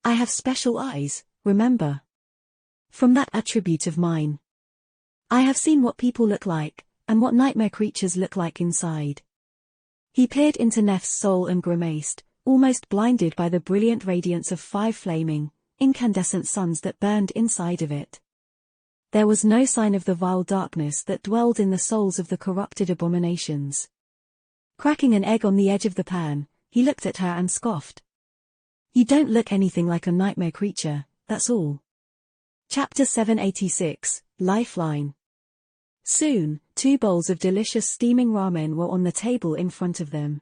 I have special eyes, remember? From that attribute of mine. I have seen what people look like, and what nightmare creatures look like inside. He peered into Neff's soul and grimaced, almost blinded by the brilliant radiance of 5 flaming, incandescent suns that burned inside of it. There was no sign of the vile darkness that dwelled in the souls of the corrupted abominations. Cracking an egg on the edge of the pan, he looked at her and scoffed. You don't look anything like a nightmare creature, that's all. Chapter 786, Lifeline. Soon, 2 bowls of delicious steaming ramen were on the table in front of them.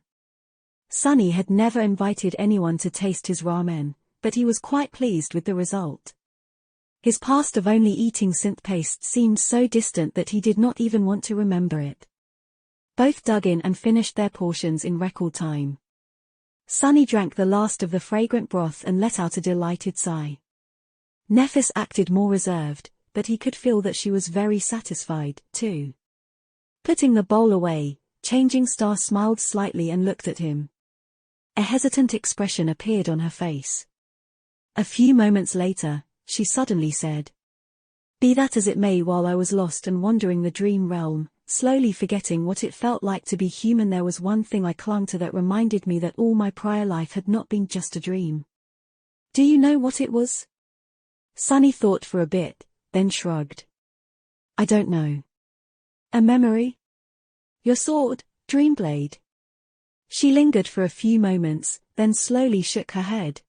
Sunny had never invited anyone to taste his ramen, but he was quite pleased with the result. His past of only eating synth paste seemed so distant that he did not even want to remember it. Both dug in and finished their portions in record time. Sunny drank the last of the fragrant broth and let out a delighted sigh. Neffis acted more reserved, but he could feel that she was very satisfied, too. Putting the bowl away, Changing Star smiled slightly and looked at him. A hesitant expression appeared on her face. A few moments later, she suddenly said, "Be that as it may, while I was lost and wandering the dream realm, slowly forgetting what it felt like to be human, there was one thing I clung to that reminded me that all my prior life had not been just a dream. Do you know what it was?" Sunny thought for a bit, then shrugged. "I don't know." "A memory? Your sword, Dreamblade?" She lingered for a few moments, then slowly shook her head.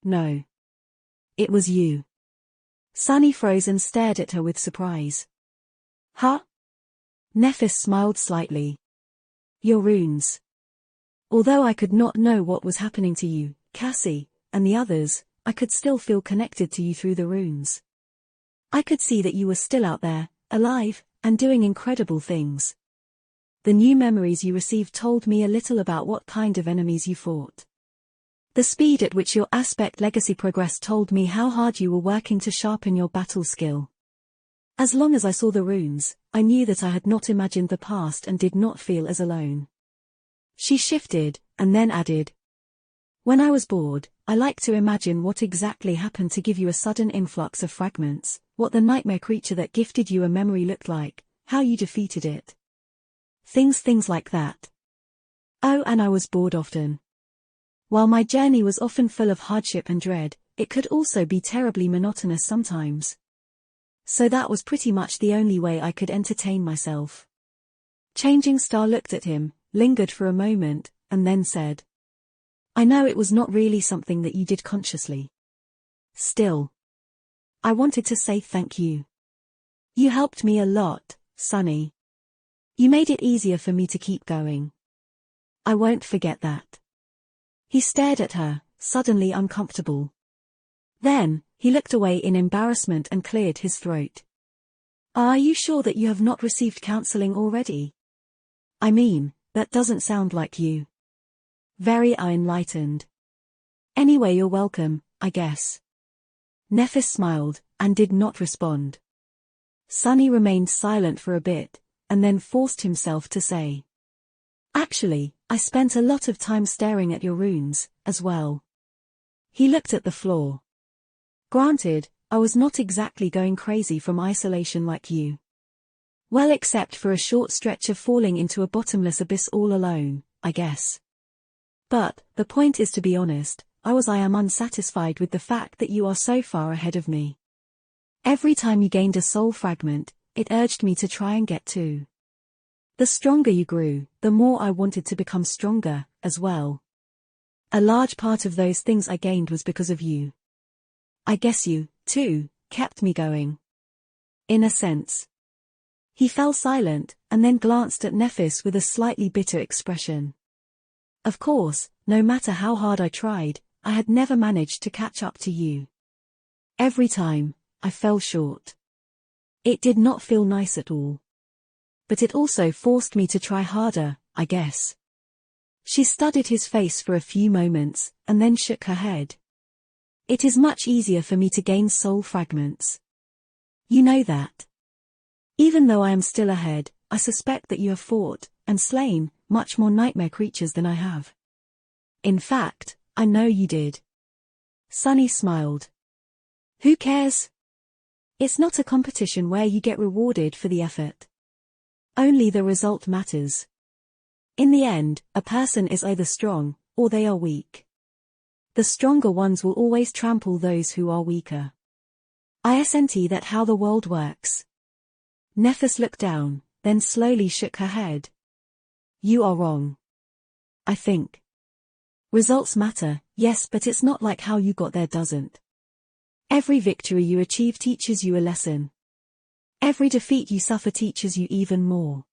"No. It was you." Sunny froze and stared at her with surprise. "Huh?" Neffis smiled slightly. "Your runes. Although I could not know what was happening to you, Cassie, and the others, I could still feel connected to you through the runes. I could see that you were still out there, alive, and doing incredible things. The new memories you received told me a little about what kind of enemies you fought. The speed at which your aspect legacy progressed told me how hard you were working to sharpen your battle skill. As long as I saw the runes, I knew that I had not imagined the past and did not feel as alone." She shifted, and then added, "When I was bored, I liked to imagine what exactly happened to give you a sudden influx of fragments, what the nightmare creature that gifted you a memory looked like, how you defeated it. Things like that. Oh, and I was bored often. While my journey was often full of hardship and dread, it could also be terribly monotonous sometimes. So that was pretty much the only way I could entertain myself." Changing Star looked at him, lingered for a moment, and then said, "I know it was not really something that you did consciously. Still, I wanted to say thank you. You helped me a lot, Sunny. You made it easier for me to keep going. I won't forget that." He stared at her, suddenly uncomfortable. Then, he looked away in embarrassment and cleared his throat. "Are you sure that you have not received counseling already? I mean, that doesn't sound like you." "Very enlightened. Anyway, you're welcome, I guess." Neffis smiled, and did not respond. Sunny remained silent for a bit, and then forced himself to say, "Actually, I spent a lot of time staring at your runes, as well." He looked at the floor. "Granted, I was not exactly going crazy from isolation like you. Well, except for a short stretch of falling into a bottomless abyss all alone, I guess. But, the point is, to be honest, I am unsatisfied with the fact that you are so far ahead of me. Every time you gained a soul fragment, it urged me to try and get two. The stronger you grew, the more I wanted to become stronger, as well. A large part of those things I gained was because of you. I guess you, too, kept me going. In a sense." He fell silent, and then glanced at Neffis with a slightly bitter expression. "Of course, no matter how hard I tried, I had never managed to catch up to you. Every time, I fell short. It did not feel nice at all. But it also forced me to try harder, I guess." She studied his face for a few moments, and then shook her head. "It is much easier for me to gain soul fragments. You know that. Even though I am still ahead, I suspect that you have fought, and slain, much more nightmare creatures than I have. In fact, I know you did. Sunny smiled. Who cares? It's not a competition where you get rewarded for the effort. Only the result matters. In the end, a person is either strong, or they are weak. The stronger ones will always trample those who are weaker. Isn't that how the world works? Nephis looked down, then slowly shook her head. You are wrong. I think. Results matter, yes, but it's not like how you got there doesn't. Every victory you achieve teaches you a lesson. Every defeat you suffer teaches you even more.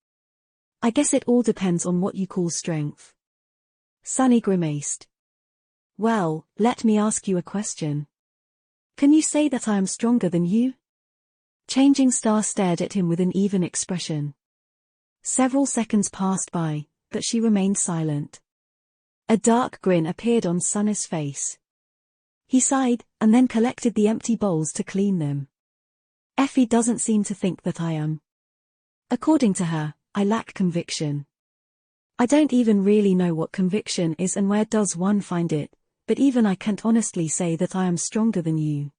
I guess it all depends on what you call strength. Sunny grimaced. Well, let me ask you a question. Can you say that I am stronger than you? Changing Star stared at him with an even expression. Several seconds passed by, but she remained silent. A dark grin appeared on Sunny's face. He sighed, and then collected the empty bowls to clean them. Effie doesn't seem to think that I am. According to her, I lack conviction. I don't even really know what conviction is and where does one find it, but even I can't honestly say that I am stronger than you.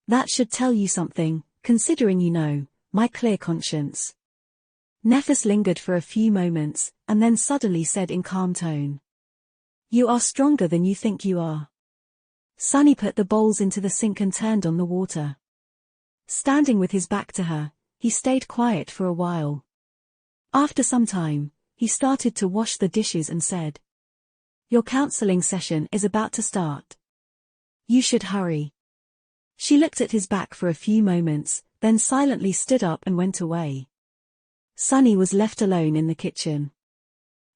That should tell you something, considering my clear conscience. Nephis lingered for a few moments, and then suddenly said in calm tone. You are stronger than you think you are. Sunny put the bowls into the sink and turned on the water. Standing with his back to her, he stayed quiet for a while. After some time, he started to wash the dishes and said, Your counseling session is about to start. You should hurry. She looked at his back for a few moments, then silently stood up and went away. Sunny was left alone in the kitchen.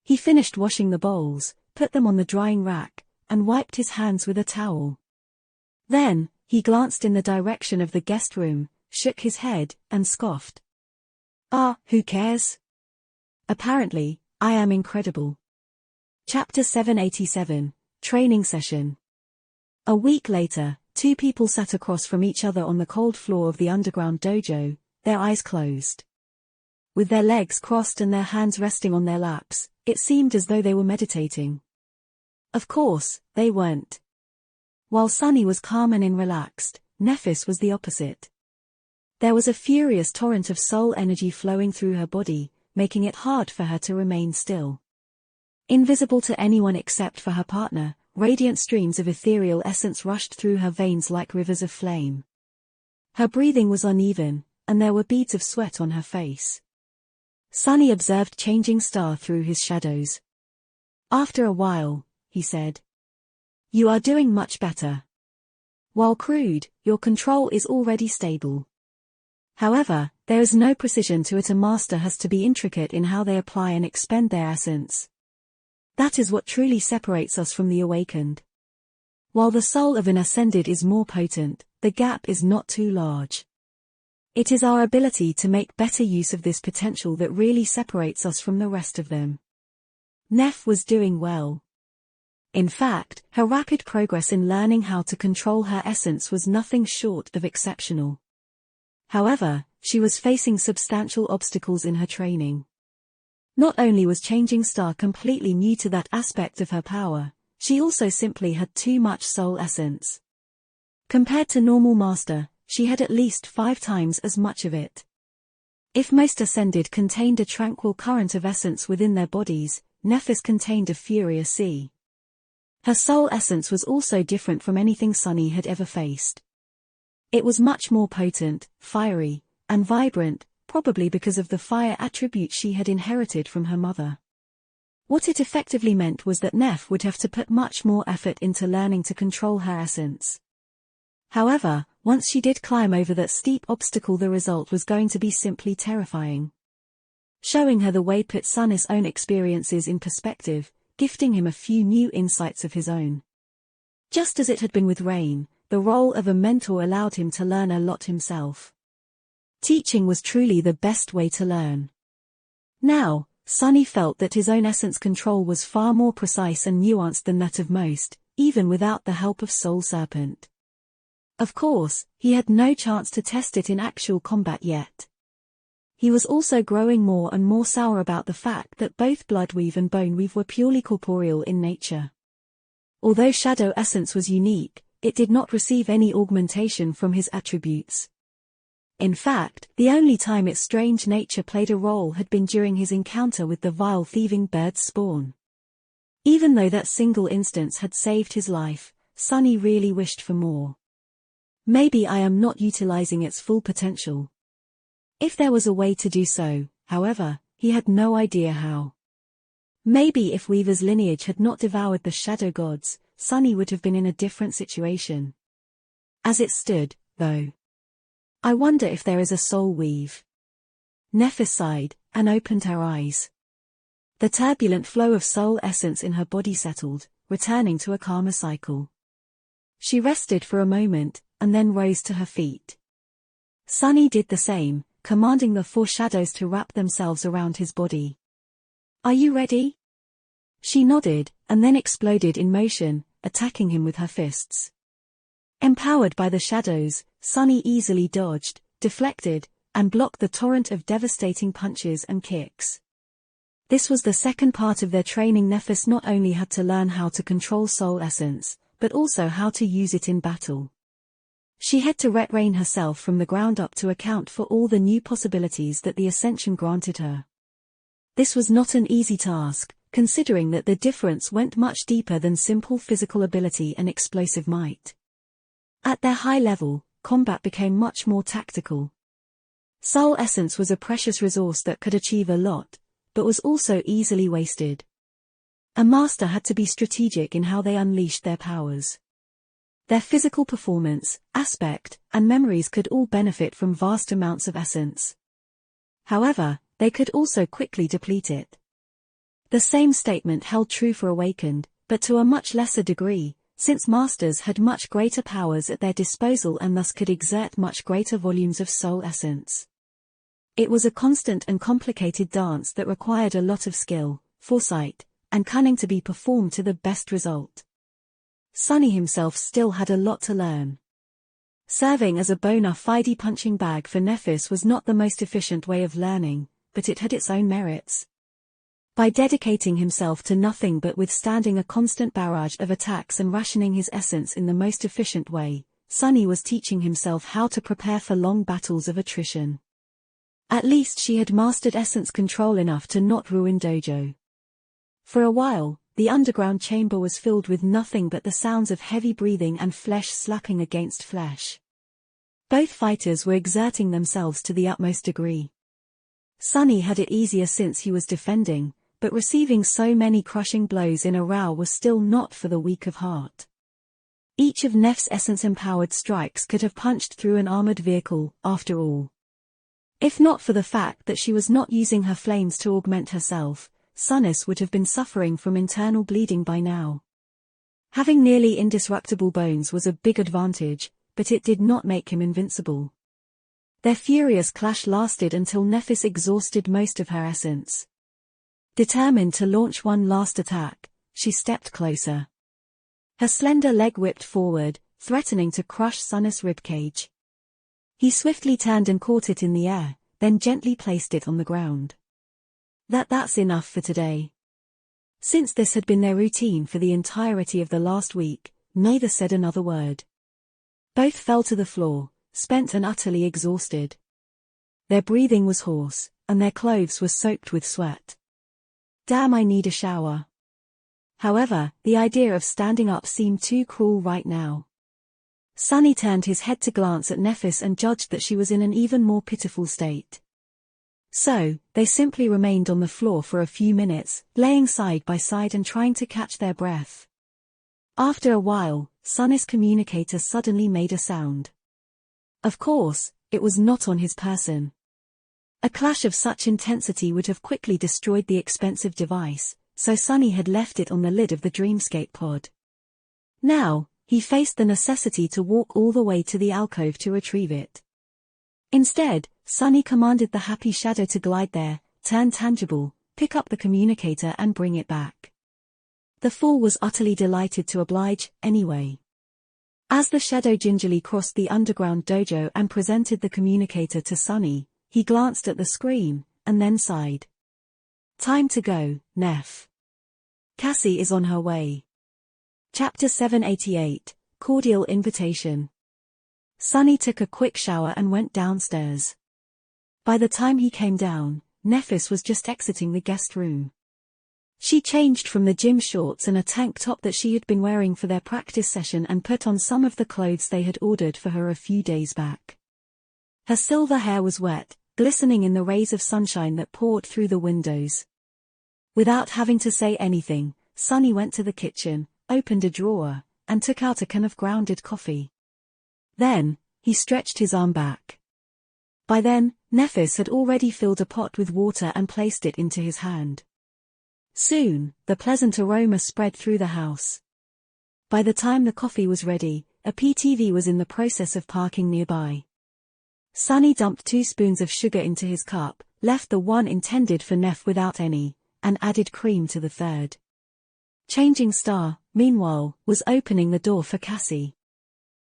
He finished washing the bowls, put them on the drying rack, and wiped his hands with a towel. Then, he glanced in the direction of the guest room, shook his head, and scoffed. Who cares? Apparently, I am incredible. Chapter 787, Training Session. A week later, two people sat across from each other on the cold floor of the underground dojo, their eyes closed. With their legs crossed and their hands resting on their laps, it seemed as though they were meditating. Of course, they weren't. While Sunny was calm and relaxed, Nephis was the opposite. There was a furious torrent of soul energy flowing through her body, making it hard for her to remain still. Invisible to anyone except for her partner, radiant streams of ethereal essence rushed through her veins like rivers of flame. Her breathing was uneven, and there were beads of sweat on her face. Sunny observed Changing Star through his shadows. After a while, he said. You are doing much better. While crude, your control is already stable. However, there is no precision to it. A master has to be intricate in how they apply and expend their essence. That is what truly separates us from the awakened. While the soul of an ascended is more potent, the gap is not too large. It is our ability to make better use of this potential that really separates us from the rest of them. Neph was doing well. In fact, her rapid progress in learning how to control her essence was nothing short of exceptional. However, she was facing substantial obstacles in her training. Not only was Changing Star completely new to that aspect of her power, she also simply had too much soul essence. Compared to normal master, she had at least 5 times as much of it. If most ascended contained a tranquil current of essence within their bodies, Nephis contained a furious sea. Her soul essence was also different from anything Sunny had ever faced. It was much more potent, fiery, and vibrant, probably because of the fire attribute she had inherited from her mother. What it effectively meant was that Neph would have to put much more effort into learning to control her essence. However, once she did climb over that steep obstacle, the result was going to be simply terrifying. Showing her the way put Sunny's own experiences in perspective, gifting him a few new insights of his own. Just as it had been with Rain, the role of a mentor allowed him to learn a lot himself. Teaching was truly the best way to learn. Now, Sunny felt that his own essence control was far more precise and nuanced than that of most, even without the help of Soul Serpent. Of course, he had no chance to test it in actual combat yet. He was also growing more and more sour about the fact that both Bloodweave and Boneweave were purely corporeal in nature. Although Shadow Essence was unique, it did not receive any augmentation from his attributes. In fact, the only time its strange nature played a role had been during his encounter with the vile thieving bird's spawn. Even though that single instance had saved his life, Sunny really wished for more. Maybe I am not utilizing its full potential. If there was a way to do so, however, he had no idea how. Maybe if Weaver's lineage had not devoured the shadow gods, Sunny would have been in a different situation. As it stood, though. I wonder if there is a soul weave. Nephis sighed, and opened her eyes. The turbulent flow of soul essence in her body settled, returning to a calmer cycle. She rested for a moment, and then rose to her feet. Sunny did the same, commanding the four shadows to wrap themselves around his body. Are you ready? She nodded, and then exploded in motion, attacking him with her fists. Empowered by the shadows, Sunny easily dodged, deflected, and blocked the torrent of devastating punches and kicks. This was the second part of their training. Nephis not only had to learn how to control soul essence, but also how to use it in battle. She had to retrain herself from the ground up to account for all the new possibilities that the Ascension granted her. This was not an easy task, considering that the difference went much deeper than simple physical ability and explosive might. At their high level, combat became much more tactical. Soul essence was a precious resource that could achieve a lot, but was also easily wasted. A master had to be strategic in how they unleashed their powers. Their physical performance, aspect, and memories could all benefit from vast amounts of essence. However, they could also quickly deplete it. The same statement held true for Awakened, but to a much lesser degree, since masters had much greater powers at their disposal and thus could exert much greater volumes of soul essence. It was a constant and complicated dance that required a lot of skill, foresight, and cunning to be performed to the best result. Sunny himself still had a lot to learn. Serving as a bona fide punching bag for Nephis was not the most efficient way of learning, but it had its own merits. By dedicating himself to nothing but withstanding a constant barrage of attacks and rationing his essence in the most efficient way, Sunny was teaching himself how to prepare for long battles of attrition. At least she had mastered essence control enough to not ruin Dojo. For a while, the underground chamber was filled with nothing but the sounds of heavy breathing and flesh slapping against flesh. Both fighters were exerting themselves to the utmost degree. Sunny had it easier since he was defending, but receiving so many crushing blows in a row was still not for the weak of heart. Each of Neph's essence-empowered strikes could have punched through an armored vehicle, after all. If not for the fact that she was not using her flames to augment herself, Sunnis would have been suffering from internal bleeding by now. Having nearly indestructible bones was a big advantage, but it did not make him invincible. Their furious clash lasted until Nephis exhausted most of her essence. Determined to launch one last attack, she stepped closer. Her slender leg whipped forward, threatening to crush Sunnis' ribcage. He swiftly turned and caught it in the air, then gently placed it on the ground. That's enough for today. Since this had been their routine for the entirety of the last week, neither said another word. Both fell to the floor, spent and utterly exhausted. Their breathing was hoarse, and their clothes were soaked with sweat. Damn, I need a shower. However, the idea of standing up seemed too cruel right now. Sunny turned his head to glance at Nephis and judged that she was in an even more pitiful state. So, they simply remained on the floor for a few minutes, laying side by side and trying to catch their breath. After a while, Sunnis' communicator suddenly made a sound. Of course, it was not on his person. A clash of such intensity would have quickly destroyed the expensive device, so Sunny had left it on the lid of the Dreamscape pod. Now, he faced the necessity to walk all the way to the alcove to retrieve it. Instead, Sunny commanded the happy shadow to glide there, turn tangible, pick up the communicator and bring it back. The fool was utterly delighted to oblige, anyway. As the shadow gingerly crossed the underground dojo and presented the communicator to Sunny, he glanced at the screen, and then sighed. Time to go, Neph. Cassie is on her way. Chapter 788, cordial invitation. Sunny took a quick shower and went downstairs. By the time he came down, Nefis was just exiting the guest room. She changed from the gym shorts and a tank top that she had been wearing for their practice session and put on some of the clothes they had ordered for her a few days back. Her silver hair was wet, glistening in the rays of sunshine that poured through the windows. Without having to say anything, Sunny went to the kitchen, opened a drawer, and took out a can of grounded coffee. Then, he stretched his arm back. By then, Nefis had already filled a pot with water and placed it into his hand. Soon, the pleasant aroma spread through the house. By the time the coffee was ready, a PTV was in the process of parking nearby. Sunny dumped 2 spoons of sugar into his cup, left the one intended for Nef without any, and added cream to the third. Changing Star, meanwhile, was opening the door for Cassie.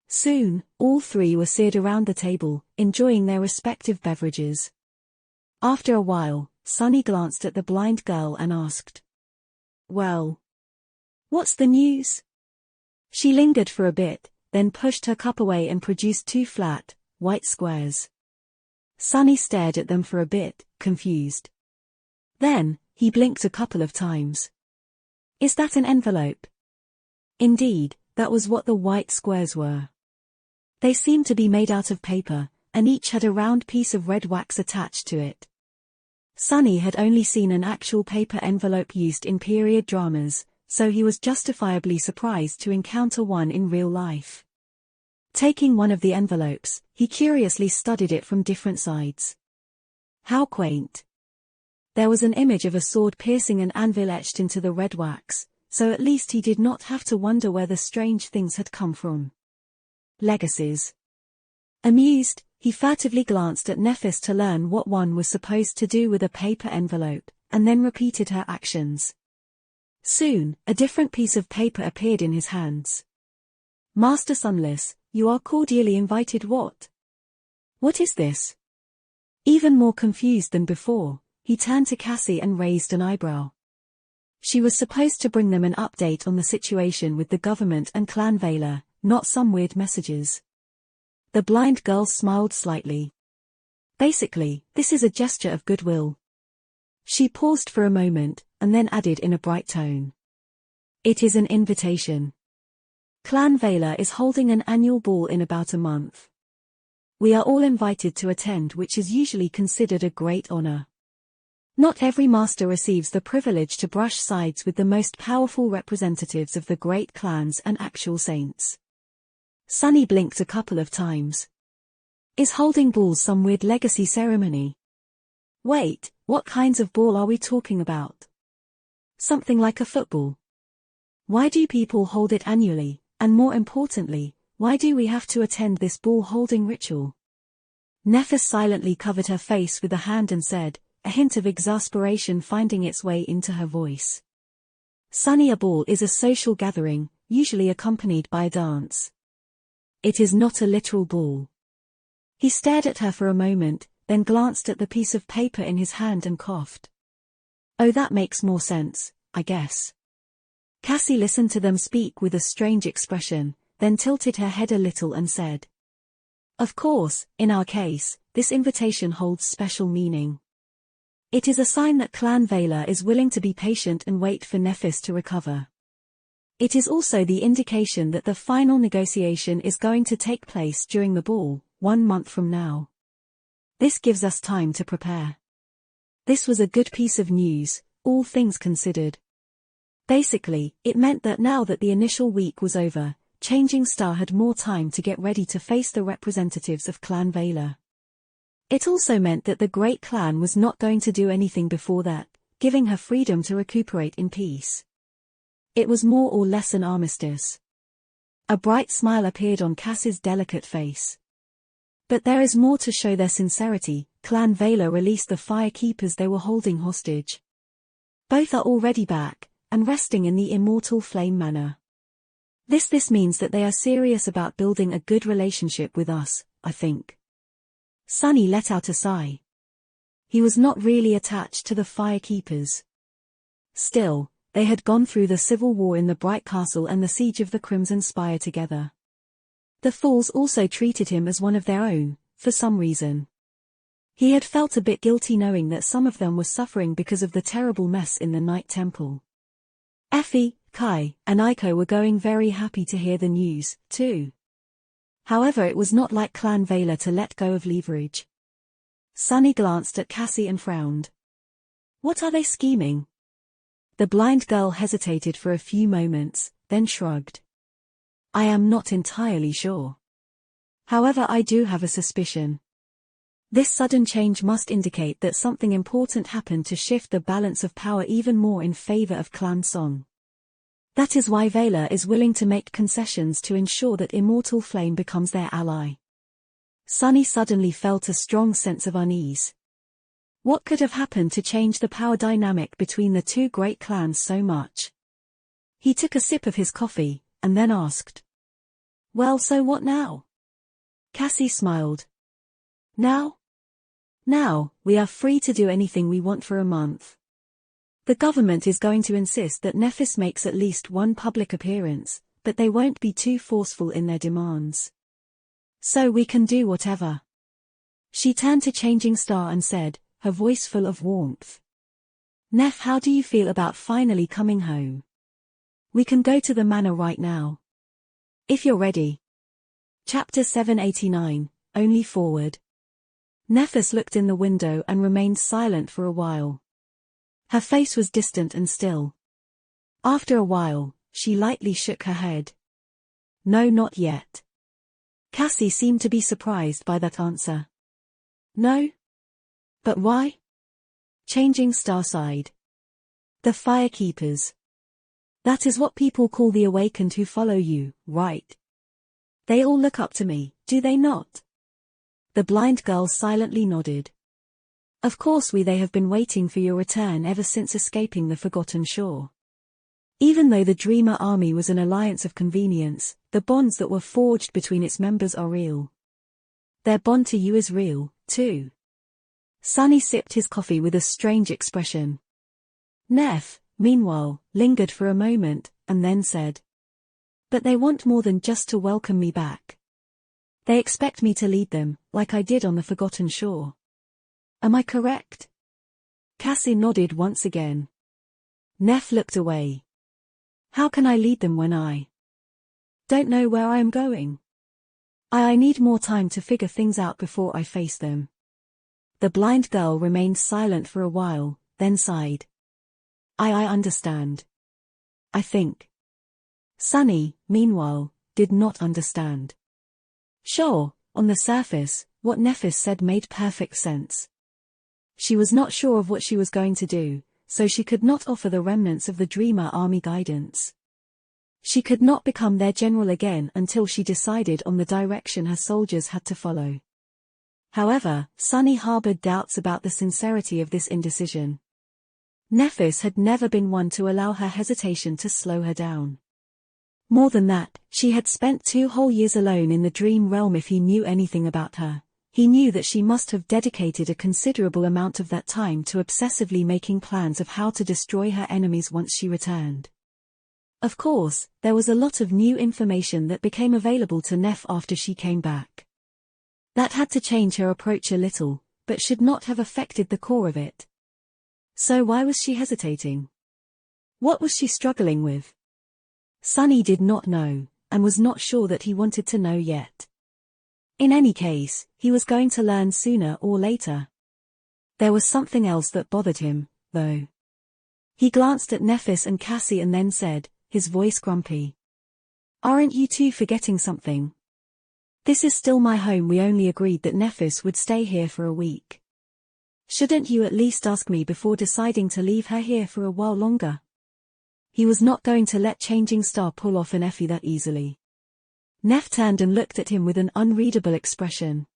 Soon, all 3 were seated around the table, enjoying their respective beverages. After a while, Sunny glanced at the blind girl and asked, "Well, what's the news?" She lingered for a bit, then pushed her cup away and produced 2 flat, white squares. Sunny stared at them for a bit, confused. Then, he blinked a couple of times. "Is that an envelope?" Indeed, that was what the white squares were. They seemed to be made out of paper, and each had a round piece of red wax attached to it. Sunny had only seen an actual paper envelope used in period dramas, so he was justifiably surprised to encounter one in real life. Taking one of the envelopes, he curiously studied it from different sides. How quaint. There was an image of a sword piercing an anvil etched into the red wax, so at least he did not have to wonder where the strange things had come from. Legacies. Amused, he furtively glanced at Nefis to learn what one was supposed to do with a paper envelope, and then repeated her actions. Soon, a different piece of paper appeared in his hands. "Master Sunless, you are cordially invited." What? What is this? Even more confused than before, he turned to Cassie and raised an eyebrow. She was supposed to bring them an update on the situation with the government and Clan Vela, not some weird messages. The blind girl smiled slightly. "Basically, this is a gesture of goodwill." She paused for a moment, and then added in a bright tone. "It is an invitation. Clan Vela is holding an annual ball in about a month. We are all invited to attend, which is usually considered a great honor. Not every master receives the privilege to brush sides with the most powerful representatives of the great clans and actual saints." Sunny blinked a couple of times. "Is holding balls some weird legacy ceremony? Wait, what kinds of ball are we talking about? Something like a football? Why do people hold it annually, and more importantly, why do we have to attend this ball-holding ritual?" Nefis silently covered her face with a hand and said, a hint of exasperation finding its way into her voice, "Sunny, a ball is a social gathering, usually accompanied by a dance. It is not a literal ball." He stared at her for a moment, then glanced at the piece of paper in his hand and coughed. "Oh, that makes more sense, I guess." Cassie listened to them speak with a strange expression, then tilted her head a little and said, "Of course, in our case, this invitation holds special meaning. It is a sign that Clan Vela is willing to be patient and wait for Nefis to recover. It is also the indication that the final negotiation is going to take place during the ball, 1 month from now. This gives us time to prepare." This was a good piece of news, all things considered. Basically, it meant that now that the initial week was over, Changing Star had more time to get ready to face the representatives of Clan Vela. It also meant that the Great Clan was not going to do anything before that, giving her freedom to recuperate in peace. It was more or less an armistice. A bright smile appeared on Cassie's delicate face. "But there is more to show their sincerity." Clan Vela released the firekeepers they were holding hostage. Both are already back, and resting in the Immortal Flame Manor. This means that they are serious about building a good relationship with us, I think." Sunny let out a sigh. He was not really attached to the firekeepers. Still, they had gone through the civil war in the Bright Castle and the siege of the Crimson Spire together. The fools also treated him as one of their own, for some reason. He had felt a bit guilty knowing that some of them were suffering because of the terrible mess in the Night Temple. Effie, Kai, and Aiko were going very happy to hear the news, too. However, it was not like Clan Vela to let go of leverage. Sunny glanced at Cassie and frowned. What are they scheming? The blind girl hesitated for a few moments, then shrugged. I am not entirely sure. However, I do have a suspicion. This sudden change must indicate that something important happened to shift the balance of power even more in favor of Clan Song. That is why Vela is willing to make concessions to ensure that Immortal Flame becomes their ally. Sunny suddenly felt a strong sense of unease. What could have happened to change the power dynamic between the two great clans so much? He took a sip of his coffee, and then asked. Well, so what now? Cassie smiled. Now? Now, we are free to do anything we want for a month. The government is going to insist that Nephis makes at least one public appearance, but they won't be too forceful in their demands. So we can do whatever. She turned to Changing Star and said, her voice full of warmth. Neph, how do you feel about finally coming home? We can go to the manor right now. If you're ready. Chapter 789, Only Forward. Nephis looked in the window and remained silent for a while. Her face was distant and still. After a while, she lightly shook her head. No, not yet. Cassie seemed to be surprised by that answer. No? But why? Changing Star sighed. The Firekeepers. That is what people call the awakened who follow you, right? They all look up to me, do they not? The blind girl silently nodded. Of course they have been waiting for your return ever since escaping the Forgotten Shore. Even though the Dreamer Army was an alliance of convenience, the bonds that were forged between its members are real. Their bond to you is real, too. Sunny sipped his coffee with a strange expression. Neph, meanwhile, lingered for a moment, and then said. But they want more than just to welcome me back. They expect me to lead them, like I did on the Forgotten Shore. Am I correct? Cassie nodded once again. Neph looked away. How can I lead them when I don't know where I am going? I need more time to figure things out before I face them. The blind girl remained silent for a while, then sighed. I understand. I think. Sunny, meanwhile, did not understand. Sure, on the surface, what Nephis said made perfect sense. She was not sure of what she was going to do, so she could not offer the remnants of the Dreamer Army guidance. She could not become their general again until she decided on the direction her soldiers had to follow. However, Sunny harbored doubts about the sincerity of this indecision. Nephis had never been one to allow her hesitation to slow her down. More than that, she had spent 2 whole years alone in the dream realm. If he knew anything about her, he knew that she must have dedicated a considerable amount of that time to obsessively making plans of how to destroy her enemies once she returned. Of course, there was a lot of new information that became available to Neph after she came back. That had to change her approach a little, but should not have affected the core of it. So why was she hesitating? What was she struggling with? Sunny did not know, and was not sure that he wanted to know yet. In any case, he was going to learn sooner or later. There was something else that bothered him, though. He glanced at Nephis and Cassie and then said, his voice grumpy. Aren't you two forgetting something? This is still my home. We only agreed that Nephis would stay here for a week. Shouldn't you at least ask me before deciding to leave her here for a while longer? He was not going to let Changing Star pull off an Effie that easily. Neph turned and looked at him with an unreadable expression.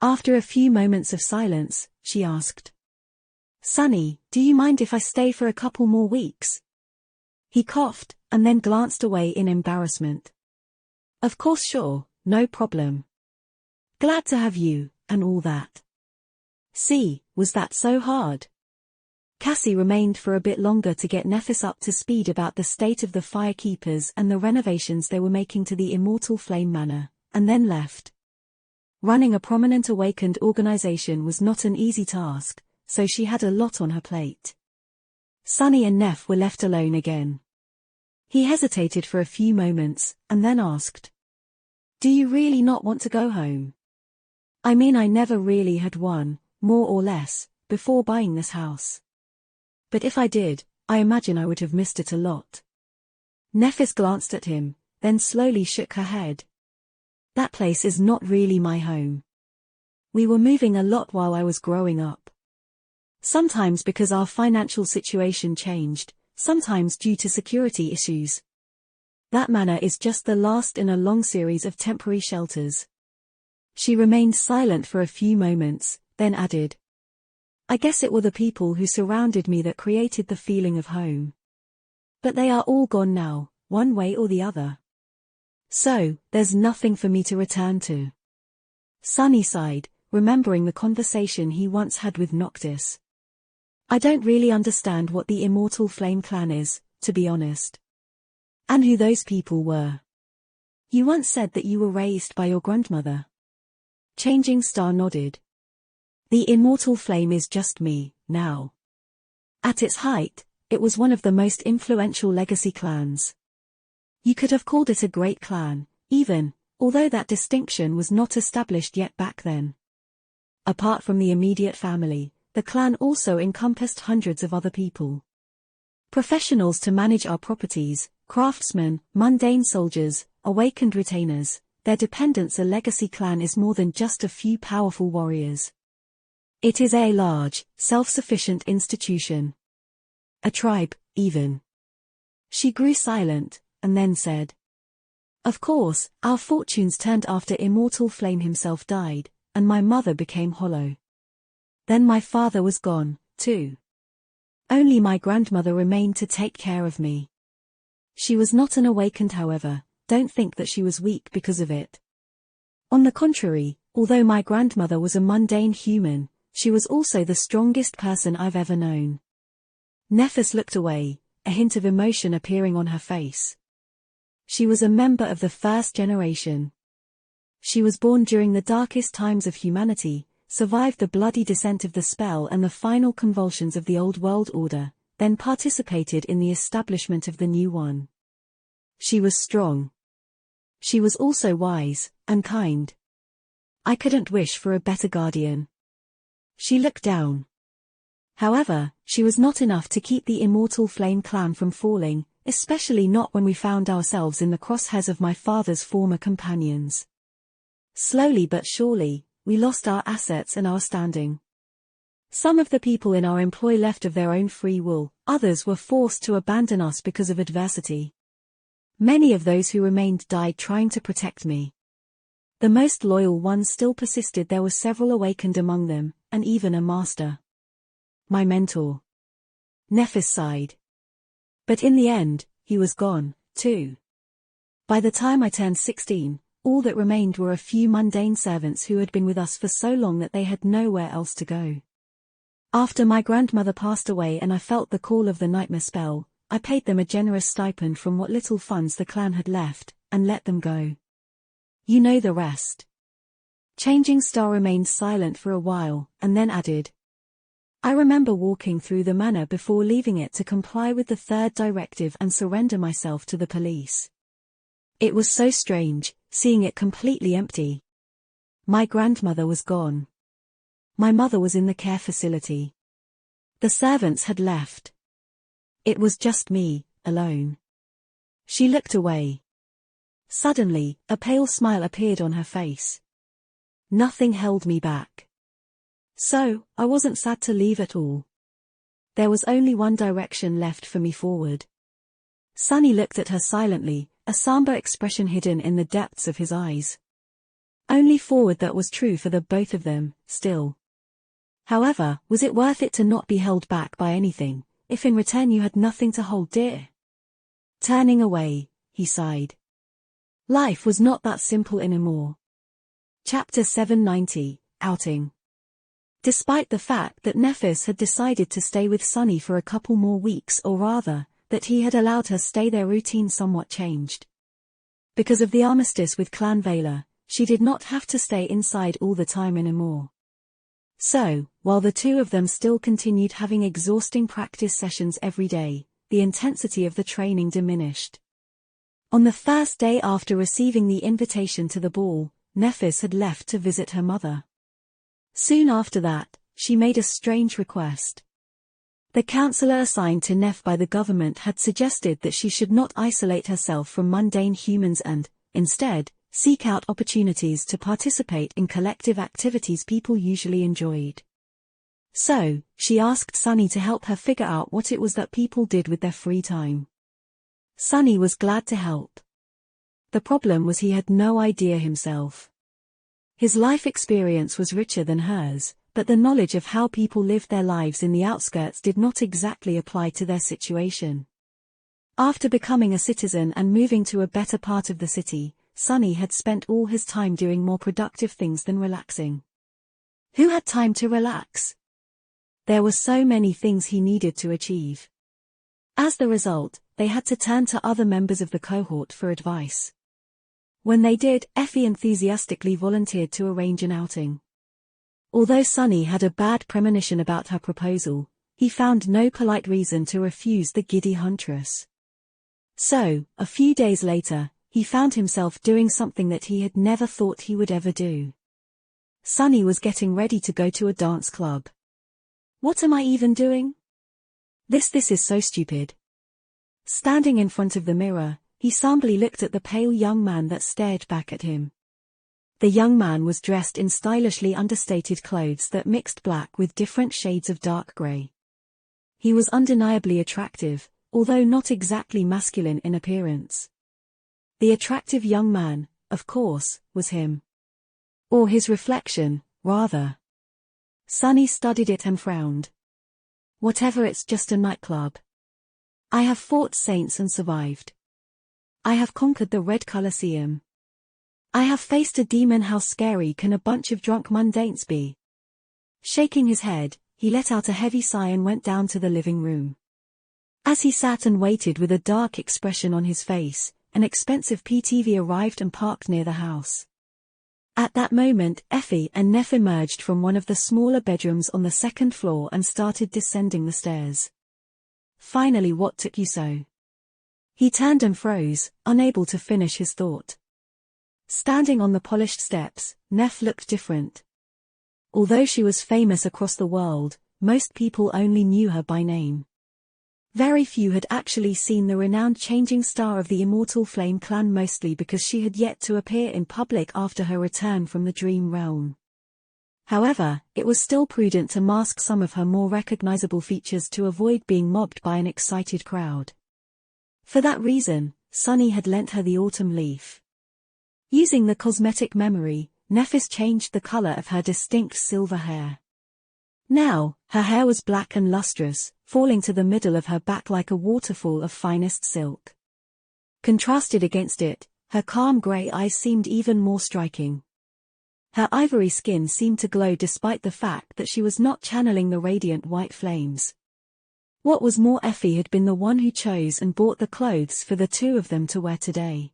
After a few moments of silence, she asked. Sunny, do you mind if I stay for a couple more weeks? He coughed, and then glanced away in embarrassment. Of course, sure, no problem. Glad to have you, and all that. See, was that so hard? Cassie remained for a bit longer to get Nephis up to speed about the state of the Firekeepers and the renovations they were making to the Immortal Flame Manor, and then left. Running a prominent awakened organization was not an easy task, so she had a lot on her plate. Sunny and Neff were left alone again. He hesitated for a few moments, and then asked, "Do you really not want to go home? I mean, I never really had one, more or less, before buying this house. But if I did, I imagine I would have missed it a lot." Neffis glanced at him, then slowly shook her head. "That place is not really my home. We were moving a lot while I was growing up. Sometimes because our financial situation changed, sometimes due to security issues. That manor is just the last in a long series of temporary shelters." She remained silent for a few moments, then added, "I guess it were the people who surrounded me that created the feeling of home. But they are all gone now, one way or the other. So, there's nothing for me to return to." Sunny sighed, remembering the conversation he once had with Noctis. "I don't really understand what the Immortal Flame clan is, to be honest. And who those people were. You once said that you were raised by your grandmother." Changing Star nodded. "The Immortal Flame is just me, now. At its height, it was one of the most influential legacy clans. You could have called it a great clan, even, although that distinction was not established yet back then. Apart from the immediate family, the clan also encompassed hundreds of other people. Professionals to manage our properties, craftsmen, mundane soldiers, awakened retainers. Their dependents. A legacy clan is more than just a few powerful warriors. It is a large, self-sufficient institution. A tribe, even." She grew silent, and then said, "Of course, our fortunes turned after Immortal Flame himself died, and my mother became hollow. Then my father was gone, too. Only my grandmother remained to take care of me. She was not an awakened, however. Don't think that she was weak because of it. On the contrary, although my grandmother was a mundane human, she was also the strongest person I've ever known." Neffis looked away, a hint of emotion appearing on her face. She was a member of the first generation. She was born during the darkest times of humanity, survived the bloody descent of the spell and the final convulsions of the old world order, then participated in the establishment of the new one. She was strong. She was also wise, and kind. I couldn't wish for a better guardian. She looked down. However, she was not enough to keep the Immortal Flame clan from falling, especially not when we found ourselves in the crosshairs of my father's former companions. Slowly but surely, we lost our assets and our standing. Some of the people in our employ left of their own free will, others were forced to abandon us because of adversity. Many of those who remained died trying to protect me. The most loyal ones still persisted. There were several awakened among them, and even a master. My mentor. Neffis sighed. But in the end, he was gone, too. By the time I turned 16, all that remained were a few mundane servants who had been with us for so long that they had nowhere else to go. After my grandmother passed away and I felt the call of the nightmare spell, I paid them a generous stipend from what little funds the clan had left, and let them go. You know the rest." Changing Star remained silent for a while, and then added, "I remember walking through the manor before leaving it to comply with the third directive and surrender myself to the police. It was so strange, seeing it completely empty. My grandmother was gone. My mother was in the care facility. The servants had left. It was just me, alone." She looked away. Suddenly, a pale smile appeared on her face. "Nothing held me back. So, I wasn't sad to leave at all. There was only one direction left for me: forward." Sunny looked at her silently, a somber expression hidden in the depths of his eyes. Only forward, that was true for the both of them, still. However, was it worth it to not be held back by anything, if in return you had nothing to hold dear? Turning away, he sighed. Life was not that simple anymore. Chapter 790, Outing. Despite the fact that Neffis had decided to stay with Sunny for a couple more weeks, or rather, that he had allowed her stay, their routine somewhat changed. Because of the armistice with Clan Vela, she did not have to stay inside all the time anymore. So, while the two of them still continued having exhausting practice sessions every day, the intensity of the training diminished. On the first day after receiving the invitation to the ball, Nefis had left to visit her mother. Soon after that, she made a strange request. The counselor assigned to Nef by the government had suggested that she should not isolate herself from mundane humans and, instead, seek out opportunities to participate in collective activities people usually enjoyed. So, she asked Sunny to help her figure out what it was that people did with their free time. Sunny was glad to help. The problem was he had no idea himself. His life experience was richer than hers, but the knowledge of how people lived their lives in the outskirts did not exactly apply to their situation. After becoming a citizen and moving to a better part of the city, Sunny had spent all his time doing more productive things than relaxing. Who had time to relax? There were so many things he needed to achieve. As the result, they had to turn to other members of the cohort for advice. When they did, Effie enthusiastically volunteered to arrange an outing. Although Sunny had a bad premonition about her proposal, he found no polite reason to refuse the giddy huntress. So, a few days later, he found himself doing something that he had never thought he would ever do. Sunny was getting ready to go to a dance club. What am I even doing? This is so stupid. Standing in front of the mirror, he somberly looked at the pale young man that stared back at him. The young man was dressed in stylishly understated clothes that mixed black with different shades of dark gray. He was undeniably attractive, although not exactly masculine in appearance. The attractive young man, of course, was him. Or his reflection, rather. Sunny studied it and frowned. Whatever, it's just a nightclub. I have fought saints and survived. I have conquered the Red Colosseum. I have faced a demon. How scary can a bunch of drunk mundanes be? Shaking his head, he let out a heavy sigh and went down to the living room. As he sat and waited with a dark expression on his face, an expensive PTV arrived and parked near the house. At that moment, Effie and Nef emerged from one of the smaller bedrooms on the second floor and started descending the stairs. Finally, what took you so? He turned and froze, unable to finish his thought. Standing on the polished steps, Nef looked different. Although she was famous across the world, most people only knew her by name. Very few had actually seen the renowned changing star of the Immortal Flame clan, mostly because she had yet to appear in public after her return from the Dream Realm. However, it was still prudent to mask some of her more recognizable features to avoid being mobbed by an excited crowd. For that reason, Sunny had lent her the autumn leaf. Using the cosmetic memory, Nefis changed the color of her distinct silver hair. Now, her hair was black and lustrous, falling to the middle of her back like a waterfall of finest silk. Contrasted against it, her calm grey eyes seemed even more striking. Her ivory skin seemed to glow despite the fact that she was not channeling the radiant white flames. What was more, Effie had been the one who chose and bought the clothes for the two of them to wear today.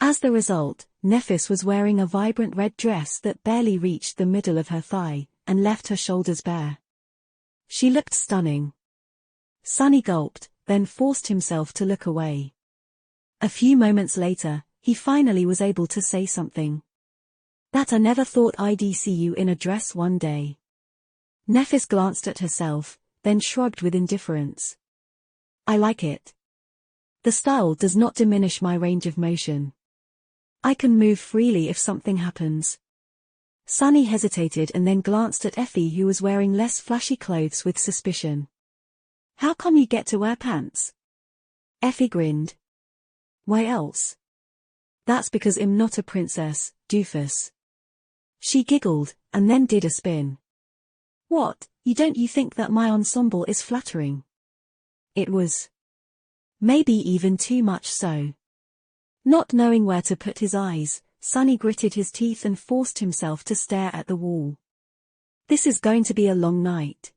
As the result, Nefis was wearing a vibrant red dress that barely reached the middle of her thigh, and left her shoulders bare. She looked stunning. Sunny gulped, then forced himself to look away. A few moments later, he finally was able to say something. That I never thought I'd see you in a dress one day. Nefis glanced at herself, then shrugged with indifference. I like it. The style does not diminish my range of motion. I can move freely if something happens. Sunny hesitated and then glanced at Effie, who was wearing less flashy clothes, with suspicion. How come you get to wear pants? Effie grinned. Why else? That's because I'm not a princess, doofus. She giggled, and then did a spin. What, you think that my ensemble is flattering? It was. Maybe even too much so. Not knowing where to put his eyes, Sunny gritted his teeth and forced himself to stare at the wall. This is going to be a long night.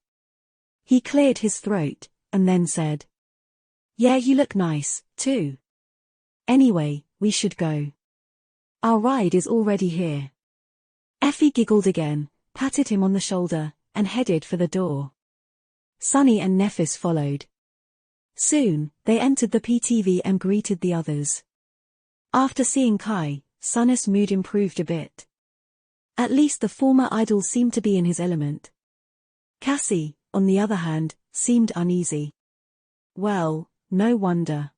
He cleared his throat, and then said. Yeah, you look nice, too. Anyway, we should go. Our ride is already here. Effie giggled again, patted him on the shoulder, and headed for the door. Sunny and Nefis followed. Soon, they entered the PTV and greeted the others. After seeing Kai, Sunny's mood improved a bit. At least the former idol seemed to be in his element. Cassie, on the other hand, seemed uneasy. Well, no wonder.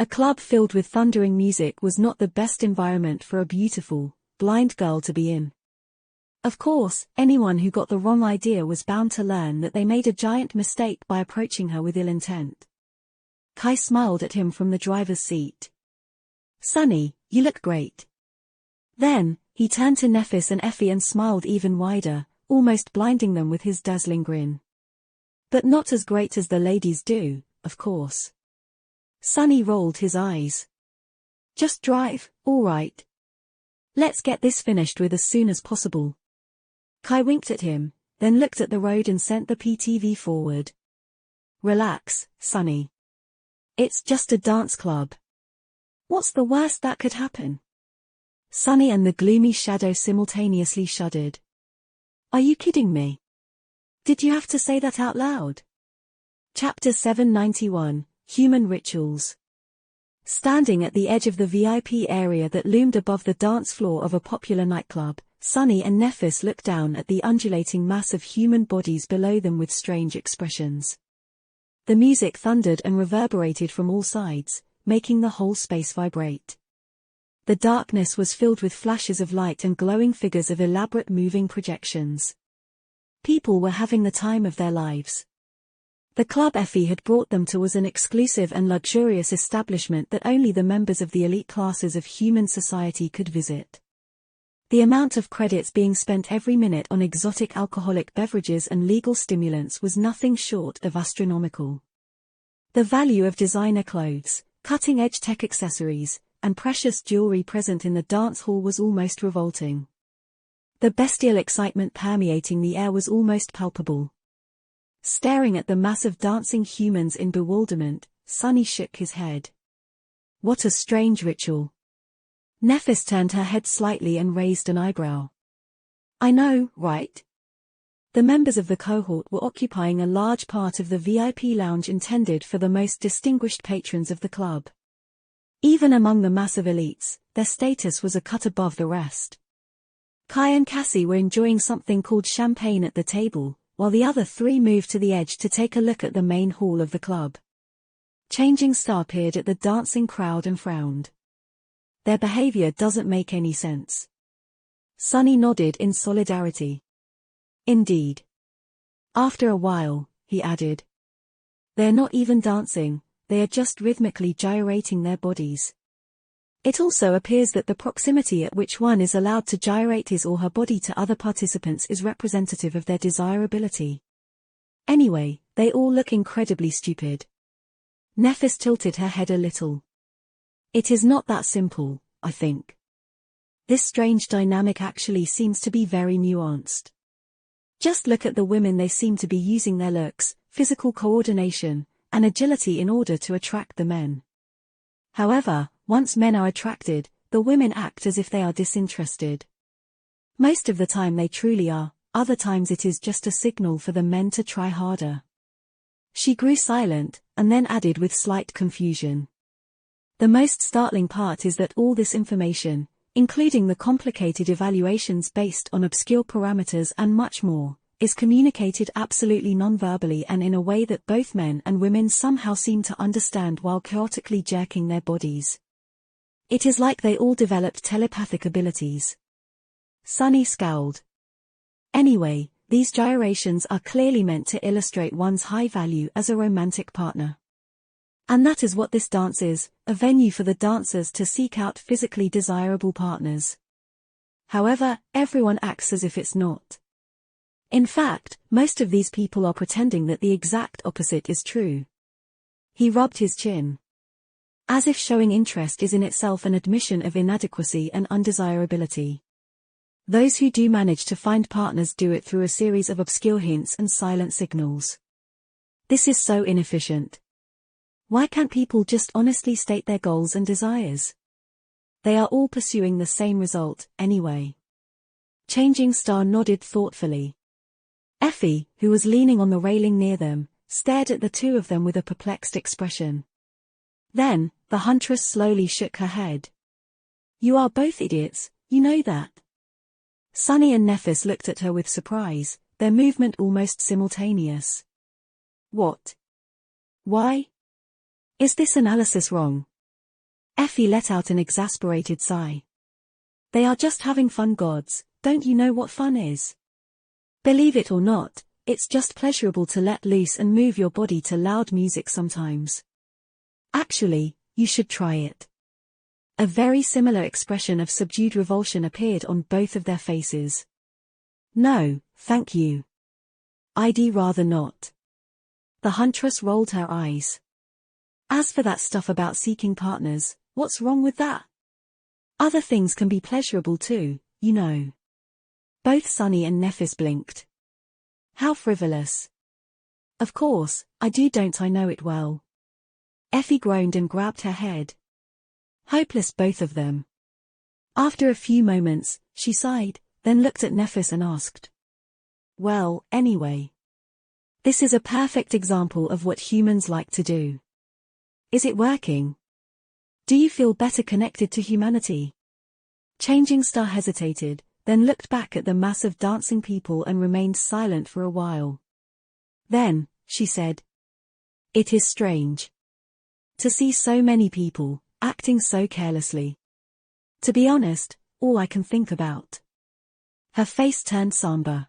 A club filled with thundering music was not the best environment for a beautiful, blind girl to be in. Of course, anyone who got the wrong idea was bound to learn that they made a giant mistake by approaching her with ill intent. Kai smiled at him from the driver's seat. Sunny, you look great. Then, he turned to Nefis and Effie and smiled even wider, almost blinding them with his dazzling grin. But not as great as the ladies do, of course. Sunny rolled his eyes. Just drive, all right. Let's get this finished with as soon as possible. Kai winked at him, then looked at the road and sent the PTV forward. Relax, Sunny. It's just a dance club. What's the worst that could happen? Sunny and the gloomy shadow simultaneously shuddered. Are you kidding me? Did you have to say that out loud? Chapter 791, Human Rituals. Standing at the edge of the VIP area that loomed above the dance floor of a popular nightclub, Sunny and Nefis looked down at the undulating mass of human bodies below them with strange expressions. The music thundered and reverberated from all sides, making the whole space vibrate. The darkness was filled with flashes of light and glowing figures of elaborate moving projections. People were having the time of their lives. The club Effie had brought them to was an exclusive and luxurious establishment that only the members of the elite classes of human society could visit. The amount of credits being spent every minute on exotic alcoholic beverages and legal stimulants was nothing short of astronomical. The value of designer clothes, cutting-edge tech accessories, and precious jewelry present in the dance hall was almost revolting. The bestial excitement permeating the air was almost palpable. Staring at the mass of dancing humans in bewilderment, Sunny shook his head. What a strange ritual. Nefis turned her head slightly and raised an eyebrow. I know, right? The members of the cohort were occupying a large part of the VIP lounge intended for the most distinguished patrons of the club. Even among the mass of elites, their status was a cut above the rest. Kai and Cassie were enjoying something called champagne at the table, while the other three moved to the edge to take a look at the main hall of the club. Changing Star peered at the dancing crowd and frowned. Their behavior doesn't make any sense. Sunny nodded in solidarity. Indeed. After a while, he added. They're not even dancing, they are just rhythmically gyrating their bodies. It also appears that the proximity at which one is allowed to gyrate his or her body to other participants is representative of their desirability. Anyway, they all look incredibly stupid. Nefis tilted her head a little. It is not that simple, I think. This strange dynamic actually seems to be very nuanced. Just look at the women, they seem to be using their looks, physical coordination, and agility in order to attract the men. However, once men are attracted, the women act as if they are disinterested. Most of the time they truly are, other times it is just a signal for the men to try harder. She grew silent, and then added with slight confusion. The most startling part is that all this information, including the complicated evaluations based on obscure parameters and much more, is communicated absolutely non-verbally and in a way that both men and women somehow seem to understand while chaotically jerking their bodies. It is like they all developed telepathic abilities. Sunny scowled. Anyway, these gyrations are clearly meant to illustrate one's high value as a romantic partner. And that is what this dance is, a venue for the dancers to seek out physically desirable partners. However, everyone acts as if it's not. In fact, most of these people are pretending that the exact opposite is true. He rubbed his chin. As if showing interest is in itself an admission of inadequacy and undesirability. Those who do manage to find partners do it through a series of obscure hints and silent signals. This is so inefficient. Why can't people just honestly state their goals and desires? They are all pursuing the same result, anyway. Changing Star nodded thoughtfully. Effie, who was leaning on the railing near them, stared at the two of them with a perplexed expression. Then, the huntress slowly shook her head. You are both idiots, you know that. Sunny and Nephis looked at her with surprise, their movement almost simultaneous. What? Why? Is this analysis wrong? Effie let out an exasperated sigh. They are just having fun, gods, don't you know what fun is? Believe it or not, it's just pleasurable to let loose and move your body to loud music sometimes. Actually, you should try it. A very similar expression of subdued revulsion appeared on both of their faces. No, thank you. I'd rather not. The huntress rolled her eyes. As for that stuff about seeking partners, what's wrong with that? Other things can be pleasurable too, you know. Both Sunny and Nephis blinked. How frivolous. Of course, I do, don't I know it well. Effie groaned and grabbed her head. Hopeless, both of them. After a few moments, she sighed, then looked at Nephis and asked. Well, anyway. This is a perfect example of what humans like to do. Is it working? Do you feel better connected to humanity? Changing Star hesitated, then looked back at the mass of dancing people and remained silent for a while. Then, she said. It is strange. To see so many people, acting so carelessly. To be honest, all I can think about. Her face turned somber.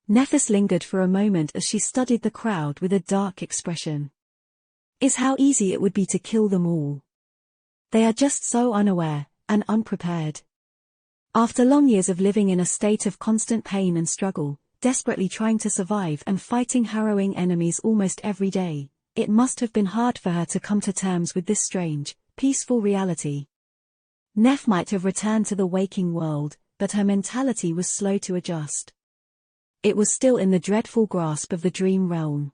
Nephis lingered for a moment as she studied the crowd with a dark expression. Is how easy it would be to kill them all. They are just so unaware, and unprepared. After long years of living in a state of constant pain and struggle, desperately trying to survive and fighting harrowing enemies almost every day, it must have been hard for her to come to terms with this strange, peaceful reality. Neph might have returned to the waking world, but her mentality was slow to adjust. It was still in the dreadful grasp of the dream realm.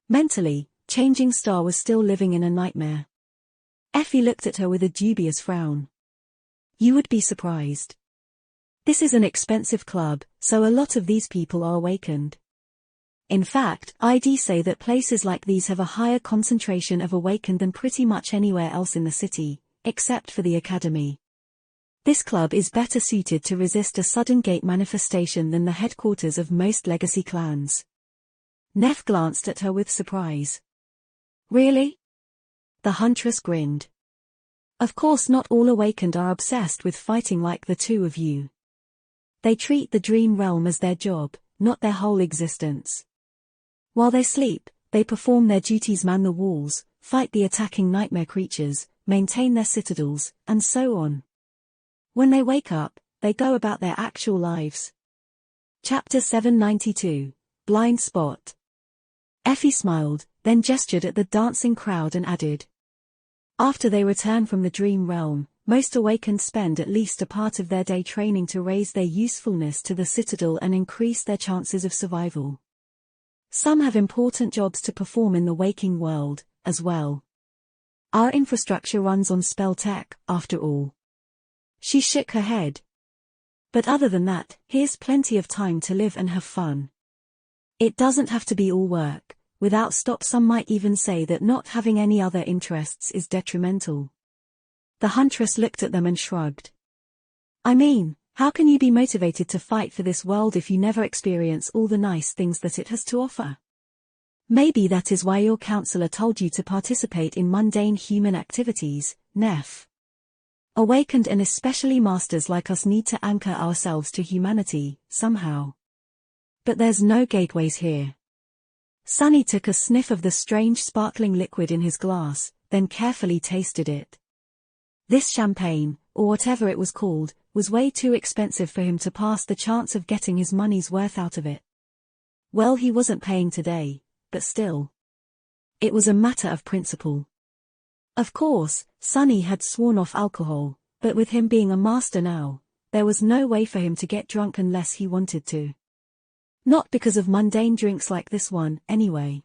Mentally, Changing Star was still living in a nightmare. Effie looked at her with a dubious frown. You would be surprised. This is an expensive club, so a lot of these people are awakened. In fact, I'd say that places like these have a higher concentration of awakened than pretty much anywhere else in the city, except for the academy. This club is better suited to resist a sudden gate manifestation than the headquarters of most legacy clans. Neph glanced at her with surprise. Really? The huntress grinned. Of course not all awakened are obsessed with fighting like the two of you. They treat the dream realm as their job, not their whole existence. While they sleep, they perform their duties, man the walls, fight the attacking nightmare creatures, maintain their citadels, and so on. When they wake up, they go about their actual lives. Chapter 792, Blind Spot. Effie smiled, then gestured at the dancing crowd and added. After they return from the dream realm, most awakened spend at least a part of their day training to raise their usefulness to the citadel and increase their chances of survival. Some have important jobs to perform in the waking world, as well. Our infrastructure runs on spell tech, after all. She shook her head. But other than that, here's plenty of time to live and have fun. It doesn't have to be all work. Without stop, some might even say that not having any other interests is detrimental. The huntress looked at them and shrugged. I mean, how can you be motivated to fight for this world if you never experience all the nice things that it has to offer? Maybe that is why your counselor told you to participate in mundane human activities, Neph. Awakened and especially masters like us need to anchor ourselves to humanity, somehow. But there's no gateways here. Sunny took a sniff of the strange sparkling liquid in his glass, then carefully tasted it. This champagne, or whatever it was called, was way too expensive for him to pass the chance of getting his money's worth out of it. Well, he wasn't paying today, but still. It was a matter of principle. Of course, Sunny had sworn off alcohol, but with him being a master now, there was no way for him to get drunk unless he wanted to. Not because of mundane drinks like this one, anyway.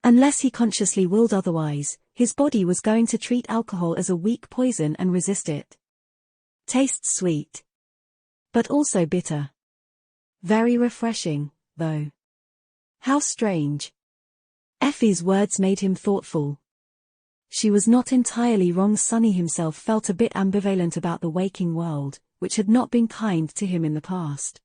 Unless he consciously willed otherwise, His body was going to treat alcohol as a weak poison and resist it. Tastes sweet. But also bitter. Very refreshing, though. How strange. Effie's words made him thoughtful. She was not entirely wrong. Sonny himself felt a bit ambivalent about the waking world, which had not been kind to him in the past.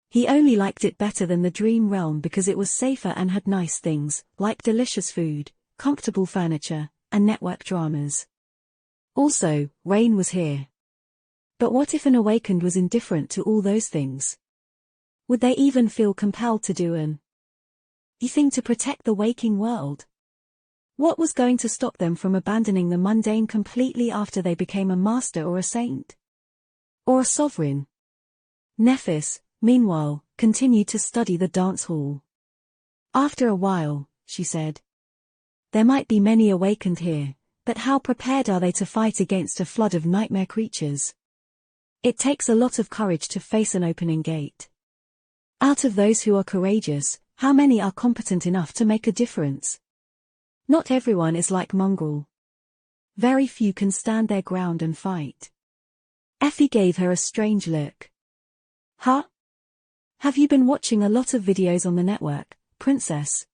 He only liked it better than the dream realm because it was safer and had nice things, like delicious food, comfortable furniture, and network dramas. Also, Rain was here. But what if an awakened was indifferent to all those things? Would they even feel compelled to do anything to protect the waking world? What was going to stop them from abandoning the mundane completely after they became a master or a saint? Or a sovereign? Nephis, meanwhile, continued to study the dance hall. After a while, she said. There might be many awakened here, but how prepared are they to fight against a flood of nightmare creatures? It takes a lot of courage to face an opening gate. Out of those who are courageous, how many are competent enough to make a difference? Not everyone is like Mongrel. Very few can stand their ground and fight. Effie gave her a strange look. Huh? Have you been watching a lot of videos on the network, Princess?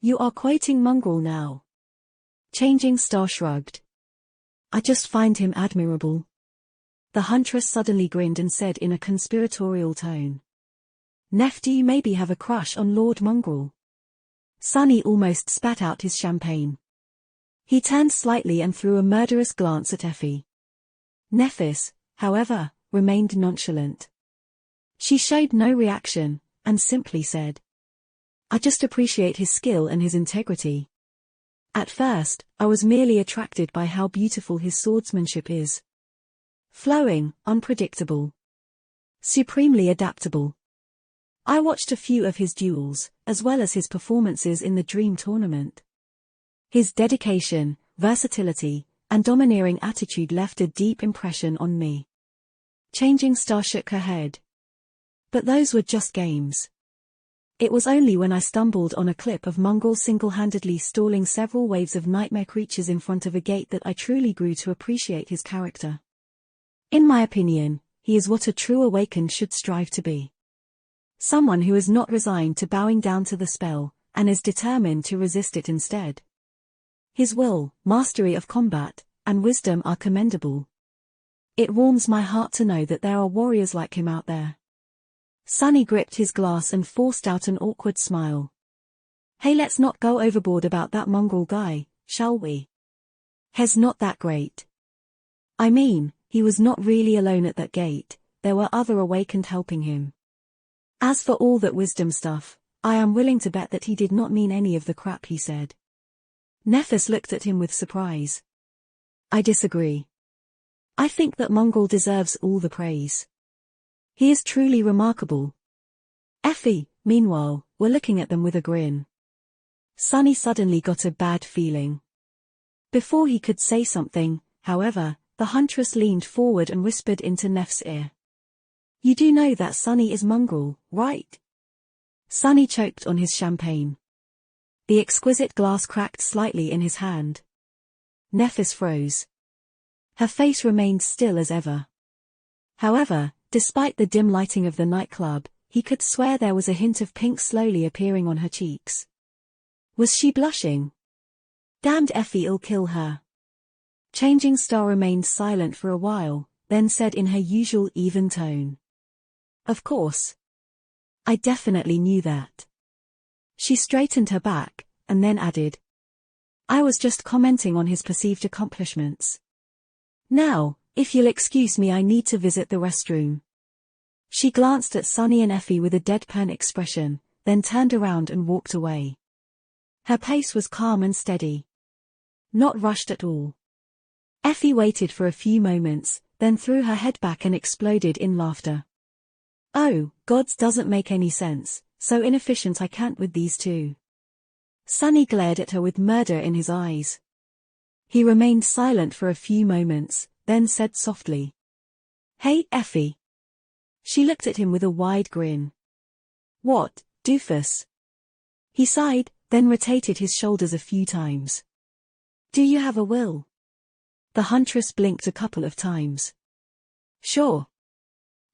You are quoting Mongrel now. Changing Star shrugged. I just find him admirable. The huntress suddenly grinned and said in a conspiratorial tone. Neff, do you maybe have a crush on Lord Mongrel? Sonny almost spat out his champagne. He turned slightly and threw a murderous glance at Effie. Nephis, however, remained nonchalant. She showed no reaction, and simply said, I just appreciate his skill and his integrity. At first, I was merely attracted by how beautiful his swordsmanship is. Flowing, unpredictable. Supremely adaptable. I watched a few of his duels, as well as his performances in the Dream Tournament. His dedication, versatility, and domineering attitude left a deep impression on me. Changing Star shook her head. But those were just games. It was only when I stumbled on a clip of Mongrel single-handedly stalling several waves of nightmare creatures in front of a gate that I truly grew to appreciate his character. In my opinion, he is what a true awakened should strive to be. Someone who is not resigned to bowing down to the spell, and is determined to resist it instead. His will, mastery of combat, and wisdom are commendable. It warms my heart to know that there are warriors like him out there. Sonny gripped his glass and forced out an awkward smile. Hey, let's not go overboard about that Mongrel guy, shall we? He's not that great. I mean, he was not really alone at that gate, there were other awakened helping him. As for all that wisdom stuff, I am willing to bet that he did not mean any of the crap he said. Nephis looked at him with surprise. I disagree. I think that Mongrel deserves all the praise. He is truly remarkable. Effie, meanwhile, were looking at them with a grin. Sonny suddenly got a bad feeling. Before he could say something, however, the huntress leaned forward and whispered into Neff's ear. You do know that Sonny is Mongrel, right? Sonny choked on his champagne. The exquisite glass cracked slightly in his hand. Nephis froze. Her face remained still as ever. However, despite the dim lighting of the nightclub, he could swear there was a hint of pink slowly appearing on her cheeks. Was she blushing? Damned Effie, it'll kill her. Changing Star remained silent for a while, then said in her usual even tone. Of course. I definitely knew that. She straightened her back, and then added. I was just commenting on his perceived accomplishments. Now, if you'll excuse me, I need to visit the restroom. She glanced at Sonny and Effie with a deadpan expression, then turned around and walked away. Her pace was calm and steady. Not rushed at all. Effie waited for a few moments, then threw her head back and exploded in laughter. Oh, gods, doesn't make any sense, so inefficient I can't with these two. Sonny glared at her with murder in his eyes. He remained silent for a few moments, then said softly. Hey, Effie. She looked at him with a wide grin. What, doofus? He sighed, then rotated his shoulders a few times. Do you have a will? The huntress blinked a couple of times. Sure.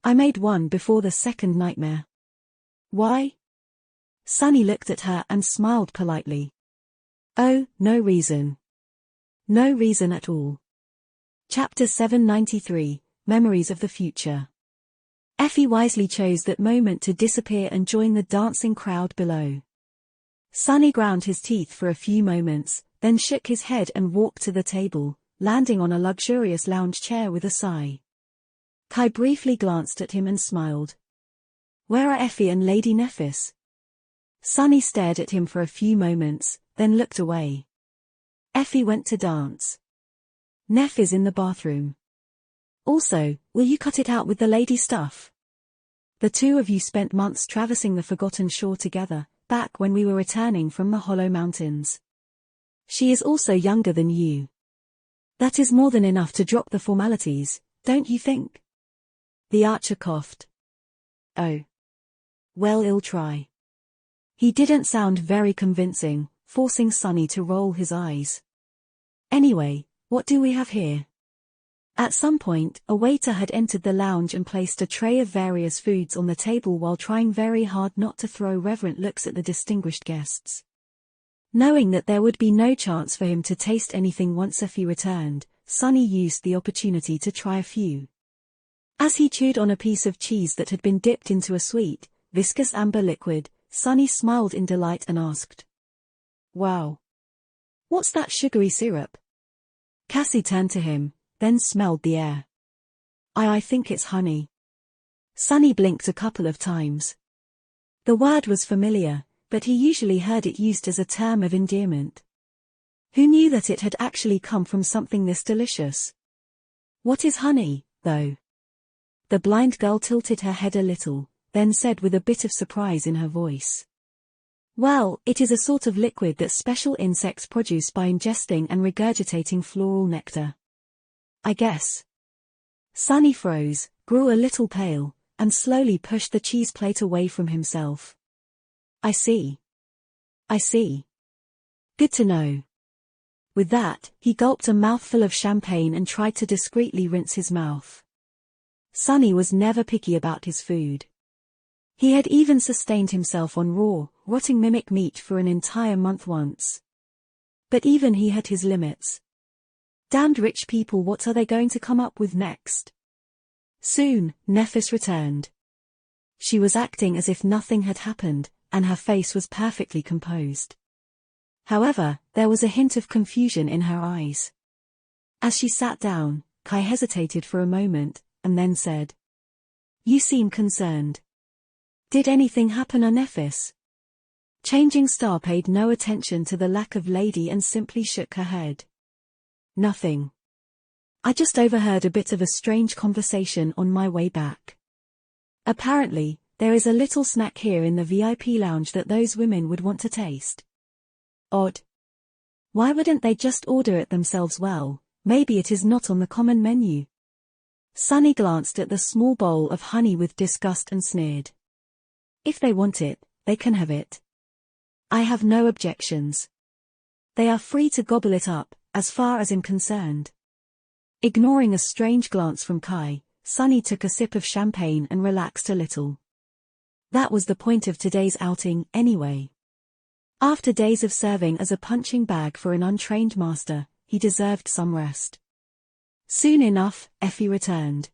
I made one before the second nightmare. Why? Sunny looked at her and smiled politely. Oh, no reason. No reason at all. Chapter 793, Memories of the Future. Effie wisely chose that moment to disappear and join the dancing crowd below. Sunny ground his teeth for a few moments, then shook his head and walked to the table, landing on a luxurious lounge chair with a sigh. Kai briefly glanced at him and smiled. Where are Effie and Lady Nephis? Sunny stared at him for a few moments, then looked away. Effie went to dance. Neph is in the bathroom. Also, will you cut it out with the lady stuff? The two of you spent months traversing the Forgotten Shore together, back when we were returning from the Hollow Mountains. She is also younger than you. That is more than enough to drop the formalities, don't you think? The archer coughed. Oh. Well, I'll try. He didn't sound very convincing, forcing Sunny to roll his eyes. Anyway, what do we have here? At some point, a waiter had entered the lounge and placed a tray of various foods on the table while trying very hard not to throw reverent looks at the distinguished guests. Knowing that there would be no chance for him to taste anything once Effie returned, Sunny used the opportunity to try a few. As he chewed on a piece of cheese that had been dipped into a sweet, viscous amber liquid, Sunny smiled in delight and asked, "Wow. What's that sugary syrup?" Cassie turned to him, then smelled the air. I think it's honey." Sunny blinked a couple of times. The word was familiar, but he usually heard it used as a term of endearment. Who knew that it had actually come from something this delicious? What is honey, though? The blind girl tilted her head a little, then said with a bit of surprise in her voice. Well, it is a sort of liquid that special insects produce by ingesting and regurgitating floral nectar. I guess. Sunny froze, grew a little pale, and slowly pushed the cheese plate away from himself. I see. I see. Good to know. With that, he gulped a mouthful of champagne and tried to discreetly rinse his mouth. Sunny was never picky about his food. He had even sustained himself on raw, rotting mimic meat for an entire month once. But even he had his limits. Damned rich people, what are they going to come up with next? Soon, Nephis returned. She was acting as if nothing had happened, and her face was perfectly composed. However, there was a hint of confusion in her eyes. As she sat down, Kai hesitated for a moment, and then said, "You seem concerned. Did anything happen, Nephis?" Changing Star paid no attention to the lack of lady and simply shook her head. Nothing. I just overheard a bit of a strange conversation on my way back. Apparently, there is a little snack here in the VIP lounge that those women would want to taste. Odd. Why wouldn't they just order it themselves? Well, maybe it is not on the common menu. Sunny glanced at the small bowl of honey with disgust and sneered. If they want it, they can have it. I have no objections. They are free to gobble it up, as far as I'm concerned. Ignoring a strange glance from Kai, Sunny took a sip of champagne and relaxed a little. That was the point of today's outing, anyway. After days of serving as a punching bag for an untrained master, he deserved some rest. Soon enough, Effie returned.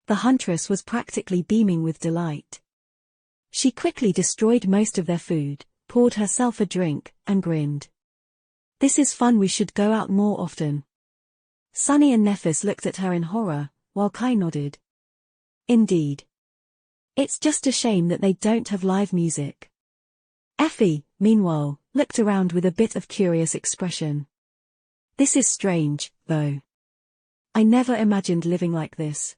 The huntress was practically beaming with delight. She quickly destroyed most of their food, poured herself a drink, and grinned. This is fun, we should go out more often. Sunny and Nephis looked at her in horror, while Kai nodded. Indeed. It's just a shame that they don't have live music. Effie, meanwhile, looked around with a bit of curious expression. This is strange, though. I never imagined living like this.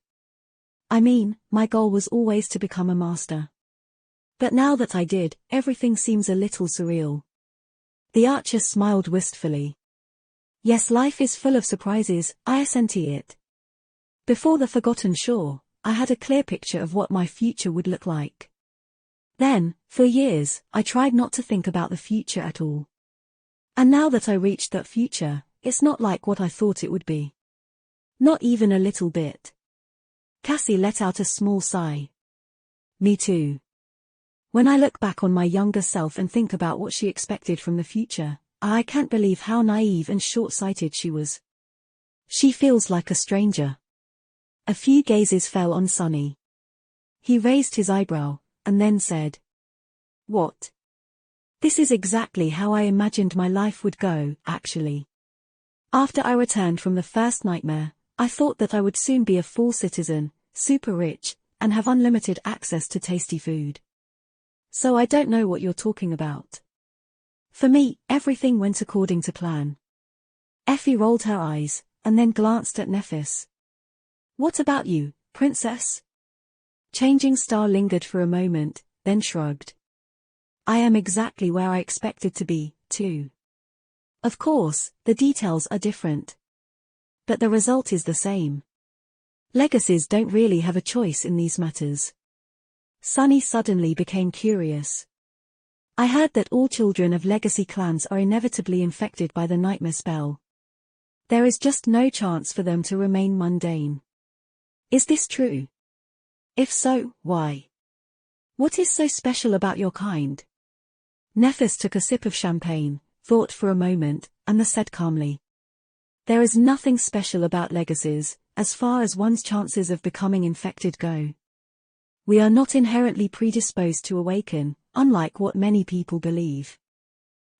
I mean, my goal was always to become a master. But now that I did, everything seems a little surreal. The archer smiled wistfully. Yes, life is full of surprises, I assent it. Before the Forgotten Shore, I had a clear picture of what my future would look like. Then, for years, I tried not to think about the future at all. And now that I reached that future, it's not like what I thought it would be. Not even a little bit. Cassie let out a small sigh. Me too. When I look back on my younger self and think about what she expected from the future, I can't believe how naive and short-sighted she was. She feels like a stranger. A few gazes fell on Sonny. He raised his eyebrow, and then said, "What? This is exactly how I imagined my life would go, actually. After I returned from the first nightmare, I thought that I would soon be a full citizen, super rich, and have unlimited access to tasty food. So I don't know what you're talking about. For me, everything went according to plan." Effie rolled her eyes, and then glanced at Nephis. "What about you, princess?" Changing Star lingered for a moment, then shrugged. "I am exactly where I expected to be, too. Of course, the details are different. But the result is the same. Legacies don't really have a choice in these matters." Sonny suddenly became curious. "I heard that all children of legacy clans are inevitably infected by the nightmare spell. There is just no chance for them to remain mundane. Is this true? If so, why? What is so special about your kind?" Nephis took a sip of champagne, thought for a moment, and then said calmly, "There is nothing special about legacies, as far as one's chances of becoming infected go. We are not inherently predisposed to awaken, unlike what many people believe.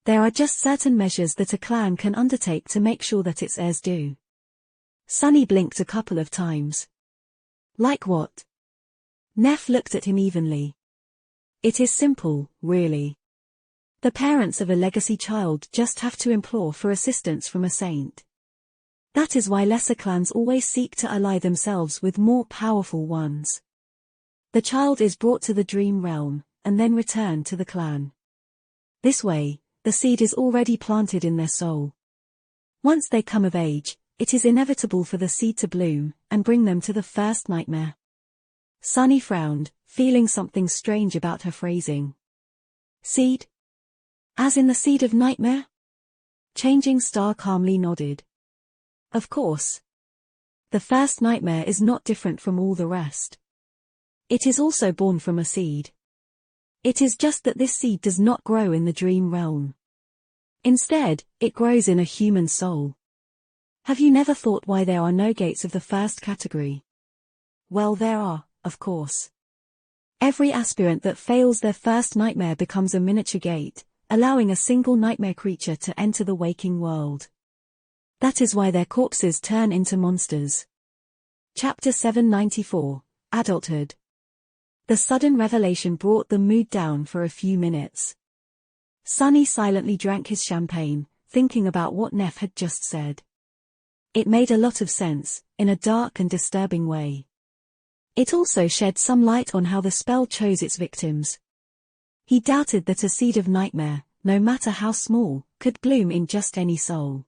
There are just certain measures that a clan can undertake to make sure that its heirs do." Sonny blinked a couple of times. "Like what?" Neff looked at him evenly. "It is simple, really. The parents of a legacy child just have to implore for assistance from a saint. That is why lesser clans always seek to ally themselves with more powerful ones. The child is brought to the dream realm, and then returned to the clan. This way, the seed is already planted in their soul. Once they come of age, it is inevitable for the seed to bloom, and bring them to the first nightmare." Sonny frowned, feeling something strange about her phrasing. "Seed? As in the seed of nightmare?" Changing Star calmly nodded. "Of course. The first nightmare is not different from all the rest. It is also born from a seed. It is just that this seed does not grow in the dream realm. Instead, it grows in a human soul. Have you never thought why there are no gates of the first category? Well, there are, of course. Every aspirant that fails their first nightmare becomes a miniature gate, allowing a single nightmare creature to enter the waking world. That is why their corpses turn into monsters." Chapter 794, Adulthood. The sudden revelation brought the mood down for a few minutes. Sonny silently drank his champagne, thinking about what Neff had just said. It made a lot of sense, in a dark and disturbing way. It also shed some light on how the spell chose its victims. He doubted that a seed of nightmare, no matter how small, could bloom in just any soul.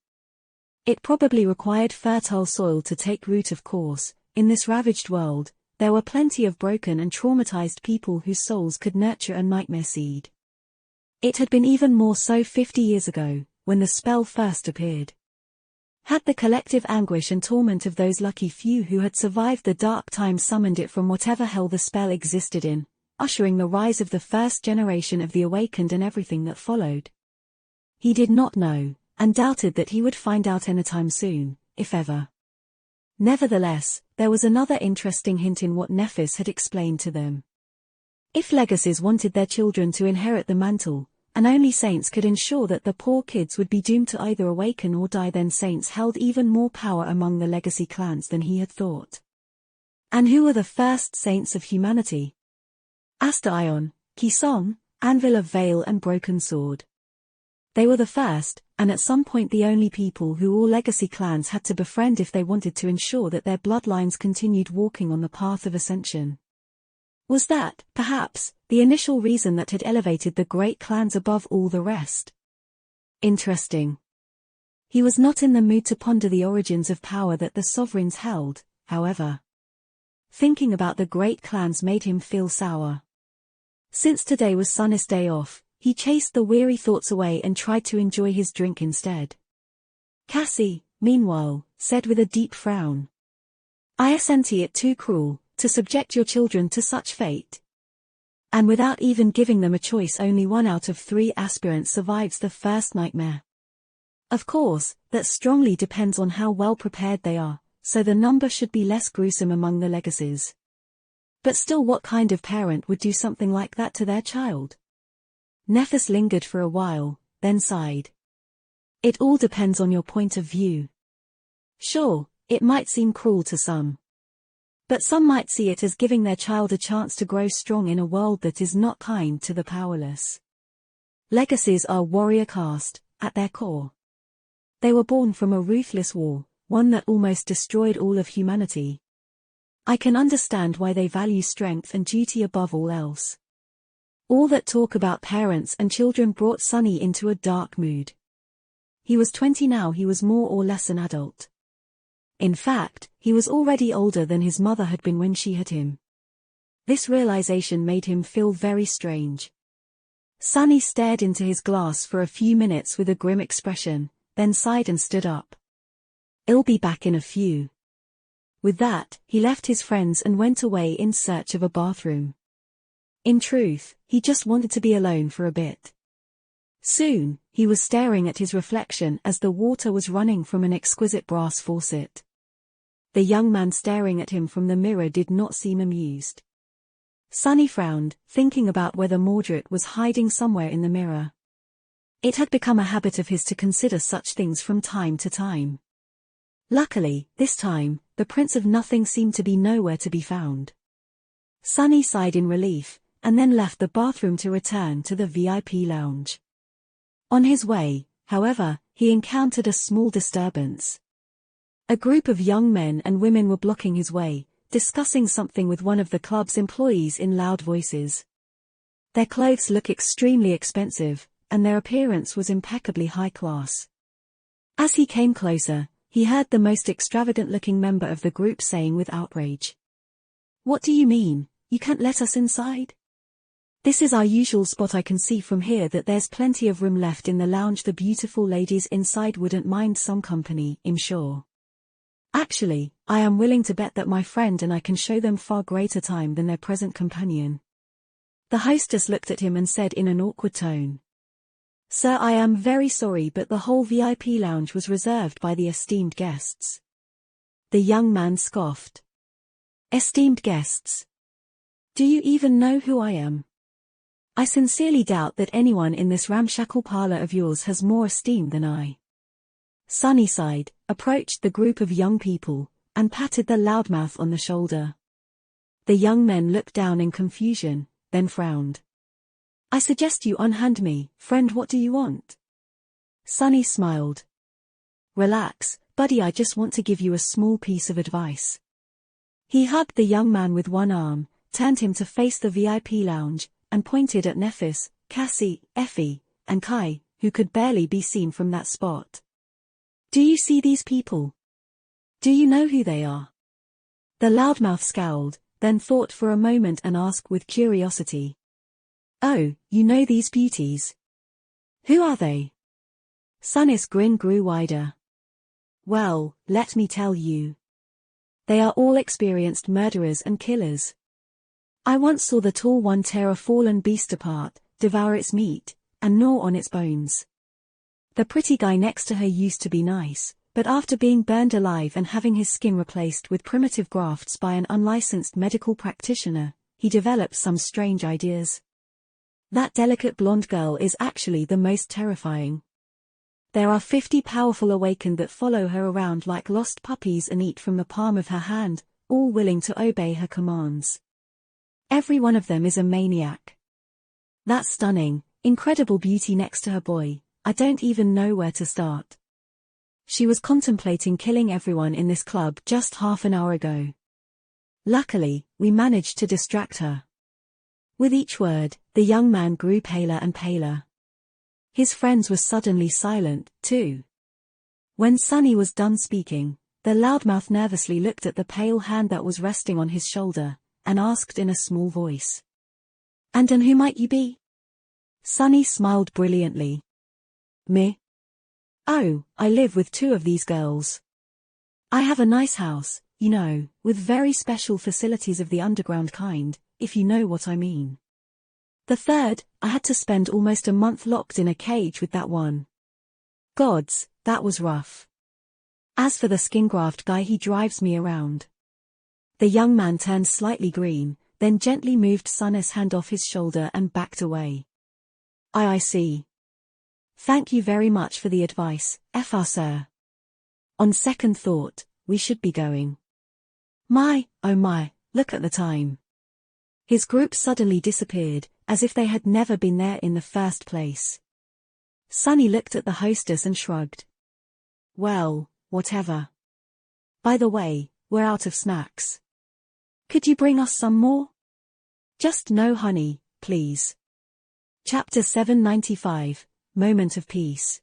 It probably required fertile soil to take root. Of course, in this ravaged world, there were plenty of broken and traumatized people whose souls could nurture a nightmare seed. It had been even more so 50 years ago, when the spell first appeared. Had the collective anguish and torment of those lucky few who had survived the dark times summoned it from whatever hell the spell existed in, ushering the rise of the first generation of the awakened and everything that followed? He did not know, and doubted that he would find out anytime soon, if ever. Nevertheless, there was another interesting hint in what Nephis had explained to them. If legacies wanted their children to inherit the mantle, and only saints could ensure that the poor kids would be doomed to either awaken or die, then saints held even more power among the legacy clans than he had thought. And who were the first saints of humanity? Astaion, Kisong, Anvil of Veil and Broken Sword. They were the first, and at some point the only people who all legacy clans had to befriend if they wanted to ensure that their bloodlines continued walking on the path of ascension. Was that, perhaps, the initial reason that had elevated the great clans above all the rest? Interesting. He was not in the mood to ponder the origins of power that the sovereigns held, however. Thinking about the great clans made him feel sour. Since today was Sonny's day off, he chased the weary thoughts away and tried to enjoy his drink instead. Cassie, meanwhile, said with a deep frown. I assent it too cruel, to subject your children to such fate. And without even giving them a choice, only 1 out of 3 aspirants survives the first nightmare. Of course, that strongly depends on how well prepared they are, so the number should be less gruesome among the legacies. But still, what kind of parent would do something like that to their child? Nephis lingered for a while, then sighed. It all depends on your point of view. Sure, it might seem cruel to some. But some might see it as giving their child a chance to grow strong in a world that is not kind to the powerless. Legacies are warrior caste, at their core. They were born from a ruthless war, one that almost destroyed all of humanity. I can understand why they value strength and duty above all else. All that talk about parents and children brought Sunny into a dark mood. He was 20 now. He was more or less an adult. In fact, he was already older than his mother had been when she had him. This realization made him feel very strange. Sunny stared into his glass for a few minutes with a grim expression, then sighed and stood up. I'll be back in a few. With that, he left his friends and went away in search of a bathroom. In truth, he just wanted to be alone for a bit. Soon, he was staring at his reflection as the water was running from an exquisite brass faucet. The young man staring at him from the mirror did not seem amused. Sunny frowned, thinking about whether Mordred was hiding somewhere in the mirror. It had become a habit of his to consider such things from time to time. Luckily, this time, the Prince of Nothing seemed to be nowhere to be found. Sunny sighed in relief, and then left the bathroom to return to the VIP lounge. On his way, however, he encountered a small disturbance. A group of young men and women were blocking his way, discussing something with one of the club's employees in loud voices. Their clothes looked extremely expensive, and their appearance was impeccably high class. As he came closer, he heard the most extravagant-looking member of the group saying with outrage, "What do you mean, you can't let us inside? This is our usual spot. I can see from here that there's plenty of room left in the lounge. The beautiful ladies inside wouldn't mind some company, I'm sure. Actually, I am willing to bet that my friend and I can show them far greater time than their present companion." The hostess looked at him and said in an awkward tone, "Sir, I am very sorry, but the whole VIP lounge was reserved by the esteemed guests." The young man scoffed. "Esteemed guests? Do you even know who I am? I sincerely doubt that anyone in this ramshackle parlor of yours has more esteem than I." Sunny sighed, approached the group of young people, and patted the loudmouth on the shoulder. The young men looked down in confusion, then frowned. "I suggest you unhand me, friend. What do you want?" Sunny smiled. "Relax, buddy. I just want to give you a small piece of advice." He hugged the young man with one arm, turned him to face the VIP lounge, and pointed at Nephis, Cassie, Effie, and Kai, who could barely be seen from that spot. "Do you see these people? Do you know who they are?" The loudmouth scowled, then thought for a moment and asked with curiosity, "Oh, you know these beauties? Who are they?" Sunny's grin grew wider. "Well, let me tell you. They are all experienced murderers and killers. I once saw the tall one tear a fallen beast apart, devour its meat, and gnaw on its bones. The pretty guy next to her used to be nice, but after being burned alive and having his skin replaced with primitive grafts by an unlicensed medical practitioner, he developed some strange ideas. That delicate blonde girl is actually the most terrifying. There are 50 powerful awakened that follow her around like lost puppies and eat from the palm of her hand, all willing to obey her commands. Every one of them is a maniac. That stunning, incredible beauty next to her boy, I don't even know where to start. She was contemplating killing everyone in this club just half an hour ago. Luckily, we managed to distract her." With each word, the young man grew paler and paler. His friends were suddenly silent, too. When Sunny was done speaking, the loudmouth nervously looked at the pale hand that was resting on his shoulder, and asked in a small voice, "And who might you be?" Sunny smiled brilliantly. "Me? Oh, I live with two of these girls. I have a nice house, you know, with very special facilities of the underground kind, if you know what I mean. The third, I had to spend almost a month locked in a cage with that one. Gods, that was rough. As for the skingraft guy, he drives me around. The young man turned slightly green, then gently moved Sunny's hand off his shoulder and backed away. I see. Thank you very much for the advice, Fr. Sir. On second thought, we should be going. My, oh my, look at the time. His group suddenly disappeared, as if they had never been there in the first place. Sunny looked at the hostess and shrugged. Well, whatever. By the way, we're out of snacks. Could you bring us some more? Just no honey, please. Chapter 795, Moment of Peace.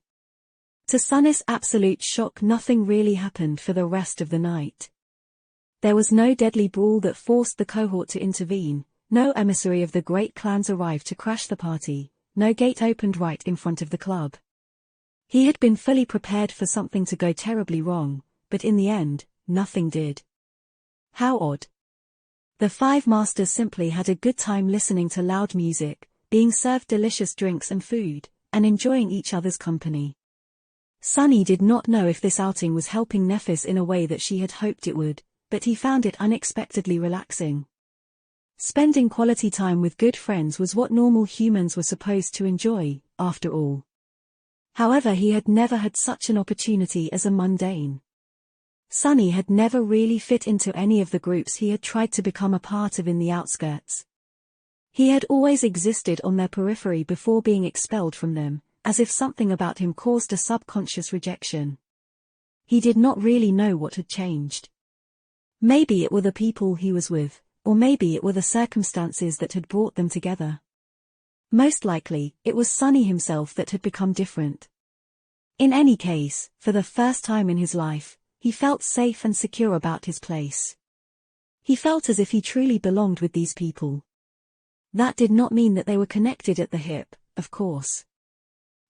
To Sunny's absolute shock, nothing really happened for the rest of the night. There was no deadly brawl that forced the cohort to intervene, no emissary of the great clans arrived to crash the party, no gate opened right in front of the club. He had been fully prepared for something to go terribly wrong, but in the end, nothing did. How odd. The five masters simply had a good time listening to loud music, being served delicious drinks and food, and enjoying each other's company. Sunny did not know if this outing was helping Nephis in a way that she had hoped it would, but he found it unexpectedly relaxing. Spending quality time with good friends was what normal humans were supposed to enjoy, after all. However, he had never had such an opportunity as a mundane. Sunny had never really fit into any of the groups he had tried to become a part of in the outskirts. He had always existed on their periphery before being expelled from them, as if something about him caused a subconscious rejection. He did not really know what had changed. Maybe it were the people he was with, or maybe it were the circumstances that had brought them together. Most likely, it was Sunny himself that had become different. In any case, for the first time in his life, he felt safe and secure about his place. He felt as if he truly belonged with these people. That did not mean that they were connected at the hip, of course.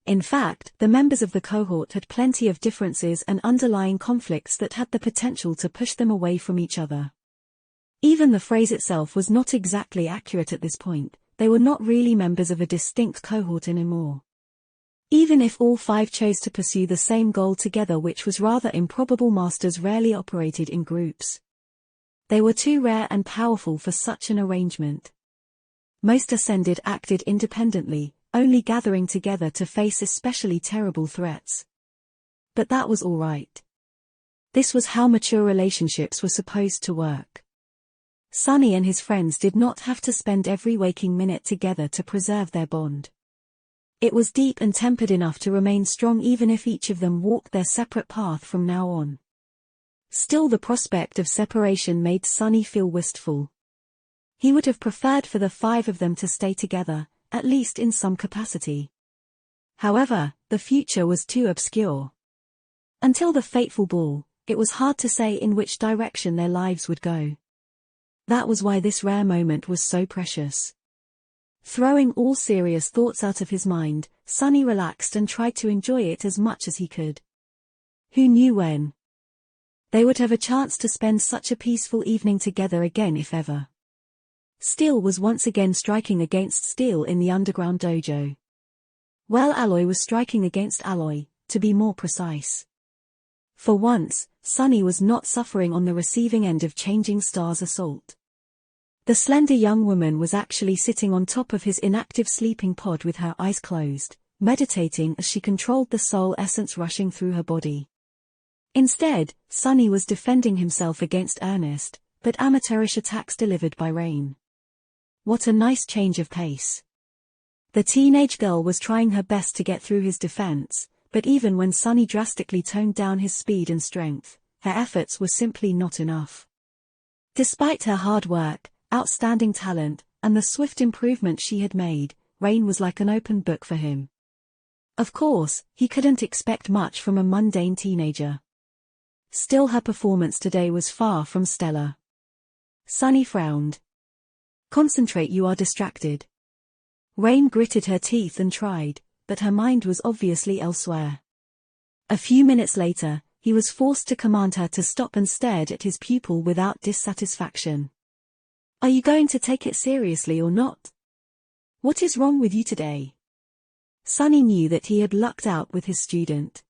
In fact, the members of the cohort had plenty of differences and underlying conflicts that had the potential to push them away from each other. Even the phrase itself was not exactly accurate at this point. They were not really members of a distinct cohort anymore. Even if all five chose to pursue the same goal together, which was rather improbable, masters rarely operated in groups. They were too rare and powerful for such an arrangement. Most ascended acted independently, only gathering together to face especially terrible threats. But that was all right. This was how mature relationships were supposed to work. Sunny and his friends did not have to spend every waking minute together to preserve their bond. It was deep and tempered enough to remain strong even if each of them walked their separate path from now on. Still, the prospect of separation made Sunny feel wistful. He would have preferred for the five of them to stay together, at least in some capacity. However, the future was too obscure. Until the fateful ball, it was hard to say in which direction their lives would go. That was why this rare moment was so precious. Throwing all serious thoughts out of his mind, Sunny relaxed and tried to enjoy it as much as he could. Who knew when they would have a chance to spend such a peaceful evening together again, if ever. Steel was once again striking against steel in the underground dojo. Well, alloy was striking against alloy, to be more precise. For once, Sunny was not suffering on the receiving end of Changing Star's assault. The slender young woman was actually sitting on top of his inactive sleeping pod with her eyes closed, meditating as she controlled the soul essence rushing through her body. Instead, Sunny was defending himself against earnest, but amateurish attacks delivered by Rain. What a nice change of pace. The teenage girl was trying her best to get through his defense, but even when Sunny drastically toned down his speed and strength, her efforts were simply not enough. Despite her hard work, outstanding talent, and the swift improvement she had made, Rain was like an open book for him. Of course, he couldn't expect much from a mundane teenager. Still, her performance today was far from stellar. Sunny frowned. Concentrate, you are distracted. Rain gritted her teeth and tried, but her mind was obviously elsewhere. A few minutes later, he was forced to command her to stop and stared at his pupil without dissatisfaction. Are you going to take it seriously or not? What is wrong with you today? Sunny knew that he had lucked out with his student.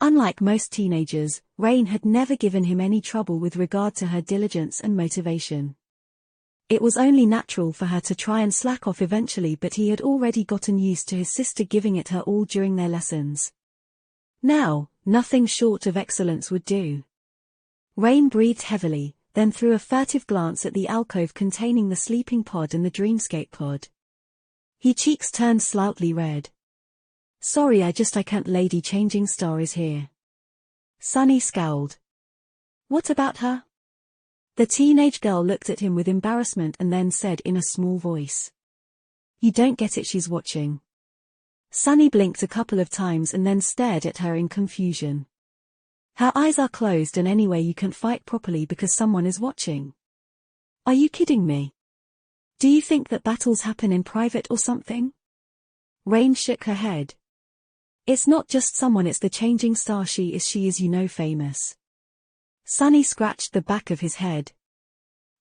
Unlike most teenagers, Rain had never given him any trouble with regard to her diligence and motivation. It was only natural for her to try and slack off eventually, but he had already gotten used to his sister giving it her all during their lessons. Now, nothing short of excellence would do. Rain breathed heavily, then threw a furtive glance at the alcove containing the sleeping pod and the dreamscape pod. His cheeks turned slightly red. Sorry, I can't. Lady Changing Star is here. Sunny scowled. What about her? The teenage girl looked at him with embarrassment and then said in a small voice. You don't get it, she's watching. Sunny blinked a couple of times and then stared at her in confusion. Her eyes are closed, and anyway you can't fight properly because someone is watching. Are you kidding me? Do you think that battles happen in private or something? Rain shook her head. It's not just someone, it's the Changing Star. She is famous. Sunny scratched the back of his head.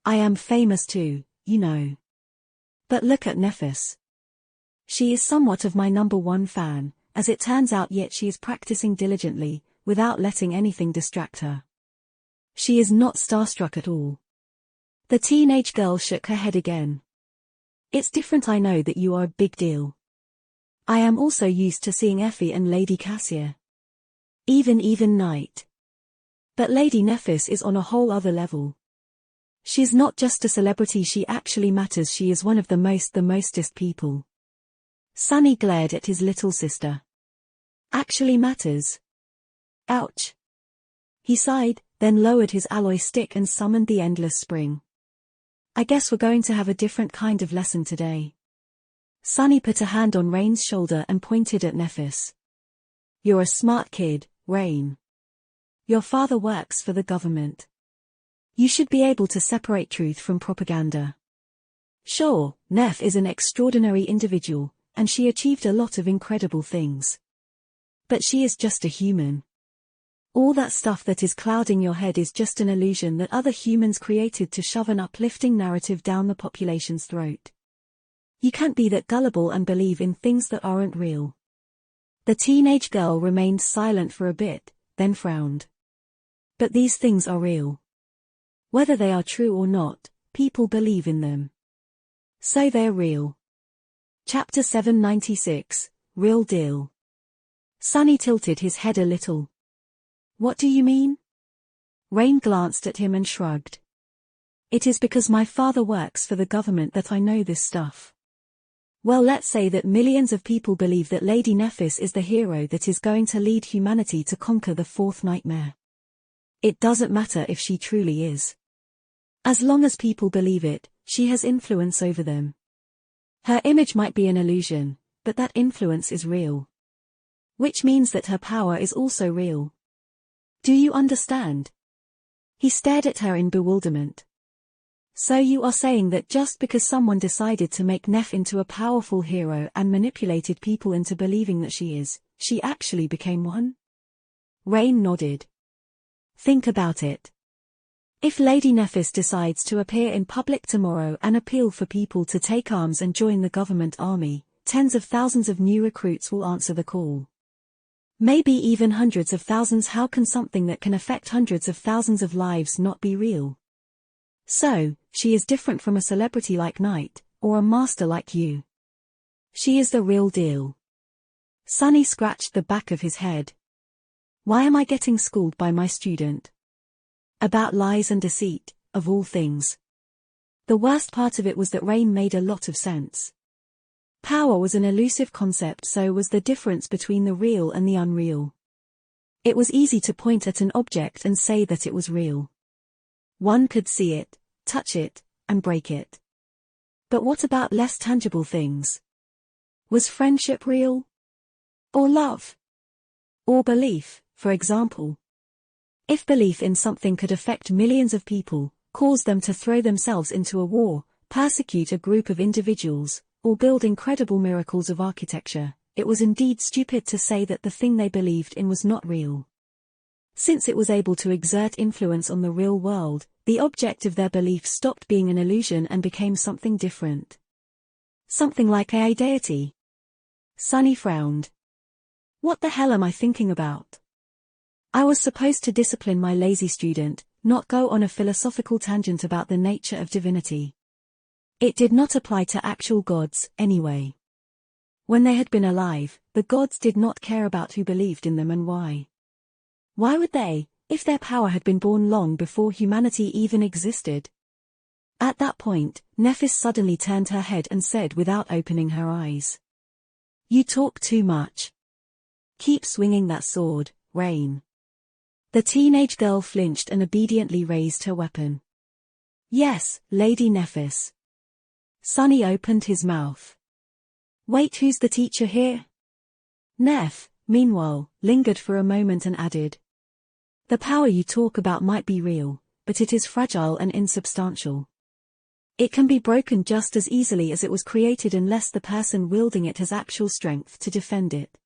I am famous too, But look at Nephis. She is somewhat of my #1 fan, as it turns out, yet she is practicing diligently, without letting anything distract her. She is not starstruck at all. The teenage girl shook her head again. It's different. I know that you are a big deal. I am also used to seeing Effie and Lady Cassia. Even night. But Lady Nephis is on a whole other level. She's not just a celebrity, she actually matters. She is one of the mostest people. Sunny glared at his little sister. Actually matters? Ouch. He sighed, then lowered his alloy stick and summoned the endless spring. I guess we're going to have a different kind of lesson today. Sunny put a hand on Rain's shoulder and pointed at Nephis. You're a smart kid, Rain. Your father works for the government. You should be able to separate truth from propaganda. Sure, Neph is an extraordinary individual, and she achieved a lot of incredible things. But she is just a human. All that stuff that is clouding your head is just an illusion that other humans created to shove an uplifting narrative down the population's throat. You can't be that gullible and believe in things that aren't real. The teenage girl remained silent for a bit, then frowned. But these things are real. Whether they are true or not, people believe in them. So they're real. Chapter 796, Real Deal. Sunny tilted his head a little. What do you mean? Rain glanced at him and shrugged. It is because my father works for the government that I know this stuff. Well, let's say that millions of people believe that Lady Nephis is the hero that is going to lead humanity to conquer the fourth nightmare. It doesn't matter if she truly is. As long as people believe it, she has influence over them. Her image might be an illusion, but that influence is real. Which means that her power is also real. Do you understand? He stared at her in bewilderment. So you are saying that just because someone decided to make Neph into a powerful hero and manipulated people into believing that she actually became one? Rain nodded. Think about it. If Lady Nephis decides to appear in public tomorrow and appeal for people to take arms and join the government army, tens of thousands of new recruits will answer the call. Maybe even hundreds of thousands. How can something that can affect hundreds of thousands of lives not be real? So, she is different from a celebrity like Knight, or a master like you. She is the real deal. Sunny scratched the back of his head. Why am I getting schooled by my student? About lies and deceit, of all things. The worst part of it was that Rain made a lot of sense. Power was an elusive concept, so was the difference between the real and the unreal. It was easy to point at an object and say that it was real. One could see it, touch it, and break it. But what about less tangible things? Was friendship real? Or love? Or belief, for example? If belief in something could affect millions of people, cause them to throw themselves into a war, persecute a group of individuals, or build incredible miracles of architecture, it was indeed stupid to say that the thing they believed in was not real. Since it was able to exert influence on the real world, the object of their belief stopped being an illusion and became something different. Something like a deity. Sunny frowned. What the hell am I thinking about? I was supposed to discipline my lazy student, not go on a philosophical tangent about the nature of divinity. It did not apply to actual gods, anyway. When they had been alive, the gods did not care about who believed in them and why. Why would they, if their power had been born long before humanity even existed? At that point, Nephis suddenly turned her head and said without opening her eyes. You talk too much. Keep swinging that sword, Rain. The teenage girl flinched and obediently raised her weapon. Yes, Lady Nephis. Sunny opened his mouth. Wait, who's the teacher here? Neph, meanwhile, lingered for a moment and added. The power you talk about might be real, but it is fragile and insubstantial. It can be broken just as easily as it was created unless the person wielding it has actual strength to defend it.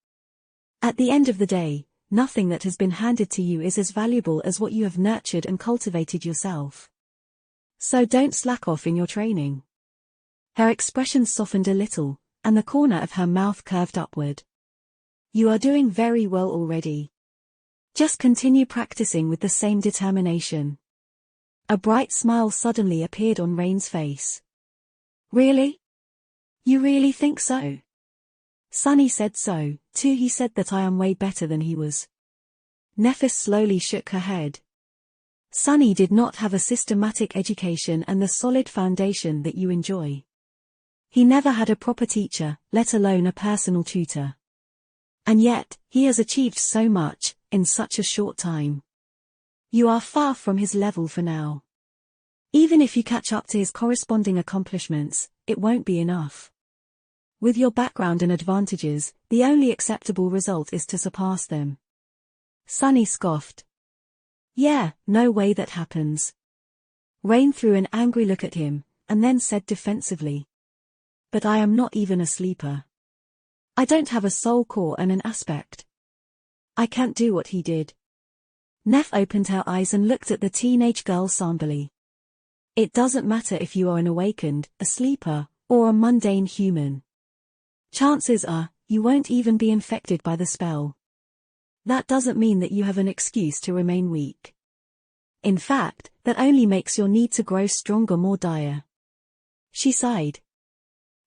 At the end of the day, nothing that has been handed to you is as valuable as what you have nurtured and cultivated yourself. So don't slack off in your training. Her expression softened a little, and the corner of her mouth curved upward. You are doing very well already. Just continue practicing with the same determination. A bright smile suddenly appeared on Rain's face. Really? You really think so? Sunny said so, too. He said that I am way better than he was. Nephis slowly shook her head. Sunny did not have a systematic education and the solid foundation that you enjoy. He never had a proper teacher, let alone a personal tutor. And yet, he has achieved so much, in such a short time. You are far from his level for now. Even if you catch up to his corresponding accomplishments, it won't be enough. With your background and advantages, the only acceptable result is to surpass them. Sunny scoffed. Yeah, no way that happens. Rain threw an angry look at him, and then said defensively. But I am not even a sleeper. I don't have a soul core and an aspect. I can't do what he did. Neph opened her eyes and looked at the teenage girl somberly. It doesn't matter if you are an awakened, a sleeper, or a mundane human. Chances are, you won't even be infected by the spell. That doesn't mean that you have an excuse to remain weak. In fact, that only makes your need to grow stronger more dire. She sighed.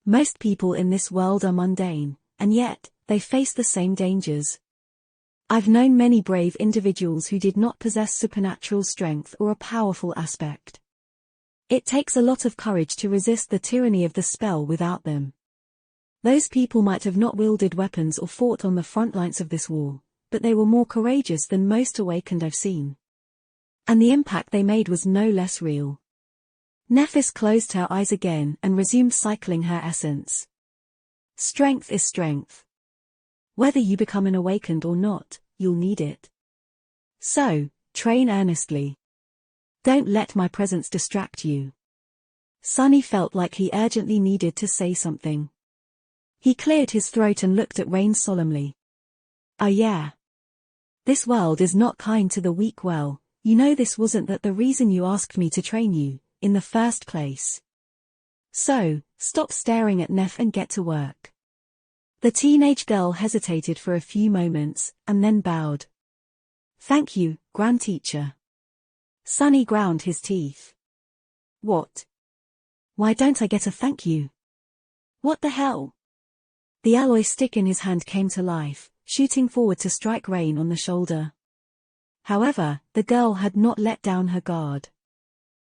Most people in this world are mundane, and yet, they face the same dangers. I've known many brave individuals who did not possess supernatural strength or a powerful aspect. It takes a lot of courage to resist the tyranny of the spell without them. Those people might have not wielded weapons or fought on the front lines of this war, but they were more courageous than most awakened I've seen. And the impact they made was no less real. Nephis closed her eyes again and resumed cycling her essence. Strength is strength. Whether you become an awakened or not, you'll need it. So, train earnestly. Don't let my presence distract you. Sunny felt like he urgently needed to say something. He cleared his throat and looked at Rain solemnly. Oh yeah. This world is not kind to the weak. Well, you know this wasn't the reason you asked me to train you, in the first place. So, stop staring at Neph and get to work. The teenage girl hesitated for a few moments, and then bowed. Thank you, Grand Teacher. Sunny ground his teeth. What? Why don't I get a thank you? What the hell? The alloy stick in his hand came to life, shooting forward to strike Rain on the shoulder. However, the girl had not let down her guard.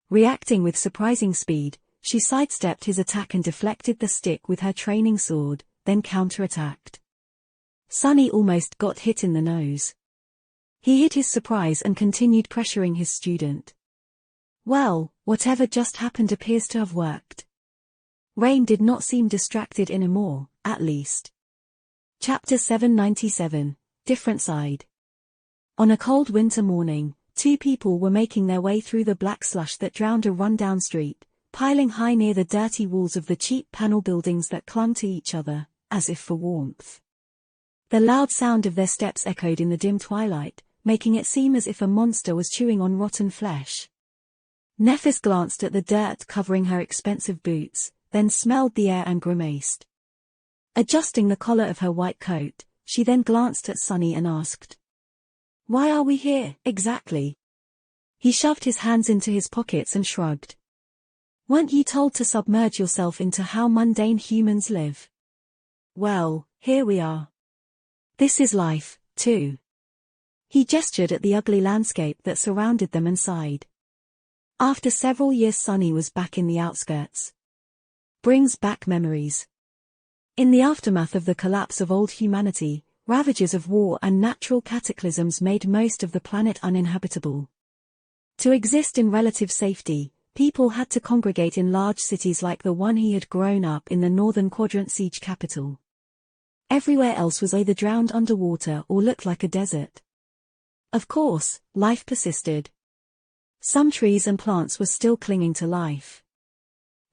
Reacting with surprising speed, she sidestepped his attack and deflected the stick with her training sword, then counterattacked. Sunny almost got hit in the nose. He hid his surprise and continued pressuring his student. Well, whatever just happened appears to have worked. Rain did not seem distracted anymore, at least. Chapter 797, Different Side. On a cold winter morning, two people were making their way through the black slush that drowned a rundown street, piling high near the dirty walls of the cheap panel buildings that clung to each other, as if for warmth. The loud sound of their steps echoed in the dim twilight, making it seem as if a monster was chewing on rotten flesh. Nephis glanced at the dirt covering her expensive boots, then smelled the air and grimaced. Adjusting the collar of her white coat, she then glanced at Sunny and asked, "Why are we here, exactly?" He shoved his hands into his pockets and shrugged. "Weren't you told to submerge yourself into how mundane humans live? Well, here we are. This is life, too." He gestured at the ugly landscape that surrounded them and sighed. After several years Sunny was back in the outskirts. Brings back memories. In the aftermath of the collapse of old humanity, ravages of war and natural cataclysms made most of the planet uninhabitable. To exist in relative safety, people had to congregate in large cities like the one he had grown up in the Northern Quadrant siege capital. Everywhere else was either drowned underwater or looked like a desert. Of course, life persisted. Some trees and plants were still clinging to life.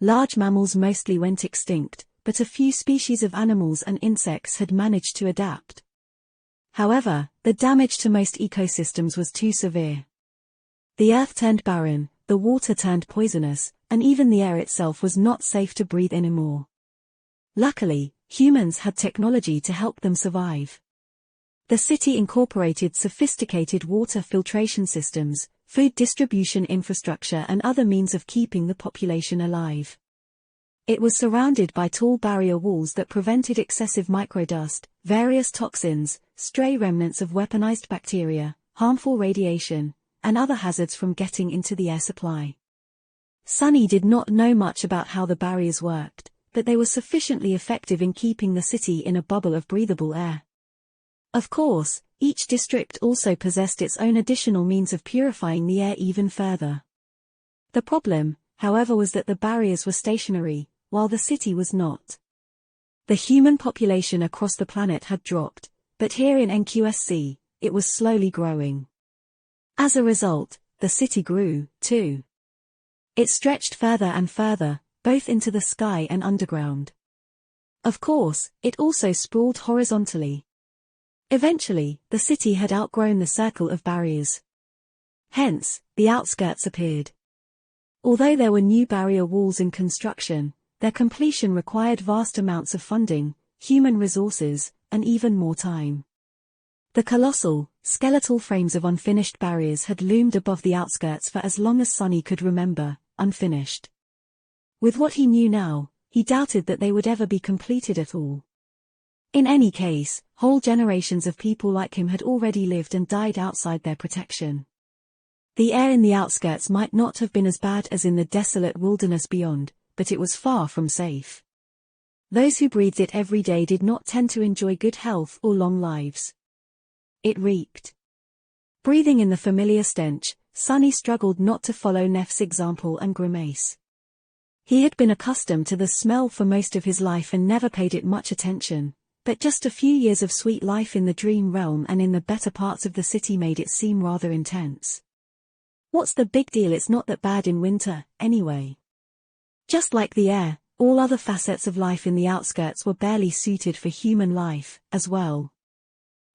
Large mammals mostly went extinct, but a few species of animals and insects had managed to adapt. However, the damage to most ecosystems was too severe. The earth turned barren, the water turned poisonous, and even the air itself was not safe to breathe anymore. Luckily, humans had technology to help them survive. The city incorporated sophisticated water filtration systems, food distribution infrastructure and other means of keeping the population alive. It was surrounded by tall barrier walls that prevented excessive microdust, various toxins, stray remnants of weaponized bacteria, harmful radiation, and other hazards from getting into the air supply. Sunny did not know much about how the barriers worked, but they were sufficiently effective in keeping the city in a bubble of breathable air. Of course, each district also possessed its own additional means of purifying the air even further. The problem, however, was that the barriers were stationary, while the city was not. The human population across the planet had dropped, but here in NQSC, it was slowly growing. As a result, the city grew, too. It stretched further and further, both into the sky and underground. Of course, it also sprawled horizontally. Eventually, the city had outgrown the circle of barriers. Hence, the outskirts appeared. Although there were new barrier walls in construction, their completion required vast amounts of funding, human resources, and even more time. The colossal, skeletal frames of unfinished barriers had loomed above the outskirts for as long as Sunny could remember, unfinished. With what he knew now, he doubted that they would ever be completed at all. In any case, whole generations of people like him had already lived and died outside their protection. The air in the outskirts might not have been as bad as in the desolate wilderness beyond, but it was far from safe. Those who breathed it every day did not tend to enjoy good health or long lives. It reeked. Breathing in the familiar stench, Sunny struggled not to follow Neff's example and grimace. He had been accustomed to the smell for most of his life and never paid it much attention. But just a few years of sweet life in the dream realm and in the better parts of the city made it seem rather intense. What's the big deal? It's not that bad in winter, anyway. Just like the air, all other facets of life in the outskirts were barely suited for human life, as well.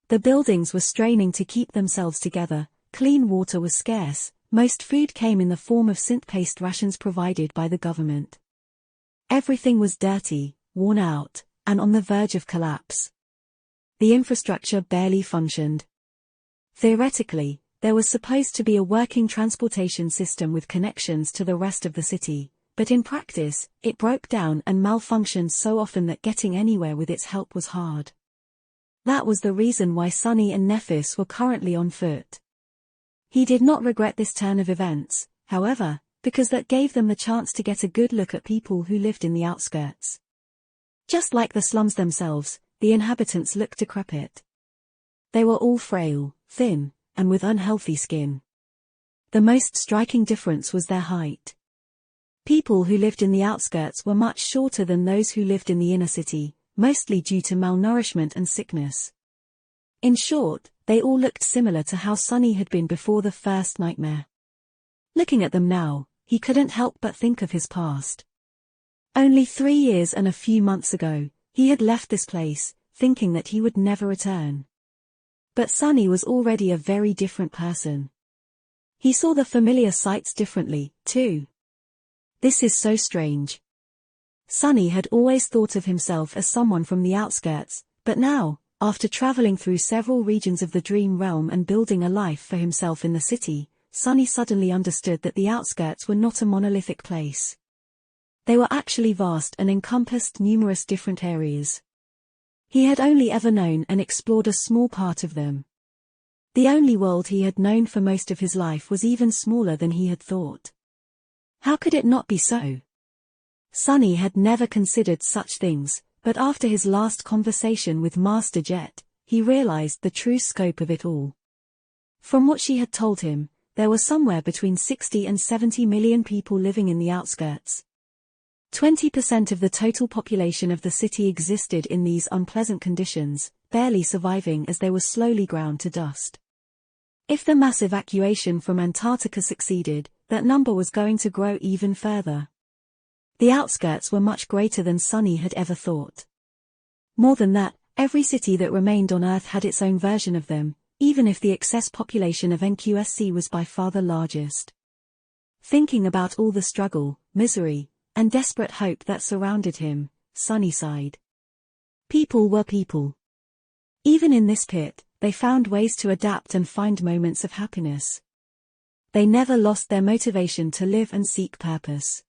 The buildings were straining to keep themselves together, clean water was scarce, most food came in the form of synth-paced rations provided by the government. Everything was dirty, worn out, and on the verge of collapse. The infrastructure barely functioned. Theoretically, there was supposed to be a working transportation system with connections to the rest of the city, but in practice, it broke down and malfunctioned so often that getting anywhere with its help was hard. That was the reason why Sunny and Nephis were currently on foot. He did not regret this turn of events, however, because that gave them the chance to get a good look at people who lived in the outskirts. Just like the slums themselves, the inhabitants looked decrepit. They were all frail, thin, and with unhealthy skin. The most striking difference was their height. People who lived in the outskirts were much shorter than those who lived in the inner city, mostly due to malnourishment and sickness. In short, they all looked similar to how Sunny had been before the first nightmare. Looking at them now, he couldn't help but think of his past. Only 3 years and a few months ago, he had left this place, thinking that he would never return. But Sunny was already a very different person. He saw the familiar sights differently, too. This is so strange. Sunny had always thought of himself as someone from the outskirts, but now, after traveling through several regions of the dream realm and building a life for himself in the city, Sunny suddenly understood that the outskirts were not a monolithic place. They were actually vast and encompassed numerous different areas. He had only ever known and explored a small part of them. The only world he had known for most of his life was even smaller than he had thought. How could it not be so? Sunny had never considered such things, but after his last conversation with Master Jet, he realized the true scope of it all. From what she had told him, there were somewhere between 60 and 70 million people living in the outskirts. 20% of the total population of the city existed in these unpleasant conditions, barely surviving as they were slowly ground to dust. If the mass evacuation from Antarctica succeeded, that number was going to grow even further. The outskirts were much greater than Sunny had ever thought. More than that, every city that remained on Earth had its own version of them, even if the excess population of NQSC was by far the largest. Thinking about all the struggle, misery, and desperate hope that surrounded him, Sunny sighed. People were people. Even in this pit, they found ways to adapt and find moments of happiness. They never lost their motivation to live and seek purpose.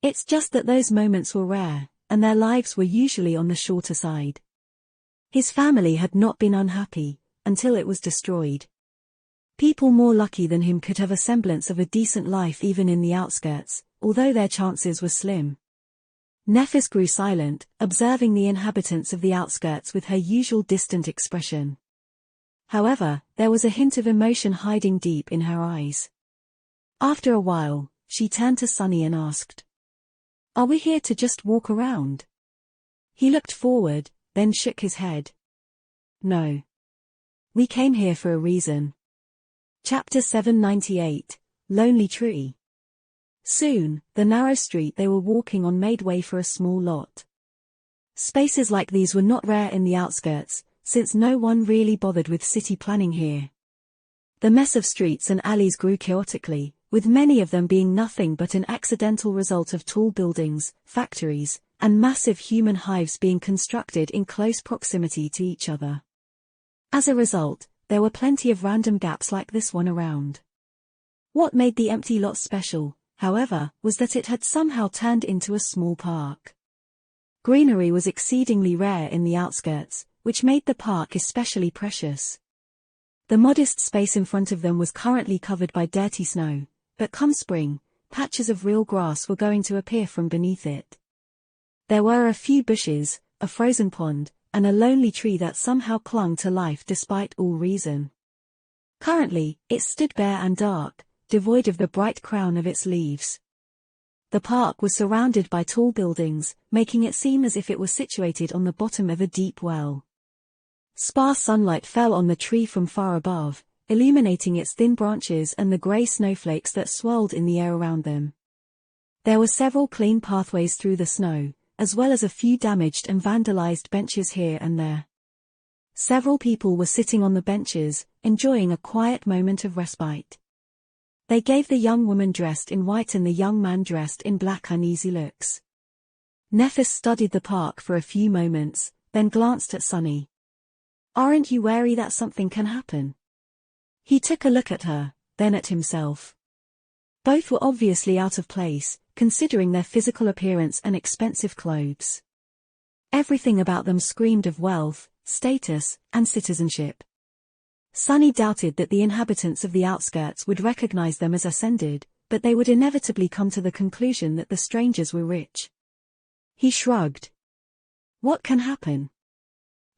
It's just that those moments were rare, and their lives were usually on the shorter side. His family had not been unhappy, until it was destroyed. People more lucky than him could have a semblance of a decent life even in the outskirts, although their chances were slim. Nephis grew silent, observing the inhabitants of the outskirts with her usual distant expression. However, there was a hint of emotion hiding deep in her eyes. After a while, she turned to Sunny and asked, "Are we here to just walk around?" He looked forward, then shook his head. "No. We came here for a reason." Chapter 798, Lonely Tree. Soon, the narrow street they were walking on made way for a small lot. Spaces like these were not rare in the outskirts, since no one really bothered with city planning here. The mess of streets and alleys grew chaotically, with many of them being nothing but an accidental result of tall buildings, factories, and massive human hives being constructed in close proximity to each other. As a result, there were plenty of random gaps like this one around. What made the empty lot special, however, was that it had somehow turned into a small park. Greenery was exceedingly rare in the outskirts, which made the park especially precious. The modest space in front of them was currently covered by dirty snow, but come spring, patches of real grass were going to appear from beneath it. There were a few bushes, a frozen pond, and a lonely tree that somehow clung to life despite all reason. Currently, it stood bare and dark, devoid of the bright crown of its leaves. The park was surrounded by tall buildings, making it seem as if it was situated on the bottom of a deep well. Sparse sunlight fell on the tree from far above, illuminating its thin branches and the grey snowflakes that swirled in the air around them. There were several clean pathways through the snow, as well as a few damaged and vandalized benches here and there. Several people were sitting on the benches, enjoying a quiet moment of respite. They gave the young woman dressed in white and the young man dressed in black uneasy looks. Nephis studied the park for a few moments, then glanced at Sunny. "Aren't you wary that something can happen?" He took a look at her, then at himself. Both were obviously out of place, considering their physical appearance and expensive clothes. Everything about them screamed of wealth, status, and citizenship. Sunny doubted that the inhabitants of the outskirts would recognize them as ascended, but they would inevitably come to the conclusion that the strangers were rich. He shrugged. What can happen?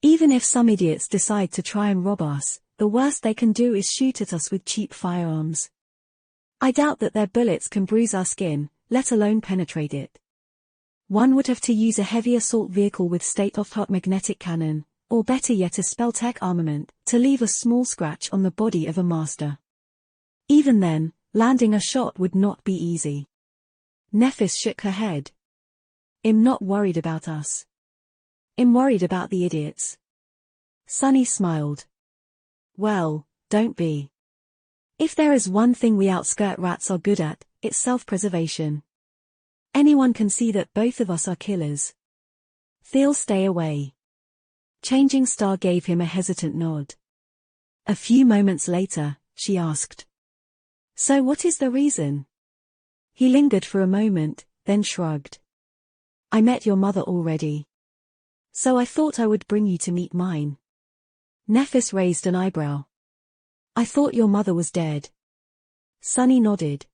Even if some idiots decide to try and rob us, the worst they can do is shoot at us with cheap firearms. I doubt that their bullets can bruise our skin, let alone penetrate it. One would have to use a heavy assault vehicle with state-of-the-art magnetic cannon, or better yet a spell-tech armament, to leave a small scratch on the body of a master. Even then, landing a shot would not be easy. Nephis shook her head. "I'm not worried about us. I'm worried about the idiots. Sunny smiled. Well, don't be. If there is one thing we outskirt rats are good at, it's self-preservation. Anyone can see that both of us are killers. They'll stay away. Changing Star gave him a hesitant nod. A few moments later, she asked. So what is the reason? He lingered for a moment, then shrugged. I met your mother already. So I thought I would bring you to meet mine. Nephis raised an eyebrow. I thought your mother was dead. Sunny nodded.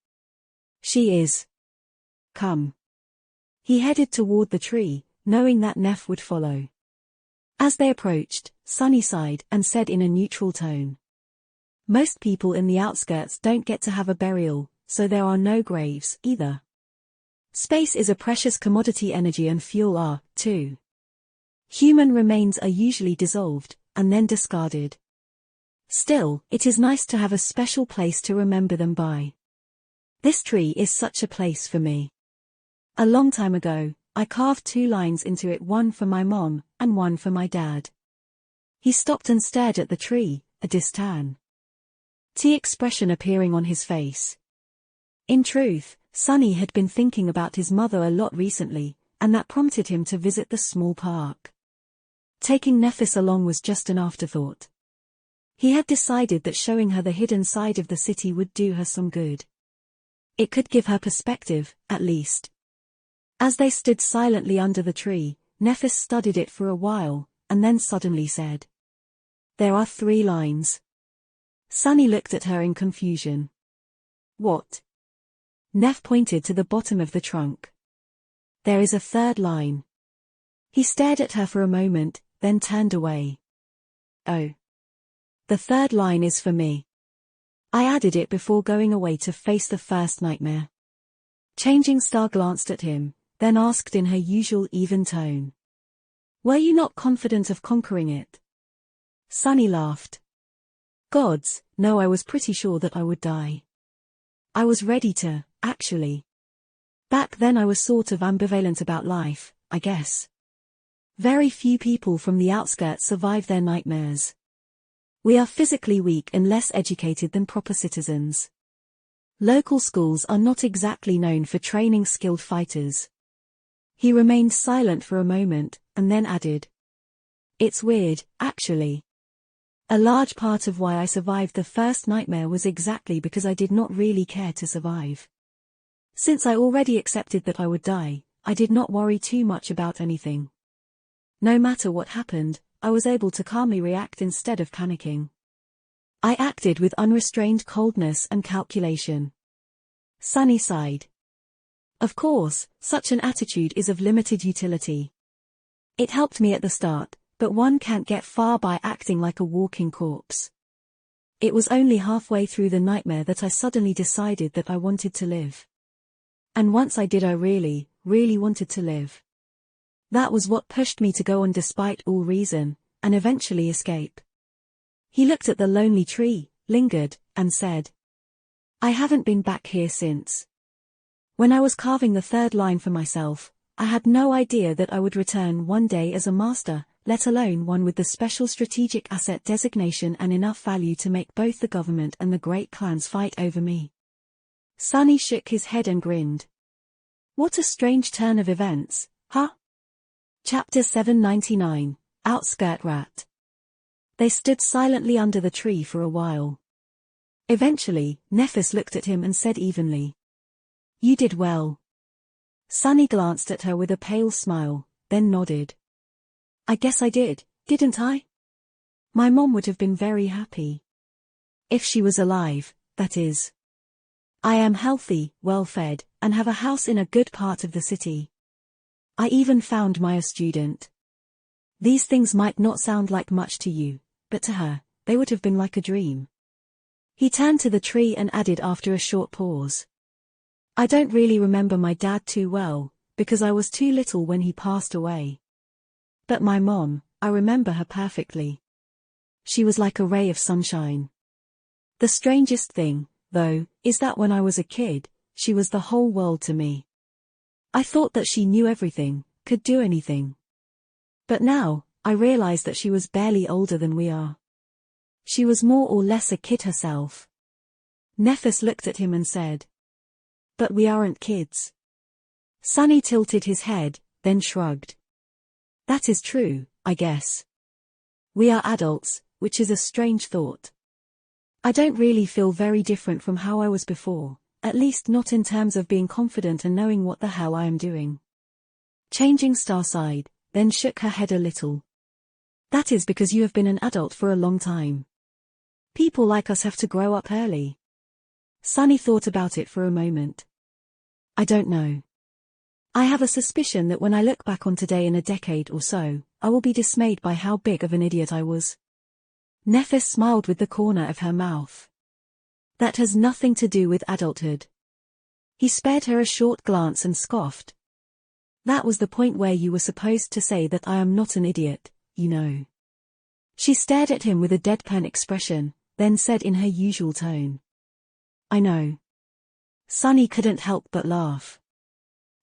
She is. Come. He headed toward the tree, knowing that Neph would follow. As they approached, Sunny sighed and said in a neutral tone. Most people in the outskirts don't get to have a burial, so there are no graves, either. Space is a precious commodity, energy and fuel are, too. Human remains are usually dissolved, and then discarded. Still, it is nice to have a special place to remember them by. This tree is such a place for me. A long time ago, I carved 2 lines into it, one for my mom, and one for my dad. He stopped and stared at the tree, a distant expression appearing on his face. In truth, Sunny had been thinking about his mother a lot recently, and that prompted him to visit the small park. Taking Nephis along was just an afterthought. He had decided that showing her the hidden side of the city would do her some good. It could give her perspective, at least. As they stood silently under the tree, Nephis studied it for a while, and then suddenly said, There are 3 lines. Sunny looked at her in confusion. What? Neph pointed to the bottom of the trunk. There is a 3rd line. He stared at her for a moment, then turned away. Oh. The 3rd line is for me. I added it before going away to face the first nightmare. Changing Star glanced at him, then asked in her usual even tone. Were you not confident of conquering it? Sunny laughed. Gods, no, I was pretty sure that I would die. I was ready to, actually. Back then I was sort of ambivalent about life, I guess. Very few people from the outskirts survive their nightmares. We are physically weak and less educated than proper citizens. Local schools are not exactly known for training skilled fighters. He remained silent for a moment, and then added. It's weird, actually. A large part of why I survived the first nightmare was exactly because I did not really care to survive. Since I already accepted that I would die, I did not worry too much about anything. No matter what happened, I was able to calmly react instead of panicking. I acted with unrestrained coldness and calculation. Sunny sighed. Of course, such an attitude is of limited utility. It helped me at the start, but one can't get far by acting like a walking corpse. It was only halfway through the nightmare that I suddenly decided that I wanted to live. And once I did, I really, really wanted to live. That was what pushed me to go on despite all reason, and eventually escape. He looked at the lonely tree, lingered, and said, I haven't been back here since. When I was carving the 3rd line for myself, I had no idea that I would return one day as a master, let alone one with the special strategic asset designation and enough value to make both the government and the great clans fight over me. Sunny shook his head and grinned. What a strange turn of events, huh? Chapter 799, Outskirt Rat. They stood silently under the tree for a while. Eventually, Nephis looked at him and said evenly. You did well. Sunny glanced at her with a pale smile, then nodded. I guess I did, didn't I? My mom would have been very happy. If she was alive, that is. I am healthy, well-fed, and have a house in a good part of the city. I even found Maya student. These things might not sound like much to you, but to her, they would have been like a dream. He turned to the tree and added after a short pause. I don't really remember my dad too well, because I was too little when he passed away. But my mom, I remember her perfectly. She was like a ray of sunshine. The strangest thing, though, is that when I was a kid, she was the whole world to me. I thought that she knew everything, could do anything. But now, I realize that she was barely older than we are. She was more or less a kid herself. Nefis looked at him and said, "But we aren't kids." Sunny tilted his head, then shrugged. "That is true, I guess. We are adults, which is a strange thought. I don't really feel very different from how I was before, at least not in terms of being confident and knowing what the hell I am doing." Changing Star sighed, then shook her head a little. "That is because you have been an adult for a long time. People like us have to grow up early." Sunny thought about it for a moment. "I don't know. I have a suspicion that when I look back on today in a decade or so, I will be dismayed by how big of an idiot I was." Nefis smiled with the corner of her mouth. "That has nothing to do with adulthood." He spared her a short glance and scoffed. "That was the point where you were supposed to say that I am not an idiot, you know." She stared at him with a deadpan expression, then said in her usual tone, "I know." Sunny couldn't help but laugh.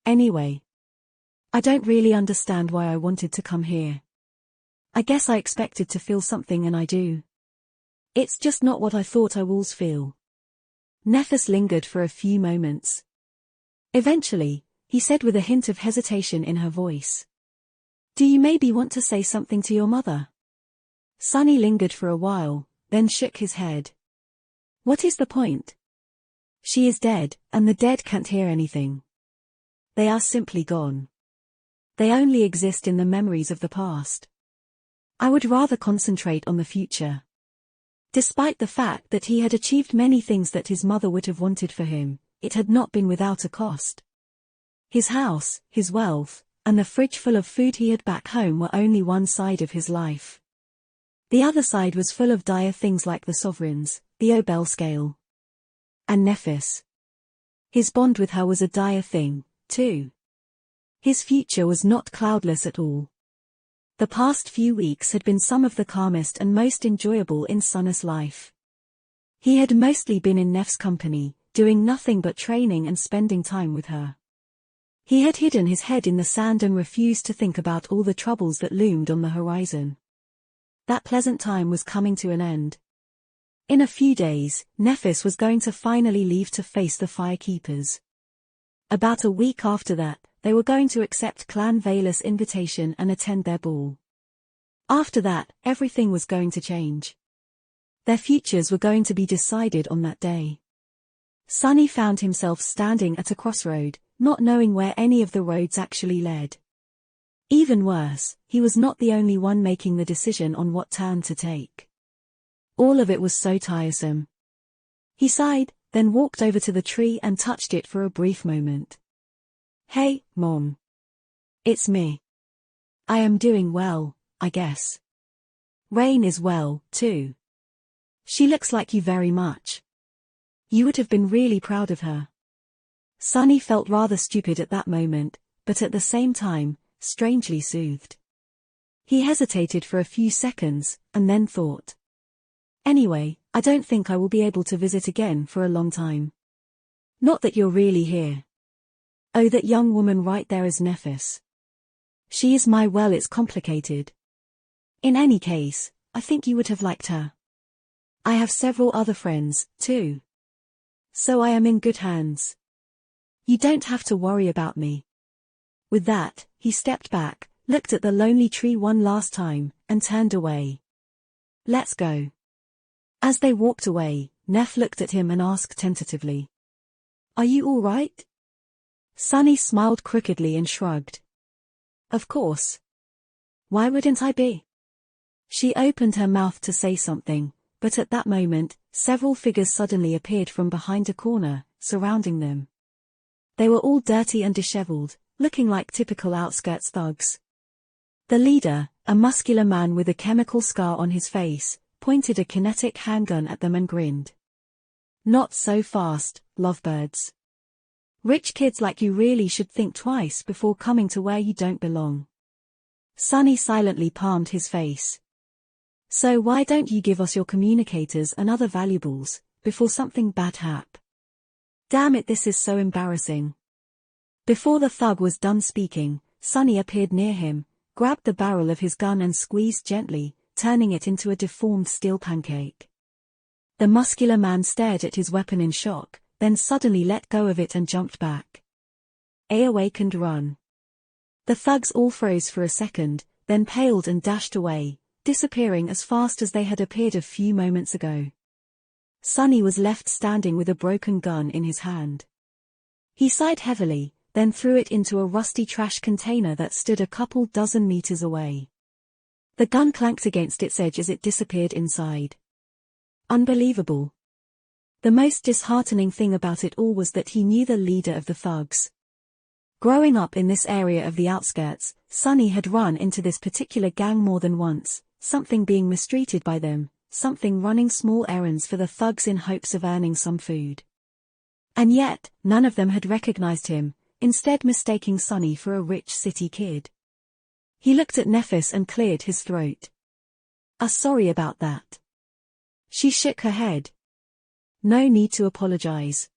"Anyway, I don't really understand why I wanted to come here. I guess I expected to feel something and I do. It's just not what I thought I will feel." Nefis lingered for a few moments. Eventually, he said with a hint of hesitation in her voice, "Do you maybe want to say something to your mother?" Sunny lingered for a while, then shook his head. "What is the point? She is dead, and the dead can't hear anything. They are simply gone. They only exist in the memories of the past. I would rather concentrate on the future." Despite the fact that he had achieved many things that his mother would have wanted for him, it had not been without a cost. His house, his wealth, and the fridge full of food he had back home were only one side of his life. The other side was full of dire things like the sovereigns, the Obel scale, and Nefis. His bond with her was a dire thing, too. His future was not cloudless at all. The past few weeks had been some of the calmest and most enjoyable in Sunny's life. He had mostly been in Nef's company, doing nothing but training and spending time with her. He had hidden his head in the sand and refused to think about all the troubles that loomed on the horizon. That pleasant time was coming to an end. In a few days, Nefis was going to finally leave to face the Firekeepers. About a week after that, they were going to accept Clan Valus' invitation and attend their ball. After that, everything was going to change. Their futures were going to be decided on that day. Sunny found himself standing at a crossroad, not knowing where any of the roads actually led. Even worse, he was not the only one making the decision on what turn to take. All of it was so tiresome. He sighed, then walked over to the tree and touched it for a brief moment. "Hey, Mom. It's me. I am doing well, I guess. Rain is well, too. She looks like you very much. You would have been really proud of her." Sunny felt rather stupid at that moment, but at the same time, strangely soothed. He hesitated for a few seconds, and then thought, "Anyway, I don't think I will be able to visit again for a long time. Not that you're really here. Oh, that young woman right there is Nefis. She is it's complicated. In any case, I think you would have liked her. I have several other friends, too. So I am in good hands. You don't have to worry about me." With that, he stepped back, looked at the lonely tree one last time, and turned away. "Let's go." As they walked away, Nef looked at him and asked tentatively, "Are you all right?" Sunny smiled crookedly and shrugged. "Of course. Why wouldn't I be?" She opened her mouth to say something, but at that moment, several figures suddenly appeared from behind a corner, surrounding them. They were all dirty and disheveled, looking like typical outskirts thugs. The leader, a muscular man with a chemical scar on his face, pointed a kinetic handgun at them and grinned. "Not so fast, lovebirds. Rich kids like you really should think twice before coming to where you don't belong." Sunny silently palmed his face. "So why don't you give us your communicators and other valuables, before something bad happens? Damn it, this is so embarrassing." Before the thug was done speaking, Sunny appeared near him, grabbed the barrel of his gun and squeezed gently, turning it into a deformed steel pancake. The muscular man stared at his weapon in shock, then suddenly let go of it and jumped back. A awakened run. The thugs all froze for a second, then paled and dashed away, disappearing as fast as they had appeared a few moments ago. Sonny was left standing with a broken gun in his hand. He sighed heavily, then threw it into a rusty trash container that stood a couple dozen meters away. The gun clanked against its edge as it disappeared inside. Unbelievable. The most disheartening thing about it all was that he knew the leader of the thugs. Growing up in this area of the outskirts, Sonny had run into this particular gang more than once, something being mistreated by them, something running small errands for the thugs in hopes of earning some food. And yet, none of them had recognized him, instead mistaking Sonny for a rich city kid. He looked at Nephis and cleared his throat. Sorry about that." She shook her head. "No need to apologize."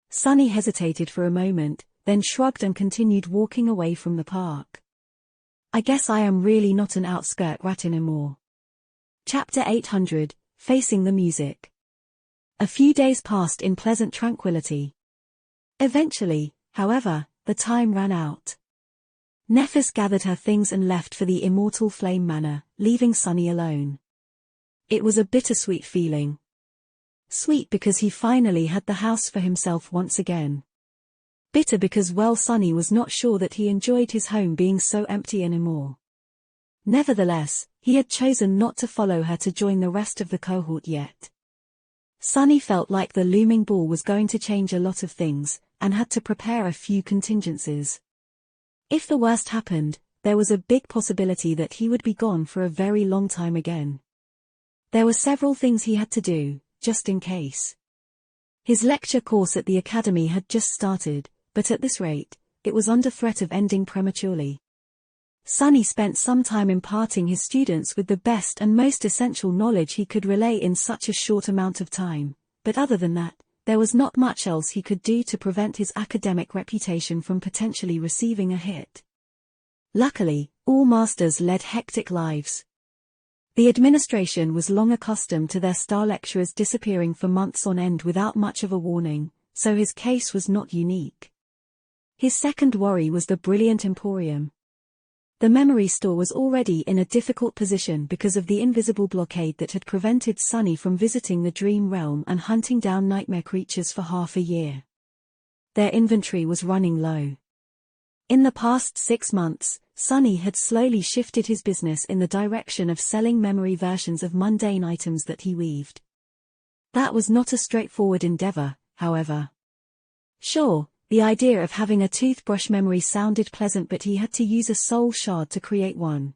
Sonny hesitated for a moment, then shrugged and continued walking away from the park. "I guess I am really not an outskirt rat anymore." Chapter 800, Facing the Music. A few days passed in pleasant tranquility. Eventually, however, the time ran out. Nephis gathered her things and left for the Immortal Flame Manor, leaving Sonny alone. It was a bittersweet feeling. Sweet because he finally had the house for himself once again. Bitter because Sonny was not sure that he enjoyed his home being so empty anymore. Nevertheless, he had chosen not to follow her to join the rest of the cohort yet. Sonny felt like the looming ball was going to change a lot of things, and had to prepare a few contingencies. If the worst happened, there was a big possibility that he would be gone for a very long time again. There were several things he had to do, just in case. His lecture course at the academy had just started, but at this rate, it was under threat of ending prematurely. Sonny spent some time imparting his students with the best and most essential knowledge he could relay in such a short amount of time, but other than that, there was not much else he could do to prevent his academic reputation from potentially receiving a hit. Luckily, all masters led hectic lives. The administration was long accustomed to their star lecturers disappearing for months on end without much of a warning, so his case was not unique. His second worry was the Brilliant Emporium. The memory store was already in a difficult position because of the invisible blockade that had prevented Sonny from visiting the Dream Realm and hunting down nightmare creatures for half a year. Their inventory was running low. In the past 6 months, Sonny had slowly shifted his business in the direction of selling memory versions of mundane items that he weaved. That was not a straightforward endeavor, however. Sure, the idea of having a toothbrush memory sounded pleasant, but he had to use a soul shard to create one.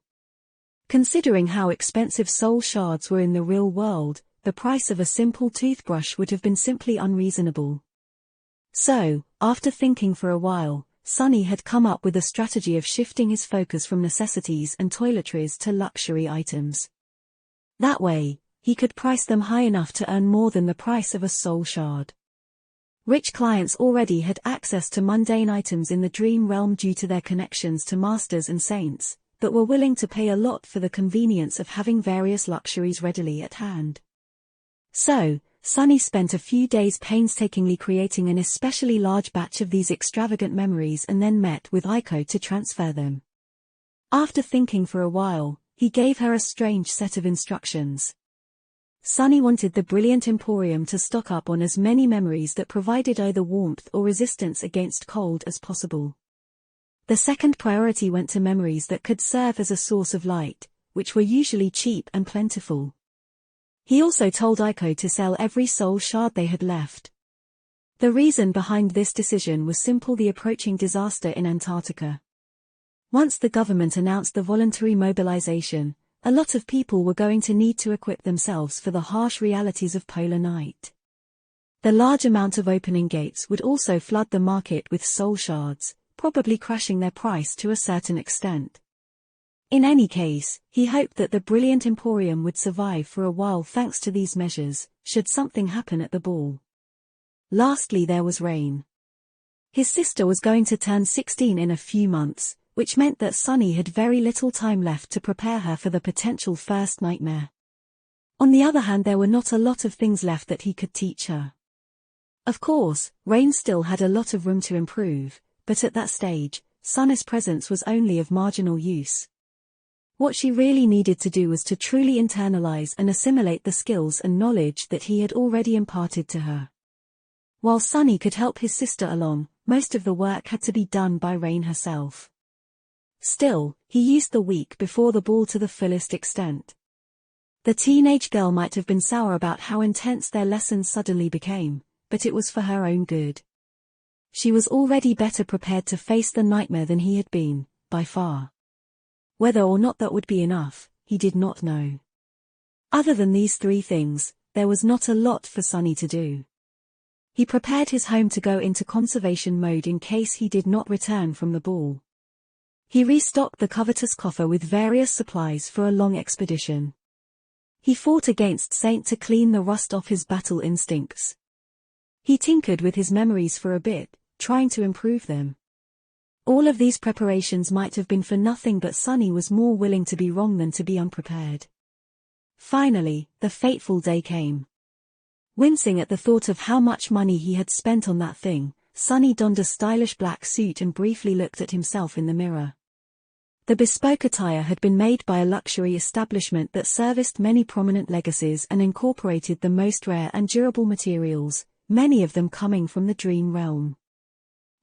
Considering how expensive soul shards were in the real world, the price of a simple toothbrush would have been simply unreasonable. So, after thinking for a while, Sonny had come up with a strategy of shifting his focus from necessities and toiletries to luxury items. That way, he could price them high enough to earn more than the price of a soul shard. Rich clients already had access to mundane items in the Dream Realm due to their connections to masters and saints, but were willing to pay a lot for the convenience of having various luxuries readily at hand. So, Sonny spent a few days painstakingly creating an especially large batch of these extravagant memories and then met with Aiko to transfer them. After thinking for a while, he gave her a strange set of instructions. Sonny wanted the Brilliant Emporium to stock up on as many memories that provided either warmth or resistance against cold as possible. The second priority went to memories that could serve as a source of light, which were usually cheap and plentiful. He also told Aiko to sell every soul shard they had left. The reason behind this decision was simple: the approaching disaster in Antarctica. Once the government announced the voluntary mobilization, a lot of people were going to need to equip themselves for the harsh realities of polar night. The large amount of opening gates would also flood the market with soul shards, probably crashing their price to a certain extent. In any case, he hoped that the Brilliant Emporium would survive for a while thanks to these measures, should something happen at the ball. Lastly, there was Rain. His sister was going to turn 16 in a few months, which meant that Sunny had very little time left to prepare her for the potential first nightmare. On the other hand, there were not a lot of things left that he could teach her. Of course, Rain still had a lot of room to improve, but at that stage, Sunny's presence was only of marginal use. What she really needed to do was to truly internalize and assimilate the skills and knowledge that he had already imparted to her. While Sunny could help his sister along, most of the work had to be done by Rain herself. Still, he used the week before the ball to the fullest extent. The teenage girl might have been sour about how intense their lessons suddenly became, but it was for her own good. She was already better prepared to face the nightmare than he had been, by far. Whether or not that would be enough, he did not know. Other than these three things, there was not a lot for Sunny to do. He prepared his home to go into conservation mode in case he did not return from the ball. He restocked the covetous coffer with various supplies for a long expedition. He fought against Saint to clean the rust off his battle instincts. He tinkered with his memories for a bit, trying to improve them. All of these preparations might have been for nothing, but Sunny was more willing to be wrong than to be unprepared. Finally, the fateful day came. Wincing at the thought of how much money he had spent on that thing, Sunny donned a stylish black suit and briefly looked at himself in the mirror. The bespoke attire had been made by a luxury establishment that serviced many prominent legacies and incorporated the most rare and durable materials, many of them coming from the dream realm.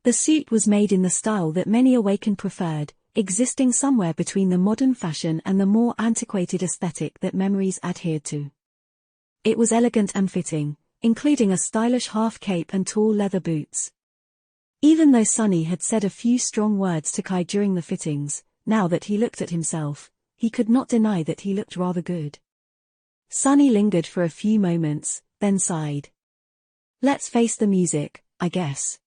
The suit was made in the style that many awakened preferred, existing somewhere between the modern fashion and the more antiquated aesthetic that memories adhered to. It was elegant and fitting, including a stylish half cape and tall leather boots. Even though Sunny had said a few strong words to Kai during the fittings, now that he looked at himself, he could not deny that he looked rather good. Sunny lingered for a few moments, then sighed. "Let's face the music, I guess."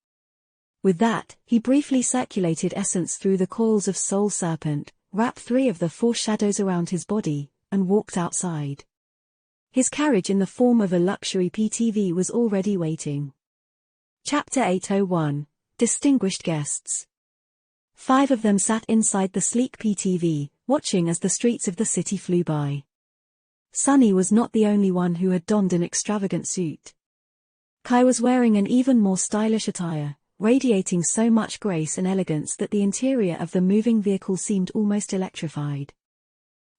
With that, he briefly circulated essence through the coils of Soul Serpent, wrapped 3 of the 4 shadows around his body, and walked outside. His carriage in the form of a luxury PTV was already waiting. Chapter 801, Distinguished Guests. 5 of them sat inside the sleek PTV, watching as the streets of the city flew by. Sunny was not the only one who had donned an extravagant suit. Kai was wearing an even more stylish attire, radiating so much grace and elegance that the interior of the moving vehicle seemed almost electrified.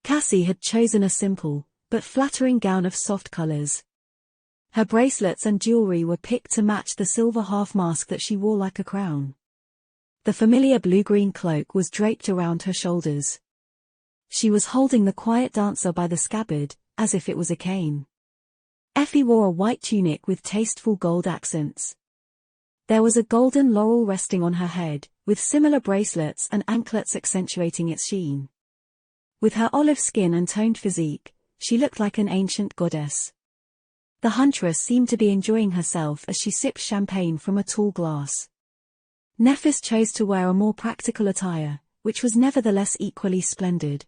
Cassie had chosen a simple, but flattering gown of soft colors. Her bracelets and jewelry were picked to match the silver half-mask that she wore like a crown. The familiar blue-green cloak was draped around her shoulders. She was holding the quiet dancer by the scabbard, as if it was a cane. Effie wore a white tunic with tasteful gold accents. There was a golden laurel resting on her head, with similar bracelets and anklets accentuating its sheen. With her olive skin and toned physique, she looked like an ancient goddess. The huntress seemed to be enjoying herself as she sipped champagne from a tall glass. Nephis chose to wear a more practical attire, which was nevertheless equally splendid.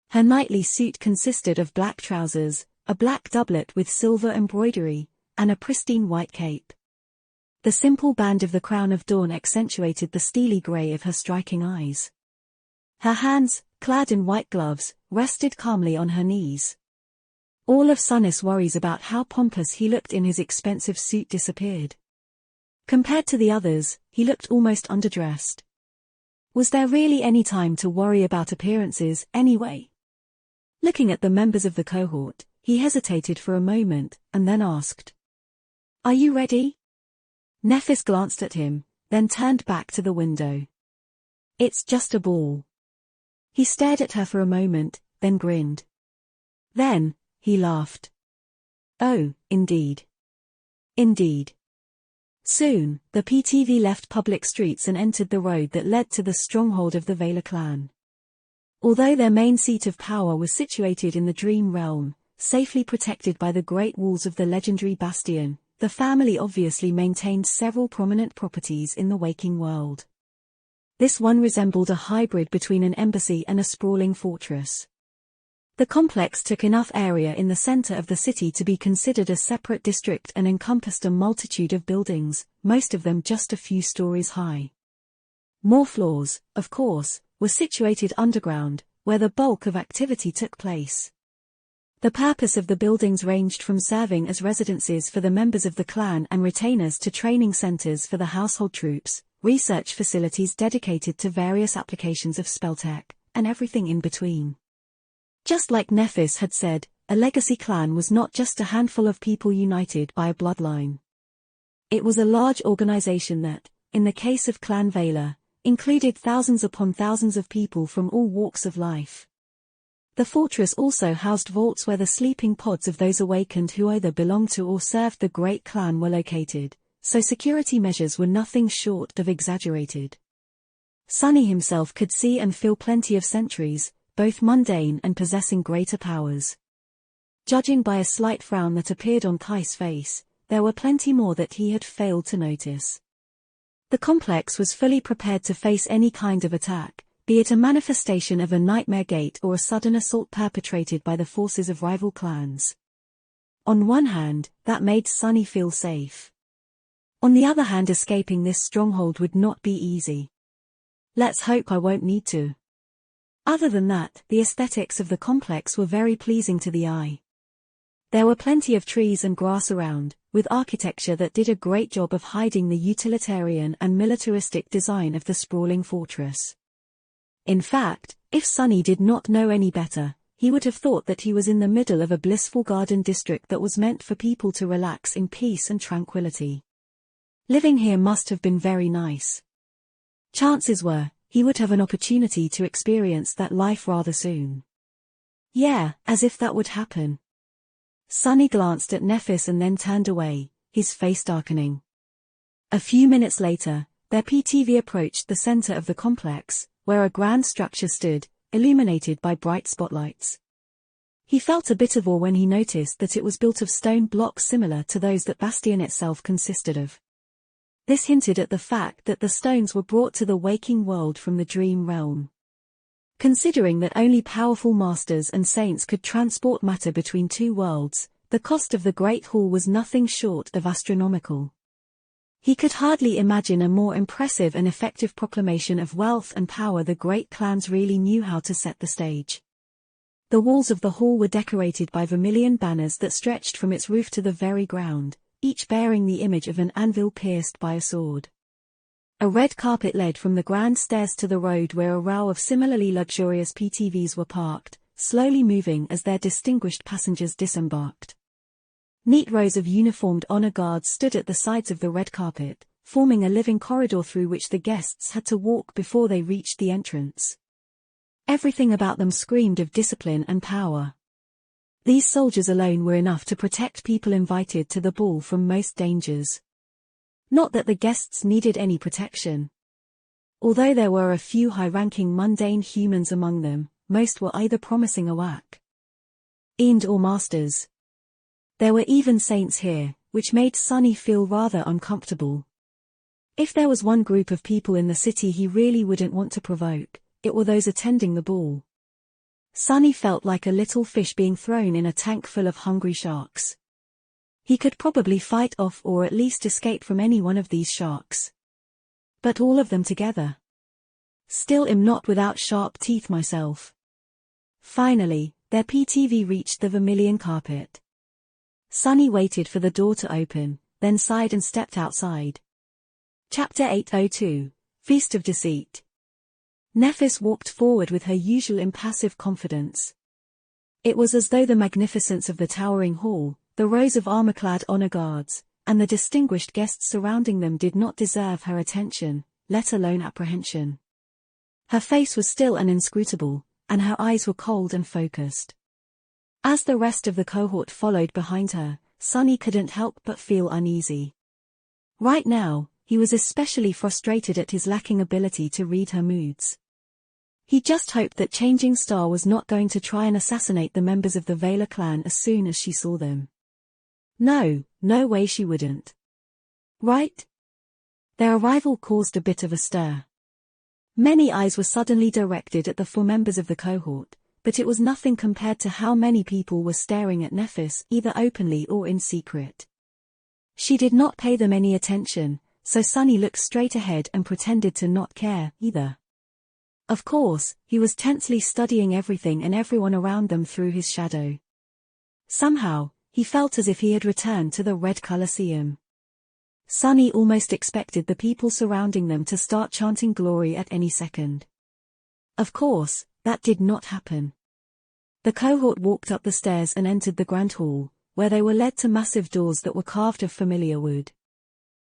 Her nightly suit consisted of black trousers, a black doublet with silver embroidery, and a pristine white cape. The simple band of the crown of dawn accentuated the steely grey of her striking eyes. Her hands, clad in white gloves, rested calmly on her knees. All of Sunny's worries about how pompous he looked in his expensive suit disappeared. Compared to the others, he looked almost underdressed. Was there really any time to worry about appearances, anyway? Looking at the members of the cohort, he hesitated for a moment, and then asked, "Are you ready?" Nephis glanced at him, then turned back to the window. "It's just a ball." He stared at her for a moment, then grinned. Then, he laughed. "Oh, indeed. Indeed." Soon, the PTV left public streets and entered the road that led to the stronghold of the Vela clan. Although their main seat of power was situated in the Dream Realm, safely protected by the great walls of the legendary Bastion, the family obviously maintained several prominent properties in the waking world. This one resembled a hybrid between an embassy and a sprawling fortress. The complex took enough area in the center of the city to be considered a separate district and encompassed a multitude of buildings, most of them just a few stories high. More floors, of course, were situated underground, where the bulk of activity took place. The purpose of the buildings ranged from serving as residences for the members of the clan and retainers to training centers for the household troops, research facilities dedicated to various applications of spelltech, and everything in between. Just like Nephis had said, a legacy clan was not just a handful of people united by a bloodline. It was a large organization that, in the case of Clan Vela, included thousands upon thousands of people from all walks of life. The fortress also housed vaults where the sleeping pods of those awakened who either belonged to or served the great clan were located, so security measures were nothing short of exaggerated. Sunny himself could see and feel plenty of sentries, both mundane and possessing greater powers. Judging by a slight frown that appeared on Kai's face, there were plenty more that he had failed to notice. The complex was fully prepared to face any kind of attack, be it a manifestation of a nightmare gate or a sudden assault perpetrated by the forces of rival clans. On one hand, that made Sunny feel safe. On the other hand, escaping this stronghold would not be easy. Let's hope I won't need to. Other than that, the aesthetics of the complex were very pleasing to the eye. There were plenty of trees and grass around, with architecture that did a great job of hiding the utilitarian and militaristic design of the sprawling fortress. In fact, if Sunny did not know any better, he would have thought that he was in the middle of a blissful garden district that was meant for people to relax in peace and tranquility. Living here must have been very nice. Chances were, he would have an opportunity to experience that life rather soon. Yeah, as if that would happen. Sunny glanced at Nephis and then turned away, his face darkening. A few minutes later, their PTV approached the center of the complex, where a grand structure stood, illuminated by bright spotlights. He felt a bit of awe when he noticed that it was built of stone blocks similar to those that Bastion itself consisted of. This hinted at the fact that the stones were brought to the waking world from the dream realm. Considering that only powerful masters and saints could transport matter between two worlds, the cost of the Great Hall was nothing short of astronomical. He could hardly imagine a more impressive and effective proclamation of wealth and power. The great clans really knew how to set the stage. The walls of the hall were decorated by vermilion banners that stretched from its roof to the very ground, each bearing the image of an anvil pierced by a sword. A red carpet led from the grand stairs to the road where a row of similarly luxurious PTVs were parked, slowly moving as their distinguished passengers disembarked. Neat rows of uniformed honor guards stood at the sides of the red carpet, forming a living corridor through which the guests had to walk before they reached the entrance. Everything about them screamed of discipline and power. These soldiers alone were enough to protect people invited to the ball from most dangers. Not that the guests needed any protection. Although there were a few high-ranking mundane humans among them, most were either promising a whack and or masters. There were even saints here, which made Sunny feel rather uncomfortable. If there was one group of people in the city he really wouldn't want to provoke, it were those attending the ball. Sunny felt like a little fish being thrown in a tank full of hungry sharks. He could probably fight off or at least escape from any one of these sharks. But all of them together. Still am not without sharp teeth myself. Finally, their PTV reached the vermilion carpet. Sunny waited for the door to open, then sighed and stepped outside. Chapter 802, Feast of Deceit. Nephis walked forward with her usual impassive confidence. It was as though the magnificence of the towering hall, the rows of armor-clad honor guards, and the distinguished guests surrounding them did not deserve her attention, let alone apprehension. Her face was still and inscrutable, and her eyes were cold and focused. As the rest of the cohort followed behind her, Sunny couldn't help but feel uneasy. Right now, he was especially frustrated at his lacking ability to read her moods. He just hoped that Changing Star was not going to try and assassinate the members of the Vela clan as soon as she saw them. No way she wouldn't. Right? Their arrival caused a bit of a stir. Many eyes were suddenly directed at the 4 members of the cohort, but it was nothing compared to how many people were staring at Nephis, either openly or in secret. She did not pay them any attention, so Sunny looked straight ahead and pretended to not care, either. Of course, he was tensely studying everything and everyone around them through his shadow. Somehow, he felt as if he had returned to the Red Colosseum. Sunny almost expected the people surrounding them to start chanting glory at any second. Of course, that did not happen. The cohort walked up the stairs and entered the grand hall, where they were led to massive doors that were carved of familiar wood.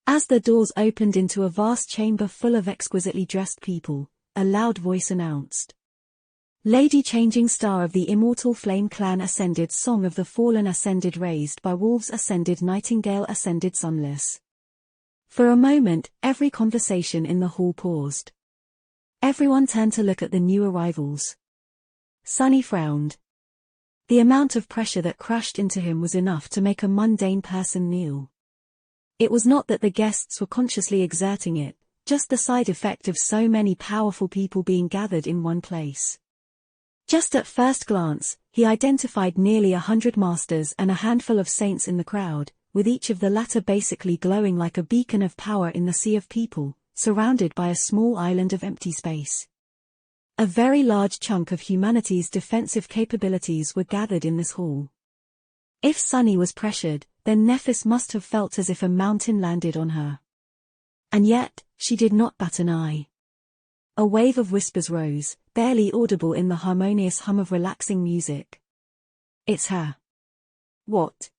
As the doors opened into a vast chamber full of exquisitely dressed people, a loud voice announced, "Lady Changing Star of the Immortal Flame Clan ascended, Song of the Fallen ascended, Raised by Wolves ascended, Nightingale ascended, Sunless." For a moment, every conversation in the hall paused. Everyone turned to look at the new arrivals. Sunny frowned. The amount of pressure that crashed into him was enough to make a mundane person kneel. It was not that the guests were consciously exerting it, just the side effect of so many powerful people being gathered in one place. Just at first glance, he identified nearly 100 masters and a handful of saints in the crowd, with each of the latter basically glowing like a beacon of power in the sea of people, surrounded by a small island of empty space. A very large chunk of humanity's defensive capabilities were gathered in this hall. If Sunny was pressured, then Nephis must have felt as if a mountain landed on her. And yet, she did not bat an eye. A wave of whispers rose, barely audible in the harmonious hum of relaxing music. "It's her." "What?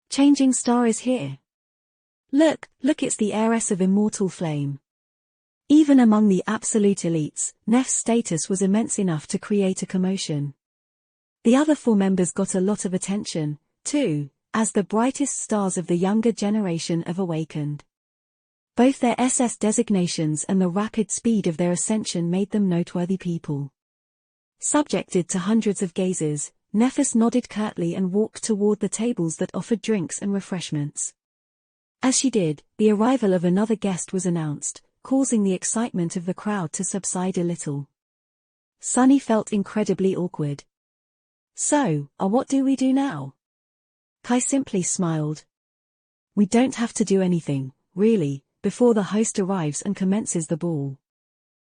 Changing Star is here. Look, it's the heiress of Immortal Flame." Even among the absolute elites, Neff's status was immense enough to create a commotion. The other 4 members got a lot of attention, too, as the brightest stars of the younger generation have awakened. Both their SS designations and the rapid speed of their ascension made them noteworthy people. Subjected to hundreds of gazes, Nephis nodded curtly and walked toward the tables that offered drinks and refreshments. As she did, the arrival of another guest was announced, causing the excitement of the crowd to subside a little. Sunny felt incredibly awkward. "So, what do we do now?" Kai simply smiled. "We don't have to do anything, really, before the host arrives and commences the ball.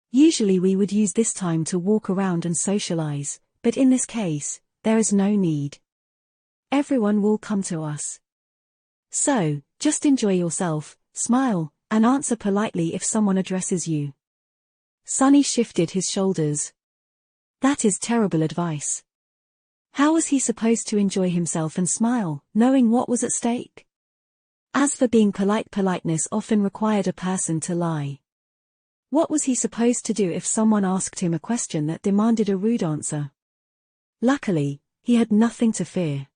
Usually we would use this time to walk around and socialize, but in this case, there is no need. Everyone will come to us. So, just enjoy yourself, smile, and answer politely if someone addresses you." Sunny shifted his shoulders. That is terrible advice. How was he supposed to enjoy himself and smile, knowing what was at stake? As for being polite, politeness often required a person to lie. What was he supposed to do if someone asked him a question that demanded a rude answer? Luckily, he had nothing to fear.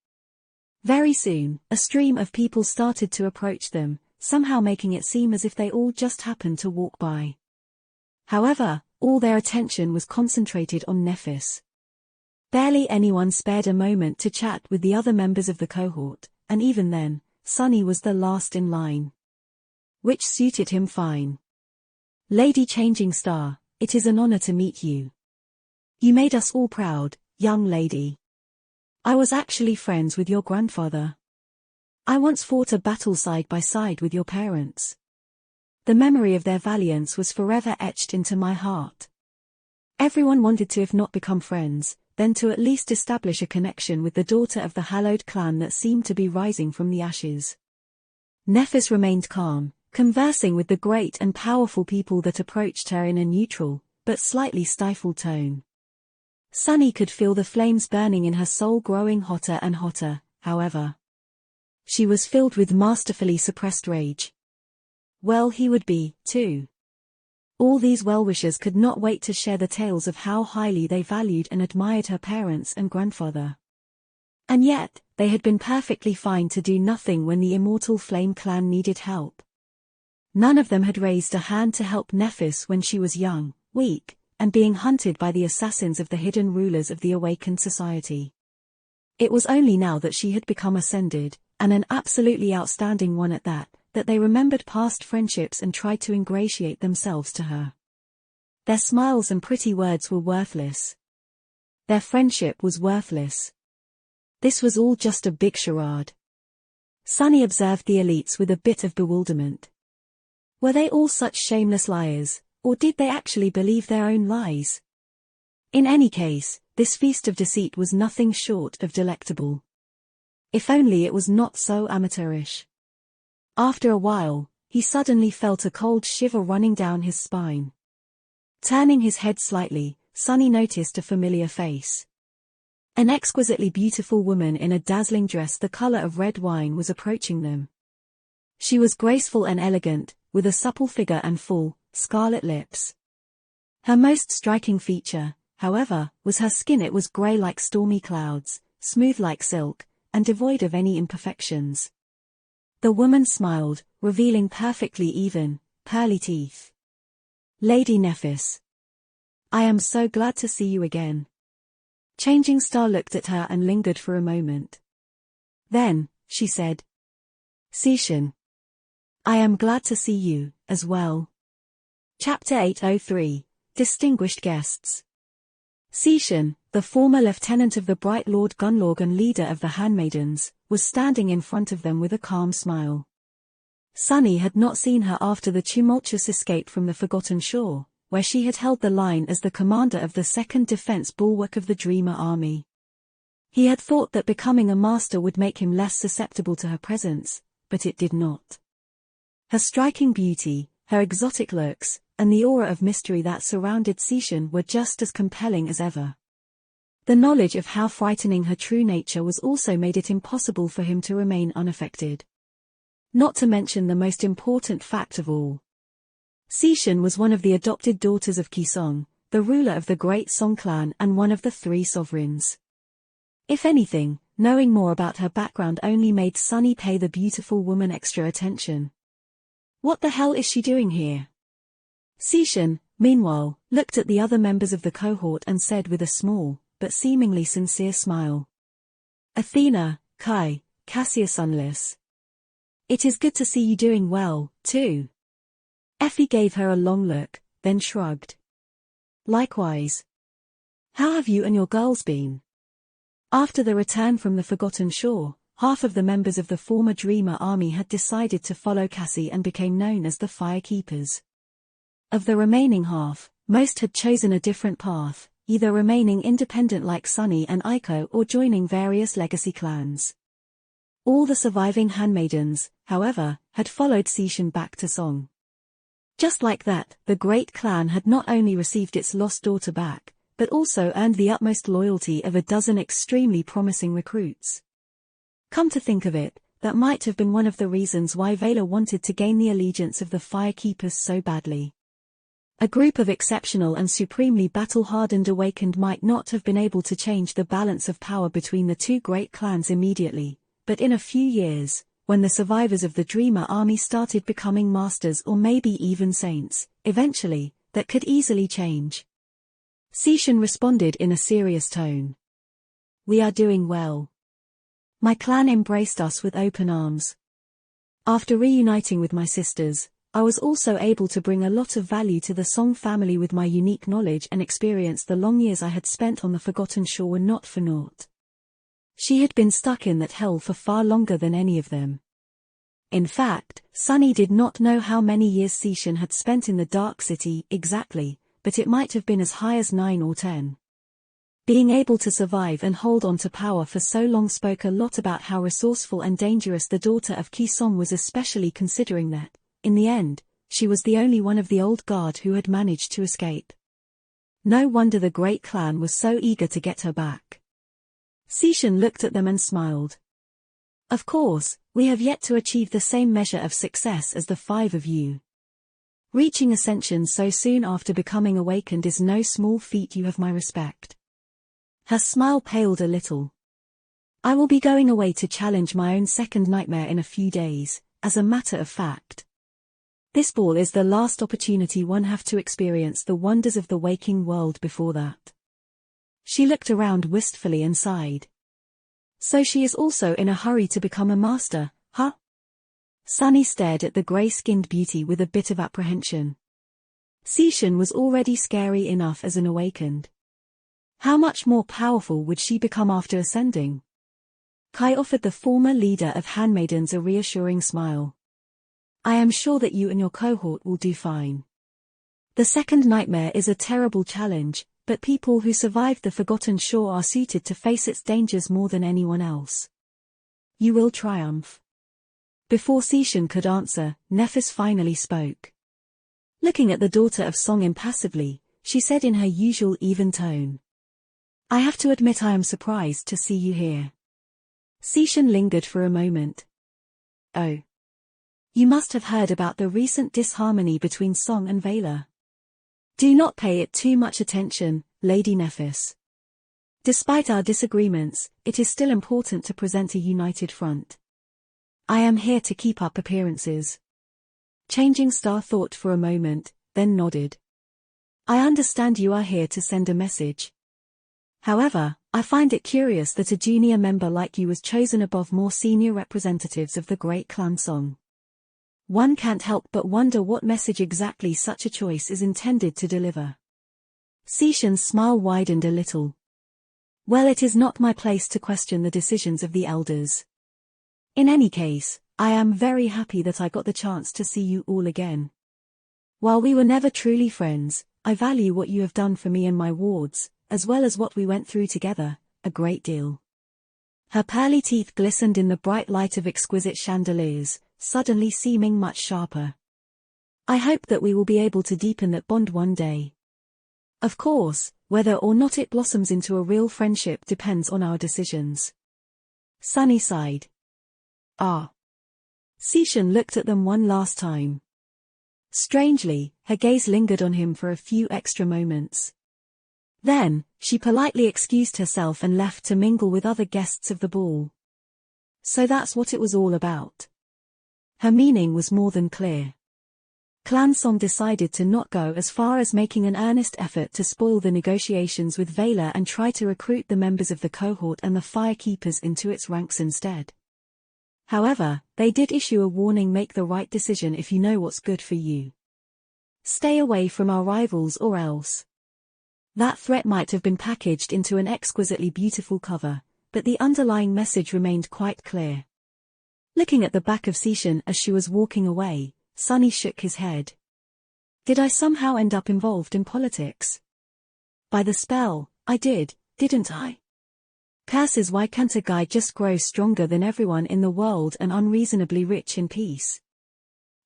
Very soon, a stream of people started to approach them, somehow making it seem as if they all just happened to walk by. However, all their attention was concentrated on Nephis. Barely anyone spared a moment to chat with the other members of the cohort, and even then, Sunny was the last in line. Which suited him fine. "Lady Changing Star, it is an honor to meet you. You made us all proud, young lady. I was actually friends with your grandfather. I once fought a battle side by side with your parents. The memory of their valiance was forever etched into my heart. Everyone wanted to, if not become friends, then to at least establish a connection with the daughter of the hallowed clan that seemed to be rising from the ashes." Nephis remained calm, conversing with the great and powerful people that approached her in a neutral, but slightly stifled tone. Sunny could feel the flames burning in her soul growing hotter and hotter, however. She was filled with masterfully suppressed rage. Well, he would be, too. All these well-wishers could not wait to share the tales of how highly they valued and admired her parents and grandfather. And yet, they had been perfectly fine to do nothing when the Immortal Flame Clan needed help. None of them had raised a hand to help Nephis when she was young, weak, and being hunted by the assassins of the hidden rulers of the awakened society. It was only now that she had become ascended, and an absolutely outstanding one at that they remembered past friendships and tried to ingratiate themselves to her. Their smiles and pretty words were worthless. Their friendship was worthless. This was all just a big charade. Sunny observed the elites with a bit of bewilderment. Were they all such shameless liars, or did they actually believe their own lies? In any case, this feast of deceit was nothing short of delectable. If only it was not so amateurish. After a while, he suddenly felt a cold shiver running down his spine. Turning his head slightly, Sonny noticed a familiar face. An exquisitely beautiful woman in a dazzling dress the color of red wine was approaching them. She was graceful and elegant, with a supple figure and full, scarlet lips. Her most striking feature, however, was her skin. It was gray like stormy clouds, smooth like silk, and devoid of any imperfections. The woman smiled, revealing perfectly even, pearly teeth. "Lady Nephis. I am so glad to see you again." Changing Star looked at her and lingered for a moment. Then, she said, "Seishan. I am glad to see you, as well." Chapter 803, Distinguished Guests. Seishan, the former lieutenant of the Bright Lord Gunlorg and leader of the handmaidens, was standing in front of them with a calm smile. Sonny had not seen her after the tumultuous escape from the Forgotten Shore, where she had held the line as the commander of the second defense bulwark of the Dreamer army. He had thought that becoming a master would make him less susceptible to her presence, but it did not. Her striking beauty, her exotic looks, and the aura of mystery that surrounded Seishan were just as compelling as ever. The knowledge of how frightening her true nature was also made it impossible for him to remain unaffected. Not to mention the most important fact of all. Seishan was one of the adopted daughters of Kisong, the ruler of the Great Song clan and one of the three sovereigns. If anything, knowing more about her background only made Sonny pay the beautiful woman extra attention. What the hell is she doing here? Seishan, meanwhile, looked at the other members of the cohort and said with a small, but seemingly sincere smile. "Athena, Kai, Cassius Unless. It is good to see you doing well, too." Effie gave her a long look, then shrugged. "Likewise. How have you and your girls been?" After the return from the Forgotten Shore, half of the members of the former Dreamer army had decided to follow Cassie and became known as the Firekeepers. Of the remaining half, most had chosen a different path, either remaining independent like Sonny and Aiko or joining various legacy clans. All the surviving handmaidens, however, had followed Seishan back to Song. Just like that, the great clan had not only received its lost daughter back, but also earned the utmost loyalty of a dozen extremely promising recruits. Come to think of it, that might have been one of the reasons why Vela wanted to gain the allegiance of the Firekeepers so badly. A group of exceptional and supremely battle-hardened awakened might not have been able to change the balance of power between the two great clans immediately, but in a few years, when the survivors of the Dreamer army started becoming masters or maybe even saints, eventually, that could easily change. Seishan responded in a serious tone. "We are doing well. My clan embraced us with open arms. After reuniting with my sisters, I was also able to bring a lot of value to the Song family with my unique knowledge and experience. The long years I had spent on the Forgotten Shore were not for naught." She had been stuck in that hell for far longer than any of them. In fact, Sonny did not know how many years Seishan had spent in the Dark City exactly, but it might have been as high as 9 or 10. Being able to survive and hold on to power for so long spoke a lot about how resourceful and dangerous the daughter of Kisong was, especially considering that, in the end, she was the only one of the old guard who had managed to escape. No wonder the great clan was so eager to get her back. Seishan looked at them and smiled. "Of course, we have yet to achieve the same measure of success as the 5 of you. Reaching ascension so soon after becoming awakened is no small feat. You have my respect." Her smile paled a little. "I will be going away to challenge my own second nightmare in a few days, as a matter of fact. This ball is the last opportunity one have to experience the wonders of the waking world before that." She looked around wistfully and sighed. "So she is also in a hurry to become a master, huh?" Sonny stared at the grey-skinned beauty with a bit of apprehension. Seishan was already scary enough as an awakened. How much more powerful would she become after ascending? Kai offered the former leader of handmaidens a reassuring smile. I am sure that you and your cohort will do fine. The second nightmare is a terrible challenge, but people who survived the Forgotten Shore are suited to face its dangers more than anyone else. You will triumph. Before Seishan could answer, Nephis finally spoke. Looking at the daughter of Song impassively, she said in her usual even tone. I have to admit I am surprised to see you here. Seishan lingered for a moment. Oh. You must have heard about the recent disharmony between Song and Vela. Do not pay it too much attention, Lady Nephis. Despite our disagreements, it is still important to present a united front. I am here to keep up appearances. Changing Star thought for a moment, then nodded. I understand you are here to send a message. However, I find it curious that a junior member like you was chosen above more senior representatives of the great clan Song. One can't help but wonder what message exactly such a choice is intended to deliver. Seishan's smile widened a little. Well, it is not my place to question the decisions of the elders. In any case, I am very happy that I got the chance to see you all again. While we were never truly friends, I value what you have done for me and my wards, as well as what we went through together, a great deal. Her pearly teeth glistened in the bright light of exquisite chandeliers, suddenly seeming much sharper. I hope that we will be able to deepen that bond one day. Of course, whether or not it blossoms into a real friendship depends on our decisions. Sunny sighed. Ah. Seishan looked at them one last time. Strangely, her gaze lingered on him for a few extra moments. Then, she politely excused herself and left to mingle with other guests of the ball. So that's what it was all about. Her meaning was more than clear. Clan Song decided to not go as far as making an earnest effort to spoil the negotiations with Vela and try to recruit the members of the cohort and the Firekeepers into its ranks instead. However, they did issue a warning: make the right decision if you know what's good for you. Stay away from our rivals or else. That threat might have been packaged into an exquisitely beautiful cover, but the underlying message remained quite clear. Looking at the back of Seishan as she was walking away, Sunny shook his head. Did I somehow end up involved in politics? By the spell, I did, didn't I? Curses, why can't a guy just grow stronger than everyone in the world and unreasonably rich in peace?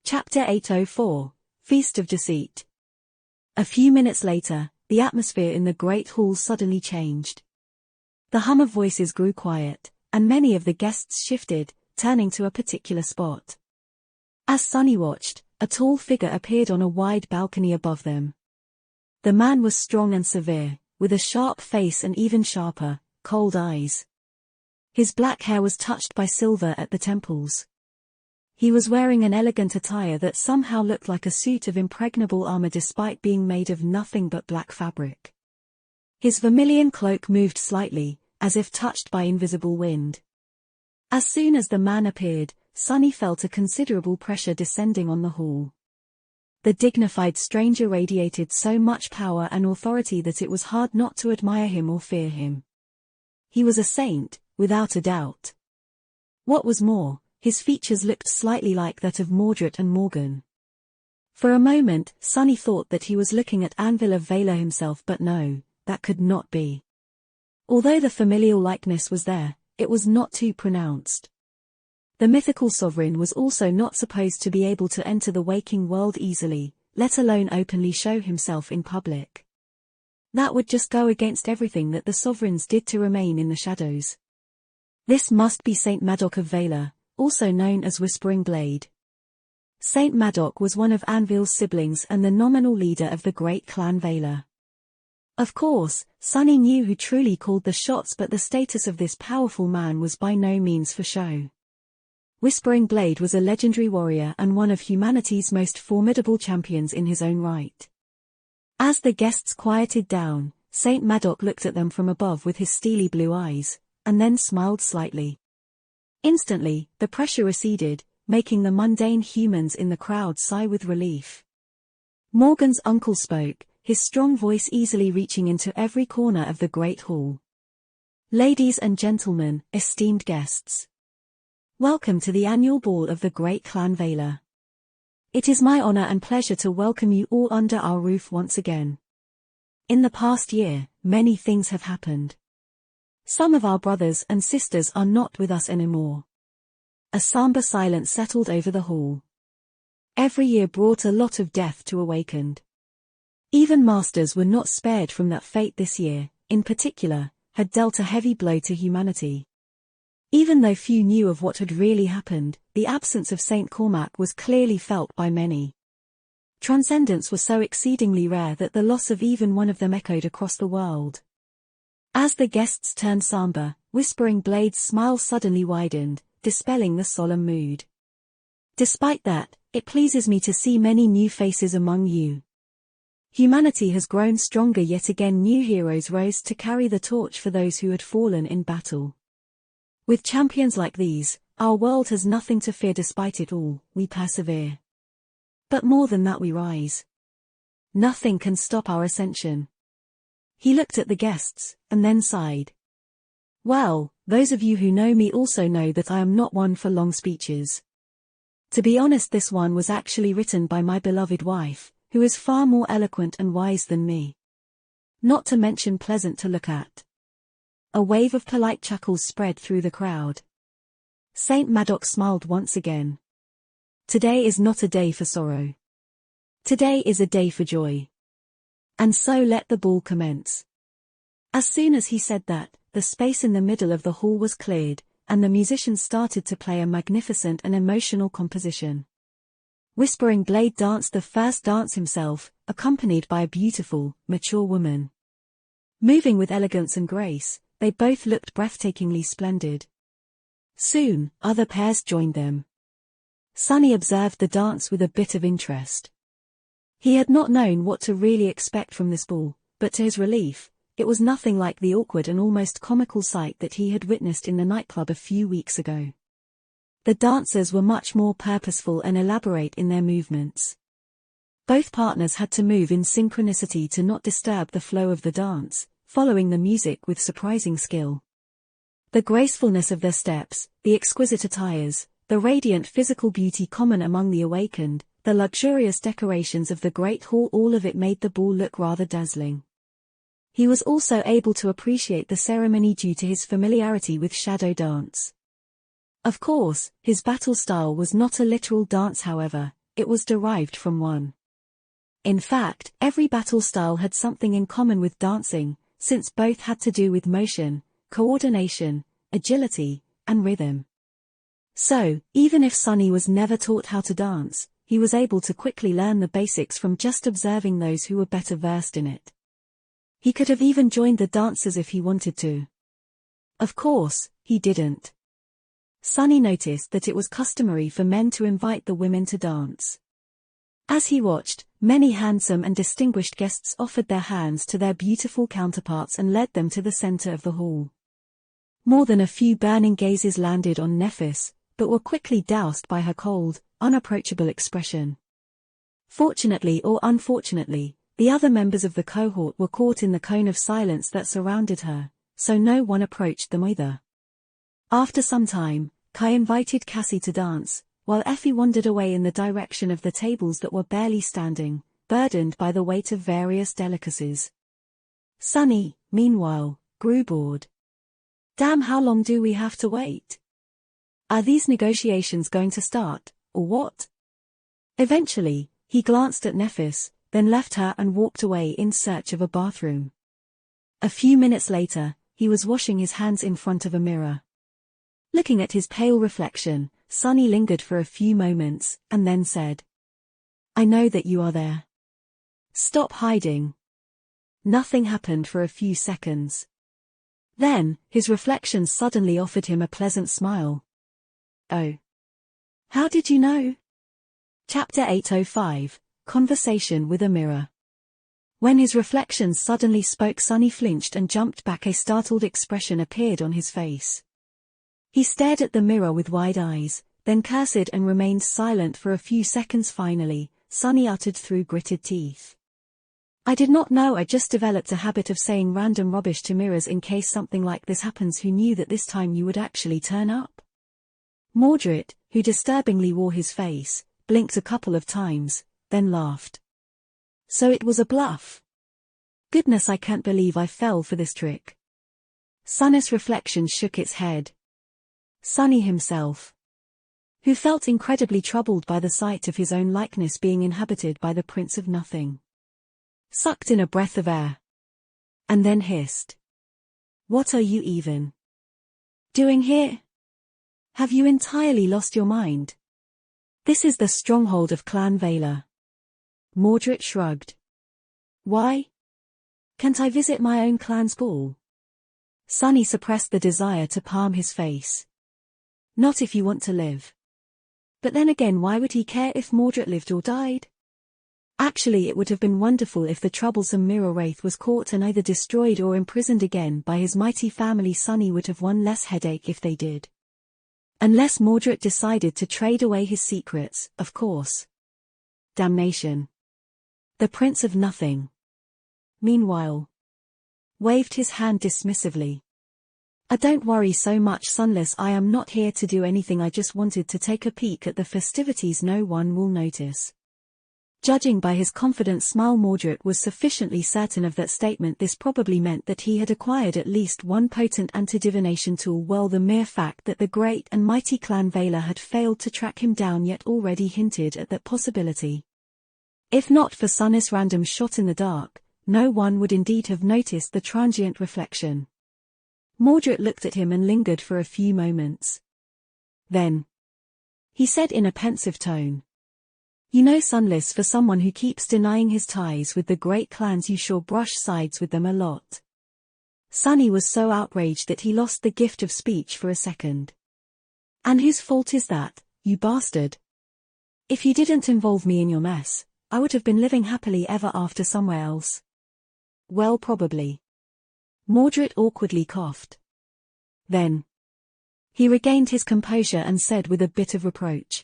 Chapter 804, Feast of Deceit. A few minutes later, the atmosphere in the Great Hall suddenly changed. The hum of voices grew quiet, and many of the guests shifted, turning to a particular spot. As Sunny watched, a tall figure appeared on a wide balcony above them. The man was strong and severe, with a sharp face and even sharper, cold eyes. His black hair was touched by silver at the temples. He was wearing an elegant attire that somehow looked like a suit of impregnable armor despite being made of nothing but black fabric. His vermilion cloak moved slightly, as if touched by invisible wind. As soon as the man appeared, Sunny felt a considerable pressure descending on the hall. The dignified stranger radiated so much power and authority that it was hard not to admire him or fear him. He was a saint, without a doubt. What was more, his features looked slightly like that of Mordred and Morgan. For a moment, Sunny thought that he was looking at Anvil of Vela himself, but no, that could not be. Although the familial likeness was there, it was not too pronounced. The mythical sovereign was also not supposed to be able to enter the waking world easily, let alone openly show himself in public. That would just go against everything that the sovereigns did to remain in the shadows. This must be Saint Madoc of Vela, also known as Whispering Blade. Saint Madoc was one of Anvil's siblings and the nominal leader of the great clan Vela. Of course, Sunny knew who truly called the shots, but the status of this powerful man was by no means for show. Whispering Blade was a legendary warrior and one of humanity's most formidable champions in his own right. As the guests quieted down, Saint Madoc looked at them from above with his steely blue eyes, and then smiled slightly. Instantly, the pressure receded, making the mundane humans in the crowd sigh with relief. Morgan's uncle spoke, his strong voice easily reaching into every corner of the great hall. Ladies and gentlemen, esteemed guests. Welcome to the annual ball of the great clan Vela. It is my honor and pleasure to welcome you all under our roof once again. In the past year, many things have happened. Some of our brothers and sisters are not with us anymore. A somber silence settled over the hall. Every year brought a lot of death to Awakened. Even masters were not spared from that fate this year, in particular, had dealt a heavy blow to humanity. Even though few knew of what had really happened, the absence of Saint Cormac was clearly felt by many. Transcendents were so exceedingly rare that the loss of even one of them echoed across the world. As the guests turned somber, Whispering Blade's smile suddenly widened, dispelling the solemn mood. Despite that, it pleases me to see many new faces among you. Humanity has grown stronger yet again. New heroes rose to carry the torch for those who had fallen in battle. With champions like these, our world has nothing to fear. Despite it all, we persevere. But more than that, we rise. Nothing can stop our ascension. He looked at the guests, and then sighed. Well, those of you who know me also know that I am not one for long speeches. To be honest, this one was actually written by my beloved wife, who is far more eloquent and wise than me. Not to mention pleasant to look at. A wave of polite chuckles spread through the crowd. Saint Maddox smiled once again. Today is not a day for sorrow. Today is a day for joy. And so let the ball commence. As soon as he said that, the space in the middle of the hall was cleared, and the musicians started to play a magnificent and emotional composition. Whispering Blade danced the first dance himself, accompanied by a beautiful, mature woman. Moving with elegance and grace, they both looked breathtakingly splendid. Soon, other pairs joined them. Sunny observed the dance with a bit of interest. He had not known what to really expect from this ball, but to his relief, it was nothing like the awkward and almost comical sight that he had witnessed in the nightclub a few weeks ago. The dancers were much more purposeful and elaborate in their movements. Both partners had to move in synchronicity to not disturb the flow of the dance, following the music with surprising skill. The gracefulness of their steps, the exquisite attires, the radiant physical beauty common among the Awakened, the luxurious decorations of the great hall, all of it made the ball look rather dazzling. He was also able to appreciate the ceremony due to his familiarity with shadow dance. Of course, his battle style was not a literal dance, however, it was derived from one. In fact, every battle style had something in common with dancing, since both had to do with motion, coordination, agility, and rhythm. So, even if Sunny was never taught how to dance, he was able to quickly learn the basics from just observing those who were better versed in it. He could have even joined the dancers if he wanted to. Of course, he didn't. Sunny noticed that it was customary for men to invite the women to dance. As he watched, many handsome and distinguished guests offered their hands to their beautiful counterparts and led them to the center of the hall. More than a few burning gazes landed on Nephis, but were quickly doused by her cold, unapproachable expression. Fortunately or unfortunately, the other members of the cohort were caught in the cone of silence that surrounded her, so no one approached them either. After some time, Kai invited Cassie to dance, while Effie wandered away in the direction of the tables that were barely standing, burdened by the weight of various delicacies. Sunny, meanwhile, grew bored. Damn, how long do we have to wait? Are these negotiations going to start, or what? Eventually, he glanced at Nephis, then left her and walked away in search of a bathroom. A few minutes later, he was washing his hands in front of a mirror. Looking at his pale reflection, Sunny lingered for a few moments, and then said, "I know that you are there. Stop hiding." Nothing happened for a few seconds. Then, his reflection suddenly offered him a pleasant smile. "Oh. How did you know?" Chapter 805, Conversation with a Mirror. When his reflections suddenly spoke, Sunny flinched and jumped back. A startled expression appeared on his face. He stared at the mirror with wide eyes, then cursed and remained silent for a few seconds. Finally, Sunny uttered through gritted teeth, "I did not know. I just developed a habit of saying random rubbish to mirrors in case something like this happens. Who knew that this time you would actually turn up?" Mordred, who disturbingly wore his face, blinked a couple of times, then laughed. So it was a bluff. Goodness, I can't believe I fell for this trick. Sunny's reflection shook its head. Sunny himself, who felt incredibly troubled by the sight of his own likeness being inhabited by the Prince of Nothing, sucked in a breath of air, and then hissed. What are you even doing here? Have you entirely lost your mind? This is the stronghold of Clan Vela. Mordred shrugged. Why? Can't I visit my own clan's ball? Sunny suppressed the desire to palm his face. Not if you want to live. But then again, why would he care if Mordred lived or died? Actually, it would have been wonderful if the troublesome Mirror Wraith was caught and either destroyed or imprisoned again by his mighty family. Sunny would have one less headache if they did. Unless Mordred decided to trade away his secrets, of course. Damnation. The Prince of Nothing, meanwhile, waved his hand dismissively. Don't worry so much, Sunless. I am not here to do anything. I just wanted to take a peek at the festivities. No one will notice. Judging by his confident smile, Mordred was sufficiently certain of that statement. This probably meant that he had acquired at least one potent anti-divination tool. Well, the mere fact that the great and mighty Clan Vela had failed to track him down yet already hinted at that possibility. If not for Sunny's random shot in the dark, no one would indeed have noticed the transient reflection. Mordred looked at him and lingered for a few moments. Then he said in a pensive tone, You know, Sunless, for someone who keeps denying his ties with the great clans, you sure brush sides with them a lot. Sunny was so outraged that he lost the gift of speech for a second. And whose fault is that, you bastard? If you didn't involve me in your mess, I would have been living happily ever after somewhere else. Well, probably. Mordred awkwardly coughed. Then he regained his composure and said with a bit of reproach,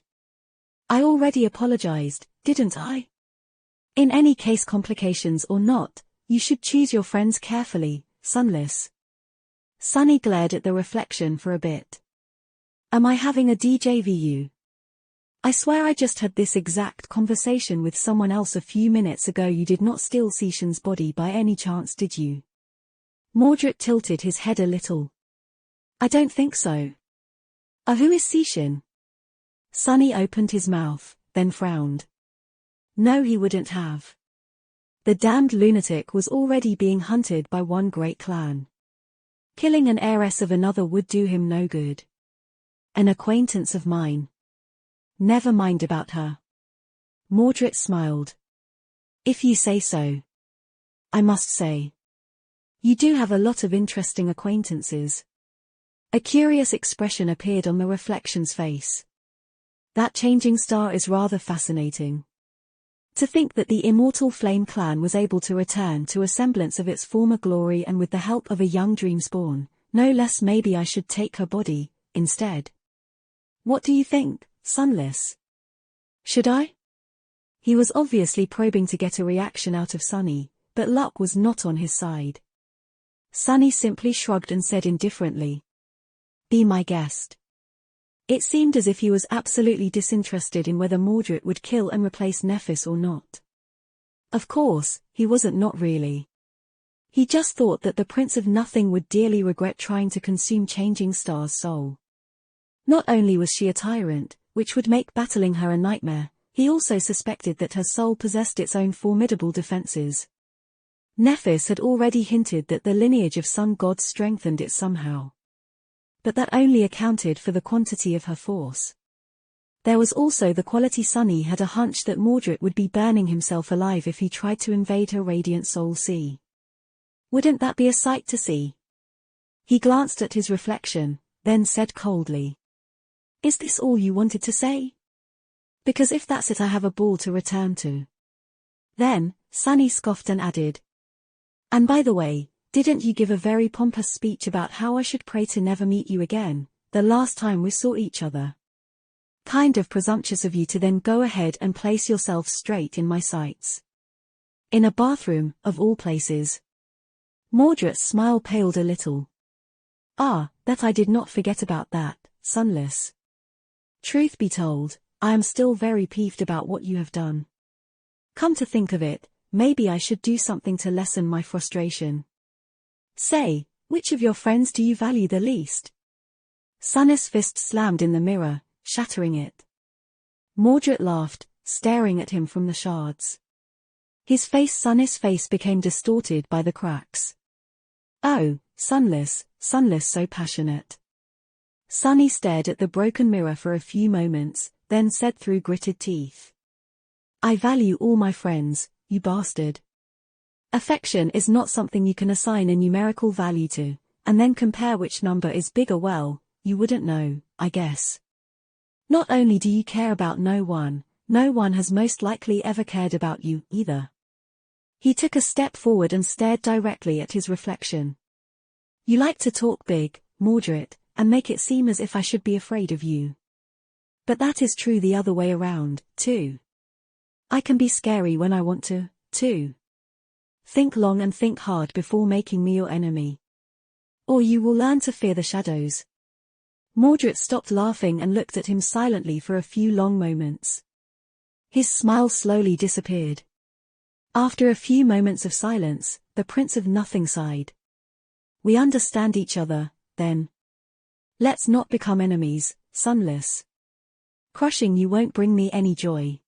I already apologized, didn't I? In any case, complications or not, you should choose your friends carefully, Sunless. Sunny glared at the reflection for a bit. Am I having a DJVU? I swear I just had this exact conversation with someone else a few minutes ago. You did not steal Seishan's body by any chance, did you? Mordred tilted his head a little. I don't think so. Who is Seishan? Sunny opened his mouth, then frowned. No, he wouldn't have. The damned lunatic was already being hunted by one great clan. Killing an heiress of another would do him no good. An acquaintance of mine. Never mind about her. Mordred smiled. If you say so. I must say, you do have a lot of interesting acquaintances. A curious expression appeared on the reflection's face. That changing star is rather fascinating. To think that the immortal Flame clan was able to return to a semblance of its former glory, and with the help of a young Dreamspawn, no less. Maybe I should take her body, instead. What do you think, Sunless? Should I? He was obviously probing to get a reaction out of Sunny, but luck was not on his side. Sunny simply shrugged and said indifferently, Be my guest. It seemed as if he was absolutely disinterested in whether Mordred would kill and replace Nephis or not. Of course, he wasn't, not really. He just thought that the Prince of Nothing would dearly regret trying to consume Changing Star's soul. Not only was she a tyrant, which would make battling her a nightmare, he also suspected that her soul possessed its own formidable defenses. Nephis had already hinted that the lineage of sun gods strengthened it somehow. But that only accounted for the quantity of her force. There was also the quality. Sunny had a hunch that Mordred would be burning himself alive if he tried to invade her radiant soul sea. Wouldn't that be a sight to see? He glanced at his reflection, then said coldly, Is this all you wanted to say? Because if that's it, I have a ball to return to. Then, Sunny scoffed and added, And by the way, didn't you give a very pompous speech about how I should pray to never meet you again, the last time we saw each other? Kind of presumptuous of you to then go ahead and place yourself straight in my sights. In a bathroom, of all places. Mordred's smile paled a little. Ah, that I did not forget about that, Sunless. Truth be told, I am still very peeved about what you have done. Come to think of it, maybe I should do something to lessen my frustration. Say, which of your friends do you value the least? Sunny's fist slammed in the mirror, shattering it. Mordred laughed, staring at him from the shards. Sunny's face became distorted by the cracks. Oh, Sunless so passionate. Sunny stared at the broken mirror for a few moments, then said through gritted teeth. I value all my friends, you bastard. Affection is not something you can assign a numerical value to, and then compare which number is bigger. Well, you wouldn't know, I guess. Not only do you care about no one has most likely ever cared about you, either. He took a step forward and stared directly at his reflection. You like to talk big, Mordred, and make it seem as if I should be afraid of you. But that is true the other way around, too. I can be scary when I want to, too. Think long and think hard before making me your enemy. Or you will learn to fear the shadows. Mordred stopped laughing and looked at him silently for a few long moments. His smile slowly disappeared. After a few moments of silence, the Prince of Nothing sighed. We understand each other, then. Let's not become enemies, Sunless. Crushing you won't bring me any joy.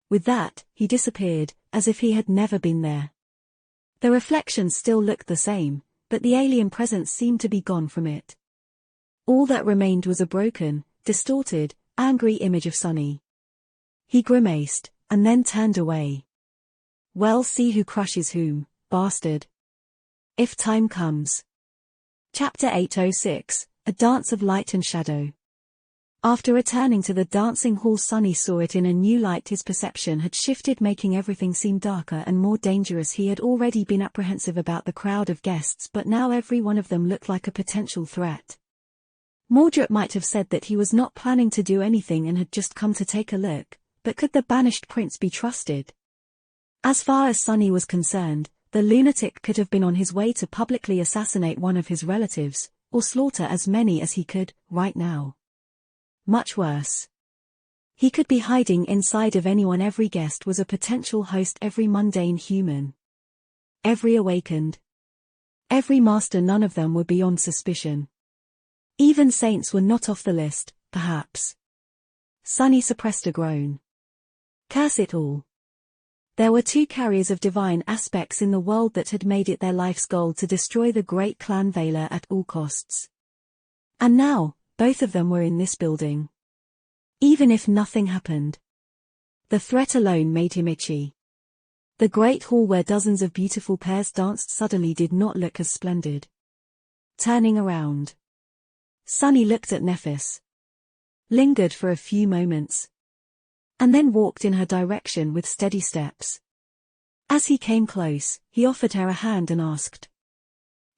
With that, he disappeared, as if he had never been there. The reflection still looked the same, but the alien presence seemed to be gone from it. All that remained was a broken, distorted, angry image of Sunny. He grimaced, and then turned away. Well, see who crushes whom, bastard. If time comes. Chapter 806, A Dance of Light and Shadow. After returning to the dancing hall, Sunny saw it in a new light. His perception had shifted, making everything seem darker and more dangerous. He had already been apprehensive about the crowd of guests, but now every one of them looked like a potential threat. Mordred might have said that he was not planning to do anything and had just come to take a look, but could the banished prince be trusted? As far as Sunny was concerned, the lunatic could have been on his way to publicly assassinate one of his relatives, or slaughter as many as he could, right now. Much worse. He could be hiding inside of anyone. Every guest was a potential host, every mundane human. Every awakened. Every master, none of them were beyond suspicion. Even saints were not off the list, perhaps. Sunny suppressed a groan. Curse it all. There were two carriers of divine aspects in the world that had made it their life's goal to destroy the great clan Vaylor at all costs. And now, both of them were in this building. Even if nothing happened. The threat alone made him itchy. The great hall where dozens of beautiful pairs danced suddenly did not look as splendid. Turning around, Sunny looked at Nephis. Lingered for a few moments. And then walked in her direction with steady steps. As he came close, he offered her a hand and asked,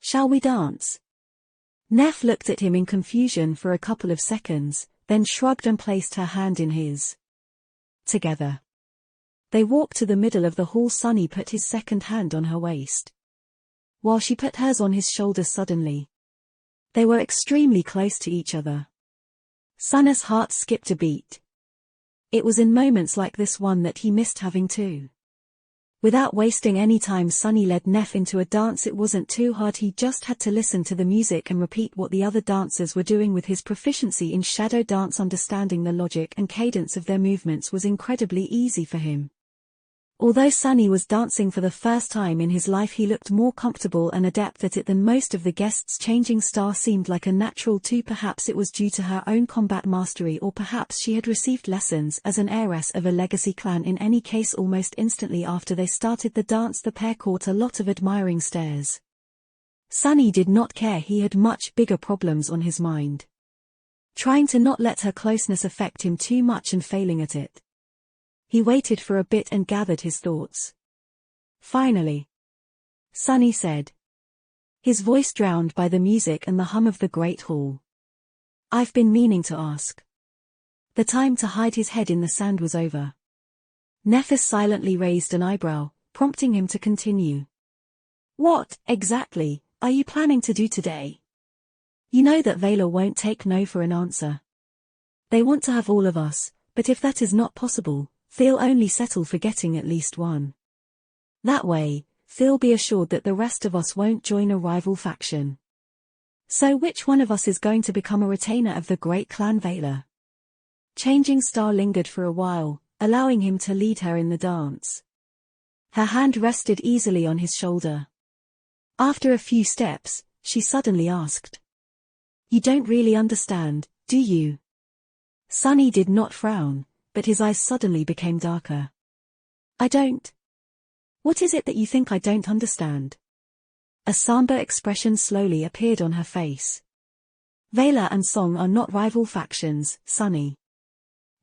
"Shall we dance?" Neff looked at him in confusion for a couple of seconds, then shrugged and placed her hand in his. Together. They walked to the middle of the hall. Sunny put his second hand on her waist, while she put hers on his shoulder. Suddenly, they were extremely close to each other. Sunny's heart skipped a beat. It was in moments like this one that he missed having to. Without wasting any time, Sunny led Neff into a dance. It wasn't too hard, he just had to listen to the music and repeat what the other dancers were doing. With his proficiency in shadow dance, understanding the logic and cadence of their movements was incredibly easy for him. Although Sunny was dancing for the first time in his life, he looked more comfortable and adept at it than most of the guests. Changing Star seemed like a natural too. Perhaps it was due to her own combat mastery, or perhaps she had received lessons as an heiress of a legacy clan. In any case, almost instantly after they started the dance, the pair caught a lot of admiring stares. Sunny did not care. He had much bigger problems on his mind. Trying to not let her closeness affect him too much and failing at it. He waited for a bit and gathered his thoughts. Finally, Sunny said, his voice drowned by the music and the hum of the great hall. "I've been meaning to ask." The time to hide his head in the sand was over. Nephis silently raised an eyebrow, prompting him to continue. "What, exactly, are you planning to do today? You know that Vaylor won't take no for an answer. They want to have all of us, but if that is not possible, they'll only settle for getting at least one. That way, they'll be assured that the rest of us won't join a rival faction. So which one of us is going to become a retainer of the great clan Vaylor? Changing Star lingered for a while, allowing him to lead her in the dance. Her hand rested easily on his shoulder. After a few steps, she suddenly asked, "You don't really understand, do you?" Sunny did not frown, but his eyes suddenly became darker. "I don't. What is it that you think I don't understand?" A somber expression slowly appeared on her face. "Vaylor and Song are not rival factions, Sunny.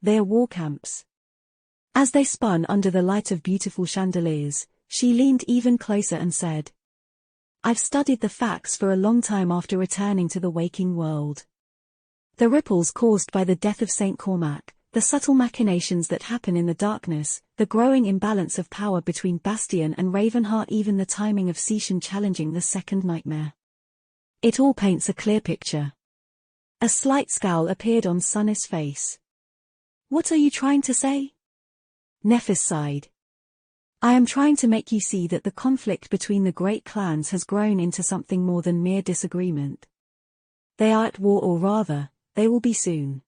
They are war camps." As they spun under the light of beautiful chandeliers, she leaned even closer and said, "I've studied the facts for a long time after returning to the waking world. The ripples caused by the death of Saint Cormac, the subtle machinations that happen in the darkness, the growing imbalance of power between Bastion and Ravenheart, even the timing of Seishan challenging the second nightmare. It all paints a clear picture." A slight scowl appeared on Sunny's face. "What are you trying to say?" Nephis sighed. "I am trying to make you see that the conflict between the great clans has grown into something more than mere disagreement. They are at war, or rather, they will be soon."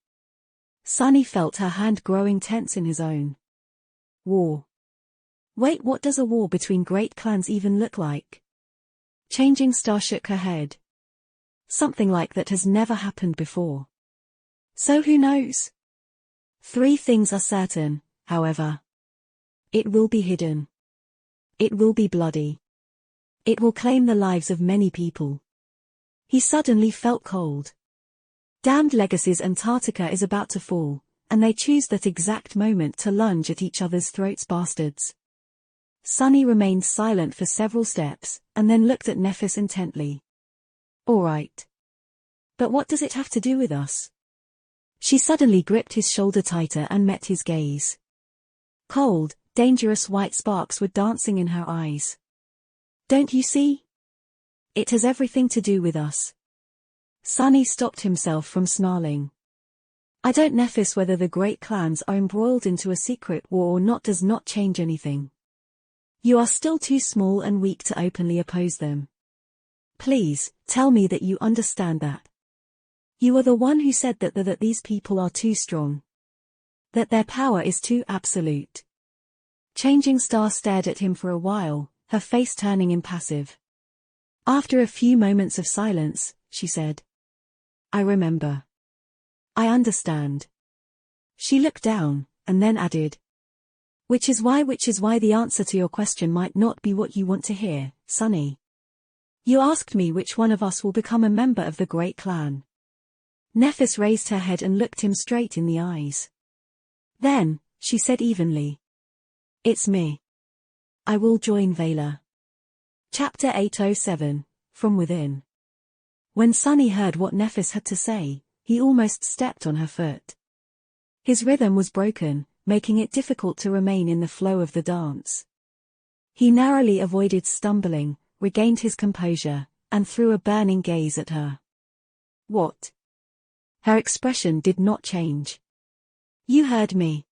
Sunny felt her hand growing tense in his own. War. Wait, what does a war between great clans even look like? Changing Star shook her head. Something like that has never happened before. So who knows? 3 things are certain, however. It will be hidden. It will be bloody. It will claim the lives of many people. He suddenly felt cold. Damned Legacy's Antarctica is about to fall, and they choose that exact moment to lunge at each other's throats, bastards. Sunny remained silent for several steps, and then looked at Nephis intently. "All right. But what does it have to do with us?" She suddenly gripped his shoulder tighter and met his gaze. Cold, dangerous white sparks were dancing in her eyes. "Don't you see? It has everything to do with us." Sunny stopped himself from snarling. "I don't Nephis, whether the great clans are embroiled into a secret war or not does not change anything. You are still too small and weak to openly oppose them. Please, tell me that you understand that. You are the one who said that these people are too strong. That their power is too absolute." Changing Star stared at him for a while, her face turning impassive. After a few moments of silence, she said, "I remember. I understand." She looked down, and then added, Which is why the answer to your question might not be what you want to hear, Sunny. You asked me which one of us will become a member of the great clan." Nephis raised her head and looked him straight in the eyes. Then, she said evenly, "It's me. I will join Vaylor." Chapter 807, From Within. When Sunny heard what Nephis had to say, he almost stepped on her foot. His rhythm was broken, making it difficult to remain in the flow of the dance. He narrowly avoided stumbling, regained his composure, and threw a burning gaze at her. "What?" Her expression did not change. "You heard me."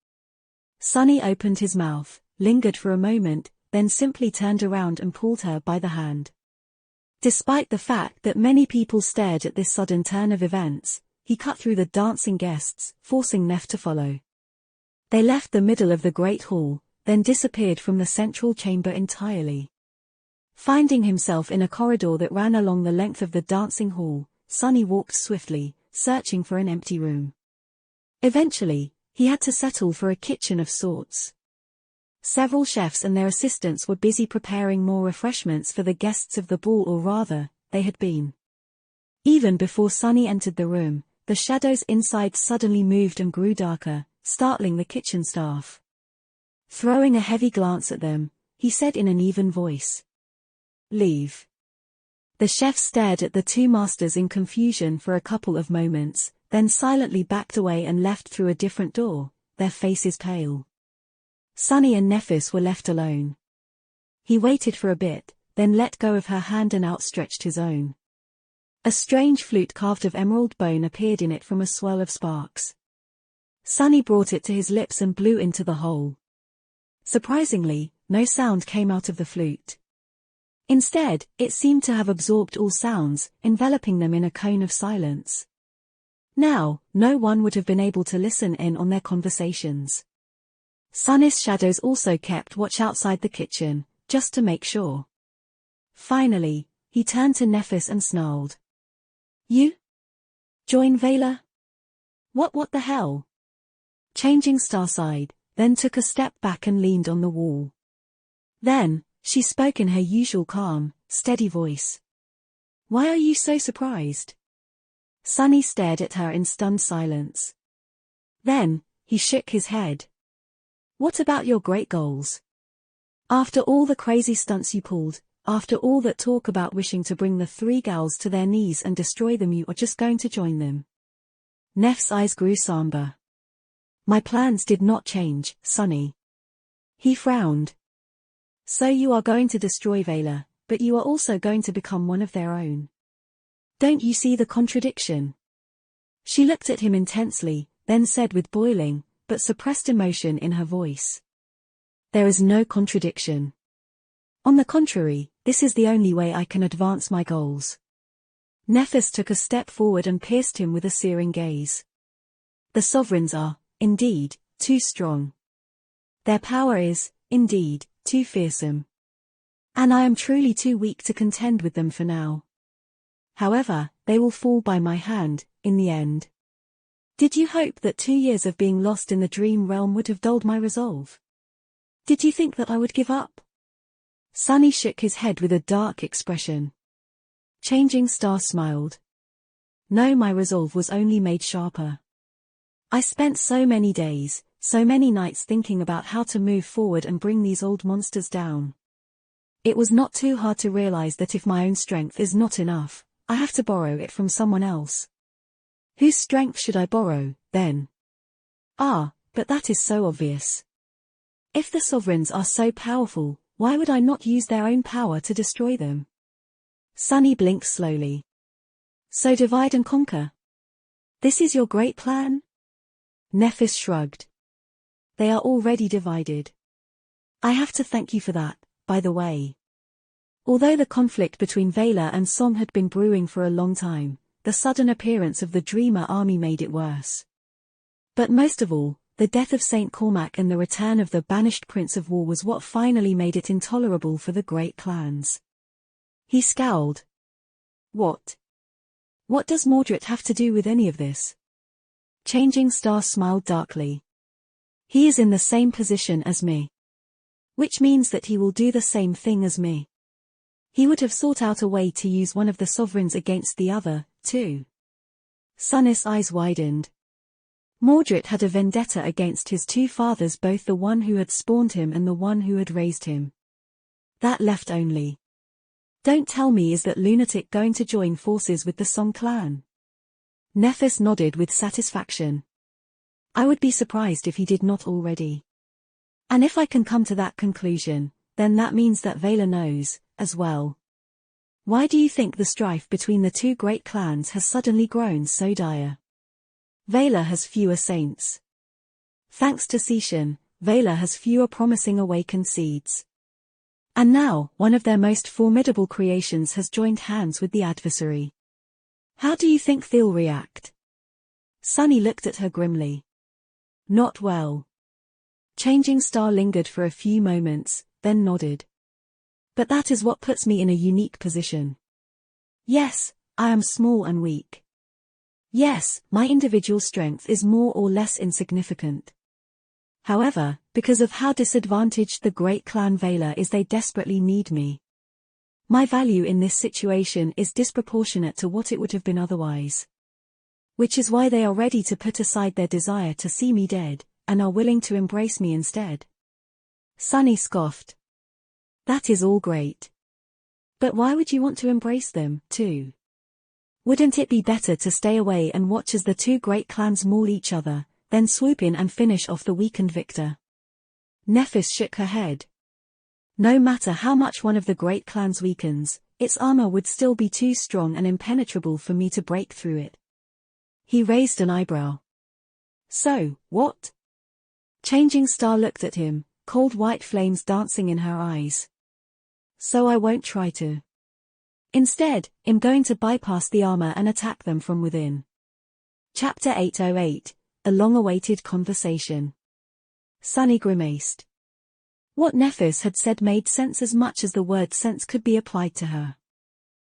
Sunny opened his mouth, lingered for a moment, then simply turned around and pulled her by the hand. Despite the fact that many people stared at this sudden turn of events, he cut through the dancing guests, forcing Neph to follow. They left the middle of the great hall, then disappeared from the central chamber entirely. Finding himself in a corridor that ran along the length of the dancing hall, Sunny walked swiftly, searching for an empty room. Eventually, he had to settle for a kitchen of sorts. Several chefs and their assistants were busy preparing more refreshments for the guests of the ball, or rather, they had been. Even before Sunny entered the room, the shadows inside suddenly moved and grew darker, startling the kitchen staff. Throwing a heavy glance at them, he said in an even voice, "Leave." The chefs stared at the 2 masters in confusion for a couple of moments, then silently backed away and left through a different door, their faces pale. Sunny and Nephis were left alone. He waited for a bit, then let go of her hand and outstretched his own. A strange flute carved of emerald bone appeared in it from a swirl of sparks. Sunny brought it to his lips and blew into the hole. Surprisingly, no sound came out of the flute. Instead, it seemed to have absorbed all sounds, enveloping them in a cone of silence. Now, no one would have been able to listen in on their conversations. Sunny's shadows also kept watch outside the kitchen, just to make sure. Finally, he turned to Nephis and snarled. You? Join Vela? What the hell? Changing Star sighed, then took a step back and leaned on the wall. Then, she spoke in her usual calm, steady voice. Why are you so surprised? Sunny stared at her in stunned silence. Then, he shook his head. What about your great goals? After all the crazy stunts you pulled, after all that talk about wishing to bring the three gals to their knees and destroy them, you are just going to join them? Neff's eyes grew somber. My plans did not change, Sunny. He frowned. So you are going to destroy Vela, but you are also going to become one of their own. Don't you see the contradiction? She looked at him intensely, then said with boiling, but suppressed emotion in her voice. There is no contradiction. On the contrary, this is the only way I can advance my goals. Nephis took a step forward and pierced him with a searing gaze. The sovereigns are, indeed, too strong. Their power is, indeed, too fearsome. And I am truly too weak to contend with them for now. However, they will fall by my hand, in the end. Did you hope that 2 years of being lost in the dream realm would have dulled my resolve? Did you think that I would give up? Sunny shook his head with a dark expression. Changing Star smiled. No, my resolve was only made sharper. I spent so many days, so many nights thinking about how to move forward and bring these old monsters down. It was not too hard to realize that if my own strength is not enough, I have to borrow it from someone else. Whose strength should I borrow, then? Ah, but that is so obvious. If the sovereigns are so powerful, why would I not use their own power to destroy them? Sunny blinked slowly. So divide and conquer. This is your great plan? Nephis shrugged. They are already divided. I have to thank you for that, by the way. Although the conflict between Vela and Som had been brewing for a long time, the sudden appearance of the Dreamer army made it worse. But most of all, the death of Saint Cormac and the return of the banished Prince of War was what finally made it intolerable for the great clans. He scowled. What? What does Mordred have to do with any of this? Changing Star smiled darkly. He is in the same position as me. Which means that he will do the same thing as me. He would have sought out a way to use one of the sovereigns against the other, too. Sunny's eyes widened. Mordred had a vendetta against his two fathers, both the one who had spawned him and the one who had raised him. That left only. Don't tell me, is that lunatic going to join forces with the Song clan? Nephis nodded with satisfaction. I would be surprised if he did not already. And if I can come to that conclusion, then that means that Vela knows, as well. Why do you think the strife between the two great clans has suddenly grown so dire? Vela has fewer saints. Thanks to Sishan, Vela has fewer promising awakened seeds. And now, one of their most formidable creations has joined hands with the adversary. How do you think they'll react? Sunny looked at her grimly. Not well. Changing Star lingered for a few moments, then nodded. But that is what puts me in a unique position. Yes, I am small and weak. Yes, my individual strength is more or less insignificant. However, because of how disadvantaged the great clan Vela is, they desperately need me. My value in this situation is disproportionate to what it would have been otherwise. Which is why they are ready to put aside their desire to see me dead, and are willing to embrace me instead. Sunny scoffed. That is all great. But why would you want to embrace them, too? Wouldn't it be better to stay away and watch as the two great clans maul each other, then swoop in and finish off the weakened victor? Nephis shook her head. No matter how much one of the great clans weakens, its armor would still be too strong and impenetrable for me to break through it. He raised an eyebrow. So, what? Changing Star looked at him, cold white flames dancing in her eyes. So I won't try to. Instead, I'm going to bypass the armor and attack them from within. Chapter 808, A Long-Awaited Conversation. Sunny grimaced. What Nephis had said made sense as much as the word sense could be applied to her.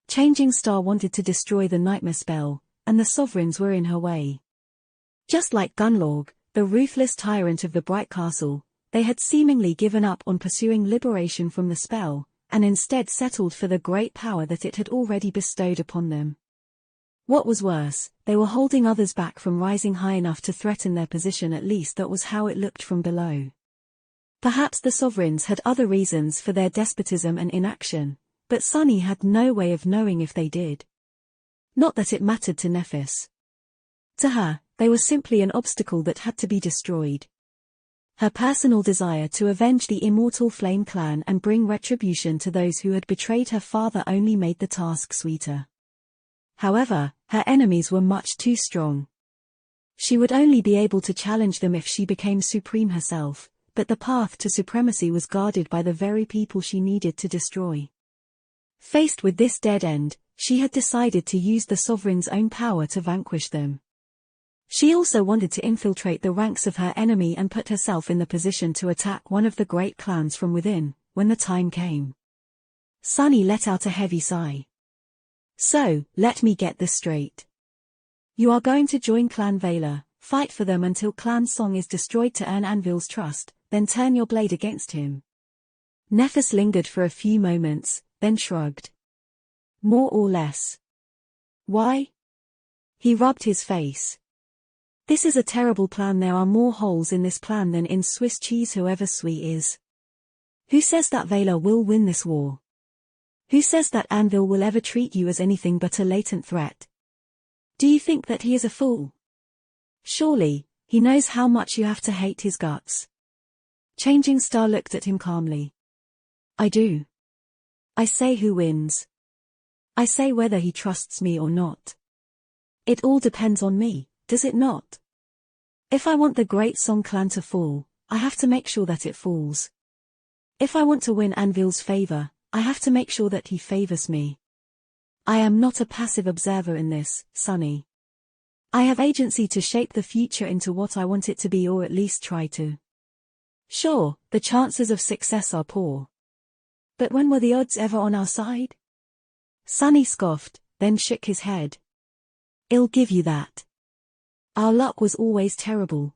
Changing Star wanted to destroy the nightmare spell, and the sovereigns were in her way. Just like Gunlorg, the ruthless tyrant of the Bright Castle, they had seemingly given up on pursuing liberation from the spell, and instead settled for the great power that it had already bestowed upon them. What was worse, they were holding others back from rising high enough to threaten their position, at least that was how it looked from below. Perhaps the sovereigns had other reasons for their despotism and inaction, but Sunny had no way of knowing if they did. Not that it mattered to Nephis. To her, they were simply an obstacle that had to be destroyed. Her personal desire to avenge the immortal Flame Clan and bring retribution to those who had betrayed her father only made the task sweeter. However, her enemies were much too strong. She would only be able to challenge them if she became supreme herself, but the path to supremacy was guarded by the very people she needed to destroy. Faced with this dead end, she had decided to use the sovereign's own power to vanquish them. She also wanted to infiltrate the ranks of her enemy and put herself in the position to attack one of the great clans from within, when the time came. Sunny let out a heavy sigh. So, let me get this straight. You are going to join Clan Valor, fight for them until Clan Song is destroyed to earn Anvil's trust, then turn your blade against him. Nephis lingered for a few moments, then shrugged. More or less. Why? He rubbed his face. This is a terrible plan. There are more holes in this plan than in Swiss cheese, whoever Sui is. Who says that Valor will win this war? Who says that Anvil will ever treat you as anything but a latent threat? Do you think that he is a fool? Surely, he knows how much you have to hate his guts. Changing Star looked at him calmly. I do. I say who wins. I say whether he trusts me or not. It all depends on me, does it not? If I want the Great Song Clan to fall, I have to make sure that it falls. If I want to win Anvil's favor, I have to make sure that he favors me. I am not a passive observer in this, Sunny. I have agency to shape the future into what I want it to be, or at least try to. Sure, the chances of success are poor. But when were the odds ever on our side? Sunny scoffed, then shook his head. I'll give you that. Our luck was always terrible.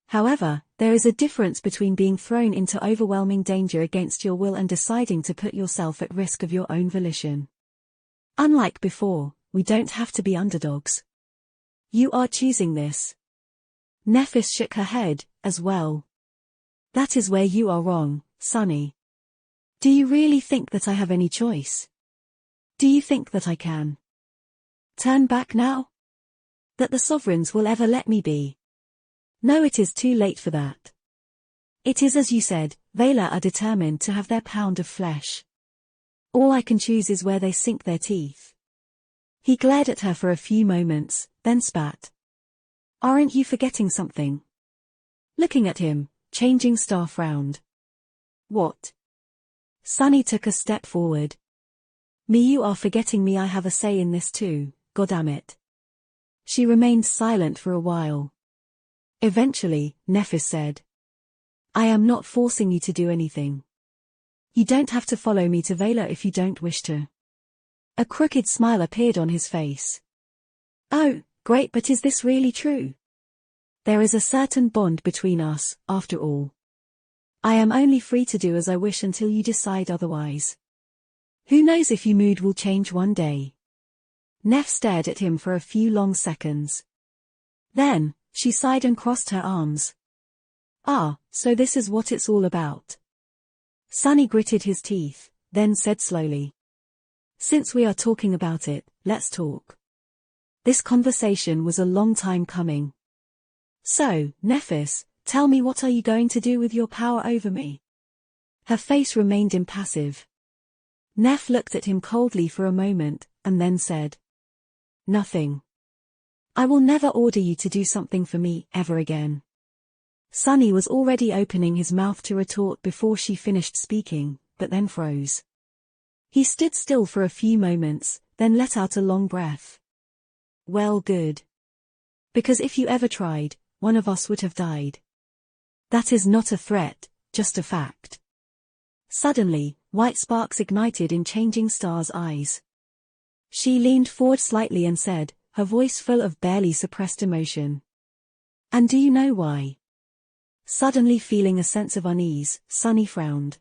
However, there is a difference between being thrown into overwhelming danger against your will and deciding to put yourself at risk of your own volition. Unlike before, we don't have to be underdogs. You are choosing this. Nephis shook her head, as well. That is where you are wrong, Sunny. Do you really think that I have any choice? Do you think that I can turn back now? That the sovereigns will ever let me be? No, it is too late for that. It is as you said, Valor are determined to have their pound of flesh. All I can choose is where they sink their teeth. He glared at her for a few moments, then spat. Aren't you forgetting something? Looking at him, Changing Star frowned. What? Sunny took a step forward. Me, you are forgetting me. I have a say in this too, goddammit. She remained silent for a while. Eventually, Nephis said. I am not forcing you to do anything. You don't have to follow me to Valor if you don't wish to. A crooked smile appeared on his face. Oh, great, but is this really true? There is a certain bond between us, after all. I am only free to do as I wish until you decide otherwise. Who knows if your mood will change one day? Neph stared at him for a few long seconds. Then, she sighed and crossed her arms. Ah, so this is what it's all about. Sunny gritted his teeth, then said slowly. Since we are talking about it, let's talk. This conversation was a long time coming. So, Nephis, tell me, what are you going to do with your power over me? Her face remained impassive. Neph looked at him coldly for a moment, and then said. Nothing. I will never order you to do something for me ever again. Sunny was already opening his mouth to retort before she finished speaking, but then froze. He stood still for a few moments, then let out a long breath. Well, good. Because if you ever tried, one of us would have died. That is not a threat, just a fact. Suddenly, white sparks ignited in Changing Star's eyes. She leaned forward slightly and said, her voice full of barely suppressed emotion. And do you know why? Suddenly feeling a sense of unease, Sunny frowned.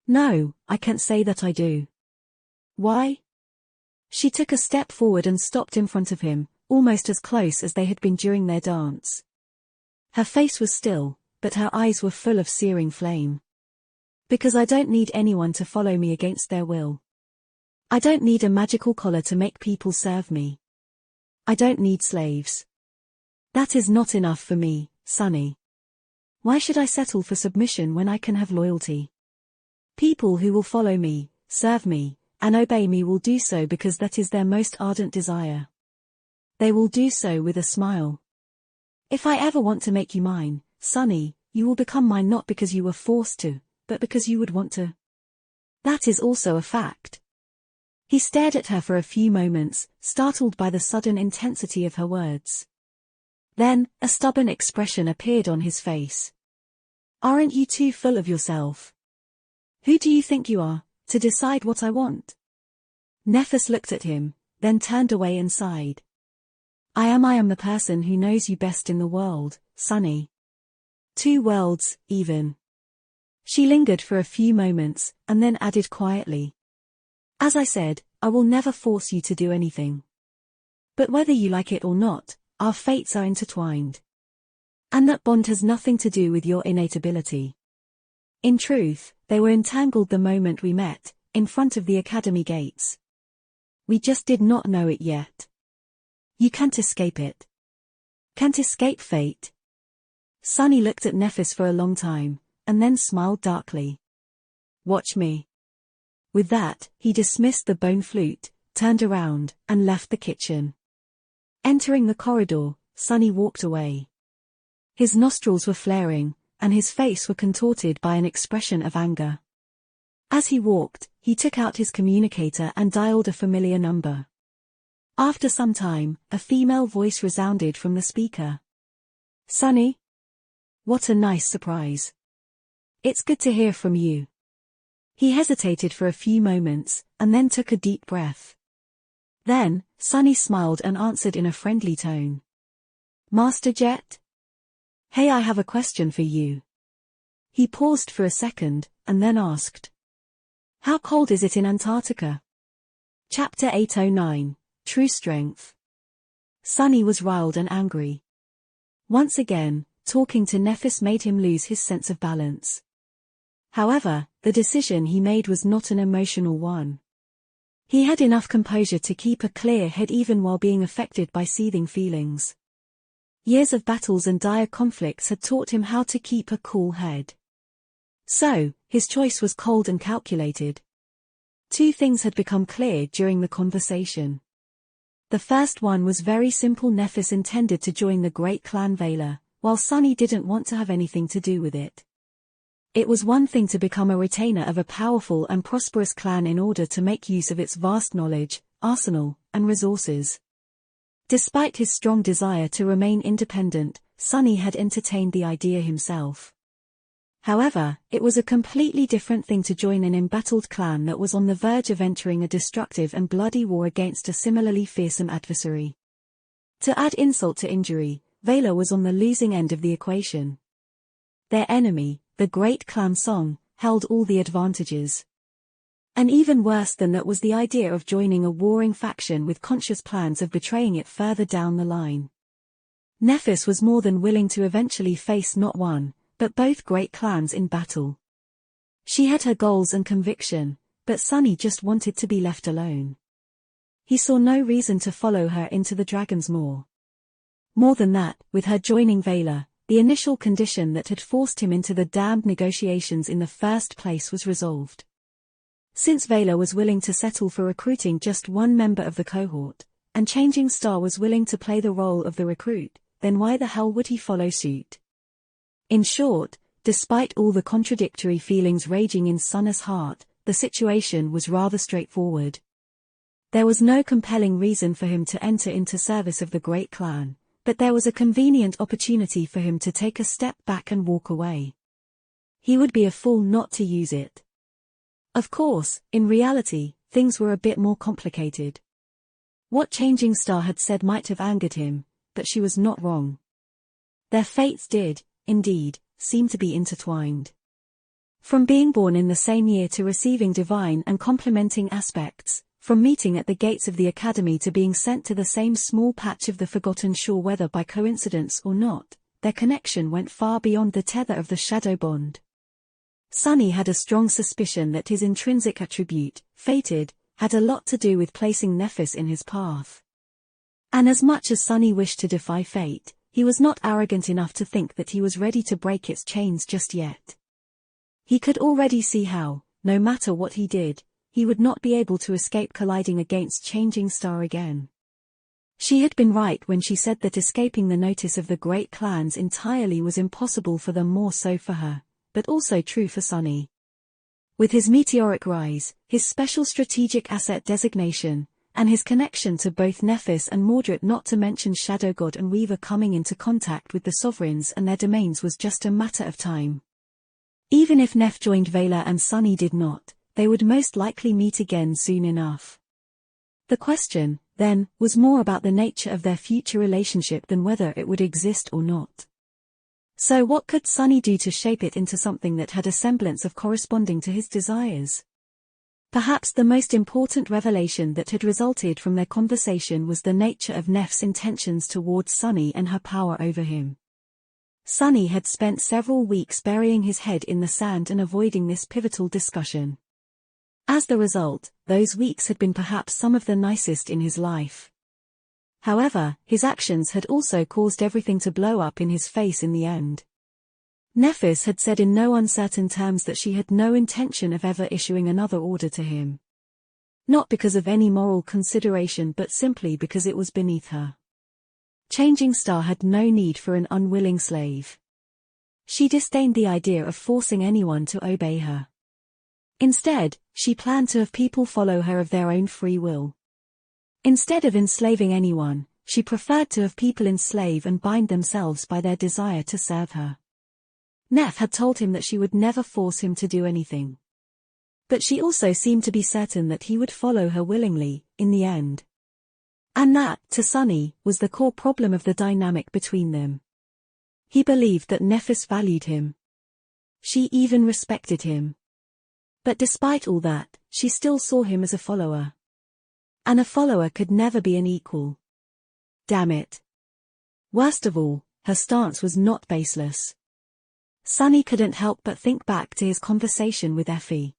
No, I can't say that I do. Why? She took a step forward and stopped in front of him, almost as close as they had been during their dance. Her face was still, but her eyes were full of searing flame. Because I don't need anyone to follow me against their will. I don't need a magical collar to make people serve me. I don't need slaves. That is not enough for me, Sunny. Why should I settle for submission when I can have loyalty? People who will follow me, serve me, and obey me will do so because that is their most ardent desire. They will do so with a smile. If I ever want to make you mine, Sunny, you will become mine not because you were forced to, but because you would want to. That is also a fact. He stared at her for a few moments, startled by the sudden intensity of her words. Then, a stubborn expression appeared on his face. Aren't you too full of yourself? Who do you think you are, to decide what I want? Nephis looked at him, then turned away and sighed. I am the person who knows you best in the world, Sunny. 2 worlds, even. She lingered for a few moments, and then added quietly. As I said, I will never force you to do anything. But whether you like it or not, our fates are intertwined. And that bond has nothing to do with your innate ability. In truth, they were entangled the moment we met, in front of the academy gates. We just did not know it yet. You can't escape it. Can't escape fate. Sunny looked at Nephis for a long time, and then smiled darkly. Watch me. With that, he dismissed the bone flute, turned around, and left the kitchen. Entering the corridor, Sunny walked away. His nostrils were flaring, and his face was contorted by an expression of anger. As he walked, he took out his communicator and dialed a familiar number. After some time, a female voice resounded from the speaker. Sunny? What a nice surprise. It's good to hear from you. He hesitated for a few moments, and then took a deep breath. Then, Sunny smiled and answered in a friendly tone. Master Jet? Hey, I have a question for you. He paused for a second, and then asked. How cold is it in Antarctica? Chapter 809, True Strength. Sunny was riled and angry. Once again, talking to Nephis made him lose his sense of balance. However, the decision he made was not an emotional one. He had enough composure to keep a clear head even while being affected by seething feelings. Years of battles and dire conflicts had taught him how to keep a cool head. So, his choice was cold and calculated. 2 things had become clear during the conversation. The first one was very simple. Nephis intended to join the great clan Vaylor, while Sunny didn't want to have anything to do with it. It was one thing to become a retainer of a powerful and prosperous clan in order to make use of its vast knowledge, arsenal, and resources. Despite his strong desire to remain independent, Sunny had entertained the idea himself. However, it was a completely different thing to join an embattled clan that was on the verge of entering a destructive and bloody war against a similarly fearsome adversary. To add insult to injury, Vaylor was on the losing end of the equation. Their enemy, the great clan Song, held all the advantages. And even worse than that was the idea of joining a warring faction with conscious plans of betraying it further down the line. Nephis was more than willing to eventually face not one, but both great clans in battle. She had her goals and conviction, but Sunny just wanted to be left alone. He saw no reason to follow her into the Dragon's Maw. More than that, with her joining Vaylor, the initial condition that had forced him into the damned negotiations in the first place was resolved. Since Vaylor was willing to settle for recruiting just one member of the cohort, and Changing Star was willing to play the role of the recruit, then why the hell would he follow suit? In short, despite all the contradictory feelings raging in Sunna's heart, the situation was rather straightforward. There was no compelling reason for him to enter into service of the great clan, but there was a convenient opportunity for him to take a step back and walk away. He would be a fool not to use it. Of course, in reality, things were a bit more complicated. What Changing Star had said might have angered him, but she was not wrong. Their fates did, indeed, seem to be intertwined. From being born in the same year to receiving divine and complementing aspects, from meeting at the gates of the academy to being sent to the same small patch of the forgotten shore, whether by coincidence or not, their connection went far beyond the tether of the shadow bond. Sunny had a strong suspicion that his intrinsic attribute, fated, had a lot to do with placing Nephis in his path. And as much as Sunny wished to defy fate, he was not arrogant enough to think that he was ready to break its chains just yet. He could already see how, no matter what he did, he would not be able to escape colliding against Changing Star again. She had been right when she said that escaping the notice of the great clans entirely was impossible for them, more so for her, but also true for Sunny. With his meteoric rise, his special strategic asset designation, and his connection to both Nephis and Mordred, not to mention Shadow God and Weaver, coming into contact with the sovereigns and their domains was just a matter of time. Even if Neph joined Vela and Sunny did not, they would most likely meet again soon enough. The question, then, was more about the nature of their future relationship than whether it would exist or not. So what could Sunny do to shape it into something that had a semblance of corresponding to his desires? Perhaps the most important revelation that had resulted from their conversation was the nature of Neph's intentions towards Sunny and her power over him. Sunny had spent several weeks burying his head in the sand and avoiding this pivotal discussion. As the result, those weeks had been perhaps some of the nicest in his life. However, his actions had also caused everything to blow up in his face in the end. Nephis had said in no uncertain terms that she had no intention of ever issuing another order to him. Not because of any moral consideration, but simply because it was beneath her. Changing Star had no need for an unwilling slave. She disdained the idea of forcing anyone to obey her. Instead, she planned to have people follow her of their own free will. Instead of enslaving anyone, she preferred to have people enslave and bind themselves by their desire to serve her. Neph had told him that she would never force him to do anything. But she also seemed to be certain that he would follow her willingly, in the end. And that, to Sunny, was the core problem of the dynamic between them. He believed that Nephis valued him. She even respected him. But despite all that, she still saw him as a follower. And a follower could never be an equal. Damn it. Worst of all, her stance was not baseless. Sunny couldn't help but think back to his conversation with Effie.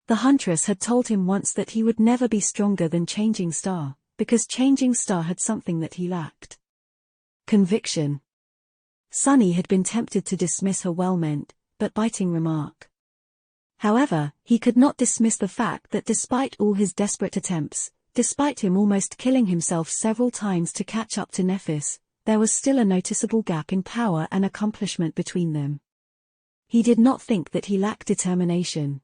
The Huntress had told him once that he would never be stronger than Changing Star, because Changing Star had something that he lacked. Conviction. Sunny had been tempted to dismiss her well-meant, but biting remark. However, he could not dismiss the fact that despite all his desperate attempts, despite him almost killing himself several times to catch up to Nephis, there was still a noticeable gap in power and accomplishment between them. He did not think that he lacked determination.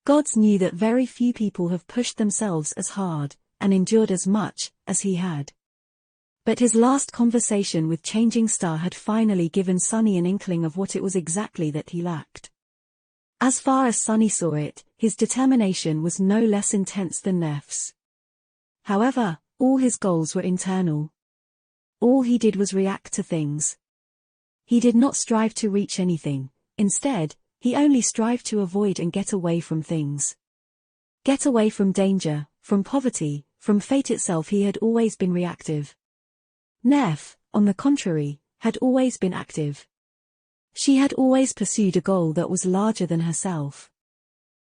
Gods knew that very few people have pushed themselves as hard, and endured as much, as he had. But his last conversation with Changing Star had finally given Sunny an inkling of what it was exactly that he lacked. As far as Sunny saw it, his determination was no less intense than Neph's. However, all his goals were internal. All he did was react to things. He did not strive to reach anything, instead, he only strived to avoid and get away from things. Get away from danger, from poverty, from fate itself. He had always been reactive. Neph, on the contrary, had always been active. She had always pursued a goal that was larger than herself.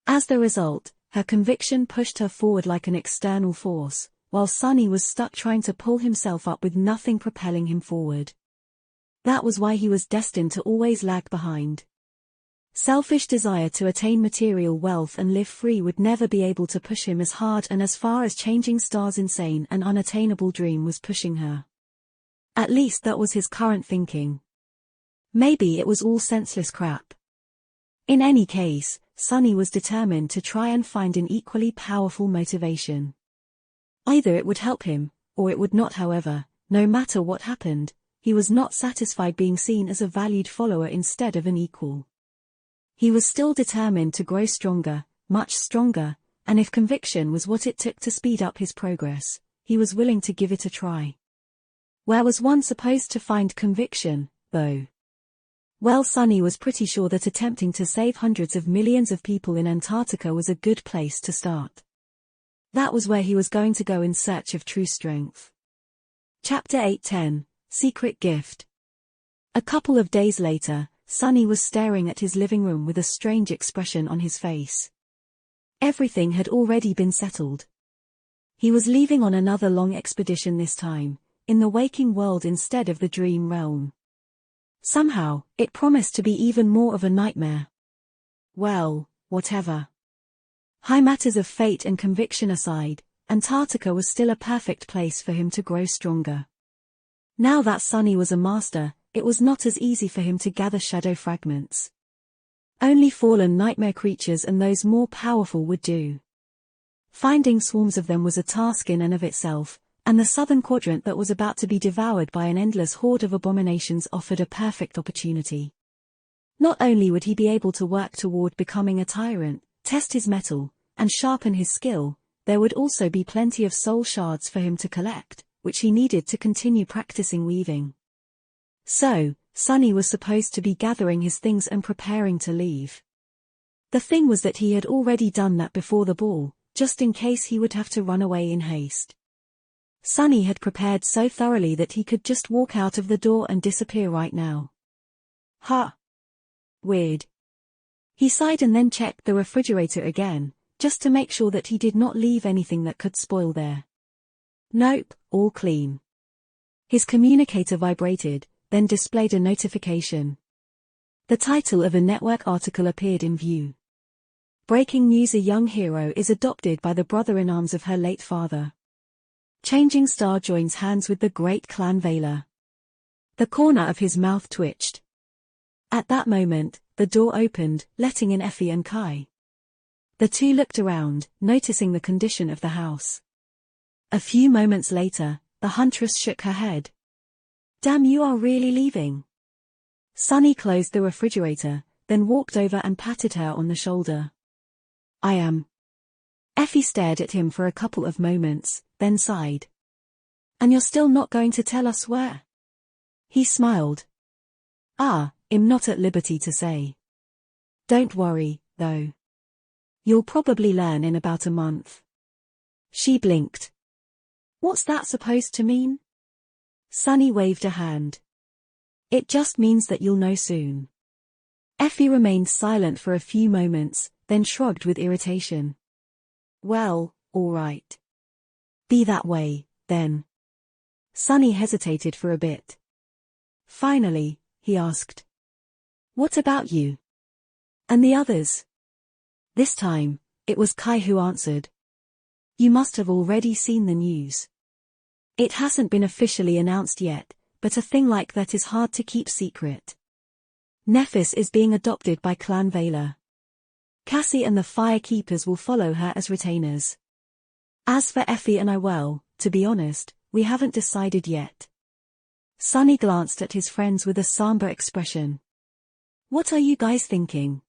As the result, her conviction pushed her forward like an external force, while Sunny was stuck trying to pull himself up with nothing propelling him forward. That was why he was destined to always lag behind. Selfish desire to attain material wealth and live free would never be able to push him as hard and as far as Changing Star's insane and unattainable dream was pushing her. At least that was his current thinking. Maybe it was all senseless crap. In any case, Sunny was determined to try and find an equally powerful motivation. Either it would help him, or it would not. However, no matter what happened, he was not satisfied being seen as a valued follower instead of an equal. He was still determined to grow stronger, much stronger, and if conviction was what it took to speed up his progress, he was willing to give it a try. Where was one supposed to find conviction, though? Well, Sunny was pretty sure that attempting to save hundreds of millions of people in Antarctica was a good place to start. That was where he was going to go in search of true strength. Chapter 8:10, Secret Gift. A couple of days later, Sunny was staring at his living room with a strange expression on his face. Everything had already been settled. He was leaving on another long expedition this time, in the waking world instead of the dream realm. Somehow, it promised to be even more of a nightmare. Well, whatever. High matters of fate and conviction aside, Antarctica was still a perfect place for him to grow stronger. Now that Sunny was a master, it was not as easy for him to gather shadow fragments. Only fallen nightmare creatures and those more powerful would do. Finding swarms of them was a task in and of itself, and the southern quadrant that was about to be devoured by an endless horde of abominations offered a perfect opportunity. Not only would he be able to work toward becoming a tyrant, test his mettle, and sharpen his skill, there would also be plenty of soul shards for him to collect, which he needed to continue practicing weaving. So, Sunny was supposed to be gathering his things and preparing to leave. The thing was that he had already done that before the ball, just in case he would have to run away in haste. Sunny had prepared so thoroughly that he could just walk out of the door and disappear right now. Huh. Weird. He sighed and then checked the refrigerator again, just to make sure that he did not leave anything that could spoil there. Nope, all clean. His communicator vibrated, then displayed a notification. The title of a network article appeared in view. Breaking news: a young hero is adopted by the brother-in-arms of her late father. Changing Star joins hands with the great clan Vela. The corner of his mouth twitched. At that moment, the door opened, letting in Effie and Kai. The two looked around, noticing the condition of the house. A few moments later, the huntress shook her head. Damn, you are really leaving? Sunny closed the refrigerator, then walked over and patted her on the shoulder. I am. Effie stared at him for a couple of moments, then sighed. And you're still not going to tell us where? He smiled. I'm not at liberty to say. Don't worry, though. You'll probably learn in about a month. She blinked. What's that supposed to mean? Sunny waved a hand. It just means that you'll know soon. Effie remained silent for a few moments, then shrugged with irritation. Well, all right. Be that way, then. Sunny hesitated for a bit. Finally, he asked. What about you? And the others? This time, it was Kai who answered. You must have already seen the news. It hasn't been officially announced yet, but a thing like that is hard to keep secret. Nephis is being adopted by Clan Vela. Cassie and the Firekeepers will follow her as retainers. As for Effie and I, well, to be honest, we haven't decided yet. Sunny glanced at his friends with a somber expression. What are you guys thinking?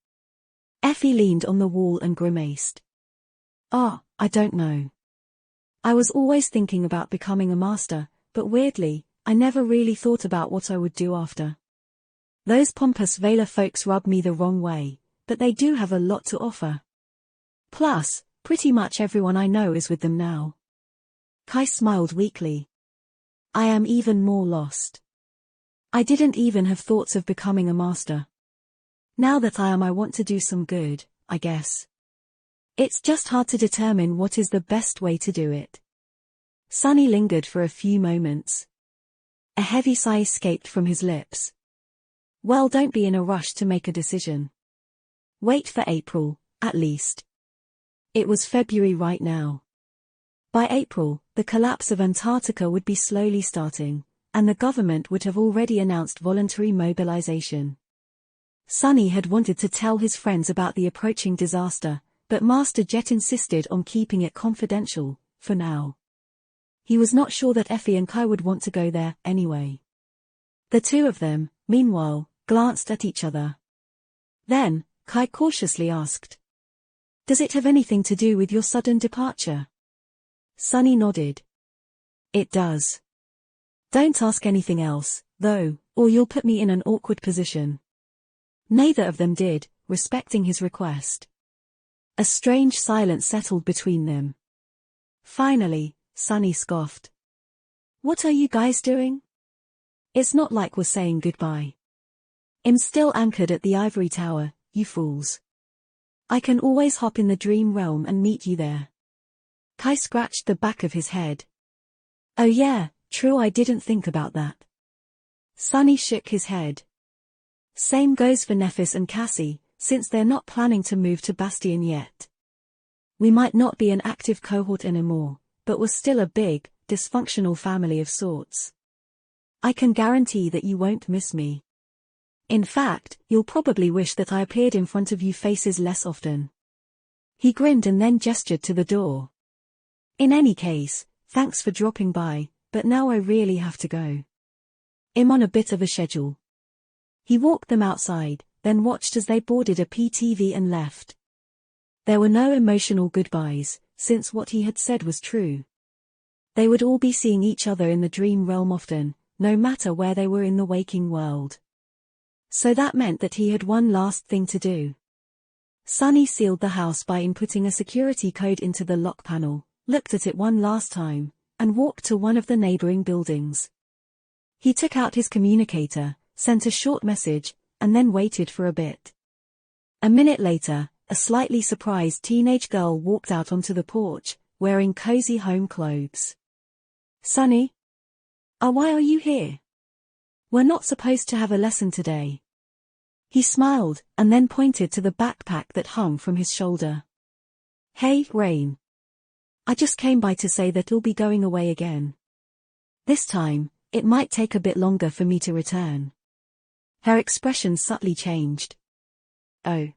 Effie leaned on the wall and grimaced. I don't know. I was always thinking about becoming a master, but weirdly, I never really thought about what I would do after. Those pompous Vela folks rub me the wrong way, but they do have a lot to offer. Plus, pretty much everyone I know is with them now. Kai smiled weakly. I am even more lost. I didn't even have thoughts of becoming a master. Now that I want to do some good, I guess. It's just hard to determine what is the best way to do it. Sunny lingered for a few moments. A heavy sigh escaped from his lips. Well, don't be in a rush to make a decision. Wait for April, at least. It was February right now. By April, the collapse of Antarctica would be slowly starting, and the government would have already announced voluntary mobilization. Sunny had wanted to tell his friends about the approaching disaster, but Master Jet insisted on keeping it confidential, for now. He was not sure that Effie and Kai would want to go there, anyway. The two of them, meanwhile, glanced at each other. Then, Kai cautiously asked, "Does it have anything to do with your sudden departure?" Sunny nodded. "It does. Don't ask anything else, though, or you'll put me in an awkward position." Neither of them did, respecting his request. A strange silence settled between them. Finally, Sunny scoffed. "What are you guys doing? It's not like we're saying goodbye. I'm still anchored at the ivory tower, you fools. I can always hop in the dream realm and meet you there." Kai scratched the back of his head. "Oh yeah, true, I didn't think about that." Sunny shook his head. "Same goes for Nephis and Cassie, since they're not planning to move to Bastion yet. We might not be an active cohort anymore, but we're still a big, dysfunctional family of sorts. I can guarantee that you won't miss me. In fact, you'll probably wish that I appeared in front of you faces less often." He grinned and then gestured to the door. "In any case, thanks for dropping by, but now I really have to go. I'm on a bit of a schedule." He walked them outside, then watched as they boarded a PTV and left. There were no emotional goodbyes, since what he had said was true. They would all be seeing each other in the dream realm often, no matter where they were in the waking world. So that meant that he had one last thing to do. Sunny sealed the house by inputting a security code into the lock panel, looked at it one last time, and walked to one of the neighboring buildings. He took out his communicator, sent a short message, and then waited for a bit. A minute later, a slightly surprised teenage girl walked out onto the porch, wearing cozy home clothes. "Sunny? Why are you here? We're not supposed to have a lesson today." He smiled, and then pointed to the backpack that hung from his shoulder. "Hey, Rain. I just came by to say that I'll be going away again. This time, it might take a bit longer for me to return." Her expression subtly changed. "Oh."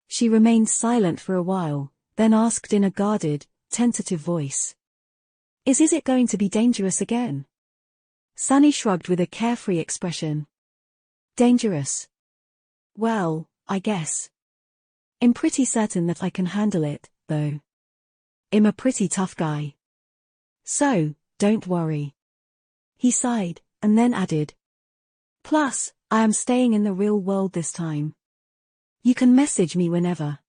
She remained silent for a while, then asked in a guarded, tentative voice. Is it going to be dangerous again?" Sunny shrugged with a carefree expression. "Dangerous? Well, I guess. I'm pretty certain that I can handle it, though. I'm a pretty tough guy. So, don't worry." He sighed, and then added. "Plus, I am staying in the real world this time. You can message me whenever.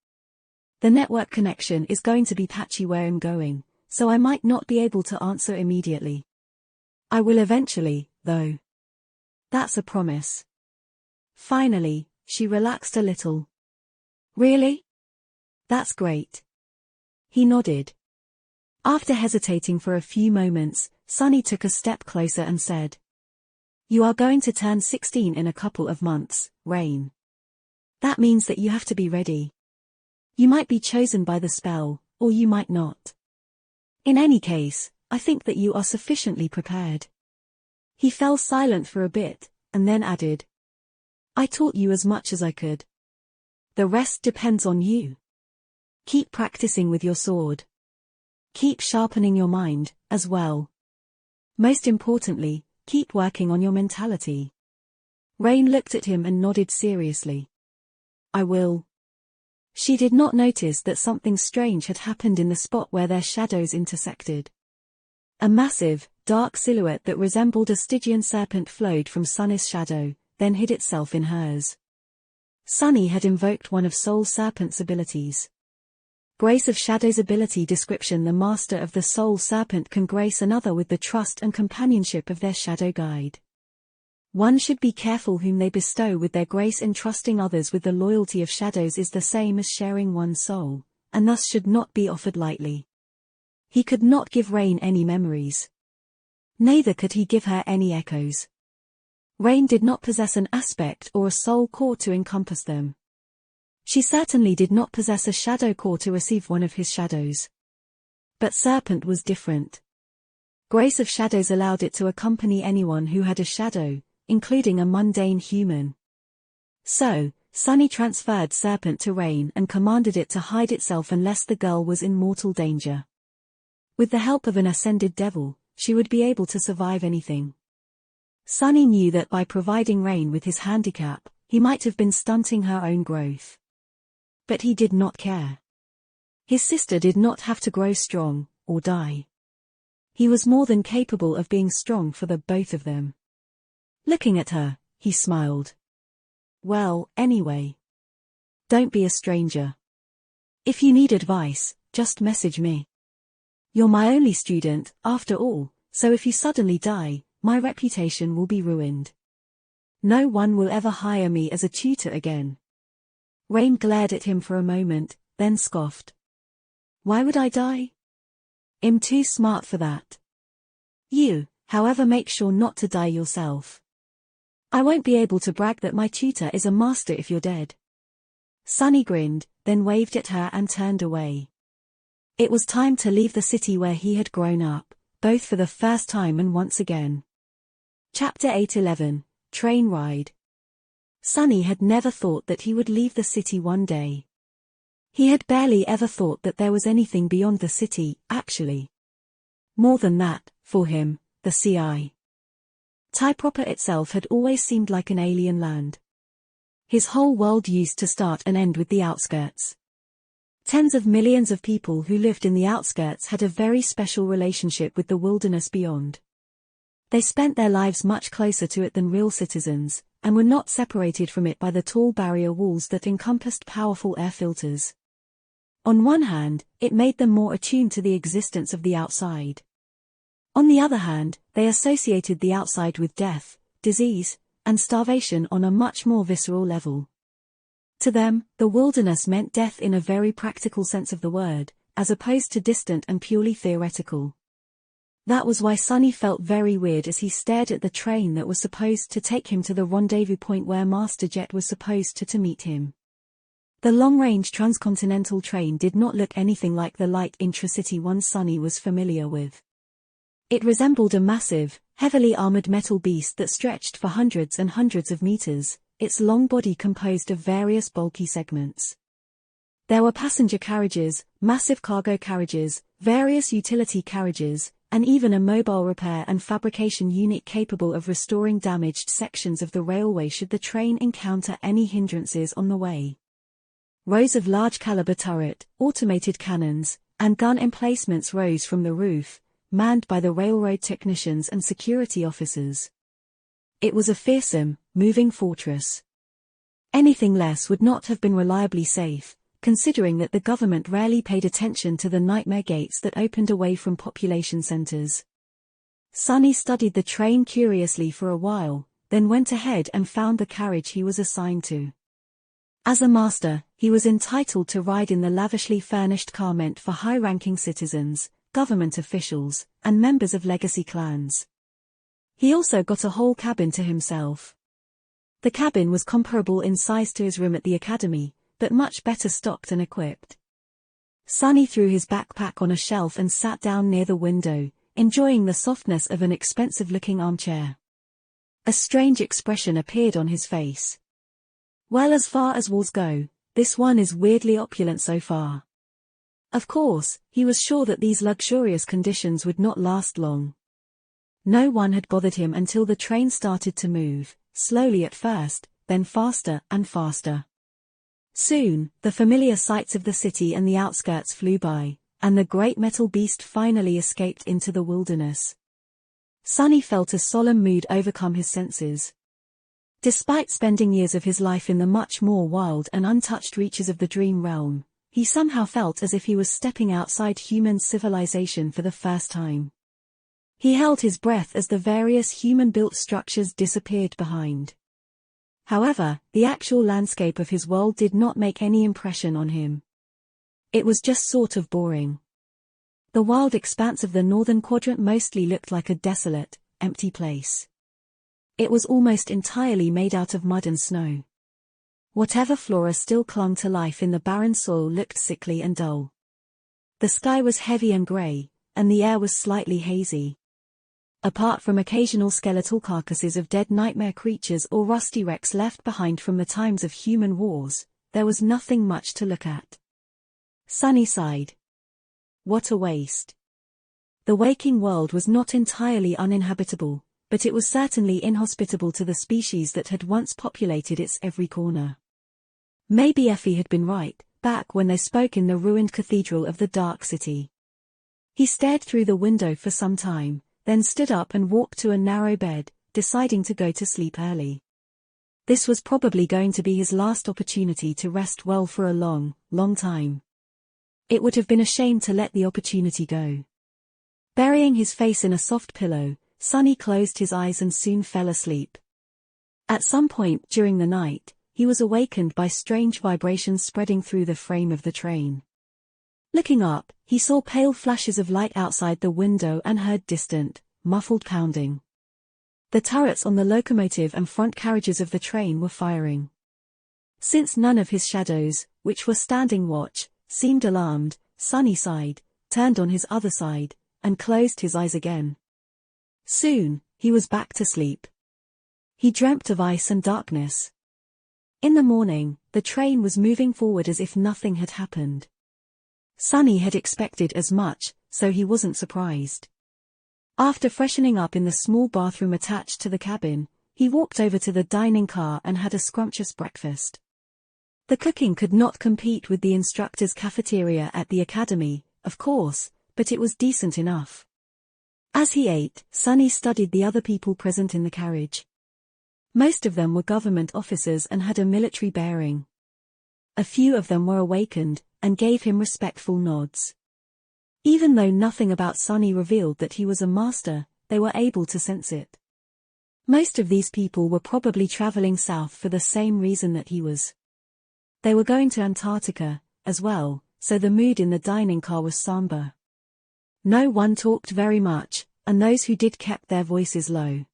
The network connection is going to be patchy where I'm going, so I might not be able to answer immediately. I will eventually, though. That's a promise." Finally, she relaxed a little. "Really? That's great." He nodded. After hesitating for a few moments, Sunny took a step closer and said, "You are going to turn 16 in a couple of months, Rain. That means that you have to be ready. You might be chosen by the spell, or you might not. In any case, I think that you are sufficiently prepared." He fell silent for a bit, and then added, "I taught you as much as I could. The rest depends on you. Keep practicing with your sword. Keep sharpening your mind, as well. Most importantly, keep working on your mentality." Rain looked at him and nodded seriously. "I will." She did not notice that something strange had happened in the spot where their shadows intersected. A massive, dark silhouette that resembled a Stygian serpent flowed from Sunny's shadow, then hid itself in hers. Sunny had invoked one of Soul Serpent's abilities. Grace of Shadow's ability description: the master of the Soul Serpent can grace another with the trust and companionship of their shadow guide. One should be careful whom they bestow with their grace. Entrusting others with the loyalty of shadows is the same as sharing one's soul, and thus should not be offered lightly. He could not give Rain any memories. Neither could he give her any echoes. Rain did not possess an aspect or a soul core to encompass them. She certainly did not possess a shadow core to receive one of his shadows. But Serpent was different. Grace of Shadows allowed it to accompany anyone who had a shadow, including a mundane human. So, Sunny transferred Serpent to Rain and commanded it to hide itself unless the girl was in mortal danger. With the help of an ascended devil, she would be able to survive anything. Sunny knew that by providing Rain with his handicap, he might have been stunting her own growth. But he did not care. His sister did not have to grow strong, or die. He was more than capable of being strong for the both of them. Looking at her, he smiled. Well, anyway. Don't be a stranger. If you need advice, just message me. You're my only student, after all, so if you suddenly die, my reputation will be ruined. No one will ever hire me as a tutor again. Rain glared at him for a moment, then scoffed. Why would I die? I'm too smart for that. You, however, make sure not to die yourself. I won't be able to brag that my tutor is a master if you're dead. Sunny grinned, then waved at her and turned away. It was time to leave the city where he had grown up, both for the first time and once again. Chapter 8:11, Train Ride. Sunny had never thought that he would leave the city one day. He had barely ever thought that there was anything beyond the city, actually. More than that, for him, the CI. Tai proper itself had always seemed like an alien land. His whole world used to start and end with the outskirts. Tens of millions of people who lived in the outskirts had a very special relationship with the wilderness beyond. They spent their lives much closer to it than real citizens, and were not separated from it by the tall barrier walls that encompassed powerful air filters. On one hand, it made them more attuned to the existence of the outside. On the other hand, they associated the outside with death, disease, and starvation on a much more visceral level. To them, the wilderness meant death in a very practical sense of the word, as opposed to distant and purely theoretical. That was why Sunny felt very weird as he stared at the train that was supposed to take him to the rendezvous point where Master Jet was supposed to meet him. The long-range transcontinental train did not look anything like the light intracity one Sunny was familiar with. It resembled a massive, heavily armored metal beast that stretched for hundreds and hundreds of meters, its long body composed of various bulky segments. There were passenger carriages, massive cargo carriages, various utility carriages, and even a mobile repair and fabrication unit capable of restoring damaged sections of the railway should the train encounter any hindrances on the way. Rows of large-caliber turret, automated cannons, and gun emplacements rose from the roof, manned by the railroad technicians and security officers. It was a fearsome, moving fortress. Anything less would not have been reliably safe, considering that the government rarely paid attention to the nightmare gates that opened away from population centers. Sunny studied the train curiously for a while, then went ahead and found the carriage he was assigned to. As a master, he was entitled to ride in the lavishly furnished car meant for high-ranking citizens, government officials, and members of legacy clans. He also got a whole cabin to himself. The cabin was comparable in size to his room at the academy, but much better stocked and equipped. Sunny threw his backpack on a shelf and sat down near the window, enjoying the softness of an expensive-looking armchair. A strange expression appeared on his face. Well, as far as walls go, this one is weirdly opulent so far. Of course, he was sure that these luxurious conditions would not last long. No one had bothered him until the train started to move, slowly at first, then faster and faster. Soon, the familiar sights of the city and the outskirts flew by, and the great metal beast finally escaped into the wilderness. Sunny felt a solemn mood overcome his senses. Despite spending years of his life in the much more wild and untouched reaches of the dream realm, he somehow felt as if he was stepping outside human civilization for the first time. He held his breath as the various human-built structures disappeared behind. However, the actual landscape of his world did not make any impression on him. It was just sort of boring. The wild expanse of the northern quadrant mostly looked like a desolate, empty place. It was almost entirely made out of mud and snow. Whatever flora still clung to life in the barren soil looked sickly and dull. The sky was heavy and grey, and the air was slightly hazy. Apart from occasional skeletal carcasses of dead nightmare creatures or rusty wrecks left behind from the times of human wars, there was nothing much to look at. Sunny sighed. What a waste. The waking world was not entirely uninhabitable, but it was certainly inhospitable to the species that had once populated its every corner. Maybe Effie had been right, back when they spoke in the ruined cathedral of the Dark City. He stared through the window for some time, then stood up and walked to a narrow bed, deciding to go to sleep early. This was probably going to be his last opportunity to rest well for a long, long time. It would have been a shame to let the opportunity go. Burying his face in a soft pillow, Sunny closed his eyes and soon fell asleep. At some point during the night, he was awakened by strange vibrations spreading through the frame of the train. Looking up, he saw pale flashes of light outside the window and heard distant, muffled pounding. The turrets on the locomotive and front carriages of the train were firing. Since none of his shadows, which were standing watch, seemed alarmed, Sunny sighed, turned on his other side, and closed his eyes again. Soon, he was back to sleep. He dreamt of ice and darkness. In the morning, the train was moving forward as if nothing had happened. Sunny had expected as much, so he wasn't surprised. After freshening up in the small bathroom attached to the cabin, he walked over to the dining car and had a scrumptious breakfast. The cooking could not compete with the instructor's cafeteria at the academy, of course, but it was decent enough. As he ate, Sunny studied the other people present in the carriage. Most of them were government officers and had a military bearing. A few of them were awakened, and gave him respectful nods. Even though nothing about Sunny revealed that he was a master, they were able to sense it. Most of these people were probably traveling south for the same reason that he was. They were going to Antarctica, as well, so the mood in the dining car was somber. No one talked very much, and those who did kept their voices low.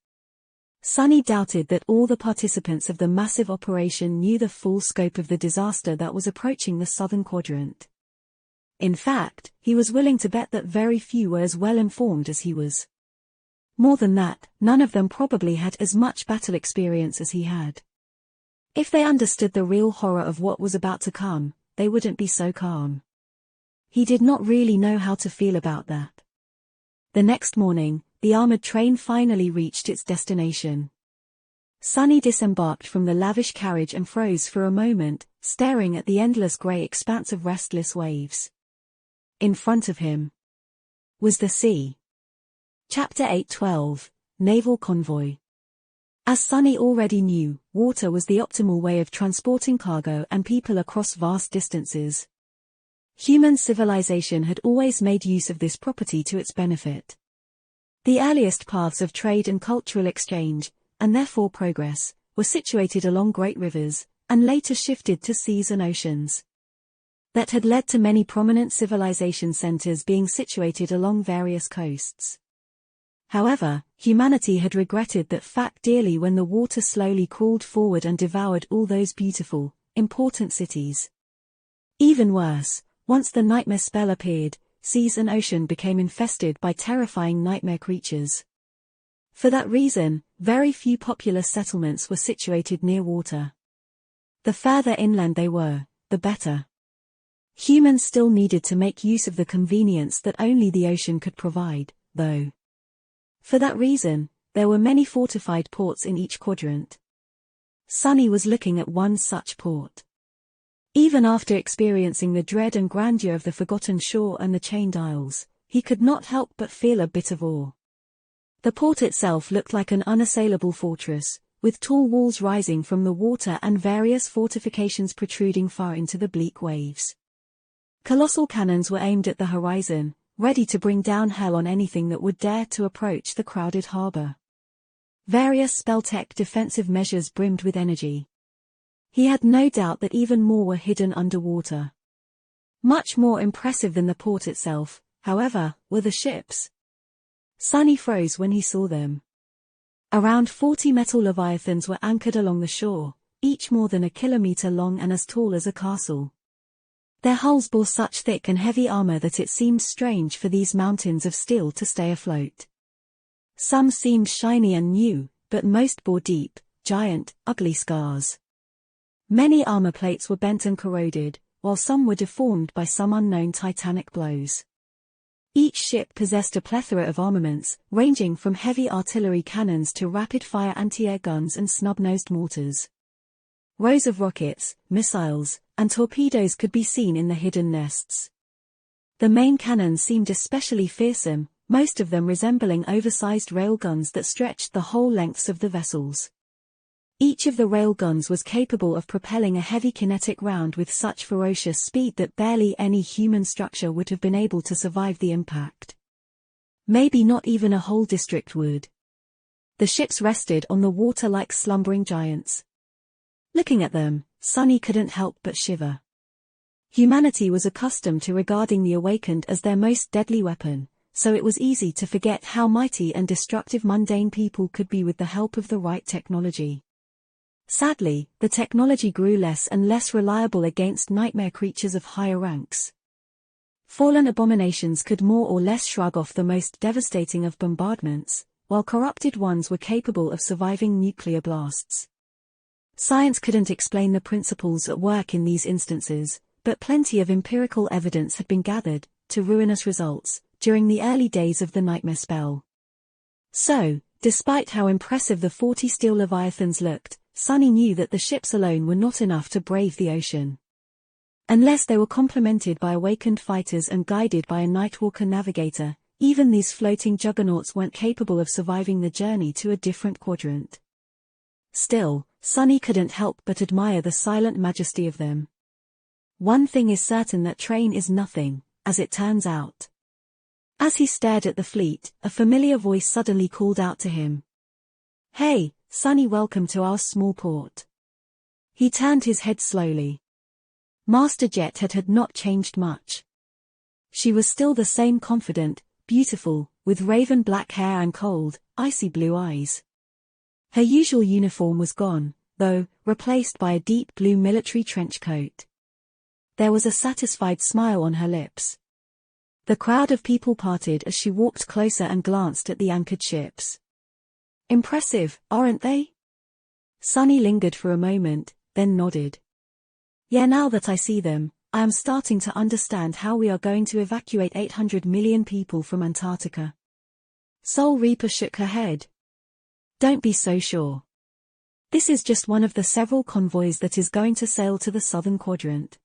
Sunny doubted that all the participants of the massive operation knew the full scope of the disaster that was approaching the southern quadrant. In fact, he was willing to bet that very few were as well informed as he was. More than that, none of them probably had as much battle experience as he had. If they understood the real horror of what was about to come, they wouldn't be so calm. He did not really know how to feel about that. The next morning, the armored train finally reached its destination. Sunny disembarked from the lavish carriage and froze for a moment, staring at the endless grey expanse of restless waves. In front of him was the sea. Chapter 8:12, Naval Convoy. As Sunny already knew, water was the optimal way of transporting cargo and people across vast distances. Human civilization had always made use of this property to its benefit. The earliest paths of trade and cultural exchange, and therefore progress, were situated along great rivers, and later shifted to seas and oceans. That had led to many prominent civilization centers being situated along various coasts. However, humanity had regretted that fact dearly when the water slowly crawled forward and devoured all those beautiful, important cities. Even worse, once the nightmare spell appeared, seas and ocean became infested by terrifying nightmare creatures. For that reason, very few populous settlements were situated near water. The further inland they were, the better. Humans still needed to make use of the convenience that only the ocean could provide, though. For that reason, there were many fortified ports in each quadrant. Sunny was looking at one such port. Even after experiencing the dread and grandeur of the forgotten shore and the chained isles, he could not help but feel a bit of awe. The port itself looked like an unassailable fortress, with tall walls rising from the water and various fortifications protruding far into the bleak waves. Colossal cannons were aimed at the horizon, ready to bring down hell on anything that would dare to approach the crowded harbor. Various Spelltech defensive measures brimmed with energy. He had no doubt that even more were hidden underwater. Much more impressive than the port itself, however, were the ships. Sunny froze when he saw them. Around 40 metal leviathans were anchored along the shore, each more than a kilometer long and as tall as a castle. Their hulls bore such thick and heavy armor that it seemed strange for these mountains of steel to stay afloat. Some seemed shiny and new, but most bore deep, giant, ugly scars. Many armor plates were bent and corroded, while some were deformed by some unknown titanic blows. Each ship possessed a plethora of armaments, ranging from heavy artillery cannons to rapid-fire anti-air guns and snub-nosed mortars. Rows of rockets, missiles, and torpedoes could be seen in the hidden nests. The main cannons seemed especially fearsome, most of them resembling oversized railguns that stretched the whole lengths of the vessels. Each of the railguns was capable of propelling a heavy kinetic round with such ferocious speed that barely any human structure would have been able to survive the impact. Maybe not even a whole district would. The ships rested on the water like slumbering giants. Looking at them, Sunny couldn't help but shiver. Humanity was accustomed to regarding the Awakened as their most deadly weapon, so it was easy to forget how mighty and destructive mundane people could be with the help of the right technology. Sadly, the technology grew less and less reliable against nightmare creatures of higher ranks. Fallen abominations could more or less shrug off the most devastating of bombardments, while corrupted ones were capable of surviving nuclear blasts. Science couldn't explain the principles at work in these instances, but plenty of empirical evidence had been gathered, to ruinous results, during the early days of the nightmare spell. So, despite how impressive the 40 steel leviathans looked, Sunny knew that the ships alone were not enough to brave the ocean. Unless they were complemented by awakened fighters and guided by a Nightwalker navigator, even these floating juggernauts weren't capable of surviving the journey to a different quadrant. Still, Sunny couldn't help but admire the silent majesty of them. One thing is certain, that train is nothing, as it turns out. As he stared at the fleet, a familiar voice suddenly called out to him. "Hey, Sunny, welcome to our small port." He turned his head slowly. Master Jet had not changed much. She was still the same, confident, beautiful, with raven black hair and cold, icy blue eyes. Her usual uniform was gone, though, replaced by a deep blue military trench coat. There was a satisfied smile on her lips. The crowd of people parted as she walked closer and glanced at the anchored ships. "Impressive, aren't they?" Sunny lingered for a moment, then nodded. "Yeah, now that I see them, I am starting to understand how we are going to evacuate 800 million people from Antarctica." Soul Reaper shook her head. "Don't be so sure. This is just one of the several convoys that is going to sail to the southern quadrant.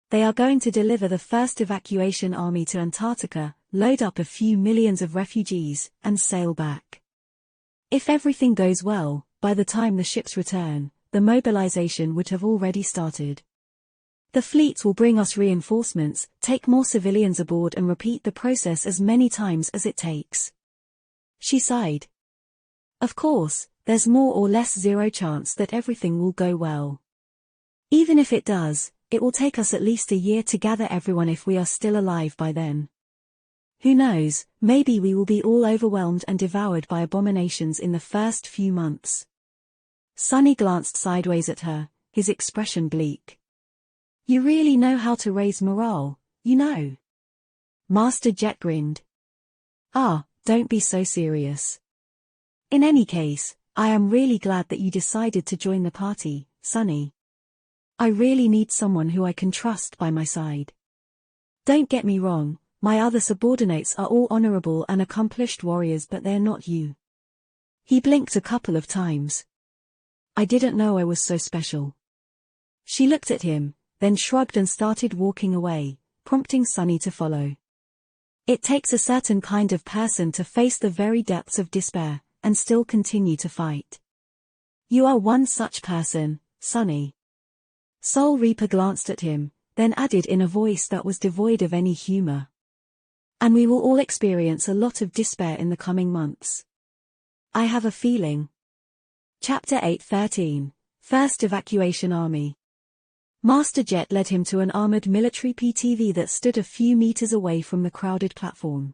They are going to deliver the first evacuation army to Antarctica, load up a few millions of refugees, and sail back. If everything goes well, by the time the ships return, the mobilization would have already started. The fleet will bring us reinforcements, take more civilians aboard and repeat the process as many times as it takes." She sighed. "Of course, there's more or less zero chance that everything will go well. Even if it does, it will take us at least a year to gather everyone if we are still alive by then. Who knows, maybe we will be all overwhelmed and devoured by abominations in the first few months." Sunny glanced sideways at her, his expression bleak. "You really know how to raise morale, you know." Master Jet grinned. "Ah, don't be so serious. In any case, I am really glad that you decided to join the party, Sunny. I really need someone who I can trust by my side. Don't get me wrong, my other subordinates are all honorable and accomplished warriors, but they're not you." He blinked a couple of times. "I didn't know I was so special." She looked at him, then shrugged and started walking away, prompting Sunny to follow. It takes a certain kind of person to face the very depths of despair, and still continue to fight. You are one such person, Sunny. Soul Reaper glanced at him, then added in a voice that was devoid of any humor. "And we will all experience a lot of despair in the coming months. I have a feeling." Chapter 8:13. First Evacuation Army. Master Jet led him to an armored military PTV that stood a few meters away from the crowded platform.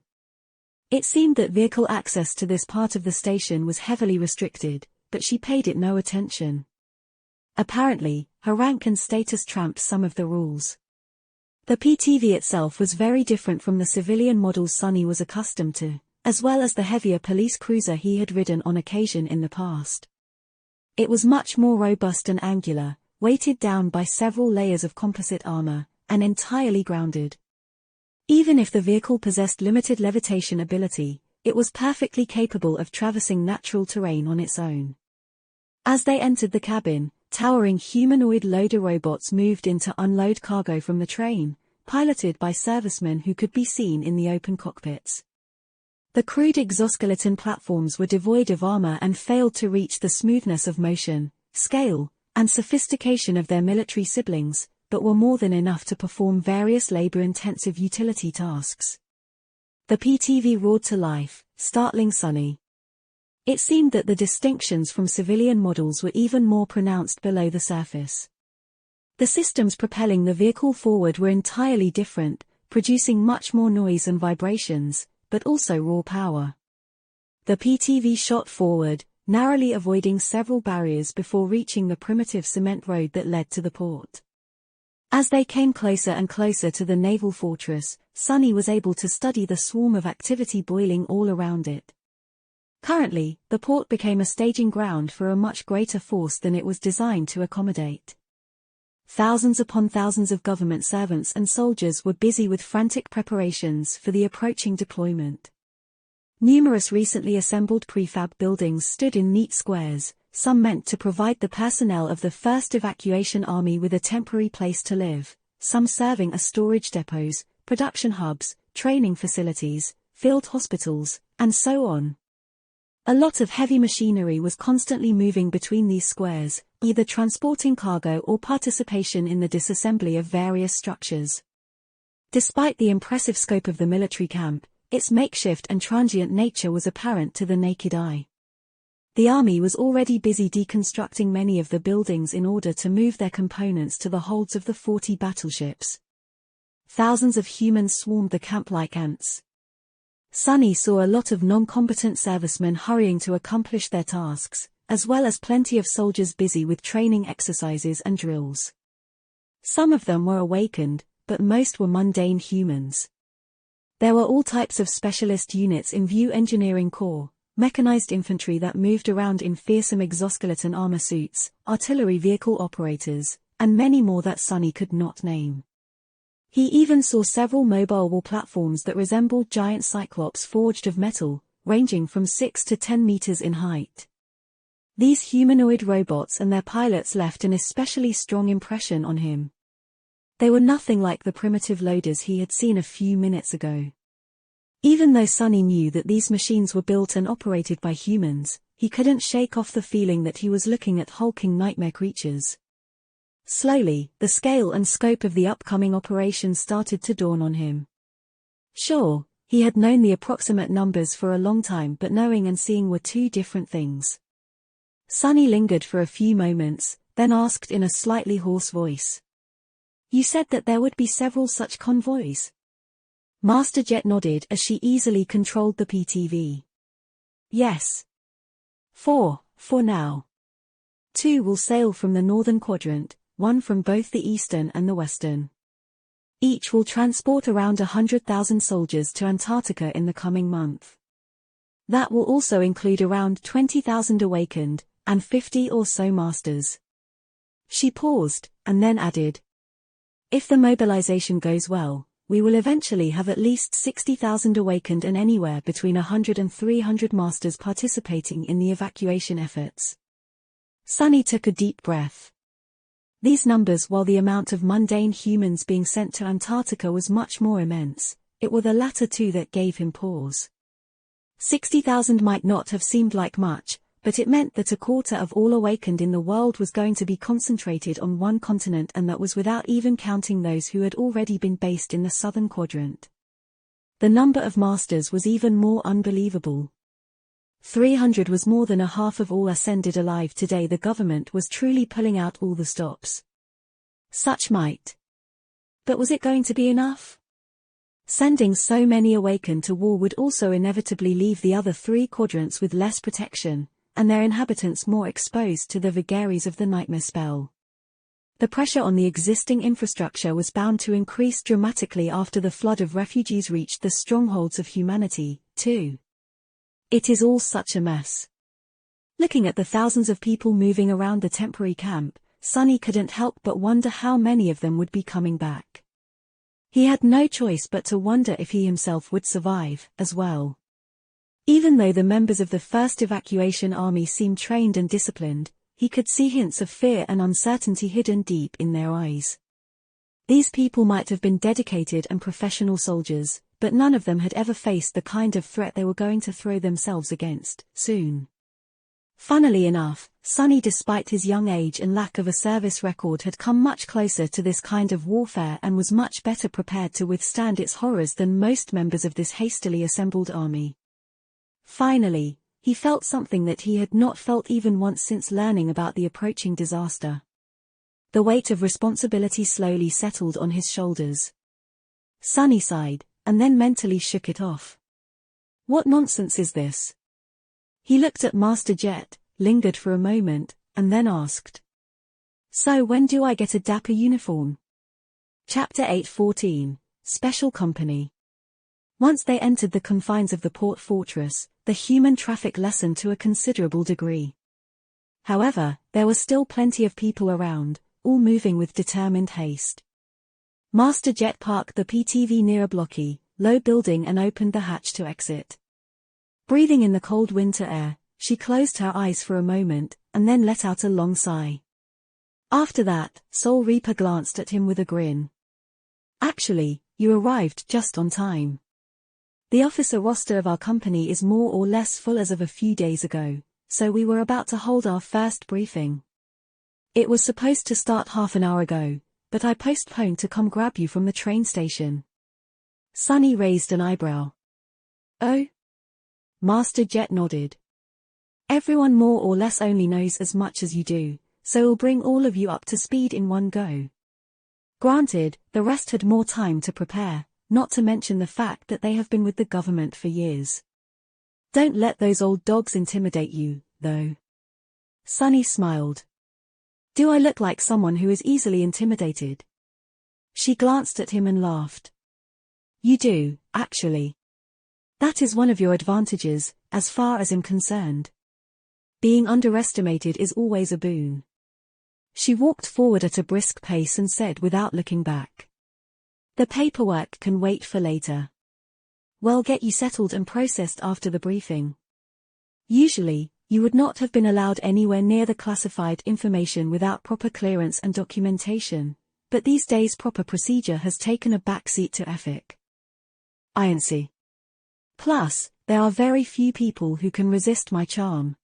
It seemed that vehicle access to this part of the station was heavily restricted, but she paid it no attention. Apparently, her rank and status trumped some of the rules. The PTV itself was very different from the civilian models Sonny was accustomed to, as well as the heavier police cruiser he had ridden on occasion in the past. It was much more robust and angular, weighted down by several layers of composite armor, and entirely grounded. Even if the vehicle possessed limited levitation ability, it was perfectly capable of traversing natural terrain on its own. As they entered the cabin, towering humanoid loader robots moved in to unload cargo from the train, piloted by servicemen who could be seen in the open cockpits. The crude exoskeleton platforms were devoid of armor and failed to reach the smoothness of motion, scale, and sophistication of their military siblings, but were more than enough to perform various labor-intensive utility tasks. The PTV roared to life, startling Sonny. It seemed that the distinctions from civilian models were even more pronounced below the surface. The systems propelling the vehicle forward were entirely different, producing much more noise and vibrations, but also raw power. The PTV shot forward, narrowly avoiding several barriers before reaching the primitive cement road that led to the port. As they came closer and closer to the naval fortress, Sonny was able to study the swarm of activity boiling all around it. Currently, the port became a staging ground for a much greater force than it was designed to accommodate. Thousands upon thousands of government servants and soldiers were busy with frantic preparations for the approaching deployment. Numerous recently assembled prefab buildings stood in neat squares, some meant to provide the personnel of the 1st Evacuation Army with a temporary place to live, some serving as storage depots, production hubs, training facilities, field hospitals, and so on. A lot of heavy machinery was constantly moving between these squares, either transporting cargo or participation in the disassembly of various structures. Despite the impressive scope of the military camp, its makeshift and transient nature was apparent to the naked eye. The army was already busy deconstructing many of the buildings in order to move their components to the holds of the 40 battleships. Thousands of humans swarmed the camp like ants. Sonny saw a lot of non-combatant servicemen hurrying to accomplish their tasks, as well as plenty of soldiers busy with training exercises and drills. Some of them were awakened, but most were mundane humans. There were all types of specialist units in View Engineering Corps, mechanized infantry that moved around in fearsome exoskeleton armor suits, artillery vehicle operators, and many more that Sonny could not name. He even saw several mobile war platforms that resembled giant cyclops forged of metal, ranging from 6 to 10 meters in height. These humanoid robots and their pilots left an especially strong impression on him. They were nothing like the primitive loaders he had seen a few minutes ago. Even though Sonny knew that these machines were built and operated by humans, he couldn't shake off the feeling that he was looking at hulking nightmare creatures. Slowly, the scale and scope of the upcoming operation started to dawn on him. Sure, he had known the approximate numbers for a long time, but knowing and seeing were two different things. Sonny lingered for a few moments, then asked in a slightly hoarse voice. "You said that there would be several such convoys?" Master Jet nodded as she easily controlled the PTV. "Yes. 4, for now. 2 will sail from the northern quadrant, 1 from both the eastern and the western. Each will transport around 100,000 soldiers to Antarctica in the coming month. That will also include around 20,000 awakened, and 50 or so masters." She paused, and then added, "If the mobilization goes well, we will eventually have at least 60,000 awakened and anywhere between 100 and 300 masters participating in the evacuation efforts." Sonny took a deep breath. These numbers, while the amount of mundane humans being sent to Antarctica was much more immense, it were the latter two that gave him pause. 60,000 might not have seemed like much, but it meant that a quarter of all awakened in the world was going to be concentrated on one continent, and that was without even counting those who had already been based in the southern quadrant. The number of masters was even more unbelievable. 300 was more than a half of all ascended alive today. The government was truly pulling out all the stops. Such might. But was it going to be enough? Sending so many awakened to war would also inevitably leave the other 3 quadrants with less protection, and their inhabitants more exposed to the vagaries of the nightmare spell. The pressure on the existing infrastructure was bound to increase dramatically after the flood of refugees reached the strongholds of humanity, too. It is all such a mess. Looking at the thousands of people moving around the temporary camp, Sonny couldn't help but wonder how many of them would be coming back. He had no choice but to wonder if he himself would survive, as well. Even though the members of the First Evacuation Army seemed trained and disciplined, he could see hints of fear and uncertainty hidden deep in their eyes. These people might have been dedicated and professional soldiers, but none of them had ever faced the kind of threat they were going to throw themselves against, soon. Funnily enough, Sonny, despite his young age and lack of a service record, had come much closer to this kind of warfare and was much better prepared to withstand its horrors than most members of this hastily assembled army. Finally, he felt something that he had not felt even once since learning about the approaching disaster. The weight of responsibility slowly settled on his shoulders. Sonny sighed, and then mentally shook it off. What nonsense is this? He looked at Master Jet, lingered for a moment, and then asked. So when do I get a dapper uniform? Chapter 8:14, Special Company. Once they entered the confines of the port fortress, the human traffic lessened to a considerable degree. However, there was still plenty of people around, all moving with determined haste. Master Jet parked the PTV near a blocky, low building and opened the hatch to exit. Breathing in the cold winter air, she closed her eyes for a moment, and then let out a long sigh. After that, Soul Reaper glanced at him with a grin. Actually, you arrived just on time. The officer roster of our company is more or less full as of a few days ago, so we were about to hold our first briefing. It was supposed to start half an hour ago, but I postponed to come grab you from the train station. Sonny raised an eyebrow. Oh? Master Jet nodded. Everyone more or less only knows as much as you do, so we'll bring all of you up to speed in one go. Granted, the rest had more time to prepare, not to mention the fact that they have been with the government for years. Don't let those old dogs intimidate you, though. Sonny smiled. Do I look like someone who is easily intimidated? She glanced at him and laughed. You do, actually. That is one of your advantages, as far as I'm concerned. Being underestimated is always a boon. She walked forward at a brisk pace and said without looking back. The paperwork can wait for later. We'll get you settled and processed after the briefing. Usually, you would not have been allowed anywhere near the classified information without proper clearance and documentation, but these days proper procedure has taken a backseat to ethic. I see. Plus, there are very few people who can resist my charm.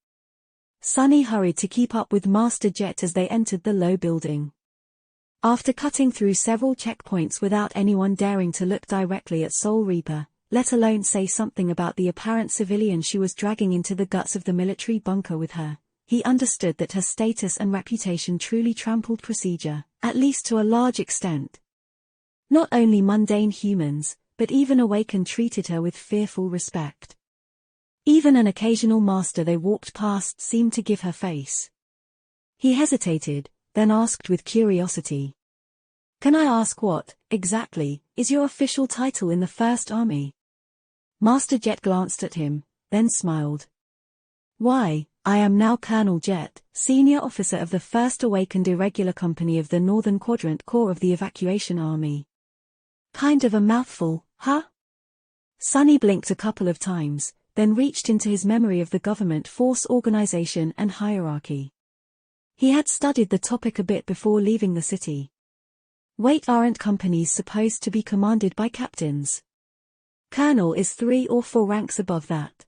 Sonny hurried to keep up with Master Jet as they entered the low building. After cutting through several checkpoints without anyone daring to look directly at Soul Reaper, let alone say something about the apparent civilian she was dragging into the guts of the military bunker with her, he understood that her status and reputation truly trampled procedure, at least to a large extent. Not only mundane humans, but even Awakened treated her with fearful respect. Even an occasional master they walked past seemed to give her face. He hesitated, then asked with curiosity. Can I ask what, exactly, is your official title in the First Army? Master Jet glanced at him, then smiled. Why, I am now Colonel Jet, Senior Officer of the 1st Awakened Irregular Company of the Northern Quadrant Corps of the Evacuation Army. Kind of a mouthful, huh? Sonny blinked a couple of times, then reached into his memory of the government force organization and hierarchy. He had studied the topic a bit before leaving the city. Wait, aren't companies supposed to be commanded by captains? Colonel is 3 or 4 ranks above that.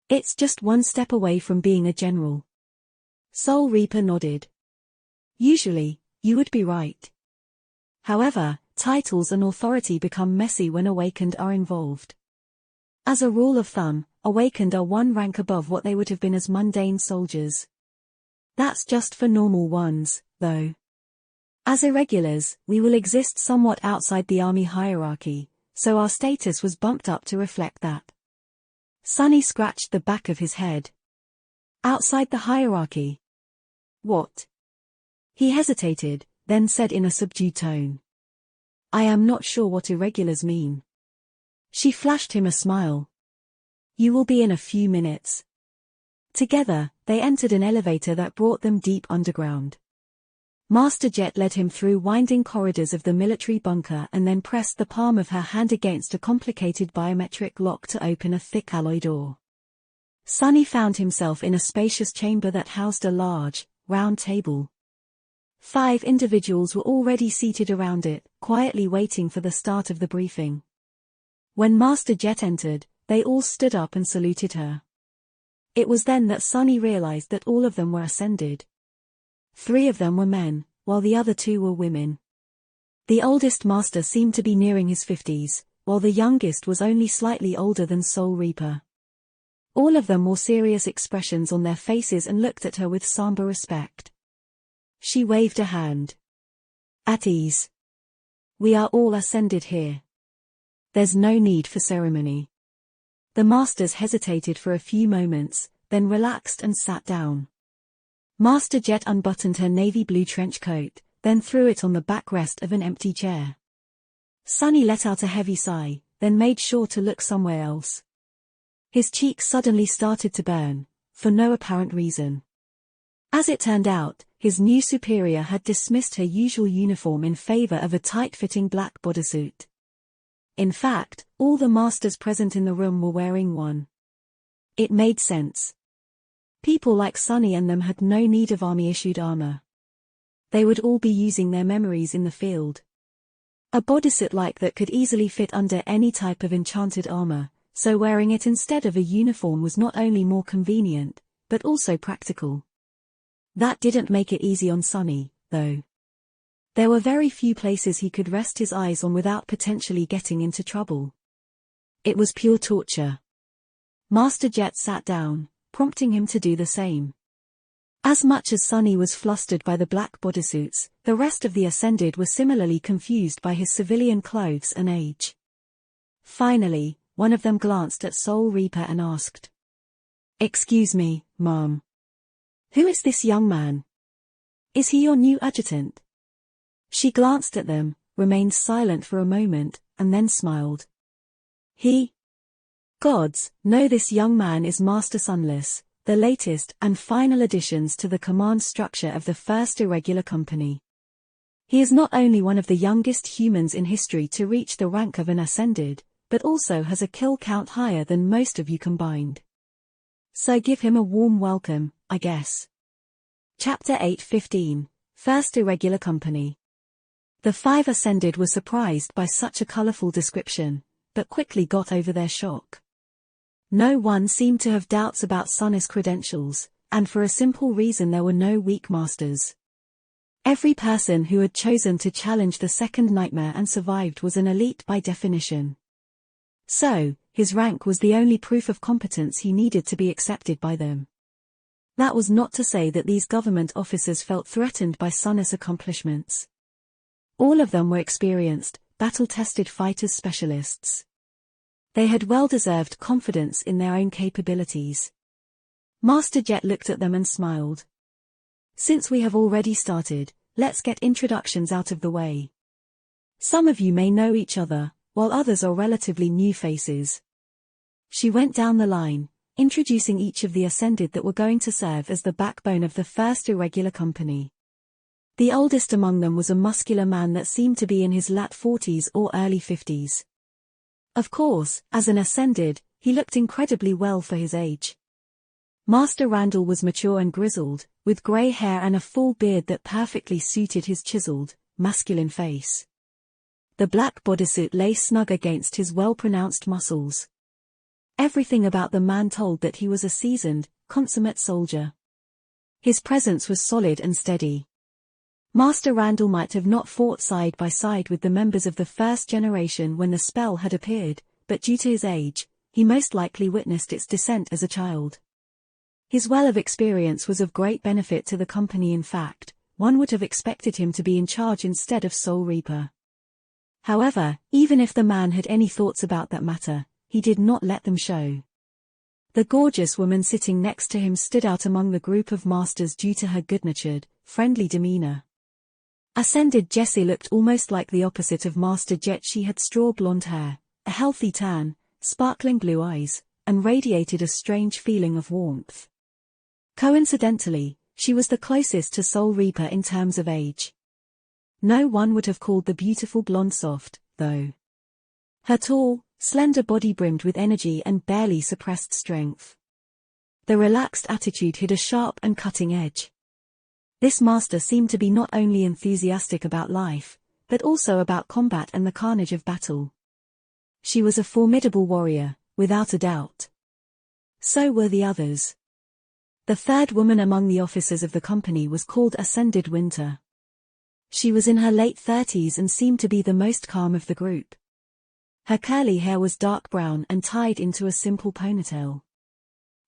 It's just one step away from being a general. Soul Reaper nodded. Usually, you would be right. However, titles and authority become messy when Awakened are involved. As a rule of thumb, Awakened are 1 rank above what they would have been as mundane soldiers. That's just for normal ones, though. As irregulars, we will exist somewhat outside the army hierarchy, so our status was bumped up to reflect that. Sonny scratched the back of his head. Outside the hierarchy. What? He hesitated, then said in a subdued tone. I am not sure what irregulars mean. She flashed him a smile. You will be in a few minutes. Together, they entered an elevator that brought them deep underground. Master Jet led him through winding corridors of the military bunker and then pressed the palm of her hand against a complicated biometric lock to open a thick alloy door. Sunny found himself in a spacious chamber that housed a large, round table. 5 individuals were already seated around it, quietly waiting for the start of the briefing. When Master Jet entered, they all stood up and saluted her. It was then that Sunny realized that all of them were ascended. 3 of them were men, while the other 2 were women. The oldest master seemed to be nearing his 50s, while the youngest was only slightly older than Soul Reaper. All of them wore serious expressions on their faces and looked at her with somber respect. She waved a hand. At ease. We are all ascended here. There's no need for ceremony. The masters hesitated for a few moments, then relaxed and sat down. Master Jet unbuttoned her navy blue trench coat, then threw it on the backrest of an empty chair. Sunny let out a heavy sigh, then made sure to look somewhere else. His cheeks suddenly started to burn, for no apparent reason. As it turned out, his new superior had dismissed her usual uniform in favor of a tight-fitting black bodysuit. In fact, all the masters present in the room were wearing one. It made sense. People like Sunny and them had no need of army-issued armor. They would all be using their memories in the field. A bodysuit like that could easily fit under any type of enchanted armor, so wearing it instead of a uniform was not only more convenient, but also practical. That didn't make it easy on Sunny, though. There were very few places he could rest his eyes on without potentially getting into trouble. It was pure torture. Master Jet sat down, prompting him to do the same. As much as Sunny was flustered by the black bodysuits, the rest of the Ascended were similarly confused by his civilian clothes and age. Finally, one of them glanced at Soul Reaper and asked. Excuse me, ma'am. Who is this young man? Is he your new adjutant? She glanced at them, remained silent for a moment, and then smiled. He? Gods, no, this young man is Master Sunless, the latest and final additions to the command structure of the First Irregular Company. He is not only one of the youngest humans in history to reach the rank of an Ascended, but also has a kill count higher than most of you combined. So give him a warm welcome, I guess. Chapter 8:15, First Irregular Company. The 5 Ascended were surprised by such a colorful description, but quickly got over their shock. No one seemed to have doubts about Sunny's credentials, and for a simple reason there were no weak masters. Every person who had chosen to challenge the second nightmare and survived was an elite by definition. So, his rank was the only proof of competence he needed to be accepted by them. That was not to say that these government officers felt threatened by Sunny's accomplishments. All of them were experienced, battle-tested fighters specialists. They had well-deserved confidence in their own capabilities. Master Jet looked at them and smiled. Since we have already started, let's get introductions out of the way. Some of you may know each other, while others are relatively new faces. She went down the line, introducing each of the Ascended that were going to serve as the backbone of the First Irregular Company. The oldest among them was a muscular man that seemed to be in his late 40s or early 50s. Of course, as an Ascended, he looked incredibly well for his age. Master Randall was mature and grizzled, with grey hair and a full beard that perfectly suited his chiseled, masculine face. The black bodysuit lay snug against his well-pronounced muscles. Everything about the man told that he was a seasoned, consummate soldier. His presence was solid and steady. Master Randall might have not fought side by side with the members of the first generation when the spell had appeared, but due to his age, he most likely witnessed its descent as a child. His well of experience was of great benefit to the company. In fact, one would have expected him to be in charge instead of Soul Reaper. However, even if the man had any thoughts about that matter, he did not let them show. The gorgeous woman sitting next to him stood out among the group of masters due to her good-natured, friendly demeanor. Ascended Jessie looked almost like the opposite of Master Jet. She had straw blonde hair, a healthy tan, sparkling blue eyes, and radiated a strange feeling of warmth. Coincidentally, she was the closest to Soul Reaper in terms of age. No one would have called the beautiful blonde soft, though. Her tall, slender body brimmed with energy and barely suppressed strength. The relaxed attitude hid a sharp and cutting edge. This master seemed to be not only enthusiastic about life, but also about combat and the carnage of battle. She was a formidable warrior, without a doubt. So were the others. The third woman among the officers of the company was called Ascended Winter. She was in her late 30s and seemed to be the most calm of the group. Her curly hair was dark brown and tied into a simple ponytail.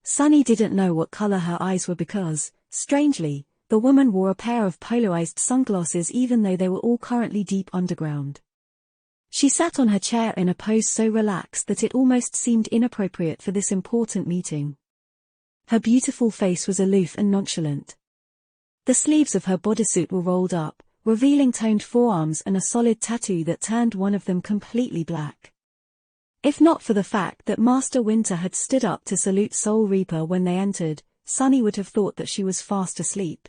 Sunny didn't know what color her eyes were because, strangely, the woman wore a pair of polarized sunglasses even though they were all currently deep underground. She sat on her chair in a pose so relaxed that it almost seemed inappropriate for this important meeting. Her beautiful face was aloof and nonchalant. The sleeves of her bodysuit were rolled up, revealing toned forearms and a solid tattoo that turned one of them completely black. If not for the fact that Master Winter had stood up to salute Soul Reaper when they entered, Sunny would have thought that she was fast asleep.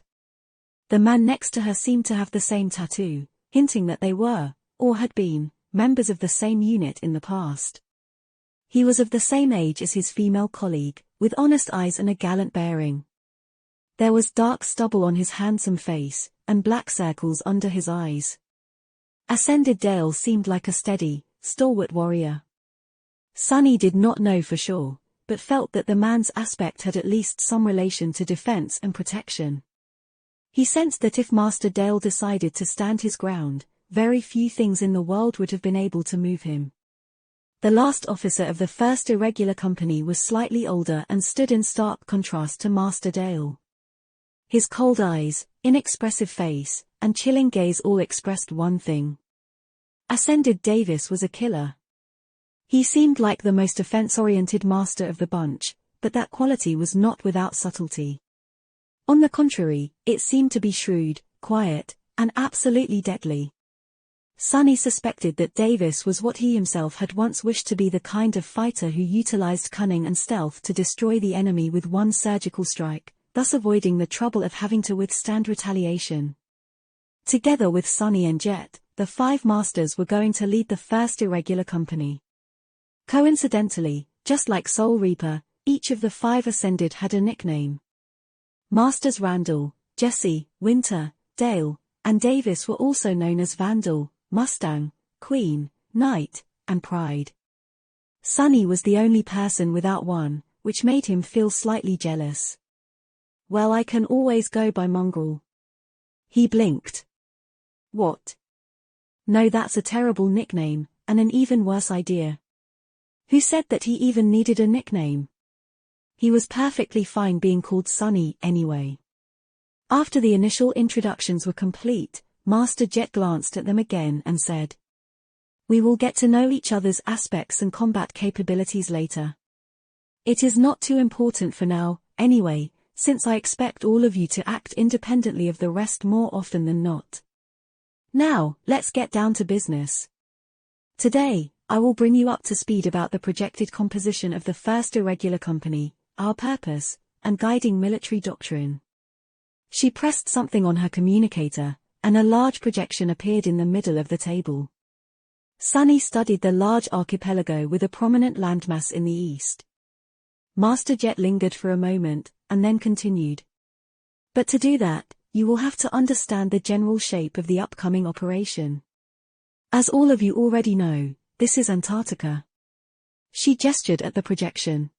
The man next to her seemed to have the same tattoo, hinting that they were, or had been, members of the same unit in the past. He was of the same age as his female colleague, with honest eyes and a gallant bearing. There was dark stubble on his handsome face, and black circles under his eyes. Ascended Dale seemed like a steady, stalwart warrior. Sunny did not know for sure, but felt that the man's aspect had at least some relation to defense and protection. He sensed that if Master Dale decided to stand his ground, very few things in the world would have been able to move him. The last officer of the first irregular company was slightly older and stood in stark contrast to Master Dale. His cold eyes, inexpressive face, and chilling gaze all expressed one thing. Ascended Davis was a killer. He seemed like the most offense-oriented master of the bunch, but that quality was not without subtlety. On the contrary, it seemed to be shrewd, quiet, and absolutely deadly. Sunny suspected that Davis was what he himself had once wished to be, the kind of fighter who utilized cunning and stealth to destroy the enemy with one surgical strike, thus avoiding the trouble of having to withstand retaliation. Together with Sunny and Jet, the 5 masters were going to lead the first irregular company. Coincidentally, just like Soul Reaper, each of the 5 Ascended had a nickname. Masters Randall, Jessie, Winter, Dale, and Davis were also known as Vandal, Mustang, Queen, Knight, and Pride. Sunny was the only person without one, which made him feel slightly jealous. Well, I can always go by Mongrel. He blinked. What? No, that's a terrible nickname, and an even worse idea. Who said that he even needed a nickname? He was perfectly fine being called Sunny anyway. After the initial introductions were complete, Master Jet glanced at them again and said, "We will get to know each other's aspects and combat capabilities later. It is not too important for now, anyway, since I expect all of you to act independently of the rest more often than not. Now, let's get down to business. Today, I will bring you up to speed about the projected composition of the first irregular company, our purpose, and guiding military doctrine." She pressed something on her communicator, and a large projection appeared in the middle of the table. Sunny studied the large archipelago with a prominent landmass in the east. Master Jet lingered for a moment, and then continued. "But to do that, you will have to understand the general shape of the upcoming operation. As all of you already know, this is Antarctica." She gestured at the projection.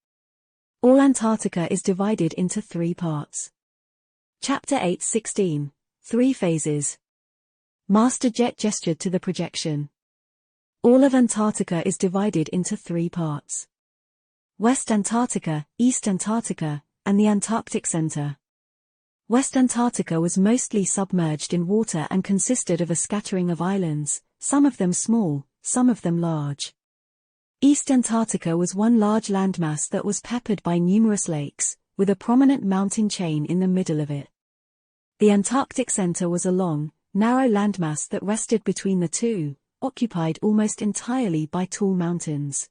All Antarctica is divided into 3 parts. Chapter 8:16, 3 phases. Master Jet gestured to the projection. All of Antarctica is divided into 3 parts. West Antarctica, East Antarctica, and the Antarctic Center. West Antarctica was mostly submerged in water and consisted of a scattering of islands, some of them small, some of them large. East Antarctica was one large landmass that was peppered by numerous lakes, with a prominent mountain chain in the middle of it. The Antarctic center was a long, narrow landmass that rested between the two, occupied almost entirely by tall mountains.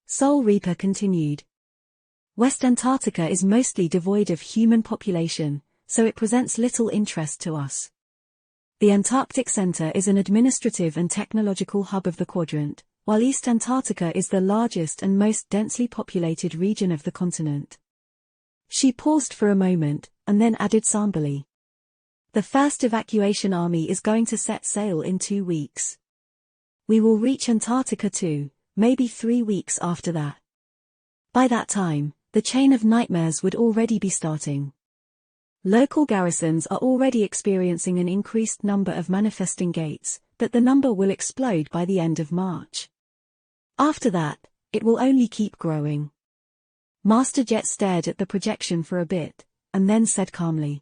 Sol Reaper continued. West Antarctica is mostly devoid of human population, so it presents little interest to us. The Antarctic Center is an administrative and technological hub of the quadrant, while East Antarctica is the largest and most densely populated region of the continent. She paused for a moment, and then added somberly. The first evacuation army is going to set sail in 2 weeks. We will reach Antarctica 2, maybe 3 weeks after that. By that time, the chain of nightmares would already be starting. Local garrisons are already experiencing an increased number of manifesting gates, but the number will explode by the end of March. After that, it will only keep growing. Master Jet stared at the projection for a bit, and then said calmly.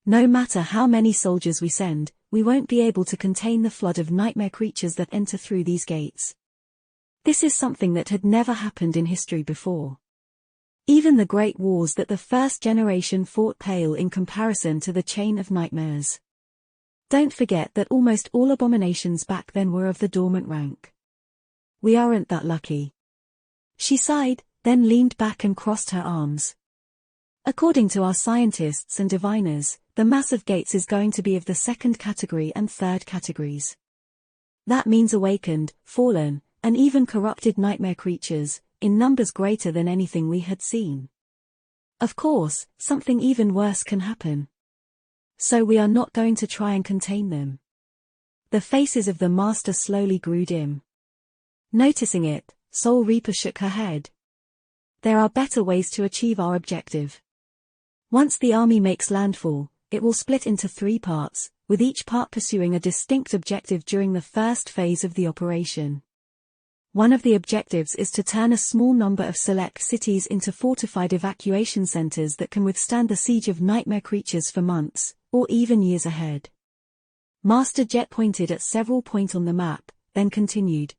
No matter how many soldiers we send, we won't be able to contain the flood of nightmare creatures that enter through these gates. This is something that had never happened in history before. Even the great wars that the first generation fought pale in comparison to the chain of nightmares. Don't forget that almost all abominations back then were of the dormant rank. We aren't that lucky. She sighed, then leaned back and crossed her arms. According to our scientists and diviners, the mass of gates is going to be of the second category and third categories. That means awakened, fallen, and even corrupted nightmare creatures, in numbers greater than anything we had seen. Of course, something even worse can happen. So we are not going to try and contain them. The faces of the master slowly grew dim. Noticing it, Sol Reaper shook her head. There are better ways to achieve our objective. Once the army makes landfall, it will split into 3 parts, with each part pursuing a distinct objective during the first phase of the operation. One of the objectives is to turn a small number of select cities into fortified evacuation centers that can withstand the siege of nightmare creatures for months, or even years ahead. Master Jet pointed at several points on the map, then continued.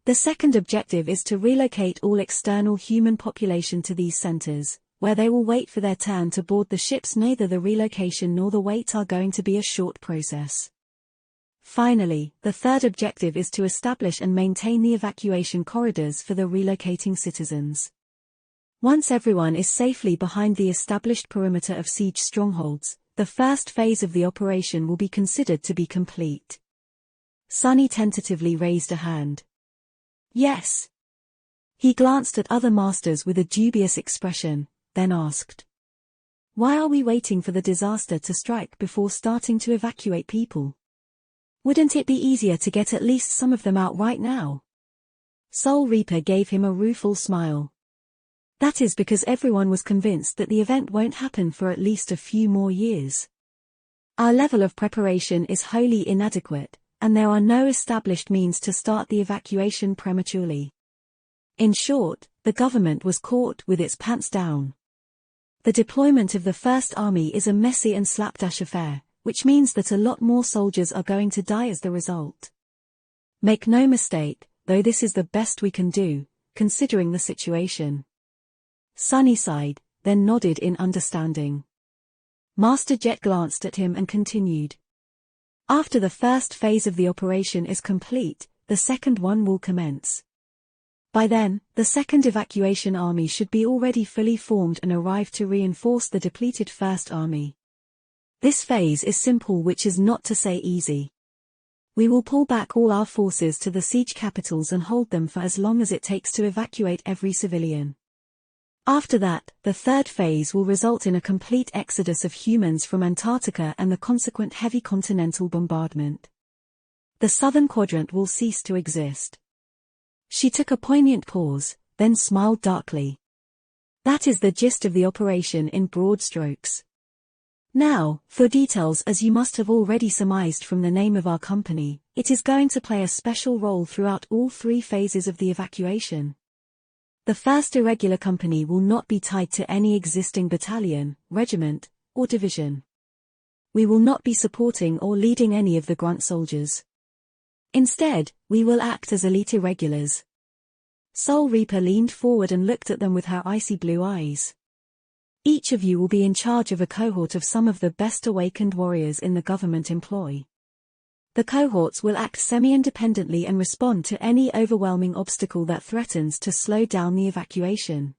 The second objective is to relocate all external human population to these centers, where they will wait for their turn to board the ships. Neither the relocation nor the wait are going to be a short process. Finally, the third objective is to establish and maintain the evacuation corridors for the relocating citizens. Once everyone is safely behind the established perimeter of siege strongholds, the first phase of the operation will be considered to be complete. Sunny tentatively raised a hand. Yes. He glanced at other masters with a dubious expression, then asked. Why are we waiting for the disaster to strike before starting to evacuate people? Wouldn't it be easier to get at least some of them out right now? Sol Reaper gave him a rueful smile. That is because everyone was convinced that the event won't happen for at least a few more years. Our level of preparation is wholly inadequate, and there are no established means to start the evacuation prematurely. In short, the government was caught with its pants down. The deployment of the First Army is a messy and slapdash affair, which means that a lot more soldiers are going to die as the result. Make no mistake, though, this is the best we can do, considering the situation. Sunny sighed, then nodded in understanding. Master Jet glanced at him and continued. After the first phase of the operation is complete, the second one will commence. By then, the second evacuation army should be already fully formed and arrive to reinforce the depleted First Army. This phase is simple, which is not to say easy. We will pull back all our forces to the siege capitals and hold them for as long as it takes to evacuate every civilian. After that, the third phase will result in a complete exodus of humans from Antarctica and the consequent heavy continental bombardment. The southern quadrant will cease to exist. She took a poignant pause, then smiled darkly. That is the gist of the operation in broad strokes. Now, for details, as you must have already surmised from the name of our company, it is going to play a special role throughout all 3 phases of the evacuation. The first irregular company will not be tied to any existing battalion, regiment, or division. We will not be supporting or leading any of the grunt soldiers. Instead, we will act as elite irregulars. Soul Reaper leaned forward and looked at them with her icy blue eyes. Each of you will be in charge of a cohort of some of the best awakened warriors in the government employ. The cohorts will act semi-independently and respond to any overwhelming obstacle that threatens to slow down the evacuation.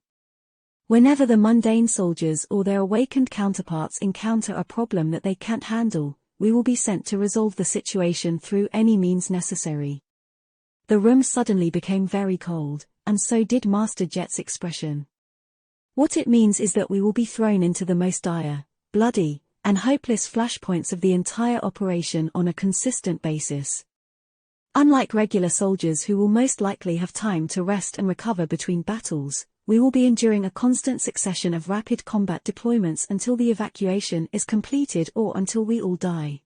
Whenever the mundane soldiers or their awakened counterparts encounter a problem that they can't handle, we will be sent to resolve the situation through any means necessary. The room suddenly became very cold, and so did Master Jet's expression. What it means is that we will be thrown into the most dire, bloody, and hopeless flashpoints of the entire operation on a consistent basis. Unlike regular soldiers who will most likely have time to rest and recover between battles, we will be enduring a constant succession of rapid combat deployments until the evacuation is completed or until we all die.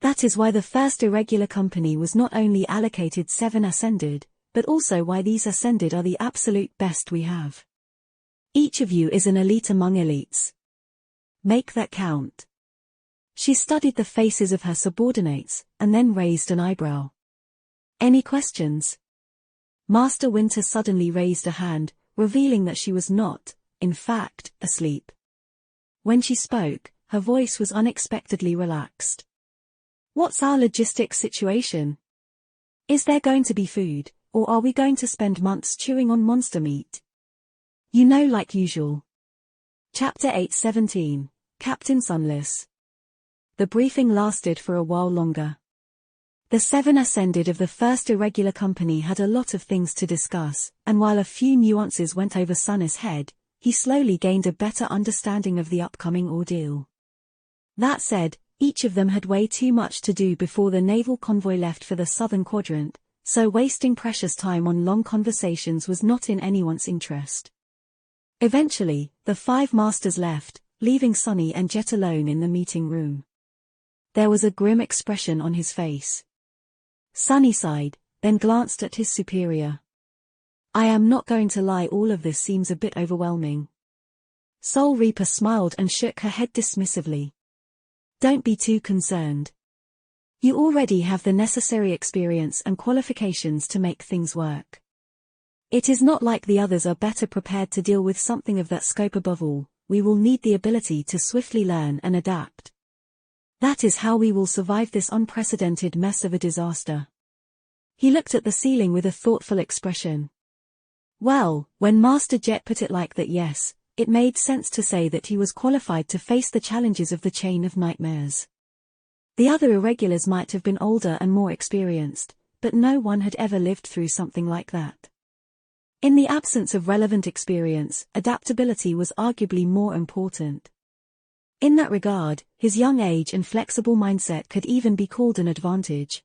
That is why the 1st Irregular Company was not only allocated 7 Ascended, but also why these Ascended are the absolute best we have. Each of you is an elite among elites. Make that count. She studied the faces of her subordinates, and then raised an eyebrow. Any questions? Master Winter suddenly raised a hand, revealing that she was not, in fact, asleep. When she spoke, her voice was unexpectedly relaxed. What's our logistics situation? Is there going to be food, or are we going to spend months chewing on monster meat? You know, like usual. Chapter 8:17, Captain Sunless. The briefing lasted for a while longer. The 7 Ascended of the 1st Irregular Company had a lot of things to discuss, and while a few nuances went over Sunnis' head, he slowly gained a better understanding of the upcoming ordeal. That said, each of them had way too much to do before the naval convoy left for the southern quadrant, so wasting precious time on long conversations was not in anyone's interest. Eventually, the 5 masters left, leaving Sunny and Jet alone in the meeting room. There was a grim expression on his face. Sunny sighed, then glanced at his superior. I am not going to lie, all of this seems a bit overwhelming. Soul Reaper smiled and shook her head dismissively. Don't be too concerned. You already have the necessary experience and qualifications to make things work. It is not like the others are better prepared to deal with something of that scope. Above all, we will need the ability to swiftly learn and adapt. That is how we will survive this unprecedented mess of a disaster. He looked at the ceiling with a thoughtful expression. Well, when Master Jet put it like that, yes, it made sense to say that he was qualified to face the challenges of the Chain of Nightmares. The other irregulars might have been older and more experienced, but no one had ever lived through something like that. In the absence of relevant experience, adaptability was arguably more important. In that regard, his young age and flexible mindset could even be called an advantage.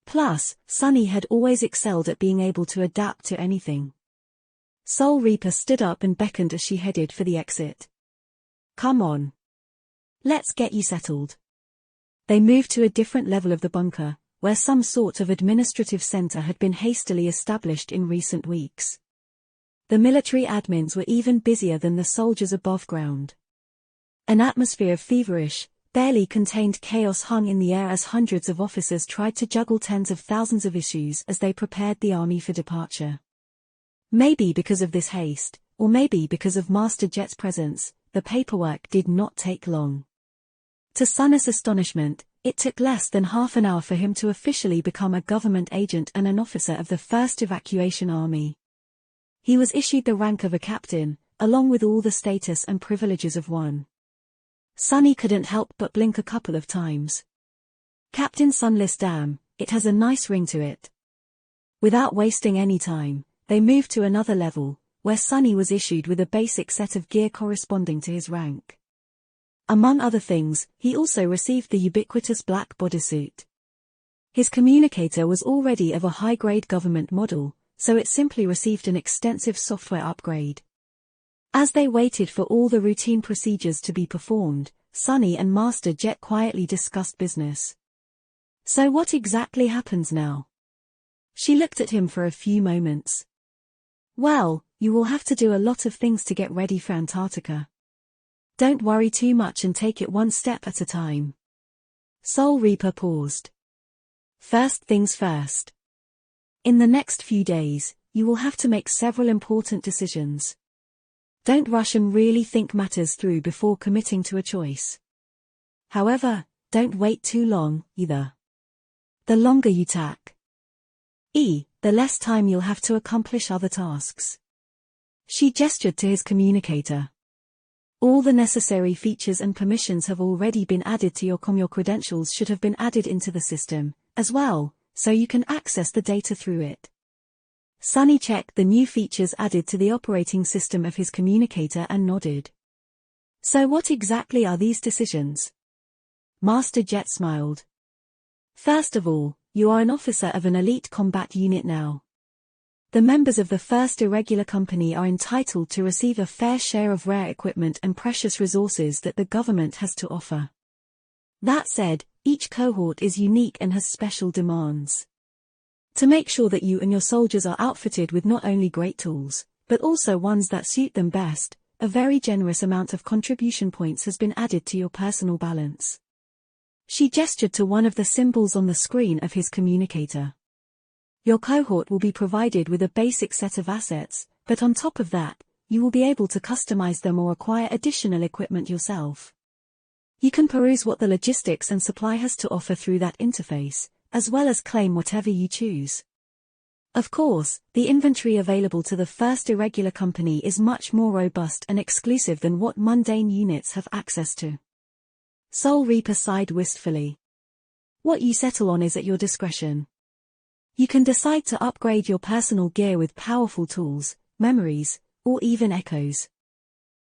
Plus, Sunny had always excelled at being able to adapt to anything. Soul Reaper stood up and beckoned as she headed for the exit. Come on. Let's get you settled. They moved to a different level of the bunker, where some sort of administrative center had been hastily established in recent weeks. The military admins were even busier than the soldiers above ground. An atmosphere of feverish, barely contained chaos hung in the air as hundreds of officers tried to juggle tens of thousands of issues as they prepared the army for departure. Maybe because of this haste, or maybe because of Master Jet's presence, the paperwork did not take long. To Sunnis' astonishment, it took less than half an hour for him to officially become a government agent and an officer of the 1st Evacuation Army. He was issued the rank of a captain, along with all the status and privileges of one. Sunny couldn't help but blink a couple of times. Captain Sunless, damn, it has a nice ring to it. Without wasting any time, they moved to another level, where Sunny was issued with a basic set of gear corresponding to his rank. Among other things, he also received the ubiquitous black bodysuit. His communicator was already of a high-grade government model, so it simply received an extensive software upgrade. As they waited for all the routine procedures to be performed, Sunny and Master Jet quietly discussed business. So what exactly happens now? She looked at him for a few moments. Well, you will have to do a lot of things to get ready for Antarctica. Don't worry too much and take it one step at a time. Soul Reaper paused. First things first. In the next few days, you will have to make several important decisions. Don't rush and really think matters through before committing to a choice. However, don't wait too long, either. The longer you take, the less time you'll have to accomplish other tasks. She gestured to his communicator. All the necessary features and permissions have already been added to your com. Your credentials should have been added into the system, as well, so you can access the data through it. Sunny checked the new features added to the operating system of his communicator and nodded. So what exactly are these decisions? Master Jet smiled. First of all, you are an officer of an elite combat unit now. The members of the First Irregular Company are entitled to receive a fair share of rare equipment and precious resources that the government has to offer. That said, each cohort is unique and has special demands. To make sure that you and your soldiers are outfitted with not only great tools, but also ones that suit them best, a very generous amount of contribution points has been added to your personal balance. She gestured to one of the symbols on the screen of his communicator. Your cohort will be provided with a basic set of assets, but on top of that, you will be able to customize them or acquire additional equipment yourself. You can peruse what the logistics and supply has to offer through that interface, as well as claim whatever you choose. Of course, the inventory available to the First Irregular Company is much more robust and exclusive than what mundane units have access to. Soul Reaper sighed wistfully. What you settle on is at your discretion. You can decide to upgrade your personal gear with powerful tools, memories, or even echoes.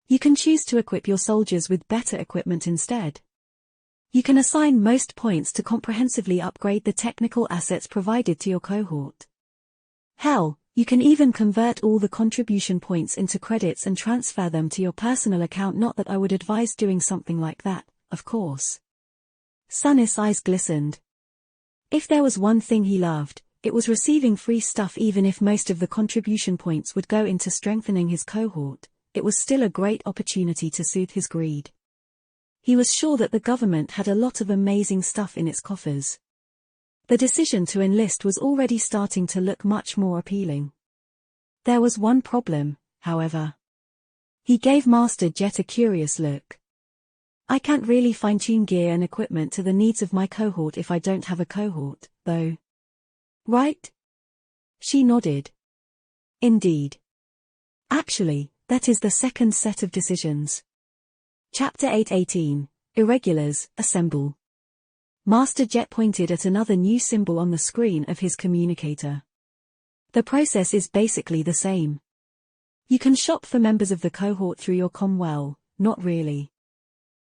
You can choose to equip your soldiers with better equipment instead. You can assign most points to comprehensively upgrade the technical assets provided to your cohort. Hell, you can even convert all the contribution points into credits and transfer them to your personal account. Not that I would advise doing something like that, of course. Sunny's eyes glistened. If there was one thing he loved, it was receiving free stuff. Even if most of the contribution points would go into strengthening his cohort, it was still a great opportunity to soothe his greed. He was sure that the government had a lot of amazing stuff in its coffers. The decision to enlist was already starting to look much more appealing. There was one problem, however. He gave Master Jet a curious look. I can't really fine-tune gear and equipment to the needs of my cohort if I don't have a cohort, though. Right? She nodded. Indeed. Actually, that is the second set of decisions. Chapter 8:18, Irregulars, Assemble. Master Jet pointed at another new symbol on the screen of his communicator. The process is basically the same. You can shop for members of the cohort through your well, not really.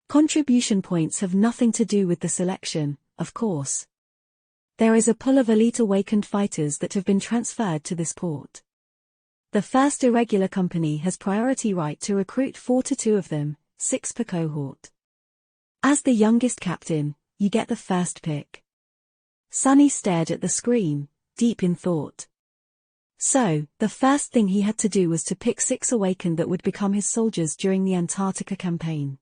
Contribution points have nothing to do with the selection, of course. There is a pool of elite awakened fighters that have been transferred to this port. The First Irregular Company has priority right to recruit 4 to 2 of them, 6 per cohort. As the youngest captain, you get the first pick. Sunny stared at the screen, deep in thought. So, the first thing he had to do was to pick 6 awakened that would become his soldiers during the Antarctica campaign.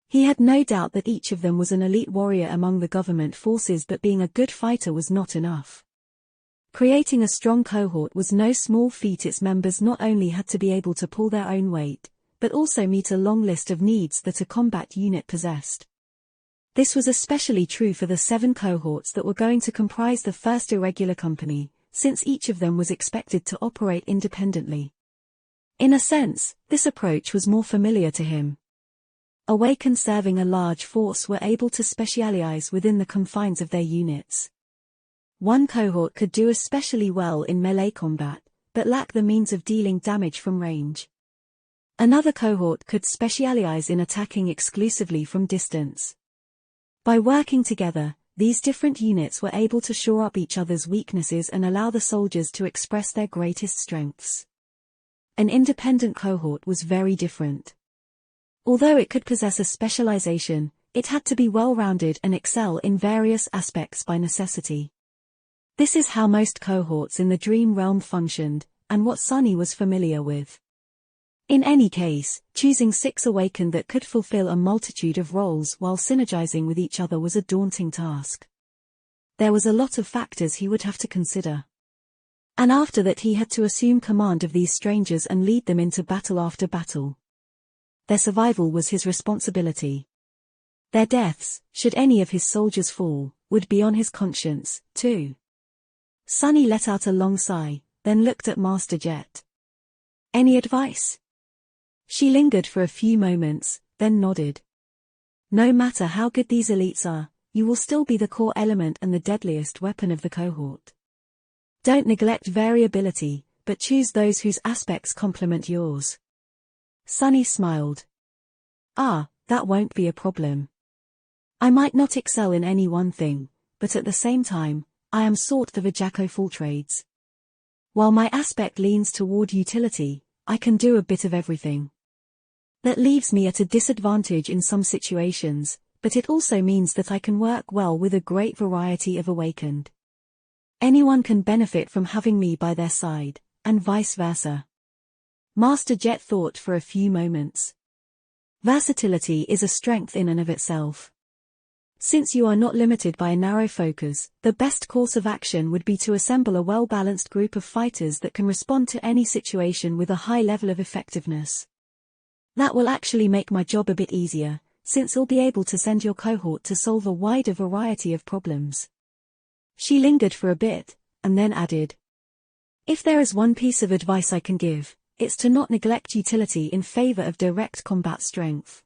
He had no doubt that each of them was an elite warrior among the government forces, but being a good fighter was not enough. Creating a strong cohort was no small feat. Its members not only had to be able to pull their own weight, but also meet a long list of needs that a combat unit possessed. This was especially true for the 7 cohorts that were going to comprise the First Irregular Company, since each of them was expected to operate independently. In a sense, this approach was more familiar to him. Awakened serving a large force were able to specialize within the confines of their units. One cohort could do especially well in melee combat, but lack the means of dealing damage from range. Another cohort could specialize in attacking exclusively from distance. By working together, these different units were able to shore up each other's weaknesses and allow the soldiers to express their greatest strengths. An independent cohort was very different. Although it could possess a specialization, it had to be well-rounded and excel in various aspects by necessity. This is how most cohorts in the Dream Realm functioned, and what Sunny was familiar with. In any case, choosing 6 awakened that could fulfill a multitude of roles while synergizing with each other was a daunting task. There was a lot of factors he would have to consider. And after that he had to assume command of these strangers and lead them into battle after battle. Their survival was his responsibility. Their deaths, should any of his soldiers fall, would be on his conscience, too. Sunny let out a long sigh, then looked at Master Jet. Any advice? She lingered for a few moments, then nodded. No matter how good these elites are, you will still be the core element and the deadliest weapon of the cohort. Don't neglect variability, but choose those whose aspects complement yours. Sunny smiled. Ah, that won't be a problem. I might not excel in any one thing, but at the same time, I am sort of a jack of all trades. While my aspect leans toward utility, I can do a bit of everything. That leaves me at a disadvantage in some situations, but it also means that I can work well with a great variety of awakened. Anyone can benefit from having me by their side, and vice versa. Master Jet thought for a few moments. Versatility is a strength in and of itself. Since you are not limited by a narrow focus, the best course of action would be to assemble a well-balanced group of fighters that can respond to any situation with a high level of effectiveness. That will actually make my job a bit easier, since you'll be able to send your cohort to solve a wider variety of problems. She lingered for a bit, and then added. If there is one piece of advice I can give, it's to not neglect utility in favor of direct combat strength.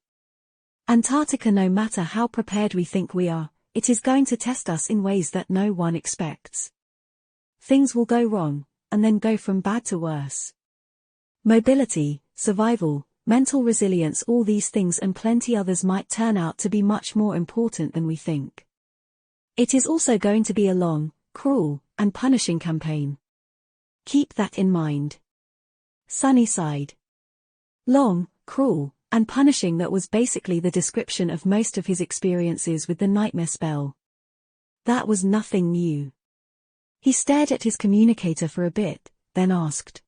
Antarctica, no matter how prepared we think we are, it is going to test us in ways that no one expects. Things will go wrong, and then go from bad to worse. Mobility, survival, mental resilience, all these things and plenty others might turn out to be much more important than we think. It is also going to be a long, cruel, and punishing campaign. Keep that in mind. Sunny sighed. Long, cruel, and punishing, that was basically the description of most of his experiences with the nightmare spell. That was nothing new. He stared at his communicator for a bit, then asked.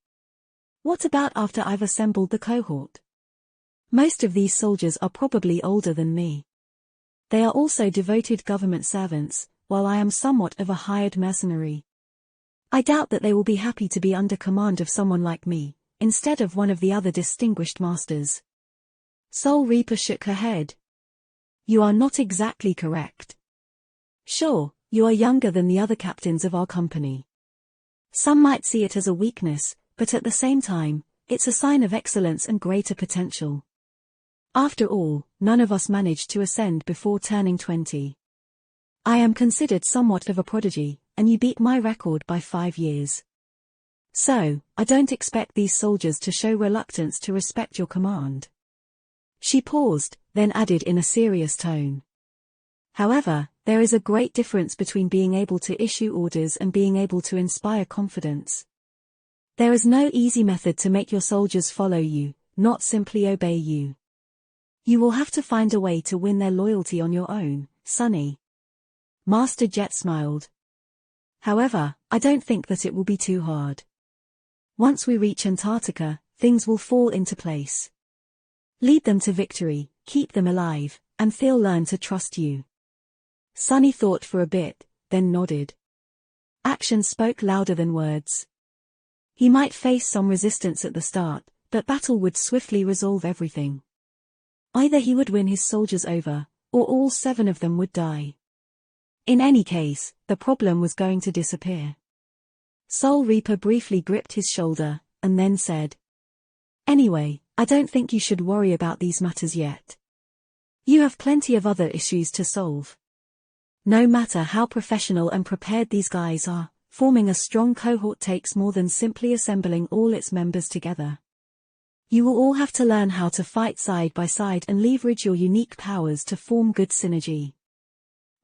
What about after I've assembled the cohort? Most of these soldiers are probably older than me. They are also devoted government servants, while I am somewhat of a hired mercenary. I doubt that they will be happy to be under command of someone like me, instead of one of the other distinguished masters. Soul Reaper shook her head. You are not exactly correct. Sure, you are younger than the other captains of our company. Some might see it as a weakness, but at the same time, it's a sign of excellence and greater potential. After all, none of us managed to ascend before turning 20. I am considered somewhat of a prodigy, and you beat my record by 5 years. So, I don't expect these soldiers to show reluctance to respect your command. She paused, then added in a serious tone. However, there is a great difference between being able to issue orders and being able to inspire confidence. There is no easy method to make your soldiers follow you, not simply obey you. You will have to find a way to win their loyalty on your own, Sunny. Master Jet smiled. However, I don't think that it will be too hard. Once we reach Antarctica, things will fall into place. Lead them to victory, keep them alive, and they'll learn to trust you. Sunny thought for a bit, then nodded. Action spoke louder than words. He might face some resistance at the start, but battle would swiftly resolve everything. Either he would win his soldiers over, or all 7 of them would die. In any case, the problem was going to disappear. Soul Reaper briefly gripped his shoulder, and then said. Anyway, I don't think you should worry about these matters yet. You have plenty of other issues to solve. No matter how professional and prepared these guys are, forming a strong cohort takes more than simply assembling all its members together. You will all have to learn how to fight side by side and leverage your unique powers to form good synergy.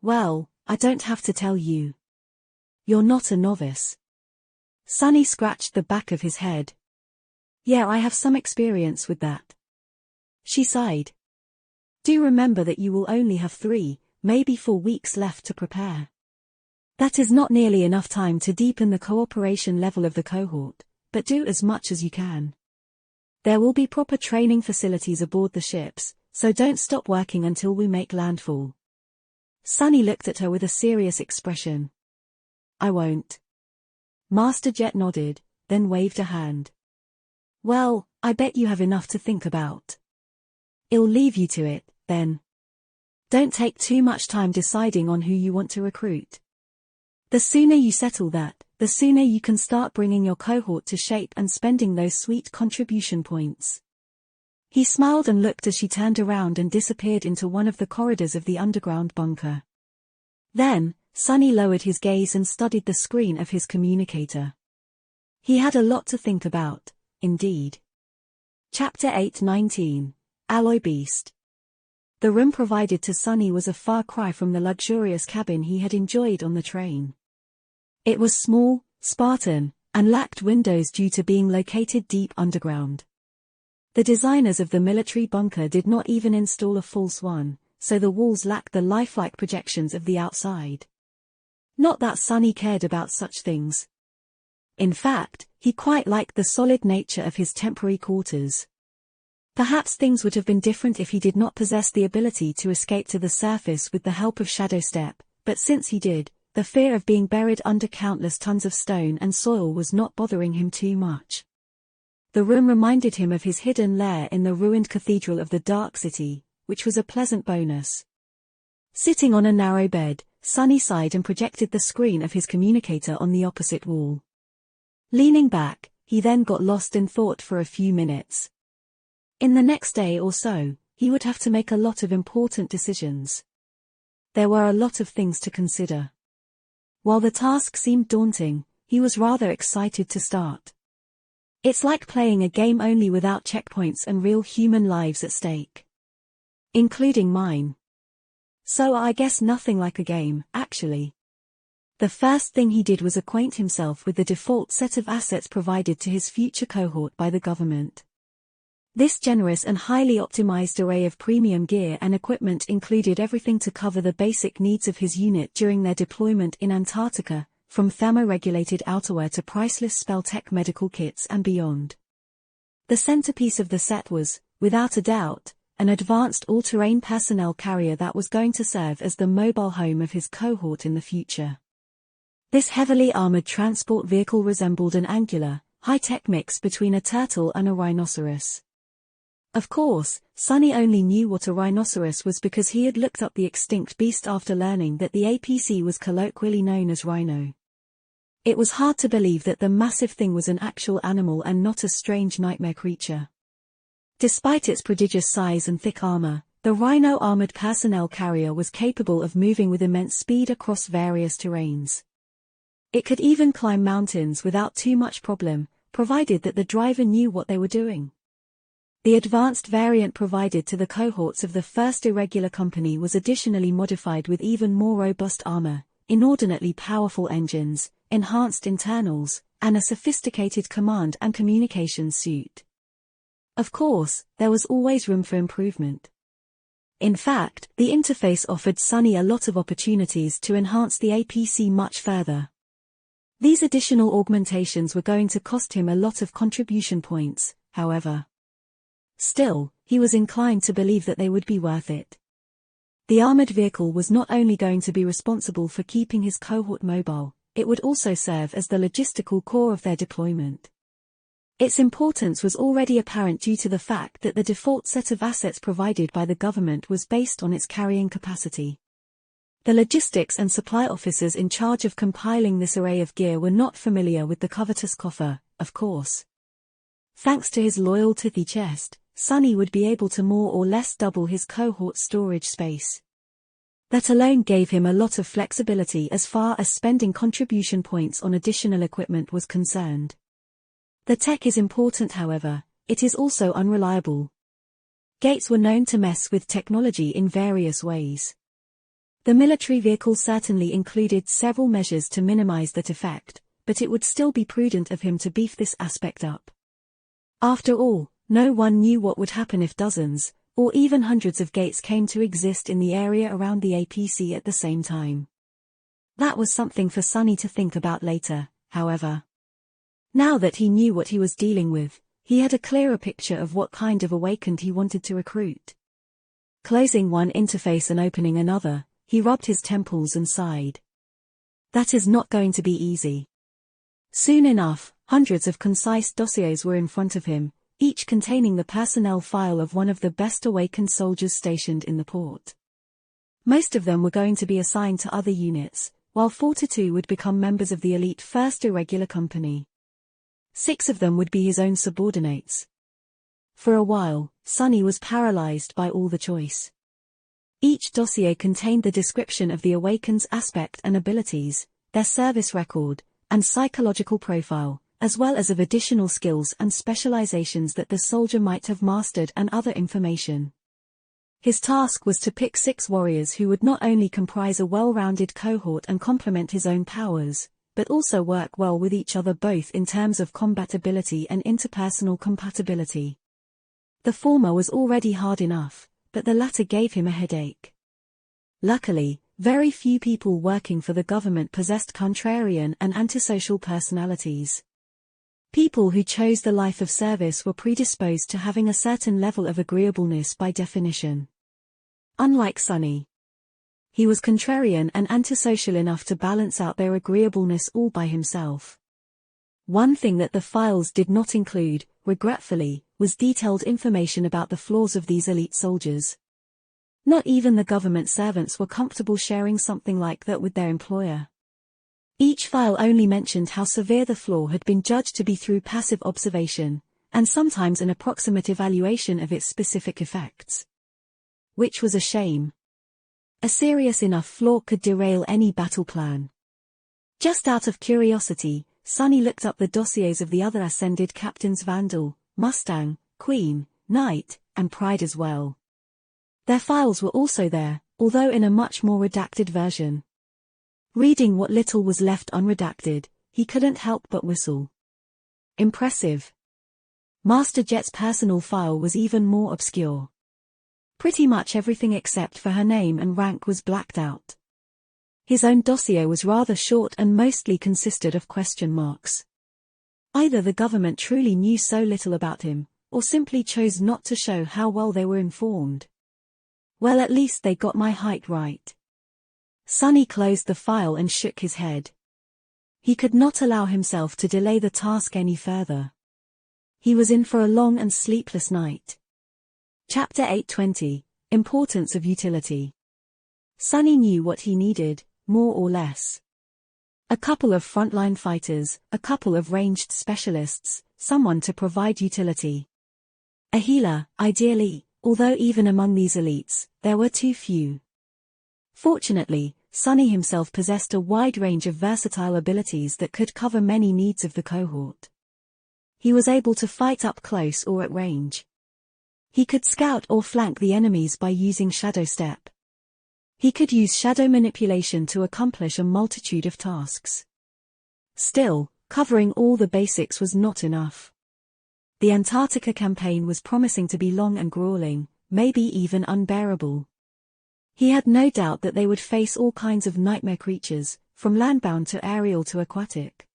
Well, I don't have to tell you. You're not a novice. Sunny scratched the back of his head. Yeah, I have some experience with that. She sighed. Do remember that you will only have 3, maybe 4 weeks left to prepare. That is not nearly enough time to deepen the cooperation level of the cohort, but do as much as you can. There will be proper training facilities aboard the ships, so don't stop working until we make landfall. Sunny looked at her with a serious expression. I won't. Master Jet nodded, then waved a hand. Well, I bet you have enough to think about. I'll leave you to it, then. Don't take too much time deciding on who you want to recruit. The sooner you settle that, the sooner you can start bringing your cohort to shape and spending those sweet contribution points. He smiled and looked as she turned around and disappeared into one of the corridors of the underground bunker. Then, Sunny lowered his gaze and studied the screen of his communicator. He had a lot to think about, indeed. Chapter 8:19, Alloy Beast. The room provided to Sunny was a far cry from the luxurious cabin he had enjoyed on the train. It was small, Spartan, and lacked windows due to being located deep underground. The designers of the military bunker did not even install a false one, so the walls lacked the lifelike projections of the outside. Not that Sunny cared about such things. In fact, he quite liked the solid nature of his temporary quarters. Perhaps things would have been different if he did not possess the ability to escape to the surface with the help of Shadow Step, but since he did, the fear of being buried under countless tons of stone and soil was not bothering him too much. The room reminded him of his hidden lair in the ruined cathedral of the Dark City, which was a pleasant bonus. Sitting on a narrow bed, Sunny sighed and projected the screen of his communicator on the opposite wall. Leaning back, he then got lost in thought for a few minutes. In the next day or so, he would have to make a lot of important decisions. There were a lot of things to consider. While the task seemed daunting, he was rather excited to start. It's like playing a game only without checkpoints and real human lives at stake. Including mine. So I guess nothing like a game, actually. The first thing he did was acquaint himself with the default set of assets provided to his future cohort by the government. This generous and highly optimized array of premium gear and equipment included everything to cover the basic needs of his unit during their deployment in Antarctica, from thermoregulated outerwear to priceless spell-tech medical kits and beyond. The centerpiece of the set was, without a doubt, an advanced all-terrain personnel carrier that was going to serve as the mobile home of his cohort in the future. This heavily armored transport vehicle resembled an angular, high-tech mix between a turtle and a rhinoceros. Of course, Sunny only knew what a rhinoceros was because he had looked up the extinct beast after learning that the APC was colloquially known as rhino. It was hard to believe that the massive thing was an actual animal and not a strange nightmare creature. Despite its prodigious size and thick armor, the rhino armored personnel carrier was capable of moving with immense speed across various terrains. It could even climb mountains without too much problem, provided that the driver knew what they were doing. The advanced variant provided to the cohorts of the first irregular company was additionally modified with even more robust armor, inordinately powerful engines, enhanced internals, and a sophisticated command and communication suite. Of course, there was always room for improvement. In fact, the interface offered Sunny a lot of opportunities to enhance the APC much further. These additional augmentations were going to cost him a lot of contribution points, however. Still, he was inclined to believe that they would be worth it. The armored vehicle was not only going to be responsible for keeping his cohort mobile, it would also serve as the logistical core of their deployment. Its importance was already apparent due to the fact that the default set of assets provided by the government was based on its carrying capacity. The logistics and supply officers in charge of compiling this array of gear were not familiar with the covetous coffer, of course. Thanks to his loyal Tithy chest, Sunny would be able to more or less double his cohort's storage space. That alone gave him a lot of flexibility as far as spending contribution points on additional equipment was concerned. The tech is important, however, it is also unreliable. Gates were known to mess with technology in various ways. The military vehicle certainly included several measures to minimize that effect, but it would still be prudent of him to beef this aspect up. After all, no one knew what would happen if dozens, or even hundreds of gates came to exist in the area around the APC at the same time. That was something for Sunny to think about later, however. Now that he knew what he was dealing with, he had a clearer picture of what kind of awakened he wanted to recruit. Closing one interface and opening another, he rubbed his temples and sighed. That is not going to be easy. Soon enough, hundreds of concise dossiers were in front of him, each containing the personnel file of one of the best awakened soldiers stationed in the port. Most of them were going to be assigned to other units, while 42 would become members of the elite 1st Irregular Company. 6 of them would be his own subordinates. For a while, Sonny was paralyzed by all the choice. Each dossier contained the description of the awakened's aspect and abilities, their service record, and psychological profile, as well as of additional skills and specializations that the soldier might have mastered and other information. His task was to pick 6 warriors who would not only comprise a well-rounded cohort and complement his own powers, but also work well with each other both in terms of combatability and interpersonal compatibility. The former was already hard enough, but the latter gave him a headache. Luckily, very few people working for the government possessed contrarian and antisocial personalities. People who chose the life of service were predisposed to having a certain level of agreeableness by definition. Unlike Sonny, he was contrarian and antisocial enough to balance out their agreeableness all by himself. One thing that the files did not include, regretfully, was detailed information about the flaws of these elite soldiers. Not even the government servants were comfortable sharing something like that with their employer. Each file only mentioned how severe the flaw had been judged to be through passive observation, and sometimes an approximate evaluation of its specific effects. Which was a shame. A serious enough flaw could derail any battle plan. Just out of curiosity, Sonny looked up the dossiers of the other ascended captains Vandal, Mustang, Queen, Knight, and Pride as well. Their files were also there, although in a much more redacted version. Reading what little was left unredacted, he couldn't help but whistle. Impressive. Master Jet's personal file was even more obscure. Pretty much everything except for her name and rank was blacked out. His own dossier was rather short and mostly consisted of question marks. Either the government truly knew so little about him, or simply chose not to show how well they were informed. Well, at least they got my height right. Sonny closed the file and shook his head. He could not allow himself to delay the task any further. He was in for a long and sleepless night. Chapter 820, Importance of Utility. Sonny knew what he needed, more or less. A couple of frontline fighters, a couple of ranged specialists, someone to provide utility. A healer, ideally, although even among these elites, there were too few. Fortunately, Sonny himself possessed a wide range of versatile abilities that could cover many needs of the cohort. He was able to fight up close or at range. He could scout or flank the enemies by using Shadow Step. He could use shadow manipulation to accomplish a multitude of tasks. Still, covering all the basics was not enough. The Antarctica campaign was promising to be long and grueling, maybe even unbearable. He had no doubt that they would face all kinds of nightmare creatures, from landbound to aerial to aquatic.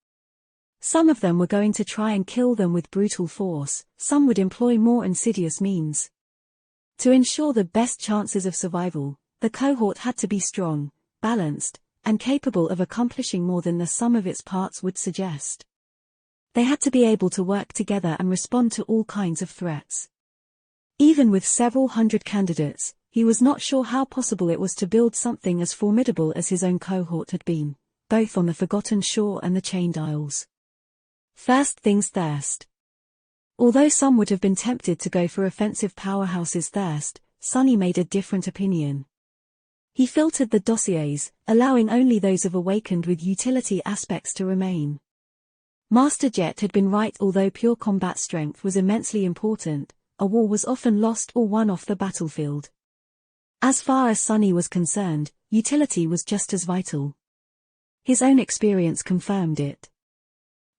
Some of them were going to try and kill them with brutal force, some would employ more insidious means. To ensure the best chances of survival, the cohort had to be strong, balanced, and capable of accomplishing more than the sum of its parts would suggest. They had to be able to work together and respond to all kinds of threats. Even with several hundred candidates, he was not sure how possible it was to build something as formidable as his own cohort had been, both on the Forgotten Shore and the Chained Isles. First things first. Although some would have been tempted to go for offensive powerhouses first, Sonny made a different opinion. He filtered the dossiers, allowing only those of awakened with utility aspects to remain. Master Jet had been right. Although pure combat strength was immensely important, a war was often lost or won off the battlefield. As far as Sonny was concerned, utility was just as vital. His own experience confirmed it.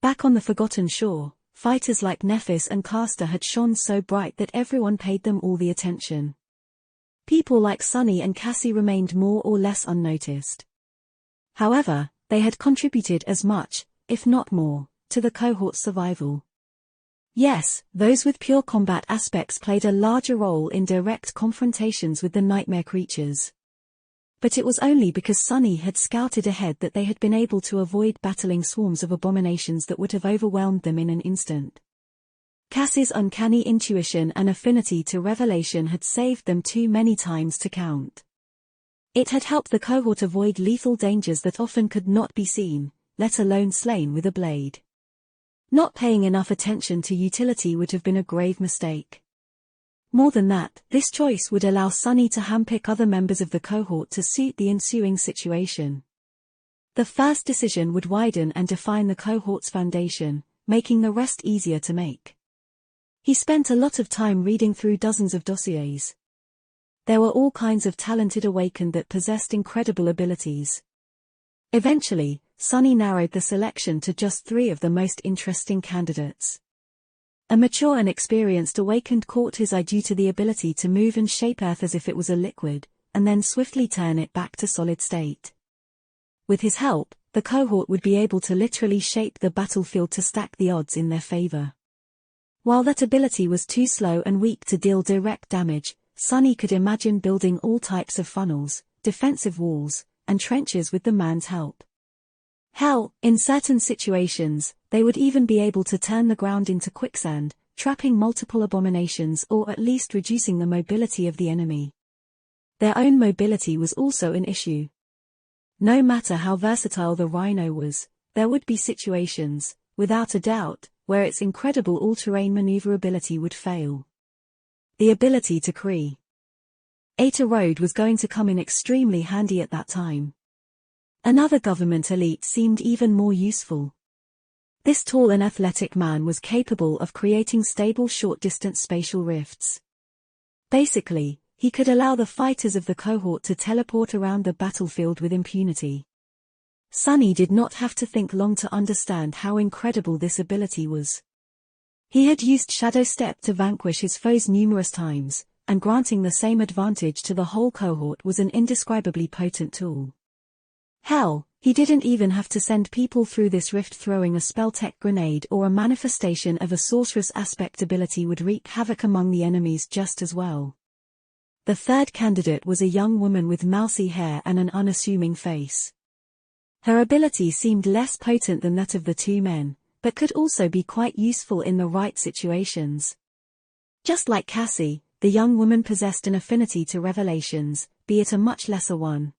Back on the Forgotten Shore, fighters like Nephis and Castor had shone so bright that everyone paid them all the attention. People like Sonny and Cassie remained more or less unnoticed. However, they had contributed as much, if not more, to the cohort's survival. Yes, those with pure combat aspects played a larger role in direct confrontations with the nightmare creatures. But it was only because Sunny had scouted ahead that they had been able to avoid battling swarms of abominations that would have overwhelmed them in an instant. Cassie's uncanny intuition and affinity to revelation had saved them too many times to count. It had helped the cohort avoid lethal dangers that often could not be seen, let alone slain with a blade. Not paying enough attention to utility would have been a grave mistake. More than that, this choice would allow Sunny to handpick other members of the cohort to suit the ensuing situation. The first decision would widen and define the cohort's foundation, making the rest easier to make. He spent a lot of time reading through dozens of dossiers. There were all kinds of talented Awakened that possessed incredible abilities. Eventually, Sunny narrowed the selection to just 3 of the most interesting candidates. A mature and experienced Awakened caught his eye due to the ability to move and shape Earth as if it was a liquid, and then swiftly turn it back to solid state. With his help, the cohort would be able to literally shape the battlefield to stack the odds in their favor. While that ability was too slow and weak to deal direct damage, Sunny could imagine building all types of funnels, defensive walls, and trenches with the man's help. Hell, in certain situations, they would even be able to turn the ground into quicksand, trapping multiple abominations or at least reducing the mobility of the enemy. Their own mobility was also an issue. No matter how versatile the Rhino was, there would be situations, without a doubt, where its incredible all-terrain maneuverability would fail. The ability to create a road was going to come in extremely handy at that time. Another government elite seemed even more useful. This tall and athletic man was capable of creating stable short-distance spatial rifts. Basically, he could allow the fighters of the cohort to teleport around the battlefield with impunity. Sunny did not have to think long to understand how incredible this ability was. He had used Shadow Step to vanquish his foes numerous times, and granting the same advantage to the whole cohort was an indescribably potent tool. Hell, he didn't even have to send people through this rift. Throwing a spell-tech grenade or a manifestation of a sorceress aspect ability would wreak havoc among the enemies just as well. The third candidate was a young woman with mousy hair and an unassuming face. Her ability seemed less potent than that of the 2 men, but could also be quite useful in the right situations. Just like Cassie, the young woman possessed an affinity to revelations, be it a much lesser one.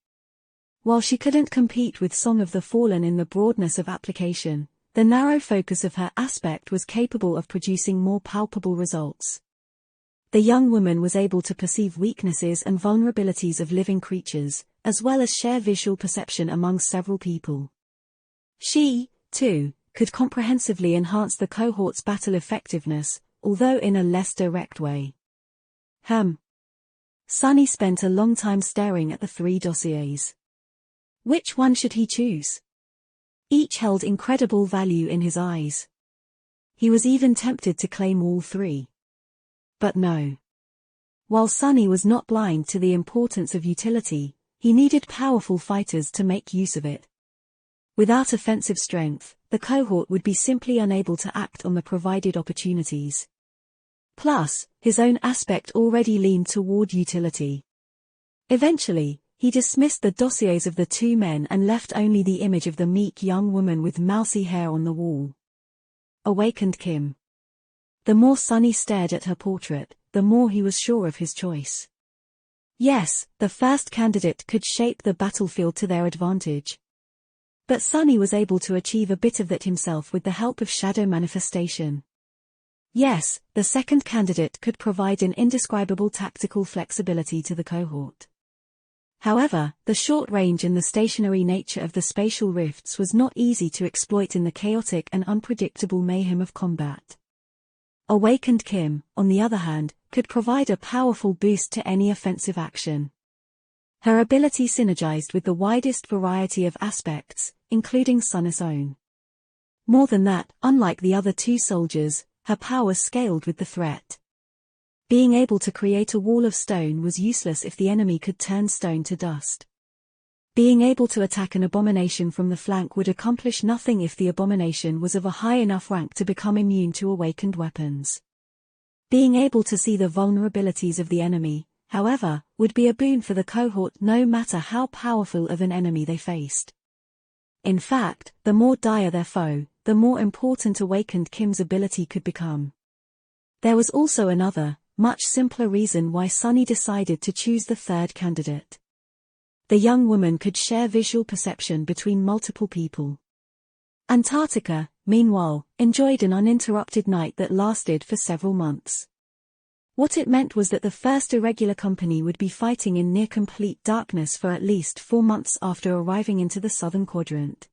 While she couldn't compete with Song of the Fallen in the broadness of application, the narrow focus of her aspect was capable of producing more palpable results. The young woman was able to perceive weaknesses and vulnerabilities of living creatures, as well as share visual perception among several people. She, too, could comprehensively enhance the cohort's battle effectiveness, although in a less direct way. Sunny spent a long time staring at the 3 dossiers. Which one should he choose? Each held incredible value in his eyes. He was even tempted to claim all 3. But no. While Sunny was not blind to the importance of utility, he needed powerful fighters to make use of it. Without offensive strength, the cohort would be simply unable to act on the provided opportunities. Plus, his own aspect already leaned toward utility. Eventually, he dismissed the dossiers of the 2 men and left only the image of the meek young woman with mousy hair on the wall. Awakened Kim. The more Sunny stared at her portrait, the more he was sure of his choice. Yes, the first candidate could shape the battlefield to their advantage. But Sunny was able to achieve a bit of that himself with the help of shadow manifestation. Yes, the second candidate could provide an indescribable tactical flexibility to the cohort. However, the short range and the stationary nature of the spatial rifts was not easy to exploit in the chaotic and unpredictable mayhem of combat. Awakened Kim, on the other hand, could provide a powerful boost to any offensive action. Her ability synergized with the widest variety of aspects, including Sun's own. More than that, unlike the other 2 soldiers, her power scaled with the threat. Being able to create a wall of stone was useless if the enemy could turn stone to dust. Being able to attack an abomination from the flank would accomplish nothing if the abomination was of a high enough rank to become immune to awakened weapons. Being able to see the vulnerabilities of the enemy, however, would be a boon for the cohort no matter how powerful of an enemy they faced. In fact, the more dire their foe, the more important awakened Kim's ability could become. There was also another, much simpler reason why Sunny decided to choose the third candidate. The young woman could share visual perception between multiple people. Antarctica, meanwhile, enjoyed an uninterrupted night that lasted for several months. What it meant was that the first irregular company would be fighting in near-complete darkness for at least 4 months after arriving into the southern quadrant.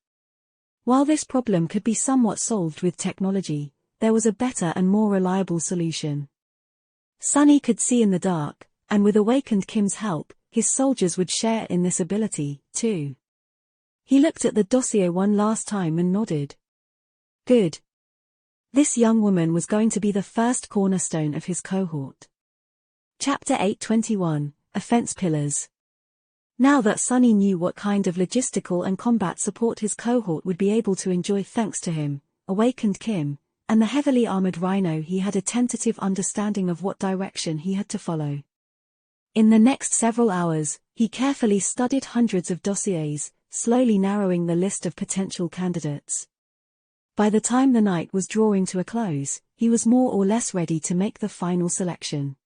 While this problem could be somewhat solved with technology, there was a better and more reliable solution. Sunny could see in the dark, and with awakened Kim's help, his soldiers would share in this ability, too. He looked at the dossier one last time and nodded. Good. This young woman was going to be the first cornerstone of his cohort. Chapter 8:21, Offense Pillars. Now that Sunny knew what kind of logistical and combat support his cohort would be able to enjoy thanks to him, awakened Kim, and the heavily armored Rhino, he had a tentative understanding of what direction he had to follow. In the next several hours, he carefully studied hundreds of dossiers, slowly narrowing the list of potential candidates. By the time the night was drawing to a close, he was more or less ready to make the final selection.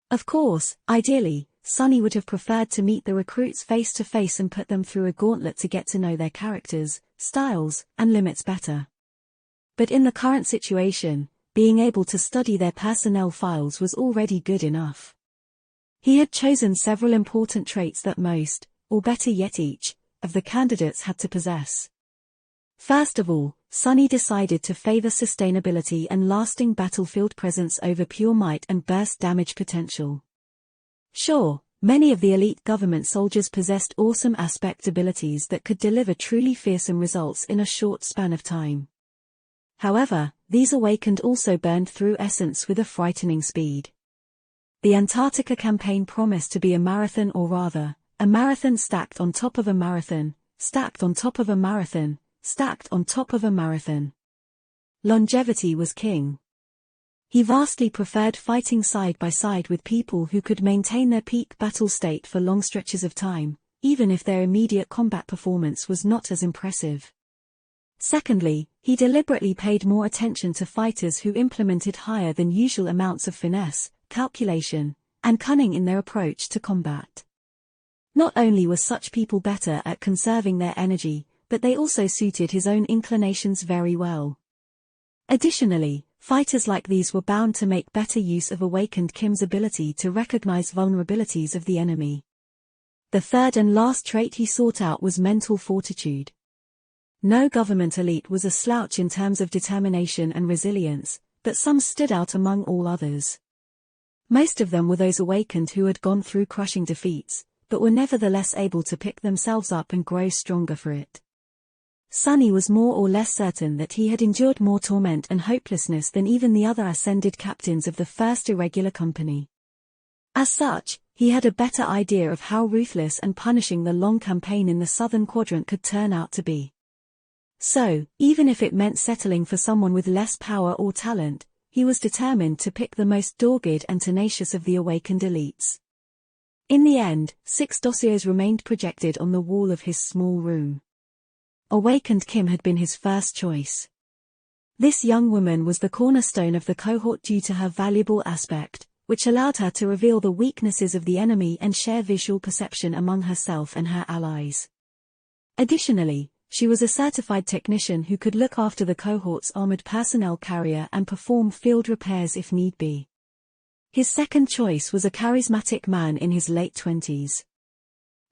Of course, ideally, Sunny would have preferred to meet the recruits face to face and put them through a gauntlet to get to know their characters, styles, and limits better. But in the current situation, being able to study their personnel files was already good enough. He had chosen several important traits that most, or better yet each, of the candidates had to possess. First of all, Sunny decided to favor sustainability and lasting battlefield presence over pure might and burst damage potential. Sure, many of the elite government soldiers possessed awesome aspect abilities that could deliver truly fearsome results in a short span of time. However, these awakened also burned through essence with a frightening speed. The Antarctica campaign promised to be a marathon, or rather, a marathon stacked on top of a marathon, stacked on top of a marathon, stacked on top of a marathon. Longevity was king. He vastly preferred fighting side by side with people who could maintain their peak battle state for long stretches of time, even if their immediate combat performance was not as impressive. Secondly, he deliberately paid more attention to fighters who implemented higher than usual amounts of finesse, calculation, and cunning in their approach to combat. Not only were such people better at conserving their energy, but they also suited his own inclinations very well. Additionally, fighters like these were bound to make better use of awakened Kim's ability to recognize vulnerabilities of the enemy. The third and last trait he sought out was mental fortitude. No government elite was a slouch in terms of determination and resilience, but some stood out among all others. Most of them were those awakened who had gone through crushing defeats, but were nevertheless able to pick themselves up and grow stronger for it. Sunny was more or less certain that he had endured more torment and hopelessness than even the other ascended captains of the first irregular company. As such, he had a better idea of how ruthless and punishing the long campaign in the southern quadrant could turn out to be. So, even if it meant settling for someone with less power or talent, he was determined to pick the most dogged and tenacious of the awakened elites. In the end, 6 dossiers remained projected on the wall of his small room. Awakened Kim had been his first choice. This young woman was the cornerstone of the cohort due to her valuable aspect, which allowed her to reveal the weaknesses of the enemy and share visual perception among herself and her allies. Additionally, she was a certified technician who could look after the cohort's armored personnel carrier and perform field repairs if need be. His second choice was a charismatic man in his late 20s.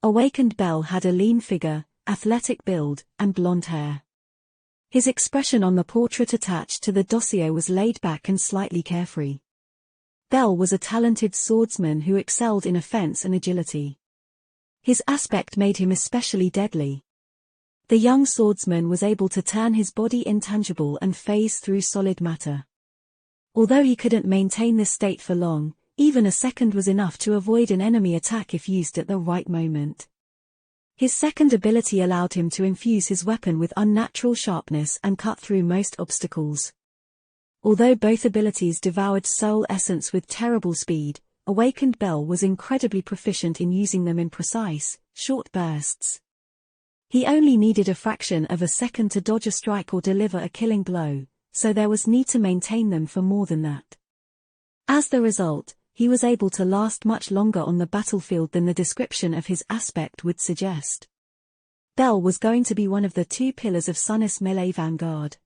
Awakened Bell had a lean figure, athletic build, and blonde hair. His expression on the portrait attached to the dossier was laid back and slightly carefree. Bell was a talented swordsman who excelled in offense and agility. His aspect made him especially deadly. The young swordsman was able to turn his body intangible and phase through solid matter. Although he couldn't maintain this state for long, even a second was enough to avoid an enemy attack if used at the right moment. His second ability allowed him to infuse his weapon with unnatural sharpness and cut through most obstacles. Although both abilities devoured soul essence with terrible speed, awakened Bell was incredibly proficient in using them in precise, short bursts. He only needed a fraction of a second to dodge a strike or deliver a killing blow, so there was need to maintain them for more than that. As the result, he was able to last much longer on the battlefield than the description of his aspect would suggest. Bell was going to be one of the two pillars of Sunnis melee vanguard.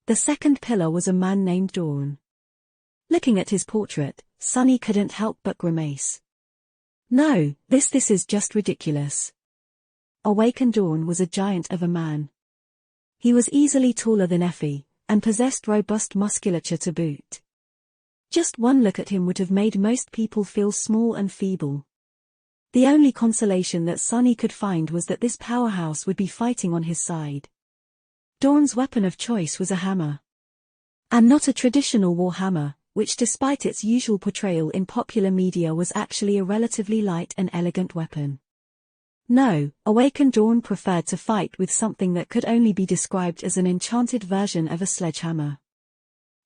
The second pillar was a man named Dawn. Looking at his portrait, Sunny couldn't help but grimace. No, this is just ridiculous. Awakened Dawn was a giant of a man. He was easily taller than Effie, and possessed robust musculature to boot. Just one look at him would have made most people feel small and feeble. The only consolation that Sunny could find was that this powerhouse would be fighting on his side. Dawn's weapon of choice was a hammer. And not a traditional war hammer, which despite its usual portrayal in popular media was actually a relatively light and elegant weapon. No, Awakened Dawn preferred to fight with something that could only be described as an enchanted version of a sledgehammer.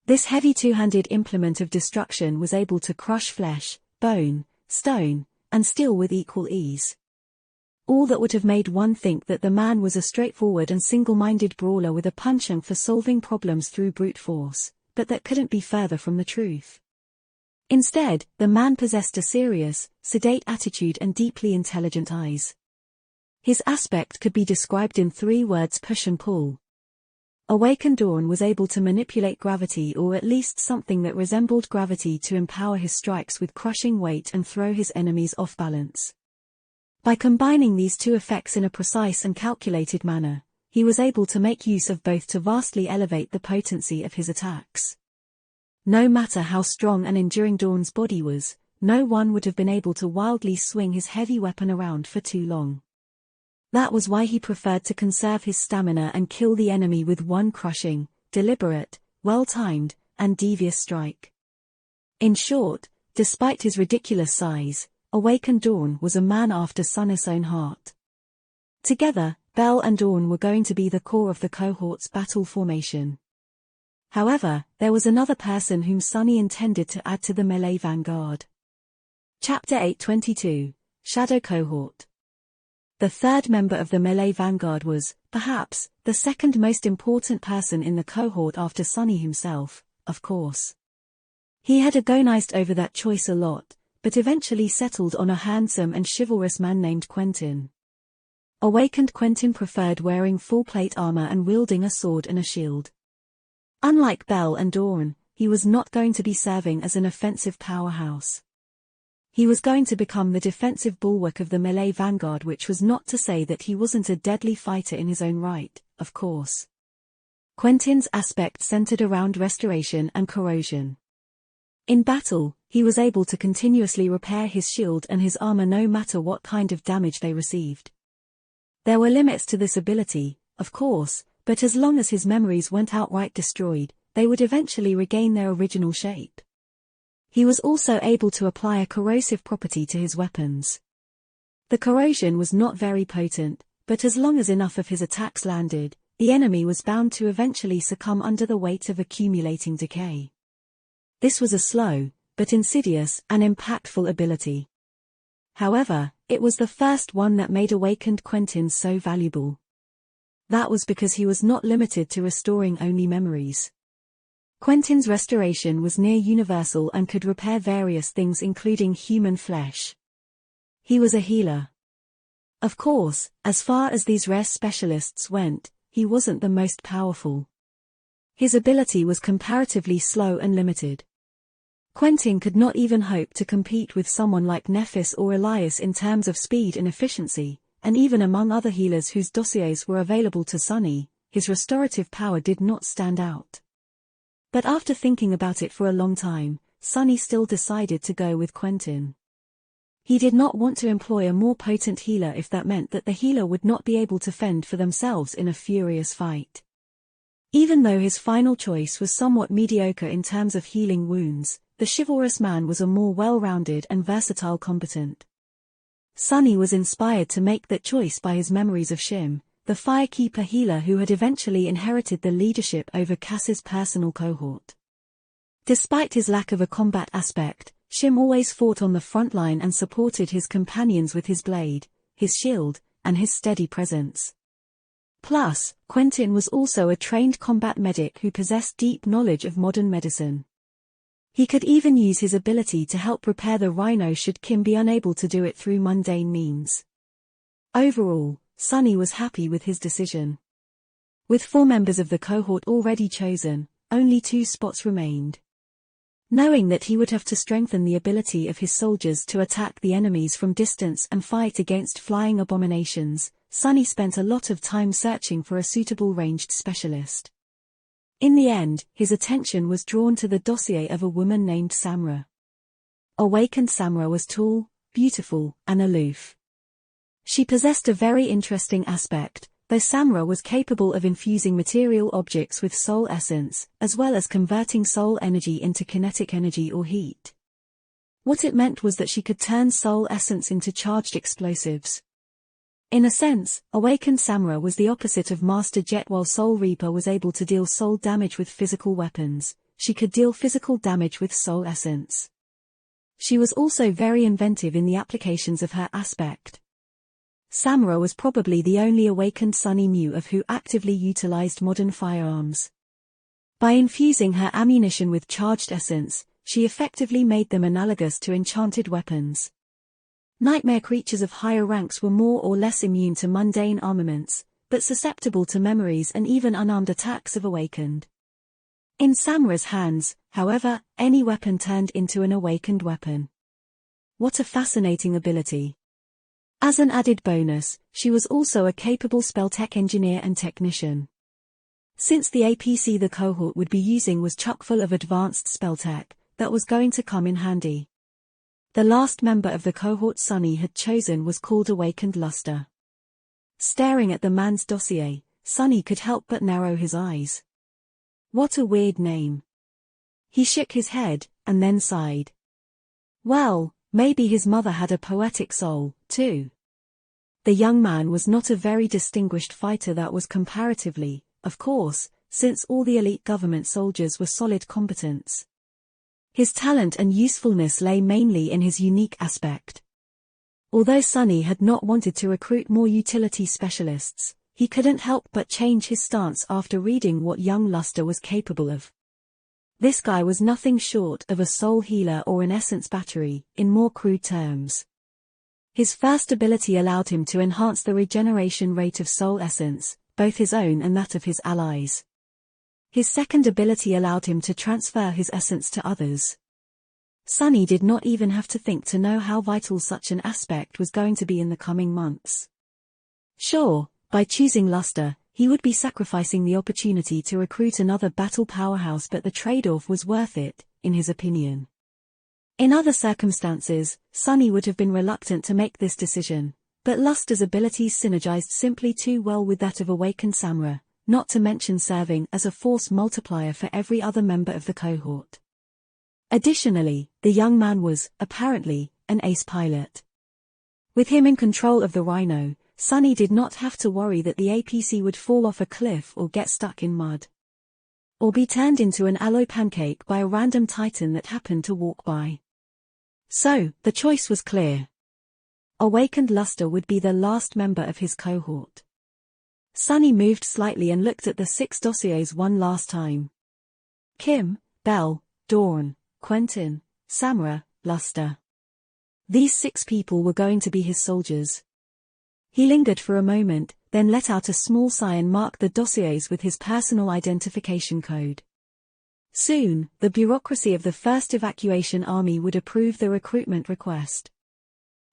This heavy two-handed implement of destruction was able to crush flesh, bone, stone, and steel with equal ease. All that would have made one think that the man was a straightforward and single-minded brawler with a penchant for solving problems through brute force, but that couldn't be further from the truth. Instead, the man possessed a serious, sedate attitude and deeply intelligent eyes. His aspect could be described in 3 words: push and pull. Awakened Dawn was able to manipulate gravity, or at least something that resembled gravity, to empower his strikes with crushing weight and throw his enemies off balance. By combining these two effects in a precise and calculated manner, he was able to make use of both to vastly elevate the potency of his attacks. No matter how strong and enduring Dawn's body was, no one would have been able to wildly swing his heavy weapon around for too long. That was why he preferred to conserve his stamina and kill the enemy with one crushing, deliberate, well-timed, and devious strike. In short, despite his ridiculous size, Awakened Dawn was a man after Sunnis' own heart. Together, Bell and Dawn were going to be the core of the cohort's battle formation. However, there was another person whom Sunny intended to add to the melee vanguard. Chapter 822, Shadow Cohort. The third member of the melee vanguard was, perhaps, the second most important person in the cohort after Sunny himself, of course. He had agonized over that choice a lot, but eventually settled on a handsome and chivalrous man named Quentin. Awakened Quentin preferred wearing full-plate armor and wielding a sword and a shield. Unlike Bell and Dawn, he was not going to be serving as an offensive powerhouse. He was going to become the defensive bulwark of the melee vanguard, which was not to say that he wasn't a deadly fighter in his own right, of course. Quentin's aspect centered around restoration and corrosion. In battle, he was able to continuously repair his shield and his armor no matter what kind of damage they received. There were limits to this ability, of course, but as long as his memories weren't outright destroyed, they would eventually regain their original shape. He was also able to apply a corrosive property to his weapons. The corrosion was not very potent, but as long as enough of his attacks landed, the enemy was bound to eventually succumb under the weight of accumulating decay. This was a slow, but insidious and impactful ability. However, it was the first one that made Awakened Quentin so valuable. That was because he was not limited to restoring only memories. Quentin's restoration was near universal and could repair various things including human flesh. He was a healer. Of course, as far as these rare specialists went, he wasn't the most powerful. His ability was comparatively slow and limited. Quentin could not even hope to compete with someone like Nephis or Elias in terms of speed and efficiency, and even among other healers whose dossiers were available to Sunny, his restorative power did not stand out. But after thinking about it for a long time, Sunny still decided to go with Quentin. He did not want to employ a more potent healer if that meant that the healer would not be able to fend for themselves in a furious fight. Even though his final choice was somewhat mediocre in terms of healing wounds, the chivalrous man was a more well-rounded and versatile combatant. Sunny was inspired to make that choice by his memories of Shim, the Firekeeper healer who had eventually inherited the leadership over Cass's personal cohort. Despite his lack of a combat aspect, Shim always fought on the front line and supported his companions with his blade, his shield, and his steady presence. Plus, Quentin was also a trained combat medic who possessed deep knowledge of modern medicine. He could even use his ability to help repair the rhino should Kim be unable to do it through mundane means. Overall, Sunny was happy with his decision. With 4 members of the cohort already chosen, only 2 spots remained. Knowing that he would have to strengthen the ability of his soldiers to attack the enemies from distance and fight against flying abominations, Sunny spent a lot of time searching for a suitable ranged specialist. In the end, his attention was drawn to the dossier of a woman named Samra. Awakened Samra was tall, beautiful, and aloof. She possessed a very interesting aspect, though Samra was capable of infusing material objects with soul essence, as well as converting soul energy into kinetic energy or heat. What it meant was that she could turn soul essence into charged explosives. In a sense, Awakened Samra was the opposite of Master Jet. While Soul Reaper was able to deal soul damage with physical weapons, she could deal physical damage with soul essence. She was also very inventive in the applications of her aspect. Samra was probably the only awakened Sunny knew of who actively utilized modern firearms. By infusing her ammunition with charged essence, she effectively made them analogous to enchanted weapons. Nightmare creatures of higher ranks were more or less immune to mundane armaments, but susceptible to memories and even unarmed attacks of awakened. In Samra's hands, however, any weapon turned into an awakened weapon. What a fascinating ability. As an added bonus, she was also a capable spell-tech engineer and technician. Since the APC the cohort would be using was chock full of advanced spell-tech, that was going to come in handy. The last member of the cohort Sunny had chosen was called Awakened Luster. Staring at the man's dossier, Sunny could help but narrow his eyes. What a weird name. He shook his head, and then sighed. Well, maybe his mother had a poetic soul, too. The young man was not a very distinguished fighter, that was comparatively, of course, since all the elite government soldiers were solid combatants. His talent and usefulness lay mainly in his unique aspect. Although Sunny had not wanted to recruit more utility specialists, he couldn't help but change his stance after reading what young Luster was capable of. This guy was nothing short of a soul healer or an essence battery, in more crude terms. His first ability allowed him to enhance the regeneration rate of soul essence, both his own and that of his allies. His second ability allowed him to transfer his essence to others. Sunny did not even have to think to know how vital such an aspect was going to be in the coming months. Sure, by choosing Luster, he would be sacrificing the opportunity to recruit another battle powerhouse, but the trade-off was worth it, in his opinion. In other circumstances, Sunny would have been reluctant to make this decision, but Luster's abilities synergized simply too well with that of Awakened Samra, not to mention serving as a force multiplier for every other member of the cohort. Additionally, the young man was, apparently, an ace pilot. With him in control of the Rhino, Sunny did not have to worry that the APC would fall off a cliff or get stuck in mud. Or be turned into an alloy pancake by a random titan that happened to walk by. So, the choice was clear. Awakened Luster would be the last member of his cohort. Sunny moved slightly and looked at the 6 dossiers one last time. Kim, Bell, Dawn, Quentin, Samra, Luster. These 6 people were going to be his soldiers. He lingered for a moment, then let out a small sigh and marked the dossiers with his personal identification code. Soon, the bureaucracy of the 1st Evacuation Army would approve the recruitment request.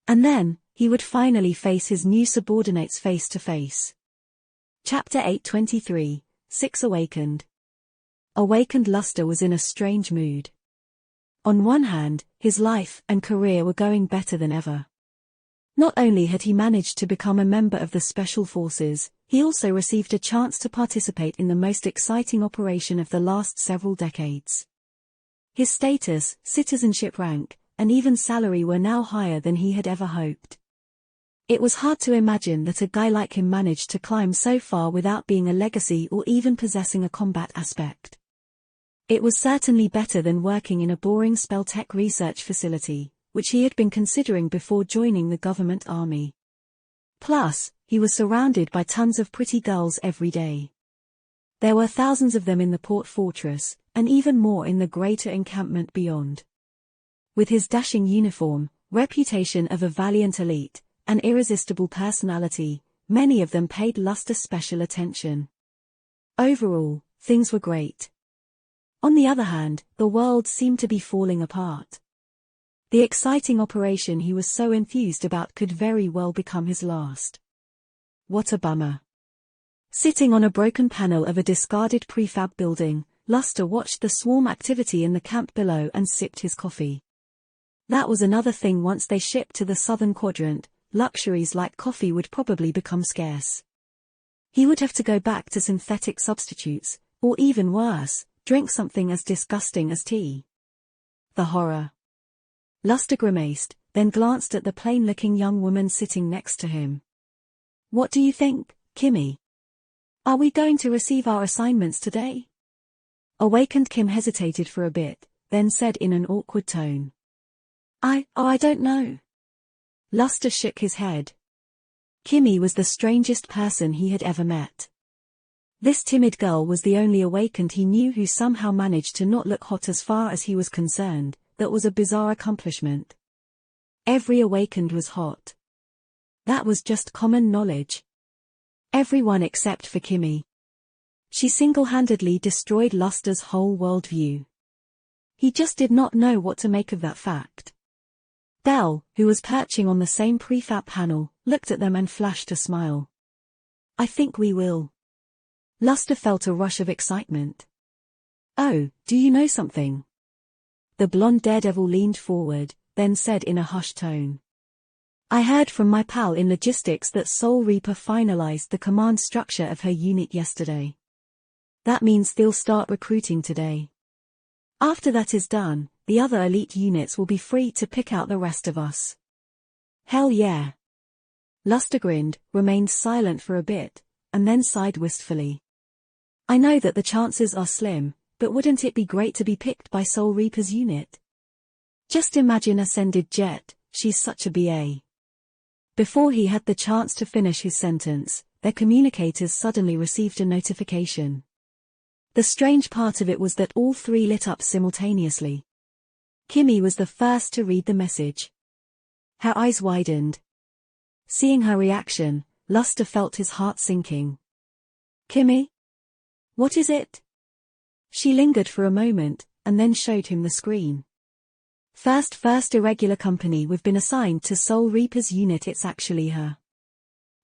And then, he would finally face his new subordinates face to face. Chapter 823, 6 Awakened. Awakened Luster was in a strange mood. On one hand, his life and career were going better than ever. Not only had he managed to become a member of the Special Forces, he also received a chance to participate in the most exciting operation of the last several decades. His status, citizenship rank, and even salary were now higher than he had ever hoped. It was hard to imagine that a guy like him managed to climb so far without being a legacy or even possessing a combat aspect. It was certainly better than working in a boring spell-tech research facility, which he had been considering before joining the government army. Plus, he was surrounded by tons of pretty girls every day. There were thousands of them in the port fortress, and even more in the greater encampment beyond. With his dashing uniform, reputation of a valiant elite, and irresistible personality, many of them paid Luster special attention. Overall, things were great. On the other hand, the world seemed to be falling apart. The exciting operation he was so enthused about could very well become his last. What a bummer. Sitting on a broken panel of a discarded prefab building, Luster watched the swarm activity in the camp below and sipped his coffee. That was another thing. Once they shipped to the southern quadrant, luxuries like coffee would probably become scarce. He would have to go back to synthetic substitutes, or even worse, drink something as disgusting as tea. The horror. Luster grimaced, then glanced at the plain-looking young woman sitting next to him. What do you think, Kimmy? Are we going to receive our assignments today? Awakened Kim hesitated for a bit, then said in an awkward tone. I don't know. Luster shook his head. Kimmy was the strangest person he had ever met. This timid girl was the only awakened he knew who somehow managed to not look hot as far as he was concerned. That was a bizarre accomplishment. Every awakened was hot. That was just common knowledge. Everyone except for Kimmy. She single-handedly destroyed Luster's whole worldview. He just did not know what to make of that fact. Belle, who was perching on the same prefab panel, looked at them and flashed a smile. I think we will. Luster felt a rush of excitement. Oh, do you know something? The blonde daredevil leaned forward, then said in a hushed tone. I heard from my pal in logistics that Soul Reaper finalized the command structure of her unit yesterday. That means they'll start recruiting today. After that is done, the other elite units will be free to pick out the rest of us. Hell yeah. Luster grinned, remained silent for a bit, and then sighed wistfully. I know that the chances are slim, but wouldn't it be great to be picked by Soul Reaper's unit? Just imagine Ascended Jet, she's such a BA. Before he had the chance to finish his sentence, their communicators suddenly received a notification. The strange part of it was that all three lit up simultaneously. Kimmy was the first to read the message. Her eyes widened. Seeing her reaction, Luster felt his heart sinking. Kimmy? What is it? She lingered for a moment, and then showed him the screen. First Irregular Company, we've been assigned to Soul Reaper's unit. It's actually her.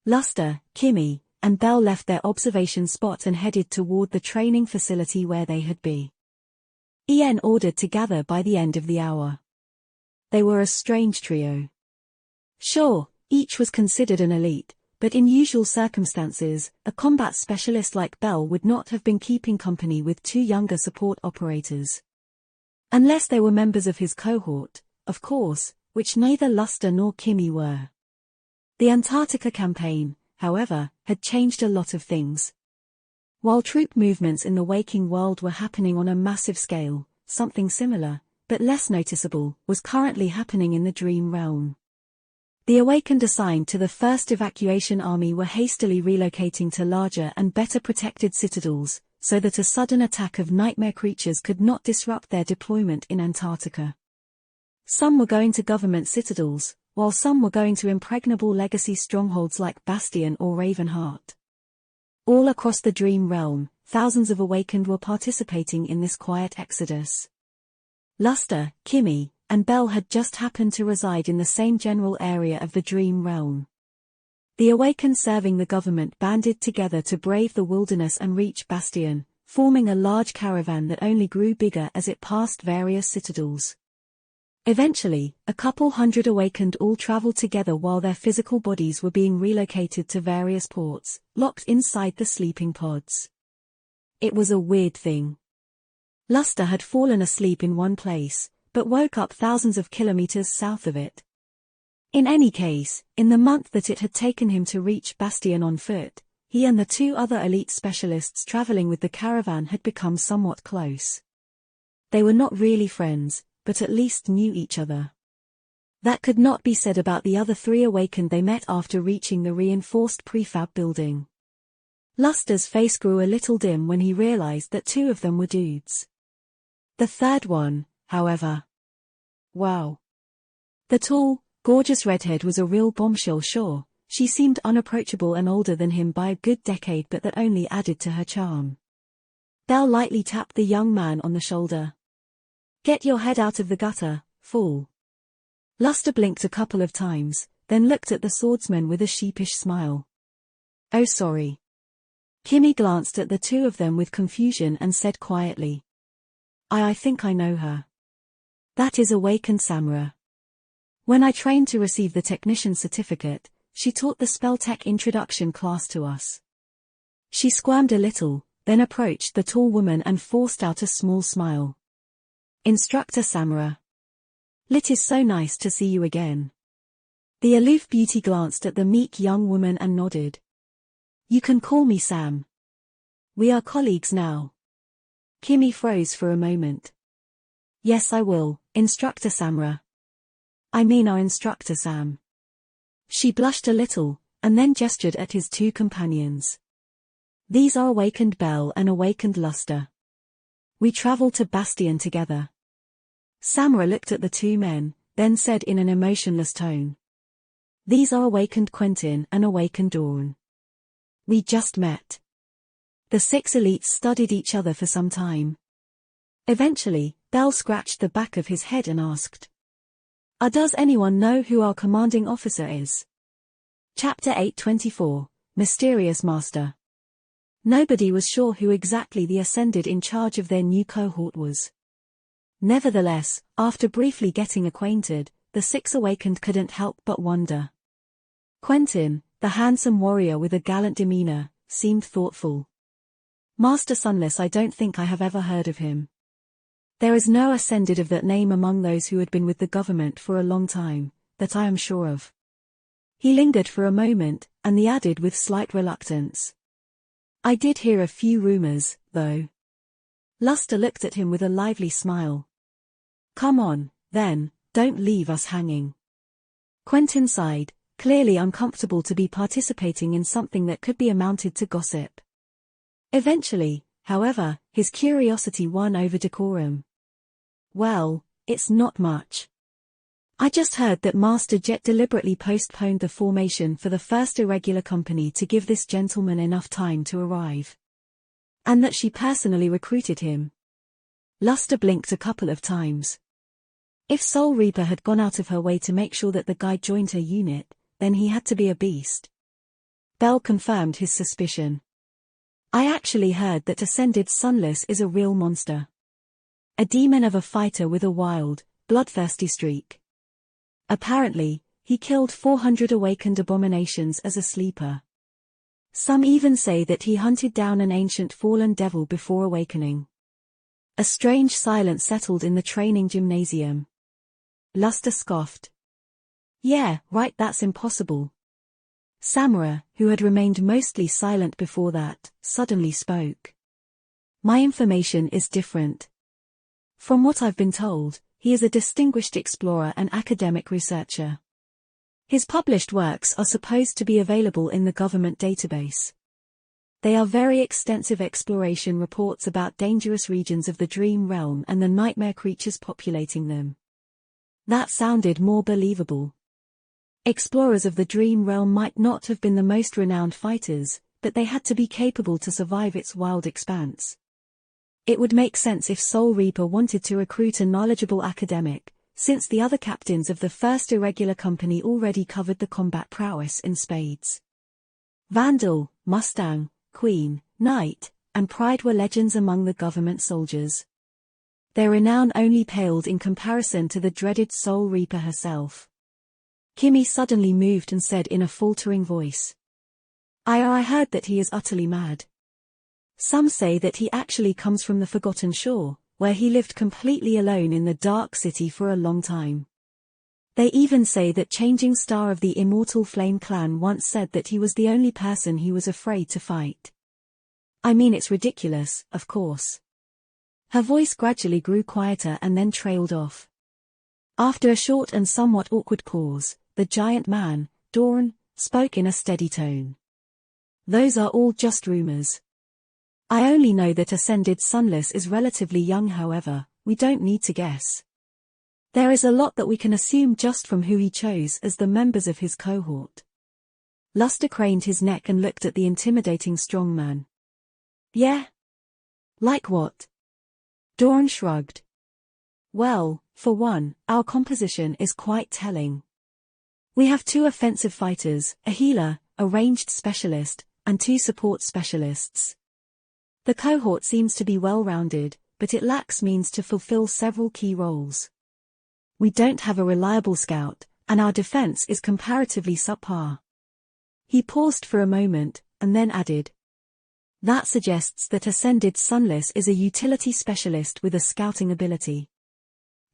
Luster, Kimmy, and Belle left their observation spot and headed toward the training facility where they had been ordered to gather by the end of the hour. They were a strange trio. Sure, each was considered an elite, but in usual circumstances, a combat specialist like Belle would not have been keeping company with two younger support operators. Unless they were members of his cohort, of course, which neither Luster nor Kimmy were. The Antarctica campaign, however, had changed a lot of things. While troop movements in the waking world were happening on a massive scale, something similar, but less noticeable, was currently happening in the Dream Realm. The awakened assigned to the 1st Evacuation Army were hastily relocating to larger and better protected citadels, so that a sudden attack of nightmare creatures could not disrupt their deployment in Antarctica. Some were going to government citadels, while some were going to impregnable legacy strongholds like Bastion or Ravenheart. All across the Dream Realm, thousands of awakened were participating in this quiet exodus. Luster, Kimmy, and Belle had just happened to reside in the same general area of the Dream Realm. The awakened serving the government banded together to brave the wilderness and reach Bastion, forming a large caravan that only grew bigger as it passed various citadels. Eventually, a couple hundred awakened all traveled together while their physical bodies were being relocated to various ports, locked inside the sleeping pods. It was a weird thing. Luster had fallen asleep in one place, but woke up thousands of kilometers south of it. In any case, in the month that it had taken him to reach Bastion on foot, he and the two other elite specialists traveling with the caravan had become somewhat close. They were not really friends, but at least knew each other. That could not be said about the other three awakened they met after reaching the reinforced prefab building. Luster's face grew a little dim when he realized that two of them were dudes. The third one, however. Wow. The tall, gorgeous redhead was a real bombshell, sure. She seemed unapproachable and older than him by a good decade, but that only added to her charm. Belle lightly tapped the young man on the shoulder. "Get your head out of the gutter, fool." Luster blinked a couple of times, then looked at the swordsman with a sheepish smile. "Oh, sorry." Kimmy glanced at the two of them with confusion and said quietly, I think I know her. That is Awakened Samara. When I trained to receive the technician certificate, she taught the Spelltech introduction class to us." She squirmed a little, then approached the tall woman and forced out a small smile. "Instructor Samara. It is so nice to see you again." The aloof beauty glanced at the meek young woman and nodded. "You can call me Sam. We are colleagues now." Kimmy froze for a moment. "Yes, I will, Instructor Samara. I mean our instructor Sam." She blushed a little, and then gestured at his two companions. "These are Awakened Belle and Awakened Luster. We traveled to Bastion together." Samara looked at the two men, then said in an emotionless tone. "These are Awakened Quentin and Awakened Dawn. We just met." The six elites studied each other for some time. Eventually, Belle scratched the back of his head and asked, Does anyone know who our commanding officer is?" Chapter 824, Mysterious Master. Nobody was sure who exactly the Ascended in charge of their new cohort was. Nevertheless, after briefly getting acquainted, the six awakened couldn't help but wonder. Quentin, the handsome warrior with a gallant demeanor, seemed thoughtful. "Master Sunless, I don't think I have ever heard of him. There is no Ascended of that name among those who had been with the government for a long time, that I am sure of." He lingered for a moment, and he added with slight reluctance. "I did hear a few rumors, though." Luster looked at him with a lively smile. "Come on, then, don't leave us hanging." Quentin sighed, clearly uncomfortable to be participating in something that could be amounted to gossip. Eventually, however, his curiosity won over decorum. "Well, it's not much. I just heard that Master Jet deliberately postponed the formation for the first irregular company to give this gentleman enough time to arrive. And that she personally recruited him." Luster blinked a couple of times. If Soul Reaper had gone out of her way to make sure that the guy joined her unit, then he had to be a beast. Belle confirmed his suspicion. "I actually heard that Ascended Sunless is a real monster. A demon of a fighter with a wild, bloodthirsty streak. Apparently, he killed 400 awakened abominations as a sleeper. Some even say that he hunted down an ancient fallen devil before awakening." A strange silence settled in the training gymnasium. Luster scoffed. "Yeah, right, that's impossible." Samara, who had remained mostly silent before that, suddenly spoke. "My information is different. From what I've been told, he is a distinguished explorer and academic researcher. His published works are supposed to be available in the government database. They are very extensive exploration reports about dangerous regions of the dream realm and the nightmare creatures populating them." That sounded more believable. Explorers of the dream realm might not have been the most renowned fighters, but they had to be capable to survive its wild expanse. It would make sense if Soul Reaper wanted to recruit a knowledgeable academic, since the other captains of the first irregular company already covered the combat prowess in spades. Vandal, Mustang, Queen, Knight, and Pride were legends among the government soldiers. Their renown only paled in comparison to the dreaded Soul Reaper herself. Kimmy suddenly moved and said in a faltering voice. I heard that he is utterly mad. Some say that he actually comes from the Forgotten Shore, where he lived completely alone in the Dark City for a long time. They even say that Changing Star of the Immortal Flame Clan once said that he was the only person he was afraid to fight. I mean, it's ridiculous, of course. Her voice gradually grew quieter and then trailed off. After a short and somewhat awkward pause, the giant man, Doran, spoke in a steady tone. Those are all just rumors. I only know that Ascended Sunless is relatively young, however, we don't need to guess. There is a lot that we can assume just from who he chose as the members of his cohort. Luster craned his neck and looked at the intimidating strong man. Yeah? Like what? Doran shrugged. Well, for one, our composition is quite telling. We have 2 offensive fighters, a healer, a ranged specialist, and 2 support specialists. The cohort seems to be well-rounded, but it lacks means to fulfill several key roles. We don't have a reliable scout, and our defense is comparatively subpar. He paused for a moment, and then added. That suggests that Ascended Sunless is a utility specialist with a scouting ability.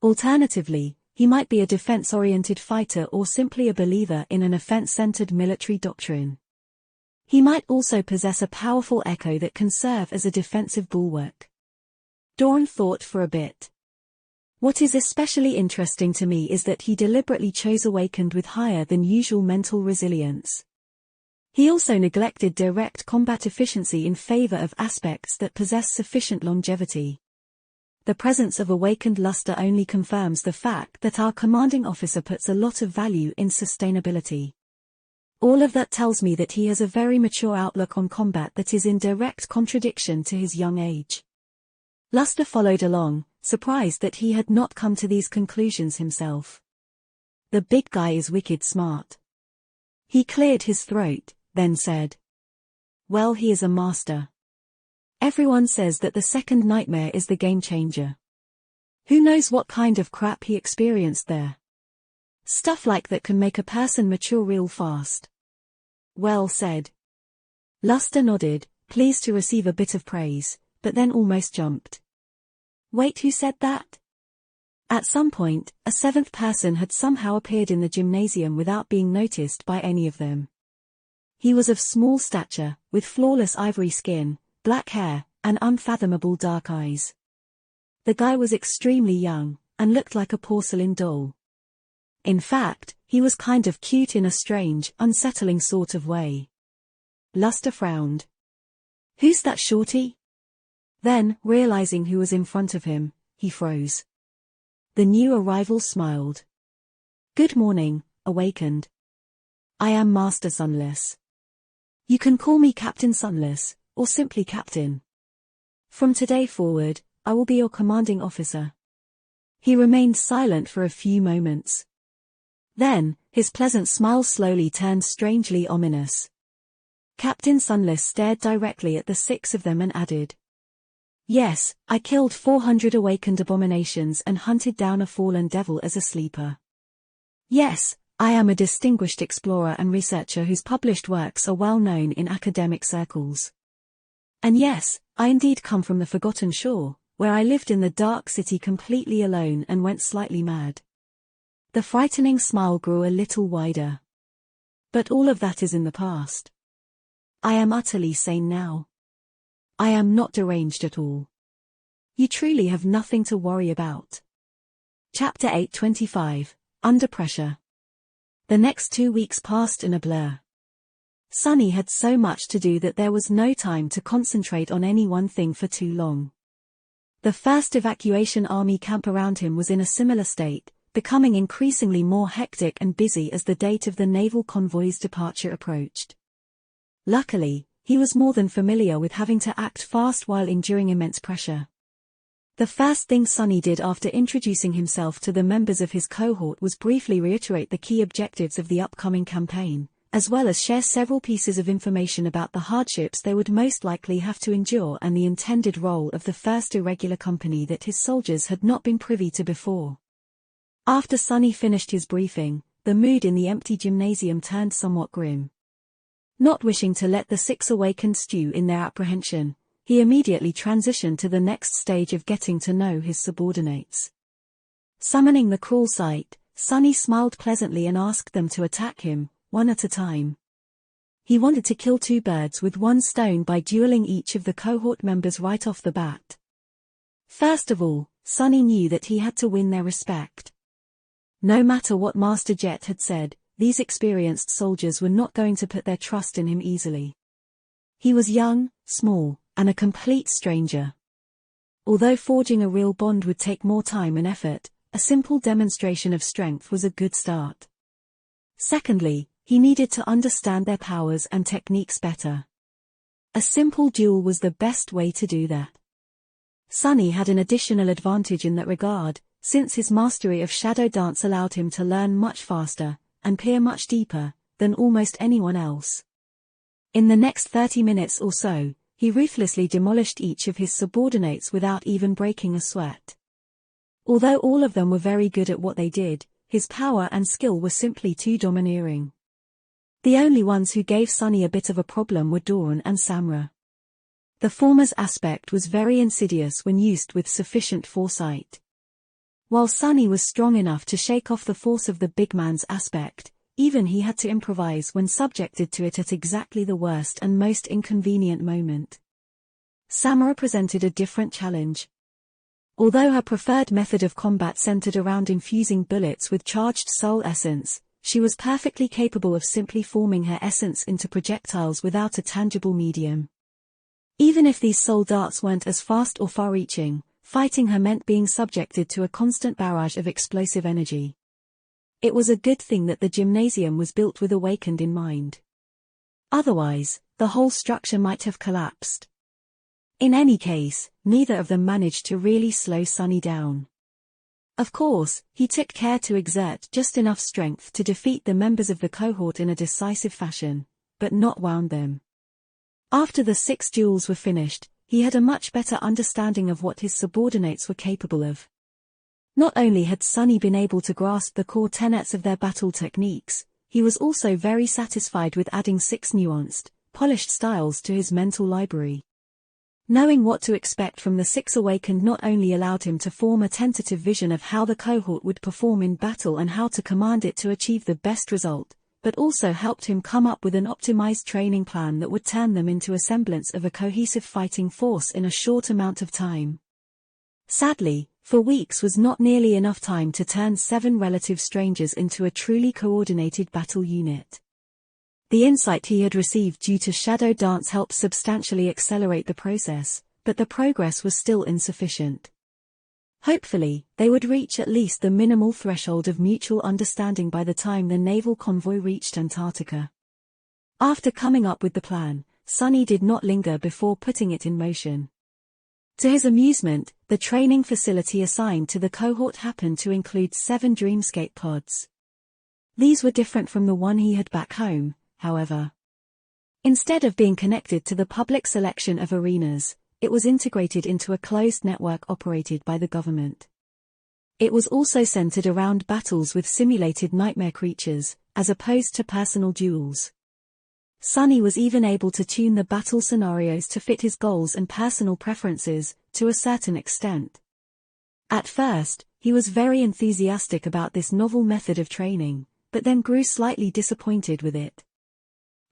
Alternatively, he might be a defense-oriented fighter or simply a believer in an offense-centered military doctrine. He might also possess a powerful echo that can serve as a defensive bulwark. Doran thought for a bit. What is especially interesting to me is that he deliberately chose Awakened with higher than usual mental resilience. He also neglected direct combat efficiency in favor of aspects that possess sufficient longevity. The presence of Awakened Luster only confirms the fact that our commanding officer puts a lot of value in sustainability. All of that tells me that he has a very mature outlook on combat that is in direct contradiction to his young age. Luster followed along, surprised that he had not come to these conclusions himself. The big guy is wicked smart. He cleared his throat, then said. Well, he is a master. Everyone says that the second nightmare is the game changer. Who knows what kind of crap he experienced there? Stuff like that can make a person mature real fast. Well said. Luster nodded, pleased to receive a bit of praise, but then almost jumped. Wait, who said that? At some point, a 7th person had somehow appeared in the gymnasium without being noticed by any of them. He was of small stature, with flawless ivory skin, black hair, and unfathomable dark eyes. The guy was extremely young, and looked like a porcelain doll. In fact, he was kind of cute in a strange, unsettling sort of way. Luster frowned. Who's that shorty? Then, realizing who was in front of him, he froze. The new arrival smiled. Good morning, Awakened. I am Master Sunless. You can call me Captain Sunless, or simply Captain. From today forward, I will be your commanding officer. He remained silent for a few moments. Then, his pleasant smile slowly turned strangely ominous. Captain Sunless stared directly at the 6 of them and added. Yes, I killed 400 awakened abominations and hunted down a fallen devil as a sleeper. Yes, I am a distinguished explorer and researcher whose published works are well known in academic circles. And yes, I indeed come from the Forgotten Shore, where I lived in the Dark City completely alone and went slightly mad. The frightening smile grew a little wider. But all of that is in the past. I am utterly sane now. I am not deranged at all. You truly have nothing to worry about. Chapter 825, Under Pressure. The next 2 weeks passed in a blur. Sunny had so much to do that there was no time to concentrate on any one thing for too long. The first evacuation army camp around him was in a similar state, becoming increasingly more hectic and busy as the date of the naval convoy's departure approached. Luckily, he was more than familiar with having to act fast while enduring immense pressure. The first thing Sunny did after introducing himself to the members of his cohort was briefly reiterate the key objectives of the upcoming campaign, as well as share several pieces of information about the hardships they would most likely have to endure and the intended role of the first irregular company that his soldiers had not been privy to before. After Sunny finished his briefing, the mood in the empty gymnasium turned somewhat grim. Not wishing to let the 6 awakened stew in their apprehension, he immediately transitioned to the next stage of getting to know his subordinates. Summoning the crawl site, Sunny smiled pleasantly and asked them to attack him, one at a time. He wanted to kill 2 birds with one stone by dueling each of the cohort members right off the bat. First of all, Sunny knew that he had to win their respect. No matter what Master Jet had said, these experienced soldiers were not going to put their trust in him easily. He was young, small, and a complete stranger. Although forging a real bond would take more time and effort, a simple demonstration of strength was a good start. Secondly, he needed to understand their powers and techniques better. A simple duel was the best way to do that. Sunny had an additional advantage in that regard, since his mastery of shadow dance allowed him to learn much faster, and peer much deeper, than almost anyone else. In the next 30 minutes or so, he ruthlessly demolished each of his subordinates without even breaking a sweat. Although all of them were very good at what they did, his power and skill were simply too domineering. The only ones who gave Sunny a bit of a problem were Dawn and Samra. The former's aspect was very insidious when used with sufficient foresight. While Sunny was strong enough to shake off the force of the big man's aspect, even he had to improvise when subjected to it at exactly the worst and most inconvenient moment. Samara presented a different challenge. Although her preferred method of combat centered around infusing bullets with charged soul essence, she was perfectly capable of simply forming her essence into projectiles without a tangible medium. Even if these soul darts weren't as fast or far-reaching, fighting her meant being subjected to a constant barrage of explosive energy. It was a good thing that the gymnasium was built with Awakened in mind. Otherwise, the whole structure might have collapsed. In any case, neither of them managed to really slow Sunny down. Of course, he took care to exert just enough strength to defeat the members of the cohort in a decisive fashion, but not wound them. After the 6 duels were finished, he had a much better understanding of what his subordinates were capable of. Not only had Sunny been able to grasp the core tenets of their battle techniques, he was also very satisfied with adding 6 nuanced, polished styles to his mental library. Knowing what to expect from the 6 Awakened not only allowed him to form a tentative vision of how the cohort would perform in battle and how to command it to achieve the best result, but also helped him come up with an optimized training plan that would turn them into a semblance of a cohesive fighting force in a short amount of time. Sadly, for weeks was not nearly enough time to turn 7 relative strangers into a truly coordinated battle unit. The insight he had received due to Shadow Dance helped substantially accelerate the process, but the progress was still insufficient. Hopefully, they would reach at least the minimal threshold of mutual understanding by the time the naval convoy reached Antarctica. After coming up with the plan, Sunny did not linger before putting it in motion. To his amusement, the training facility assigned to the cohort happened to include 7 Dreamscape pods. These were different from the one he had back home, however. Instead of being connected to the public selection of arenas, it was integrated into a closed network operated by the government. It was also centered around battles with simulated nightmare creatures, as opposed to personal duels. Sunny was even able to tune the battle scenarios to fit his goals and personal preferences, to a certain extent. At first, he was very enthusiastic about this novel method of training, but then grew slightly disappointed with it.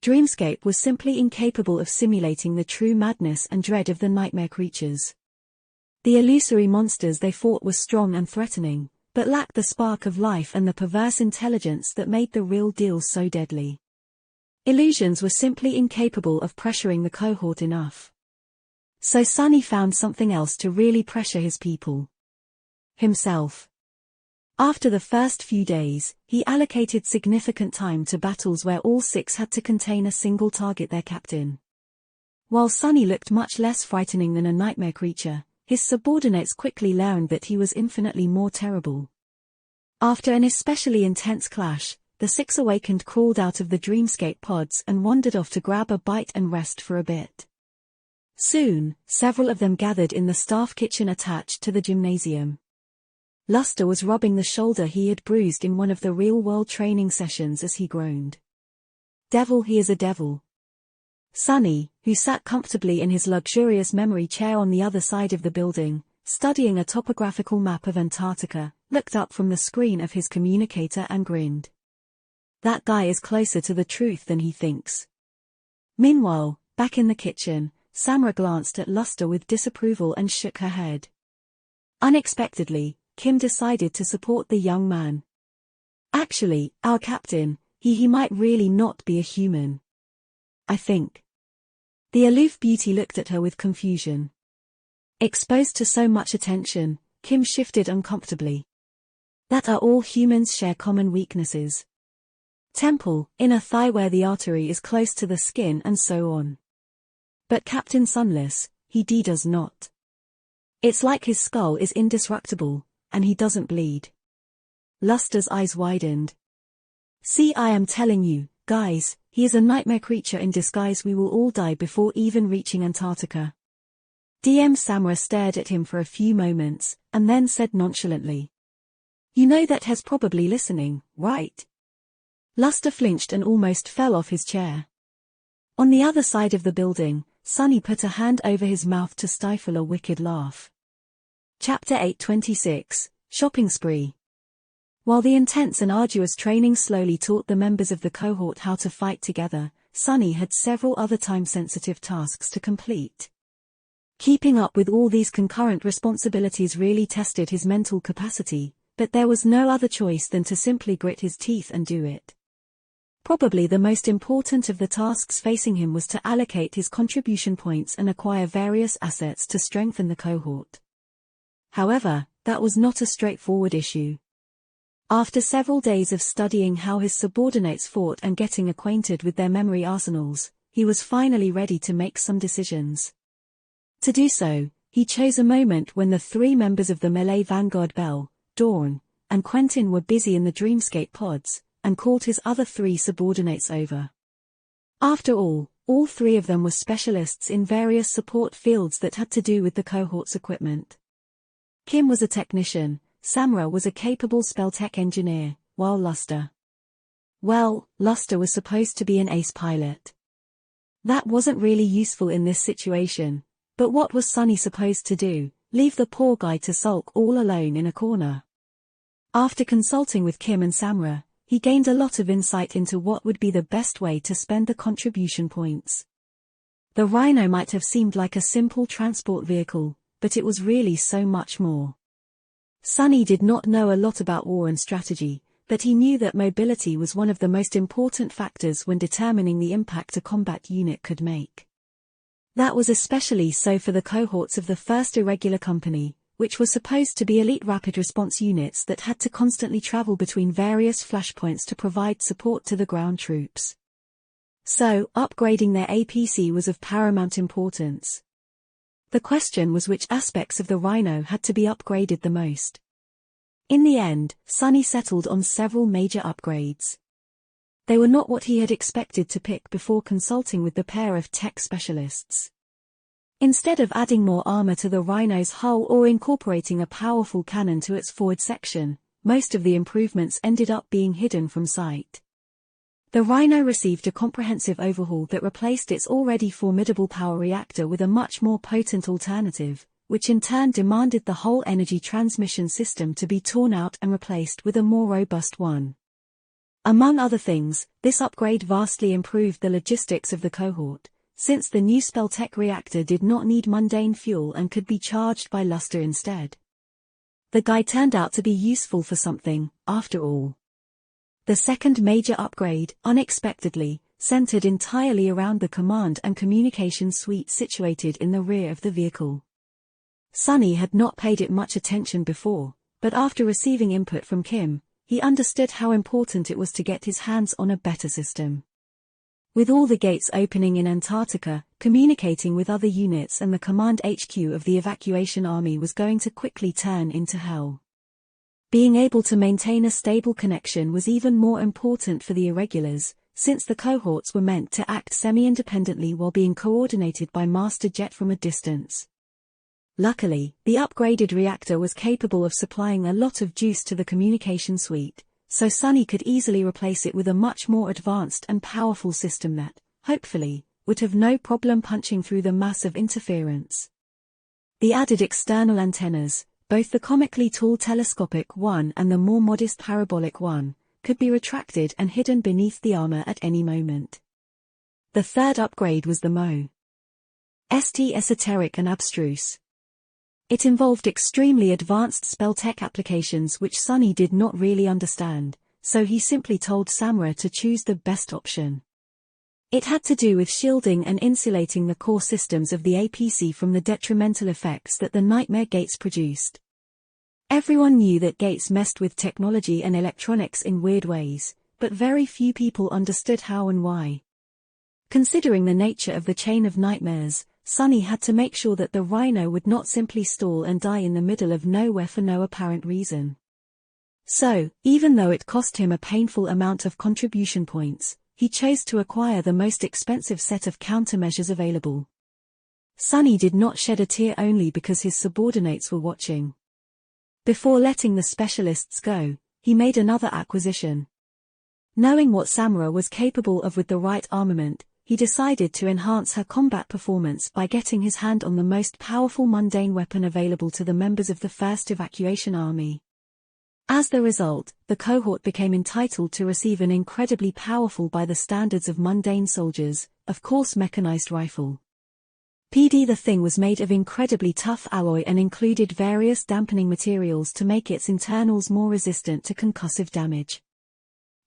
Dreamscape was simply incapable of simulating the true madness and dread of the nightmare creatures. The illusory monsters they fought were strong and threatening, but lacked the spark of life and the perverse intelligence that made the real deal so deadly. Illusions were simply incapable of pressuring the cohort enough. So Sunny found something else to really pressure his people. Himself. After the first few days, he allocated significant time to battles where all 6 had to contain a single target their captain. While Sunny looked much less frightening than a nightmare creature, his subordinates quickly learned that he was infinitely more terrible. After an especially intense clash, the 6 Awakened crawled out of the Dreamscape pods and wandered off to grab a bite and rest for a bit. Soon, several of them gathered in the staff kitchen attached to the gymnasium. Luster was rubbing the shoulder he had bruised in one of the real-world training sessions as he groaned. Devil, he is a devil. Sunny, who sat comfortably in his luxurious memory chair on the other side of the building, studying a topographical map of Antarctica, looked up from the screen of his communicator and grinned. That guy is closer to the truth than he thinks. Meanwhile, back in the kitchen, Samra glanced at Luster with disapproval and shook her head. Unexpectedly, Kim decided to support the young man. Actually, our captain, he might really not be a human. I think. The aloof beauty looked at her with confusion. Exposed to so much attention, Kim shifted uncomfortably. That are all humans share common weaknesses. Temple, inner thigh where the artery is close to the skin and so on. But Captain Sunless, he does not. It's like his skull is indestructible, and he doesn't bleed. Luster's eyes widened. See, I am telling you, guys, he is a nightmare creature in disguise. We will all die before even reaching Antarctica. DM Samra stared at him for a few moments, and then said nonchalantly. You know that Hes probably listening, right? Luster flinched and almost fell off his chair. On the other side of the building, Sunny put a hand over his mouth to stifle a wicked laugh. Chapter 826, Shopping Spree. While the intense and arduous training slowly taught the members of the cohort how to fight together, Sunny had several other time-sensitive tasks to complete. Keeping up with all these concurrent responsibilities really tested his mental capacity, but there was no other choice than to simply grit his teeth and do it. Probably the most important of the tasks facing him was to allocate his contribution points and acquire various assets to strengthen the cohort. However, that was not a straightforward issue. After several days of studying how his subordinates fought and getting acquainted with their memory arsenals, he was finally ready to make some decisions. To do so, he chose a moment when the three members of the melee vanguard Belle, Dawn, and Quentin were busy in the Dreamscape pods, and called his other three subordinates over. After all three of them were specialists in various support fields that had to do with the cohort's equipment. Kim was a technician, Samra was a capable spell tech engineer, while Luster was supposed to be an ace pilot. That wasn't really useful in this situation, but what was Sunny supposed to do, leave the poor guy to sulk all alone in a corner? After consulting with Kim and Samra, he gained a lot of insight into what would be the best way to spend the contribution points. The Rhino might have seemed like a simple transport vehicle, but it was really so much more. Sunny did not know a lot about war and strategy, but he knew that mobility was one of the most important factors when determining the impact a combat unit could make. That was especially so for the cohorts of the 1st Irregular Company, which were supposed to be elite rapid response units that had to constantly travel between various flashpoints to provide support to the ground troops. So, upgrading their APC was of paramount importance. The question was which aspects of the Rhino had to be upgraded the most. In the end, Sunny settled on several major upgrades. They were not what he had expected to pick before consulting with the pair of tech specialists. Instead of adding more armor to the Rhino's hull or incorporating a powerful cannon to its forward section, most of the improvements ended up being hidden from sight. The Rhino received a comprehensive overhaul that replaced its already formidable power reactor with a much more potent alternative, which in turn demanded the whole energy transmission system to be torn out and replaced with a more robust one. Among other things, this upgrade vastly improved the logistics of the cohort, since the new Spelltech reactor did not need mundane fuel and could be charged by Luster instead. The guy turned out to be useful for something, after all. The second major upgrade, unexpectedly, centered entirely around the command and communication suite situated in the rear of the vehicle. Sunny had not paid it much attention before, but after receiving input from Kim, he understood how important it was to get his hands on a better system. With all the gates opening in Antarctica, communicating with other units and the command HQ of the evacuation army was going to quickly turn into hell. Being able to maintain a stable connection was even more important for the irregulars, since the cohorts were meant to act semi-independently while being coordinated by Master Jet from a distance. Luckily, the upgraded reactor was capable of supplying a lot of juice to the communication suite, so Sunny could easily replace it with a much more advanced and powerful system that, hopefully, would have no problem punching through the mass of interference. The added external antennas, both the comically tall telescopic one and the more modest parabolic one, could be retracted and hidden beneath the armor at any moment. The third upgrade was the Mo. St esoteric and abstruse. It involved extremely advanced spell tech applications which Sunny did not really understand, so he simply told Samura to choose the best option. It had to do with shielding and insulating the core systems of the APC from the detrimental effects that the nightmare gates produced. Everyone knew that gates messed with technology and electronics in weird ways, but very few people understood how and why. Considering the nature of the chain of nightmares, Sunny had to make sure that the Rhino would not simply stall and die in the middle of nowhere for no apparent reason. So, even though it cost him a painful amount of contribution points, he chose to acquire the most expensive set of countermeasures available. Sunny did not shed a tear only because his subordinates were watching. Before letting the specialists go, he made another acquisition. Knowing what Samura was capable of with the right armament, he decided to enhance her combat performance by getting his hand on the most powerful mundane weapon available to the members of the 1st Evacuation Army. As the result, the cohort became entitled to receive an incredibly powerful by the standards of mundane soldiers, of course mechanized rifle. PD The thing was made of incredibly tough alloy and included various dampening materials to make its internals more resistant to concussive damage.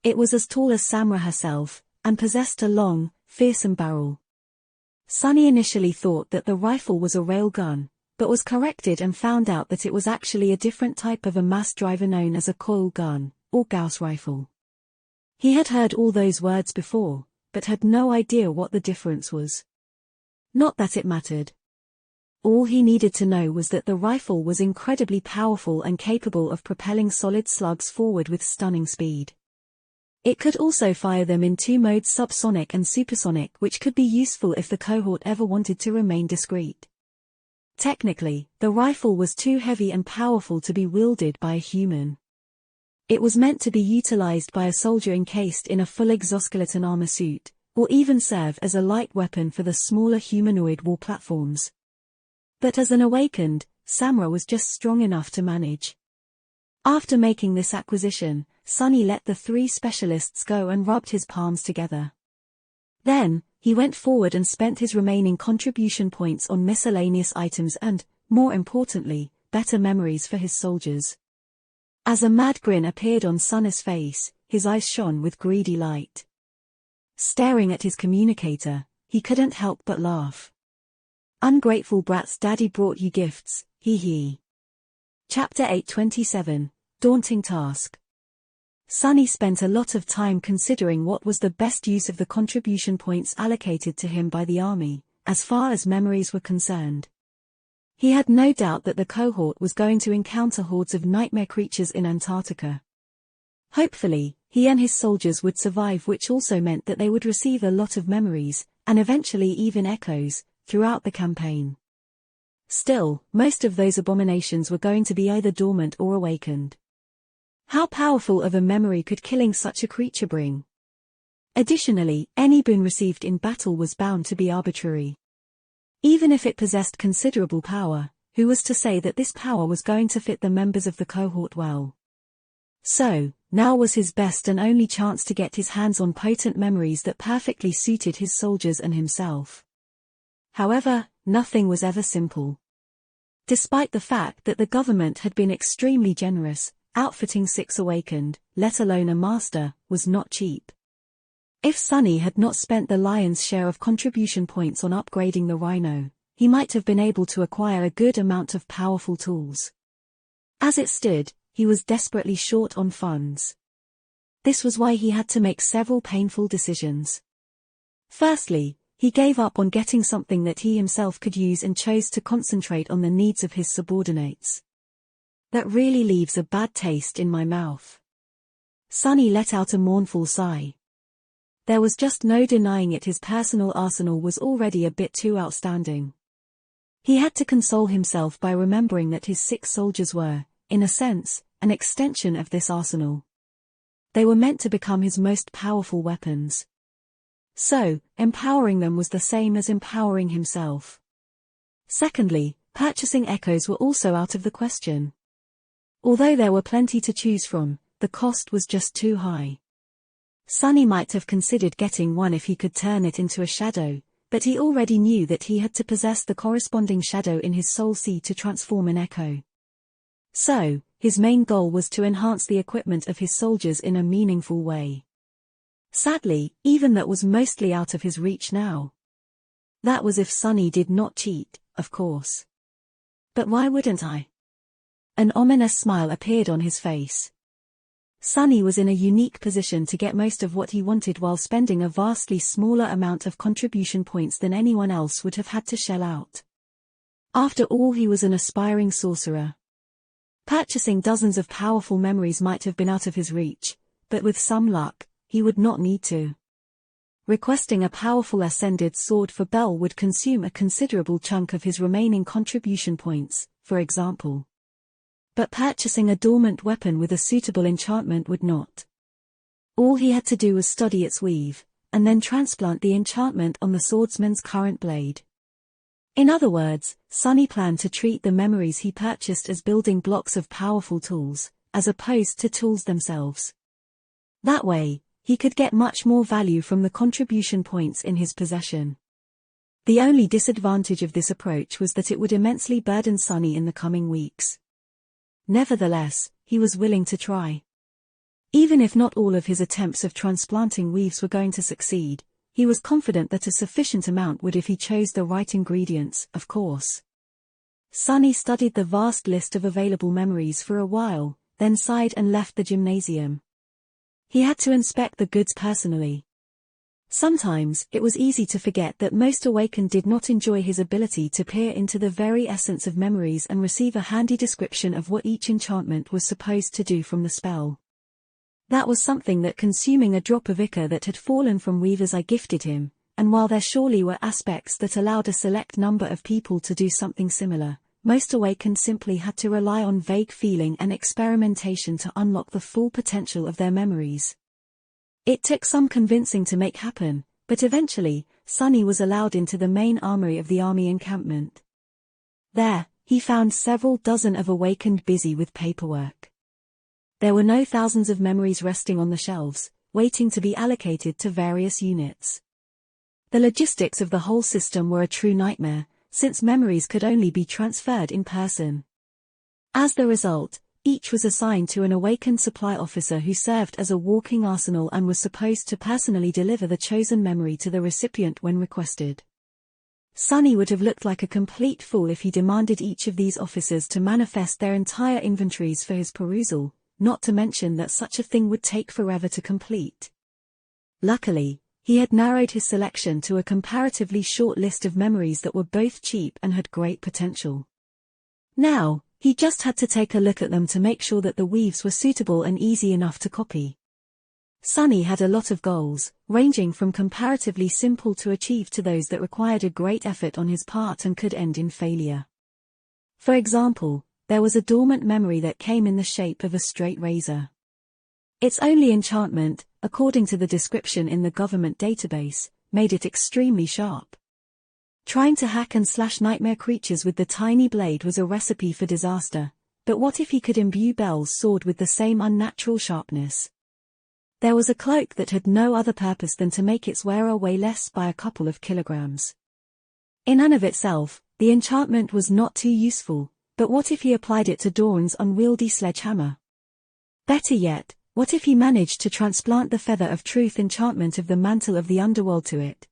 It was as tall as Samura herself, and possessed a long, fearsome barrel. Sunny initially thought that the rifle was a railgun, but was corrected and found out that it was actually a different type of a mass driver known as a coil gun, or Gauss rifle. He had heard all those words before, but had no idea what the difference was. Not that it mattered. All he needed to know was that the rifle was incredibly powerful and capable of propelling solid slugs forward with stunning speed. It could also fire them in 2 modes, subsonic and supersonic, which could be useful if the cohort ever wanted to remain discreet. Technically, the rifle was too heavy and powerful to be wielded by a human. It was meant to be utilized by a soldier encased in a full exoskeleton armor suit, or even serve as a light weapon for the smaller humanoid war platforms. But as an awakened, Samura was just strong enough to manage. After making this acquisition, Sunny let the 3 specialists go and rubbed his palms together. Then, he went forward and spent his remaining contribution points on miscellaneous items and, more importantly, better memories for his soldiers. As a mad grin appeared on Sunny's face, his eyes shone with greedy light. Staring at his communicator, he couldn't help but laugh. Ungrateful brats, daddy brought you gifts, hee hee. Chapter 827, Daunting Task. Sunny spent a lot of time considering what was the best use of the contribution points allocated to him by the army, as far as memories were concerned. He had no doubt that the cohort was going to encounter hordes of nightmare creatures in Antarctica. Hopefully, he and his soldiers would survive, which also meant that they would receive a lot of memories, and eventually even echoes, throughout the campaign. Still, most of those abominations were going to be either dormant or awakened. How powerful of a memory could killing such a creature bring? Additionally, any boon received in battle was bound to be arbitrary. Even if it possessed considerable power, who was to say that this power was going to fit the members of the cohort well? So, now was his best and only chance to get his hands on potent memories that perfectly suited his soldiers and himself. However, nothing was ever simple. Despite the fact that the government had been extremely generous, outfitting 6 awakened, let alone a master, was not cheap. If Sunny had not spent the lion's share of contribution points on upgrading the Rhino, he might have been able to acquire a good amount of powerful tools. As it stood, he was desperately short on funds. This was why he had to make several painful decisions. Firstly, he gave up on getting something that he himself could use and chose to concentrate on the needs of his subordinates. That really leaves a bad taste in my mouth. Sunny let out a mournful sigh. There was just no denying it, his personal arsenal was already a bit too outstanding. He had to console himself by remembering that his 6 soldiers were, in a sense, an extension of this arsenal. They were meant to become his most powerful weapons. So, empowering them was the same as empowering himself. Secondly, purchasing echoes were also out of the question. Although there were plenty to choose from, the cost was just too high. Sunny might have considered getting one if he could turn it into a shadow, But he already knew that he had to possess the corresponding shadow in his soul seed to transform an echo. So, his main goal was to enhance the equipment of his soldiers in a meaningful way. Sadly, even that was mostly out of his reach now. That was if Sunny did not cheat, of course. But why wouldn't I? An ominous smile appeared on his face. Sunny was in a unique position to get most of what he wanted while spending a vastly smaller amount of contribution points than anyone else would have had to shell out. After all, he was an aspiring sorcerer. Purchasing dozens of powerful memories might have been out of his reach, but with some luck, he would not need to. Requesting a powerful ascended sword for Bel would consume a considerable chunk of his remaining contribution points, for example. But purchasing a dormant weapon with a suitable enchantment would not. All he had to do was study its weave, and then transplant the enchantment on the swordsman's current blade. In other words, Sunny planned to treat the memories he purchased as building blocks of powerful tools, as opposed to tools themselves. That way, he could get much more value from the contribution points in his possession. The only disadvantage of this approach was that it would immensely burden Sunny in the coming weeks. Nevertheless, he was willing to try. Even if not all of his attempts of transplanting weaves were going to succeed, he was confident that a sufficient amount would if he chose the right ingredients, of course. Sunny studied the vast list of available memories for a while, then sighed and left the gymnasium. He had to inspect the goods personally. Sometimes, it was easy to forget that most Awakened did not enjoy his ability to peer into the very essence of memories and receive a handy description of what each enchantment was supposed to do from the spell. That was something that consuming a drop of ichor that had fallen from Weaver's eye gifted him, and while there surely were aspects that allowed a select number of people to do something similar, most Awakened simply had to rely on vague feeling and experimentation to unlock the full potential of their memories. It took some convincing to make happen, but eventually, Sunny was allowed into the main armory of the army encampment. There, he found several dozen of Awakened busy with paperwork. There were no thousands of memories resting on the shelves, waiting to be allocated to various units. The logistics of the whole system were a true nightmare, since memories could only be transferred in person. As the result, each was assigned to an Awakened supply officer who served as a walking arsenal and was supposed to personally deliver the chosen memory to the recipient when requested. Sunny would have looked like a complete fool if he demanded each of these officers to manifest their entire inventories for his perusal, not to mention that such a thing would take forever to complete. Luckily, he had narrowed his selection to a comparatively short list of memories that were both cheap and had great potential. Now, he just had to take a look at them to make sure that the weaves were suitable and easy enough to copy. Sunny had a lot of goals, ranging from comparatively simple to achieve to those that required a great effort on his part and could end in failure. For example, there was a dormant memory that came in the shape of a straight razor. Its only enchantment, according to the description in the government database, made it extremely sharp. Trying to hack and slash nightmare creatures with the tiny blade was a recipe for disaster, but what if he could imbue Bel's sword with the same unnatural sharpness? There was a cloak that had no other purpose than to make its wearer weigh less by a couple of kilograms. In and of itself, the enchantment was not too useful, but what if he applied it to Dawn's unwieldy sledgehammer? Better yet, what if he managed to transplant the Feather of Truth enchantment of the Mantle of the Underworld to it?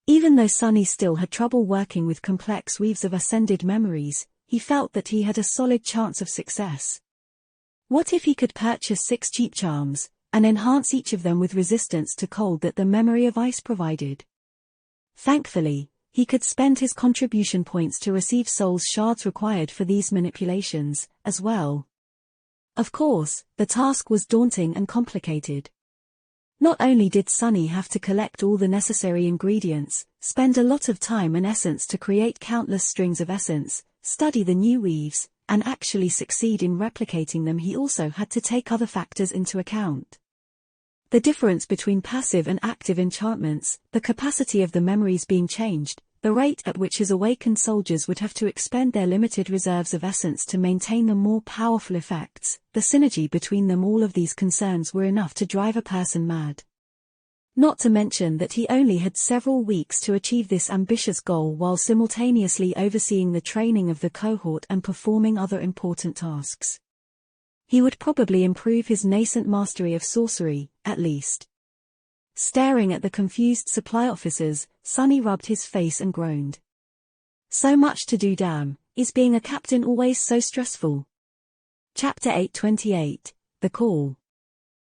Even though Sunny still had trouble working with complex weaves of ascended memories, he felt that he had a solid chance of success. What if he could purchase 6 cheap charms, and enhance each of them with resistance to cold that the Memory of Ice provided? Thankfully, he could spend his contribution points to receive soul's shards required for these manipulations, as well. Of course, the task was daunting and complicated. Not only did Sunny have to collect all the necessary ingredients, spend a lot of time and essence to create countless strings of essence, study the new weaves, and actually succeed in replicating them, he also had to take other factors into account. The difference between passive and active enchantments, the capacity of the memories being changed, the rate at which his awakened soldiers would have to expend their limited reserves of essence to maintain the more powerful effects, the synergy between them, all of these concerns were enough to drive a person mad. Not to mention that he only had several weeks to achieve this ambitious goal while simultaneously overseeing the training of the cohort and performing other important tasks. He would probably improve his nascent mastery of sorcery, at least. Staring at the confused supply officers, Sunny rubbed his face and groaned. So much to do, damn, is being a captain always so stressful? Chapter 828, The Call.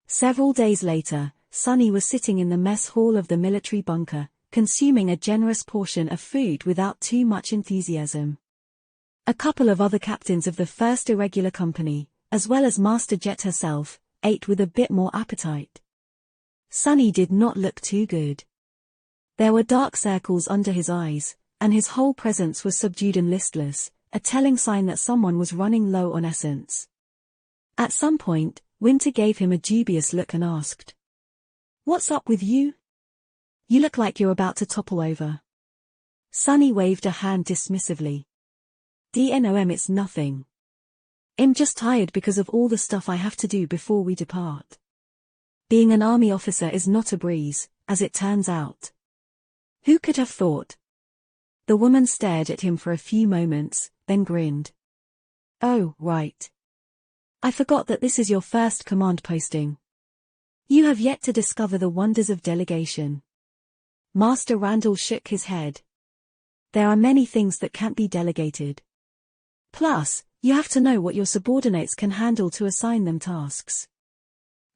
Several days later, Sunny was sitting in the mess hall of the military bunker, consuming a generous portion of food without too much enthusiasm. A couple of other captains of the first irregular company, as well as Master Jet herself, ate with a bit more appetite. Sunny did not look too good. There were dark circles under his eyes, and his whole presence was subdued and listless, a telling sign that someone was running low on essence. At some point, Winter gave him a dubious look and asked, "What's up with you? You look like you're about to topple over." Sunny waved a hand dismissively. "DNOM, it's nothing. I'm just tired because of all the stuff I have to do before we depart. Being an army officer is not a breeze, as it turns out." Who could have thought? The woman stared at him for a few moments, then grinned. "Oh, right. I forgot that this is your first command posting. You have yet to discover the wonders of delegation." Master Randall shook his head. "There are many things that can't be delegated. Plus, you have to know what your subordinates can handle to assign them tasks.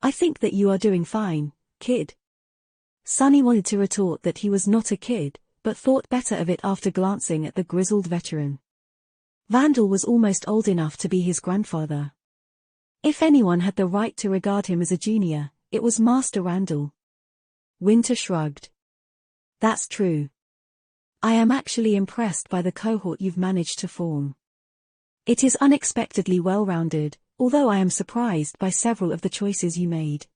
I think that you are doing fine, kid." Sunny wanted to retort that he was not a kid, but thought better of it after glancing at the grizzled veteran. Vandal was almost old enough to be his grandfather. If anyone had the right to regard him as a junior, it was Master Randall. Winter shrugged. "That's true. I am actually impressed by the cohort you've managed to form. It is unexpectedly well-rounded, although I am surprised by several of the choices you made."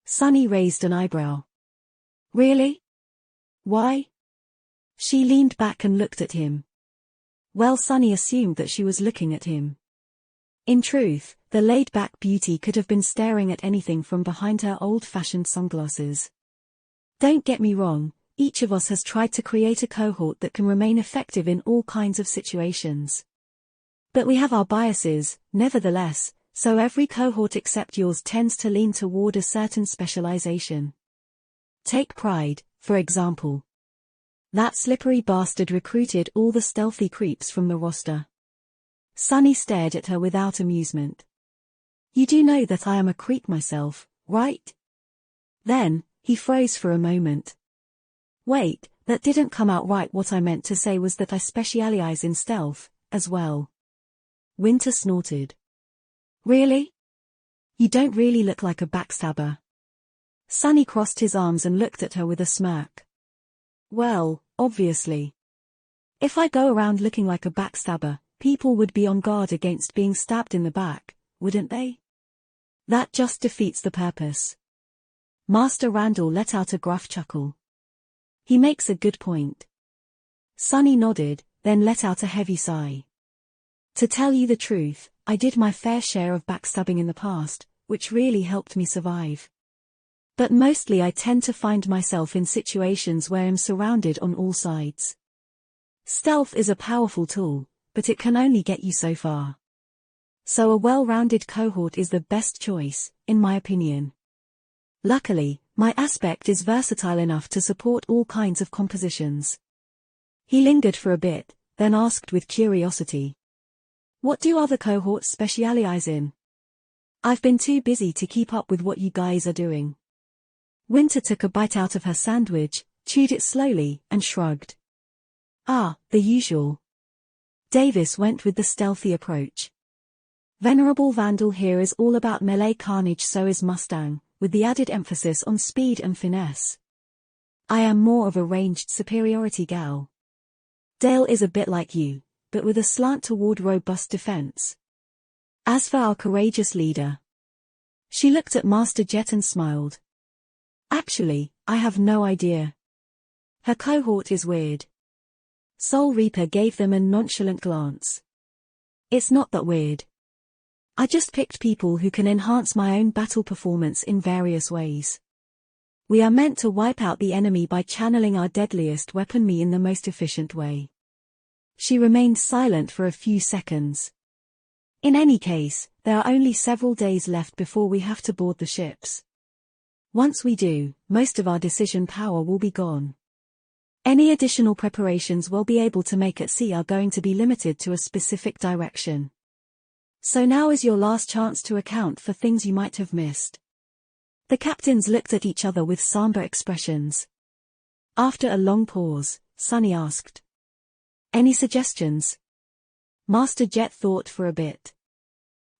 Sunny raised an eyebrow. "Really? Why?" She leaned back and looked at him. Well, Sunny assumed that she was looking at him. In truth, the laid-back beauty could have been staring at anything from behind her old-fashioned sunglasses. Don't get me wrong, each of us has tried to create a cohort that can remain effective in all kinds of situations. But we have our biases, nevertheless, so every cohort except yours tends to lean toward a certain specialization. Take Pride, for example. That slippery bastard recruited all the stealthy creeps from the roster. Sunny stared at her without amusement. "You do know that I am a creep myself, right?" Then, he froze for a moment. "Wait, that didn't come out right. What I meant to say was that I specialize in stealth, as well." Winter snorted. "Really? You don't really look like a backstabber." Sunny crossed his arms and looked at her with a smirk. "Well, obviously. If I go around looking like a backstabber, people would be on guard against being stabbed in the back, wouldn't they? That just defeats the purpose." Master Randall let out a gruff chuckle. "He makes a good point." Sunny nodded, then let out a heavy sigh. "To tell you the truth, I did my fair share of backstabbing in the past, which really helped me survive. But mostly I tend to find myself in situations where I'm surrounded on all sides. Stealth is a powerful tool, but it can only get you so far. So a well-rounded cohort is the best choice, in my opinion. Luckily, my aspect is versatile enough to support all kinds of compositions." He lingered for a bit, then asked with curiosity, "What do other cohorts specialize in? I've been too busy to keep up with what you guys are doing." Winter took a bite out of her sandwich, chewed it slowly, and shrugged. "Ah, the usual." Davis went with the stealthy approach. "Venerable Vandal here is all about melee carnage, so is Mustang, with the added emphasis on speed and finesse. I am more of a ranged superiority gal. Dale is a bit like you, but with a slant toward robust defense. As for our courageous leader..." She looked at Master Jet and smiled. "Actually, I have no idea. Her cohort is weird." Soul Reaper gave them a nonchalant glance. "It's not that weird. I just picked people who can enhance my own battle performance in various ways. We are meant to wipe out the enemy by channeling our deadliest weaponry in the most efficient way. She remained silent for a few seconds. In any case, there are only several days left before we have to board the ships. Once we do, most of our decision power will be gone. Any additional preparations we'll be able to make at sea are going to be limited to a specific direction. So now is your last chance to account for things you might have missed. The captains looked at each other with somber expressions. After a long pause, Sunny asked, "Any suggestions?" Master Jet thought for a bit.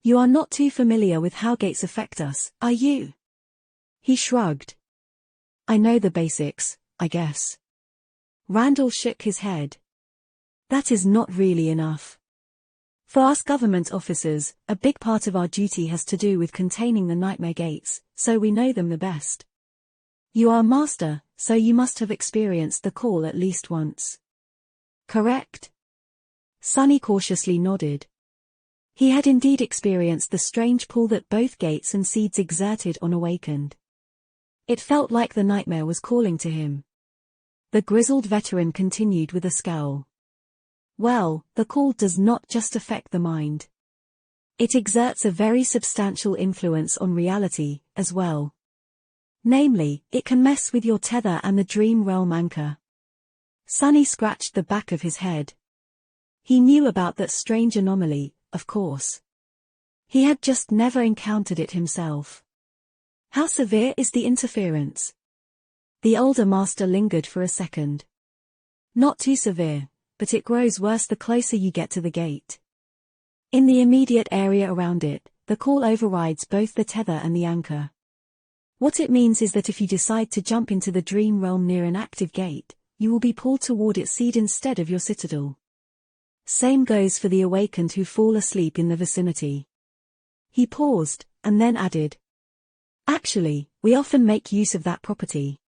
"You are not too familiar with how gates affect us, are you?" He shrugged. "I know the basics, I guess." Randall shook his head. "That is not really enough. For us government officers, a big part of our duty has to do with containing the nightmare gates, so we know them the best. You are a master, so you must have experienced the call at least once. Correct?" Sunny cautiously nodded. He had indeed experienced the strange pull that both gates and seeds exerted on Awakened. It felt like the nightmare was calling to him. The grizzled veteran continued with a scowl. "Well, the call does not just affect the mind. It exerts a very substantial influence on reality, as well. Namely, it can mess with your tether and the dream realm anchor." Sunny scratched the back of his head. He knew about that strange anomaly, of course. He had just never encountered it himself. "How severe is the interference?" The older master lingered for a second. "Not too severe, but it grows worse the closer you get to the gate. In the immediate area around it, the call overrides both the tether and the anchor. What it means is that if you decide to jump into the dream realm near an active gate, you will be pulled toward its seed instead of your citadel. Same goes for the Awakened who fall asleep in the vicinity." He paused, and then added, "Actually, we often make use of that property.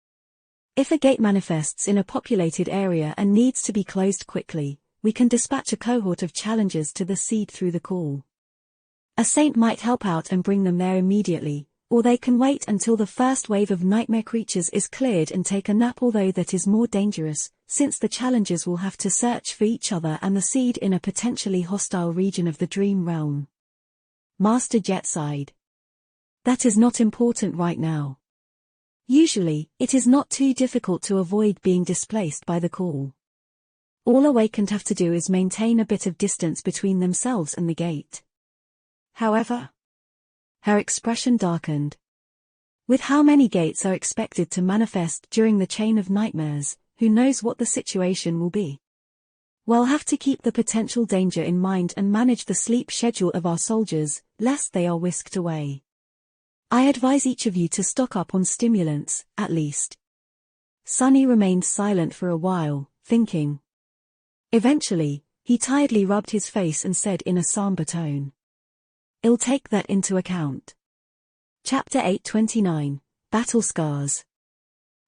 If a gate manifests in a populated area and needs to be closed quickly, we can dispatch a cohort of challengers to the seed through the call. A saint might help out and bring them there immediately, or they can wait until the first wave of nightmare creatures is cleared and take a nap, although that is more dangerous, since the challengers will have to search for each other and the seed in a potentially hostile region of the dream realm." Master Jet sighed. "That is not important right now. Usually, it is not too difficult to avoid being displaced by the call. All Awakened have to do is maintain a bit of distance between themselves and the gate." However, her expression darkened. With how many gates are expected to manifest during the chain of nightmares, who knows what the situation will be? We'll have to keep the potential danger in mind and manage the sleep schedule of our soldiers, lest they are whisked away. I advise each of you to stock up on stimulants, at least." Sunny remained silent for a while, thinking. Eventually, he tiredly rubbed his face and said in a somber tone, "I'll take that into account." Chapter 829, Battle Scars.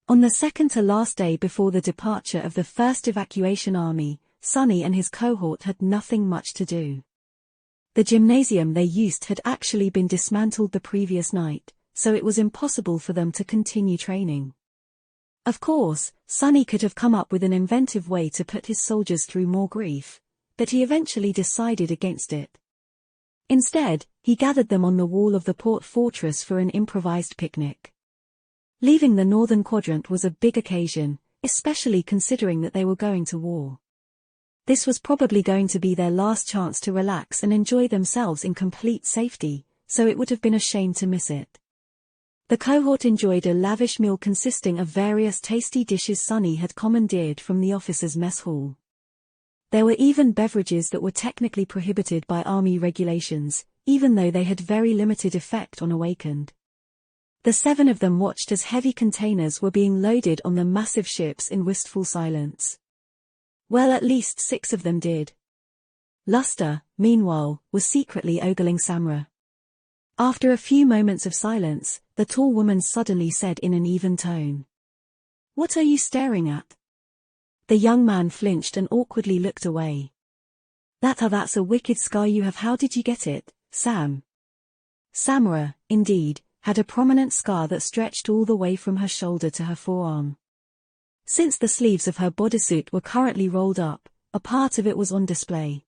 On the second to last day before the departure of the first evacuation army, Sunny and his cohort had nothing much to do. The gymnasium they used had actually been dismantled the previous night, so it was impossible for them to continue training. Of course, Sunny could have come up with an inventive way to put his soldiers through more grief, but he eventually decided against it. Instead, he gathered them on the wall of the port fortress for an improvised picnic. Leaving the northern quadrant was a big occasion, especially considering that they were going to war. This was probably going to be their last chance to relax and enjoy themselves in complete safety, so it would have been a shame to miss it. The cohort enjoyed a lavish meal consisting of various tasty dishes Sunny had commandeered from the officers' mess hall. There were even beverages that were technically prohibited by army regulations, even though they had very limited effect on Awakened. The 7 of them watched as heavy containers were being loaded on the massive ships in wistful silence. Well, at least 6 of them did. Luster, meanwhile, was secretly ogling Samra. After a few moments of silence, the tall woman suddenly said in an even tone, "What are you staring at?" The young man flinched and awkwardly looked away. That's a wicked scar you have. How did you get it, Sam?" Samra, indeed, had a prominent scar that stretched all the way from her shoulder to her forearm. Since the sleeves of her bodysuit were currently rolled up, a part of it was on display.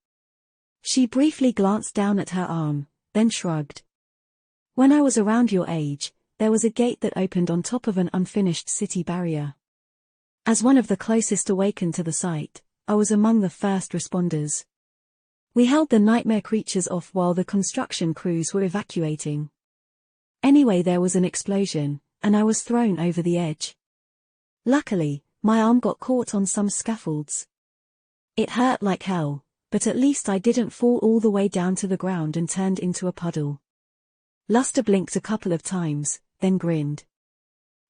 She briefly glanced down at her arm, then shrugged. When I was around your age, there was a gate that opened on top of an unfinished city barrier. As one of the closest awakened to the site, I was among the first responders. We held the nightmare creatures off while the construction crews were evacuating. Anyway, there was an explosion, and I was thrown over the edge. Luckily, my arm got caught on some scaffolds. It hurt like hell, but at least I didn't fall all the way down to the ground and turned into a puddle. Luster blinked a couple of times, then grinned.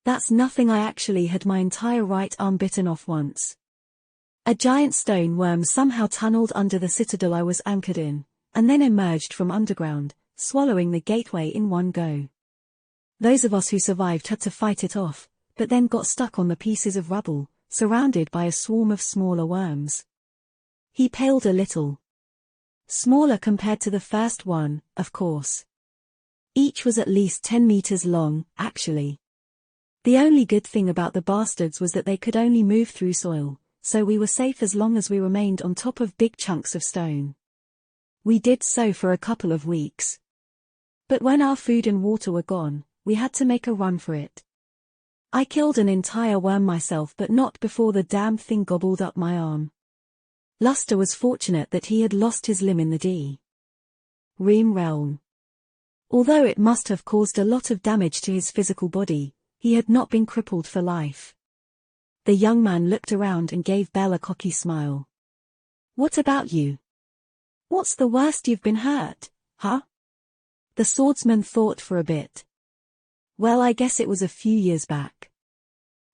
That's nothing, I actually had my entire right arm bitten off once. A giant stone worm somehow tunneled under the citadel I was anchored in, and then emerged from underground, swallowing the gateway in one go. Those of us who survived had to fight it off, but then got stuck on the pieces of rubble, surrounded by a swarm of smaller worms. He paled a little. Smaller compared to the first one, of course. Each was at least 10 meters long, actually. The only good thing about the bastards was that they could only move through soil, so we were safe as long as we remained on top of big chunks of stone. We did so for a couple of weeks. But when our food and water were gone, we had to make a run for it. I killed an entire worm myself, but not before the damn thing gobbled up my arm. Luster was fortunate that he had lost his limb in the D-Ream realm. Although it must have caused a lot of damage to his physical body, he had not been crippled for life. The young man looked around and gave Belle a cocky smile. What about you? What's the worst you've been hurt, huh? The swordsman thought for a bit. Well, I guess it was a few years back.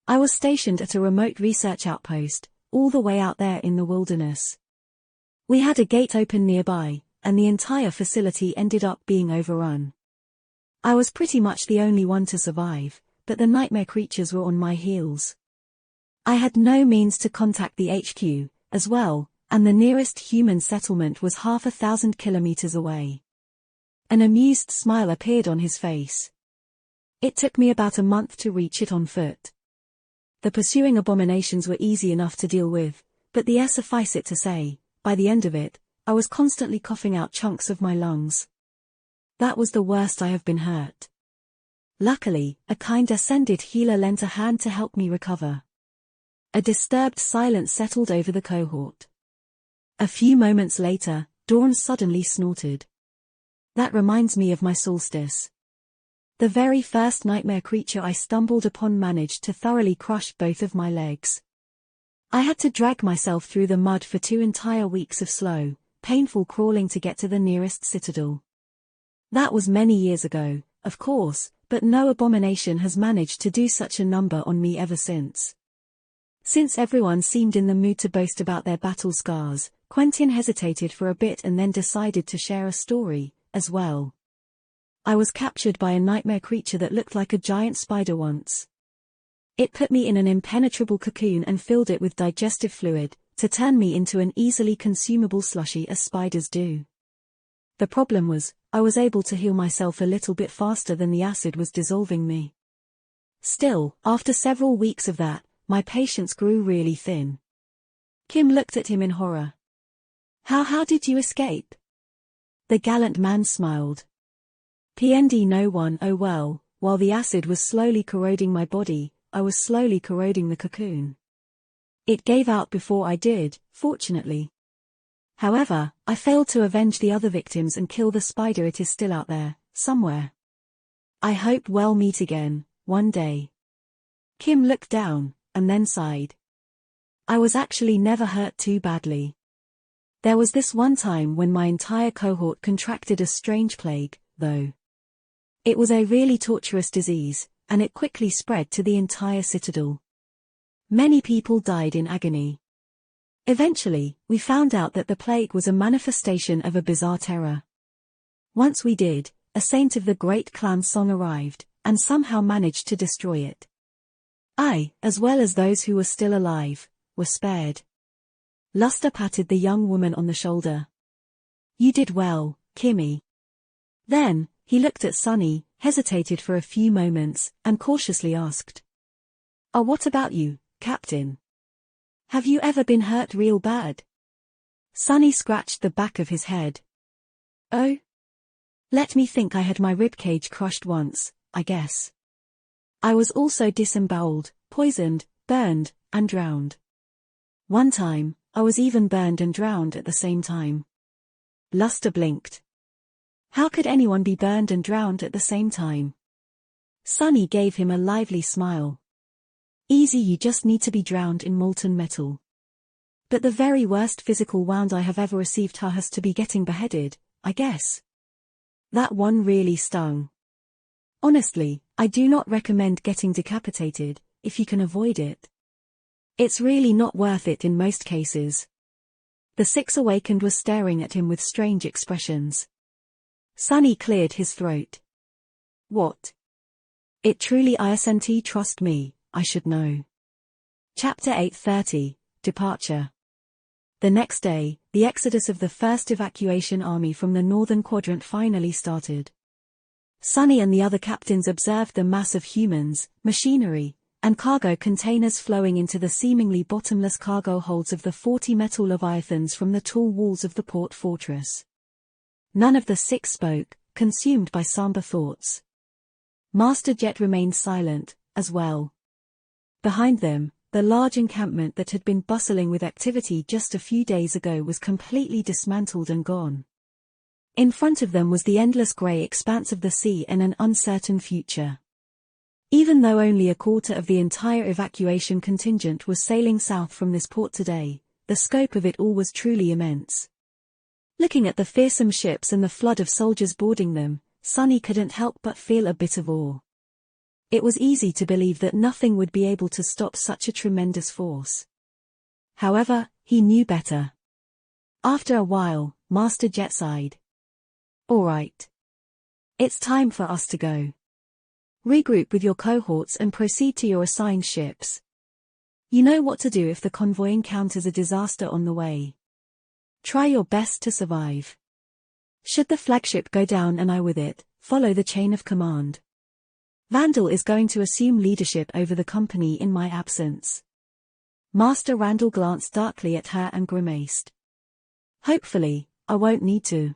I was stationed at a remote research outpost, all the way out there in the wilderness. We had a gate open nearby, and the entire facility ended up being overrun. I was pretty much the only one to survive, but the nightmare creatures were on my heels. I had no means to contact the HQ, as well, and the nearest human settlement was 1,000 kilometers away. An amused smile appeared on his face. It took me about a month to reach it on foot. The pursuing abominations were easy enough to deal with, but suffice it to say, by the end of it, I was constantly coughing out chunks of my lungs. That was the worst I have been hurt. Luckily, a kind ascended healer lent a hand to help me recover. A disturbed silence settled over the cohort. A few moments later, Dawn suddenly snorted. That reminds me of my solstice. The very first nightmare creature I stumbled upon managed to thoroughly crush both of my legs. I had to drag myself through the mud for 2 entire weeks of slow, painful crawling to get to the nearest citadel. That was many years ago, of course, but no abomination has managed to do such a number on me ever since. Since everyone seemed in the mood to boast about their battle scars, Quentin hesitated for a bit and then decided to share a story, as well. I was captured by a nightmare creature that looked like a giant spider once. It put me in an impenetrable cocoon and filled it with digestive fluid, to turn me into an easily consumable slushy as spiders do. The problem was, I was able to heal myself a little bit faster than the acid was dissolving me. Still, after several weeks of that, my patience grew really thin. Kim looked at him in horror. How did you escape? The gallant man smiled. PND no one. Oh well, while the acid was slowly corroding my body, I was slowly corroding the cocoon. It gave out before I did, fortunately. However, I failed to avenge the other victims and kill the spider. It is still out there, somewhere. I hope we'll meet again, one day. Kim looked down, and then sighed. I was actually never hurt too badly. There was this one time when my entire cohort contracted a strange plague, though. It was a really torturous disease, and it quickly spread to the entire citadel. Many people died in agony. Eventually, we found out that the plague was a manifestation of a bizarre terror. Once we did, a saint of the great clan Song arrived, and somehow managed to destroy it. I, as well as those who were still alive, were spared. Luster patted the young woman on the shoulder. You did well, Kimmy. Then, he looked at Sunny, hesitated for a few moments, and cautiously asked. "Oh, what about you, Captain? Have you ever been hurt real bad?" Sunny scratched the back of his head. "Oh? Let me think. I had my ribcage crushed once, I guess. I was also disemboweled, poisoned, burned, and drowned. One time, I was even burned and drowned at the same time." Luster blinked. How could anyone be burned and drowned at the same time? Sunny gave him a lively smile. "Easy, you just need to be drowned in molten metal. But the very worst physical wound I have ever received has to be getting beheaded, I guess. That one really stung. Honestly, I do not recommend getting decapitated, if you can avoid it. It's really not worth it in most cases." The six awakened was staring at him with strange expressions. Sunny cleared his throat. "What? It truly isn't. Trust me, I should know." Chapter 8:30, Departure. The next day, the exodus of the first evacuation army from the northern quadrant finally started. Sunny and the other captains observed the mass of humans, machinery, and cargo containers flowing into the seemingly bottomless cargo holds of the 40 metal leviathans from the tall walls of the port fortress. None of the six spoke, consumed by somber thoughts. Master Jet remained silent, as well. Behind them, the large encampment that had been bustling with activity just a few days ago was completely dismantled and gone. In front of them was the endless grey expanse of the sea and an uncertain future. Even though only a quarter of the entire evacuation contingent was sailing south from this port today, the scope of it all was truly immense. Looking at the fearsome ships and the flood of soldiers boarding them, Sunny couldn't help but feel a bit of awe. It was easy to believe that nothing would be able to stop such a tremendous force. However, he knew better. After a while, Master Jet sighed. "All right. It's time for us to go. Regroup with your cohorts and proceed to your assigned ships. You know what to do if the convoy encounters a disaster on the way. Try your best to survive. Should the flagship go down and I with it, follow the chain of command. Vandal is going to assume leadership over the company in my absence." Master Randall glanced darkly at her and grimaced. "Hopefully, I won't need to."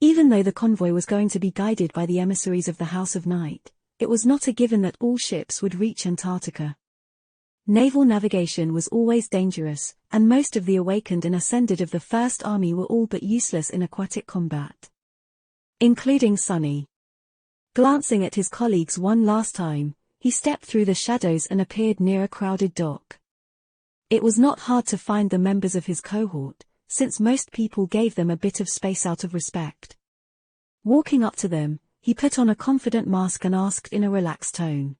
Even though the convoy was going to be guided by the emissaries of the House of Night, it was not a given that all ships would reach Antarctica. Naval navigation was always dangerous, and most of the awakened and ascended of the First Army were all but useless in aquatic combat. Including Sunny. Glancing at his colleagues one last time, he stepped through the shadows and appeared near a crowded dock. It was not hard to find the members of his cohort, since most people gave them a bit of space out of respect. Walking up to them, he put on a confident mask and asked in a relaxed tone.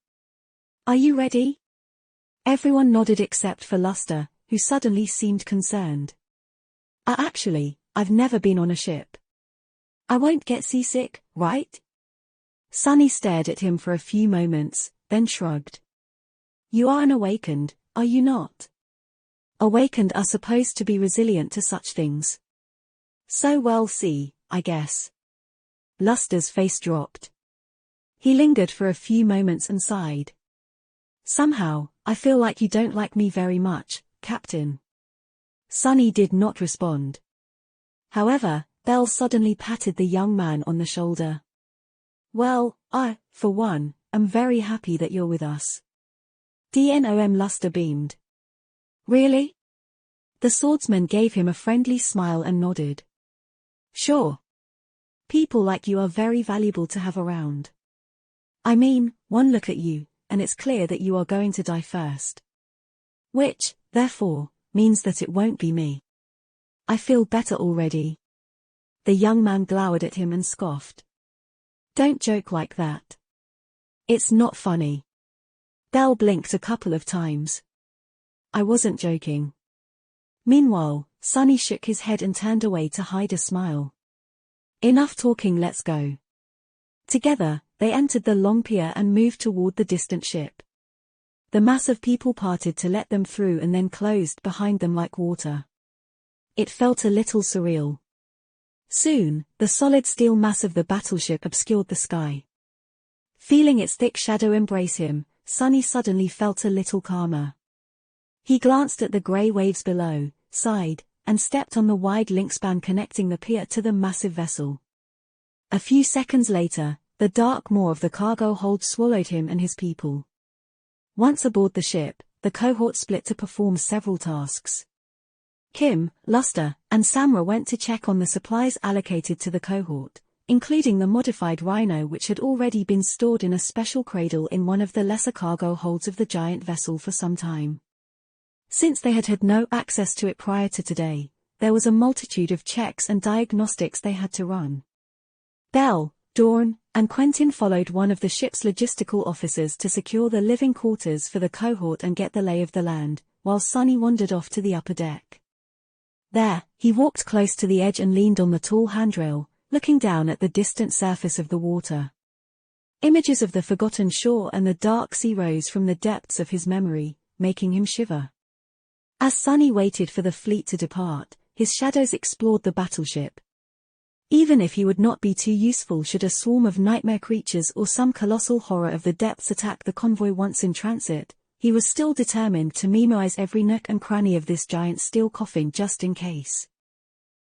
"Are you ready?" Everyone nodded except for Luster, who suddenly seemed concerned. Actually, I've never been on a ship. I won't get seasick, right?" Sunny stared at him for a few moments, then shrugged. "You are an awakened, are you not? Awakened are supposed to be resilient to such things. So we'll see, I guess." Luster's face dropped. He lingered for a few moments and sighed. "Somehow, I feel like you don't like me very much, Captain." Sunny did not respond. However, Bell suddenly patted the young man on the shoulder. "Well, I, for one, am very happy that you're with us." Dnom Luster beamed. "Really?" The swordsman gave him a friendly smile and nodded. "Sure. People like you are very valuable to have around. I mean, one look at you, and it's clear that you are going to die first. Which, therefore, means that it won't be me. I feel better already." The young man glowered at him and scoffed. "Don't joke like that. It's not funny." Bell blinked a couple of times. "I wasn't joking." Meanwhile, Sunny shook his head and turned away to hide a smile. "Enough talking, let's go." Together, they entered the long pier and moved toward the distant ship. The mass of people parted to let them through and then closed behind them like water. It felt a little surreal. Soon, the solid steel mass of the battleship obscured the sky. Feeling its thick shadow embrace him, Sunny suddenly felt a little calmer. He glanced at the grey waves below, sighed, and stepped on the wide link span connecting the pier to the massive vessel. A few seconds later, the dark maw of the cargo hold swallowed him and his people. Once aboard the ship, the cohort split to perform several tasks. Kim, Luster, and Samra went to check on the supplies allocated to the cohort, including the modified Rhino which had already been stored in a special cradle in one of the lesser cargo holds of the giant vessel for some time. Since they had had no access to it prior to today, there was a multitude of checks and diagnostics they had to run. Belle, Dawn, and Quentin followed one of the ship's logistical officers to secure the living quarters for the cohort and get the lay of the land, while Sunny wandered off to the upper deck. There, he walked close to the edge and leaned on the tall handrail, looking down at the distant surface of the water. Images of the forgotten shore and the dark sea rose from the depths of his memory, making him shiver. As Sunny waited for the fleet to depart, his shadows explored the battleship. Even if he would not be too useful should a swarm of nightmare creatures or some colossal horror of the depths attack the convoy once in transit, he was still determined to memorize every nook and cranny of this giant steel coffin just in case.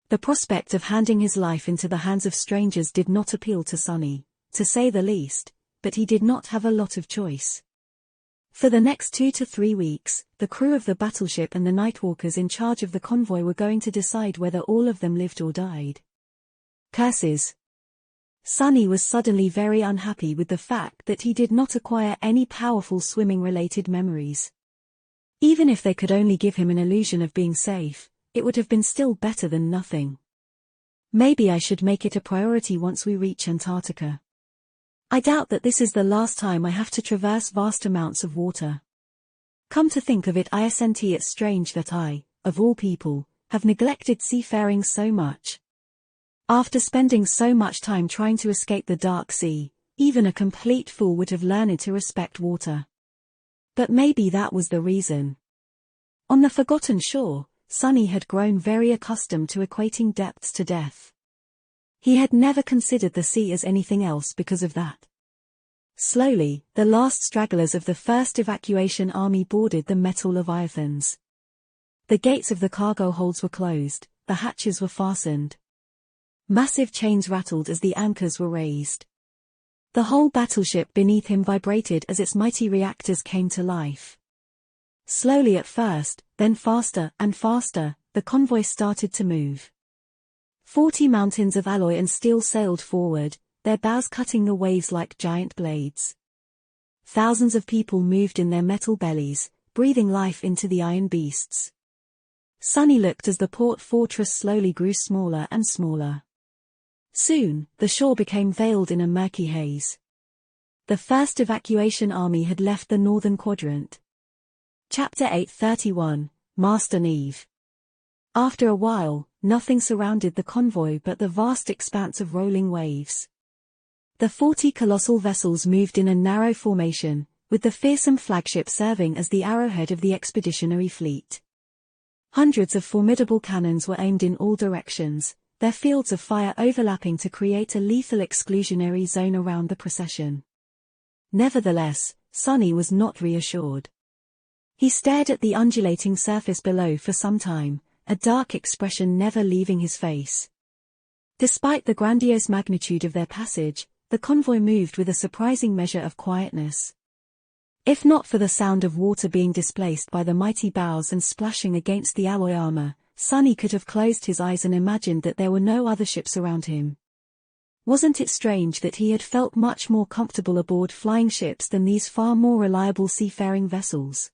The prospect of handing his life into the hands of strangers did not appeal to Sunny, to say the least, but he did not have a lot of choice. For the next 2 to 3 weeks, the crew of the battleship and the nightwalkers in charge of the convoy were going to decide whether all of them lived or died. Curses. Sunny was suddenly very unhappy with the fact that he did not acquire any powerful swimming-related memories. Even if they could only give him an illusion of being safe, it would have been still better than nothing. Maybe I should make it a priority once we reach Antarctica. I doubt that this is the last time I have to traverse vast amounts of water. Come to think of it, it's strange that I, of all people, have neglected seafaring so much. After spending so much time trying to escape the dark sea, even a complete fool would have learned to respect water. But maybe that was the reason. On the forgotten shore, Sunny had grown very accustomed to equating depths to death. He had never considered the sea as anything else because of that. Slowly, the last stragglers of the first evacuation army boarded the metal leviathans. The gates of the cargo holds were closed, the hatches were fastened. Massive chains rattled as the anchors were raised. The whole battleship beneath him vibrated as its mighty reactors came to life. Slowly at first, then faster and faster, the convoy started to move. 40 mountains of alloy and steel sailed forward, their bows cutting the waves like giant blades. Thousands of people moved in their metal bellies, breathing life into the iron beasts. Sunny looked as the port fortress slowly grew smaller and smaller. Soon, the shore became veiled in a murky haze. The first evacuation army had left the northern quadrant. Chapter 831, Master Neve. After a while, nothing surrounded the convoy but the vast expanse of rolling waves. The 40 colossal vessels moved in a narrow formation, with the fearsome flagship serving as the arrowhead of the expeditionary fleet. Hundreds of formidable cannons were aimed in all directions, their fields of fire overlapping to create a lethal exclusionary zone around the procession. Nevertheless, Sunny was not reassured. He stared at the undulating surface below for some time, a dark expression never leaving his face. Despite the grandiose magnitude of their passage, the convoy moved with a surprising measure of quietness. If not for the sound of water being displaced by the mighty bows and splashing against the alloy armor, Sunny could have closed his eyes and imagined that there were no other ships around him. Wasn't it strange that he had felt much more comfortable aboard flying ships than these far more reliable seafaring vessels?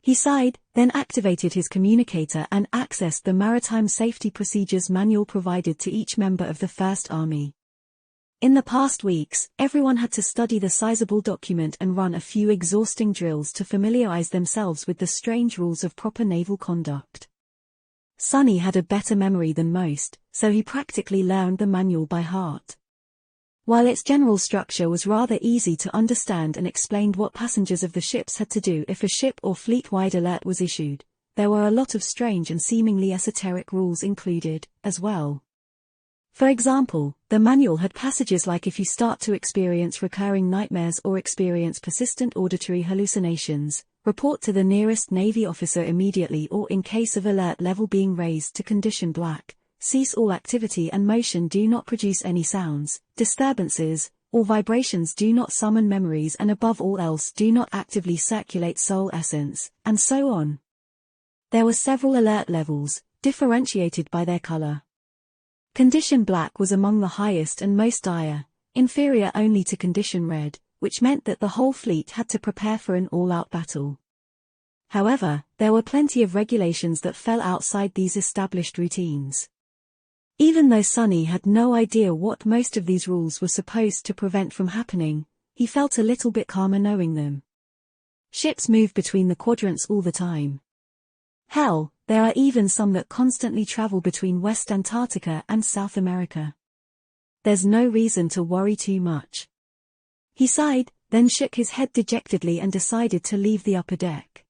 He sighed, then activated his communicator and accessed the Maritime Safety Procedures Manual provided to each member of the First Army. In the past weeks, everyone had to study the sizable document and run a few exhausting drills to familiarize themselves with the strange rules of proper naval conduct. Sunny had a better memory than most, so he practically learned the manual by heart. While its general structure was rather easy to understand and explained what passengers of the ships had to do if a ship or fleet-wide alert was issued, there were a lot of strange and seemingly esoteric rules included, as well. For example, the manual had passages like if you start to experience recurring nightmares or experience persistent auditory hallucinations, report to the nearest Navy officer immediately, or in case of alert level being raised to condition black, cease all activity and motion, do not produce any sounds, disturbances, or vibrations, do not summon memories, and above all else do not actively circulate soul essence, and so on. There were several alert levels, differentiated by their color. Condition black was among the highest and most dire, inferior only to condition red, which meant that the whole fleet had to prepare for an all-out battle. However, there were plenty of regulations that fell outside these established routines. Even though Sonny had no idea what most of these rules were supposed to prevent from happening, he felt a little bit calmer knowing them. Ships move between the quadrants all the time. Hell, there are even some that constantly travel between West Antarctica and South America. There's no reason to worry too much. He sighed, then shook his head dejectedly and decided to leave the upper deck.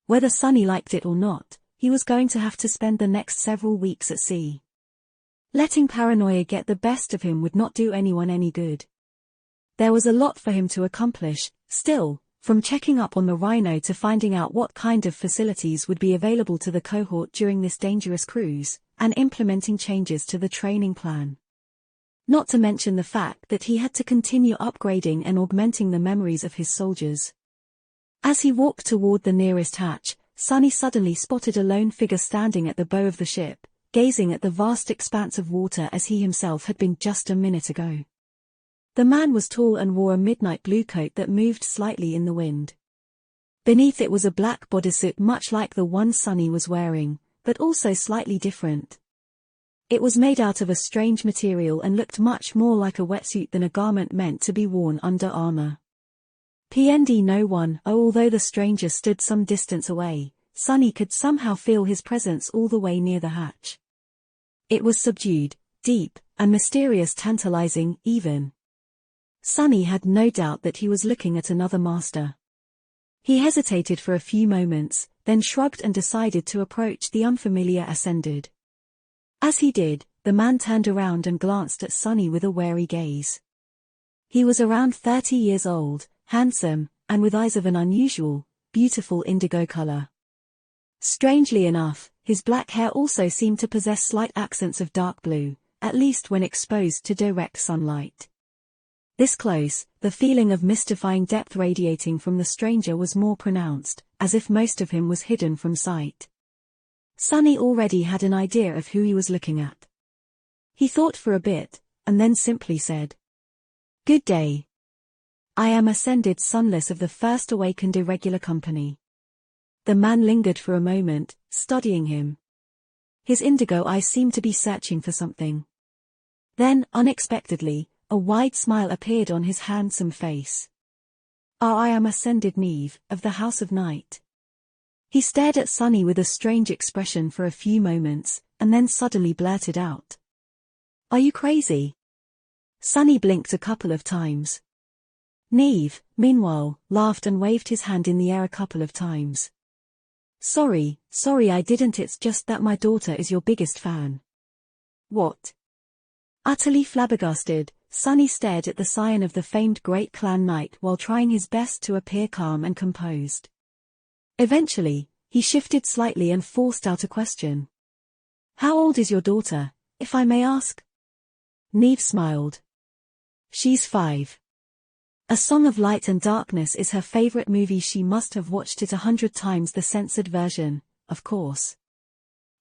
Whether Sonny liked it or not, he was going to have to spend the next several weeks at sea. Letting paranoia get the best of him would not do anyone any good. There was a lot for him to accomplish, still, from checking up on the Rhino to finding out what kind of facilities would be available to the cohort during this dangerous cruise, and implementing changes to the training plan. Not to mention the fact that he had to continue upgrading and augmenting the memories of his soldiers. As he walked toward the nearest hatch, Sonny suddenly spotted a lone figure standing at the bow of the ship, gazing at the vast expanse of water as he himself had been just a minute ago. The man was tall and wore a midnight blue coat that moved slightly in the wind. Beneath it was a black bodysuit much like the one Sonny was wearing, but also slightly different. It was made out of a strange material and looked much more like a wetsuit than a garment meant to be worn under armor. PND no one. Although the stranger stood some distance away, Sonny could somehow feel his presence all the way near the hatch. It was subdued, deep, and mysterious, tantalizing, even. Sonny had no doubt that he was looking at another master. He hesitated for a few moments, then shrugged and decided to approach the unfamiliar ascended. As he did, the man turned around and glanced at Sonny with a wary gaze. He was around 30 years old, handsome, and with eyes of an unusual, beautiful indigo color. Strangely enough, his black hair also seemed to possess slight accents of dark blue, at least when exposed to direct sunlight. This close, the feeling of mystifying depth radiating from the stranger was more pronounced, as if most of him was hidden from sight. Sonny already had an idea of who he was looking at. He thought for a bit, and then simply said, "Good day. I am Ascended Sunless of the First Awakened Irregular Company." The man lingered for a moment, studying him. His indigo eyes seemed to be searching for something. Then, unexpectedly, a wide smile appeared on his handsome face. "I am Ascended Neve, of the House of Night." He stared at Sonny with a strange expression for a few moments, and then suddenly blurted out, "Are you crazy?" Sonny blinked a couple of times. Neve, meanwhile, laughed and waved his hand in the air a couple of times. Sorry, I didn't. It's just that my daughter is your biggest fan." "What?" Utterly flabbergasted, Sonny stared at the scion of the famed Great Clan Knight while trying his best to appear calm and composed. Eventually, he shifted slightly and forced out a question. "How old is your daughter, if I may ask?" Neve smiled. "She's 5. A Song of Light and Darkness is her favorite movie. She must have watched it 100 times, the censored version, of course.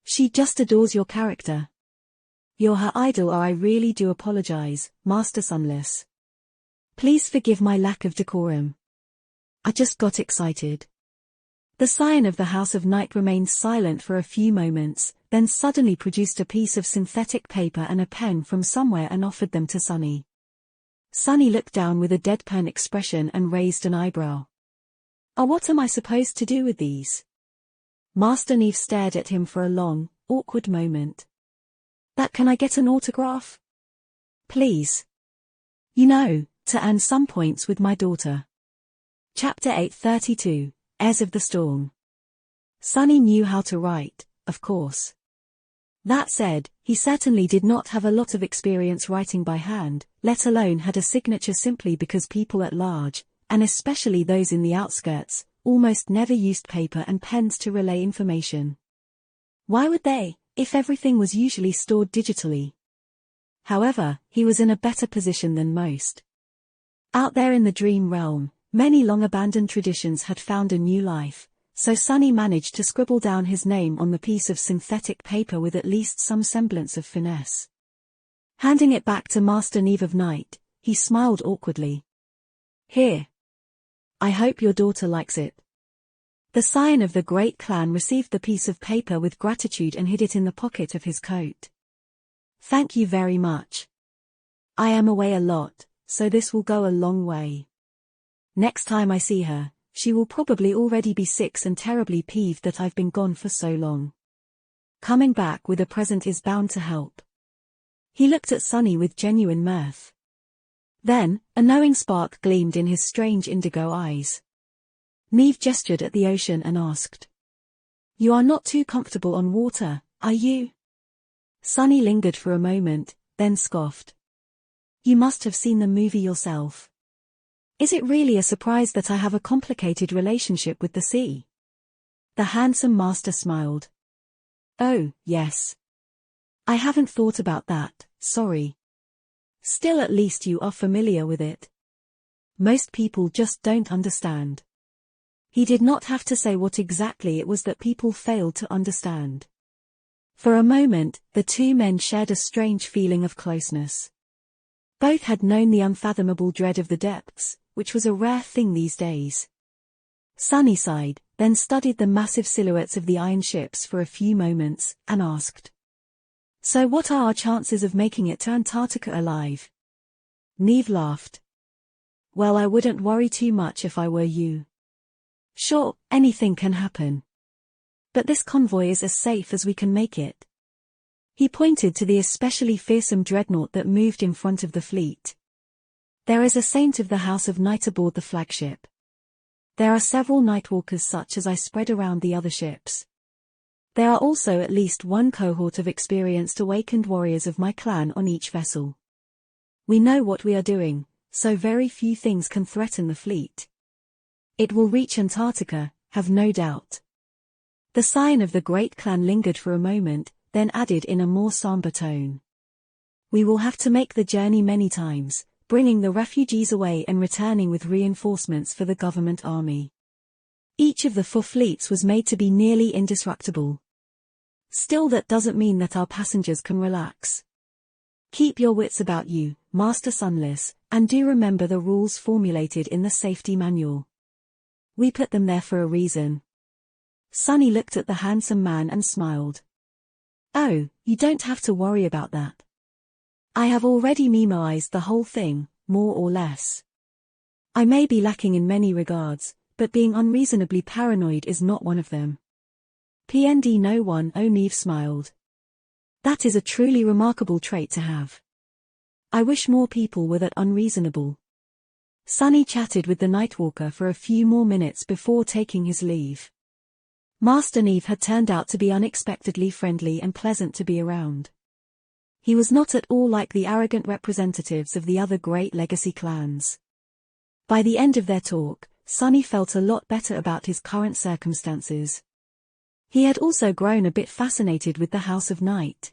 She just adores your character. You're her idol. I really do apologize, Master Sunless. Please forgive my lack of decorum. I just got excited." The scion of the House of Night remained silent for a few moments, then suddenly produced a piece of synthetic paper and a pen from somewhere and offered them to Sonny. Sonny looked down with a deadpan expression and raised an eyebrow. What am I supposed to do with these?" Master Neve stared at him for a long, awkward moment. "That can I get an autograph? Please. You know, to earn some points with my daughter." Chapter 832, Heirs of the Storm. Sonny knew how to write, of course. That said, he certainly did not have a lot of experience writing by hand, let alone had a signature, simply because people at large, and especially those in the outskirts, almost never used paper and pens to relay information. Why would they, if everything was usually stored digitally? However, he was in a better position than most. Out there in the dream realm, many long-abandoned traditions had found a new life, so Sonny managed to scribble down his name on the piece of synthetic paper with at least some semblance of finesse. Handing it back to Master Neve of Night, he smiled awkwardly. "Here. I hope your daughter likes it." The Scion of the Great Clan received the piece of paper with gratitude and hid it in the pocket of his coat. "Thank you very much. I am away a lot, so this will go a long way. Next time I see her, she will probably already be 6 and terribly peeved that I've been gone for so long. Coming back with a present is bound to help." He looked at Sonny with genuine mirth. Then, a knowing spark gleamed in his strange indigo eyes. Neve gestured at the ocean and asked, "You are not too comfortable on water, are you?" Sonny lingered for a moment, then scoffed. "You must have seen the movie yourself. Is it really a surprise that I have a complicated relationship with the sea?" The handsome master smiled. "Oh, yes. I haven't thought about that, sorry. Still, at least you are familiar with it. Most people just don't understand." He did not have to say what exactly it was that people failed to understand. For a moment, the two men shared a strange feeling of closeness. Both had known the unfathomable dread of the depths, which was a rare thing these days. Sonny sighed, then studied the massive silhouettes of the iron ships for a few moments, and asked, "So what are our chances of making it to Antarctica alive?" Neve laughed. "Well, I wouldn't worry too much if I were you. Sure, anything can happen. But this convoy is as safe as we can make it." He pointed to the especially fearsome dreadnought that moved in front of the fleet. "There is a saint of the House of Night aboard the flagship. There are several Nightwalkers such as I spread around the other ships. There are also at least one cohort of experienced awakened warriors of my clan on each vessel. We know what we are doing, so very few things can threaten the fleet. It will reach Antarctica, have no doubt." The Scion of the Great Clan lingered for a moment, then added in a more somber tone. "We will have to make the journey many times, bringing the refugees away and returning with reinforcements for the government army. Each of the 4 fleets was made to be nearly indestructible. Still, that doesn't mean that our passengers can relax. Keep your wits about you, Master Sunless, and do remember the rules formulated in the safety manual. We put them there for a reason." Sonny looked at the handsome man and smiled. "Oh, you don't have to worry about that. I have already memorized the whole thing, more or less. I may be lacking in many regards, but being unreasonably paranoid is not one of them." "PND no one." Neve smiled. "That is a truly remarkable trait to have. I wish more people were that unreasonable." Sonny chatted with the Nightwalker for a few more minutes before taking his leave. Master Neve had turned out to be unexpectedly friendly and pleasant to be around. He was not at all like the arrogant representatives of the other great legacy clans. By the end of their talk, Sonny felt a lot better about his current circumstances. He had also grown a bit fascinated with the House of Night.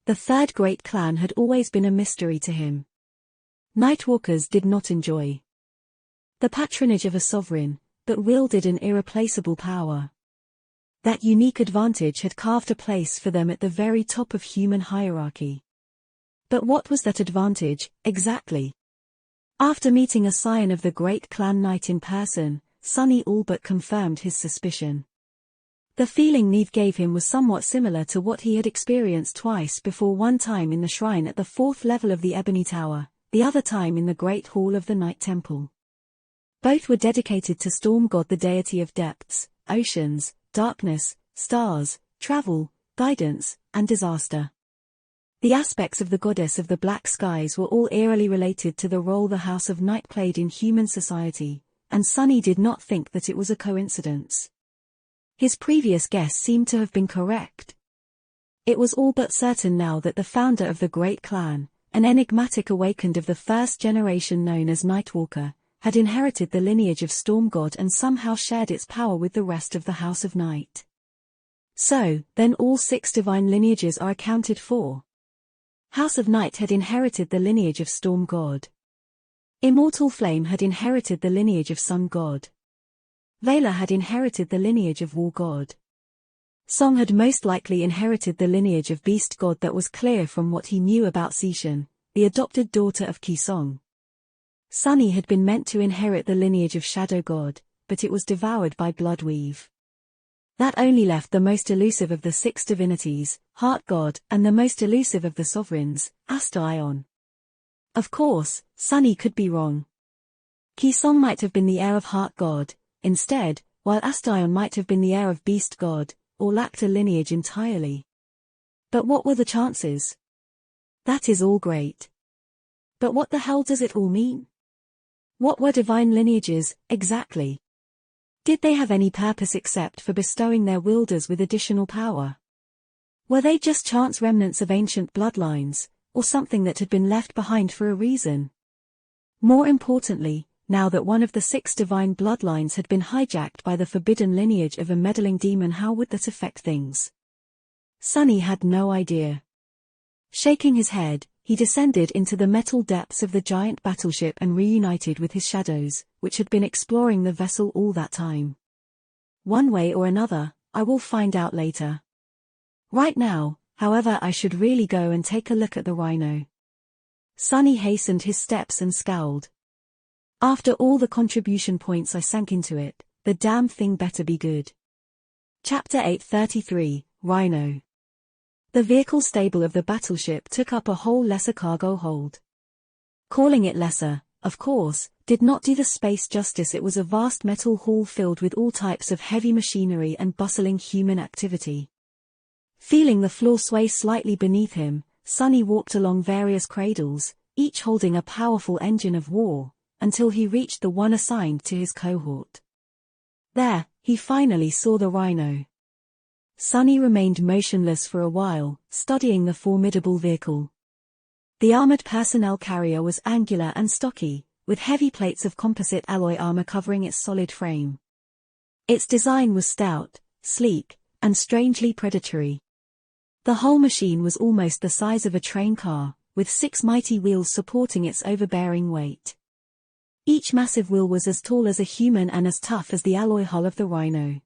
The third great clan had always been a mystery to him. Nightwalkers did not enjoy the patronage of a sovereign, but wielded an irreplaceable power. That unique advantage had carved a place for them at the very top of human hierarchy. But what was that advantage, exactly? After meeting a Scion of the Great Clan Knight in person, Sonny all but confirmed his suspicion. The feeling Neve gave him was somewhat similar to what he had experienced twice before, one time in the shrine at the 4th level of the Ebony Tower, the other time in the Great Hall of the Night Temple. Both were dedicated to Storm God, the deity of depths, oceans, darkness, stars, travel, guidance, and disaster. The aspects of the goddess of the black skies were all eerily related to the role the House of Night played in human society, and Sonny did not think that it was a coincidence. His previous guess seemed to have been correct. It was all but certain now that the founder of the Great Clan, an enigmatic awakened of the first generation known as Nightwalker, had inherited the lineage of Storm God and somehow shared its power with the rest of the House of Night. So, then all 6 divine lineages are accounted for. House of Night had inherited the lineage of Storm God. Immortal Flame had inherited the lineage of Sun God. Vela had inherited the lineage of War God. Song had most likely inherited the lineage of Beast God. That was clear from what he knew about Xishan, the adopted daughter of Qi Song. Sunny had been meant to inherit the lineage of Shadow God, but it was devoured by Bloodweave. That only left the most elusive of the 6 divinities, Heart God, and the most elusive of the sovereigns, Astaion. Of course, Sunny could be wrong. Qi Song might have been the heir of Heart God, instead, while Astaion might have been the heir of Beast God, or lacked a lineage entirely. But what were the chances? That is all great. But what the hell does it all mean? What were divine lineages, exactly? Did they have any purpose except for bestowing their wielders with additional power? Were they just chance remnants of ancient bloodlines, or something that had been left behind for a reason? More importantly, now that one of the 6 divine bloodlines had been hijacked by the forbidden lineage of a meddling demon, how would that affect things? Sunny had no idea. Shaking his head, he descended into the metal depths of the giant battleship and reunited with his shadows, which had been exploring the vessel all that time. One way or another, I will find out later. Right now, however, I should really go and take a look at the rhino. Sunny hastened his steps and scowled. After all the contribution points I sank into it, the damn thing better be good. Chapter 833, Rhino. The vehicle stable of the battleship took up a whole lesser cargo hold. Calling it lesser, of course, did not do the space justice. It was a vast metal hall filled with all types of heavy machinery and bustling human activity. Feeling the floor sway slightly beneath him, Sunny walked along various cradles, each holding a powerful engine of war, until he reached the one assigned to his cohort. There, he finally saw the rhino. Sunny remained motionless for a while, studying the formidable vehicle. The armored personnel carrier was angular and stocky, with heavy plates of composite alloy armor covering its solid frame. Its design was stout, sleek, and strangely predatory. The whole machine was almost the size of a train car, with 6 mighty wheels supporting its overbearing weight. Each massive wheel was as tall as a human and as tough as the alloy hull of the rhino.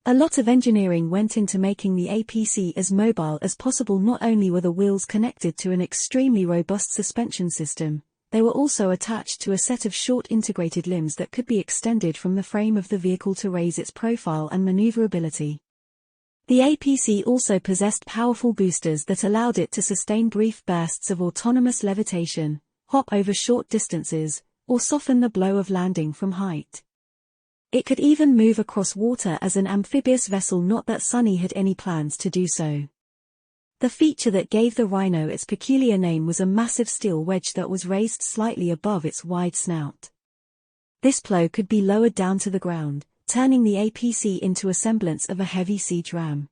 A lot of engineering went into making the APC as mobile as possible. Not only were the wheels connected to an extremely robust suspension system, they were also attached to a set of short integrated limbs that could be extended from the frame of the vehicle to raise its profile and maneuverability. The APC also possessed powerful boosters that allowed it to sustain brief bursts of autonomous levitation, hop over short distances, or soften the blow of landing from height. It could even move across water as an amphibious vessel, not that Sunny had any plans to do so. The feature that gave the rhino its peculiar name was a massive steel wedge that was raised slightly above its wide snout. This plow could be lowered down to the ground, turning the APC into a semblance of a heavy siege ram.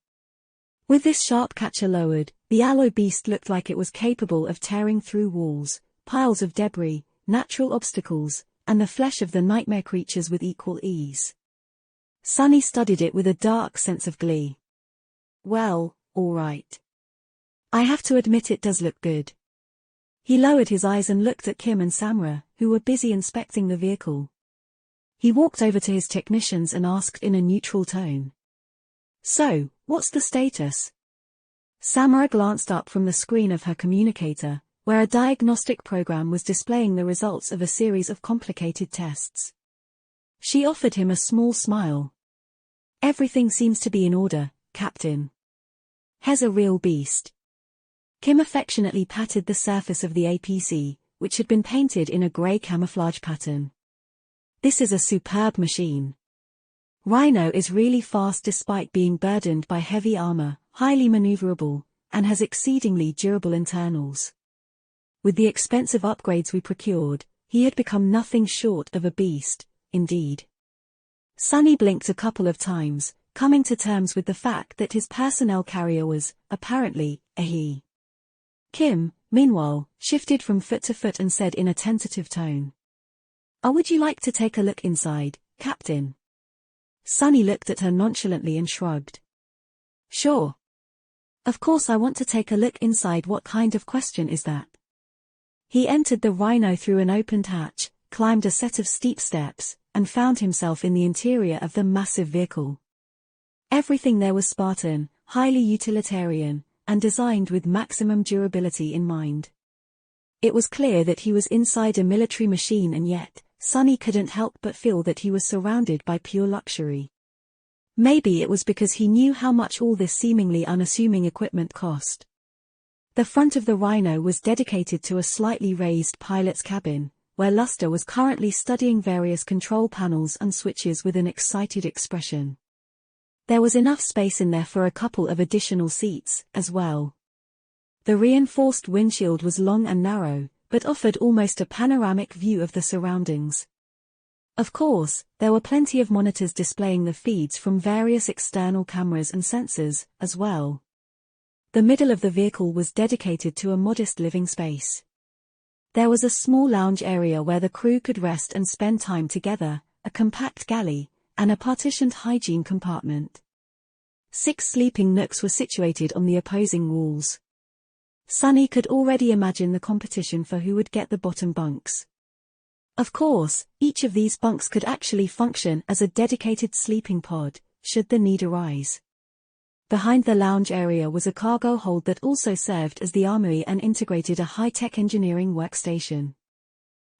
With this sharp catcher lowered, the alloy beast looked like it was capable of tearing through walls, piles of debris, natural obstacles, and the flesh of the nightmare creatures with equal ease. Sunny studied it with a dark sense of glee. Well, all right. I have to admit it does look good. He lowered his eyes and looked at Kim and Samra, who were busy inspecting the vehicle. He walked over to his technicians and asked in a neutral tone. So, what's the status? Samra glanced up from the screen of her communicator, where a diagnostic program was displaying the results of a series of complicated tests. She offered him a small smile. Everything seems to be in order, Captain. He's a real beast. Kim affectionately patted the surface of the APC, which had been painted in a grey camouflage pattern. This is a superb machine. Rhino is really fast despite being burdened by heavy armor, highly maneuverable, and has exceedingly durable internals. With the expensive upgrades we procured, he had become nothing short of a beast, indeed. Sunny blinked a couple of times, coming to terms with the fact that his personnel carrier was, apparently, a he. Kim, meanwhile, shifted from foot to foot and said in a tentative tone. Would you like to take a look inside, Captain? Sunny looked at her nonchalantly and shrugged. Sure. Of course I want to take a look inside. What kind of question is that? He entered the Rhino through an opened hatch, climbed a set of steep steps, and found himself in the interior of the massive vehicle. Everything there was Spartan, highly utilitarian, and designed with maximum durability in mind. It was clear that he was inside a military machine, and yet, Sunny couldn't help but feel that he was surrounded by pure luxury. Maybe it was because he knew how much all this seemingly unassuming equipment cost. The front of the Rhino was dedicated to a slightly raised pilot's cabin, where Luster was currently studying various control panels and switches with an excited expression. There was enough space in there for a couple of additional seats, as well. The reinforced windshield was long and narrow, but offered almost a panoramic view of the surroundings. Of course, there were plenty of monitors displaying the feeds from various external cameras and sensors, as well. The middle of the vehicle was dedicated to a modest living space. There was a small lounge area where the crew could rest and spend time together, a compact galley, and a partitioned hygiene compartment. 6 sleeping nooks were situated on the opposing walls. Sunny could already imagine the competition for who would get the bottom bunks. Of course, each of these bunks could actually function as a dedicated sleeping pod, should the need arise. Behind the lounge area was a cargo hold that also served as the armory and integrated a high-tech engineering workstation.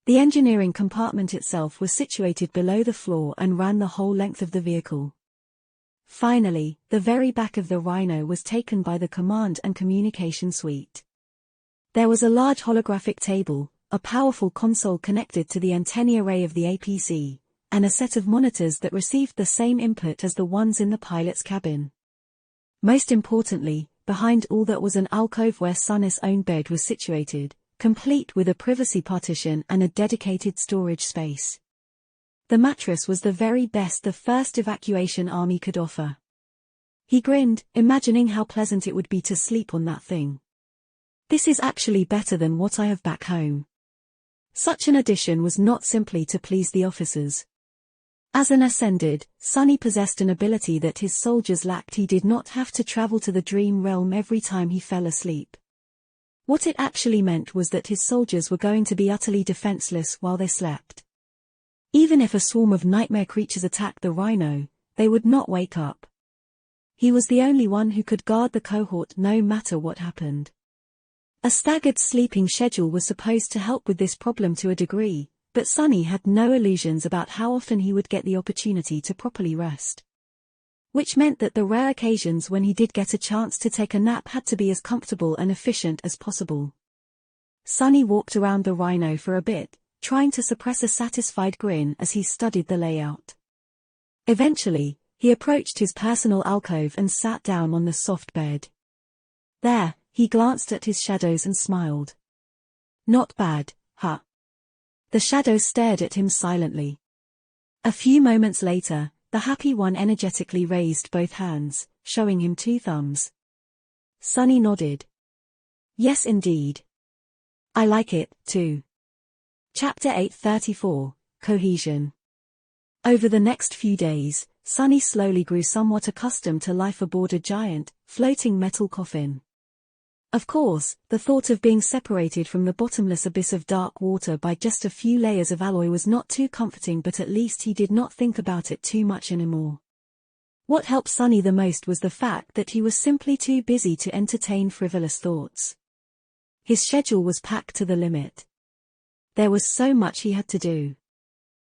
The engineering compartment itself was situated below the floor and ran the whole length of the vehicle. Finally, the very back of the Rhino was taken by the command and communication suite. There was a large holographic table, a powerful console connected to the antenna array of the APC, and a set of monitors that received the same input as the ones in the pilot's cabin. Most importantly, behind all that was an alcove where Sunny's own bed was situated, complete with a privacy partition and a dedicated storage space. The mattress was the very best the first evacuation army could offer. He grinned, imagining how pleasant it would be to sleep on that thing. This is actually better than what I have back home. Such an addition was not simply to please the officers. As an ascended, Sunny possessed an ability that his soldiers lacked. He did not have to travel to the dream realm every time he fell asleep. What it actually meant was that his soldiers were going to be utterly defenseless while they slept. Even if a swarm of nightmare creatures attacked the Rhino, they would not wake up. He was the only one who could guard the cohort no matter what happened. A staggered sleeping schedule was supposed to help with this problem to a degree, but Sunny had no illusions about how often he would get the opportunity to properly rest. Which meant that the rare occasions when he did get a chance to take a nap had to be as comfortable and efficient as possible. Sunny walked around the Rhino for a bit, trying to suppress a satisfied grin as he studied the layout. Eventually, he approached his personal alcove and sat down on the soft bed. There, he glanced at his shadows and smiled. Not bad, huh? The shadows stared at him silently. A few moments later, the happy one energetically raised both hands, showing him 2 thumbs. Sunny nodded. Yes indeed. I like it, too. Chapter 834, Cohesion. Over the next few days, Sunny slowly grew somewhat accustomed to life aboard a giant, floating metal coffin. Of course, the thought of being separated from the bottomless abyss of dark water by just a few layers of alloy was not too comforting, but at least he did not think about it too much anymore. What helped Sunny the most was the fact that he was simply too busy to entertain frivolous thoughts. His schedule was packed to the limit. There was so much he had to do.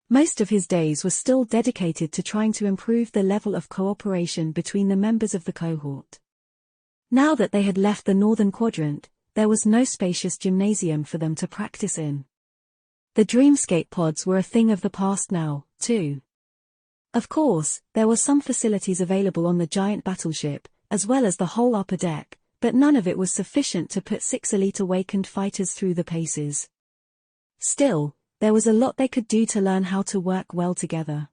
Most of his days were still dedicated to trying to improve the level of cooperation between the members of the cohort. Now that they had left the northern quadrant, there was no spacious gymnasium for them to practice in. The Dreamscape pods were a thing of the past now, too. Of course, there were some facilities available on the giant battleship, as well as the whole upper deck, but none of it was sufficient to put 6 elite awakened fighters through the paces. Still, there was a lot they could do to learn how to work well together.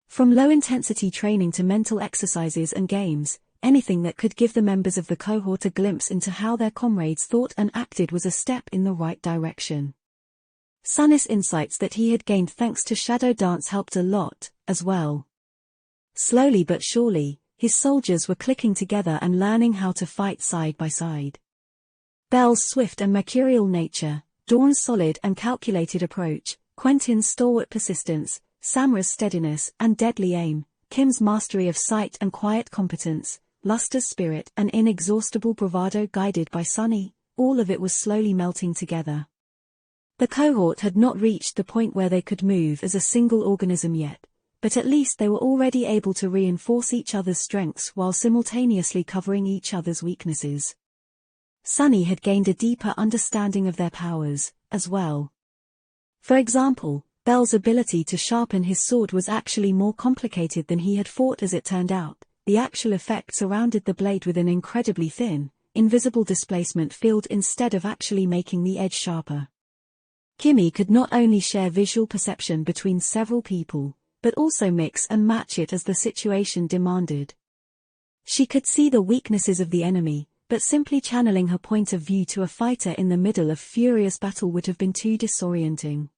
From low-intensity training to mental exercises and games, anything that could give the members of the cohort a glimpse into how their comrades thought and acted was a step in the right direction. Sunny's insights that he had gained thanks to Shadow Dance helped a lot, as well. Slowly but surely, his soldiers were clicking together and learning how to fight side by side. Belle's swift and mercurial nature, Dawn's solid and calculated approach, Quentin's stalwart persistence, Samra's steadiness and deadly aim, Kim's mastery of sight and quiet competence, Luster's spirit and inexhaustible bravado guided by Sunny, all of it was slowly melting together. The cohort had not reached the point where they could move as a single organism yet, but at least they were already able to reinforce each other's strengths while simultaneously covering each other's weaknesses. Sunny had gained a deeper understanding of their powers, as well. For example, Belle's ability to sharpen his sword was actually more complicated than he had thought. As it turned out, the actual effect surrounded the blade with an incredibly thin, invisible displacement field instead of actually making the edge sharper. Kimmy could not only share visual perception between several people, but also mix and match it as the situation demanded. She could see the weaknesses of the enemy, but simply channeling her point of view to a fighter in the middle of furious battle would have been too disorienting.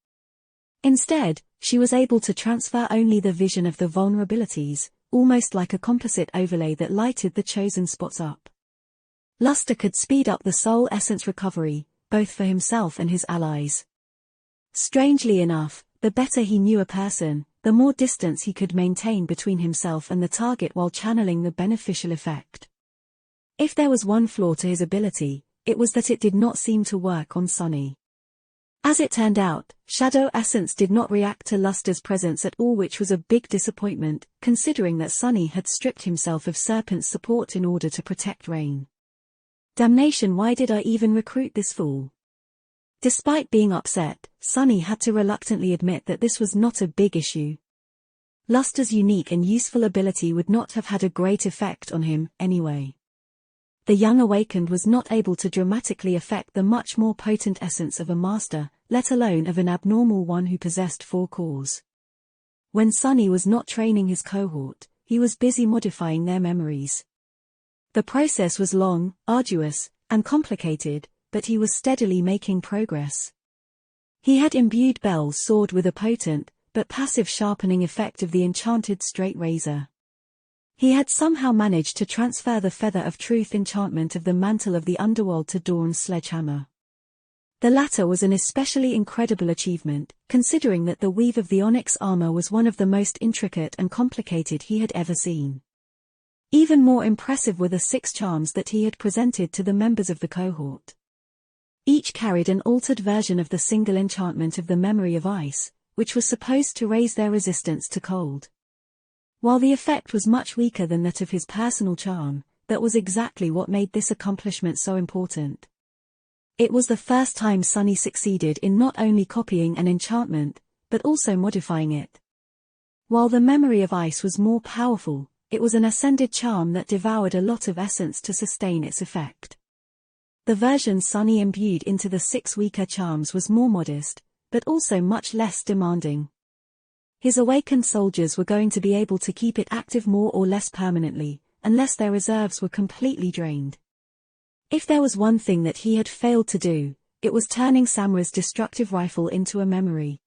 Instead, she was able to transfer only the vision of the vulnerabilities, almost like a composite overlay that lighted the chosen spots up. Luster could speed up the soul essence recovery, both for himself and his allies. Strangely enough, the better he knew a person, the more distance he could maintain between himself and the target while channeling the beneficial effect. If there was one flaw to his ability, it was that it did not seem to work on Sunny. As it turned out, Shadow Essence did not react to Luster's presence at all, which was a big disappointment, considering that Sunny had stripped himself of Serpent's support in order to protect Rain. Damnation, why did I even recruit this fool? Despite being upset, Sunny had to reluctantly admit that this was not a big issue. Luster's unique and useful ability would not have had a great effect on him, anyway. The young awakened was not able to dramatically affect the much more potent essence of a master, let alone of an abnormal one who possessed 4 cores. When Sunny was not training his cohort, he was busy modifying their memories. The process was long, arduous, and complicated, but he was steadily making progress. He had imbued Belle's sword with a potent, but passive sharpening effect of the enchanted straight razor. He had somehow managed to transfer the Feather of Truth enchantment of the Mantle of the Underworld to Dawn's sledgehammer. The latter was an especially incredible achievement, considering that the weave of the onyx armor was one of the most intricate and complicated he had ever seen. Even more impressive were the 6 charms that he had presented to the members of the cohort. Each carried an altered version of the single enchantment of the Memory of Ice, which was supposed to raise their resistance to cold. While the effect was much weaker than that of his personal charm, that was exactly what made this accomplishment so important. It was the first time Sunny succeeded in not only copying an enchantment, but also modifying it. While the Memory of Ice was more powerful, it was an ascended charm that devoured a lot of essence to sustain its effect. The version Sunny imbued into the 6 weaker charms was more modest, but also much less demanding. His awakened soldiers were going to be able to keep it active more or less permanently, unless their reserves were completely drained. If there was one thing that he had failed to do, it was turning Samra's destructive rifle into a memory.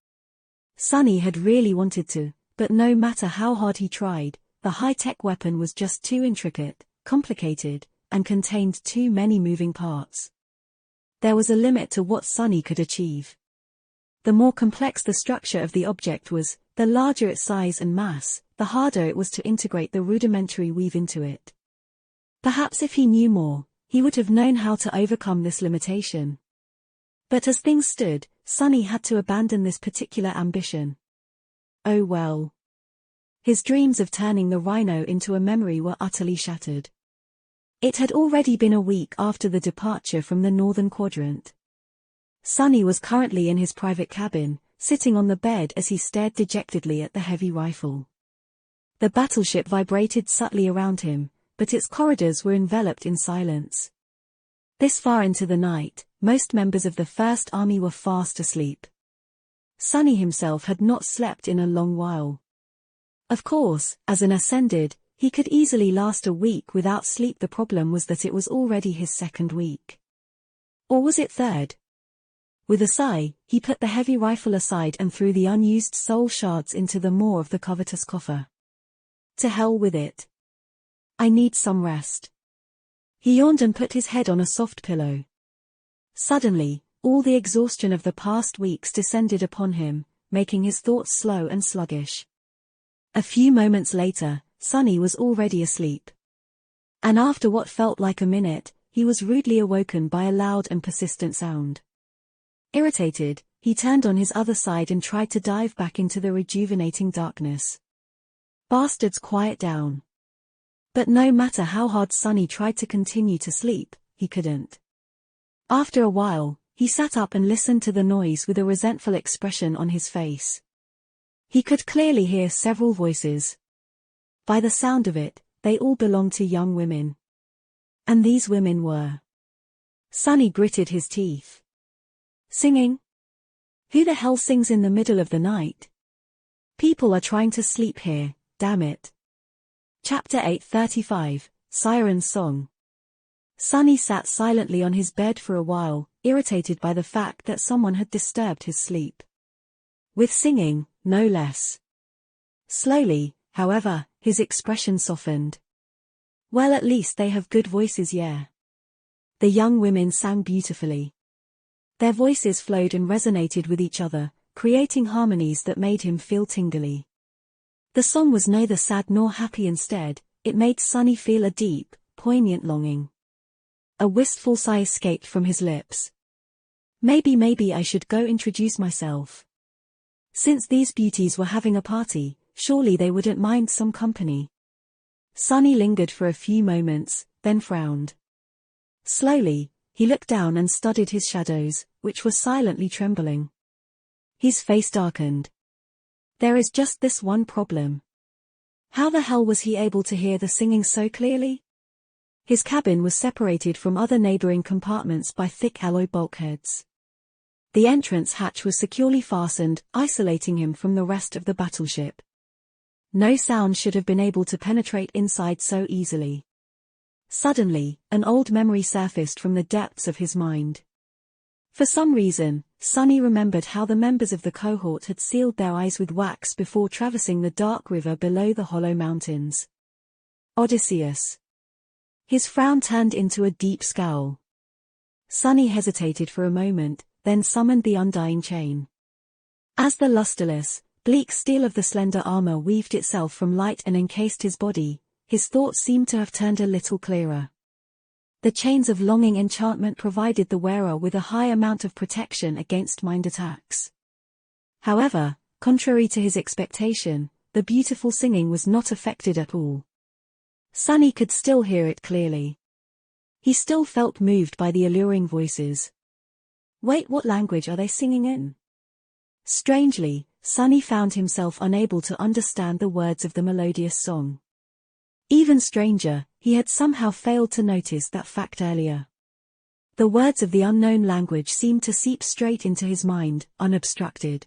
Sunny had really wanted to, but no matter how hard he tried, the high-tech weapon was just too intricate, complicated, and contained too many moving parts. There was a limit to what Sunny could achieve. The more complex the structure of the object was, the larger its size and mass, the harder it was to integrate the rudimentary weave into it. Perhaps if he knew more, he would have known how to overcome this limitation. But as things stood, Sunny had to abandon this particular ambition. Oh well. His dreams of turning the rhino into a memory were utterly shattered. It had already been a week after the departure from the Northern Quadrant. Sunny was currently in his private cabin, sitting on the bed as he stared dejectedly at the heavy rifle. The battleship vibrated subtly around him, but its corridors were enveloped in silence. This far into the night, most members of the First Army were fast asleep. Sunny himself had not slept in a long while. Of course, as an ascended, he could easily last a week without sleep. The problem was that it was already his second week. Or was it third? With a sigh, he put the heavy rifle aside and threw the unused soul shards into the maw of the covetous coffer. To hell with it. I need some rest. He yawned and put his head on a soft pillow. Suddenly, all the exhaustion of the past weeks descended upon him, making his thoughts slow and sluggish. A few moments later, Sonny was already asleep. And after what felt like a minute, he was rudely awoken by a loud and persistent sound. Irritated, he turned on his other side and tried to dive back into the rejuvenating darkness. Bastards, quiet down. But no matter how hard Sonny tried to continue to sleep, he couldn't. After a while, he sat up and listened to the noise with a resentful expression on his face. He could clearly hear several voices. By the sound of it, they all belonged to young women. And these women were. Sonny gritted his teeth. Singing? Who the hell sings in the middle of the night? People are trying to sleep here, damn it. Chapter 8:35, Siren's Song. Sonny sat silently on his bed for a while, irritated by the fact that someone had disturbed his sleep. With singing, no less. Slowly, however, his expression softened. Well, at least they have good voices, yeah. The young women sang beautifully. Their voices flowed and resonated with each other, creating harmonies that made him feel tingly. The song was neither sad nor happy. Instead, it made Sonny feel a deep, poignant longing. A wistful sigh escaped from his lips. Maybe I should go introduce myself. Since these beauties were having a party, surely they wouldn't mind some company. Sonny lingered for a few moments, then frowned. Slowly, he looked down and studied his shadows, which were silently trembling. His face darkened. There is just this one problem. How the hell was he able to hear the singing so clearly? His cabin was separated from other neighboring compartments by thick alloy bulkheads. The entrance hatch was securely fastened, isolating him from the rest of the battleship. No sound should have been able to penetrate inside so easily. Suddenly, an old memory surfaced from the depths of his mind. For some reason, Sonny remembered how the members of the cohort had sealed their eyes with wax before traversing the dark river below the Hollow Mountains. Odysseus. His frown turned into a deep scowl. Sonny hesitated for a moment, then summoned the undying chain. As the lusterless, bleak steel of the slender armor weaved itself from light and encased his body, his thoughts seemed to have turned a little clearer. The chains of longing enchantment provided the wearer with a high amount of protection against mind attacks. However, contrary to his expectation, the beautiful singing was not affected at all. Sonny could still hear it clearly. He still felt moved by the alluring voices. Wait, what language are they singing in? Strangely, Sonny found himself unable to understand the words of the melodious song. Even stranger, he had somehow failed to notice that fact earlier. The words of the unknown language seemed to seep straight into his mind, unobstructed.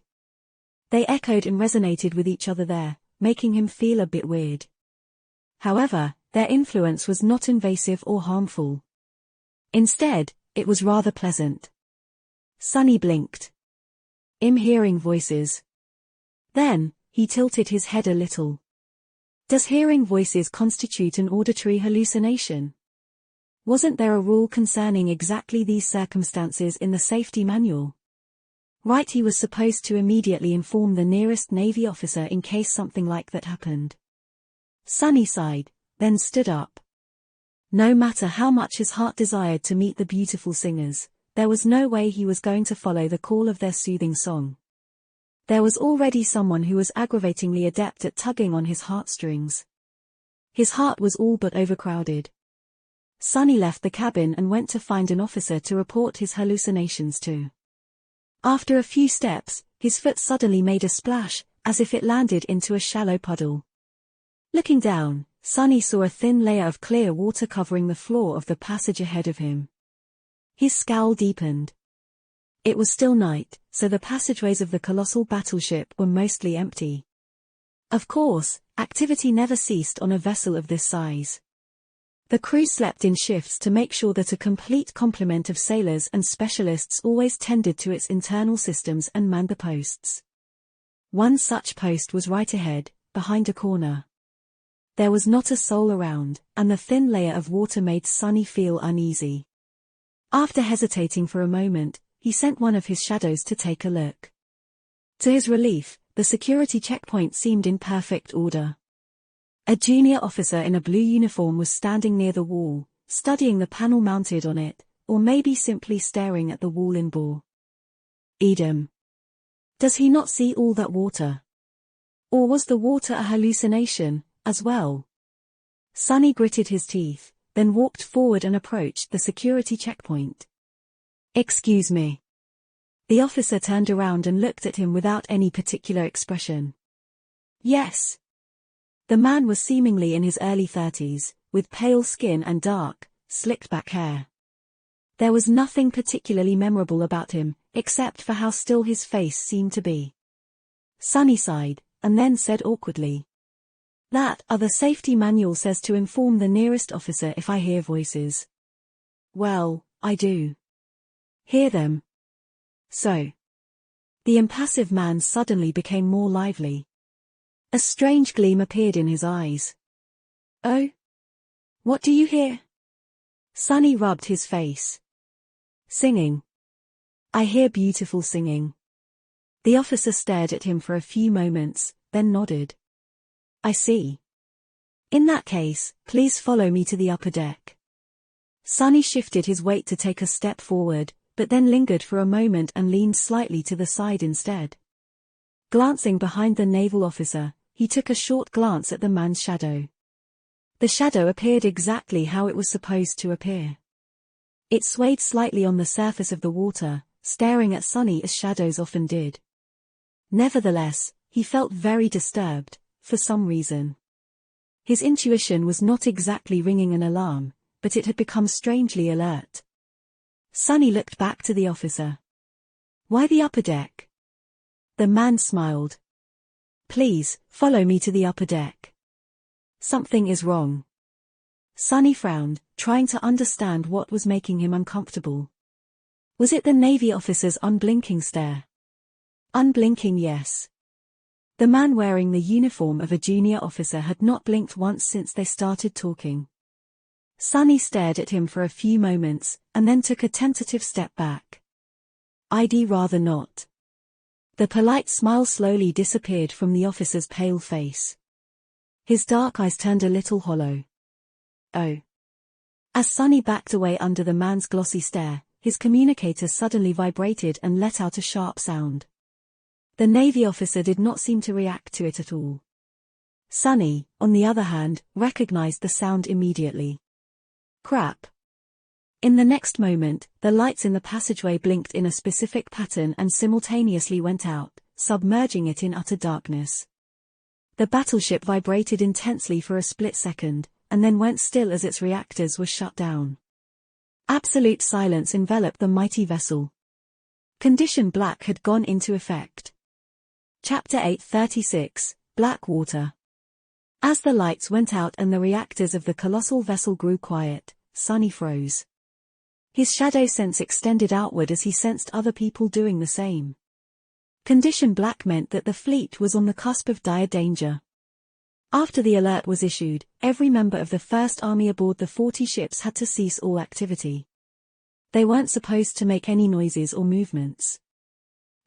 They echoed and resonated with each other there, making him feel a bit weird. However, their influence was not invasive or harmful. Instead, it was rather pleasant. Sonny blinked. I'm hearing voices. Then, he tilted his head a little. Does hearing voices constitute an auditory hallucination? Wasn't there a rule concerning exactly these circumstances in the safety manual? Right, he was supposed to immediately inform the nearest Navy officer in case something like that happened. Sonny sighed, then stood up. No matter how much his heart desired to meet the beautiful singers, there was no way he was going to follow the call of their soothing song. There was already someone who was aggravatingly adept at tugging on his heartstrings. His heart was all but overcrowded. Sonny left the cabin and went to find an officer to report his hallucinations to. After a few steps, his foot suddenly made a splash, as if it landed into a shallow puddle. Looking down, Sonny saw a thin layer of clear water covering the floor of the passage ahead of him. His scowl deepened. It was still night, so the passageways of the colossal battleship were mostly empty. Of course, Activity never ceased on a vessel of this size. The crew slept in shifts to make sure that a complete complement of sailors and specialists always tended to its internal systems and manned the posts. One such post was right ahead, behind a corner. There was not a soul around, and the thin layer of water made Sonny feel uneasy. After hesitating for a moment, he sent one of his shadows to take a look. To his relief, the security checkpoint seemed in perfect order. A junior officer in a blue uniform was standing near the wall, studying the panel mounted on it, or maybe simply staring at the wall in bore. Edom. Does he not see all that water? Or was the water a hallucination, as well? Sonny gritted his teeth, then walked forward and approached the security checkpoint. Excuse me. The officer turned around and looked at him without any particular expression. Yes. The man was seemingly in his early 30s, with pale skin and dark, slicked-back hair. There was nothing particularly memorable about him, except for how still his face seemed to be. Sonny sighed, and then said awkwardly, "That other safety manual says to inform the nearest officer if I hear voices." "Well, I do. Hear them." "So." The impassive man suddenly became more lively. A strange gleam appeared in his eyes. "Oh? What do you hear?" Sonny rubbed his face. "Singing. I hear beautiful singing." The officer stared at him for a few moments, then nodded. "I see. In that case, please follow me to the upper deck." Sonny shifted his weight to take a step forward, but then lingered for a moment and leaned slightly to the side instead. Glancing behind the naval officer, he took a short glance at the man's shadow. The shadow appeared exactly how it was supposed to appear. It swayed slightly on the surface of the water, staring at Sonny as shadows often did. Nevertheless, he felt very disturbed, for some reason. His intuition was not exactly ringing an alarm, but it had become strangely alert. Sonny looked back to the officer. "Why the upper deck?" The man smiled. "Please, follow me to the upper deck." "Something is wrong." Sonny frowned, trying to understand what was making him uncomfortable. Was it the Navy officer's unblinking stare? Unblinking, yes. The man wearing the uniform of a junior officer had not blinked once since they started talking. Sonny stared at him for a few moments, and then took a tentative step back. "I'd rather not." The polite smile slowly disappeared from the officer's pale face. His dark eyes turned a little hollow. "Oh." As Sonny backed away under the man's glossy stare, his communicator suddenly vibrated and let out a sharp sound. The Navy officer did not seem to react to it at all. Sonny, on the other hand, recognized the sound immediately. Crap. In the next moment, the lights in the passageway blinked in a specific pattern and simultaneously went out, submerging it in utter darkness. The battleship vibrated intensely for a split second, and then went still as its reactors were shut down. Absolute silence enveloped the mighty vessel. Condition Black had gone into effect. Chapter 836, Blackwater. As the lights went out and the reactors of the colossal vessel grew quiet, Sonny froze. His shadow sense extended outward as he sensed other people doing the same. Condition Black meant that the fleet was on the cusp of dire danger. After the alert was issued, every member of the First Army aboard the 40 ships had to cease all activity. They weren't supposed to make any noises or movements.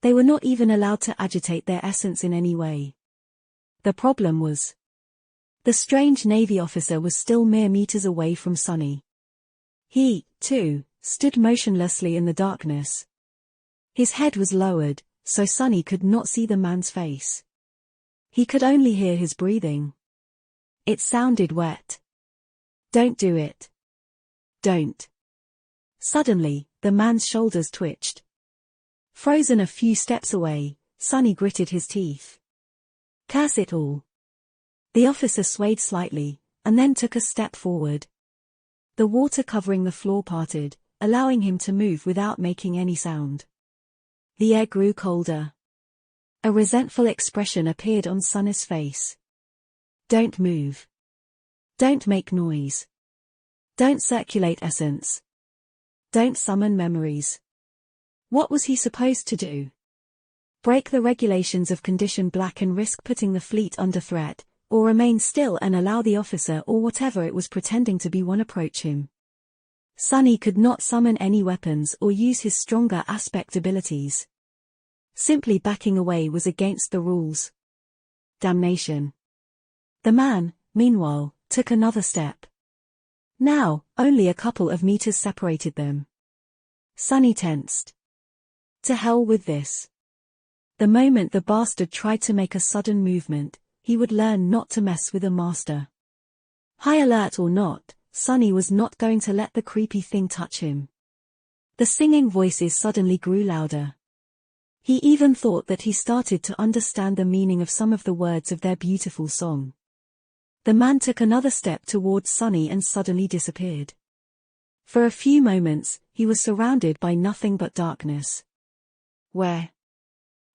They were not even allowed to agitate their essence in any way. The problem was, the strange Navy officer was still mere meters away from Sonny. He, too, stood motionlessly in the darkness. His head was lowered, so Sonny could not see the man's face. He could only hear his breathing. It sounded wet. "Don't do it. Don't." Suddenly, the man's shoulders twitched. Frozen a few steps away, Sonny gritted his teeth. Curse it all. The officer swayed slightly, and then took a step forward. The water covering the floor parted, allowing him to move without making any sound. The air grew colder. A resentful expression appeared on Sonny's face. Don't move. Don't make noise. Don't circulate essence. Don't summon memories. What was he supposed to do? Break the regulations of Condition Black and risk putting the fleet under threat, or remain still and allow the officer or whatever it was pretending to be one approach him? Sunny could not summon any weapons or use his stronger aspect abilities. Simply backing away was against the rules. Damnation. The man, meanwhile, took another step. Now, only a couple of meters separated them. Sunny tensed. To hell with this. The moment the bastard tried to make a sudden movement, he would learn not to mess with a master. High alert or not, Sunny was not going to let the creepy thing touch him. The singing voices suddenly grew louder. He even thought that he started to understand the meaning of some of the words of their beautiful song. The man took another step towards Sunny and suddenly disappeared. For a few moments, he was surrounded by nothing but darkness. Where?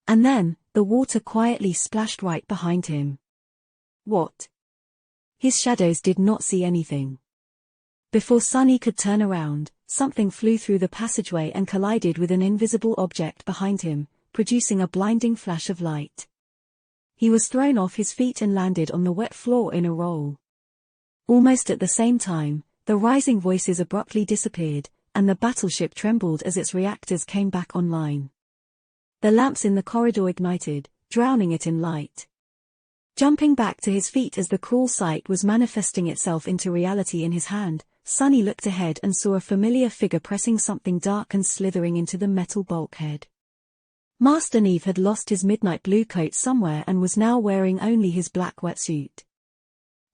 And then, the water quietly splashed right behind him. What? His shadows did not see anything. Before Sunny could turn around, something flew through the passageway and collided with an invisible object behind him, producing a blinding flash of light. He was thrown off his feet and landed on the wet floor in a roll. Almost at the same time, the rising voices abruptly disappeared, and the battleship trembled as its reactors came back online. The lamps in the corridor ignited, drowning it in light. Jumping back to his feet as the cruel sight was manifesting itself into reality in his hand, Sunny looked ahead and saw a familiar figure pressing something dark and slithering into the metal bulkhead. Master Neve had lost his midnight blue coat somewhere and was now wearing only his black wetsuit.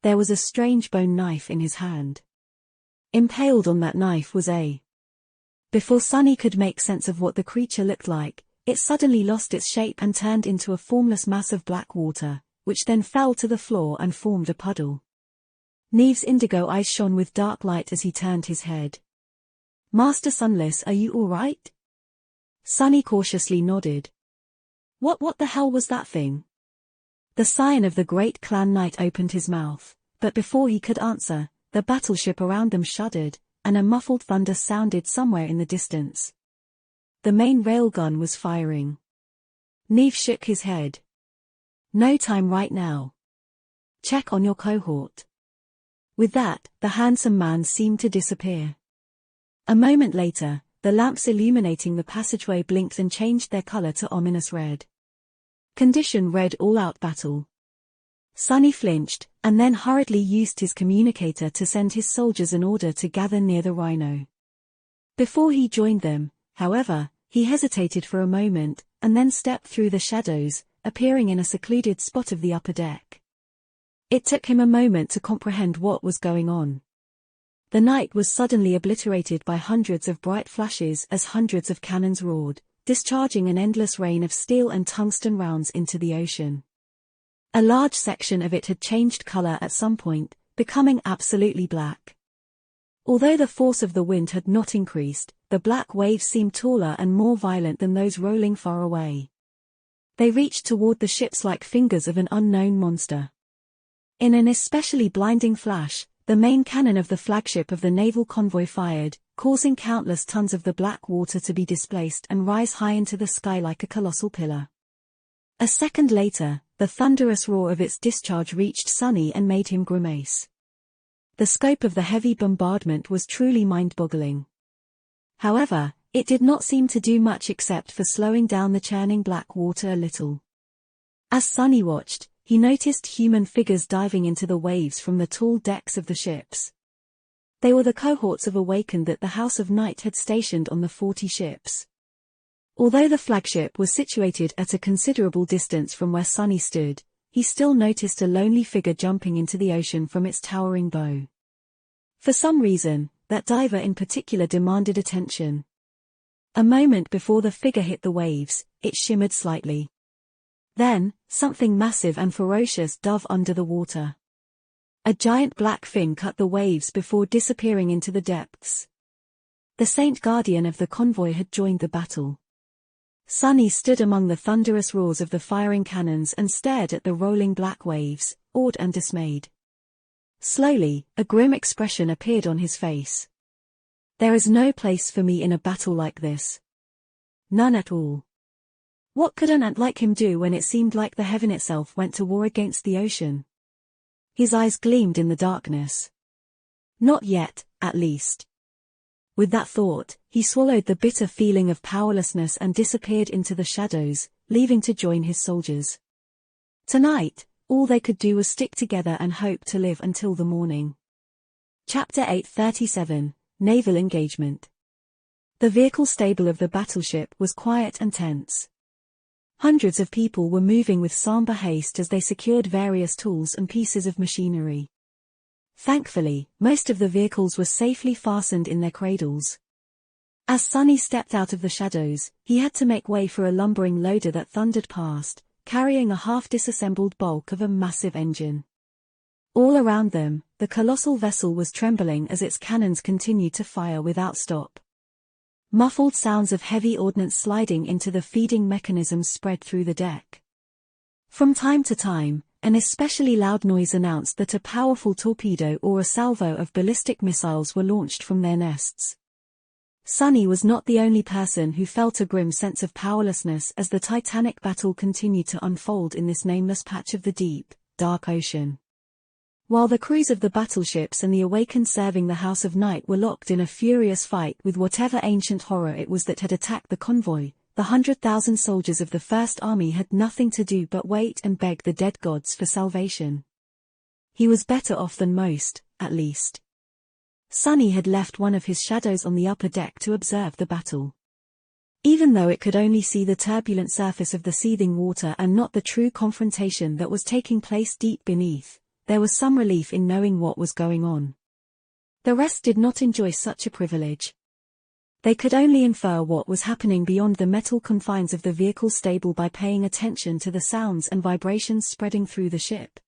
There was a strange bone knife in his hand. Impaled on that knife was a... Before Sunny could make sense of what the creature looked like, it suddenly lost its shape and turned into a formless mass of black water, which then fell to the floor and formed a puddle. Neve's indigo eyes shone with dark light as he turned his head. Master Sunless, are you all right? Sunny cautiously nodded. What the hell was that thing? The scion of the great clan knight opened his mouth, but before he could answer, the battleship around them shuddered, and a muffled thunder sounded somewhere in the distance. The main railgun was firing. Neve shook his head. No time right now. Check on your cohort. With that, the handsome man seemed to disappear. A moment later, the lamps illuminating the passageway blinked and changed their color to ominous red. Condition Red All-Out Battle. Sunny flinched, and then hurriedly used his communicator to send his soldiers an order to gather near the Rhino. Before he joined them, however, he hesitated for a moment, and then stepped through the shadows, appearing in a secluded spot of the upper deck. It took him a moment to comprehend what was going on. The night was suddenly obliterated by hundreds of bright flashes as hundreds of cannons roared, discharging an endless rain of steel and tungsten rounds into the ocean. A large section of it had changed color at some point, becoming absolutely black. Although the force of the wind had not increased, the black waves seemed taller and more violent than those rolling far away. They reached toward the ships like fingers of an unknown monster. In an especially blinding flash, the main cannon of the flagship of the naval convoy fired, causing countless tons of the black water to be displaced and rise high into the sky like a colossal pillar. A second later, the thunderous roar of its discharge reached Sunny and made him grimace. The scope of the heavy bombardment was truly mind-boggling. However, it did not seem to do much except for slowing down the churning black water a little. As Sunny watched, he noticed human figures diving into the waves from the tall decks of the ships. They were the cohorts of Awakened that the House of Night had stationed on the 40 ships. Although the flagship was situated at a considerable distance from where Sunny stood, he still noticed a lonely figure jumping into the ocean from its towering bow. For some reason, that diver in particular demanded attention. A moment before the figure hit the waves, it shimmered slightly. Then, something massive and ferocious dove under the water. A giant black fin cut the waves before disappearing into the depths. The Saint Guardian of the convoy had joined the battle. Sunny stood among the thunderous roars of the firing cannons and stared at the rolling black waves, awed and dismayed. Slowly, a grim expression appeared on his face. There is no place for me in a battle like this. None at all. What could an ant like him do when it seemed like the heaven itself went to war against the ocean? His eyes gleamed in the darkness. Not yet, at least. With that thought, he swallowed the bitter feeling of powerlessness and disappeared into the shadows, leaving to join his soldiers. Tonight, all they could do was stick together and hope to live until the morning. Chapter 837, Naval Engagement. The vehicle stable of the battleship was quiet and tense. Hundreds of people were moving with somber haste as they secured various tools and pieces of machinery. Thankfully, most of the vehicles were safely fastened in their cradles. As Sunny stepped out of the shadows, he had to make way for a lumbering loader that thundered past, carrying a half-disassembled bulk of a massive engine. All around them, the colossal vessel was trembling as its cannons continued to fire without stop. Muffled sounds of heavy ordnance sliding into the feeding mechanisms spread through the deck. From time to time, an especially loud noise announced that a powerful torpedo or a salvo of ballistic missiles were launched from their nests. Sunny was not the only person who felt a grim sense of powerlessness as the titanic battle continued to unfold in this nameless patch of the deep, dark ocean. While the crews of the battleships and the awakened serving the House of Night were locked in a furious fight with whatever ancient horror it was that had attacked the convoy, the 100,000 soldiers of the First Army had nothing to do but wait and beg the dead gods for salvation. He was better off than most, at least. Sunny had left one of his shadows on the upper deck to observe the battle. Even though it could only see the turbulent surface of the seething water and not the true confrontation that was taking place deep beneath, there was some relief in knowing what was going on. The rest did not enjoy such a privilege. They could only infer what was happening beyond the metal confines of the vehicle stable by paying attention to the sounds and vibrations spreading through the ship.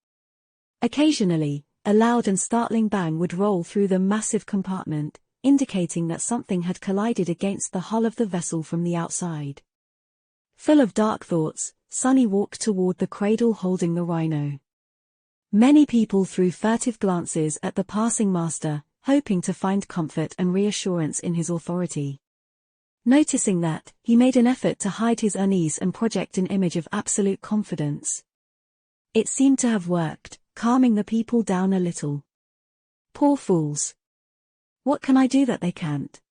Occasionally, a loud and startling bang would roll through the massive compartment, indicating that something had collided against the hull of the vessel from the outside. Full of dark thoughts, Sunny walked toward the cradle holding the Rhino. Many people threw furtive glances at the passing master, hoping to find comfort and reassurance in his authority. Noticing that, he made an effort to hide his unease and project an image of absolute confidence. It seemed to have worked, calming the people down a little. Poor fools. What can I do that they can't?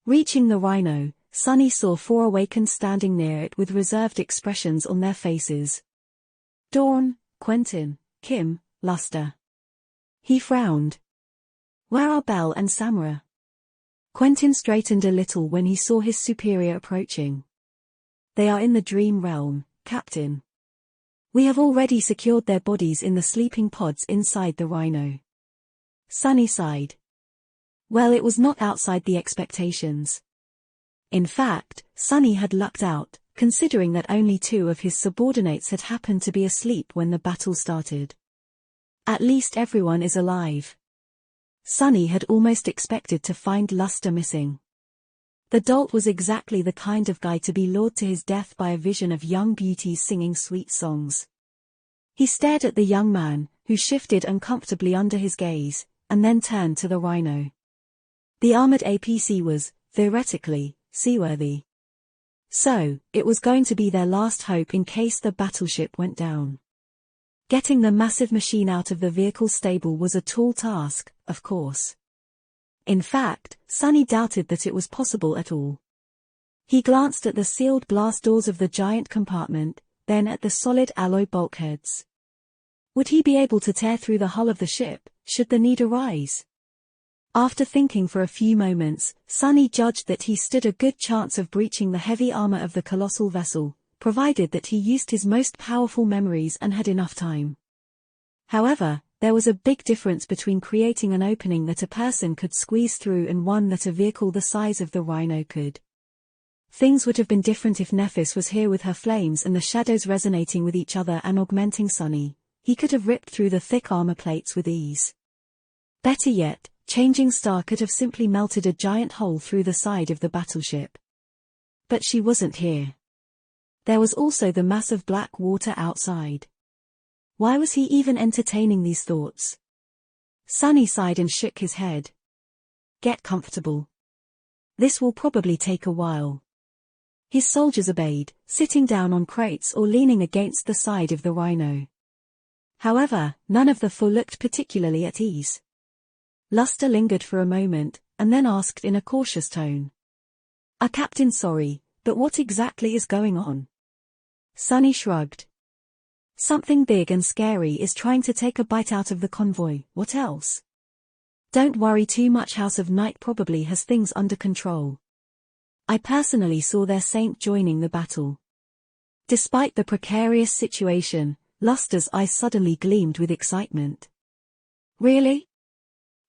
Reaching the Rhino, Sunny saw 4 Awakens standing near it with reserved expressions on their faces. Dawn, Quentin, Kim, Luster. He frowned. Where are Belle and Samara? Quentin straightened a little when he saw his superior approaching. They are in the dream realm, Captain. We have already secured their bodies in the sleeping pods inside the Rhino. Sunny sighed. Well, it was not outside the expectations. In fact, Sunny had lucked out, considering that only 2 of his subordinates had happened to be asleep when the battle started. At least everyone is alive. Sunny had almost expected to find Luster missing. The dolt was exactly the kind of guy to be lured to his death by a vision of young beauties singing sweet songs. He stared at the young man, who shifted uncomfortably under his gaze, and then turned to the Rhino. The armored APC was, theoretically, seaworthy. So, it was going to be their last hope in case the battleship went down. Getting the massive machine out of the vehicle stable was a tall task, of course. In fact, Sunny doubted that it was possible at all. He glanced at the sealed blast doors of the giant compartment, then at the solid alloy bulkheads. Would he be able to tear through the hull of the ship, should the need arise? After thinking for a few moments, Sunny judged that he stood a good chance of breaching the heavy armor of the colossal vessel, provided that he used his most powerful memories and had enough time. However, there was a big difference between creating an opening that a person could squeeze through and one that a vehicle the size of the Rhino could. Things would have been different if Nephis was here with her flames and the shadows resonating with each other and augmenting Sunny. He could have ripped through the thick armor plates with ease. Better yet, Changing Star could have simply melted a giant hole through the side of the battleship. But she wasn't here. There was also the mass of black water outside. Why was he even entertaining these thoughts? Sonny sighed and shook his head. Get comfortable. This will probably take a while. His soldiers obeyed, sitting down on crates or leaning against the side of the rhino. However, none of the four looked particularly at ease. Luster lingered for a moment, and then asked in a cautious tone. Captain, sorry, but what exactly is going on? Sonny shrugged. Something big and scary is trying to take a bite out of the convoy. What else? Don't worry too much. House of Night probably has things under control. I personally saw their saint joining the battle. Despite the precarious situation, Luster's eyes suddenly gleamed with excitement. Really?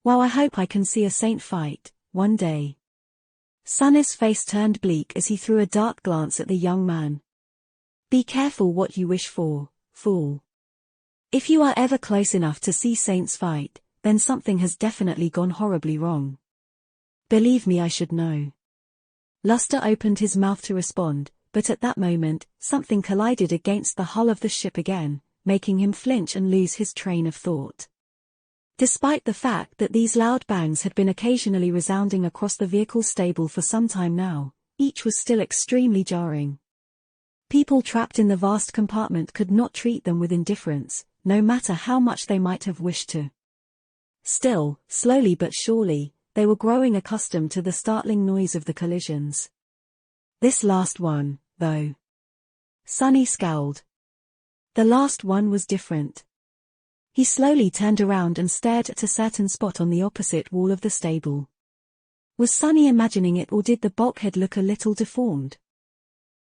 Well, I hope I can see a saint fight, one day. Sonny's face turned bleak as he threw a dark glance at the young man. Be careful what you wish for, fool. If you are ever close enough to see saints fight, then something has definitely gone horribly wrong. Believe me, I should know. Luster opened his mouth to respond, but at that moment, something collided against the hull of the ship again, making him flinch and lose his train of thought. Despite the fact that these loud bangs had been occasionally resounding across the vehicle's stable for some time now, each was still extremely jarring. People trapped in the vast compartment could not treat them with indifference, no matter how much they might have wished to. Still, slowly but surely, they were growing accustomed to the startling noise of the collisions. This last one, though. Sonny scowled. The last one was different. He slowly turned around and stared at a certain spot on the opposite wall of the stable. Was Sonny imagining it, or did the bulkhead look a little deformed?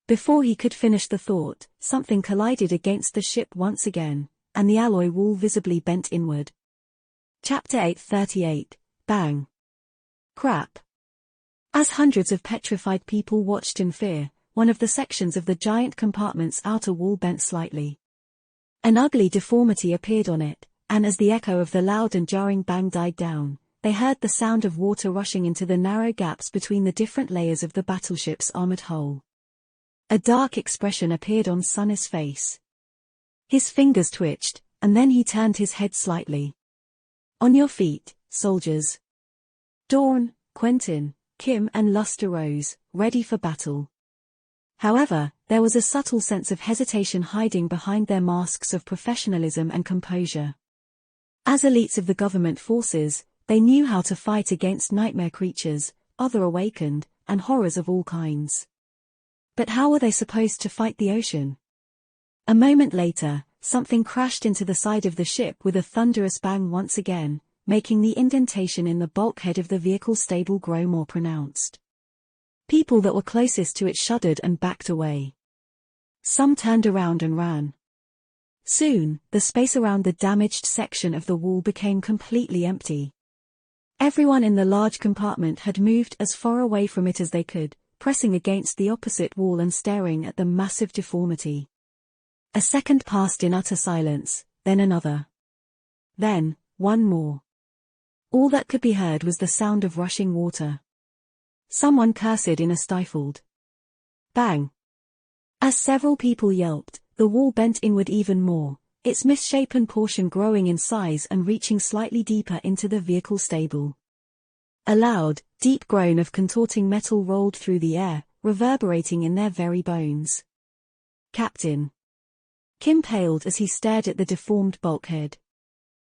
Before he could finish the thought, something collided against the ship once again, and the alloy wall visibly bent inward. Chapter 838, Bang. Crap. As hundreds of petrified people watched in fear, one of the sections of the giant compartment's outer wall bent slightly. An ugly deformity appeared on it, and as the echo of the loud and jarring bang died down, they heard the sound of water rushing into the narrow gaps between the different layers of the battleship's armored hull. A dark expression appeared on Sonny's face. His fingers twitched, and then he turned his head slightly. On your feet, soldiers. Dawn, Quentin, Kim and Luster rose, ready for battle. However, there was a subtle sense of hesitation hiding behind their masks of professionalism and composure. As elites of the government forces, they knew how to fight against nightmare creatures, other awakened, and horrors of all kinds. But how were they supposed to fight the ocean? A moment later, something crashed into the side of the ship with a thunderous bang once again, making the indentation in the bulkhead of the vehicle stable grow more pronounced. People that were closest to it shuddered and backed away. Some turned around and ran. Soon, the space around the damaged section of the wall became completely empty. Everyone in the large compartment had moved as far away from it as they could, pressing against the opposite wall and staring at the massive deformity. A second passed in utter silence, then another. Then, one more. All that could be heard was the sound of rushing water. Someone cursed in a stifled bang. As several people yelped, the wall bent inward even more, its misshapen portion growing in size and reaching slightly deeper into the vehicle stable. A loud, deep groan of contorting metal rolled through the air, reverberating in their very bones. Captain. Kim paled as he stared at the deformed bulkhead.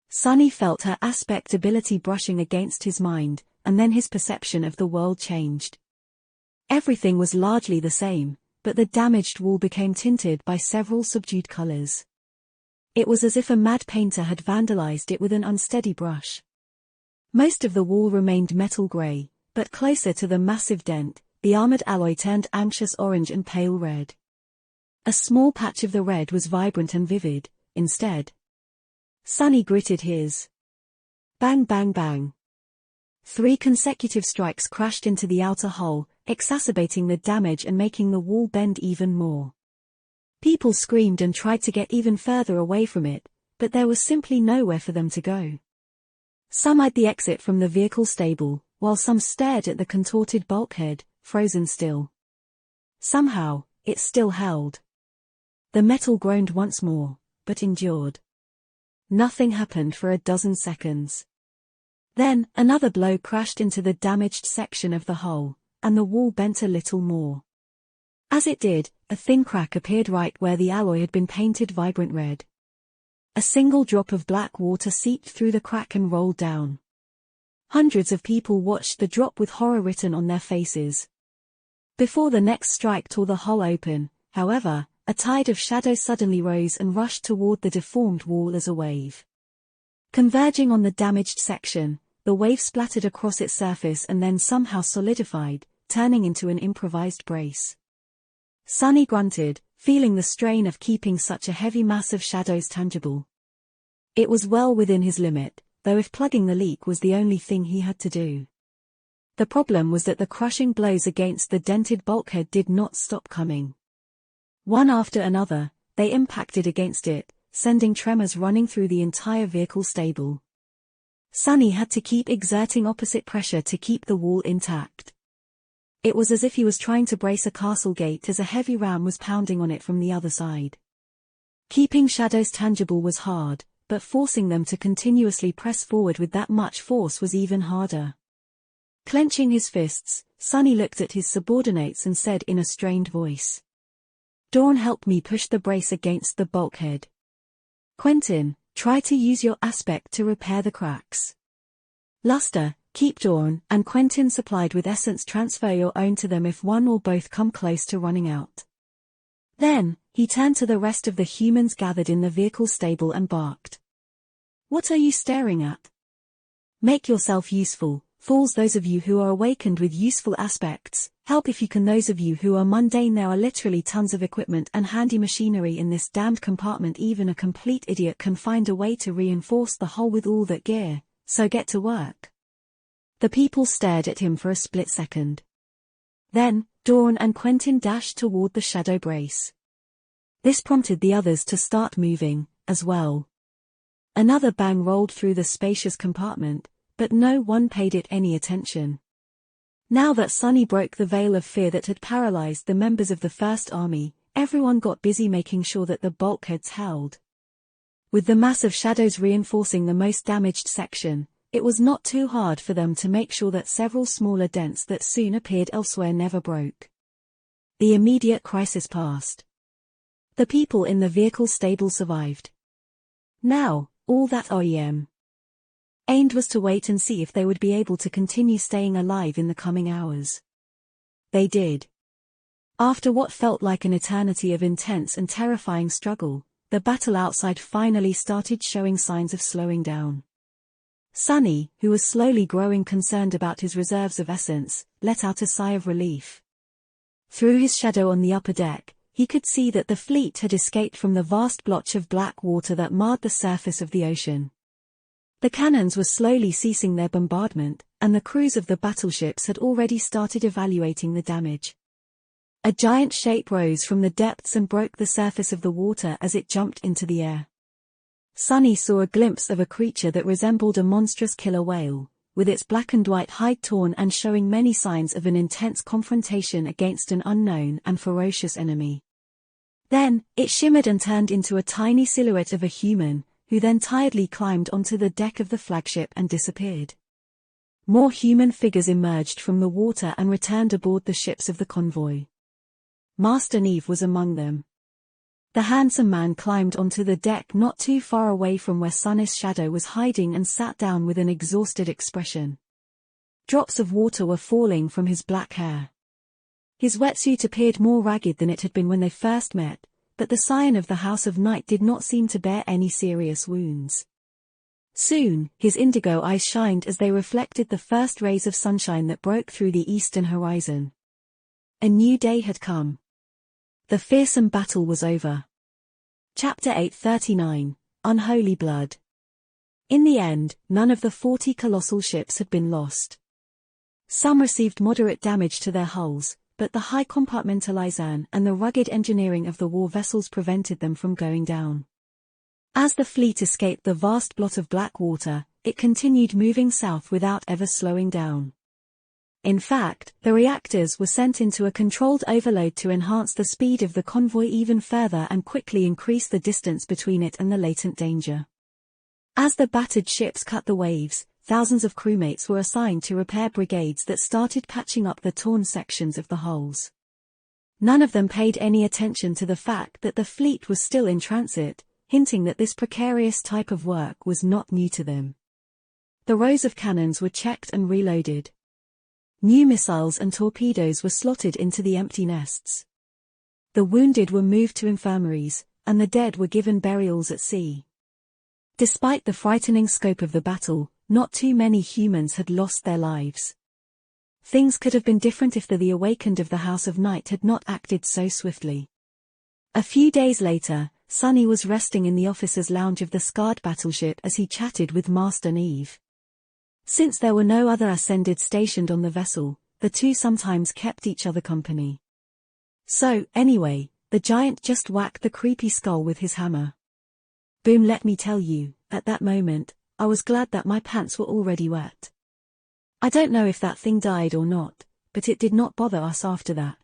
Sonny felt her aspect ability brushing against his mind, and then his perception of the world changed. Everything was largely the same, but the damaged wall became tinted by several subdued colors. It was as if a mad painter had vandalized it with an unsteady brush. Most of the wall remained metal gray, but closer to the massive dent, the armored alloy turned anxious orange and pale red. A small patch of the red was vibrant and vivid, instead. Sonny gritted his. Bang bang bang. 3 consecutive strikes crashed into the outer hull, exacerbating the damage and making the wall bend even more. People screamed and tried to get even further away from it, but there was simply nowhere for them to go. Some eyed the exit from the vehicle stable, while some stared at the contorted bulkhead, frozen still. Somehow, it still held. The metal groaned once more, but endured. Nothing happened for a dozen seconds. Then, another blow crashed into the damaged section of the hull, and the wall bent a little more. As it did, a thin crack appeared right where the alloy had been painted vibrant red. A single drop of black water seeped through the crack and rolled down. Hundreds of people watched the drop with horror written on their faces. Before the next strike tore the hull open, however, a tide of shadow suddenly rose and rushed toward the deformed wall as a wave. Converging on the damaged section, the wave splattered across its surface and then somehow solidified, turning into an improvised brace. Sonny grunted, feeling the strain of keeping such a heavy mass of shadows tangible. It was well within his limit, though if plugging the leak was the only thing he had to do. The problem was that the crushing blows against the dented bulkhead did not stop coming. One after another, they impacted against it, sending tremors running through the entire vehicle stable. Sonny had to keep exerting opposite pressure to keep the wall intact. It was as if he was trying to brace a castle gate as a heavy ram was pounding on it from the other side. Keeping shadows tangible was hard, but forcing them to continuously press forward with that much force was even harder. Clenching his fists, Sonny looked at his subordinates and said in a strained voice, "Dawn, help me push the brace against the bulkhead. Quentin, try to use your aspect to repair the cracks. Luster, keep Dawn and Quentin supplied with essence. Transfer your own to them if one or both come close to running out." Then, he turned to the rest of the humans gathered in the vehicle stable and barked. "What are you staring at? Make yourself useful, fools. Those of you who are awakened with useful aspects, help if you can. Those of you who are mundane, there are literally tons of equipment and handy machinery in this damned compartment. Even a complete idiot can find a way to reinforce the hull with all that gear, so get to work." The people stared at him for a split second. Then, Dawn and Quentin dashed toward the shadow brace. This prompted the others to start moving, as well. Another bang rolled through the spacious compartment, but no one paid it any attention. Now that Sonny broke the veil of fear that had paralyzed the members of the First Army, everyone got busy making sure that the bulkheads held. With the mass of shadows reinforcing the most damaged section, it was not too hard for them to make sure that several smaller dents that soon appeared elsewhere never broke. The immediate crisis passed. The people in the vehicle stable survived. Now, all that REM aimed was to wait and see if they would be able to continue staying alive in the coming hours. They did. After what felt like an eternity of intense and terrifying struggle, the battle outside finally started showing signs of slowing down. Sonny, who was slowly growing concerned about his reserves of essence, let out a sigh of relief. Through his shadow on the upper deck, he could see that the fleet had escaped from the vast blotch of black water that marred the surface of the ocean. The cannons were slowly ceasing their bombardment, and the crews of the battleships had already started evaluating the damage. A giant shape rose from the depths and broke the surface of the water as it jumped into the air. Sonny saw a glimpse of a creature that resembled a monstrous killer whale, with its black and white hide torn and showing many signs of an intense confrontation against an unknown and ferocious enemy. Then, it shimmered and turned into a tiny silhouette of a human, who then tiredly climbed onto the deck of the flagship and disappeared. More human figures emerged from the water and returned aboard the ships of the convoy. Master Neve was among them. The handsome man climbed onto the deck not too far away from where Sonny's shadow was hiding and sat down with an exhausted expression. Drops of water were falling from his black hair. His wetsuit appeared more ragged than it had been when they first met, but the scion of the House of Night did not seem to bear any serious wounds. Soon, his indigo eyes shined as they reflected the first rays of sunshine that broke through the eastern horizon. A new day had come. The fearsome battle was over. Chapter 839, Unholy Blood. In the end, none of the 40 colossal ships had been lost. Some received moderate damage to their hulls, but the high compartmentalization and the rugged engineering of the war vessels prevented them from going down. As the fleet escaped the vast blot of black water, it continued moving south without ever slowing down. In fact, the reactors were sent into a controlled overload to enhance the speed of the convoy even further and quickly increase the distance between it and the latent danger. As the battered ships cut the waves, thousands of crewmates were assigned to repair brigades that started patching up the torn sections of the hulls. None of them paid any attention to the fact that the fleet was still in transit, hinting that this precarious type of work was not new to them. The rows of cannons were checked and reloaded. New missiles and torpedoes were slotted into the empty nests. The wounded were moved to infirmaries, and the dead were given burials at sea. Despite the frightening scope of the battle, not too many humans had lost their lives. Things could have been different if the Awakened of the House of Night had not acted so swiftly. A few days later, Sunny was resting in the officer's lounge of the scarred battleship as he chatted with Master Neve. Since there were no other Ascended stationed on the vessel, the two sometimes kept each other company. So, anyway, the giant just whacked the creepy skull with his hammer. Boom, let me tell you, at that moment, I was glad that my pants were already wet. I don't know if that thing died or not, but it did not bother us after that.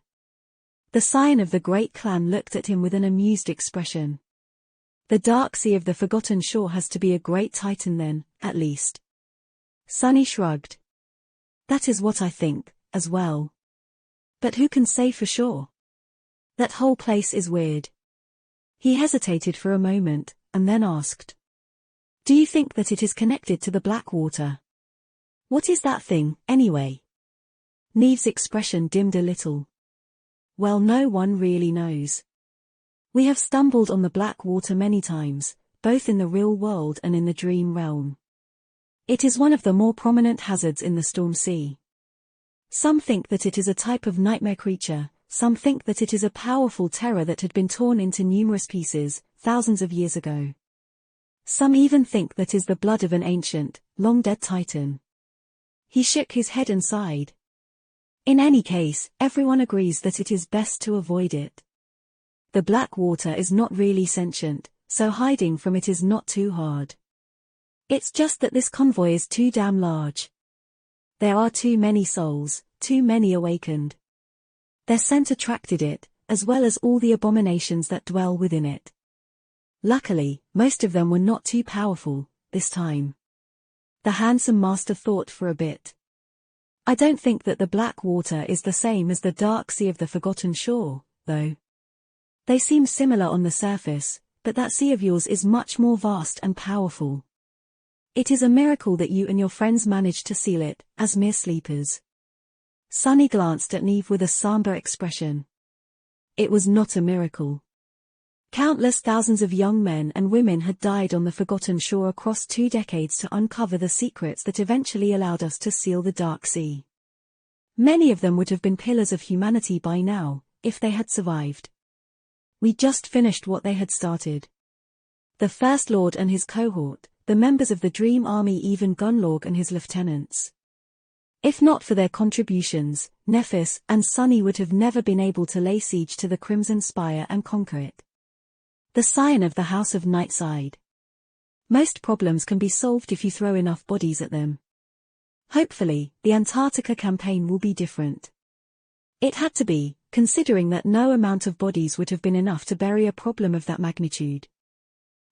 The Scion of the Great Clan looked at him with an amused expression. The Dark Sea of the Forgotten Shore has to be a great titan then, at least. Sunny shrugged. That is what I think, as well. But who can say for sure? That whole place is weird. He hesitated for a moment, and then asked. Do you think that it is connected to the Blackwater? What is that thing, anyway? Neve's expression dimmed a little. Well, no one really knows. We have stumbled on the Blackwater many times, both in the real world and in the dream realm. It is one of the more prominent hazards in the Storm Sea. Some think that it is a type of nightmare creature, some think that it is a powerful terror that had been torn into numerous pieces, thousands of years ago. Some even think that is the blood of an ancient, long-dead titan. He shook his head and sighed. In any case, everyone agrees that it is best to avoid it. The Blackwater is not really sentient, so hiding from it is not too hard. It's just that this convoy is too damn large. There are too many souls, too many awakened. Their scent attracted it, as well as all the abominations that dwell within it. Luckily, most of them were not too powerful, this time. The handsome master thought for a bit. I don't think that the Blackwater is the same as the Dark Sea of the Forgotten Shore, though. They seem similar on the surface, but that sea of yours is much more vast and powerful. It is a miracle that you and your friends managed to seal it, as mere sleepers. Sunny glanced at Neve with a somber expression. It was not a miracle. Countless thousands of young men and women had died on the Forgotten Shore across 2 decades to uncover the secrets that eventually allowed us to seal the Dark Sea. Many of them would have been pillars of humanity by now, if they had survived. We just finished what they had started. The First Lord and his cohort, the members of the Dream Army, even Gunlorg and his lieutenants. If not for their contributions, Nephis and Sunny would have never been able to lay siege to the Crimson Spire and conquer it. The Scion of the House of Night sighed. Most problems can be solved if you throw enough bodies at them. Hopefully, the Antarctica campaign will be different. It had to be, considering that no amount of bodies would have been enough to bury a problem of that magnitude.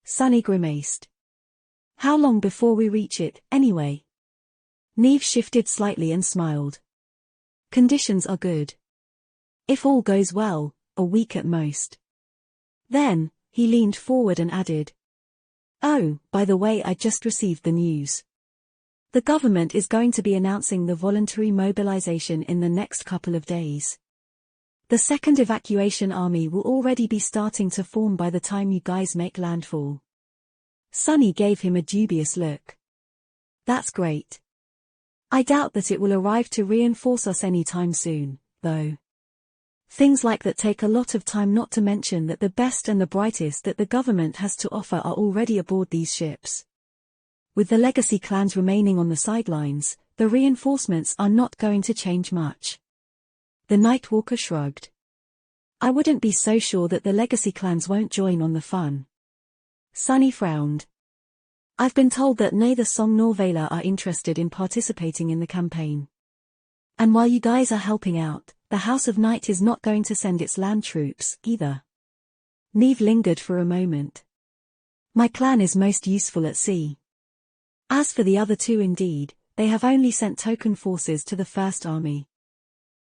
Sunny grimaced. How long before we reach it, anyway? Neve shifted slightly and smiled. Conditions are good. If all goes well, a week at most. Then, he leaned forward and added. Oh, by the way, I just received the news. The government is going to be announcing the voluntary mobilization in the next couple of days. The second evacuation army will already be starting to form by the time you guys make landfall. Sunny gave him a dubious look. That's great. I doubt that it will arrive to reinforce us anytime soon, though. Things like that take a lot of time, not to mention that the best and the brightest that the government has to offer are already aboard these ships. With the legacy clans remaining on the sidelines, the reinforcements are not going to change much. The Nightwalker shrugged. I wouldn't be so sure that the legacy clans won't join on the fun. Sunny frowned. I've been told that neither Song nor Vela are interested in participating in the campaign. And while you guys are helping out, the House of Night is not going to send its land troops, either. Neve lingered for a moment. My clan is most useful at sea. As for the other two, indeed, they have only sent token forces to the First Army.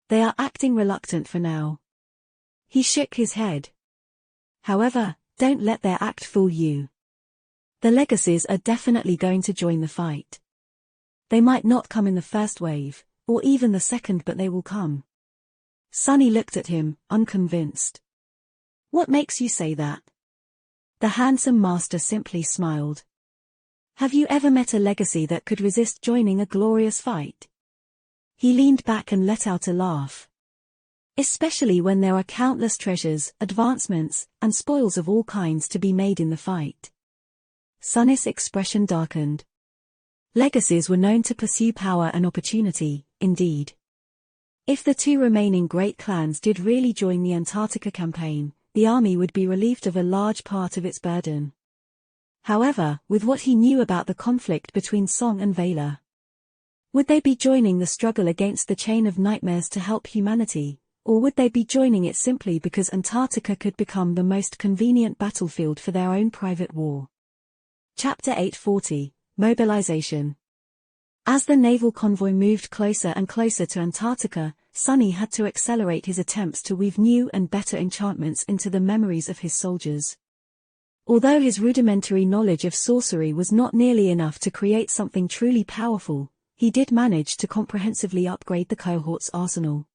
They are acting reluctant for now. He shook his head. However, don't let their act fool you. The Legacies are definitely going to join the fight. They might not come in the first wave, or even the second, but they will come. Sunny looked at him, unconvinced. What makes you say that? The handsome master simply smiled. Have you ever met a legacy that could resist joining a glorious fight? He leaned back and let out a laugh. Especially when there are countless treasures, advancements, and spoils of all kinds to be made in the fight. Sunny's expression darkened. Legacies were known to pursue power and opportunity, indeed. If the two remaining great clans did really join the Antarctica campaign, the army would be relieved of a large part of its burden. However, with what he knew about the conflict between Song and Valor, would they be joining the struggle against the chain of nightmares to help humanity, or would they be joining it simply because Antarctica could become the most convenient battlefield for their own private war? Chapter 840, Mobilization. As the naval convoy moved closer and closer to Antarctica, Sunny had to accelerate his attempts to weave new and better enchantments into the memories of his soldiers. Although his rudimentary knowledge of sorcery was not nearly enough to create something truly powerful, he did manage to comprehensively upgrade the cohort's arsenal.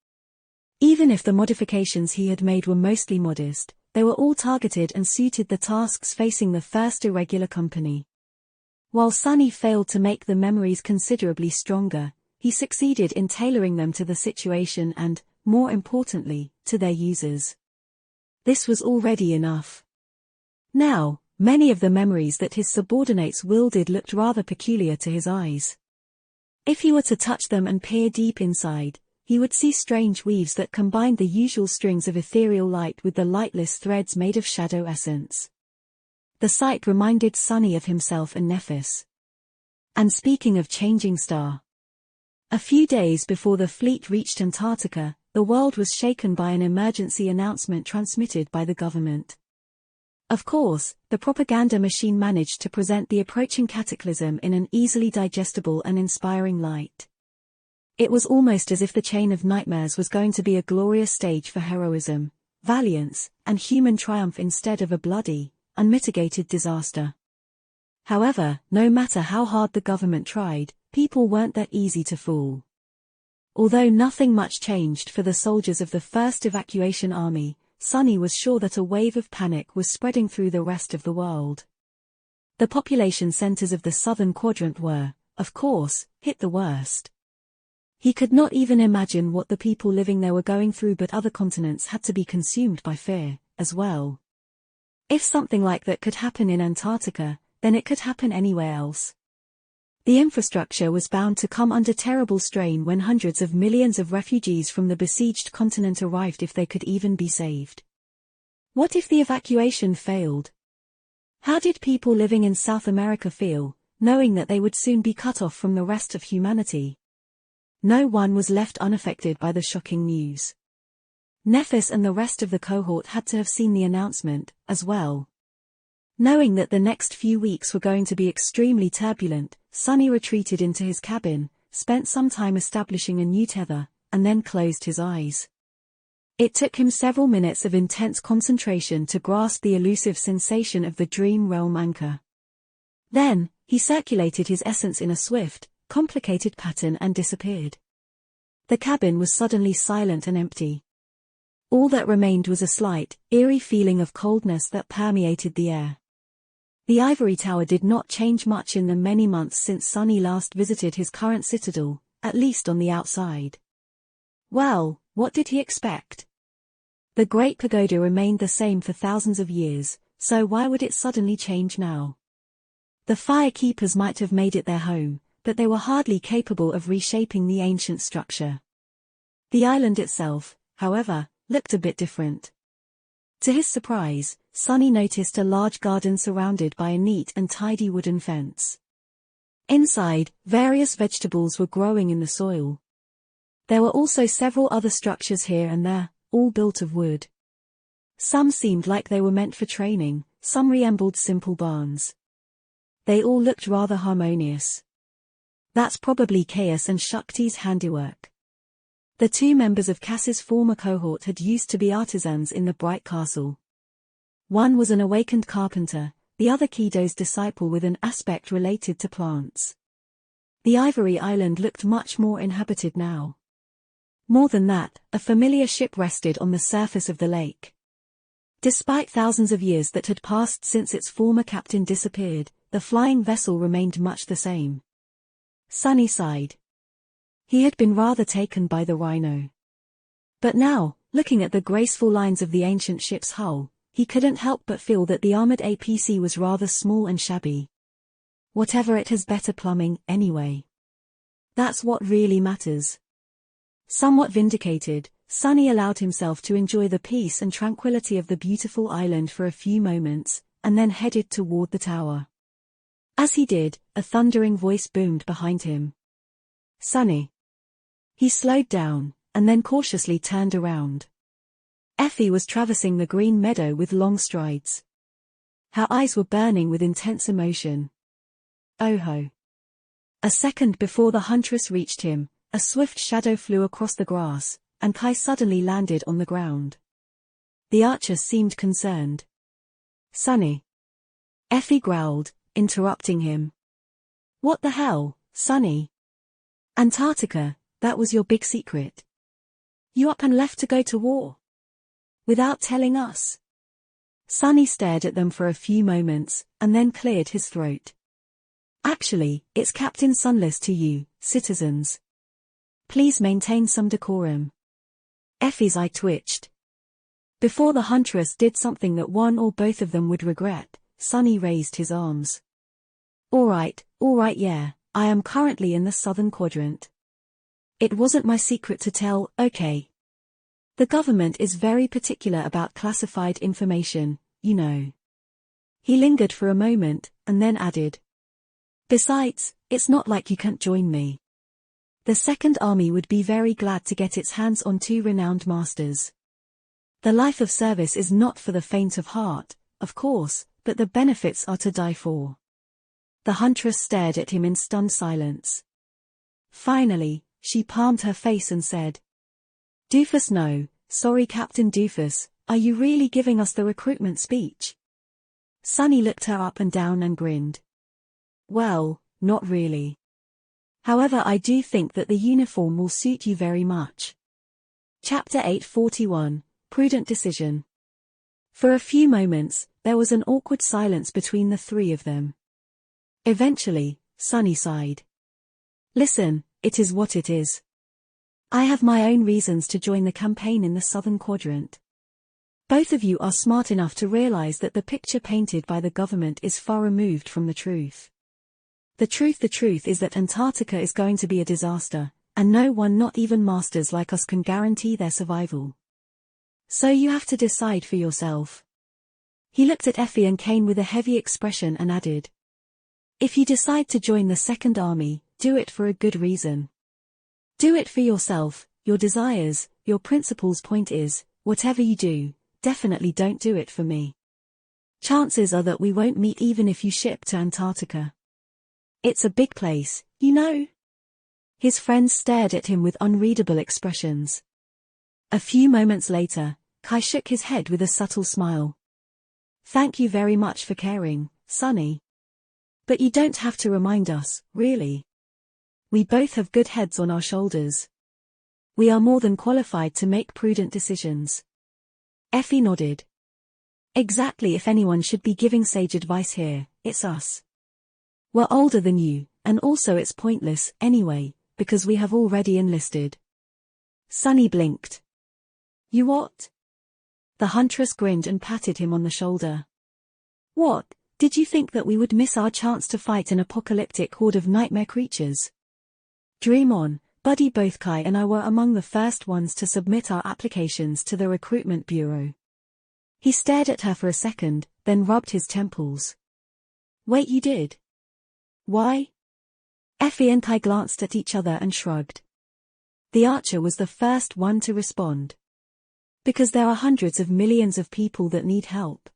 Even if the modifications he had made were mostly modest, they were all targeted and suited the tasks facing the first irregular company. While Sunny failed to make the memories considerably stronger, he succeeded in tailoring them to the situation and, more importantly, to their users. This was already enough. Now, many of the memories that his subordinates wielded looked rather peculiar to his eyes. If he were to touch them and peer deep inside, he would see strange weaves that combined the usual strings of ethereal light with the lightless threads made of shadow essence. The sight reminded Sunny of himself and Nephis. And speaking of changing star, a few days before the fleet reached Antarctica, the world was shaken by an emergency announcement transmitted by the government. Of course, the propaganda machine managed to present the approaching cataclysm in an easily digestible and inspiring light. It was almost as if the chain of nightmares was going to be a glorious stage for heroism, valiance, and human triumph instead of a bloody, unmitigated disaster. However, no matter how hard the government tried, people weren't that easy to fool. Although nothing much changed for the soldiers of the First Evacuation Army, Sunny was sure that a wave of panic was spreading through the rest of the world. The population centers of the southern quadrant were, of course, hit the worst. He could not even imagine what the people living there were going through, but other continents had to be consumed by fear, as well. If something like that could happen in Antarctica, then it could happen anywhere else. The infrastructure was bound to come under terrible strain when hundreds of millions of refugees from the besieged continent arrived, if they could even be saved. What if the evacuation failed? How did people living in South America feel, knowing that they would soon be cut off from the rest of humanity? No one was left unaffected by the shocking news. Nephis and the rest of the cohort had to have seen the announcement, as well. Knowing that the next few weeks were going to be extremely turbulent, Sunny retreated into his cabin, spent some time establishing a new tether, and then closed his eyes. It took him several minutes of intense concentration to grasp the elusive sensation of the dream realm anchor. Then, he circulated his essence in a swift, complicated pattern and disappeared. The cabin was suddenly silent and empty. All that remained was a slight, eerie feeling of coldness that permeated the air. The ivory tower did not change much in the many months since Sunny last visited his current citadel, at least on the outside. Well, what did he expect? The Great Pagoda remained the same for thousands of years, so why would it suddenly change now? The Firekeepers might have made it their home, but they were hardly capable of reshaping the ancient structure. The island itself, however, looked a bit different. To his surprise, Sunny noticed a large garden surrounded by a neat and tidy wooden fence. Inside, various vegetables were growing in the soil. There were also several other structures here and there, all built of wood. Some seemed like they were meant for training, some resembled simple barns. They all looked rather harmonious. That's probably Caius and Shakti's handiwork. The two members of Cass's former cohort had used to be artisans in the Bright Castle. One was an awakened carpenter, the other Kido's disciple with an aspect related to plants. The Ivory Island looked much more inhabited now. More than that, a familiar ship rested on the surface of the lake. Despite thousands of years that had passed since its former captain disappeared, the flying vessel remained much the same. Sunny sighed. He had been rather taken by the Rhino. But now, looking at the graceful lines of the ancient ship's hull, he couldn't help but feel that the armored APC was rather small and shabby. Whatever, it has better plumbing, anyway. That's what really matters. Somewhat vindicated, Sunny allowed himself to enjoy the peace and tranquility of the beautiful island for a few moments, and then headed toward the tower. As he did, a thundering voice boomed behind him. Sunny. He slowed down, and then cautiously turned around. Effie was traversing the green meadow with long strides. Her eyes were burning with intense emotion. Oh ho. A second before the huntress reached him, a swift shadow flew across the grass, and Kai suddenly landed on the ground. The archer seemed concerned. Sunny. Effie growled, interrupting him. What the hell, Sunny? Antarctica, that was your big secret. You up and left to go to war? Without telling us? Sunny stared at them for a few moments, and then cleared his throat. Actually, it's Captain Sunless to you, citizens. Please maintain some decorum. Effie's eye twitched. Before the huntress did something that one or both of them would regret, Sunny raised his arms. All right, yeah, I am currently in the southern quadrant. It wasn't my secret to tell, okay? The government is very particular about classified information, you know. He lingered for a moment, and then added. Besides, it's not like you can't join me. The Second Army would be very glad to get its hands on two renowned masters. The life of service is not for the faint of heart, of course, but the benefits are to die for. The huntress stared at him in stunned silence. Finally, she palmed her face and said. Doofus, no, sorry Captain Doofus, are you really giving us the recruitment speech? Sunny looked her up and down and grinned. Well, not really. However, I do think that the uniform will suit you very much. Chapter 841, Prudent Decision. For a few moments, there was an awkward silence between the three of them. Eventually, Sunny sighed. Listen, it is what it is. I have my own reasons to join the campaign in the Southern Quadrant. Both of you are smart enough to realize that the picture painted by the government is far removed from the truth. The truth is that Antarctica is going to be a disaster, and no one, not even masters like us, can guarantee their survival. So you have to decide for yourself. He looked at Effie and Kane with a heavy expression and added. If you decide to join the Second Army, do it for a good reason. Do it for yourself, your desires, your principles. Point is, whatever you do, definitely don't do it for me. Chances are that we won't meet even if you ship to Antarctica. It's a big place, you know. His friends stared at him with unreadable expressions. A few moments later, Kai shook his head with a subtle smile. Thank you very much for caring, Sunny. But you don't have to remind us, really. We both have good heads on our shoulders. We are more than qualified to make prudent decisions. Effie nodded. Exactly, if anyone should be giving sage advice here, it's us. We're older than you, and also it's pointless, anyway, because we have already enlisted. Sunny blinked. You what? The huntress grinned and patted him on the shoulder. What, did you think that we would miss our chance to fight an apocalyptic horde of nightmare creatures? Dream on, buddy. Both Kai and I were among the first ones to submit our applications to the recruitment bureau. He stared at her for a second, then rubbed his temples. Wait, you did? Why? Effie and Kai glanced at each other and shrugged. The archer was the first one to respond. Because there are hundreds of millions of people that need help.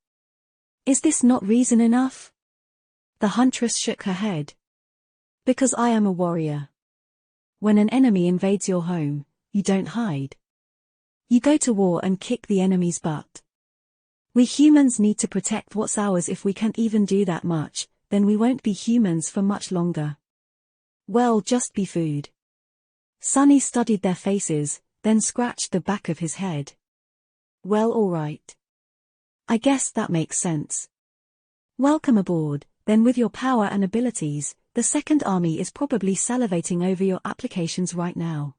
Is this not reason enough? The huntress shook her head. Because I am a warrior. When an enemy invades your home, you don't hide. You go to war and kick the enemy's butt. We humans need to protect what's ours. If we can't even do that much, then we won't be humans for much longer. Well, just be food. Sunny studied their faces, then scratched the back of his head. Well, all right. I guess that makes sense. Welcome aboard, then. With your power and abilities, the Second Army is probably salivating over your applications right now.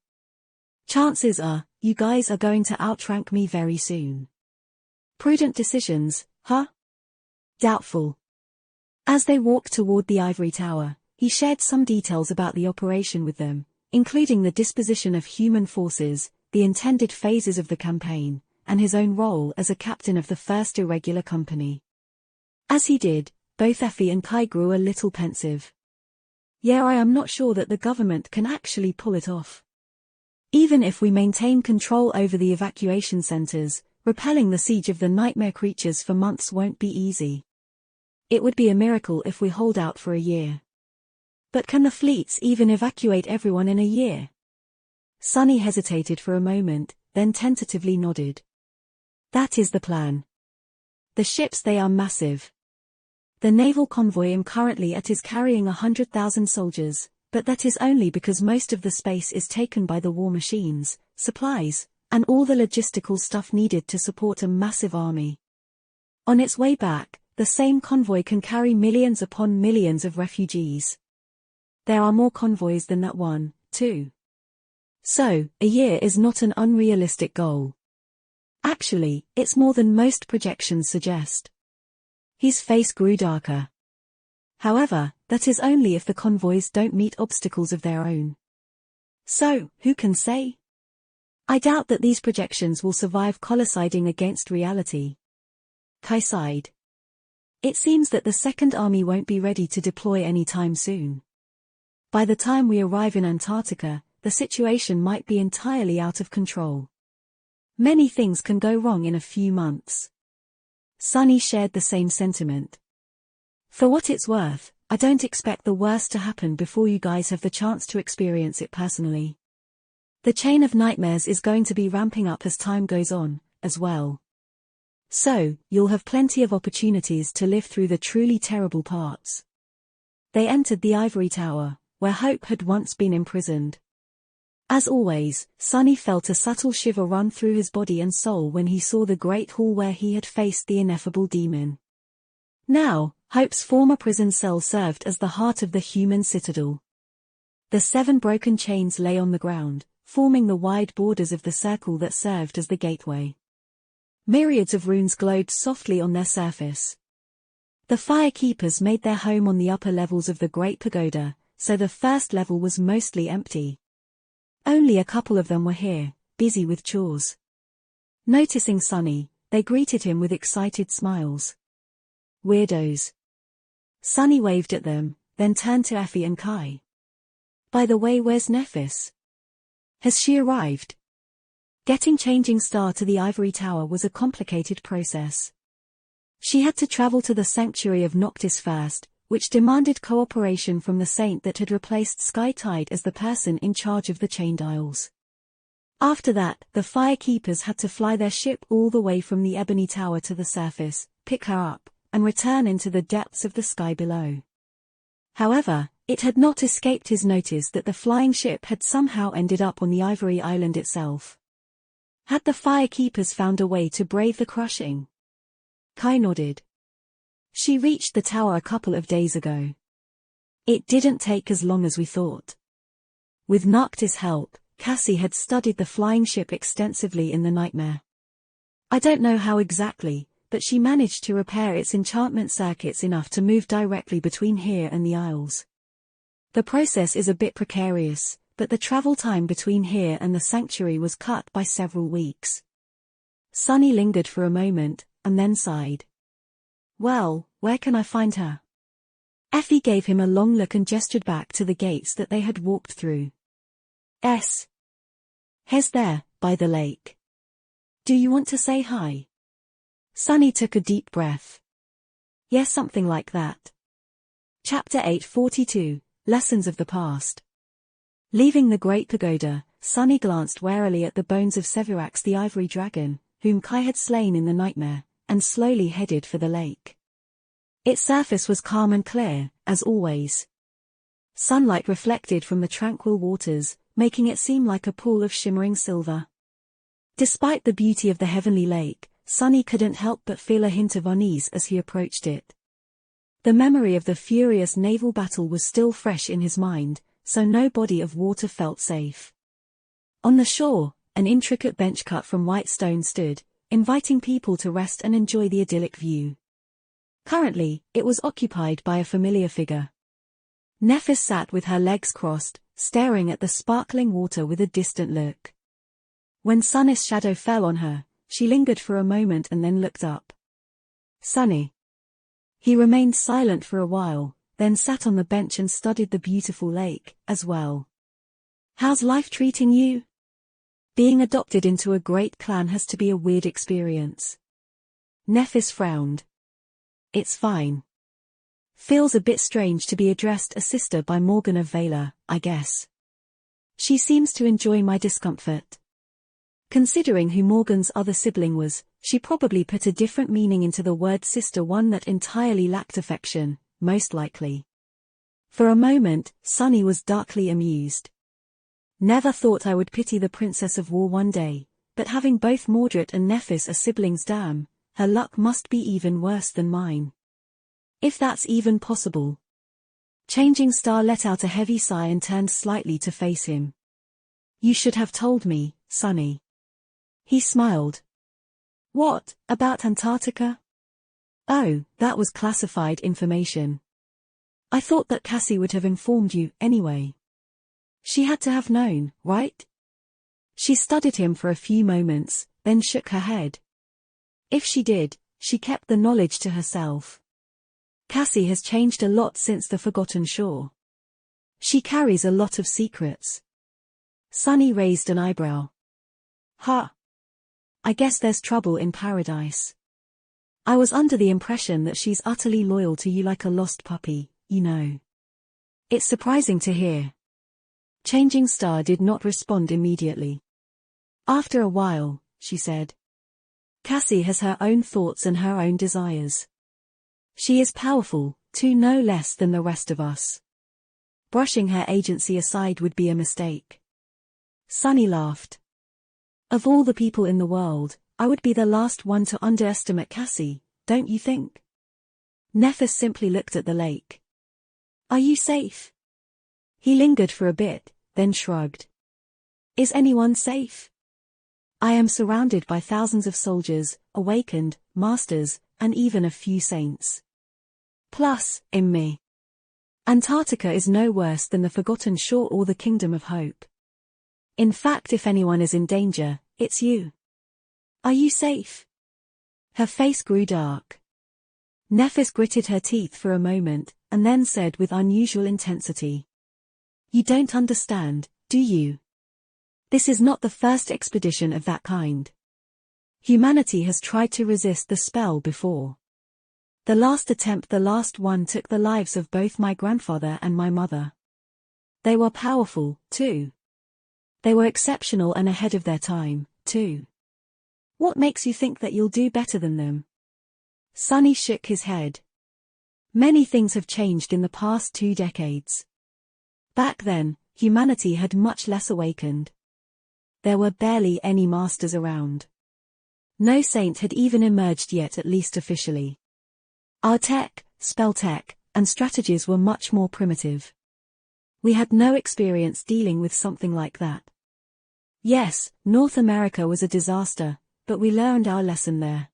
Chances are, you guys are going to outrank me very soon. Prudent decisions, huh? Doubtful. As they walked toward the ivory tower, he shared some details about the operation with them, including the disposition of human forces, the intended phases of the campaign, and his own role as a captain of the first irregular company. As he did, both Effie and Kai grew a little pensive. Yeah, I am not sure that the government can actually pull it off. Even if we maintain control over the evacuation centers, repelling the siege of the nightmare creatures for months won't be easy. It would be a miracle if we hold out for a year. But can the fleets even evacuate everyone in a year? Sunny hesitated for a moment, then tentatively nodded. That is the plan. The ships, they are massive. The naval convoy I'm currently at is carrying 100,000 soldiers, but that is only because most of the space is taken by the war machines, supplies, and all the logistical stuff needed to support a massive army. On its way back, the same convoy can carry millions upon millions of refugees. There are more convoys than that one, too. So, a year is not an unrealistic goal. Actually, it's more than most projections suggest. His face grew darker. However, that is only if the convoys don't meet obstacles of their own. So, who can say? I doubt that these projections will survive coinciding against reality. Kai sighed. It seems that the Second Army won't be ready to deploy anytime soon. By the time we arrive in Antarctica, the situation might be entirely out of control. Many things can go wrong in a few months. Sunny shared the same sentiment. For what it's worth, I don't expect the worst to happen before you guys have the chance to experience it personally. The chain of nightmares is going to be ramping up as time goes on, as well. So, you'll have plenty of opportunities to live through the truly terrible parts. They entered the ivory tower, where Hope had once been imprisoned. As always, Sunny felt a subtle shiver run through his body and soul when he saw the great hall where he had faced the ineffable demon. Now, Hope's former prison cell served as the heart of the human citadel. The 7 broken chains lay on the ground, forming the wide borders of the circle that served as the gateway. Myriads of runes glowed softly on their surface. The firekeepers made their home on the upper levels of the great pagoda, so the first level was mostly empty. Only a couple of them were here, busy with chores. Noticing Sunny, they greeted him with excited smiles. Weirdos. Sunny waved at them, then turned to Effie and Kai. By the way, where's Nephis? Has she arrived? Getting Changing Star to the ivory tower was a complicated process. She had to travel to the sanctuary of Noctis first, which demanded cooperation from the saint that had replaced Skytide as the person in charge of the chained isles. After that, the firekeepers had to fly their ship all the way from the ebony tower to the surface, pick her up, and return into the depths of the sky below. However, it had not escaped his notice that the flying ship had somehow ended up on the ivory island itself. Had the firekeepers found a way to brave the crushing? Kai nodded. She reached the tower a couple of days ago. It didn't take as long as we thought. With Noctis' help, Cassie had studied the flying ship extensively in the nightmare. I don't know how exactly, but she managed to repair its enchantment circuits enough to move directly between here and the Isles. The process is a bit precarious, but the travel time between here and the sanctuary was cut by several weeks. Sunny lingered for a moment, and then sighed. Well, where can I find her? Effie gave him a long look and gestured back to the gates that they had walked through. Here's there, by the lake. Do you want to say hi? Sunny took a deep breath. Yes, something like that. Chapter 842, Lessons of the Past. Leaving the Great Pagoda, Sunny glanced warily at the bones of Sevirax the Ivory Dragon, whom Kai had slain in the nightmare, and slowly headed for the lake. Its surface was calm and clear, as always. Sunlight reflected from the tranquil waters, making it seem like a pool of shimmering silver. Despite the beauty of the heavenly lake, Sunny couldn't help but feel a hint of unease as he approached it. The memory of the furious naval battle was still fresh in his mind, so no body of water felt safe. On the shore, an intricate bench cut from white stone stood, inviting people to rest and enjoy the idyllic view. Currently, it was occupied by a familiar figure. Nephis sat with her legs crossed, staring at the sparkling water with a distant look. When Sunny's shadow fell on her, she lingered for a moment and then looked up. Sunny. He remained silent for a while, then sat on the bench and studied the beautiful lake, as well. How's life treating you? Being adopted into a great clan has to be a weird experience. Nephis frowned. It's fine. Feels a bit strange to be addressed as sister by Morgan of Valor, I guess. She seems to enjoy my discomfort. Considering who Morgan's other sibling was, she probably put a different meaning into the word sister, one that entirely lacked affection, most likely. For a moment, Sunny was darkly amused. Never thought I would pity the Princess of War one day, but having both Mordred and Nephis as siblings, damn, her luck must be even worse than mine. If that's even possible. Changing Star let out a heavy sigh and turned slightly to face him. You should have told me, Sunny. He smiled. What, about Antarctica? Oh, that was classified information. I thought that Cassie would have informed you, anyway. She had to have known, right? She studied him for a few moments, then shook her head. If she did, she kept the knowledge to herself. Cassie has changed a lot since the Forgotten Shore. She carries a lot of secrets. Sunny raised an eyebrow. Huh. I guess there's trouble in paradise. I was under the impression that she's utterly loyal to you like a lost puppy, you know. It's surprising to hear. Changing Star did not respond immediately. After a while, she said. Cassie has her own thoughts and her own desires. She is powerful, too, no less than the rest of us. Brushing her agency aside would be a mistake. Sunny laughed. Of all the people in the world, I would be the last one to underestimate Cassie, don't you think? Nephis simply looked at the lake. Are you safe? He lingered for a bit, then shrugged. Is anyone safe? I am surrounded by thousands of soldiers, awakened, masters, and even a few saints. Plus, in me. Antarctica is no worse than the Forgotten Shore or the Kingdom of Hope. In fact, if anyone is in danger, it's you. Are you safe? Her face grew dark. Nephis gritted her teeth for a moment, and then said with unusual intensity. You don't understand, do you? This is not the first expedition of that kind. Humanity has tried to resist the spell before. The last attempt, the last one, took the lives of both my grandfather and my mother. They were powerful, too. They were exceptional and ahead of their time, too. What makes you think that you'll do better than them? Sunny shook his head. Many things have changed in the past 2 decades. Back then, humanity had much less awakened. There were barely any masters around. No saint had even emerged yet, at least officially. Our tech, spell tech, and strategies were much more primitive. We had no experience dealing with something like that. Yes, North America was a disaster, but we learned our lesson there.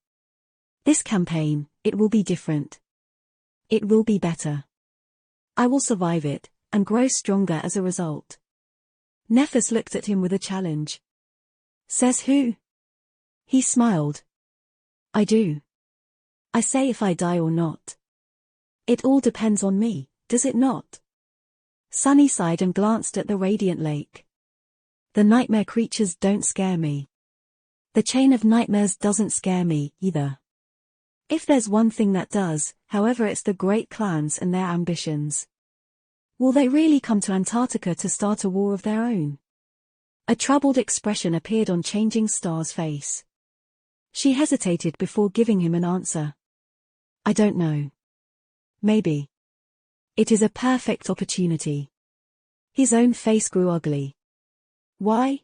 This campaign, it will be different. It will be better. I will survive it, and grow stronger as a result. Nephis looked at him with a challenge. Says who? He smiled. I do. I say if I die or not. It all depends on me, does it not? Sunny sighed and glanced at the radiant lake. The nightmare creatures don't scare me. The chain of nightmares doesn't scare me, either. If there's one thing that does, however, it's the great clans and their ambitions. Will they really come to Antarctica to start a war of their own? A troubled expression appeared on Changing Star's face. She hesitated before giving him an answer. I don't know. Maybe. It is a perfect opportunity. His own face grew ugly. Why?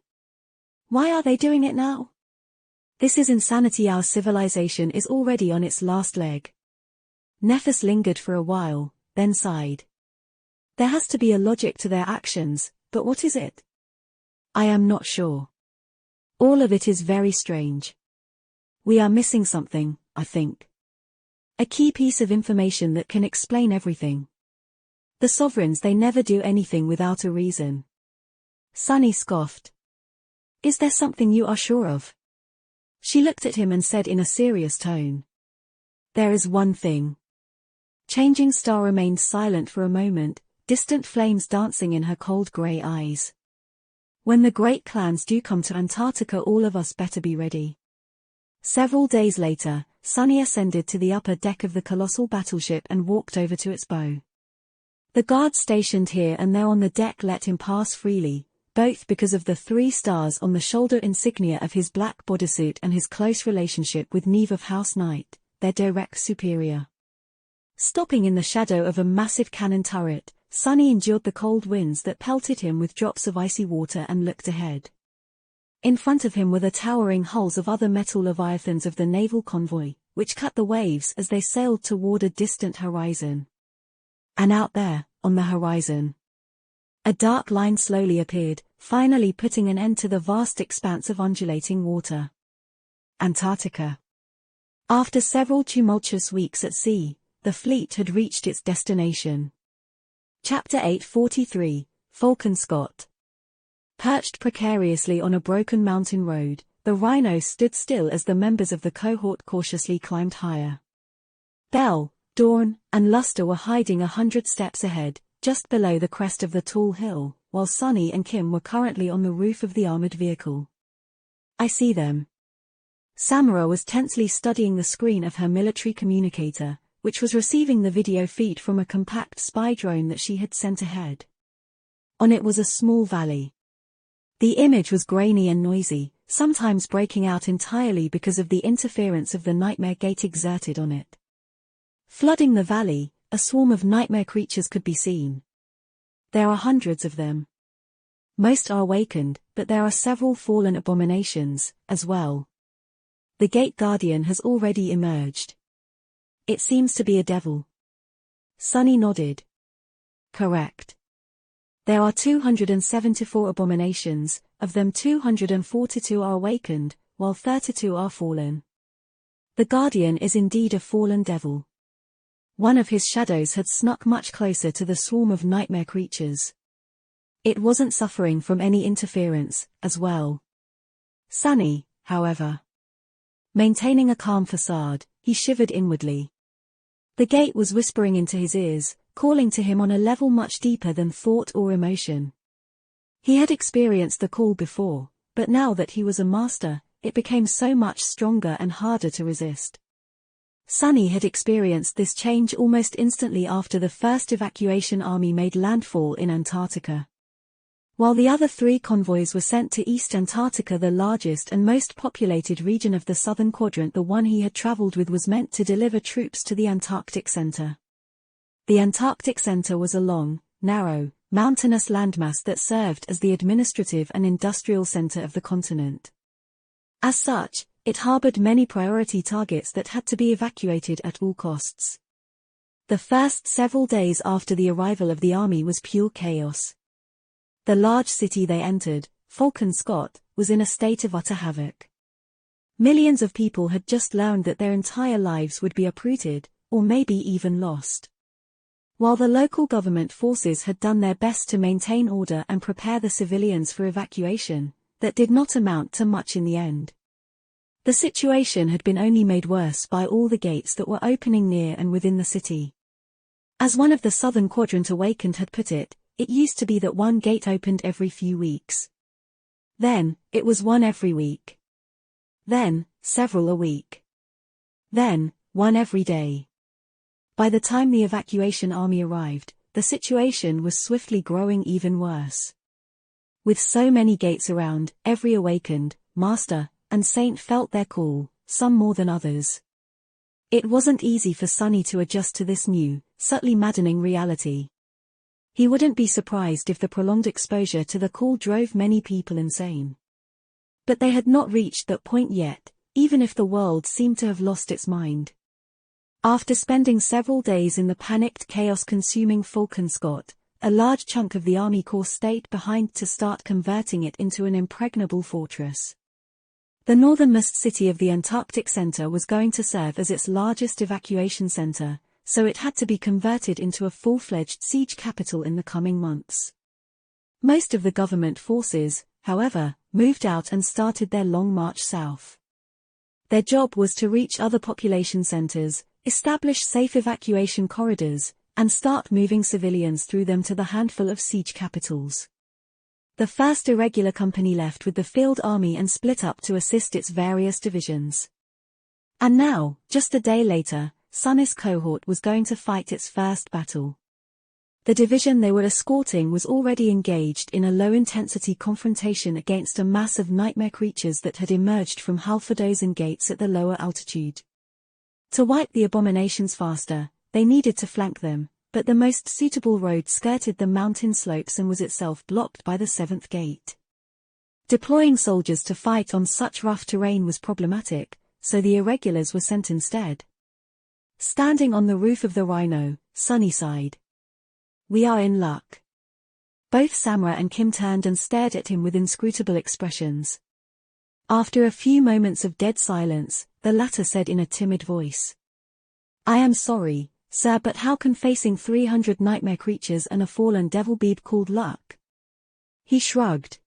Why are they doing it now? This is insanity. Our civilization is already on its last leg. Nephis lingered for a while, then sighed. There has to be a logic to their actions, but what is it? I am not sure. All of it is very strange. We are missing something, I think. A key piece of information that can explain everything. The sovereigns, they never do anything without a reason. Sunny scoffed. Is there something you are sure of? She looked at him and said in a serious tone. There is one thing. Changing Star remained silent for a moment, distant flames dancing in her cold grey eyes. When the great clans do come to Antarctica, all of us better be ready. Several days later, Sunny ascended to the upper deck of the colossal battleship and walked over to its bow. The guards stationed here and there on the deck let him pass freely, both because of the 3 stars on the shoulder insignia of his black bodysuit and his close relationship with Neve of House Knight, their direct superior. Stopping in the shadow of a massive cannon turret, Sunny endured the cold winds that pelted him with drops of icy water and looked ahead. In front of him were the towering hulls of other metal leviathans of the naval convoy, which cut the waves as they sailed toward a distant horizon. And out there, on the horizon, a dark line slowly appeared, finally putting an end to the vast expanse of undulating water. Antarctica. After several tumultuous weeks at sea, the fleet had reached its destination. Chapter 843, Falcon Scott. Perched precariously on a broken mountain road, the Rhino stood still as the members of the cohort cautiously climbed higher. Belle, Dawn, and Luster were hiding 100 steps ahead, just below the crest of the tall hill, while Sunny and Kim were currently on the roof of the armored vehicle. I see them. Samara was tensely studying the screen of her military communicator, which was receiving the video feed from a compact spy drone that she had sent ahead. On it was a small valley. The image was grainy and noisy, sometimes breaking out entirely because of the interference of the Nightmare Gate exerted on it. Flooding the valley, a swarm of nightmare creatures could be seen. There are hundreds of them. Most are awakened, but there are several fallen abominations, as well. The Gate Guardian has already emerged. It seems to be a devil. Sunny nodded. Correct. There are 274 abominations, of them 242 are awakened, while 32 are fallen. The Guardian is indeed a fallen devil. One of his shadows had snuck much closer to the swarm of nightmare creatures. It wasn't suffering from any interference, as well. Sunny, however, maintaining a calm facade, he shivered inwardly. The gate was whispering into his ears, calling to him on a level much deeper than thought or emotion. He had experienced the call before, but now that he was a master, it became so much stronger and harder to resist. Sunny had experienced this change almost instantly after the first evacuation army made landfall in Antarctica. While the other 3 convoys were sent to East Antarctica, the largest and most populated region of the southern quadrant, the one he had traveled with was meant to deliver troops to the Antarctic Center. The Antarctic Center was a long, narrow, mountainous landmass that served as the administrative and industrial center of the continent. As such, it harbored many priority targets that had to be evacuated at all costs. The first several days after the arrival of the army was pure chaos. The large city they entered, Falcon Scott, was in a state of utter havoc. Millions of people had just learned that their entire lives would be uprooted, or maybe even lost. While the local government forces had done their best to maintain order and prepare the civilians for evacuation, that did not amount to much in the end. The situation had been only made worse by all the gates that were opening near and within the city. As one of the Southern Quadrant Awakened had put it, it used to be that one gate opened every few weeks. Then, it was one every week. Then, several a week. Then, one every day. By the time the evacuation army arrived, the situation was swiftly growing even worse. With so many gates around, every awakened, master, and saint felt their call, some more than others. It wasn't easy for Sunny to adjust to this new, subtly maddening reality. He wouldn't be surprised if the prolonged exposure to the call drove many people insane. But they had not reached that point yet, even if the world seemed to have lost its mind. After spending several days in the panicked chaos-consuming Falkenskott, a large chunk of the Army Corps stayed behind to start converting it into an impregnable fortress. The northernmost city of the Antarctic Center was going to serve as its largest evacuation center, so it had to be converted into a full-fledged siege capital in the coming months. Most of the government forces, however, moved out and started their long march south. Their job was to reach other population centers, establish safe evacuation corridors, and start moving civilians through them to the handful of siege capitals. The 1st Irregular Company left with the field army and split up to assist its various divisions. And now, just a day later, Sunnis cohort was going to fight its first battle. The division they were escorting was already engaged in a low-intensity confrontation against a mass of nightmare creatures that had emerged from Halfadozen gates at the lower altitude. To wipe the abominations faster, they needed to flank them, but the most suitable road skirted the mountain slopes and was itself blocked by the 7th gate. Deploying soldiers to fight on such rough terrain was problematic, so the irregulars were sent instead. Standing on the roof of the Rhino, Sunny sighed. "We are in luck." Both Samra and Kim turned and stared at him with inscrutable expressions. After a few moments of dead silence, the latter said in a timid voice, "I am sorry, sir, but how can facing 300 nightmare creatures and a fallen devil be called luck?" He shrugged.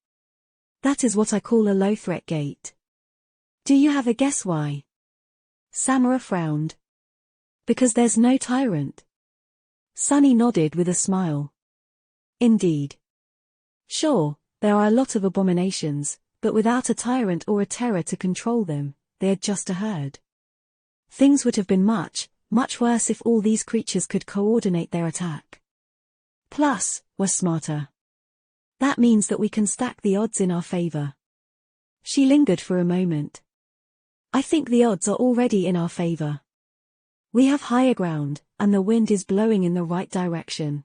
"That is what I call a low-threat gate." "Do you have a guess why?" Samara frowned. "Because there's no tyrant." Sunny nodded with a smile. "Indeed. Sure, there are a lot of abominations, but without a tyrant or a terror to control them, they are just a herd. Things would have been much worse if all these creatures could coordinate their attack. Plus, we're smarter. That means that we can stack the odds in our favor." She lingered for a moment. "I think the odds are already in our favor. We have higher ground, and the wind is blowing in the right direction.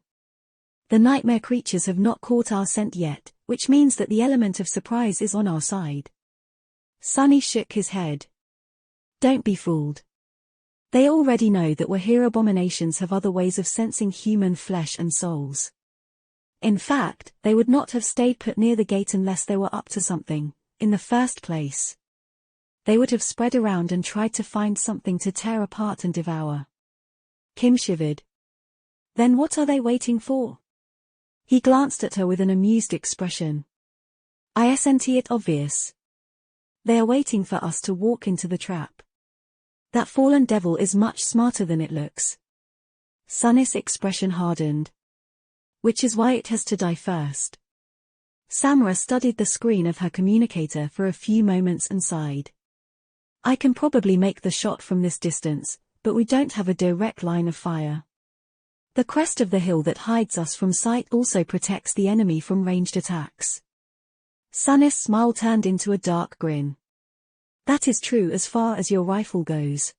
The nightmare creatures have not caught our scent yet, which means that the element of surprise is on our side." Sunny shook his head. "Don't be fooled. They already know that Wahir abominations have other ways of sensing human flesh and souls. In fact, they would not have stayed put near the gate unless they were up to something, in the first place. They would have spread around and tried to find something to tear apart and devour." Kim shivered. "Then what are they waiting for?" He glanced at her with an amused expression. "Isn't it obvious? They are waiting for us to walk into the trap. That fallen devil is much smarter than it looks." Sunnis' expression hardened. "Which is why it has to die first." Samra studied the screen of her communicator for a few moments and sighed. "I can probably make the shot from this distance, but we don't have a direct line of fire. The crest of the hill that hides us from sight also protects the enemy from ranged attacks." Sunnis' smile turned into a dark grin. "That is true as far as your rifle goes."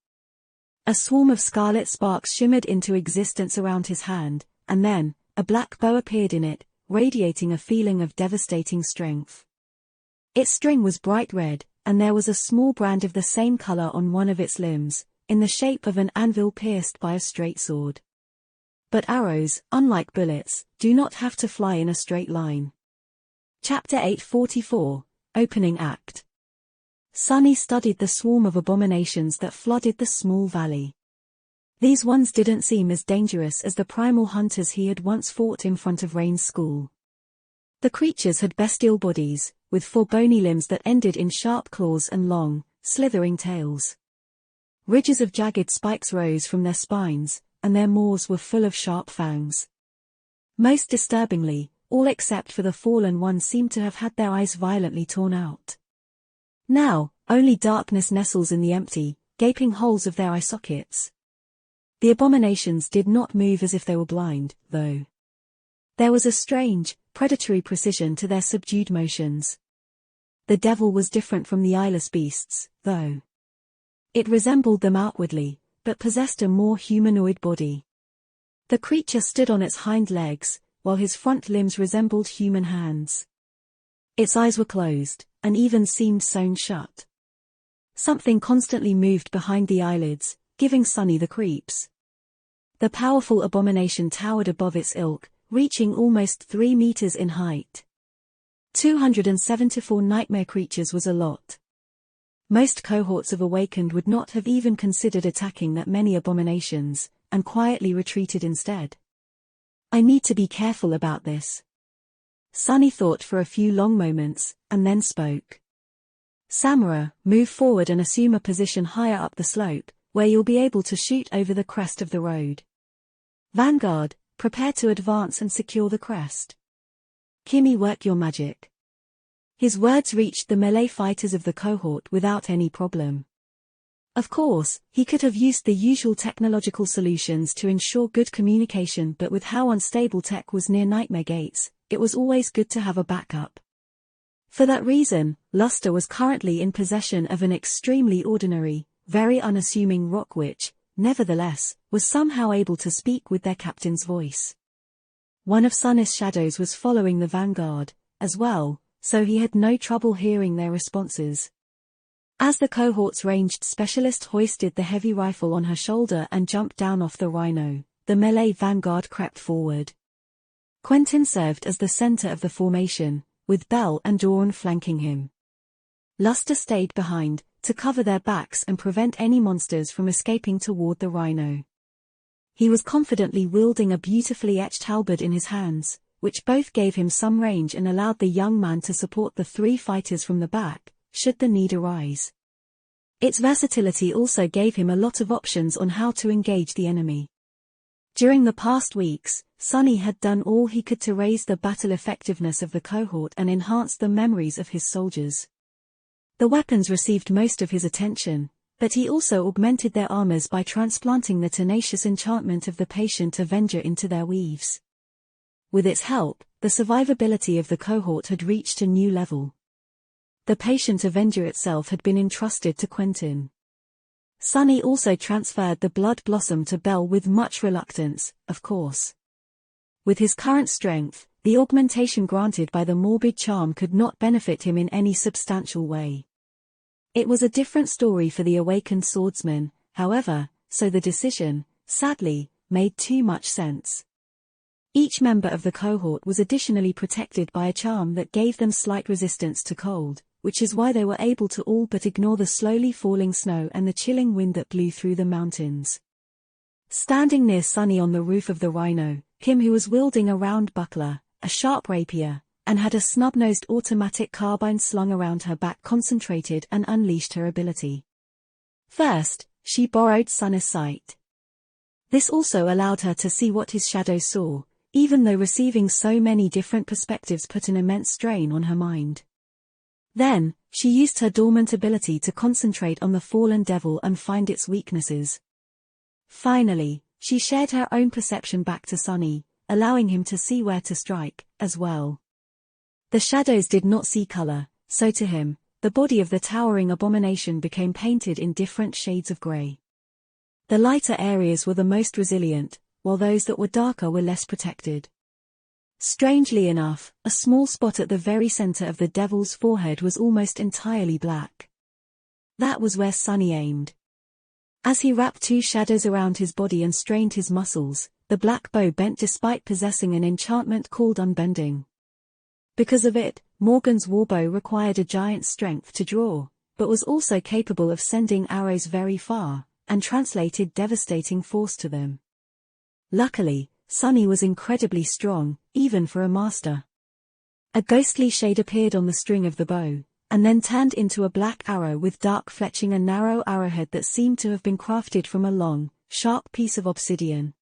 A swarm of scarlet sparks shimmered into existence around his hand, and then, a black bow appeared in it, radiating a feeling of devastating strength. Its string was bright red, and there was a small brand of the same color on one of its limbs, in the shape of an anvil pierced by a straight sword. But arrows, unlike bullets, do not have to fly in a straight line. Chapter 844, Opening Act. Sunny studied the swarm of abominations that flooded the small valley. These ones didn't seem as dangerous as the primal hunters he had once fought in front of Rain's school. The creatures had bestial bodies, with 4 bony limbs that ended in sharp claws and long, slithering tails. Ridges of jagged spikes rose from their spines, and their maws were full of sharp fangs. Most disturbingly, all except for the fallen one seemed to have had their eyes violently torn out. Now, only darkness nestles in the empty, gaping holes of their eye sockets. The abominations did not move as if they were blind, though. There was a strange, predatory precision to their subdued motions. The devil was different from the eyeless beasts, though. It resembled them outwardly, but possessed a more humanoid body. The creature stood on its hind legs, while his front limbs resembled human hands. Its eyes were closed, and even seemed sewn shut. Something constantly moved behind the eyelids, giving Sunny the creeps. The powerful abomination towered above its ilk, reaching almost 3 meters in height. 274 nightmare creatures was a lot. Most cohorts of Awakened would not have even considered attacking that many abominations, and quietly retreated instead. I need to be careful about this. Sunny thought for a few long moments, and then spoke. Samura, move forward and assume a position higher up the slope, where you'll be able to shoot over the crest of the road. Vanguard, prepare to advance and secure the crest. Kimmy, work your magic. His words reached the melee fighters of the cohort without any problem. Of course, he could have used the usual technological solutions to ensure good communication, but with how unstable tech was near Nightmare Gates, it was always good to have a backup. For that reason, Luster was currently in possession of an extremely ordinary, very unassuming rock which, nevertheless, was somehow able to speak with their captain's voice. One of Sunny's shadows was following the vanguard, as well, so he had no trouble hearing their responses. As the cohort's ranged specialist hoisted the heavy rifle on her shoulder and jumped down off the rhino, the melee vanguard crept forward. Quentin served as the center of the formation, with Belle and Dawn flanking him. Luster stayed behind, to cover their backs and prevent any monsters from escaping toward the rhino. He was confidently wielding a beautifully etched halberd in his hands, which both gave him some range and allowed the young man to support the 3 fighters from the back, should the need arise. Its versatility also gave him a lot of options on how to engage the enemy. During the past weeks, Sunny had done all he could to raise the battle effectiveness of the cohort and enhance the memories of his soldiers. The weapons received most of his attention, but he also augmented their armors by transplanting the tenacious enchantment of the Patient Avenger into their weaves. With its help, the survivability of the cohort had reached a new level. The Patient Avenger itself had been entrusted to Quentin. Sunny also transferred the Blood Blossom to Belle with much reluctance, of course. With his current strength, the augmentation granted by the morbid charm could not benefit him in any substantial way. It was a different story for the Awakened Swordsman, however, so the decision, sadly, made too much sense. Each member of the cohort was additionally protected by a charm that gave them slight resistance to cold, which is why they were able to all but ignore the slowly falling snow and the chilling wind that blew through the mountains. Standing near Sunny on the roof of the rhino, Kim, who was wielding a round buckler, a sharp rapier, and had a snub-nosed automatic carbine slung around her back, concentrated and unleashed her ability. First, she borrowed Sunny's sight. This also allowed her to see what his shadow saw, even though receiving so many different perspectives put an immense strain on her mind. Then, she used her dormant ability to concentrate on the fallen devil and find its weaknesses. Finally, she shared her own perception back to Sunny, allowing him to see where to strike, as well. The shadows did not see color, so to him, the body of the towering abomination became painted in different shades of gray. The lighter areas were the most resilient, while those that were darker were less protected. Strangely enough, a small spot at the very center of the devil's forehead was almost entirely black. That was where Sunny aimed. As he wrapped 2 shadows around his body and strained his muscles, the black bow bent despite possessing an enchantment called Unbending. Because of it, Morgan's warbow required a giant's strength to draw, but was also capable of sending arrows very far, and translated devastating force to them. Luckily, Sunny was incredibly strong, even for a master. A ghostly shade appeared on the string of the bow, and then turned into a black arrow with dark fletching, a narrow arrowhead that seemed to have been crafted from a long, sharp piece of obsidian.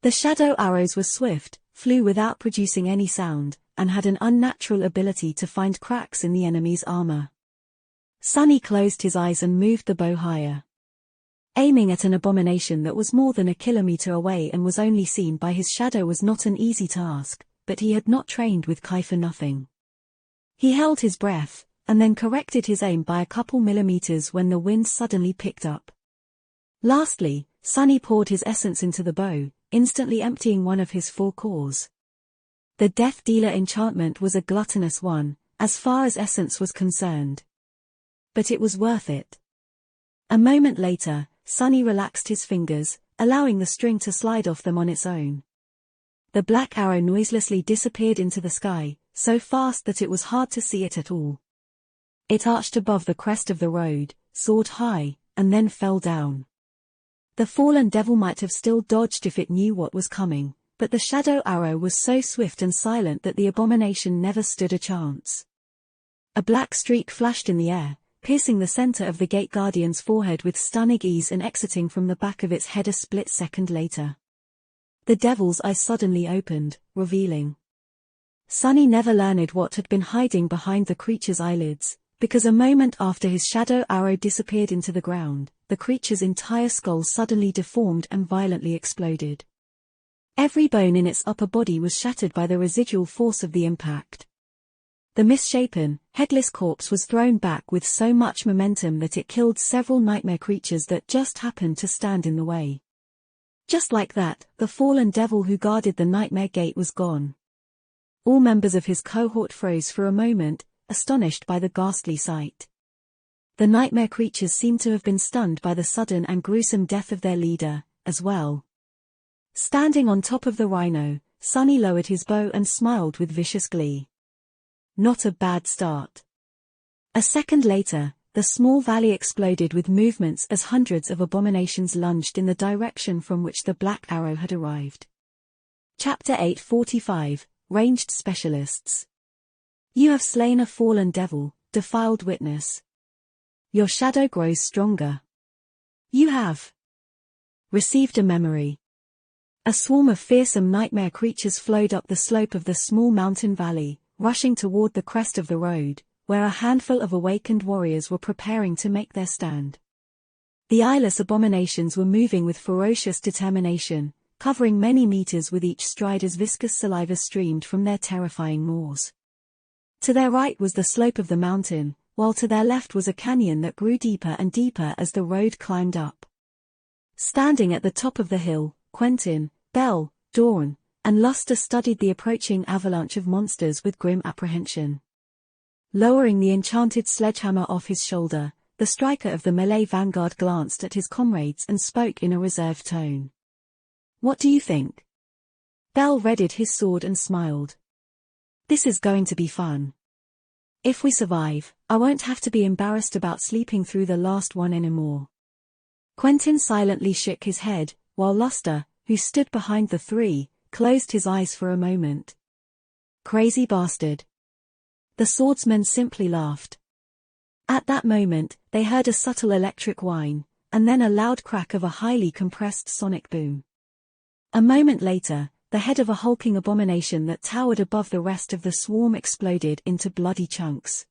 The shadow arrows were swift, flew without producing any sound, and had an unnatural ability to find cracks in the enemy's armor. Sunny closed his eyes and moved the bow higher. Aiming at an abomination that was more than a kilometer away and was only seen by his shadow was not an easy task, but he had not trained with Kai for nothing. He held his breath, and then corrected his aim by a couple millimeters when the wind suddenly picked up. Lastly, Sunny poured his essence into the bow, instantly emptying one of his 4 cores. The Death Dealer enchantment was a gluttonous one, as far as essence was concerned. But it was worth it. A moment later, Sunny relaxed his fingers, allowing the string to slide off them on its own. The black arrow noiselessly disappeared into the sky, so fast that it was hard to see it at all. It arched above the crest of the road, soared high, and then fell down. The fallen devil might have still dodged if it knew what was coming, but the shadow arrow was so swift and silent that the abomination never stood a chance. A black streak flashed in the air, piercing the center of the Gate Guardian's forehead with stunning ease and exiting from the back of its head a split second later. The devil's eyes suddenly opened, revealing. Sunny never learned what had been hiding behind the creature's eyelids, because a moment after his shadow arrow disappeared into the ground, the creature's entire skull suddenly deformed and violently exploded. Every bone in its upper body was shattered by the residual force of the impact. The misshapen, headless corpse was thrown back with so much momentum that it killed several nightmare creatures that just happened to stand in the way. Just like that, the fallen devil who guarded the nightmare gate was gone. All members of his cohort froze for a moment, astonished by the ghastly sight. The nightmare creatures seemed to have been stunned by the sudden and gruesome death of their leader, as well. Standing on top of the rhino, Sunny lowered his bow and smiled with vicious glee. Not a bad start. A second later, the small valley exploded with movements as hundreds of abominations lunged in the direction from which the black arrow had arrived. Chapter 845, Ranged Specialists. You have slain a fallen devil, defiled witness. Your shadow grows stronger. You have received a memory. A swarm of fearsome nightmare creatures flowed up the slope of the small mountain valley, rushing toward the crest of the road, where a handful of awakened warriors were preparing to make their stand. The eyeless abominations were moving with ferocious determination, covering many meters with each stride as viscous saliva streamed from their terrifying maws. To their right was the slope of the mountain, while to their left was a canyon that grew deeper and deeper as the road climbed up. Standing at the top of the hill, Quentin, Belle, Dawn, and Luster studied the approaching avalanche of monsters with grim apprehension. Lowering the enchanted sledgehammer off his shoulder, the striker of the melee vanguard glanced at his comrades and spoke in a reserved tone. What do you think? Belle readied his sword and smiled. This is going to be fun. If we survive, I won't have to be embarrassed about sleeping through the last one anymore. Quentin silently shook his head, while Luster, who stood behind the 3, closed his eyes for a moment. Crazy bastard. The swordsmen simply laughed. At that moment, they heard a subtle electric whine, and then a loud crack of a highly compressed sonic boom. A moment later, the head of a hulking abomination that towered above the rest of the swarm exploded into bloody chunks.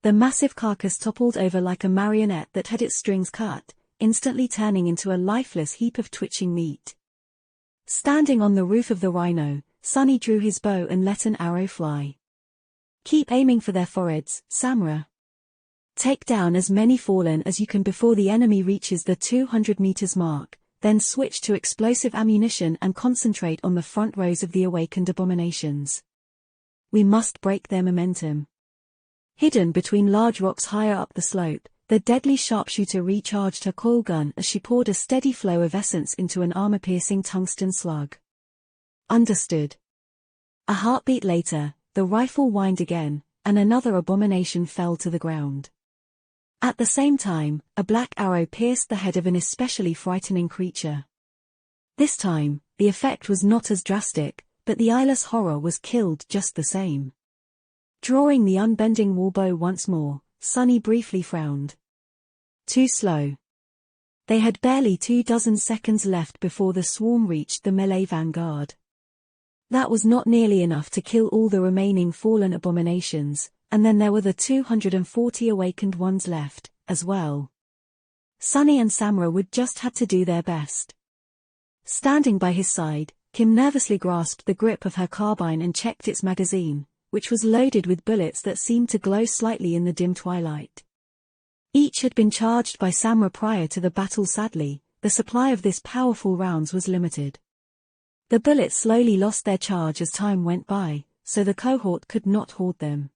The massive carcass toppled over like a marionette that had its strings cut, instantly turning into a lifeless heap of twitching meat. Standing on the roof of the rhino, Sunny drew his bow and let an arrow fly. Keep aiming for their foreheads, Samra. Take down as many fallen as you can before the enemy reaches the 200 meters mark, then switch to explosive ammunition and concentrate on the front rows of the awakened abominations. We must break their momentum. Hidden between large rocks higher up the slope, the deadly sharpshooter recharged her coil gun as she poured a steady flow of essence into an armor-piercing tungsten slug. Understood. A heartbeat later, the rifle whined again, and another abomination fell to the ground. At the same time, a black arrow pierced the head of an especially frightening creature. This time, the effect was not as drastic, but the eyeless horror was killed just the same. Drawing the unbending warbow once more, Sunny briefly frowned. Too slow. They had barely 24 seconds left before the swarm reached the melee vanguard. That was not nearly enough to kill all the remaining fallen abominations, and then there were the 240 awakened ones left, as well. Sunny and Samra would just had to do their best. Standing by his side, Kim nervously grasped the grip of her carbine and checked its magazine, which was loaded with bullets that seemed to glow slightly in the dim twilight. Each had been charged by Samra prior to the battle. Sadly, the supply of this powerful rounds was limited. The bullets slowly lost their charge as time went by, so the cohort could not hoard them.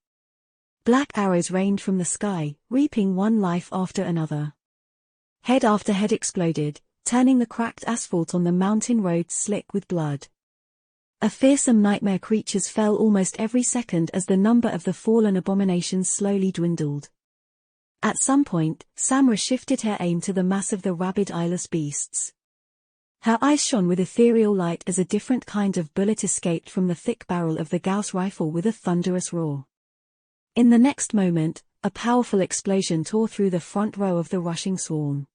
Black arrows rained from the sky, reaping one life after another. Head after head exploded, turning the cracked asphalt on the mountain roads slick with blood. A fearsome nightmare creatures fell almost every second as the number of the fallen abominations slowly dwindled. At some point, Samra shifted her aim to the mass of the rabid eyeless beasts. Her eyes shone with ethereal light as a different kind of bullet escaped from the thick barrel of the Gauss rifle with a thunderous roar. In the next moment, a powerful explosion tore through the front row of the rushing swarm.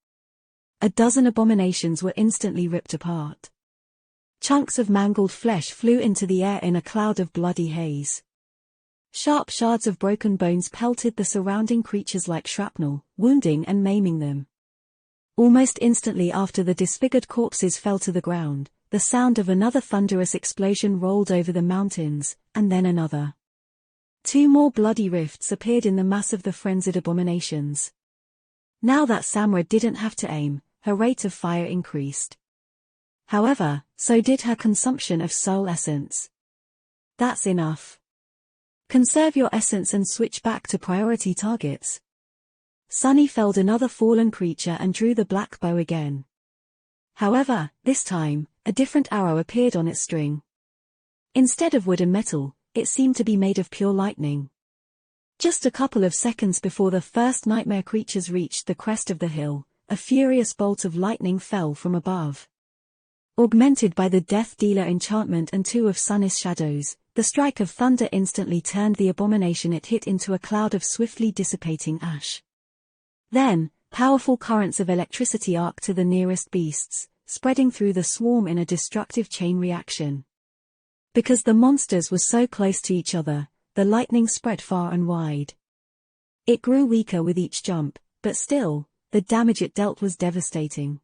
A dozen abominations were instantly ripped apart. Chunks of mangled flesh flew into the air in a cloud of bloody haze. Sharp shards of broken bones pelted the surrounding creatures like shrapnel, wounding and maiming them. Almost instantly after the disfigured corpses fell to the ground, the sound of another thunderous explosion rolled over the mountains, and then another. 2 more bloody rifts appeared in the mass of the frenzied abominations. Now that Samra didn't have to aim, her rate of fire increased. However, so did her consumption of soul essence. That's enough. Conserve your essence and switch back to priority targets. Sunny felled another fallen creature and drew the black bow again. However, this time, a different arrow appeared on its string. Instead of wood and metal, it seemed to be made of pure lightning. Just a couple of seconds before the first nightmare creatures reached the crest of the hill, a furious bolt of lightning fell from above. Augmented by the Death Dealer enchantment and 2 of Sunny's shadows, the strike of thunder instantly turned the abomination it hit into a cloud of swiftly dissipating ash. Then, powerful currents of electricity arced to the nearest beasts, spreading through the swarm in a destructive chain reaction. Because the monsters were so close to each other, the lightning spread far and wide. It grew weaker with each jump, but still, the damage it dealt was devastating.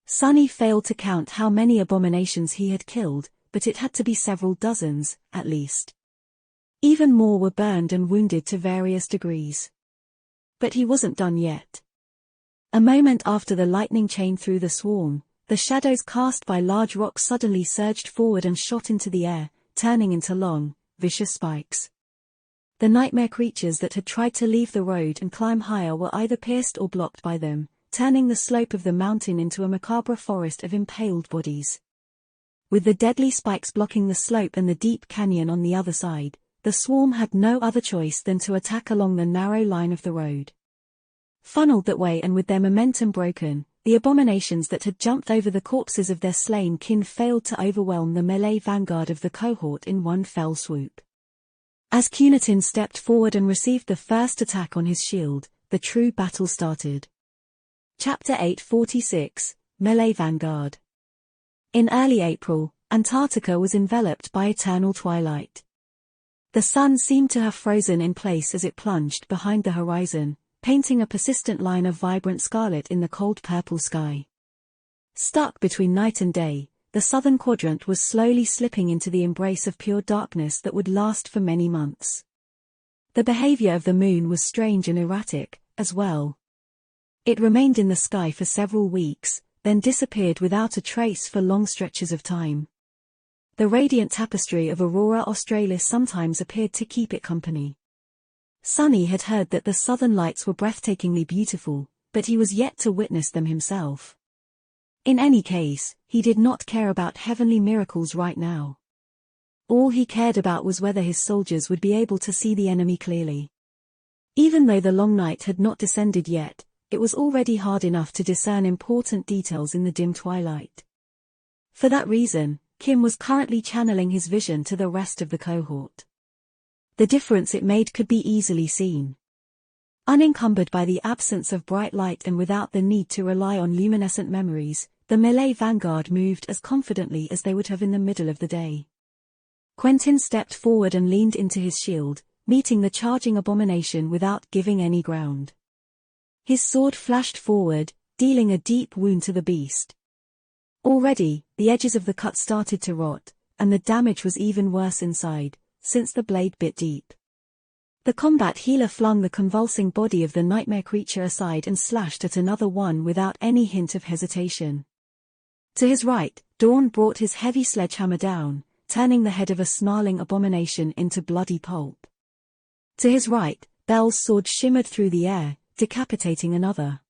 Sunny failed to count how many abominations he had killed, but it had to be several dozens, at least. Even more were burned and wounded to various degrees. But he wasn't done yet. A moment after the lightning chain through the swarm, the shadows cast by large rocks suddenly surged forward and shot into the air, turning into long, vicious spikes. The nightmare creatures that had tried to leave the road and climb higher were either pierced or blocked by them, turning the slope of the mountain into a macabre forest of impaled bodies. With the deadly spikes blocking the slope and the deep canyon on the other side, the swarm had no other choice than to attack along the narrow line of the road. Funneled that way and with their momentum broken, the abominations that had jumped over the corpses of their slain kin failed to overwhelm the melee vanguard of the cohort in one fell swoop. As Cunetin stepped forward and received the first attack on his shield, the true battle started. Chapter 846, Melee Vanguard. In early April, Antarctica was enveloped by eternal twilight. The sun seemed to have frozen in place as it plunged behind the horizon, painting a persistent line of vibrant scarlet in the cold purple sky. Stuck between night and day, the southern quadrant was slowly slipping into the embrace of pure darkness that would last for many months. The behavior of the moon was strange and erratic, as well. It remained in the sky for several weeks, then disappeared without a trace for long stretches of time. The radiant tapestry of Aurora Australis sometimes appeared to keep it company. Sunny had heard that the southern lights were breathtakingly beautiful, but he was yet to witness them himself. In any case, he did not care about heavenly miracles right now. All he cared about was whether his soldiers would be able to see the enemy clearly. Even though the long night had not descended yet, it was already hard enough to discern important details in the dim twilight. For that reason, Kim was currently channeling his vision to the rest of the cohort. The difference it made could be easily seen. Unencumbered by the absence of bright light and without the need to rely on luminescent memories, the melee vanguard moved as confidently as they would have in the middle of the day. Quentin stepped forward and leaned into his shield, meeting the charging abomination without giving any ground. His sword flashed forward, dealing a deep wound to the beast. Already, the edges of the cut started to rot, and the damage was even worse inside, since the blade bit deep. The combat healer flung the convulsing body of the nightmare creature aside and slashed at another one without any hint of hesitation. To his right, Dawn brought his heavy sledgehammer down, turning the head of a snarling abomination into bloody pulp. To his right, Bel's sword shimmered through the air, decapitating another.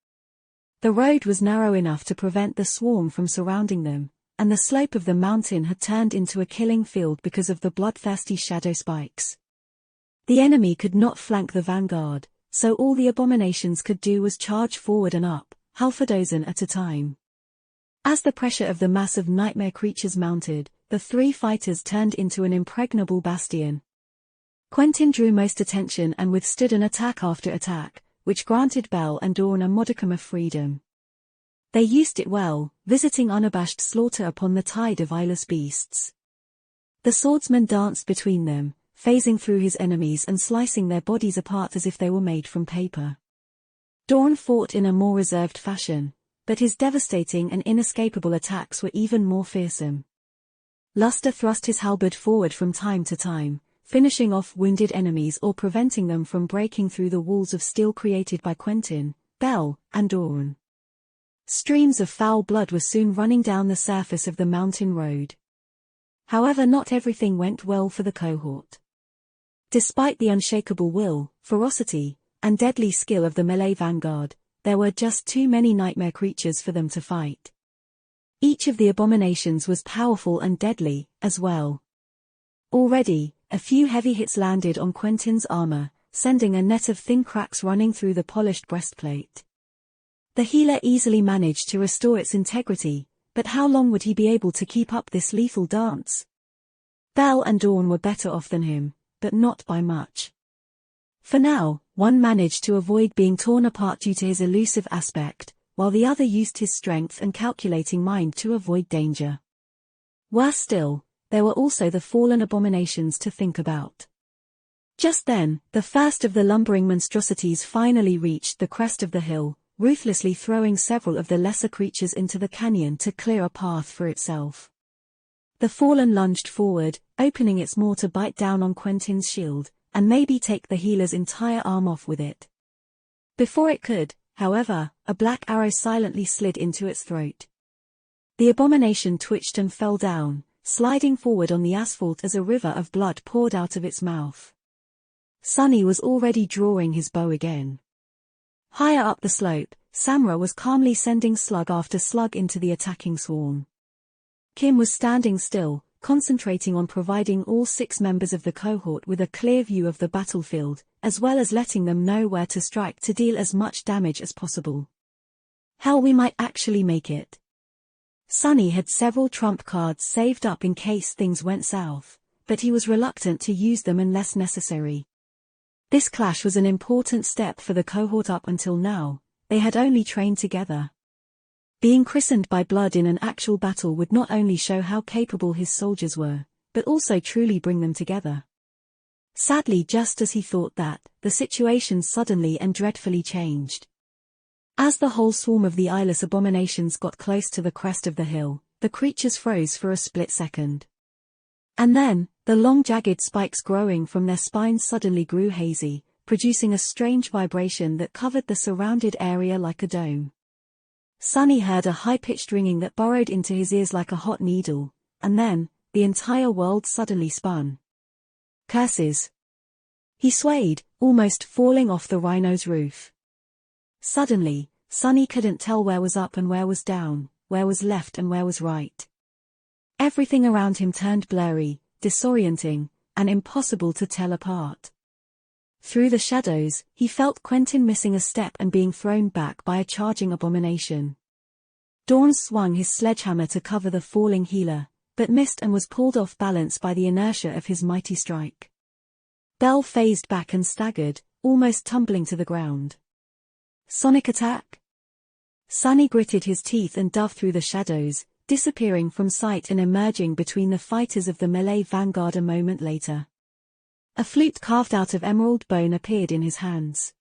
The road was narrow enough to prevent the swarm from surrounding them, and the slope of the mountain had turned into a killing field because of the bloodthirsty shadow spikes. The enemy could not flank the vanguard, so all the abominations could do was charge forward and up, half a dozen at a time. As the pressure of the mass of nightmare creatures mounted, the three fighters turned into an impregnable bastion. Quentin drew most attention and withstood an attack after attack, which granted Bel and Dawn a modicum of freedom. They used it well, visiting unabashed slaughter upon the tide of eyeless beasts. The swordsman danced between them, phasing through his enemies and slicing their bodies apart as if they were made from paper. Dawn fought in a more reserved fashion, but his devastating and inescapable attacks were even more fearsome. Luster thrust his halberd forward from time to time, finishing off wounded enemies or preventing them from breaking through the walls of steel created by Quentin, Bel, and Dawn. Streams of foul blood were soon running down the surface of the mountain road. However, not everything went well for the cohort. Despite the unshakable will, ferocity, and deadly skill of the melee vanguard, there were just too many nightmare creatures for them to fight. Each of the abominations was powerful and deadly, as well. Already, a few heavy hits landed on Quentin's armor, sending a net of thin cracks running through the polished breastplate. The healer easily managed to restore its integrity, but how long would he be able to keep up this lethal dance? Bel and Dawn were better off than him, but not by much. For now, one managed to avoid being torn apart due to his elusive aspect, while the other used his strength and calculating mind to avoid danger. Worse still, there were also the fallen abominations to think about. Just then, the first of the lumbering monstrosities finally reached the crest of the hill, ruthlessly throwing several of the lesser creatures into the canyon to clear a path for itself. The fallen lunged forward, opening its maw to bite down on Quentin's shield, and maybe take the healer's entire arm off with it. Before it could, however, a black arrow silently slid into its throat. The abomination twitched and fell down, sliding forward on the asphalt as a river of blood poured out of its mouth. Sonny was already drawing his bow again. Higher up the slope, Samra was calmly sending slug after slug into the attacking swarm. Kim was standing still, concentrating on providing all 6 members of the cohort with a clear view of the battlefield, as well as letting them know where to strike to deal as much damage as possible. Hell, we might actually make it. Sonny had several trump cards saved up in case things went south, but he was reluctant to use them unless necessary. This clash was an important step for the cohort. Up until now, they had only trained together. Being christened by Blood in an actual battle would not only show how capable his soldiers were, but also truly bring them together. Sadly, just as he thought that, the situation suddenly and dreadfully changed. As the whole swarm of the eyeless abominations got close to the crest of the hill, the creatures froze for a split second. And then, the long jagged spikes growing from their spines suddenly grew hazy, producing a strange vibration that covered the surrounded area like a dome. Sonny heard a high-pitched ringing that burrowed into his ears like a hot needle, and then, the entire world suddenly spun. Curses! He swayed, almost falling off the rhino's roof. Suddenly, Sonny couldn't tell where was up and where was down, where was left and where was right. Everything around him turned blurry, disorienting, and impossible to tell apart. Through the shadows, he felt Quentin missing a step and being thrown back by a charging abomination. Dawn swung his sledgehammer to cover the falling healer, but missed and was pulled off balance by the inertia of his mighty strike. Bel phased back and staggered, almost tumbling to the ground. Sonic attack? Sonny gritted his teeth and dove through the shadows, disappearing from sight and emerging between the fighters of the melee vanguard a moment later. A flute carved out of emerald bone appeared in his hands.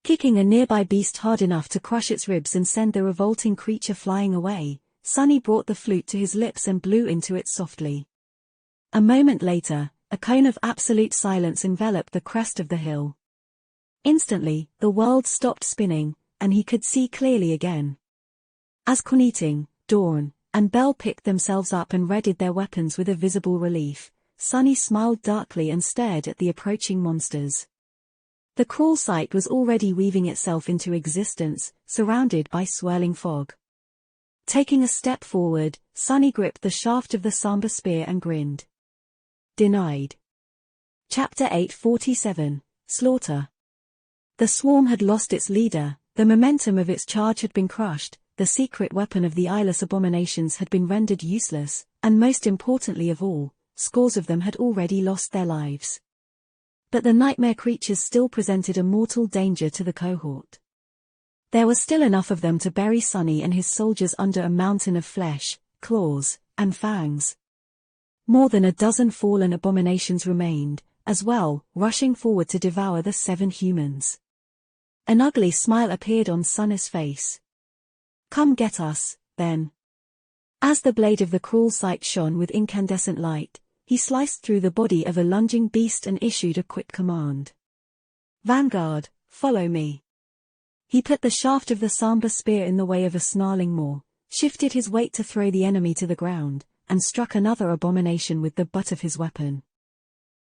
Kicking a nearby beast hard enough to crush its ribs and send the revolting creature flying away, Sunny brought the flute to his lips and blew into it softly. A moment later, a cone of absolute silence enveloped the crest of the hill. Instantly, the world stopped spinning, and he could see clearly again. As Corneting, Dawn, and Belle picked themselves up and readied their weapons with a visible relief, Sunny smiled darkly and stared at the approaching monsters. The cruel sight was already weaving itself into existence, surrounded by swirling fog. Taking a step forward, Sunny gripped the shaft of the Samba spear and grinned. Denied. Chapter 847, Slaughter. The swarm had lost its leader, the momentum of its charge had been crushed, the secret weapon of the eyeless abominations had been rendered useless, and most importantly of all, scores of them had already lost their lives. But the nightmare creatures still presented a mortal danger to the cohort. There were still enough of them to bury Sunny and his soldiers under a mountain of flesh, claws, and fangs. More than a dozen fallen abominations remained, as well, rushing forward to devour the 7 humans. An ugly smile appeared on Sunny's face. "Come get us, then." As the blade of the cruel sight shone with incandescent light, he sliced through the body of a lunging beast and issued a quick command. "Vanguard, follow me." He put the shaft of the Samba spear in the way of a snarling maw, shifted his weight to throw the enemy to the ground, and struck another abomination with the butt of his weapon.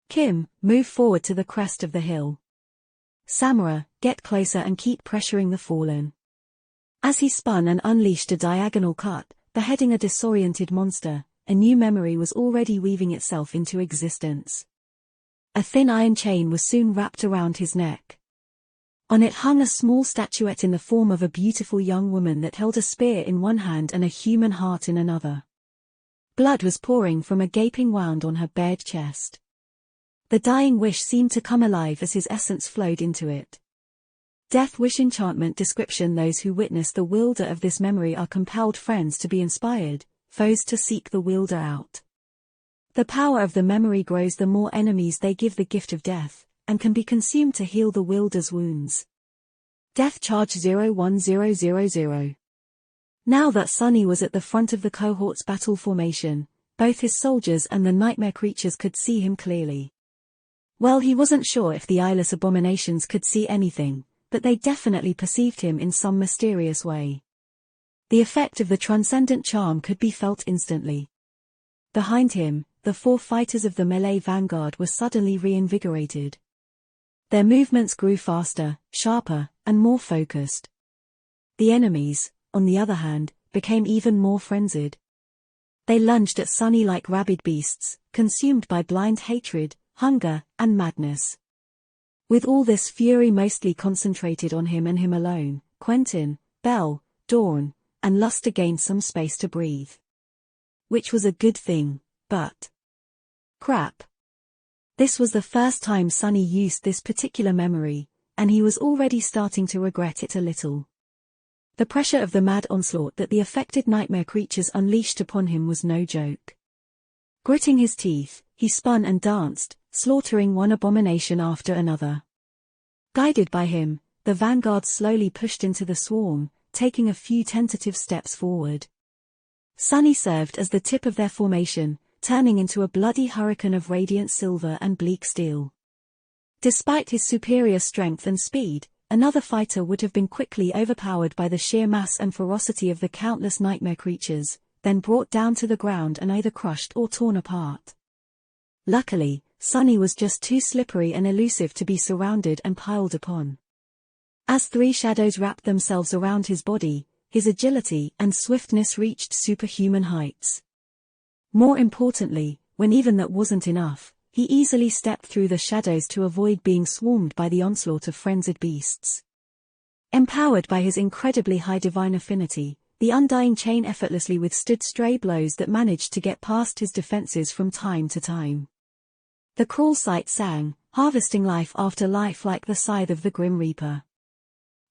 "Kim, move forward to the crest of the hill. Samara, get closer and keep pressuring the fallen." As he spun and unleashed a diagonal cut, beheading a disoriented monster, a new memory was already weaving itself into existence. A thin iron chain was soon wrapped around his neck. On it hung a small statuette in the form of a beautiful young woman that held a spear in one hand and a human heart in another. Blood was pouring from a gaping wound on her bared chest. The dying wish seemed to come alive as his essence flowed into it. Death Wish enchantment description: those who witness the wielder of this memory are compelled friends to be inspired, foes to seek the wielder out. The power of the memory grows the more enemies they give the gift of death, and can be consumed to heal the wielder's wounds. Death Charge 01000. Now that Sunny was at the front of the cohort's battle formation, both his soldiers and the nightmare creatures could see him clearly. Well, he wasn't sure if the eyeless abominations could see anything, but they definitely perceived him in some mysterious way. The effect of the transcendent charm could be felt instantly. Behind him, the 4 fighters of the melee vanguard were suddenly reinvigorated. Their movements grew faster, sharper, and more focused. The enemies, on the other hand, became even more frenzied. They lunged at Sunny like rabid beasts, consumed by blind hatred, hunger, and madness. With all this fury mostly concentrated on him and him alone, Quentin, Belle, Dawn, and Luster gained some space to breathe. Which was a good thing, but... crap. This was the first time Sunny used this particular memory, and he was already starting to regret it a little. The pressure of the mad onslaught that the affected nightmare creatures unleashed upon him was no joke. Gritting his teeth, he spun and danced, slaughtering one abomination after another. Guided by him, the vanguard slowly pushed into the swarm, taking a few tentative steps forward. Sunny served as the tip of their formation, turning into a bloody hurricane of radiant silver and bleak steel. Despite his superior strength and speed, another fighter would have been quickly overpowered by the sheer mass and ferocity of the countless nightmare creatures, then brought down to the ground and either crushed or torn apart. Luckily, Sunny was just too slippery and elusive to be surrounded and piled upon. As 3 shadows wrapped themselves around his body, his agility and swiftness reached superhuman heights. More importantly, when even that wasn't enough, he easily stepped through the shadows to avoid being swarmed by the onslaught of frenzied beasts. Empowered by his incredibly high divine affinity, the undying chain effortlessly withstood stray blows that managed to get past his defenses from time to time. The cruel sight sang, harvesting life after life like the scythe of the Grim Reaper.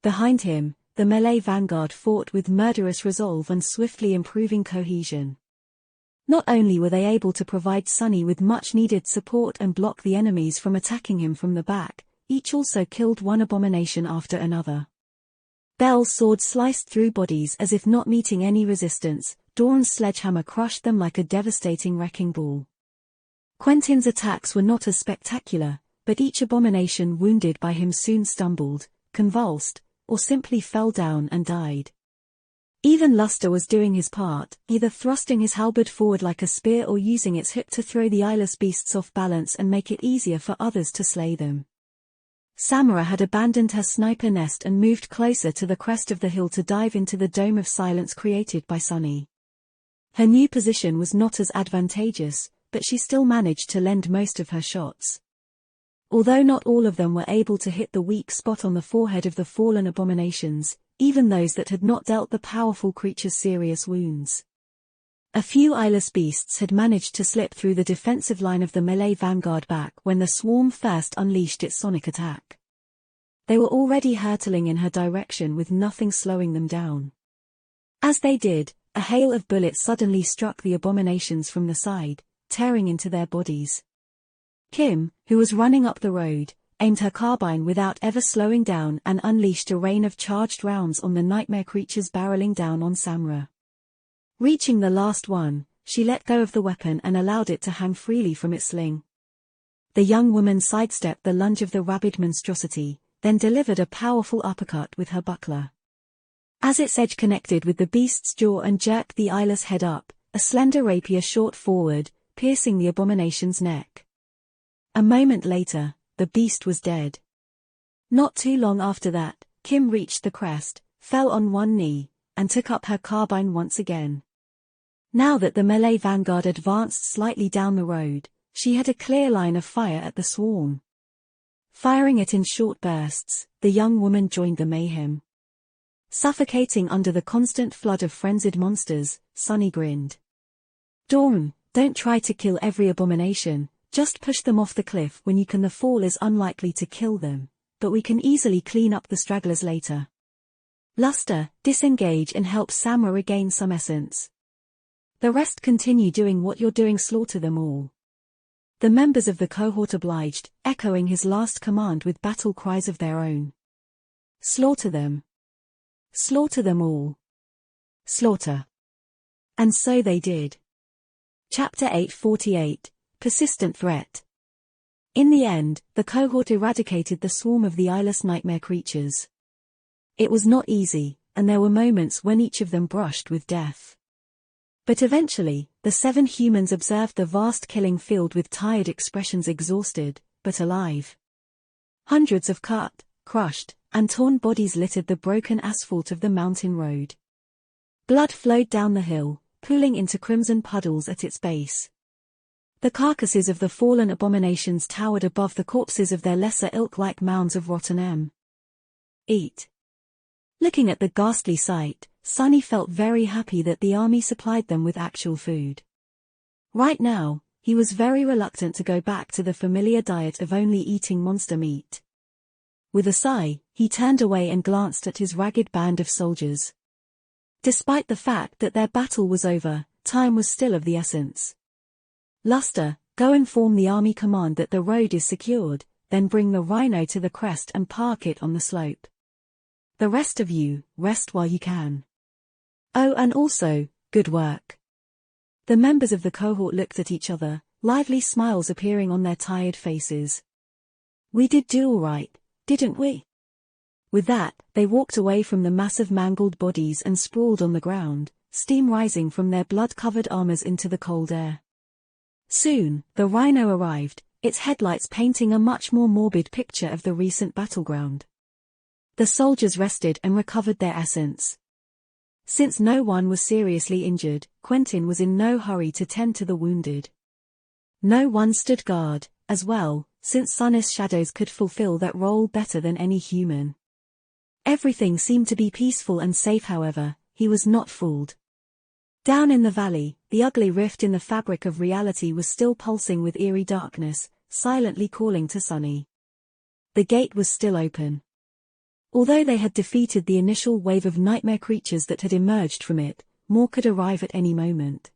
Behind him, the melee vanguard fought with murderous resolve and swiftly improving cohesion. Not only were they able to provide Sunny with much-needed support and block the enemies from attacking him from the back, each also killed one abomination after another. Belle's sword sliced through bodies as if not meeting any resistance. Dawn's sledgehammer crushed them like a devastating wrecking ball. Quentin's attacks were not as spectacular, but each abomination wounded by him soon stumbled, convulsed, or simply fell down and died. Even Luster was doing his part, either thrusting his halberd forward like a spear or using its hook to throw the eyeless beasts off balance and make it easier for others to slay them. Samara had abandoned her sniper nest and moved closer to the crest of the hill to dive into the dome of silence created by Sunny. Her new position was not as advantageous, but she still managed to lend most of her shots. Although not all of them were able to hit the weak spot on the forehead of the fallen abominations, even those that had not dealt the powerful creatures serious wounds. A few eyeless beasts had managed to slip through the defensive line of the melee vanguard back when the swarm first unleashed its sonic attack. They were already hurtling in her direction with nothing slowing them down. As they did, a hail of bullets suddenly struck the abominations from the side, tearing into their bodies. Kim, who was running up the road, aimed her carbine without ever slowing down and unleashed a rain of charged rounds on the nightmare creatures barreling down on Samara. Reaching the last one, she let go of the weapon and allowed it to hang freely from its sling. The young woman sidestepped the lunge of the rabid monstrosity, then delivered a powerful uppercut with her buckler. As its edge connected with the beast's jaw and jerked the eyeless head up, a slender rapier shot forward, piercing the abomination's neck. A moment later, the beast was dead. Not too long after that, Kim reached the crest, fell on one knee, and took up her carbine once again. Now that the melee vanguard advanced slightly down the road, she had a clear line of fire at the swarm. Firing it in short bursts, the young woman joined the mayhem. Suffocating under the constant flood of frenzied monsters, Sunny grinned. Dawn, don't try to kill every abomination, just push them off the cliff when you can. The fall is unlikely to kill them, but we can easily clean up the stragglers later. Luster, disengage and help Samara regain some essence. The rest continue doing what you're doing, slaughter them all. The members of the cohort obliged, echoing his last command with battle cries of their own. Slaughter them. Slaughter them all. Slaughter. And so they did. Chapter 848, Persistent Threat. In the end, the cohort eradicated the swarm of the eyeless nightmare creatures. It was not easy, and there were moments when each of them brushed with death. But eventually, the 7 humans observed the vast killing field with tired expressions, exhausted, but alive. Hundreds of cut, crushed, and torn bodies littered the broken asphalt of the mountain road. Blood flowed down the hill, pooling into crimson puddles at its base. The carcasses of the fallen abominations towered above the corpses of their lesser ilk like mounds of rotten eat. Looking at the ghastly sight, Sunny felt very happy that the army supplied them with actual food. Right now, he was very reluctant to go back to the familiar diet of only eating monster meat. With a sigh, he turned away and glanced at his ragged band of soldiers. Despite the fact that their battle was over, time was still of the essence. Luster, go inform the army command that the road is secured, then bring the rhino to the crest and park it on the slope. The rest of you, rest while you can. Oh, and also, good work. The members of the cohort looked at each other, lively smiles appearing on their tired faces. We did do all right, didn't we? With that, they walked away from the massive mangled bodies and sprawled on the ground, steam rising from their blood-covered armors into the cold air. Soon, the rhino arrived, its headlights painting a much more morbid picture of the recent battleground. The soldiers rested and recovered their essence. Since no one was seriously injured, Quentin was in no hurry to tend to the wounded. No one stood guard, as well, since Sunnis shadows could fulfill that role better than any human. Everything seemed to be peaceful and safe. However, he was not fooled. Down in the valley, the ugly rift in the fabric of reality was still pulsing with eerie darkness, silently calling to Sunny. The gate was still open. Although they had defeated the initial wave of nightmare creatures that had emerged from it, more could arrive at any moment.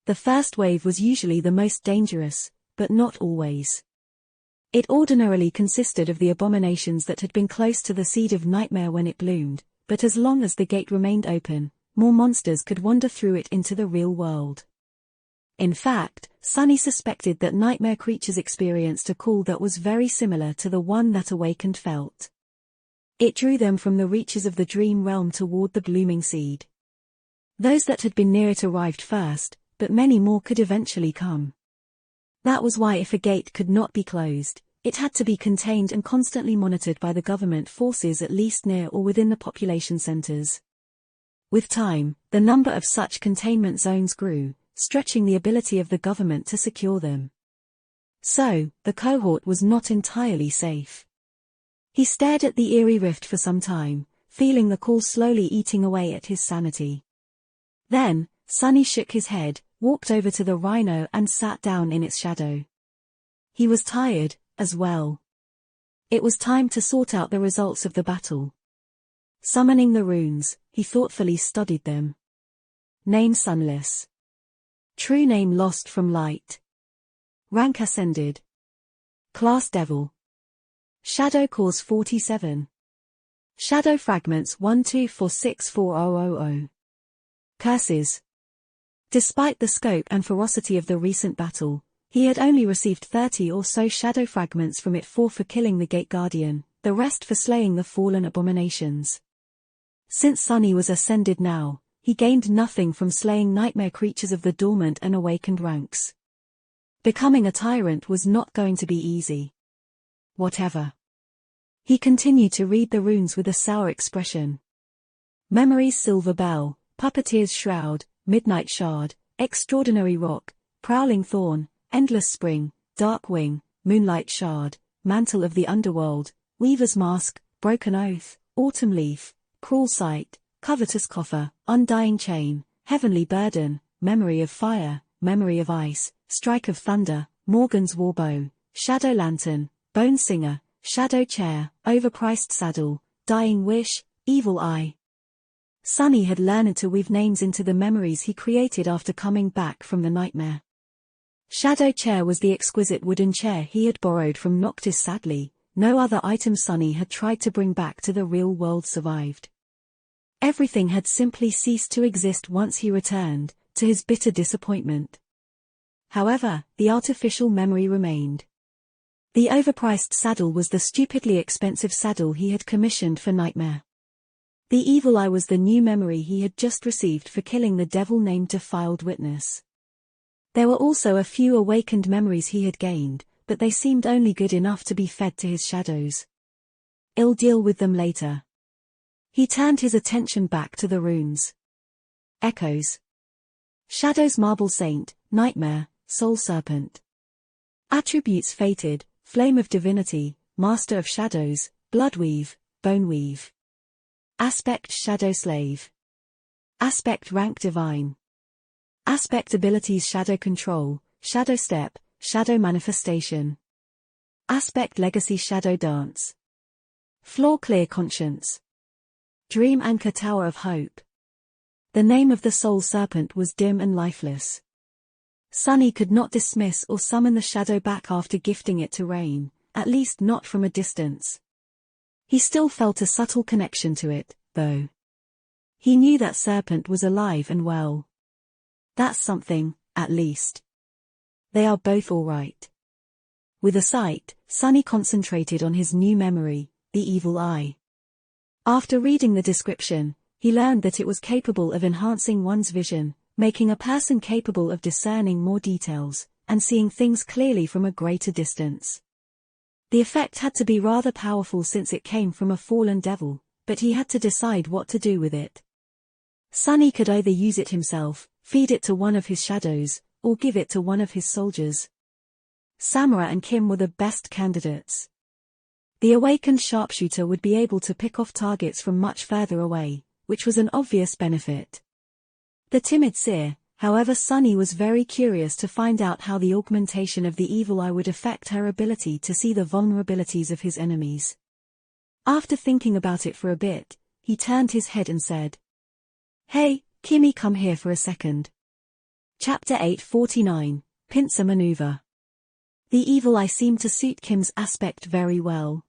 The first wave was usually the most dangerous, but not always. It ordinarily consisted of the abominations that had been close to the seed of nightmare when it bloomed, but as long as the gate remained open, more monsters could wander through it into the real world. In fact, Sunny suspected that nightmare creatures experienced a call that was very similar to the one that Awakened felt. It drew them from the reaches of the dream realm toward the blooming seed. Those that had been near it arrived first, but many more could eventually come. That was why if a gate could not be closed, it had to be contained and constantly monitored by the government forces at least near or within the population centers. With time, the number of such containment zones grew, stretching the ability of the government to secure them. So, the cohort was not entirely safe. He stared at the eerie rift for some time, feeling the call slowly eating away at his sanity. Then, Sunny shook his head, walked over to the rhino and sat down in its shadow. He was tired, as well. It was time to sort out the results of the battle. Summoning the runes, he thoughtfully studied them. Name Sunless. True name Lost from Light. Rank Ascended. Class Devil. Shadow Cause 47. Shadow Fragments 1246400. Curses. Despite the scope and ferocity of the recent battle, he had only received 30 or so shadow fragments from it, 4 for killing the Gate Guardian, the rest for slaying the fallen abominations. Since Sunny was ascended now, he gained nothing from slaying nightmare creatures of the dormant and awakened ranks. Becoming a tyrant was not going to be easy. Whatever. He continued to read the runes with a sour expression. Memory's Silver Bell, Puppeteer's Shroud, Midnight Shard, Extraordinary Rock, Prowling Thorn, Endless Spring, Dark Wing, Moonlight Shard, Mantle of the Underworld, Weaver's Mask, Broken Oath, Autumn Leaf, Cruel Sight, Covetous Coffer, Undying Chain, Heavenly Burden, Memory of Fire, Memory of Ice, Strike of Thunder, Morgan's Warbow, Shadow Lantern, Bone Singer, Shadow Chair, Overpriced Saddle, Dying Wish, Evil Eye. Sunny had learned to weave names into the memories he created after coming back from the nightmare. Shadow Chair was the exquisite wooden chair he had borrowed from Noctis. Sadly, no other item Sunny had tried to bring back to the real world survived. Everything had simply ceased to exist once he returned, to his bitter disappointment. However, the artificial memory remained. The overpriced saddle was the stupidly expensive saddle he had commissioned for Nightmare. The Evil Eye was the new memory he had just received for killing the devil named Defiled Witness. There were also a few awakened memories he had gained, but they seemed only good enough to be fed to his shadows. I'll deal with them later. He turned his attention back to the runes. Echoes. Shadows Marble Saint, Nightmare, Soul Serpent. Attributes Fated, Flame of Divinity, Master of Shadows, Bloodweave, Boneweave. Aspect Shadow Slave. Aspect Rank Divine. Aspect Abilities Shadow Control, Shadow Step, Shadow Manifestation. Aspect Legacy Shadow Dance. Floor Clear Conscience. Dream Anchor Tower of Hope. The name of the Soul Serpent was dim and lifeless. Sunny could not dismiss or summon the shadow back after gifting it to Rain, at least not from a distance. He still felt a subtle connection to it, though. He knew that serpent was alive and well. That's something, at least. They are both all right. With a sight, Sunny concentrated on his new memory, the Evil Eye. After reading the description, he learned that it was capable of enhancing one's vision, making a person capable of discerning more details, and seeing things clearly from a greater distance. The effect had to be rather powerful since it came from a fallen devil, but he had to decide what to do with it. Sunny could either use it himself, feed it to one of his shadows, or give it to one of his soldiers. Samara and Kim were the best candidates. The awakened sharpshooter would be able to pick off targets from much further away, which was an obvious benefit. The timid seer, however, Sunny was very curious to find out how the augmentation of the Evil Eye would affect her ability to see the vulnerabilities of his enemies. After thinking about it for a bit, he turned his head and said, "Hey, Kimmy, come here for a second." Chapter 849, Pincer Maneuver. The evil eye seemed to suit Kim's aspect very well.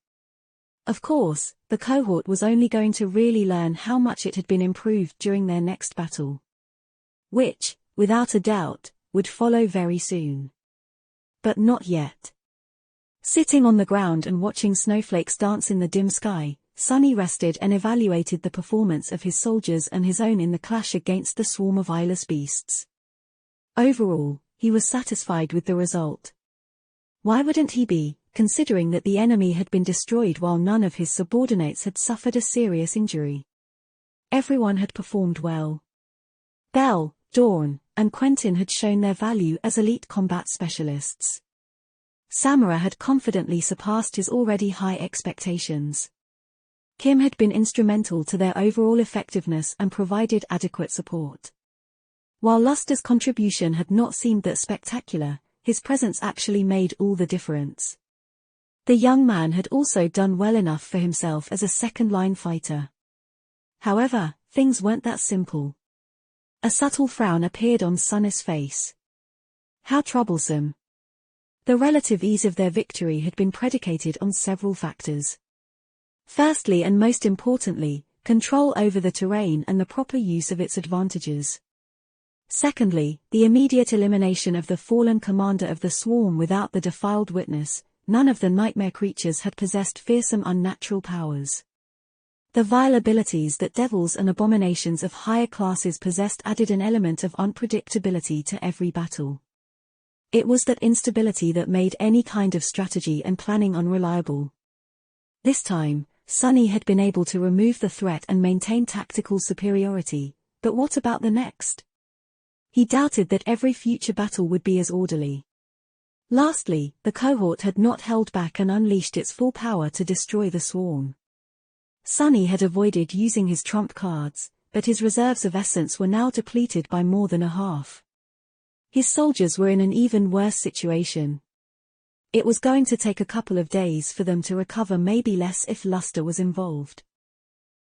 Of course, the cohort was only going to really learn how much it had been improved during their next battle. Which, without a doubt, would follow very soon. But not yet. Sitting on the ground and watching snowflakes dance in the dim sky, Sunny rested and evaluated the performance of his soldiers and his own in the clash against the swarm of eyeless beasts. Overall, he was satisfied with the result. Why wouldn't he be, considering that the enemy had been destroyed while none of his subordinates had suffered a serious injury? Everyone had performed well. Belle, Dawn, and Quentin had shown their value as elite combat specialists. Samara had confidently surpassed his already high expectations. Kim had been instrumental to their overall effectiveness and provided adequate support. While Luster's contribution had not seemed that spectacular, his presence actually made all the difference. The young man had also done well enough for himself as a second-line fighter. However, things weren't that simple. A subtle frown appeared on Sunny's face. How troublesome. The relative ease of their victory had been predicated on several factors. Firstly and most importantly, control over the terrain and the proper use of its advantages. Secondly, the immediate elimination of the fallen commander of the swarm without the defiled witness. None of the nightmare creatures had possessed fearsome unnatural powers. The vile abilities that devils and abominations of higher classes possessed added an element of unpredictability to every battle. It was that instability that made any kind of strategy and planning unreliable. This time, Sunny had been able to remove the threat and maintain tactical superiority, but what about the next? He doubted that every future battle would be as orderly. Lastly, the cohort had not held back and unleashed its full power to destroy the swarm. Sunny had avoided using his trump cards, but his reserves of essence were now depleted by more than a half. His soldiers were in an even worse situation. It was going to take a couple of days for them to recover, maybe less if Luster was involved.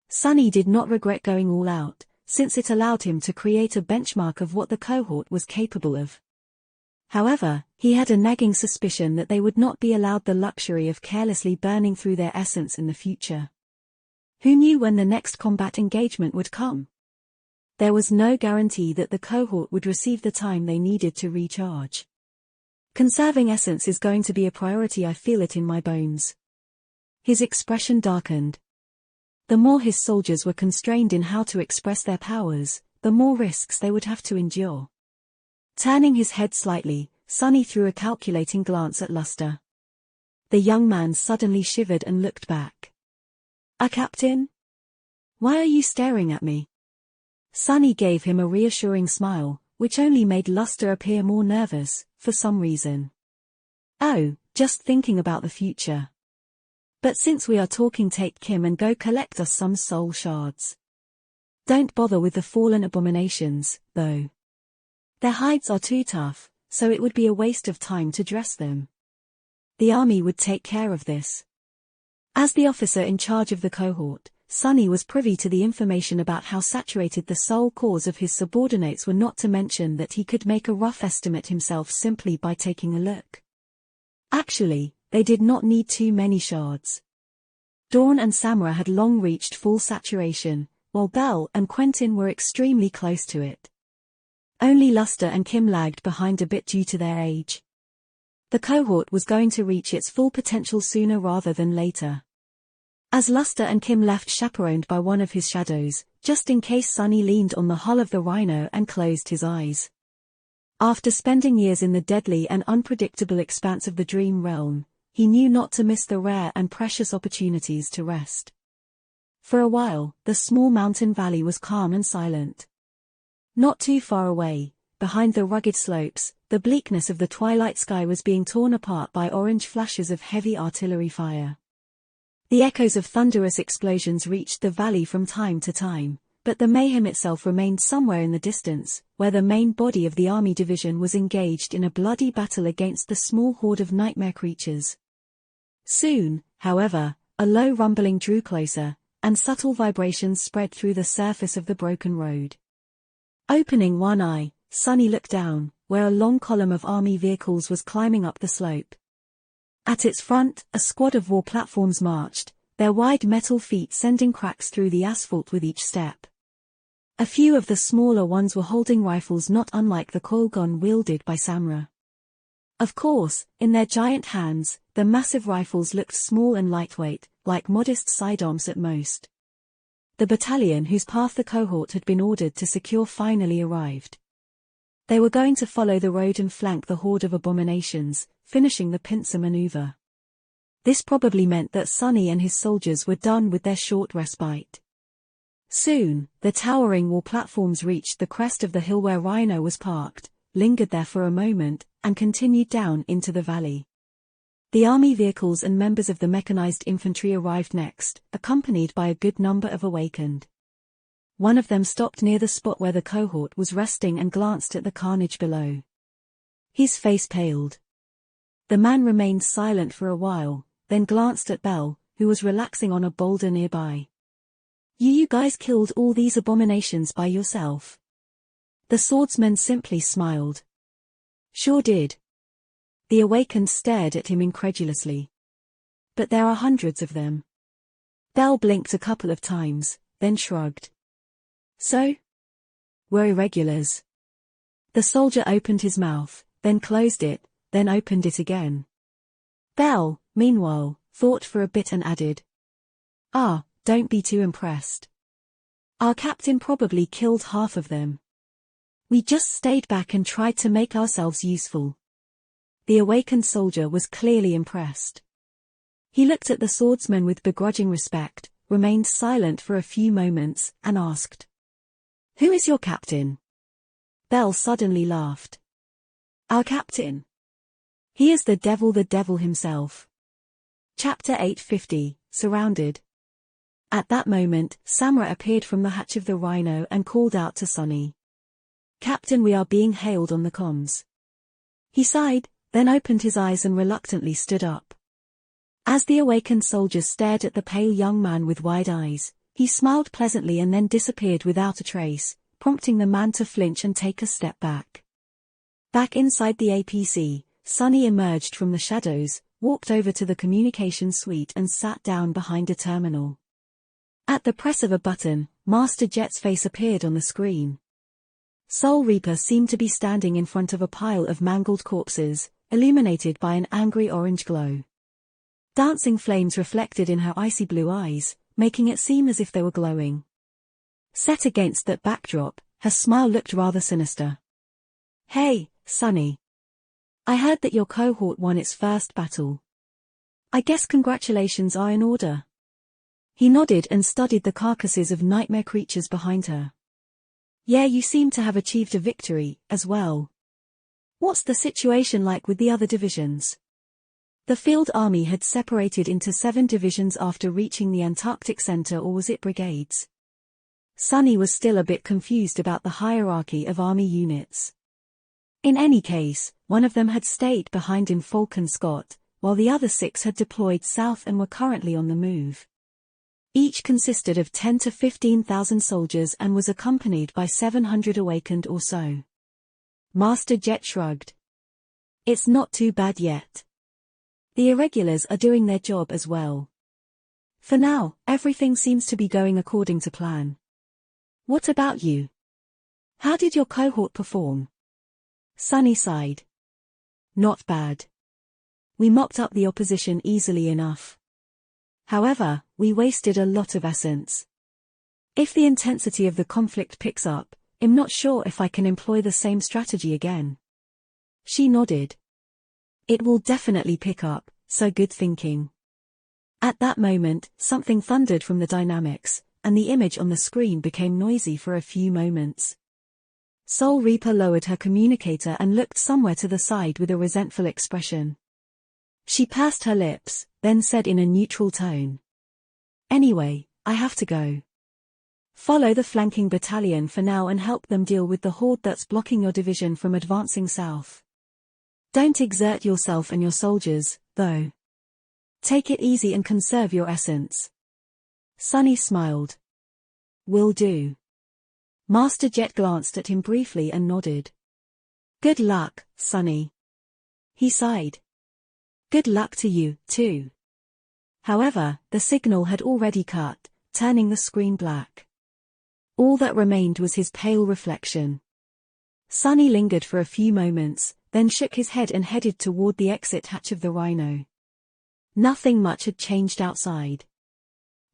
Sunny did not regret going all out, since it allowed him to create a benchmark of what the cohort was capable of. However, he had a nagging suspicion that they would not be allowed the luxury of carelessly burning through their essence in the future. Who knew when the next combat engagement would come? There was no guarantee that the cohort would receive the time they needed to recharge. Conserving essence is going to be a priority, I feel it in my bones. His expression darkened. The more his soldiers were constrained in how to express their powers, the more risks they would have to endure. Turning his head slightly, Sunny threw a calculating glance at Luster. The young man suddenly shivered and looked back. Captain? Why are you staring at me?" Sunny gave him a reassuring smile, which only made Luster appear more nervous, for some reason. "Oh, just thinking about the future. But since we are talking, take Kim and go collect us some soul shards. Don't bother with the fallen abominations, though. Their hides are too tough, so it would be a waste of time to dress them. The army would take care of this." As the officer in charge of the cohort, Sunny was privy to the information about how saturated the soul cores of his subordinates were, not to mention that he could make a rough estimate himself simply by taking a look. Actually, they did not need too many shards. Dawn and Samara had long reached full saturation, while Belle and Quentin were extremely close to it. Only Luster and Kim lagged behind a bit due to their age. The cohort was going to reach its full potential sooner rather than later. As Luster and Kim left, chaperoned by one of his shadows, just in case, Sunny leaned on the hull of the Rhino and closed his eyes. After spending years in the deadly and unpredictable expanse of the Dream Realm, he knew not to miss the rare and precious opportunities to rest. For a while, the small mountain valley was calm and silent. Not too far away, behind the rugged slopes, the bleakness of the twilight sky was being torn apart by orange flashes of heavy artillery fire. The echoes of thunderous explosions reached the valley from time to time, but the mayhem itself remained somewhere in the distance, where the main body of the army division was engaged in a bloody battle against the small horde of nightmare creatures. Soon, however, a low rumbling drew closer, and subtle vibrations spread through the surface of the broken road. Opening one eye, Sunny looked down, where a long column of army vehicles was climbing up the slope. At its front, a squad of war platforms marched, their wide metal feet sending cracks through the asphalt with each step. A few of the smaller ones were holding rifles not unlike the coil gun wielded by Samra. Of course, in their giant hands, the massive rifles looked small and lightweight, like modest sidearms at most. The battalion whose path the cohort had been ordered to secure finally arrived. They were going to follow the road and flank the horde of abominations, finishing the pincer maneuver. This probably meant that Sonny and his soldiers were done with their short respite. Soon, the towering war platforms reached the crest of the hill where Rhino was parked, lingered there for a moment, and continued down into the valley. The army vehicles and members of the mechanized infantry arrived next, accompanied by a good number of awakened. One of them stopped near the spot where the cohort was resting and glanced at the carnage below. His face paled. The man remained silent for a while, then glanced at Bell, who was relaxing on a boulder nearby. You guys killed all these abominations by yourself?" The swordsman simply smiled. "Sure did." The awakened stared at him incredulously. "But there are hundreds of them." Bell blinked a couple of times, then shrugged. "So? We're irregulars." The soldier opened his mouth, then closed it, then opened it again. Bell, meanwhile, thought for a bit and added, "Don't be too impressed. Our captain probably killed half of them. We just stayed back and tried to make ourselves useful." The awakened soldier was clearly impressed. He looked at the swordsman with begrudging respect, remained silent for a few moments, and asked, "Who is your captain?" Bell suddenly laughed. "Our captain? He is the devil himself." Chapter 850, Surrounded. At that moment, Samra appeared from the hatch of the Rhino and called out to Sonny. "Captain, we are being hailed on the comms." He sighed, then opened his eyes and reluctantly stood up. As the awakened soldiers stared at the pale young man with wide eyes, he smiled pleasantly and then disappeared without a trace, prompting the man to flinch and take a step back. Back inside the APC, Sonny emerged from the shadows, walked over to the communication suite and sat down behind a terminal. At the press of a button, Master Jet's face appeared on the screen. Soul Reaper seemed to be standing in front of a pile of mangled corpses, illuminated by an angry orange glow. Dancing flames reflected in her icy blue eyes, making it seem as if they were glowing. Set against that backdrop, her smile looked rather sinister. "Hey, Sonny. I heard that your cohort won its first battle. I guess congratulations are in order." He nodded and studied the carcasses of nightmare creatures behind her. "Yeah, you seem to have achieved a victory, as well. What's the situation like with the other divisions?" The field army had separated into 7 divisions after reaching the Antarctic Center, or was it brigades? Sonny was still a bit confused about the hierarchy of army units. In any case, one of them had stayed behind in Falcon Scott, while the other 6 had deployed south and were currently on the move. Each consisted of 10 to 15,000 soldiers and was accompanied by 700 awakened or so. Master Jet shrugged. "It's not too bad yet. The irregulars are doing their job as well. For now, everything seems to be going according to plan. What about you? How did your cohort perform?" Sonny sighed. "Not bad. We mopped up the opposition easily enough. However, we wasted a lot of essence. If the intensity of the conflict picks up, I'm not sure if I can employ the same strategy again." She nodded. "It will definitely pick up, so good thinking." At that moment, something thundered from the dynamics, and the image on the screen became noisy for a few moments. Soul Reaper lowered her communicator and looked somewhere to the side with a resentful expression. She pursed her lips, then said in a neutral tone, "Anyway, I have to go. Follow the flanking battalion for now and help them deal with the horde that's blocking your division from advancing south. Don't exert yourself and your soldiers, though. Take it easy and conserve your essence." Sonny smiled. "Will do." Master Jet glanced at him briefly and nodded. "Good luck, Sonny." He sighed. Good luck to you, too. However, the signal had already cut, turning the screen black. All that remained was his pale reflection. Sonny lingered for a few moments, then shook his head and headed toward the exit hatch of the Rhino. Nothing much had changed outside.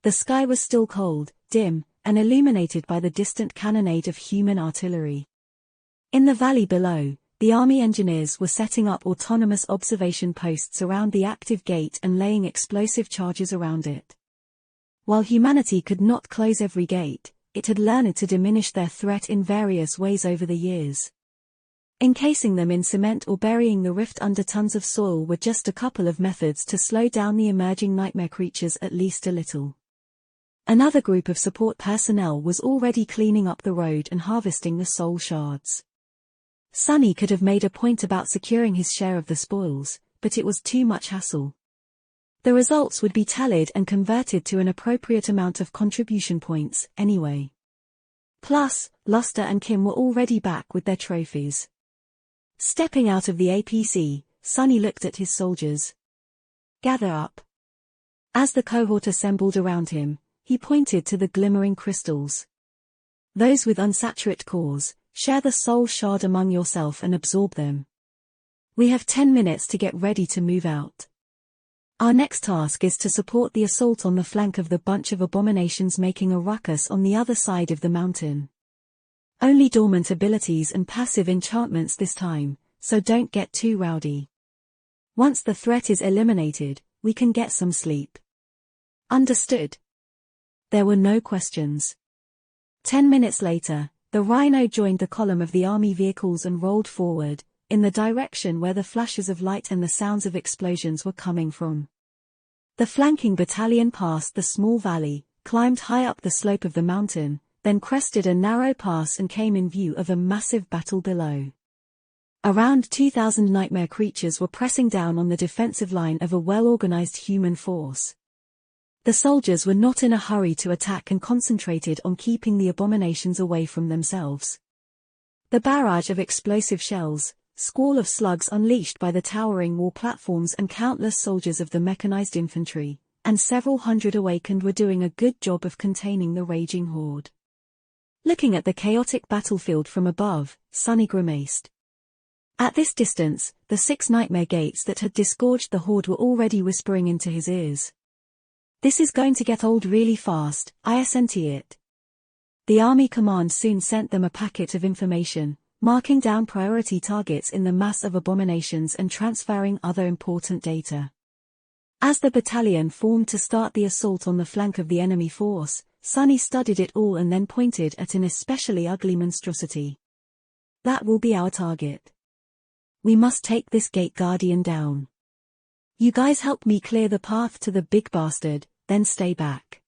The sky was still cold, dim, and illuminated by the distant cannonade of human artillery. In the valley below, the Army engineers were setting up autonomous observation posts around the active gate and laying explosive charges around it. While humanity could not close every gate, it had learned to diminish their threat in various ways over the years. Encasing them in cement or burying the rift under tons of soil were just a couple of methods to slow down the emerging nightmare creatures at least a little. Another group of support personnel was already cleaning up the road and harvesting the soul shards. Sonny could have made a point about securing his share of the spoils, but it was too much hassle. The results would be tallied and converted to an appropriate amount of contribution points, anyway. Plus, Luster and Kim were already back with their trophies. Stepping out of the APC, Sonny looked at his soldiers. Gather up. As the cohort assembled around him, he pointed to the glimmering crystals. Those with unsaturate cores, share the soul shard among yourself and absorb them. We have 10 minutes to get ready to move out. Our next task is to support the assault on the flank of the bunch of abominations making a ruckus on the other side of the mountain. Only dormant abilities and passive enchantments this time, so don't get too rowdy. Once the threat is eliminated, we can get some sleep. Understood? There were no questions. 10 minutes later, the Rhino joined the column of the army vehicles and rolled forward, in the direction where the flashes of light and the sounds of explosions were coming from. The flanking battalion passed the small valley, climbed high up the slope of the mountain, then crested a narrow pass and came in view of a massive battle below. Around 2,000 nightmare creatures were pressing down on the defensive line of a well-organized human force. The soldiers were not in a hurry to attack and concentrated on keeping the abominations away from themselves. The barrage of explosive shells, squall of slugs unleashed by the towering war platforms and countless soldiers of the mechanized infantry, and several hundred awakened were doing a good job of containing the raging horde. Looking at the chaotic battlefield from above, Sonny grimaced. At this distance, the 6 nightmare gates that had disgorged the horde were already whispering into his ears. This is going to get old really fast, isn't it? The army command soon sent them a packet of information, marking down priority targets in the mass of abominations and transferring other important data. As the battalion formed to start the assault on the flank of the enemy force, Sonny studied it all and then pointed at an especially ugly monstrosity. That will be our target. We must take this gate guardian down. You guys help me clear the path to the big bastard, then stay back.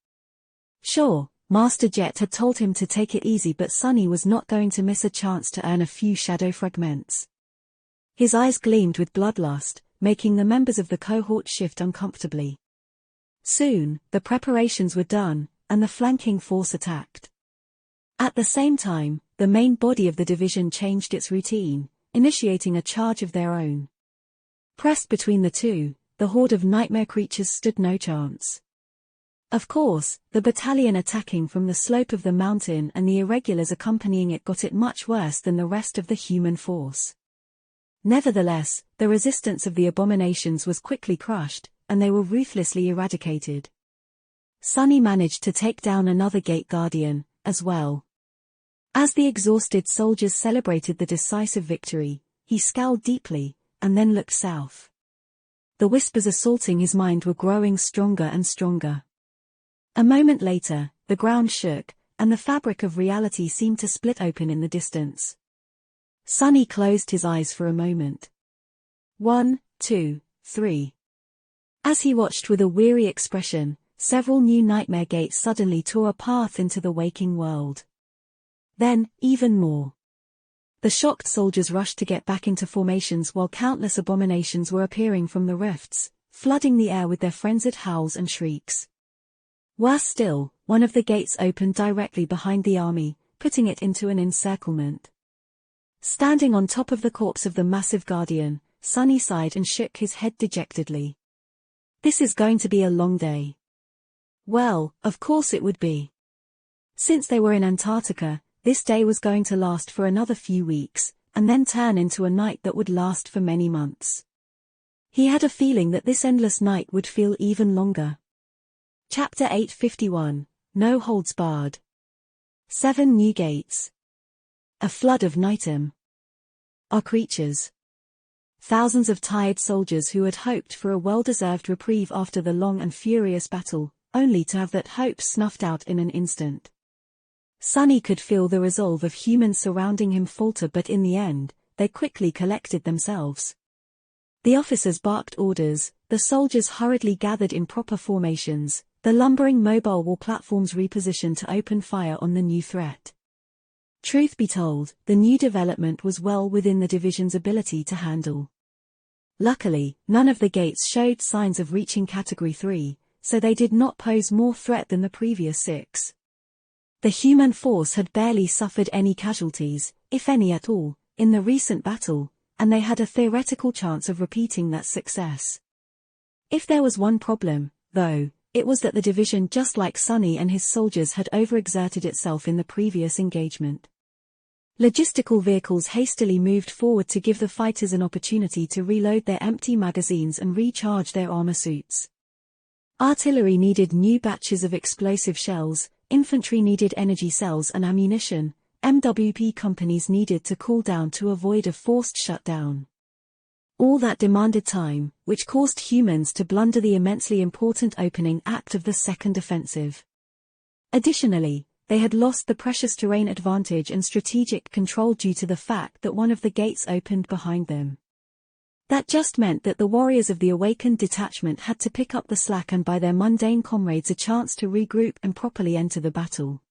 Sure, Master Jet had told him to take it easy, but Sonny was not going to miss a chance to earn a few shadow fragments. His eyes gleamed with bloodlust, making the members of the cohort shift uncomfortably. Soon, the preparations were done, and the flanking force attacked. At the same time, the main body of the division changed its routine, initiating a charge of their own. Pressed between the two, the horde of nightmare creatures stood no chance. Of course, the battalion attacking from the slope of the mountain and the irregulars accompanying it got it much worse than the rest of the human force. Nevertheless, the resistance of the abominations was quickly crushed, and they were ruthlessly eradicated. Sonny managed to take down another gate guardian, as well. As the exhausted soldiers celebrated the decisive victory, he scowled deeply, and then looked south. The whispers assaulting his mind were growing stronger and stronger. A moment later, the ground shook, and the fabric of reality seemed to split open in the distance. Sonny closed his eyes for a moment. 1, 2, 3. As he watched with a weary expression, several new nightmare gates suddenly tore a path into the waking world. Then, even more. The shocked soldiers rushed to get back into formations while countless abominations were appearing from the rifts, flooding the air with their frenzied howls and shrieks. Worse still, one of the gates opened directly behind the army, putting it into an encirclement. Standing on top of the corpse of the massive guardian, Sunny sighed and shook his head dejectedly. This is going to be a long day. Well, of course it would be. Since they were in Antarctica, this day was going to last for another few weeks, and then turn into a night that would last for many months. He had a feeling that this endless night would feel even longer. Chapter 851, No Holds Barred. 7 New Gates. A flood of nighttime. Our creatures. Thousands of tired soldiers who had hoped for a well-deserved reprieve after the long and furious battle, only to have that hope snuffed out in an instant. Sunny could feel the resolve of humans surrounding him falter, but in the end, they quickly collected themselves. The officers barked orders, the soldiers hurriedly gathered in proper formations, the lumbering mobile war platforms repositioned to open fire on the new threat. Truth be told, the new development was well within the division's ability to handle. Luckily, none of the gates showed signs of reaching Category 3, so they did not pose more threat than the previous 6. The human force had barely suffered any casualties, if any at all, in the recent battle, and they had a theoretical chance of repeating that success. If there was one problem, though, it was that the division, just like Sunny and his soldiers, had overexerted itself in the previous engagement. Logistical vehicles hastily moved forward to give the fighters an opportunity to reload their empty magazines and recharge their armor suits. Artillery needed new batches of explosive shells, infantry needed energy cells and ammunition, MWP companies needed to cool down to avoid a forced shutdown. All that demanded time, which caused humans to blunder the immensely important opening act of the second offensive. Additionally, they had lost the precious terrain advantage and strategic control due to the fact that one of the gates opened behind them. That just meant that the warriors of the awakened detachment had to pick up the slack and buy their mundane comrades a chance to regroup and properly enter the battle.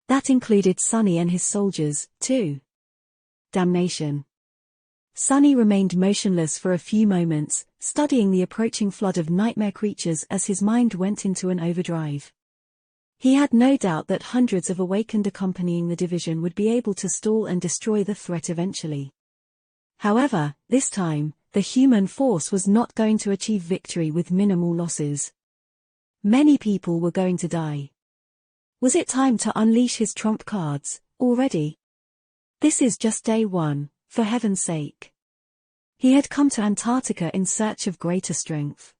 That included Sunny and his soldiers, too. Damnation. Sunny remained motionless for a few moments, studying the approaching flood of nightmare creatures as his mind went into an overdrive. He had no doubt that hundreds of awakened accompanying the division would be able to stall and destroy the threat eventually. However, this time, the human force was not going to achieve victory with minimal losses. Many people were going to die. Was it time to unleash his trump cards, already? This is just day 1, for heaven's sake. He had come to Antarctica in search of greater strength.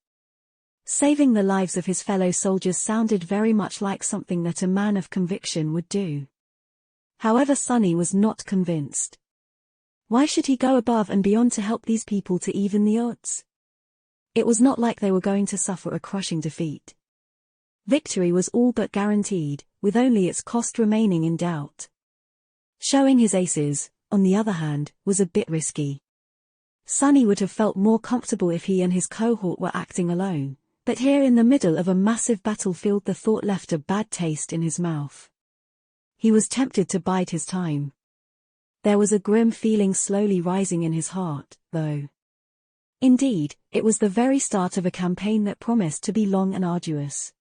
Saving the lives of his fellow soldiers sounded very much like something that a man of conviction would do. However, Sunny was not convinced. Why should he go above and beyond to help these people to even the odds? It was not like they were going to suffer a crushing defeat. Victory was all but guaranteed, with only its cost remaining in doubt. Showing his aces, on the other hand, was a bit risky. Sunny would have felt more comfortable if he and his cohort were acting alone, but here in the middle of a massive battlefield the thought left a bad taste in his mouth. He was tempted to bide his time. There was a grim feeling slowly rising in his heart, though. Indeed, it was the very start of a campaign that promised to be long and arduous.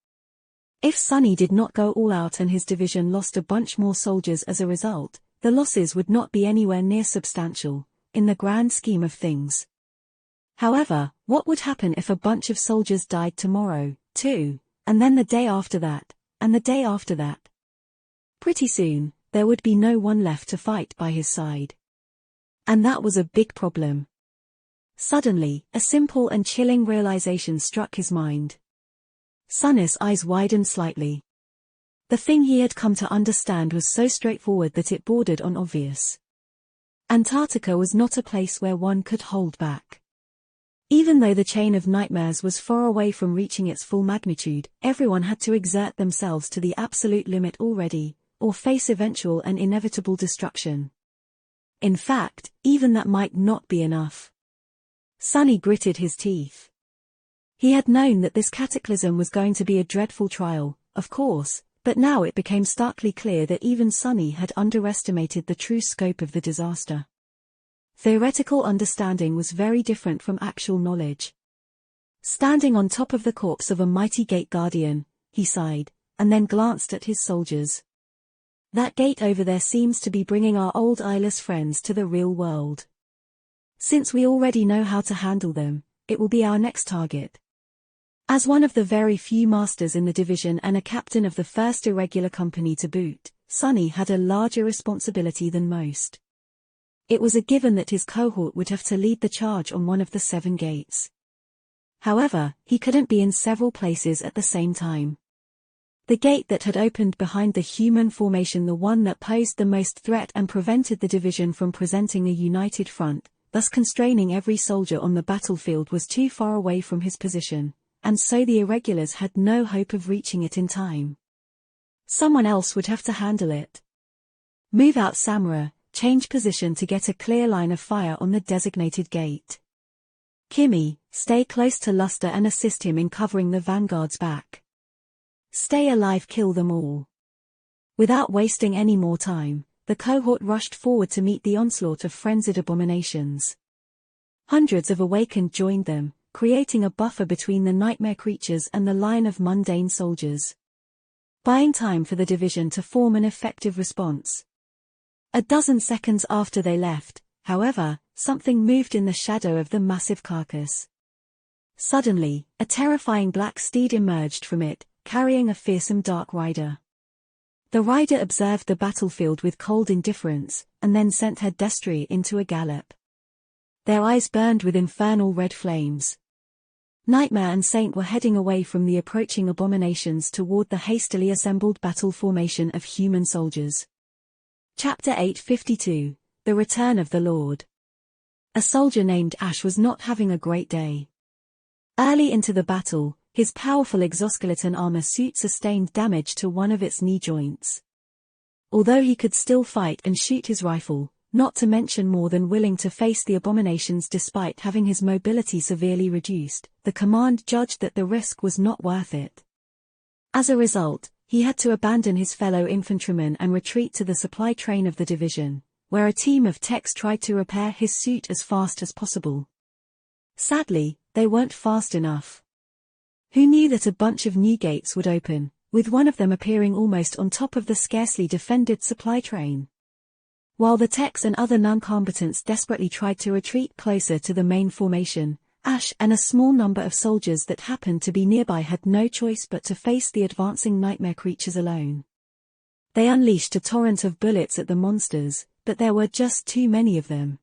If Sunny did not go all out and his division lost a bunch more soldiers as a result, the losses would not be anywhere near substantial, in the grand scheme of things. However, what would happen if a bunch of soldiers died tomorrow, too, and then the day after that, and the day after that? Pretty soon, there would be no one left to fight by his side. And that was a big problem. Suddenly, a simple and chilling realization struck his mind. Sunny's eyes widened slightly. The thing he had come to understand was so straightforward that it bordered on obvious. Antarctica was not a place where one could hold back. Even though the chain of nightmares was far away from reaching its full magnitude, everyone had to exert themselves to the absolute limit already, or face eventual and inevitable destruction. In fact, even that might not be enough. Sunny gritted his teeth. He had known that this cataclysm was going to be a dreadful trial, of course, but now it became starkly clear that even Sunny had underestimated the true scope of the disaster. Theoretical understanding was very different from actual knowledge. Standing on top of the corpse of a mighty gate guardian, he sighed, and then glanced at his soldiers. That gate over there seems to be bringing our old eyeless friends to the real world. Since we already know how to handle them, it will be our next target. As one of the very few masters in the division and a captain of the first irregular company to boot, Sonny had a larger responsibility than most. It was a given that his cohort would have to lead the charge on one of the 7 gates. However, he couldn't be in several places at the same time. The gate that had opened behind the human formation, the one that posed the most threat and prevented the division from presenting a united front, thus constraining every soldier on the battlefield, was too far away from his position, and so the irregulars had no hope of reaching it in time. Someone else would have to handle it. Move out Samura, change position to get a clear line of fire on the designated gate. Kimmy, stay close to Luster and assist him in covering the vanguard's back. Stay alive, kill them all. Without wasting any more time, the cohort rushed forward to meet the onslaught of frenzied abominations. Hundreds of awakened joined them, creating a buffer between the nightmare creatures and the line of mundane soldiers, buying time for the division to form an effective response. A dozen seconds after they left, however, something moved in the shadow of the massive carcass. Suddenly, a terrifying black steed emerged from it, carrying a fearsome dark rider. The rider observed the battlefield with cold indifference, and then sent her destrier into a gallop. Their eyes burned with infernal red flames. Nightmare and Saint were heading away from the approaching abominations toward the hastily assembled battle formation of human soldiers. Chapter 852, The Return of the Lord. A soldier named Ash was not having a great day. Early into the battle, his powerful exoskeleton armor suit sustained damage to one of its knee joints. Although he could still fight and shoot his rifle, not to mention more than willing to face the abominations despite having his mobility severely reduced, the command judged that the risk was not worth it. As a result, he had to abandon his fellow infantrymen and retreat to the supply train of the division, where a team of techs tried to repair his suit as fast as possible. Sadly, they weren't fast enough. Who knew that a bunch of new gates would open, with one of them appearing almost on top of the scarcely defended supply train? While the techs and other non-combatants desperately tried to retreat closer to the main formation, Ash and a small number of soldiers that happened to be nearby had no choice but to face the advancing nightmare creatures alone. They unleashed a torrent of bullets at the monsters, but there were just too many of them.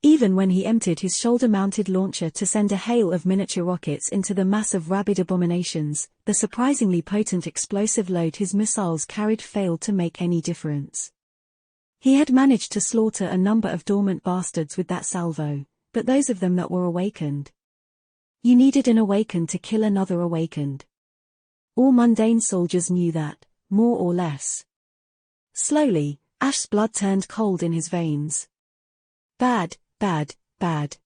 Even when he emptied his shoulder-mounted launcher to send a hail of miniature rockets into the mass of rabid abominations, the surprisingly potent explosive load his missiles carried failed to make any difference. He had managed to slaughter a number of dormant bastards with that salvo, but those of them that were awakened. You needed an awakened to kill another awakened. All mundane soldiers knew that, more or less. Slowly, Ash's blood turned cold in his veins. Bad, bad, bad.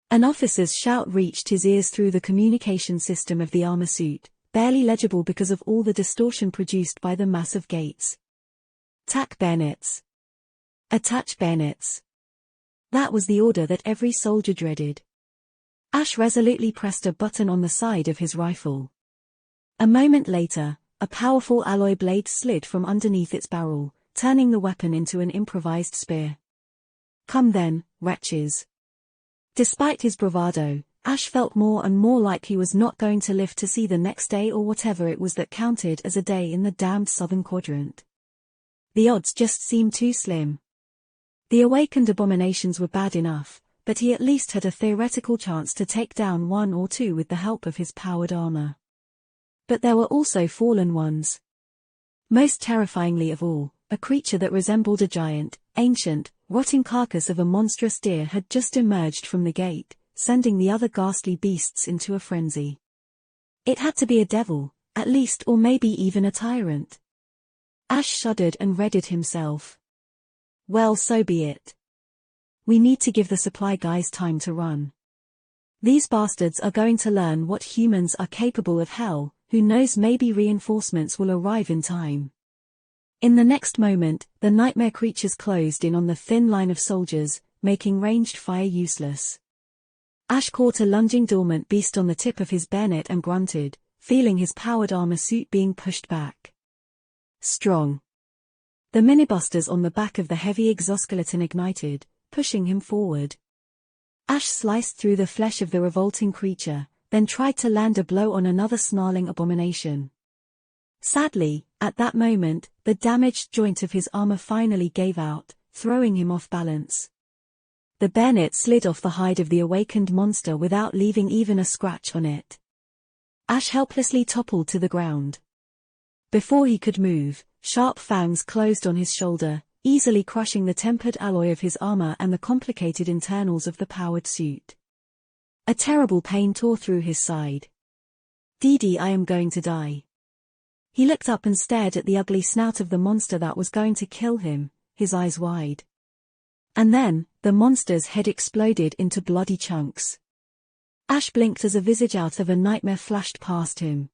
An officer's shout reached his ears through the communication system of the armor suit, barely legible because of all the distortion produced by the massive gates. Tack bayonets. Attach bayonets. That was the order that every soldier dreaded. Ash resolutely pressed a button on the side of his rifle. A moment later, a powerful alloy blade slid from underneath its barrel, turning the weapon into an improvised spear. Come then, wretches. Despite his bravado, Ash felt more and more like he was not going to live to see the next day or whatever it was that counted as a day in the damned southern quadrant. The odds just seemed too slim. The awakened abominations were bad enough, but he at least had a theoretical chance to take down one or two with the help of his powered armor. But there were also fallen ones. Most terrifyingly of all, a creature that resembled a giant, ancient, rotting carcass of a monstrous deer had just emerged from the gate, sending the other ghastly beasts into a frenzy. It had to be a devil, at least, or maybe even a tyrant. Ash shuddered and readied himself. Well, so be it. We need to give the supply guys time to run. These bastards are going to learn what humans are capable of. Hell, who knows, maybe reinforcements will arrive in time. In the next moment, the nightmare creatures closed in on the thin line of soldiers, making ranged fire useless. Ash caught a lunging dormant beast on the tip of his bayonet and grunted, feeling his powered armor suit being pushed back. Strong. The minibusters on the back of the heavy exoskeleton ignited, pushing him forward. Ash sliced through the flesh of the revolting creature, then tried to land a blow on another snarling abomination. Sadly, at that moment, the damaged joint of his armor finally gave out, throwing him off balance. The bayonet slid off the hide of the awakened monster without leaving even a scratch on it. Ash helplessly toppled to the ground. Before he could move, sharp fangs closed on his shoulder, easily crushing the tempered alloy of his armor and the complicated internals of the powered suit. A terrible pain tore through his side. "Didi, I am going to die." He looked up and stared at the ugly snout of the monster that was going to kill him, his eyes wide. And then, the monster's head exploded into bloody chunks. Ash blinked as a visage out of a nightmare flashed past him.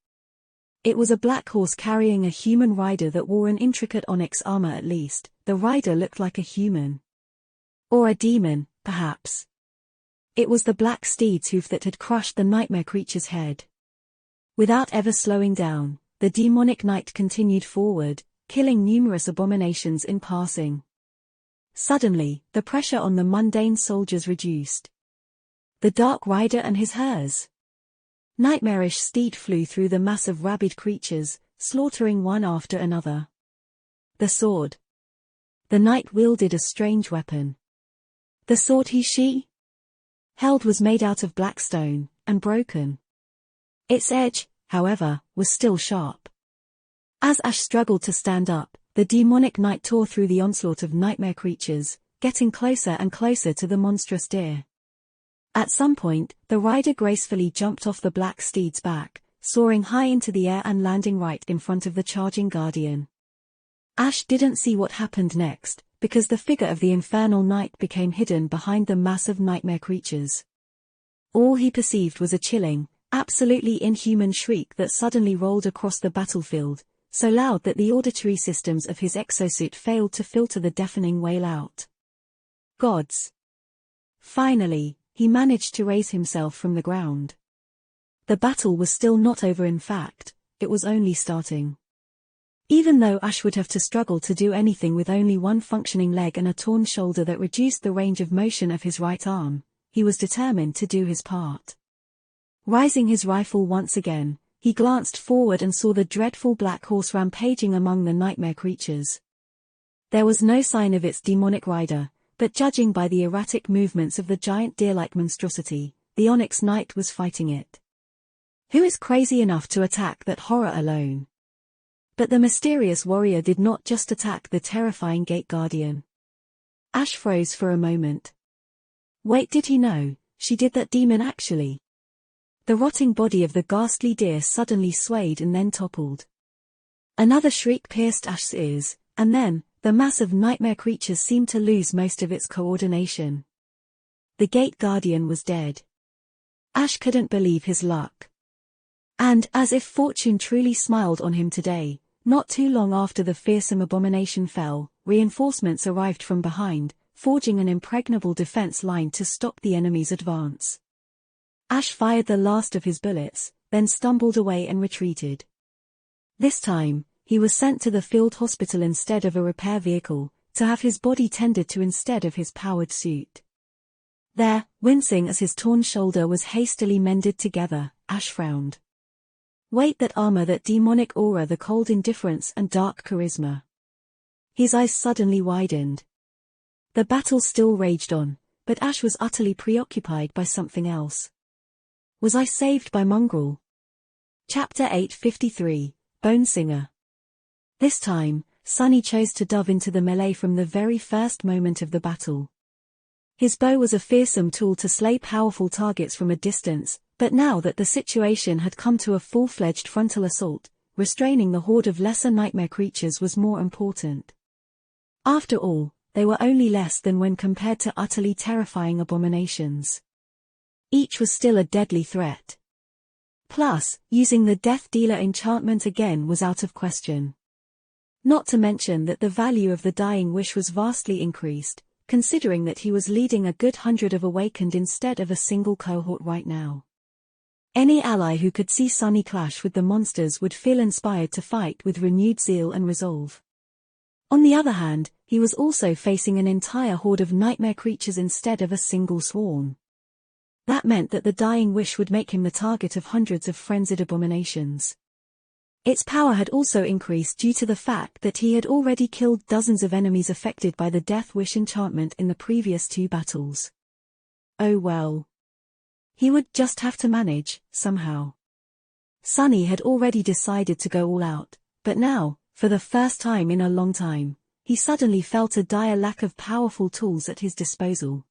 It was a black horse carrying a human rider that wore an intricate onyx armor. At least, the rider looked like a human. Or a demon, perhaps. It was the black steed's hoof that had crushed the nightmare creature's head. Without ever slowing down, the demonic knight continued forward, killing numerous abominations in passing. Suddenly, the pressure on the mundane soldiers reduced. The dark rider and his hers. Nightmarish steed flew through the mass of rabid creatures, slaughtering one after another. The sword. The knight wielded a strange weapon. The sword she held was made out of black stone, and broken. Its edge, however, was still sharp. As Ash struggled to stand up, the demonic knight tore through the onslaught of nightmare creatures, getting closer and closer to the monstrous deer. At some point, the rider gracefully jumped off the black steed's back, soaring high into the air and landing right in front of the charging guardian. Ash didn't see what happened next, because the figure of the infernal knight became hidden behind the mass of nightmare creatures. All he perceived was a chilling, absolutely inhuman shriek that suddenly rolled across the battlefield, so loud that the auditory systems of his exosuit failed to filter the deafening wail out. Gods! Finally, he managed to raise himself from the ground. The battle was still not over. In fact, it was only starting. Even though Ash would have to struggle to do anything with only one functioning leg and a torn shoulder that reduced the range of motion of his right arm, he was determined to do his part. Raising his rifle once again, he glanced forward and saw the dreadful black horse rampaging among the nightmare creatures. There was no sign of its demonic rider, but judging by the erratic movements of the giant deer-like monstrosity, the Onyx Knight was fighting it. Who is crazy enough to attack that horror alone? But the mysterious warrior did not just attack the terrifying Gate Guardian. Ash froze for a moment. Wait, did he know? She did that demon actually. The rotting body of the ghastly deer suddenly swayed and then toppled. Another shriek pierced Ash's ears, and then, the mass of nightmare creatures seemed to lose most of its coordination. The Gate Guardian was dead. Ash couldn't believe his luck. And, as if fortune truly smiled on him today, not too long after the fearsome abomination fell, reinforcements arrived from behind, forging an impregnable defense line to stop the enemy's advance. Ash fired the last of his bullets, then stumbled away and retreated. This time, he was sent to the field hospital instead of a repair vehicle, to have his body tended to instead of his powered suit. There, wincing as his torn shoulder was hastily mended together, Ash frowned. Wait, that armor, that demonic aura, the cold indifference and dark charisma. His eyes suddenly widened. The battle still raged on, but Ash was utterly preoccupied by something else. Was I saved by Mongrel? Chapter 853, Bonesinger. This time, Sunny chose to dive into the melee from the very first moment of the battle. His bow was a fearsome tool to slay powerful targets from a distance, but now that the situation had come to a full-fledged frontal assault, restraining the horde of lesser nightmare creatures was more important. After all, they were only less than when compared to utterly terrifying abominations. Each was still a deadly threat. Plus, using the Death Dealer enchantment again was out of question. Not to mention that the value of the Dying Wish was vastly increased, considering that he was leading a good 100 of Awakened instead of a single cohort right now. Any ally who could see Sunny clash with the monsters would feel inspired to fight with renewed zeal and resolve. On the other hand, he was also facing an entire horde of nightmare creatures instead of a single swarm. That meant that the dying wish would make him the target of hundreds of frenzied abominations. Its power had also increased due to the fact that he had already killed dozens of enemies affected by the Death Wish enchantment in the previous 2 battles. Oh well. He would just have to manage, somehow. Sunny had already decided to go all out, but now, for the first time in a long time, he suddenly felt a dire lack of powerful tools at his disposal.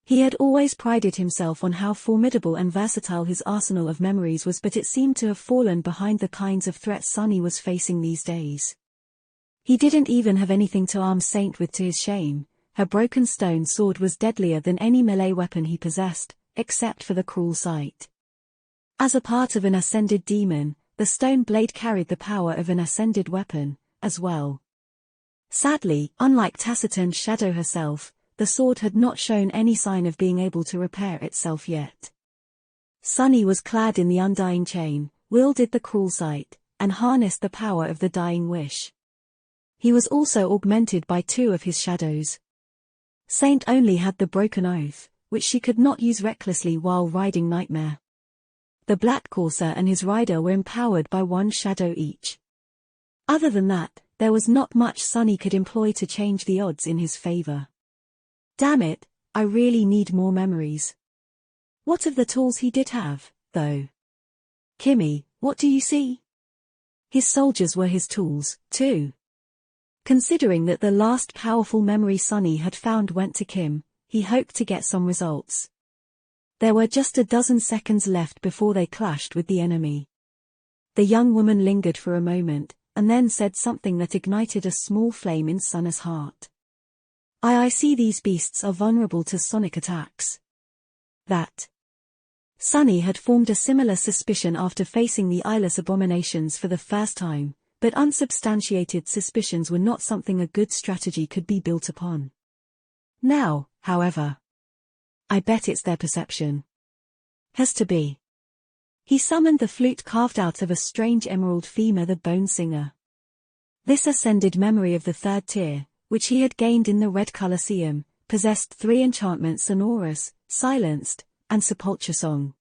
He had always prided himself on how formidable and versatile his arsenal of memories was, but it seemed to have fallen behind the kinds of threats Sunny was facing these days. He didn't even have anything to arm Saint with, to his shame. Her broken stone sword was deadlier than any melee weapon he possessed, except for the cruel sight. As a part of an ascended demon, the stone blade carried the power of an ascended weapon, as well. Sadly, unlike Taciturn Shadow herself, the sword had not shown any sign of being able to repair itself yet. Sunny was clad in the Undying Chain, wielded the cruel sight, and harnessed the power of the Dying Wish. He was also augmented by 2 of his shadows. Saint only had the Broken Oath, which she could not use recklessly while riding Nightmare. The Black Courser and his rider were empowered by 1 shadow each. Other than that, there was not much Sunny could employ to change the odds in his favor. Damn it, I really need more memories. What of the tools he did have, though? Kimmy, what do you see? His soldiers were his tools, too. Considering that the last powerful memory Sunny had found went to Kim, he hoped to get some results. There were just a dozen seconds left before they clashed with the enemy. The young woman lingered for a moment, and then said something that ignited a small flame in Sunna's heart. I see these beasts are vulnerable to sonic attacks. That. Sunny had formed a similar suspicion after facing the eyeless abominations for the first time, but unsubstantiated suspicions were not something a good strategy could be built upon. Now, however, I bet it's their perception. Has to be. He summoned the flute carved out of a strange emerald femur, the Bone Singer. This ascended memory of the 3rd tier, which he had gained in the Red Colosseum, possessed 3 enchantments: Sonorous, Silenced, and Sepulture Song.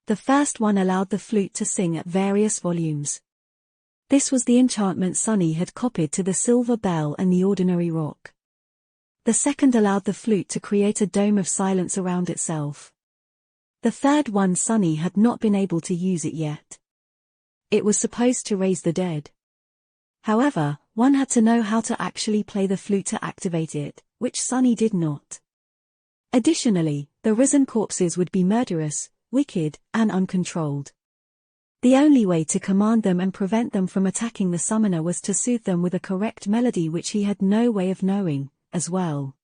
The first one allowed the flute to sing at various volumes. This was the enchantment Sunny had copied to the Silver Bell and the Ordinary Rock. The second allowed the flute to create a dome of silence around itself. The third one Sunny had not been able to use it yet. It was supposed to raise the dead. However, one had to know how to actually play the flute to activate it, which Sunny did not. Additionally, the risen corpses would be murderous, wicked, and uncontrolled. The only way to command them and prevent them from attacking the summoner was to soothe them with a correct melody, which he had no way of knowing, as well.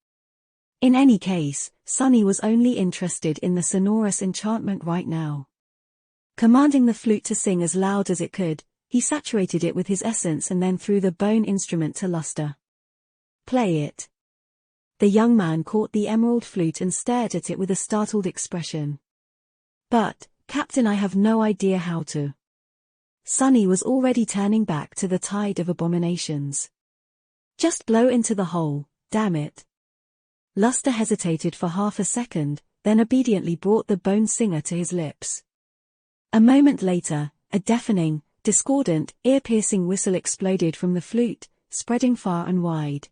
In any case, Sunny was only interested in the sonorous enchantment right now. Commanding the flute to sing as loud as it could, he saturated it with his essence and then threw the bone instrument to Luster. Play it. The young man caught the emerald flute and stared at it with a startled expression. But, Captain, I have no idea how to. Sunny was already turning back to the tide of abominations. Just blow into the hole, damn it. Luster hesitated for half a second, then obediently brought the Bone Singer to his lips. A moment later, a deafening, discordant, ear-piercing whistle exploded from the flute, spreading far and wide.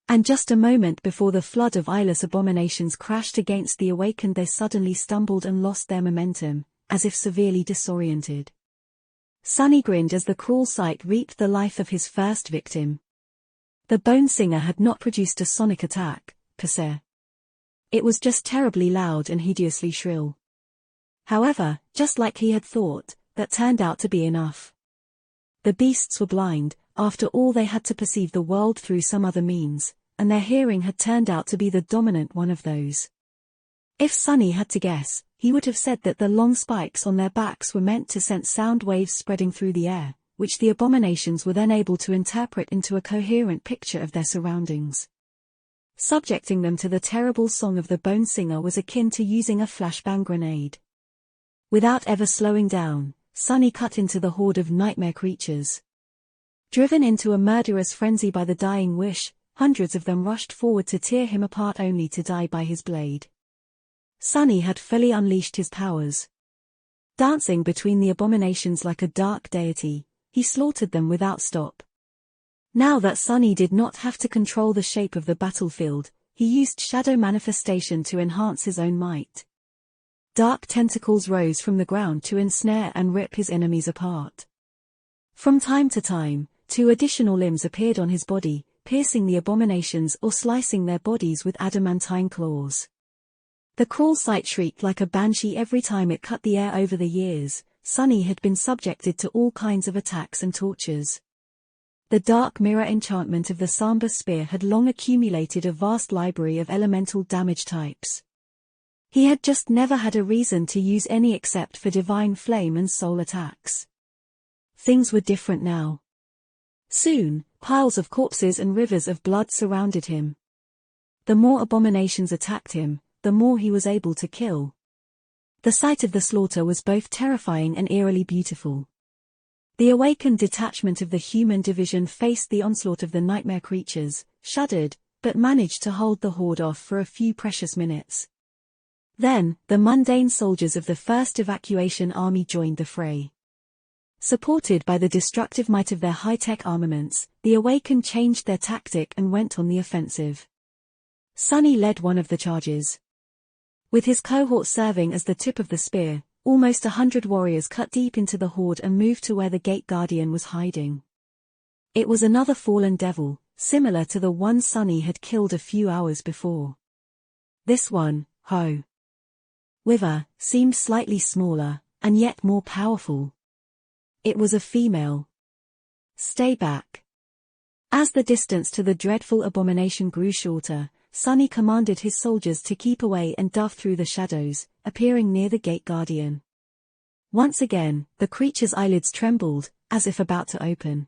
And just a moment before the flood of eyeless abominations crashed against the awakened, they suddenly stumbled and lost their momentum, as if severely disoriented. Sunny grinned as the cruel sight reaped the life of his first victim. The Bone Singer had not produced a sonic attack, per se. It was just terribly loud and hideously shrill. However, just like he had thought, that turned out to be enough. The beasts were blind, after all they had to perceive the world through some other means, and their hearing had turned out to be the dominant one of those. If Sunny had to guess, he would have said that the long spikes on their backs were meant to sense sound waves spreading through the air, which the abominations were then able to interpret into a coherent picture of their surroundings. Subjecting them to the terrible song of the Bone Singer was akin to using a flashbang grenade. Without ever slowing down, Sunny cut into the horde of nightmare creatures. Driven into a murderous frenzy by the Dying Wish, hundreds of them rushed forward to tear him apart only to die by his blade. Sunny had fully unleashed his powers. Dancing between the abominations like a dark deity, he slaughtered them without stop. Now that Sunny did not have to control the shape of the battlefield, he used shadow manifestation to enhance his own might. Dark tentacles rose from the ground to ensnare and rip his enemies apart. From time to time, 2 additional limbs appeared on his body, piercing the abominations or slicing their bodies with adamantine claws. The cruel sight shrieked like a banshee every time it cut the air. Over the years, Sunny had been subjected to all kinds of attacks and tortures. The dark mirror enchantment of the Samba spear had long accumulated a vast library of elemental damage types. He had just never had a reason to use any except for divine flame and soul attacks. Things were different now. Soon, piles of corpses and rivers of blood surrounded him. The more abominations attacked him, the more he was able to kill. The sight of the slaughter was both terrifying and eerily beautiful. The awakened detachment of the human division faced the onslaught of the nightmare creatures, shuddered, but managed to hold the horde off for a few precious minutes. Then, the mundane soldiers of the first evacuation army joined the fray. Supported by the destructive might of their high-tech armaments, the awakened changed their tactic and went on the offensive. Sunny led one of the charges. With his cohort serving as the tip of the spear, almost 100 warriors cut deep into the horde and moved to where the Gate Guardian was hiding. It was another fallen devil, similar to the one Sunny had killed a few hours before. This one, however, seemed slightly smaller, and yet more powerful. It was a female. Stay back. As the distance to the dreadful abomination grew shorter, Sunny commanded his soldiers to keep away and dove through the shadows, appearing near the Gate Guardian. Once again, the creature's eyelids trembled, as if about to open.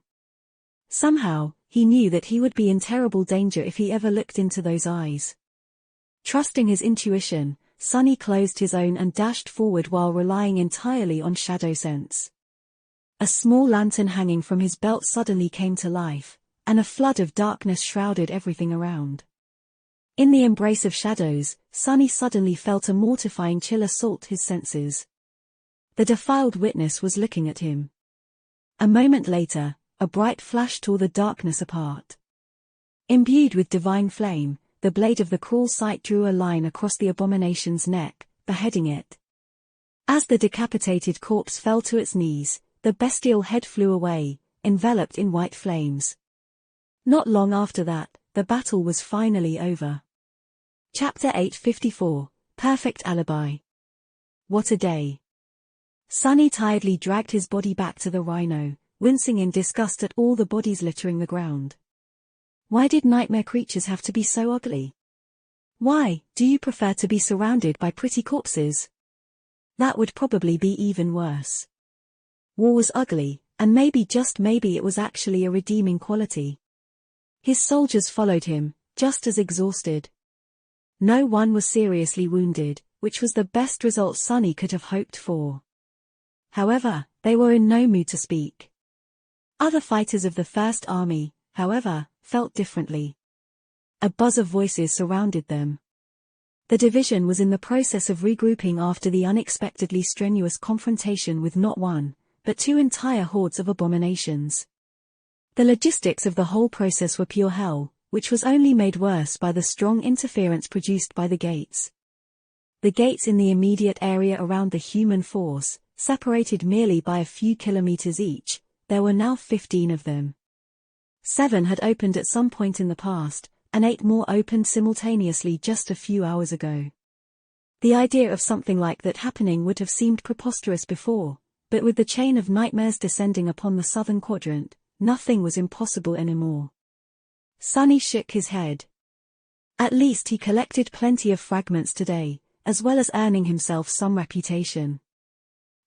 Somehow, he knew that he would be in terrible danger if he ever looked into those eyes. Trusting his intuition, Sunny closed his own and dashed forward while relying entirely on shadow sense. A small lantern hanging from his belt suddenly came to life, and a flood of darkness shrouded everything around. In the embrace of shadows, Sunny suddenly felt a mortifying chill assault his senses. The defiled witness was looking at him. A moment later, a bright flash tore the darkness apart. Imbued with divine flame, the blade of the cruel sight drew a line across the abomination's neck, beheading it. As the decapitated corpse fell to its knees, the bestial head flew away, enveloped in white flames. Not long after that, the battle was finally over. Chapter 854, Perfect Alibi. What a day. Sunny tiredly dragged his body back to the rhino, wincing in disgust at all the bodies littering the ground. Why did nightmare creatures have to be so ugly? Why, do you prefer to be surrounded by pretty corpses? That would probably be even worse. War was ugly, and maybe just maybe it was actually a redeeming quality. His soldiers followed him, just as exhausted. No one was seriously wounded, which was the best result Sunny could have hoped for. However, they were in no mood to speak. Other fighters of the First Army, however, felt differently. A buzz of voices surrounded them. The division was in the process of regrouping after the unexpectedly strenuous confrontation with not one, but 2 entire hordes of abominations. The logistics of the whole process were pure hell, which was only made worse by the strong interference produced by the gates. The gates in the immediate area around the human force, separated merely by a few kilometers each, there were now 15 of them. 7 had opened at some point in the past, and 8 more opened simultaneously just a few hours ago. The idea of something like that happening would have seemed preposterous before, but with the chain of nightmares descending upon the southern quadrant, nothing was impossible anymore. Sunny shook his head. At least he collected plenty of fragments today, as well as earning himself some reputation.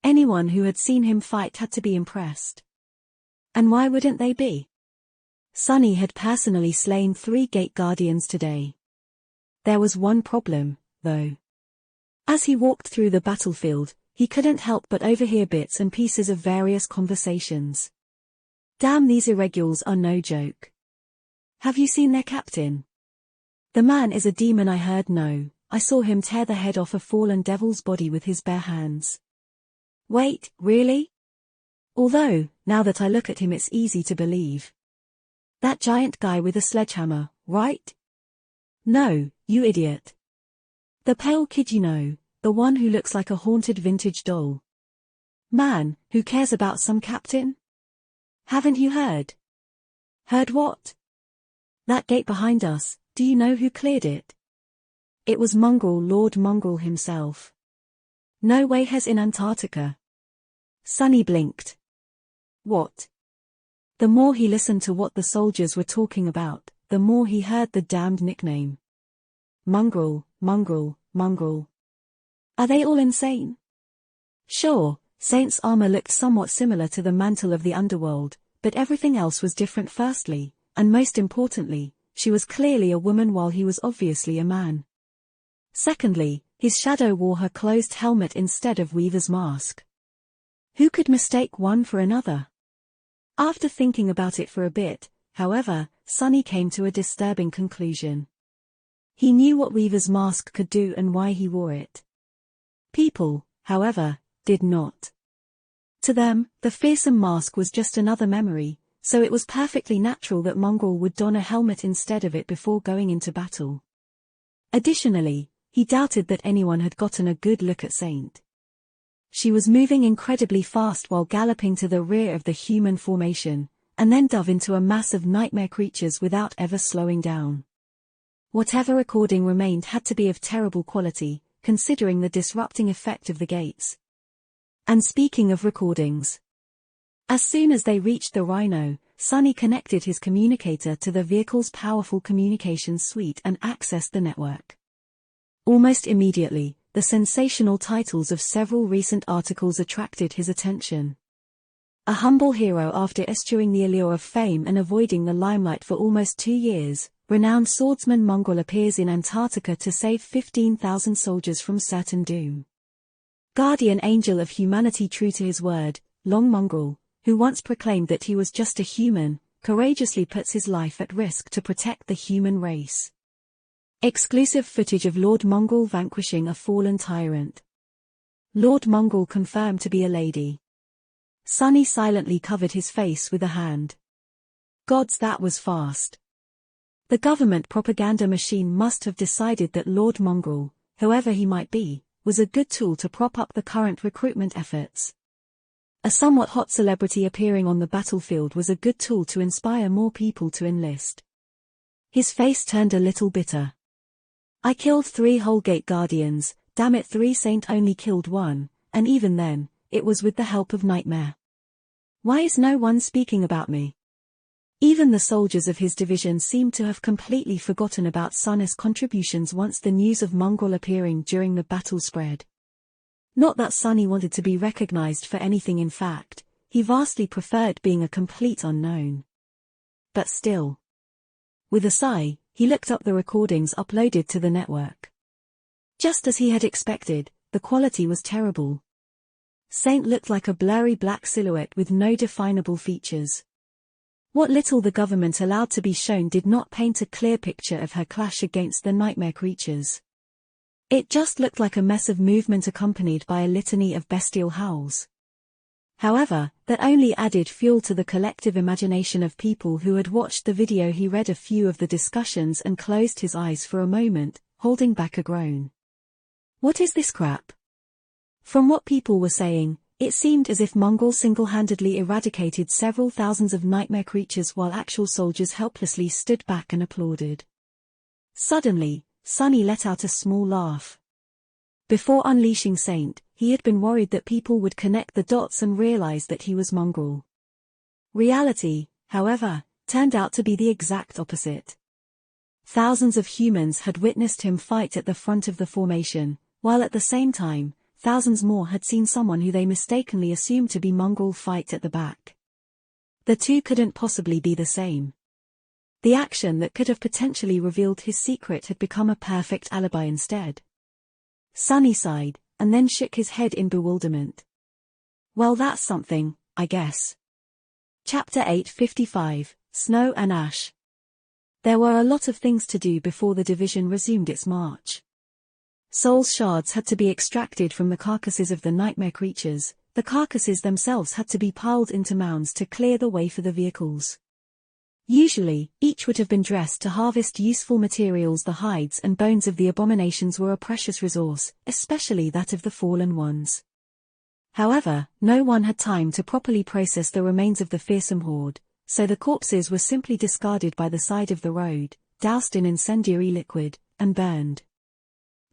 Anyone who had seen him fight had to be impressed. And why wouldn't they be? Sunny had personally slain 3 Gate Guardians today. There was one problem, though. As he walked through the battlefield, he couldn't help but overhear bits and pieces of various conversations. Damn, these irregulars are no joke. Have you seen their captain? The man is a demon, I heard. No, I saw him tear the head off a fallen devil's body with his bare hands. Wait, really? Although, now that I look at him it's easy to believe. That giant guy with a sledgehammer, right? No, you idiot. The pale kid you know, the one who looks like a haunted vintage doll. Man, who cares about some captain? Haven't you heard? Heard what? That gate behind us, do you know who cleared it? It was Mongrel, Lord Mongrel himself. No way he's in Antarctica. Sonny blinked. What? The more he listened to what the soldiers were talking about, the more he heard the damned nickname. Mongrel, Mongrel, Mongrel. Are they all insane? Sure, Saint's armor looked somewhat similar to the mantle of the underworld, but everything else was different. Firstly, and most importantly, she was clearly a woman while he was obviously a man. Secondly, his shadow wore her closed helmet instead of Weaver's mask. Who could mistake one for another? After thinking about it for a bit, however, Sonny came to a disturbing conclusion. He knew what Weaver's mask could do and why he wore it. People, however, did not. To them, the fearsome mask was just another memory, so it was perfectly natural that Mongrel would don a helmet instead of it before going into battle. Additionally, he doubted that anyone had gotten a good look at Saint. She was moving incredibly fast while galloping to the rear of the human formation, and then dove into a mass of nightmare creatures without ever slowing down. Whatever recording remained had to be of terrible quality, considering the disrupting effect of the gates. And speaking of recordings, as soon as they reached the Rhino, Sonny connected his communicator to the vehicle's powerful communications suite and accessed the network. Almost immediately, the sensational titles of several recent articles attracted his attention. A humble hero after eschewing the allure of fame and avoiding the limelight for almost 2 years, renowned swordsman Mongrel appears in Antarctica to save 15,000 soldiers from certain doom. Guardian angel of humanity true to his word, Long Mongrel, who once proclaimed that he was just a human, courageously puts his life at risk to protect the human race. Exclusive footage of Lord Mongrel vanquishing a fallen tyrant. Lord Mongrel confirmed to be a lady. Sonny silently covered his face with a hand. Gods, that was fast. The government propaganda machine must have decided that Lord Mongrel, whoever he might be, was a good tool to prop up the current recruitment efforts. A somewhat hot celebrity appearing on the battlefield was a good tool to inspire more people to enlist. His face turned a little bitter. I killed 3 whole gate guardians, damn it, 3 Saint only killed 1, and even then, it was with the help of Nightmare. Why is no one speaking about me? Even the soldiers of his division seemed to have completely forgotten about Sonny's contributions once the news of Mongrel appearing during the battle spread. Not that Sonny wanted to be recognized for anything, in fact, he vastly preferred being a complete unknown. But still. With a sigh, he looked up the recordings uploaded to the network. Just as he had expected, the quality was terrible. Saint looked like a blurry black silhouette with no definable features. What little the government allowed to be shown did not paint a clear picture of her clash against the nightmare creatures. It just looked like a mess of movement accompanied by a litany of bestial howls. However, that only added fuel to the collective imagination of people who had watched the video. He read a few of the discussions and closed his eyes for a moment, holding back a groan. What is this crap? From what people were saying, it seemed as if Mongrel single-handedly eradicated several thousands of nightmare creatures while actual soldiers helplessly stood back and applauded. Suddenly, Sonny let out a small laugh. Before unleashing Saint, he had been worried that people would connect the dots and realize that he was Mongrel. Reality, however, turned out to be the exact opposite. Thousands of humans had witnessed him fight at the front of the formation, while at the same time, thousands more had seen someone who they mistakenly assumed to be Mongrel fight at the back. The two couldn't possibly be the same. The action that could have potentially revealed his secret had become a perfect alibi instead. Sonny sighed, and then shook his head in bewilderment. Well, that's something, I guess. Chapter 855, Snow and Ash. There were a lot of things to do before the division resumed its march. Soul's shards had to be extracted from the carcasses of the nightmare creatures. The carcasses themselves had to be piled into mounds to clear the way for the vehicles. Usually, each would have been dressed to harvest useful materials. The hides and bones of the abominations were a precious resource, especially that of the fallen ones. However, no one had time to properly process the remains of the fearsome horde, so the corpses were simply discarded by the side of the road, doused in incendiary liquid, and burned.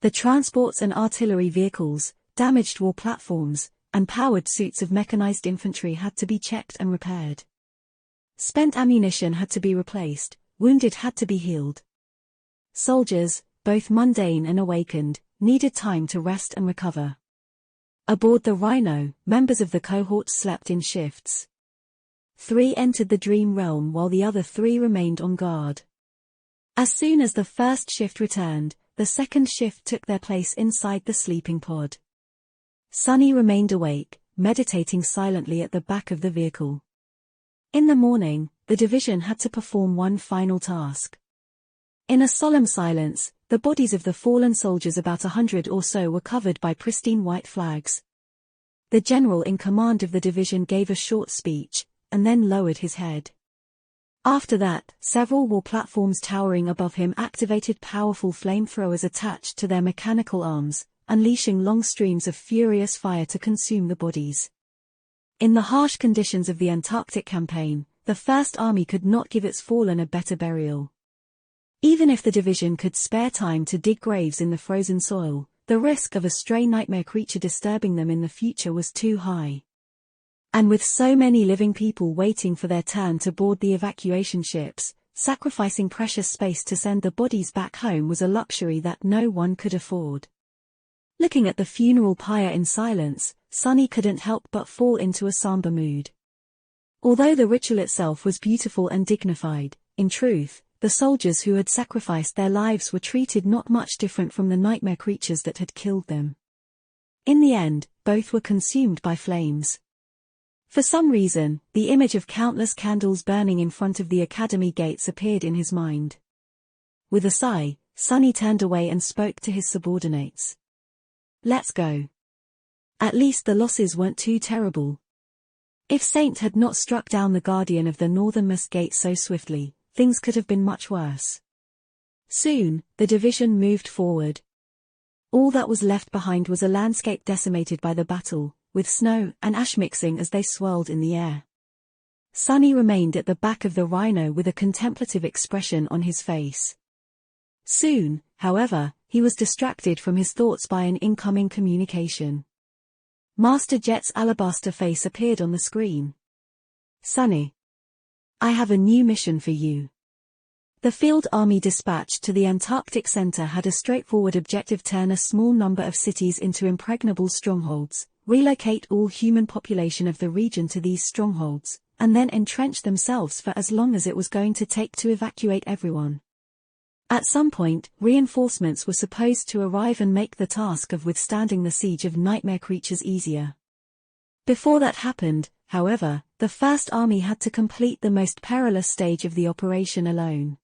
The transports and artillery vehicles, damaged war platforms, and powered suits of mechanized infantry had to be checked and repaired. Spent ammunition had to be replaced, wounded had to be healed. Soldiers, both mundane and awakened, needed time to rest and recover. Aboard the Rhino, members of the cohorts slept in shifts. 3 entered the dream realm while the other 3 remained on guard. As soon as the first shift returned, the second shift took their place inside the sleeping pod. Sunny remained awake, meditating silently at the back of the vehicle. In the morning, the division had to perform one final task. In a solemn silence, the bodies of the fallen soldiers, about 100 or so, were covered by pristine white flags. The general in command of the division gave a short speech, and then lowered his head. After that, several war platforms towering above him activated powerful flamethrowers attached to their mechanical arms, unleashing long streams of furious fire to consume the bodies. In the harsh conditions of the Antarctic campaign, the First Army could not give its fallen a better burial. Even if the division could spare time to dig graves in the frozen soil, the risk of a stray nightmare creature disturbing them in the future was too high. And with so many living people waiting for their turn to board the evacuation ships, sacrificing precious space to send the bodies back home was a luxury that no one could afford. Looking at the funeral pyre in silence, Sunny couldn't help but fall into a somber mood. Although the ritual itself was beautiful and dignified, in truth, the soldiers who had sacrificed their lives were treated not much different from the nightmare creatures that had killed them. In the end, both were consumed by flames. For some reason, the image of countless candles burning in front of the academy gates appeared in his mind. With a sigh, Sunny turned away and spoke to his subordinates. "Let's go. At least the losses weren't too terrible." If Saint had not struck down the guardian of the northernmost gate so swiftly, things could have been much worse. Soon, the division moved forward. All that was left behind was a landscape decimated by the battle, with snow and ash mixing as they swirled in the air. Sunny remained at the back of the Rhino with a contemplative expression on his face. Soon, however, he was distracted from his thoughts by an incoming communication. Master Jet's alabaster face appeared on the screen. "Sunny, I have a new mission for you." The field army dispatched to the Antarctic Center had a straightforward objective: turn a small number of cities into impregnable strongholds, relocate all human population of the region to these strongholds, and then entrench themselves for as long as it was going to take to evacuate everyone. At some point, reinforcements were supposed to arrive and make the task of withstanding the siege of nightmare creatures easier. Before that happened, however, the First Army had to complete the most perilous stage of the operation alone.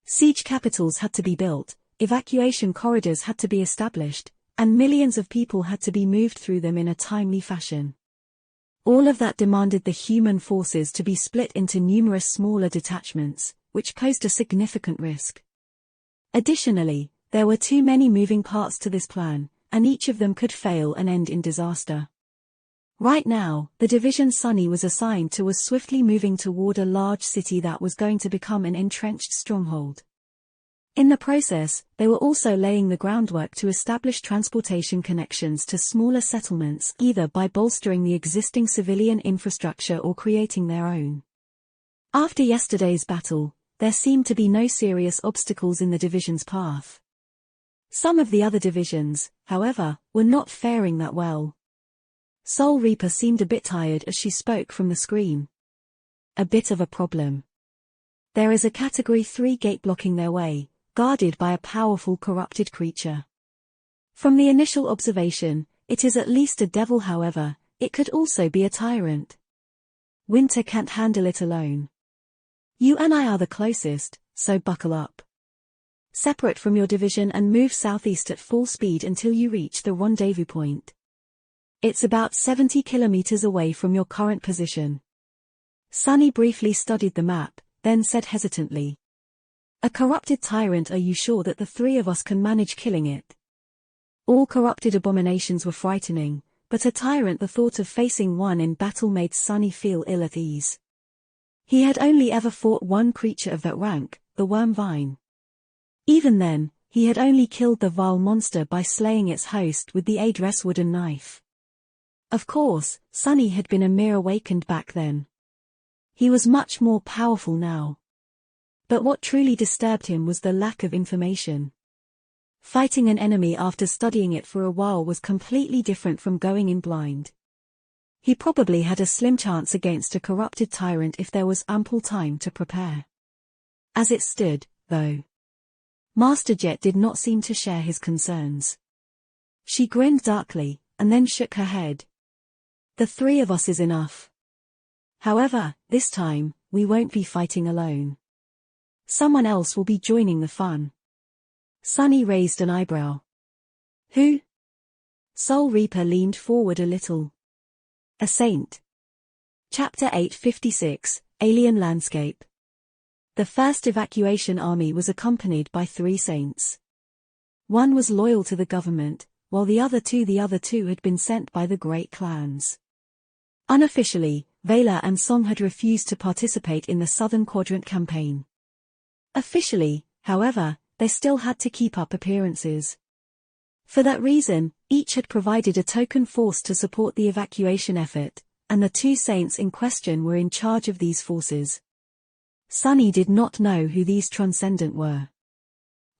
Siege capitals had to be built, evacuation corridors had to be established, and millions of people had to be moved through them in a timely fashion. All of that demanded the human forces to be split into numerous smaller detachments, which posed a significant risk. Additionally, there were too many moving parts to this plan, and each of them could fail and end in disaster. Right now, the division Sunny was assigned to was swiftly moving toward a large city that was going to become an entrenched stronghold. In the process, they were also laying the groundwork to establish transportation connections to smaller settlements, either by bolstering the existing civilian infrastructure or creating their own. After yesterday's battle, there seemed to be no serious obstacles in the division's path. Some of the other divisions, however, were not faring that well. Soul Reaper seemed a bit tired as she spoke from the screen. "A bit of a problem. There is a Category 3 gate blocking their way, guarded by a powerful corrupted creature. From the initial observation, it is at least a devil. However, it could also be a tyrant. Winter can't handle it alone. You and I are the closest, so buckle up." Separate from your division and move southeast at full speed until you reach the rendezvous point. It's about 70 kilometers away from your current position. Sunny briefly studied the map, then said hesitantly. A corrupted tyrant, are you sure that the three of us can manage killing it? All corrupted abominations were frightening, but a tyrant, the thought of facing one in battle made Sunny feel ill at ease. He had only ever fought one creature of that rank, the Wormvine. Even then, he had only killed the vile monster by slaying its host with the Adress wooden knife. Of course, Sunny had been a mere awakened back then. He was much more powerful now. But what truly disturbed him was the lack of information. Fighting an enemy after studying it for a while was completely different from going in blind. He probably had a slim chance against a corrupted tyrant if there was ample time to prepare. As it stood, though, Master Jet did not seem to share his concerns. She grinned darkly, and then shook her head. The three of us is enough. However, this time, we won't be fighting alone. Someone else will be joining the fun. Sunny raised an eyebrow. Who? Soul Reaper leaned forward a little. A saint. Chapter 856, Alien Landscape. The first evacuation army was accompanied by 3 saints. One was loyal to the government, while the other two had been sent by the great clans. Unofficially, Vela and Song had refused to participate in the Southern Quadrant campaign. Officially, however, they still had to keep up appearances. For that reason, each had provided a token force to support the evacuation effort, and the 2 saints in question were in charge of these forces. Sunny did not know who these Transcendent were.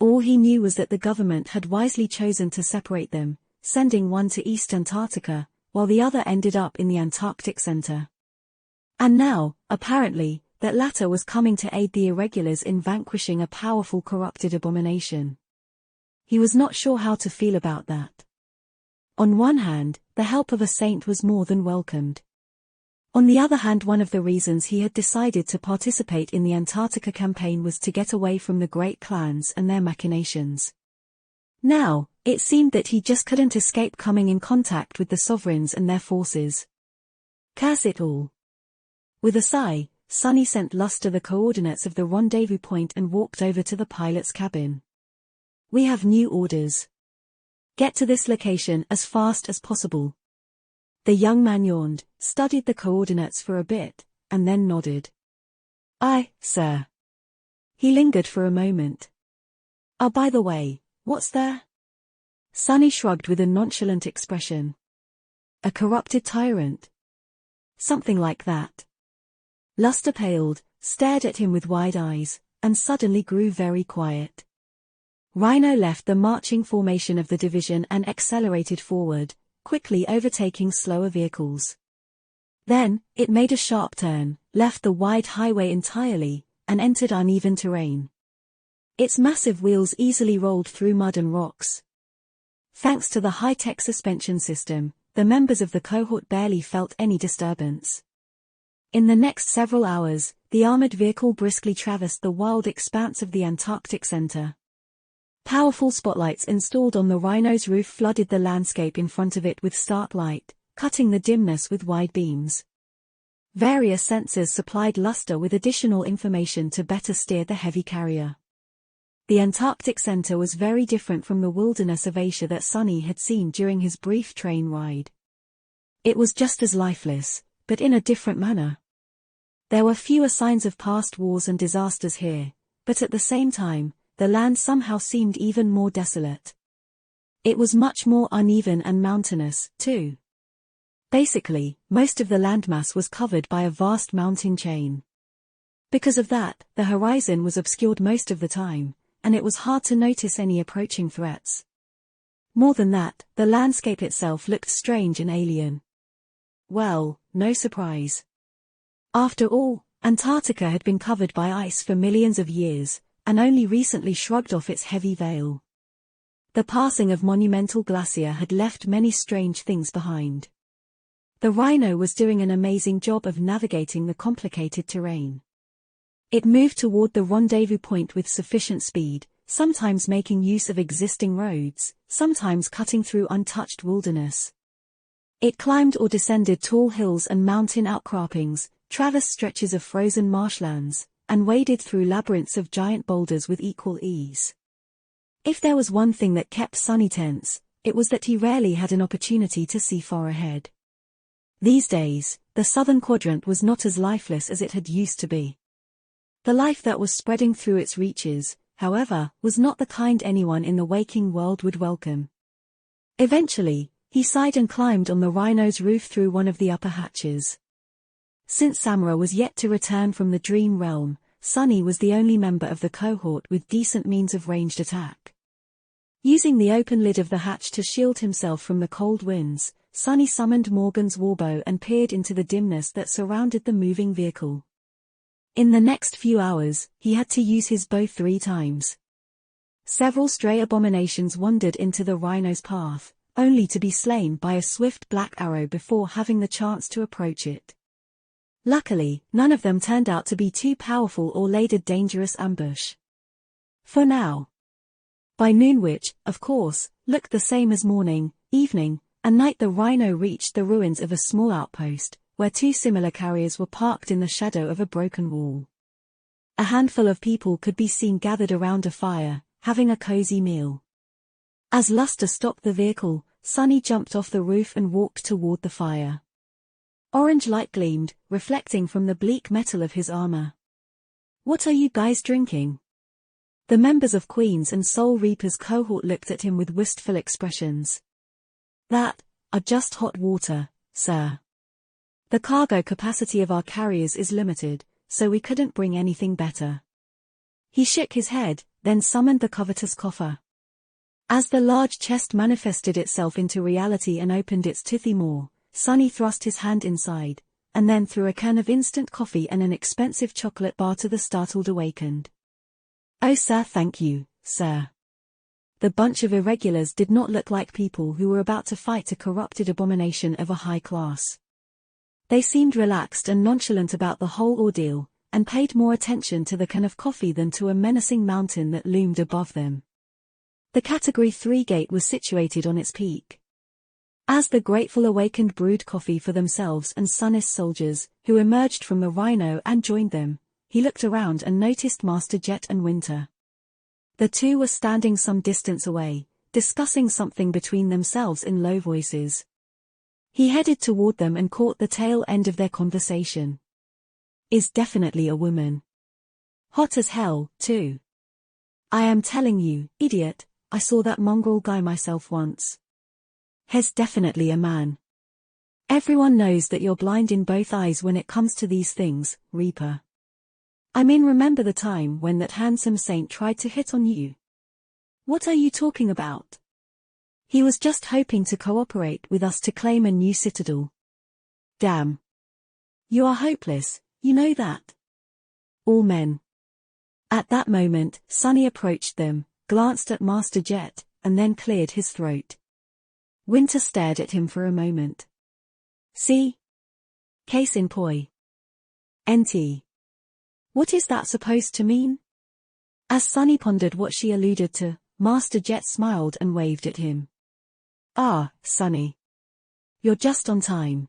All he knew was that the government had wisely chosen to separate them, sending one to East Antarctica, while the other ended up in the Antarctic Center. And now, apparently, that latter was coming to aid the irregulars in vanquishing a powerful corrupted abomination. He was not sure how to feel about that. On one hand, the help of a saint was more than welcomed. On the other hand, one of the reasons he had decided to participate in the Antarctica campaign was to get away from the great clans and their machinations. Now, it seemed that he just couldn't escape coming in contact with the sovereigns and their forces. Curse it all. With a sigh, Sunny sent Luster the coordinates of the rendezvous point and walked over to the pilot's cabin. We have new orders. Get to this location as fast as possible. The young man yawned, studied the coordinates for a bit, and then nodded. Aye, sir. He lingered for a moment. Oh, by the way, what's there? Sunny shrugged with a nonchalant expression. A corrupted tyrant. Something like that. Luster paled, stared at him with wide eyes, and suddenly grew very quiet. Rhino left the marching formation of the division and accelerated forward, quickly overtaking slower vehicles. Then, it made a sharp turn, left the wide highway entirely, and entered uneven terrain. Its massive wheels easily rolled through mud and rocks. Thanks to the high-tech suspension system, the members of the cohort barely felt any disturbance. In the next several hours, the armored vehicle briskly traversed the wild expanse of the Antarctic Center. Powerful spotlights installed on the Rhino's roof flooded the landscape in front of it with stark light, cutting the dimness with wide beams. Various sensors supplied Luster with additional information to better steer the heavy carrier. The Antarctic Center was very different from the wilderness of Asia that Sunny had seen during his brief train ride. It was just as lifeless, but in a different manner. There were fewer signs of past wars and disasters here, but at the same time, the land somehow seemed even more desolate. It was much more uneven and mountainous, too. Basically, most of the landmass was covered by a vast mountain chain. Because of that, the horizon was obscured most of the time, and it was hard to notice any approaching threats. More than that, the landscape itself looked strange and alien. Well, no surprise. After all, Antarctica had been covered by ice for millions of years, and only recently shrugged off its heavy veil. The passing of monumental glacier had left many strange things behind. The Rhino was doing an amazing job of navigating the complicated terrain. It moved toward the rendezvous point with sufficient speed, sometimes making use of existing roads, sometimes cutting through untouched wilderness. It climbed or descended tall hills and mountain outcroppings, traversed stretches of frozen marshlands, and waded through labyrinths of giant boulders with equal ease. If there was one thing that kept Sonny tense, it was that he rarely had an opportunity to see far ahead. These days, the southern quadrant was not as lifeless as it had used to be. The life that was spreading through its reaches, however, was not the kind anyone in the waking world would welcome. Eventually, he sighed and climbed on the Rhino's roof through one of the upper hatches. Since Samara was yet to return from the dream realm, Sonny was the only member of the cohort with decent means of ranged attack. Using the open lid of the hatch to shield himself from the cold winds, Sonny summoned Morgan's warbow and peered into the dimness that surrounded the moving vehicle. In the next few hours, he had to use his bow 3 times. Several stray abominations wandered into the Rhino's path, only to be slain by a swift black arrow before having the chance to approach it. Luckily, none of them turned out to be too powerful or laid a dangerous ambush. For now. By noon, which, of course, looked the same as morning, evening, and night, the Rhino reached the ruins of a small outpost, where 2 similar carriers were parked in the shadow of a broken wall. A handful of people could be seen gathered around a fire, having a cozy meal. As luster stopped the vehicle, Sonny jumped off the roof and walked toward the fire. Orange light gleamed, reflecting from the bleak metal of his armor. "What are you guys drinking?" The members of Queens and Soul Reaper's cohort looked at him with wistful expressions. "That are just hot water, sir. The cargo capacity of our carriers is limited, so we couldn't bring anything better." He shook his head, then summoned the covetous coffer. As the large chest manifested itself into reality and opened its toothy maw, Sonny thrust his hand inside, and then threw a can of instant coffee and an expensive chocolate bar to the startled awakened. "Oh sir, thank you, sir." The bunch of irregulars did not look like people who were about to fight a corrupted abomination of a high class. They seemed relaxed and nonchalant about the whole ordeal, and paid more attention to the can of coffee than to a menacing mountain that loomed above them. The Category 3 gate was situated on its peak. As the grateful awakened brewed coffee for themselves and Sunnis soldiers, who emerged from the Rhino and joined them, he looked around and noticed Master Jet and Winter. The two were standing some distance away, discussing something between themselves in low voices. He headed toward them and caught the tail end of their conversation. "Is definitely a woman. Hot as hell, too. I am telling you, idiot, I saw that mongrel guy myself once. He's definitely a man. Everyone knows that you're blind in both eyes when it comes to these things, Reaper. I mean, remember the time when that handsome saint tried to hit on you? What are you talking about? He was just hoping to cooperate with us to claim a new citadel. Damn. You are hopeless, you know that. All men." At that moment, Sonny approached them, glanced at Master Jet, and then cleared his throat. Winter stared at him for a moment. "See? Case in point. NT. What is that supposed to mean?" As Sonny pondered what she alluded to, Master Jet smiled and waved at him. "Ah, Sonny. You're just on time.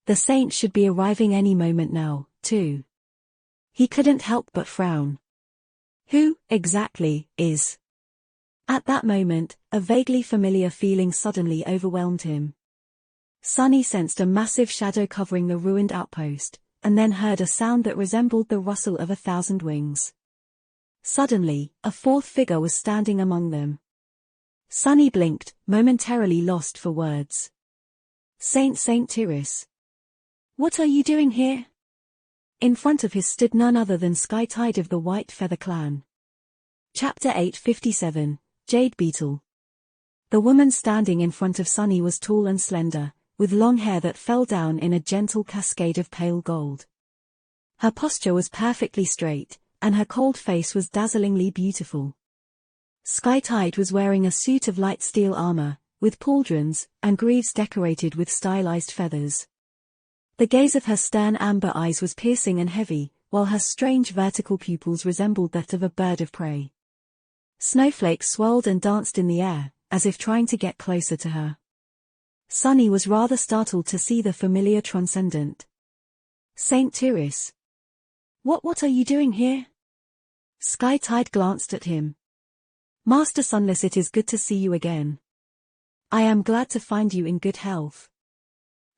The saint should be arriving any moment now, too." He couldn't help but frown. Who, exactly, is? At that moment, a vaguely familiar feeling suddenly overwhelmed him. Sonny sensed a massive shadow covering the ruined outpost, and then heard a sound that resembled the rustle of 1,000 wings. Suddenly, a fourth figure was standing among them. Sonny blinked, momentarily lost for words. Saint Tyrus. "What are you doing here?" In front of his stood none other than Skytide of the White Feather Clan. Chapter 857, Jade Beetle. The woman standing in front of Sonny was tall and slender, with long hair that fell down in a gentle cascade of pale gold. Her posture was perfectly straight, and her cold face was dazzlingly beautiful. Skytide was wearing a suit of light steel armor, with pauldrons and greaves decorated with stylized feathers. The gaze of her stern amber eyes was piercing and heavy, while her strange vertical pupils resembled that of a bird of prey. Snowflakes swirled and danced in the air, as if trying to get closer to her. Sunny was rather startled to see the familiar transcendent. Saint Tyrus. What are you doing here? Sky-Tide glanced at him. Master Sunless, it is good to see you again. I am glad to find you in good health.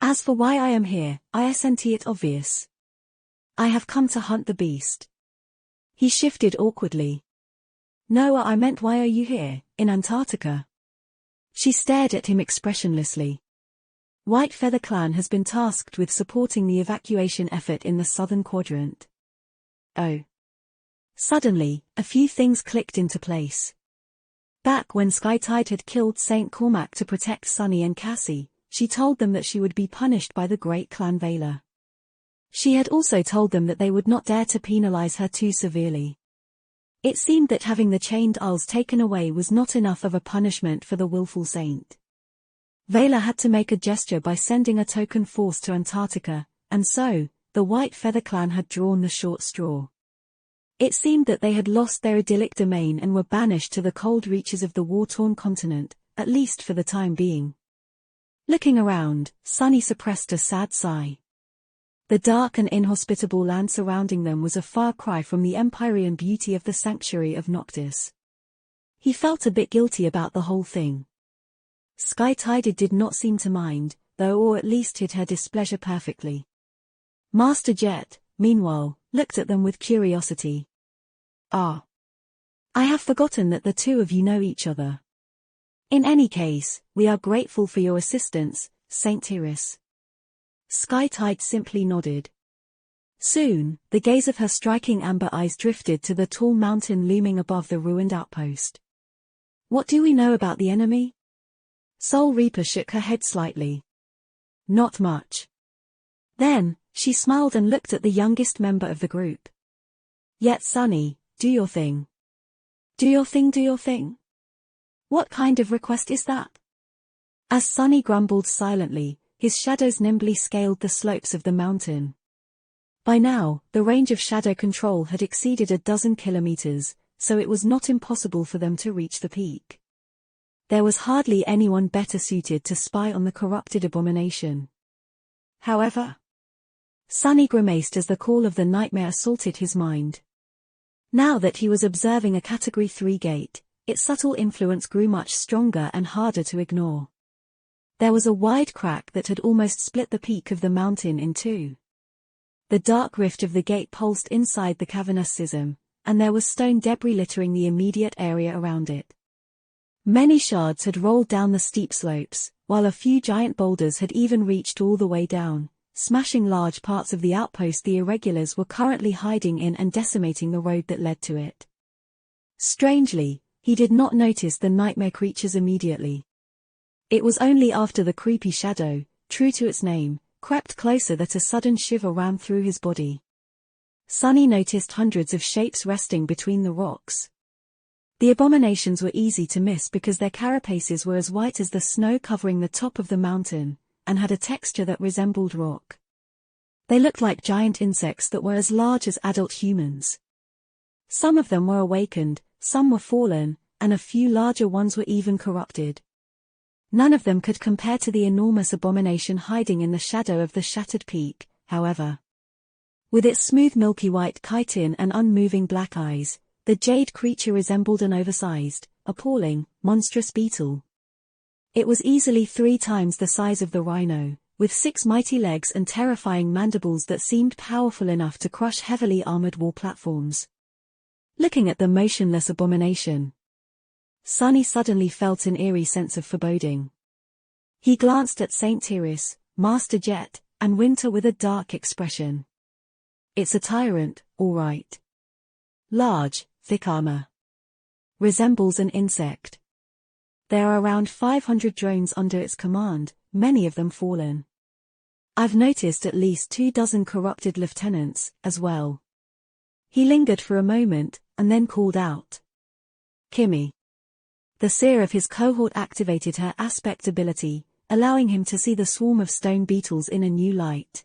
As for why I am here, isn't it obvious? I have come to hunt the beast. He shifted awkwardly. No, I meant why are you here, in Antarctica? She stared at him expressionlessly. White Feather Clan has been tasked with supporting the evacuation effort in the southern quadrant. Oh. Suddenly, a few things clicked into place. Back when Sky-Tide had killed Saint Cormac to protect Sunny and Cassie, she told them that she would be punished by the great clan Vela. She had also told them that they would not dare to penalize her too severely. It seemed that having the chained Isles taken away was not enough of a punishment for the willful saint. Vela had to make a gesture by sending a token force to Antarctica, and so, the White Feather Clan had drawn the short straw. It seemed that they had lost their idyllic domain and were banished to the cold reaches of the war-torn continent, at least for the time being. Looking around, Sunny suppressed a sad sigh. The dark and inhospitable land surrounding them was a far cry from the Empyrean beauty of the sanctuary of Noctis. He felt a bit guilty about the whole thing. Sky-Tide did not seem to mind, though, or at least hid her displeasure perfectly. Master Jet, meanwhile, looked at them with curiosity. Ah. I have forgotten that the two of you know each other. In any case, we are grateful for your assistance, Saint Tyrus. Sky-Tide simply nodded. Soon, the gaze of her striking amber eyes drifted to the tall mountain looming above the ruined outpost. What do we know about the enemy? Soul Reaper shook her head slightly. Not much. Then, she smiled and looked at the youngest member of the group. Yet Sunny, do your thing. Do your thing, do your thing. What kind of request is that? As Sunny grumbled silently, his shadows nimbly scaled the slopes of the mountain. By now, the range of shadow control had exceeded 12 kilometers, so it was not impossible for them to reach the peak. There was hardly anyone better suited to spy on the corrupted abomination. However, Sunny grimaced as the call of the nightmare assaulted his mind. Now that he was observing a Category 3 gate, its subtle influence grew much stronger and harder to ignore. There was a wide crack that had almost split the peak of the mountain in two. The dark rift of the gate pulsed inside the cavernous schism, and there was stone debris littering the immediate area around it. Many shards had rolled down the steep slopes, while a few giant boulders had even reached all the way down, smashing large parts of the outpost the irregulars were currently hiding in and decimating the road that led to it. Strangely, he did not notice the nightmare creatures immediately. It was only after the creepy shadow, true to its name, crept closer that a sudden shiver ran through his body. Sunny noticed hundreds of shapes resting between the rocks. The abominations were easy to miss because their carapaces were as white as the snow covering the top of the mountain, and had a texture that resembled rock. They looked like giant insects that were as large as adult humans. Some of them were awakened, some were fallen, and a few larger ones were even corrupted. None of them could compare to the enormous abomination hiding in the shadow of the shattered peak, however. With its smooth milky white chitin and unmoving black eyes, the jade creature resembled an oversized, appalling, monstrous beetle. It was easily 3 times the size of the rhino, with 6 mighty legs and terrifying mandibles that seemed powerful enough to crush heavily armored war platforms. Looking at the motionless abomination, Sunny suddenly felt an eerie sense of foreboding. He glanced at Saint Tyrus, Master Jet, and Winter with a dark expression. It's a tyrant, all right. Large, thick armor. Resembles an insect. There are around 500 drones under its command, many of them fallen. I've noticed at least 24 corrupted lieutenants, as well. He lingered for a moment, and then called out. Kimmy. The seer of his cohort activated her aspect ability, allowing him to see the swarm of stone beetles in a new light.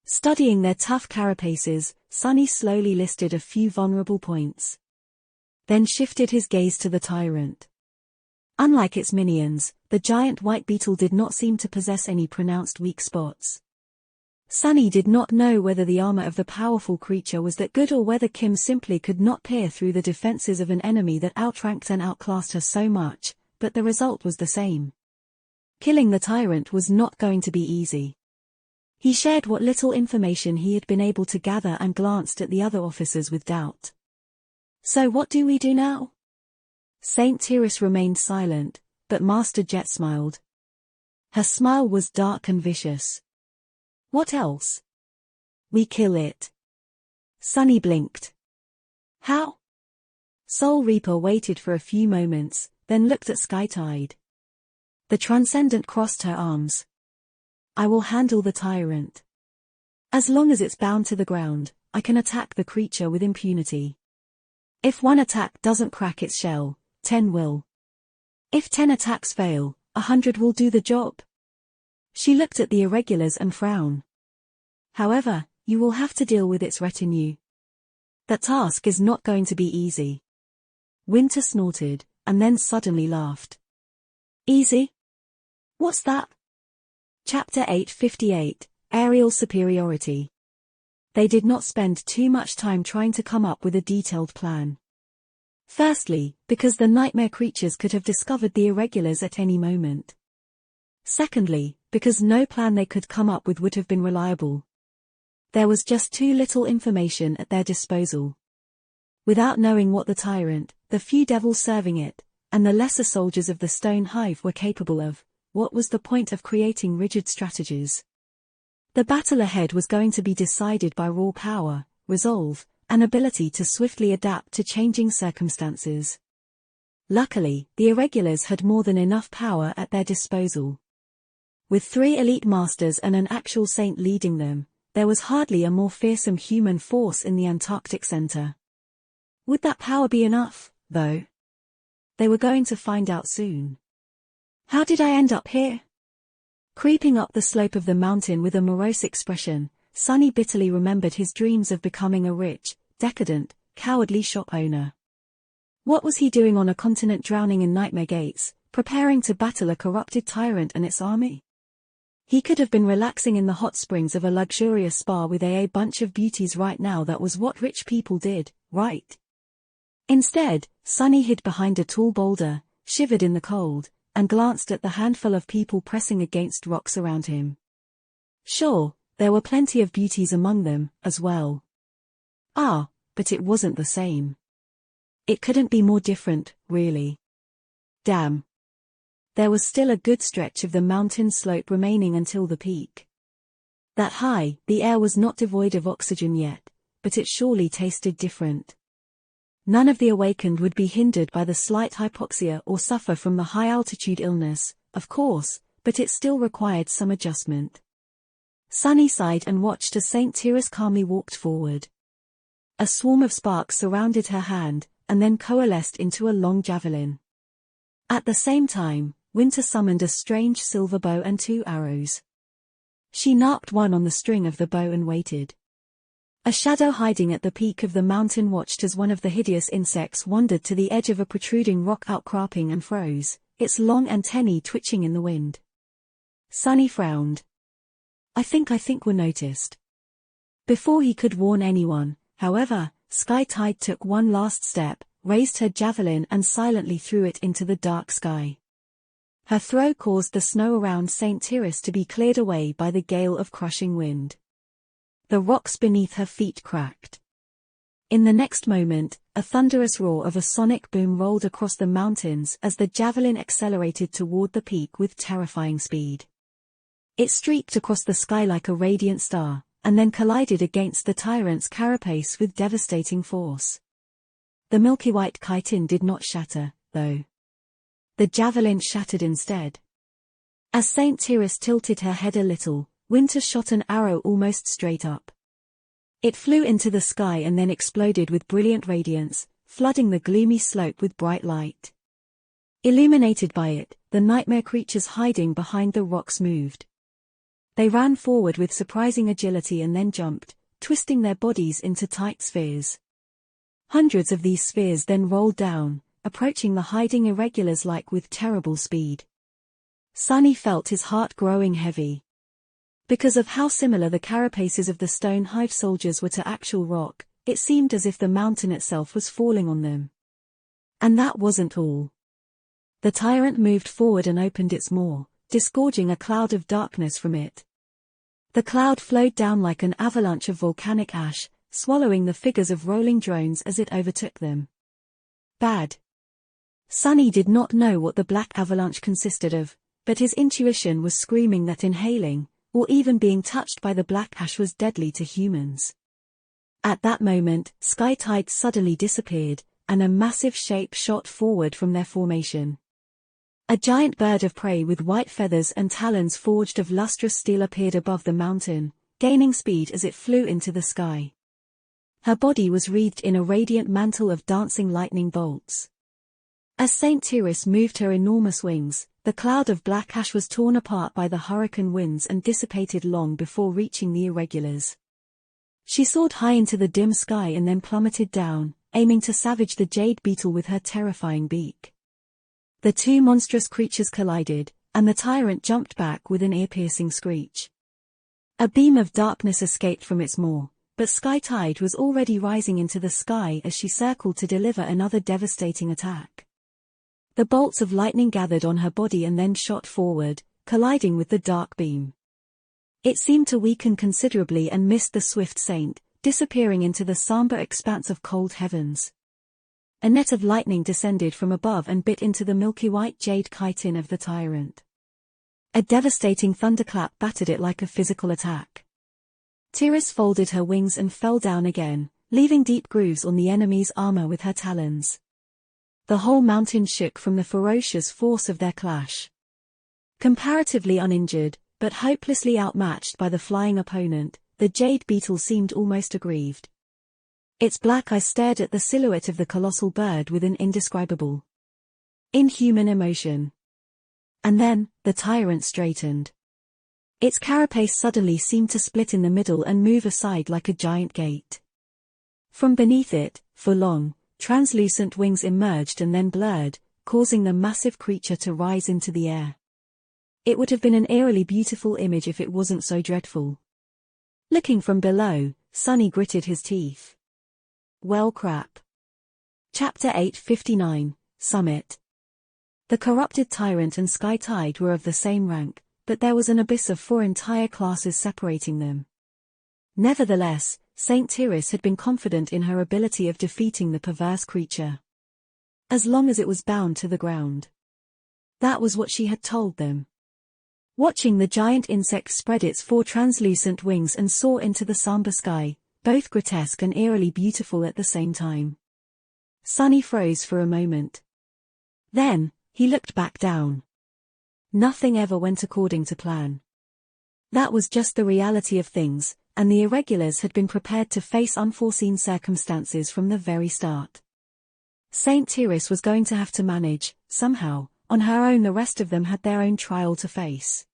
Studying their tough carapaces, Sunny slowly listed a few vulnerable points. then shifted his gaze to the tyrant. Unlike its minions, the giant white beetle did not seem to possess any pronounced weak spots. Sunny did not know whether the armor of the powerful creature was that good or whether Kim simply could not peer through the defenses of an enemy that outranked and outclassed her so much, but the result was the same. Killing the tyrant was not going to be easy. He shared what little information he had been able to gather and glanced at the other officers with doubt. So what do we do now? Saint Tyrus remained silent, but Master Jet smiled. Her smile was dark and vicious. What else? We kill it. Sunny blinked. How? Soul Reaper waited for a few moments, then looked at Skytide. The Transcendent crossed her arms. I will handle the tyrant. As long as it's bound to the ground, I can attack the creature with impunity. If one attack doesn't crack its shell, 10 will. If 10 attacks fail, 100 will do the job. She looked at the irregulars and frowned. However, you will have to deal with its retinue. That task is not going to be easy. Winter snorted, and then suddenly laughed. Easy? What's that? Chapter 858, Aerial Superiority. They did not spend too much time trying to come up with a detailed plan. Firstly, because the nightmare creatures could have discovered the irregulars at any moment. Secondly, because no plan they could come up with would have been reliable. There was just too little information at their disposal. Without knowing what the tyrant, the few devils serving it, and the lesser soldiers of the Stone Hive were capable of, what was the point of creating rigid strategies? The battle ahead was going to be decided by raw power, resolve, and ability to swiftly adapt to changing circumstances. Luckily, the irregulars had more than enough power at their disposal. With 3 elite masters and an actual saint leading them, there was hardly a more fearsome human force in the Antarctic Center. Would that power be enough, though? They were going to find out soon. How did I end up here? Creeping up the slope of the mountain with a morose expression, Sunny bitterly remembered his dreams of becoming a rich, decadent, cowardly shop owner. What was he doing on a continent drowning in nightmare gates, preparing to battle a corrupted tyrant and its army? He could have been relaxing in the hot springs of a luxurious spa with a bunch of beauties right now. That was what rich people did, right? Instead, Sunny hid behind a tall boulder, shivered in the cold, and glanced at the handful of people pressing against rocks around him. Sure, there were plenty of beauties among them, as well. But it wasn't the same. It couldn't be more different, really. Damn. There was still a good stretch of the mountain slope remaining until the peak. That high, the air was not devoid of oxygen yet, but it surely tasted different. None of the awakened would be hindered by the slight hypoxia or suffer from the high-altitude illness, of course, but it still required some adjustment. Sunny sighed and watched as Saint Tyrus calmly walked forward. A swarm of sparks surrounded her hand, and then coalesced into a long javelin. At the same time, Winter summoned a strange silver bow and 2 arrows. She knocked one on the string of the bow and waited. A shadow hiding at the peak of the mountain watched as one of the hideous insects wandered to the edge of a protruding rock outcropping and froze, its long antennae twitching in the wind. Sunny frowned. I think we're noticed. Before he could warn anyone, however, Skytide took one last step, raised her javelin and silently threw it into the dark sky. Her throw caused the snow around Saint Tyrus to be cleared away by the gale of crushing wind. The rocks beneath her feet cracked. In the next moment, a thunderous roar of a sonic boom rolled across the mountains as the javelin accelerated toward the peak with terrifying speed. It streaked across the sky like a radiant star, and then collided against the tyrant's carapace with devastating force. The milky white chitin did not shatter, though. The javelin shattered instead. As Saint Tyrus tilted her head a little, Winter shot an arrow almost straight up. It flew into the sky and then exploded with brilliant radiance, flooding the gloomy slope with bright light. Illuminated by it, the nightmare creatures hiding behind the rocks moved. They ran forward with surprising agility and then jumped, twisting their bodies into tight spheres. Hundreds of these spheres then rolled down, approaching the hiding irregulars like with terrible speed. Sunny felt his heart growing heavy. Because of how similar the carapaces of the stone hive soldiers were to actual rock, it seemed as if the mountain itself was falling on them. And that wasn't all. The tyrant moved forward and opened its maw, disgorging a cloud of darkness from it. The cloud flowed down like an avalanche of volcanic ash, swallowing the figures of rolling drones as it overtook them. Bad. Sunny did not know what the black avalanche consisted of, but his intuition was screaming that inhaling, or even being touched by the black ash was deadly to humans. At that moment, Sky Tide suddenly disappeared, and a massive shape shot forward from their formation. A giant bird of prey with white feathers and talons forged of lustrous steel appeared above the mountain, gaining speed as it flew into the sky. Her body was wreathed in a radiant mantle of dancing lightning bolts. As Saint Tyrus moved her enormous wings, the cloud of black ash was torn apart by the hurricane winds and dissipated long before reaching the irregulars. She soared high into the dim sky and then plummeted down, aiming to savage the jade beetle with her terrifying beak. The two monstrous creatures collided, and the tyrant jumped back with an ear-piercing screech. A beam of darkness escaped from its maw, but Sky Tide was already rising into the sky as she circled to deliver another devastating attack. The bolts of lightning gathered on her body and then shot forward, colliding with the dark beam. It seemed to weaken considerably and missed the swift saint, disappearing into the somber expanse of cold heavens. A net of lightning descended from above and bit into the milky white jade chitin of the tyrant. A devastating thunderclap battered it like a physical attack. Tyrus folded her wings and fell down again, leaving deep grooves on the enemy's armor with her talons. The whole mountain shook from the ferocious force of their clash. Comparatively uninjured, but hopelessly outmatched by the flying opponent, the jade beetle seemed almost aggrieved. Its black eyes stared at the silhouette of the colossal bird with an indescribable, inhuman emotion. And then, the tyrant straightened. Its carapace suddenly seemed to split in the middle and move aside like a giant gate. From beneath it, for long, translucent wings emerged and then blurred, causing the massive creature to rise into the air. It would have been an eerily beautiful image if it wasn't so dreadful. Looking from below, Sunny gritted his teeth. Well crap. Chapter 859, Summit. The corrupted tyrant and Sky Tide were of the same rank, but there was an abyss of 4 entire classes separating them. Nevertheless, Saint Tyrus had been confident in her ability of defeating the perverse creature. As long as it was bound to the ground. That was what she had told them. Watching the giant insect spread its 4 translucent wings and soar into the somber sky, both grotesque and eerily beautiful at the same time. Sunny froze for a moment. Then, he looked back down. Nothing ever went according to plan. That was just the reality of things, and the irregulars had been prepared to face unforeseen circumstances from the very start. Saint Tyrus was going to have to manage, somehow, on her own. The rest of them had their own trial to face.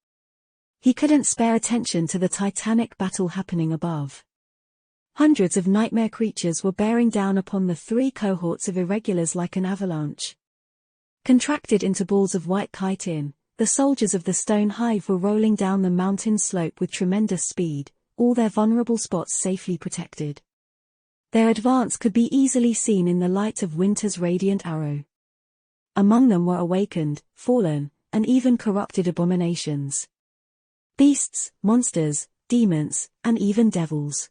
He couldn't spare attention to the titanic battle happening above. Hundreds of nightmare creatures were bearing down upon the 3 cohorts of irregulars like an avalanche. Contracted into balls of white chitin, the soldiers of the stone hive were rolling down the mountain slope with tremendous speed, all their vulnerable spots safely protected. Their advance could be easily seen in the light of winter's radiant arrow. Among them were awakened, fallen, and even corrupted abominations. Beasts, monsters, demons, and even devils.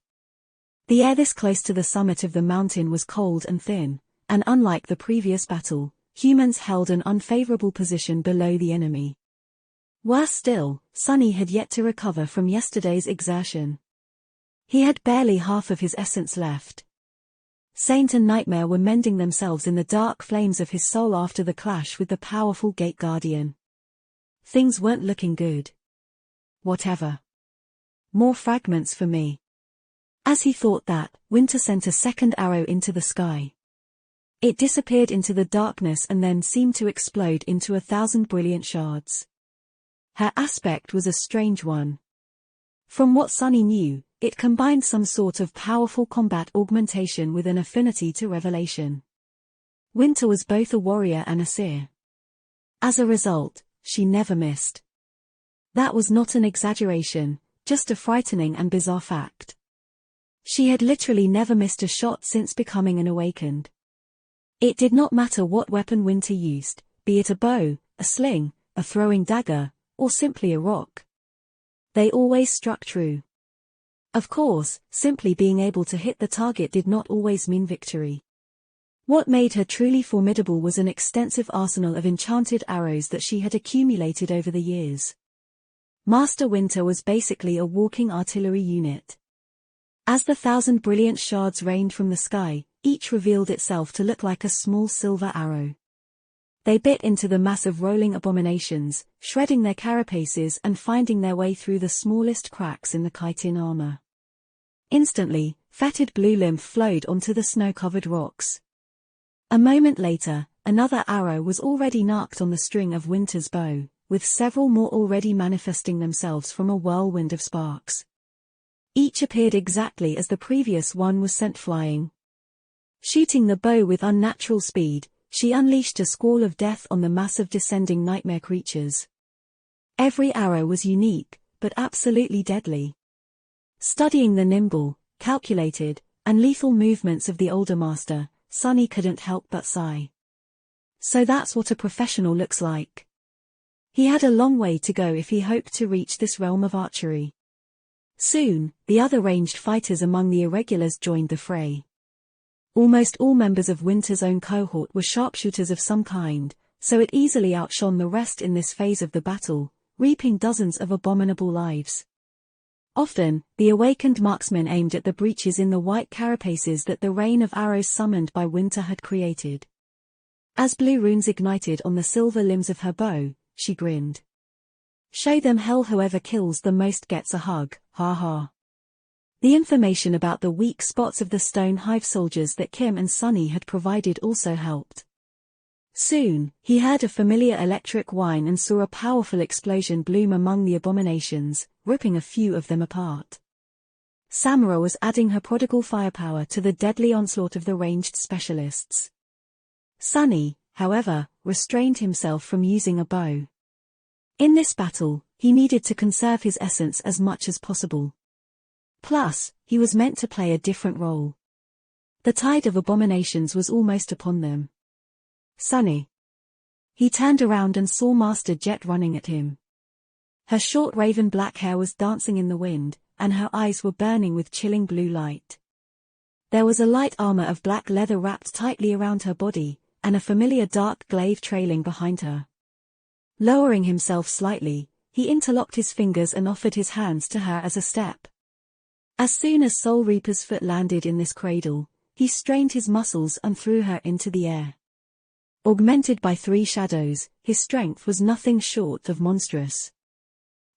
The air this close to the summit of the mountain was cold and thin, and unlike the previous battle, humans held an unfavorable position below the enemy. Worse still, Sunny had yet to recover from yesterday's exertion. He had barely half of his essence left. Saint and Nightmare were mending themselves in the dark flames of his soul after the clash with the powerful Gate Guardian. Things weren't looking good. Whatever. More fragments for me. As he thought that, Winter sent a second arrow into the sky. It disappeared into the darkness and then seemed to explode into 1,000 brilliant shards. Her aspect was a strange one. From what Sunny knew, it combined some sort of powerful combat augmentation with an affinity to revelation. Winter was both a warrior and a seer. As a result, she never missed. That was not an exaggeration, just a frightening and bizarre fact. She had literally never missed a shot since becoming an awakened. It did not matter what weapon Winter used, be it a bow, a sling, a throwing dagger, or simply a rock. They always struck true. Of course, simply being able to hit the target did not always mean victory. What made her truly formidable was an extensive arsenal of enchanted arrows that she had accumulated over the years. Master Winter was basically a walking artillery unit. As the 1,000 brilliant shards rained from the sky, each revealed itself to look like a small silver arrow. They bit into the massive rolling abominations, shredding their carapaces and finding their way through the smallest cracks in the chitin armor. Instantly, fetid blue lymph flowed onto the snow-covered rocks. A moment later, another arrow was already narked on the string of Winter's bow, with several more already manifesting themselves from a whirlwind of sparks. Each appeared exactly as the previous one was sent flying. Shooting the bow with unnatural speed, she unleashed a squall of death on the massive descending nightmare creatures. Every arrow was unique, but absolutely deadly. Studying the nimble, calculated, and lethal movements of the older master, Sunny couldn't help but sigh. So that's what a professional looks like. He had a long way to go if he hoped to reach this realm of archery. Soon, the other ranged fighters among the irregulars joined the fray. Almost all members of Winter's own cohort were sharpshooters of some kind, so it easily outshone the rest in this phase of the battle, reaping dozens of abominable lives. Often, the awakened marksmen aimed at the breaches in the white carapaces that the rain of arrows summoned by Winter had created. As blue runes ignited on the silver limbs of her bow, she grinned. Show them hell, whoever kills the most gets a hug, ha ha. The information about the weak spots of the Stone Hive soldiers that Kim and Sunny had provided also helped. Soon, he heard a familiar electric whine and saw a powerful explosion bloom among the abominations, ripping a few of them apart. Samara was adding her prodigal firepower to the deadly onslaught of the ranged specialists. Sunny, however, restrained himself from using a bow. In this battle, he needed to conserve his essence as much as possible. Plus, he was meant to play a different role. The tide of abominations was almost upon them. Sunny. He turned around and saw Master Jet running at him. Her short raven black hair was dancing in the wind, and her eyes were burning with chilling blue light. There was a light armor of black leather wrapped tightly around her body, and a familiar dark glaive trailing behind her. Lowering himself slightly, he interlocked his fingers and offered his hands to her as a step. As soon as Soul Reaper's foot landed in this cradle, he strained his muscles and threw her into the air. Augmented by 3 shadows, his strength was nothing short of monstrous.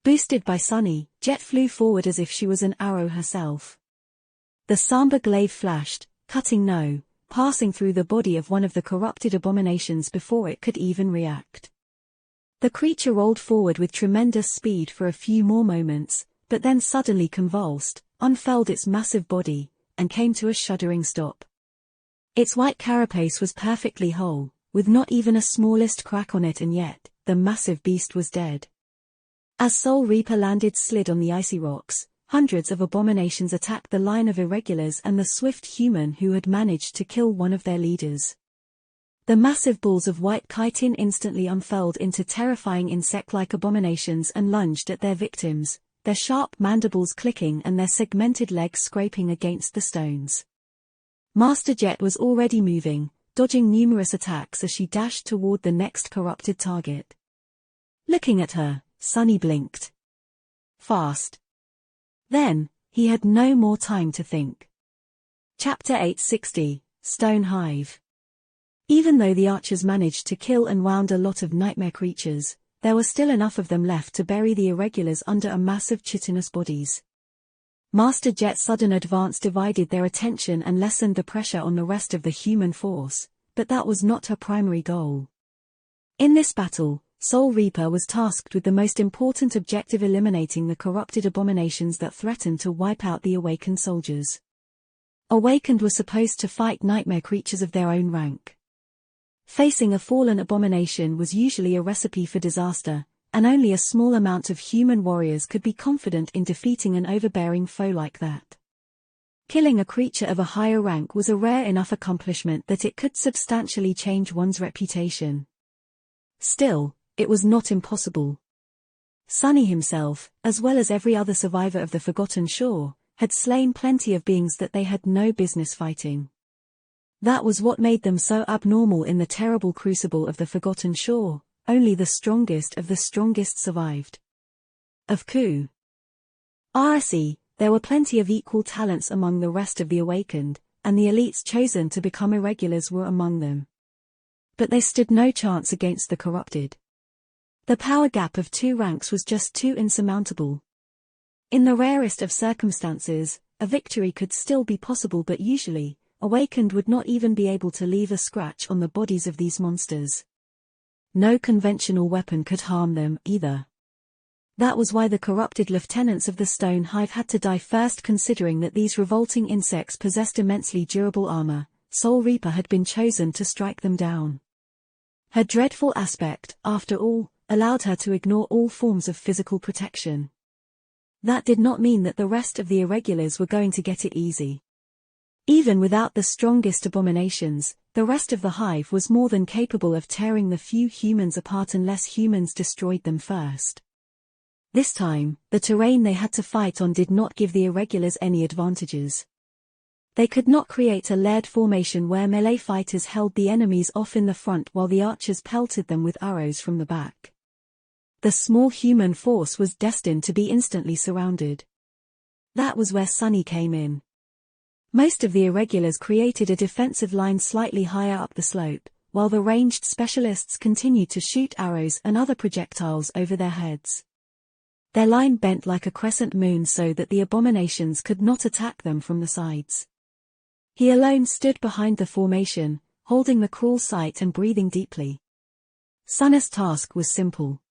Boosted by Sunny, Jet flew forward as if she was an arrow herself. The somber glaive flashed, cutting passing through the body of one of the corrupted abominations before it could even react. The creature rolled forward with tremendous speed for a few more moments, but then suddenly convulsed, unfurled its massive body, and came to a shuddering stop. Its white carapace was perfectly whole, with not even a smallest crack on it, and yet, the massive beast was dead. As Soul Reaper landed slid on the icy rocks, hundreds of abominations attacked the line of irregulars and the swift human who had managed to kill one of their leaders. The massive balls of white chitin instantly unfurled into terrifying insect-like abominations and lunged at their victims, their sharp mandibles clicking and their segmented legs scraping against the stones. Master Jet was already moving, dodging numerous attacks as she dashed toward the next corrupted target. Looking at her, Sunny blinked. Fast. Then, he had no more time to think. Chapter 860, Stone Hive. Even though the archers managed to kill and wound a lot of nightmare creatures, there were still enough of them left to bury the irregulars under a mass of chitinous bodies. Master Jet's sudden advance divided their attention and lessened the pressure on the rest of the human force, but that was not her primary goal. In this battle, Soul Reaper was tasked with the most important objective: eliminating the corrupted abominations that threatened to wipe out the awakened soldiers. Awakened were supposed to fight nightmare creatures of their own rank. Facing a fallen abomination was usually a recipe for disaster, and only a small amount of human warriors could be confident in defeating an overbearing foe like that. Killing a creature of a higher rank was a rare enough accomplishment that it could substantially change one's reputation. Still, it was not impossible. Sunny himself, as well as every other survivor of the Forgotten Shore, had slain plenty of beings that they had no business fighting. That was what made them so abnormal in the terrible crucible of the Forgotten Shore. Only the strongest of the strongest survived. Of Ku RSE, there were plenty of equal talents among the rest of the awakened, and the elites chosen to become irregulars were among them. But they stood no chance against the corrupted. The power gap of 2 ranks was just too insurmountable. In the rarest of circumstances, a victory could still be possible, but usually, awakened would not even be able to leave a scratch on the bodies of these monsters. No conventional weapon could harm them, either. That was why the corrupted lieutenants of the Stone Hive had to die first. Considering that these revolting insects possessed immensely durable armor, Soul Reaper had been chosen to strike them down. Her dreadful aspect, after all, allowed her to ignore all forms of physical protection. That did not mean that the rest of the irregulars were going to get it easy. Even without the strongest abominations, the rest of the hive was more than capable of tearing the few humans apart unless humans destroyed them first. This time, the terrain they had to fight on did not give the irregulars any advantages. They could not create a layered formation where melee fighters held the enemies off in the front while the archers pelted them with arrows from the back. The small human force was destined to be instantly surrounded. That was where Sunny came in. Most of the irregulars created a defensive line slightly higher up the slope, while the ranged specialists continued to shoot arrows and other projectiles over their heads. Their line bent like a crescent moon so that the abominations could not attack them from the sides. He alone stood behind the formation, holding the cruel sight and breathing deeply. Sunny's task was simple.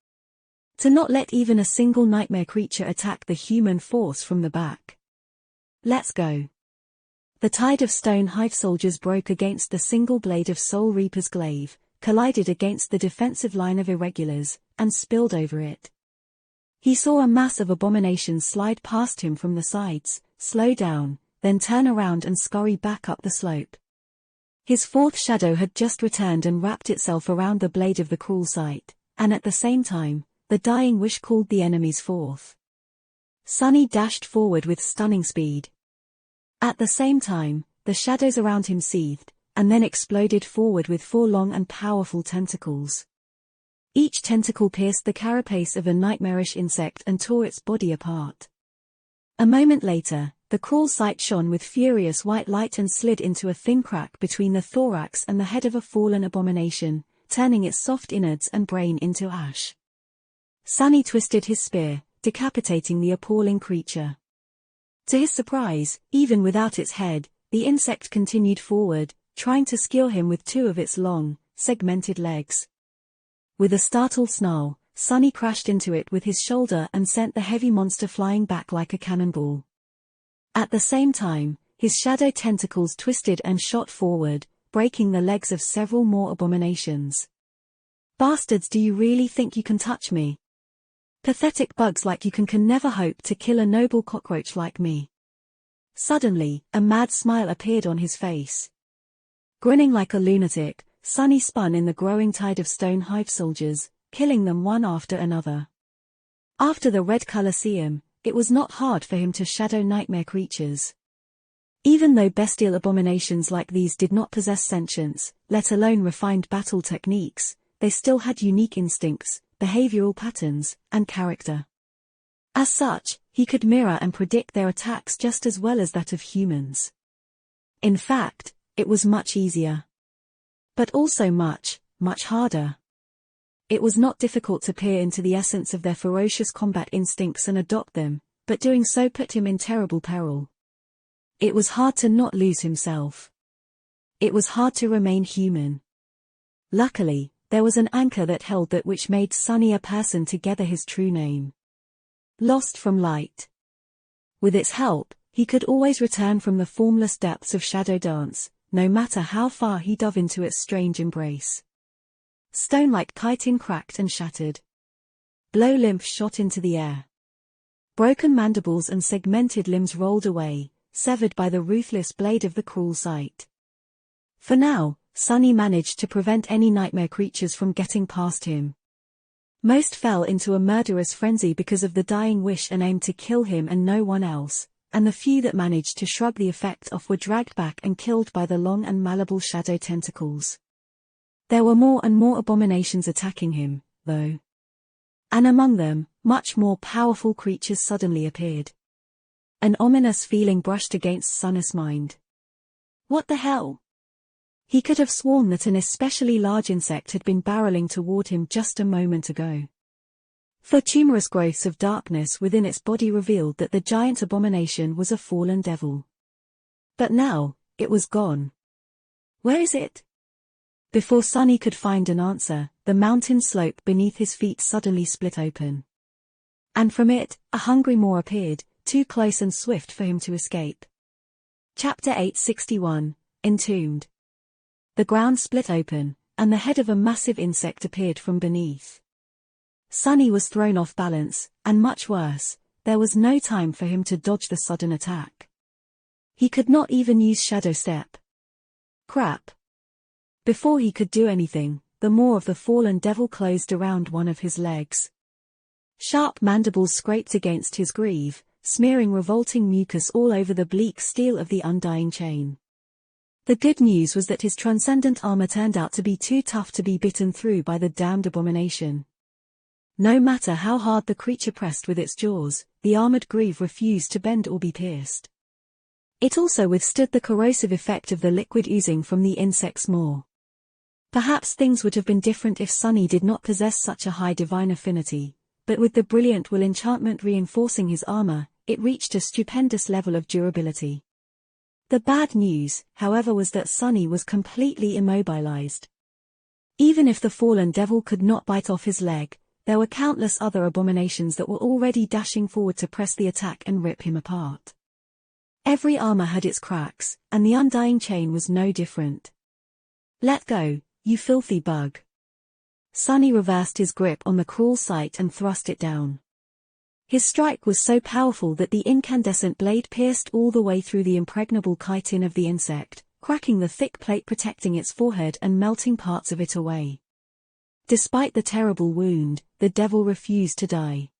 To not let even a single nightmare creature attack the human force from the back. Let's go. The tide of Stone Hive soldiers broke against the single blade of Soul Reaper's glaive, collided against the defensive line of irregulars, and spilled over it. He saw a mass of abominations slide past him from the sides, slow down, then turn around and scurry back up the slope. His 4th shadow had just returned and wrapped itself around the blade of the cruel sight, and at the same time, the dying wish called the enemies forth. Sunny dashed forward with stunning speed. At the same time, the shadows around him seethed, and then exploded forward with 4 long and powerful tentacles. Each tentacle pierced the carapace of a nightmarish insect and tore its body apart. A moment later, the cruel sight shone with furious white light and slid into a thin crack between the thorax and the head of a fallen abomination, turning its soft innards and brain into ash. Sunny twisted his spear, decapitating the appalling creature. To his surprise, even without its head, the insect continued forward, trying to skewer him with 2 of its long, segmented legs. With a startled snarl, Sunny crashed into it with his shoulder and sent the heavy monster flying back like a cannonball. At the same time, his shadow tentacles twisted and shot forward, breaking the legs of several more abominations. Bastards, do you really think you can touch me? Pathetic bugs like you can never hope to kill a noble cockroach like me. Suddenly, a mad smile appeared on his face. Grinning like a lunatic, Sunny spun in the growing tide of Stone Hive soldiers, killing them one after another. After the Red Colosseum, it was not hard for him to shadow nightmare creatures. Even though bestial abominations like these did not possess sentience, let alone refined battle techniques, they still had unique instincts, behavioral patterns, and character. As such, he could mirror and predict their attacks just as well as that of humans. In fact, it was much easier. But also much, much harder. It was not difficult to peer into the essence of their ferocious combat instincts and adopt them, but doing so put him in terrible peril. It was hard to not lose himself. It was hard to remain human. Luckily, there was an anchor that held that which made Sunny a person together, his true name. Lost from light. With its help, he could always return from the formless depths of Shadow Dance, no matter how far he dove into its strange embrace. Stone like chitin cracked and shattered. Blow lymph shot into the air. Broken mandibles and segmented limbs rolled away, severed by the ruthless blade of the cruel sight. For now, Sunny managed to prevent any nightmare creatures from getting past him. Most fell into a murderous frenzy because of the dying wish and aim to kill him and no one else, and the few that managed to shrug the effect off were dragged back and killed by the long and malleable shadow tentacles. There were more and more abominations attacking him, though. And among them, much more powerful creatures suddenly appeared. An ominous feeling brushed against Sunny's mind. What the hell? He could have sworn that an especially large insect had been barreling toward him just a moment ago. For tumorous growths of darkness within its body revealed that the giant abomination was a fallen devil. But now, it was gone. Where is it? Before Sunny could find an answer, the mountain slope beneath his feet suddenly split open. And from it, a hungry maw appeared, too close and swift for him to escape. Chapter 861, Entombed. The ground split open, and the head of a massive insect appeared from beneath. Sunny was thrown off balance, and much worse, there was no time for him to dodge the sudden attack. He could not even use Shadow Step. Crap. Before he could do anything, the maw of the fallen devil closed around one of his legs. Sharp mandibles scraped against his greave, smearing revolting mucus all over the bleak steel of the undying chain. The good news was that his transcendent armor turned out to be too tough to be bitten through by the damned abomination. No matter how hard the creature pressed with its jaws, the armored greave refused to bend or be pierced. It also withstood the corrosive effect of the liquid oozing from the insect's maw. Perhaps things would have been different if Sunny did not possess such a high divine affinity, but with the brilliant will enchantment reinforcing his armor, it reached a stupendous level of durability. The bad news, however, was that Sunny was completely immobilized. Even if the fallen devil could not bite off his leg, there were countless other abominations that were already dashing forward to press the attack and rip him apart. Every armor had its cracks, and the undying chain was no different. Let go, you filthy bug. Sunny reversed his grip on the cruel sight and thrust it down. His strike was so powerful that the incandescent blade pierced all the way through the impregnable chitin of the insect, cracking the thick plate protecting its forehead and melting parts of it away. Despite the terrible wound, the devil refused to die.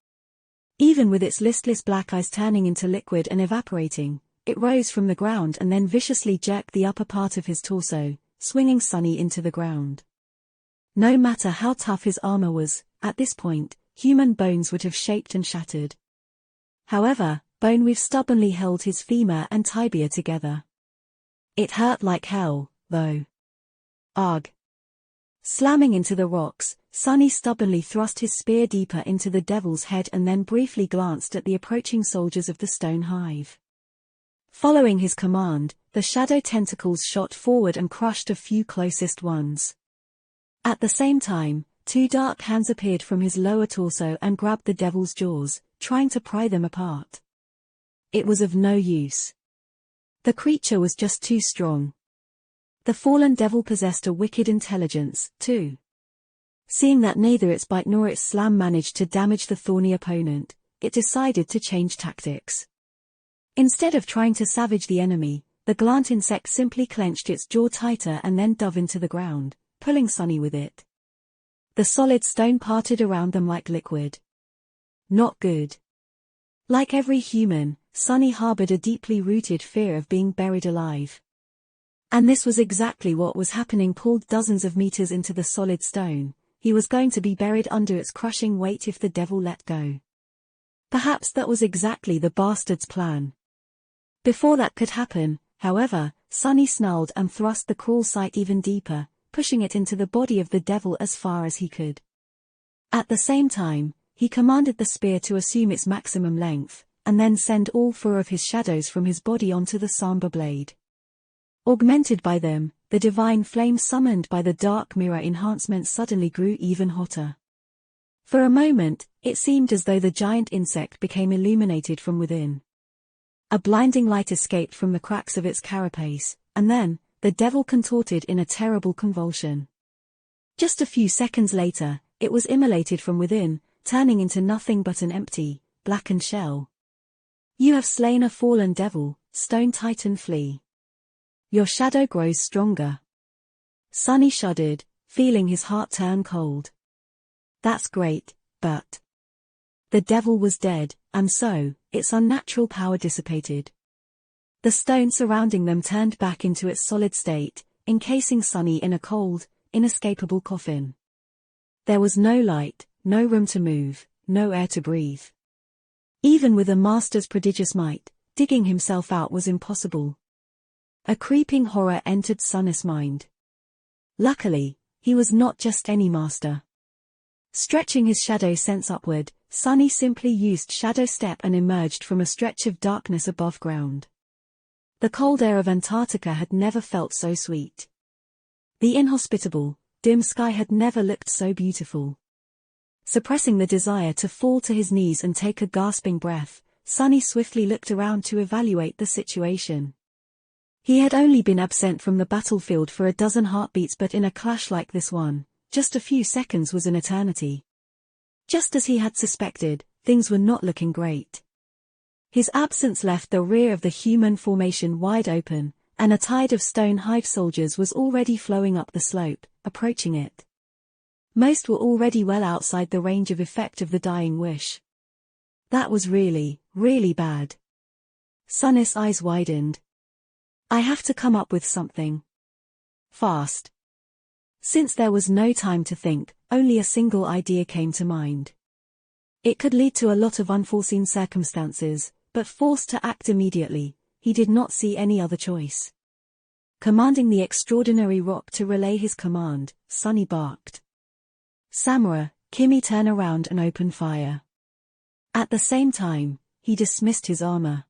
Even with its listless black eyes turning into liquid and evaporating, it rose from the ground and then viciously jerked the upper part of his torso, swinging Sunny into the ground. No matter how tough his armor was, at this point, human bones would have shaped and shattered. However, Boneweave stubbornly held his femur and tibia together. It hurt like hell, though. Ugh. Slamming into the rocks, Sunny stubbornly thrust his spear deeper into the devil's head and then briefly glanced at the approaching soldiers of the stone hive. Following his command, the shadow tentacles shot forward and crushed a few closest ones. At the same time, two dark hands appeared from his lower torso and grabbed the devil's jaws, trying to pry them apart. It was of no use. The creature was just too strong. The fallen devil possessed a wicked intelligence, too. Seeing that neither its bite nor its slam managed to damage the thorny opponent, it decided to change tactics. Instead of trying to savage the enemy, the glant insect simply clenched its jaw tighter and then dove into the ground, pulling Sunny with it. The solid stone parted around them like liquid. Not good. Like every human, Sunny harbored a deeply rooted fear of being buried alive. And this was exactly what was happening. Pulled dozens of meters into the solid stone, he was going to be buried under its crushing weight if the devil let go. Perhaps that was exactly the bastard's plan. Before that could happen, however, Sunny snarled and thrust the cruel sight even deeper, pushing it into the body of the devil as far as he could. At the same time, he commanded the spear to assume its maximum length, and then send all four of his shadows from his body onto the somber blade. Augmented by them, the divine flame summoned by the dark mirror enhancement suddenly grew even hotter. For a moment, it seemed as though the giant insect became illuminated from within. A blinding light escaped from the cracks of its carapace, and then, the devil contorted in a terrible convulsion. Just a few seconds later, it was immolated from within, turning into nothing but an empty, blackened shell. You have slain a fallen devil, Stone Titan Flea. Your shadow grows stronger. Sunny shuddered, feeling his heart turn cold. That's great, but the devil was dead, and so, its unnatural power dissipated. The stone surrounding them turned back into its solid state, encasing Sunny in a cold, inescapable coffin. There was no light, no room to move, no air to breathe. Even with a master's prodigious might, digging himself out was impossible. A creeping horror entered Sunny's mind. Luckily, he was not just any master. Stretching his shadow sense upward, Sunny simply used Shadow Step and emerged from a stretch of darkness above ground. The cold air of Antarctica had never felt so sweet. The inhospitable, dim sky had never looked so beautiful. Suppressing the desire to fall to his knees and take a gasping breath, Sunny swiftly looked around to evaluate the situation. He had only been absent from the battlefield for a dozen heartbeats, but in a clash like this one, just a few seconds was an eternity. Just as he had suspected, things were not looking great. His absence left the rear of the human formation wide open, and a tide of stone hive soldiers was already flowing up the slope, approaching it. Most were already well outside the range of effect of the dying wish. That was really, really bad. Sunny's eyes widened. I have to come up with something. Fast. Since there was no time to think, only a single idea came to mind. It could lead to a lot of unforeseen circumstances, but forced to act immediately, he did not see any other choice. Commanding the extraordinary rock to relay his command, Sunny barked. Samura, Kimi, turn around and open fire. At the same time, he dismissed his armor.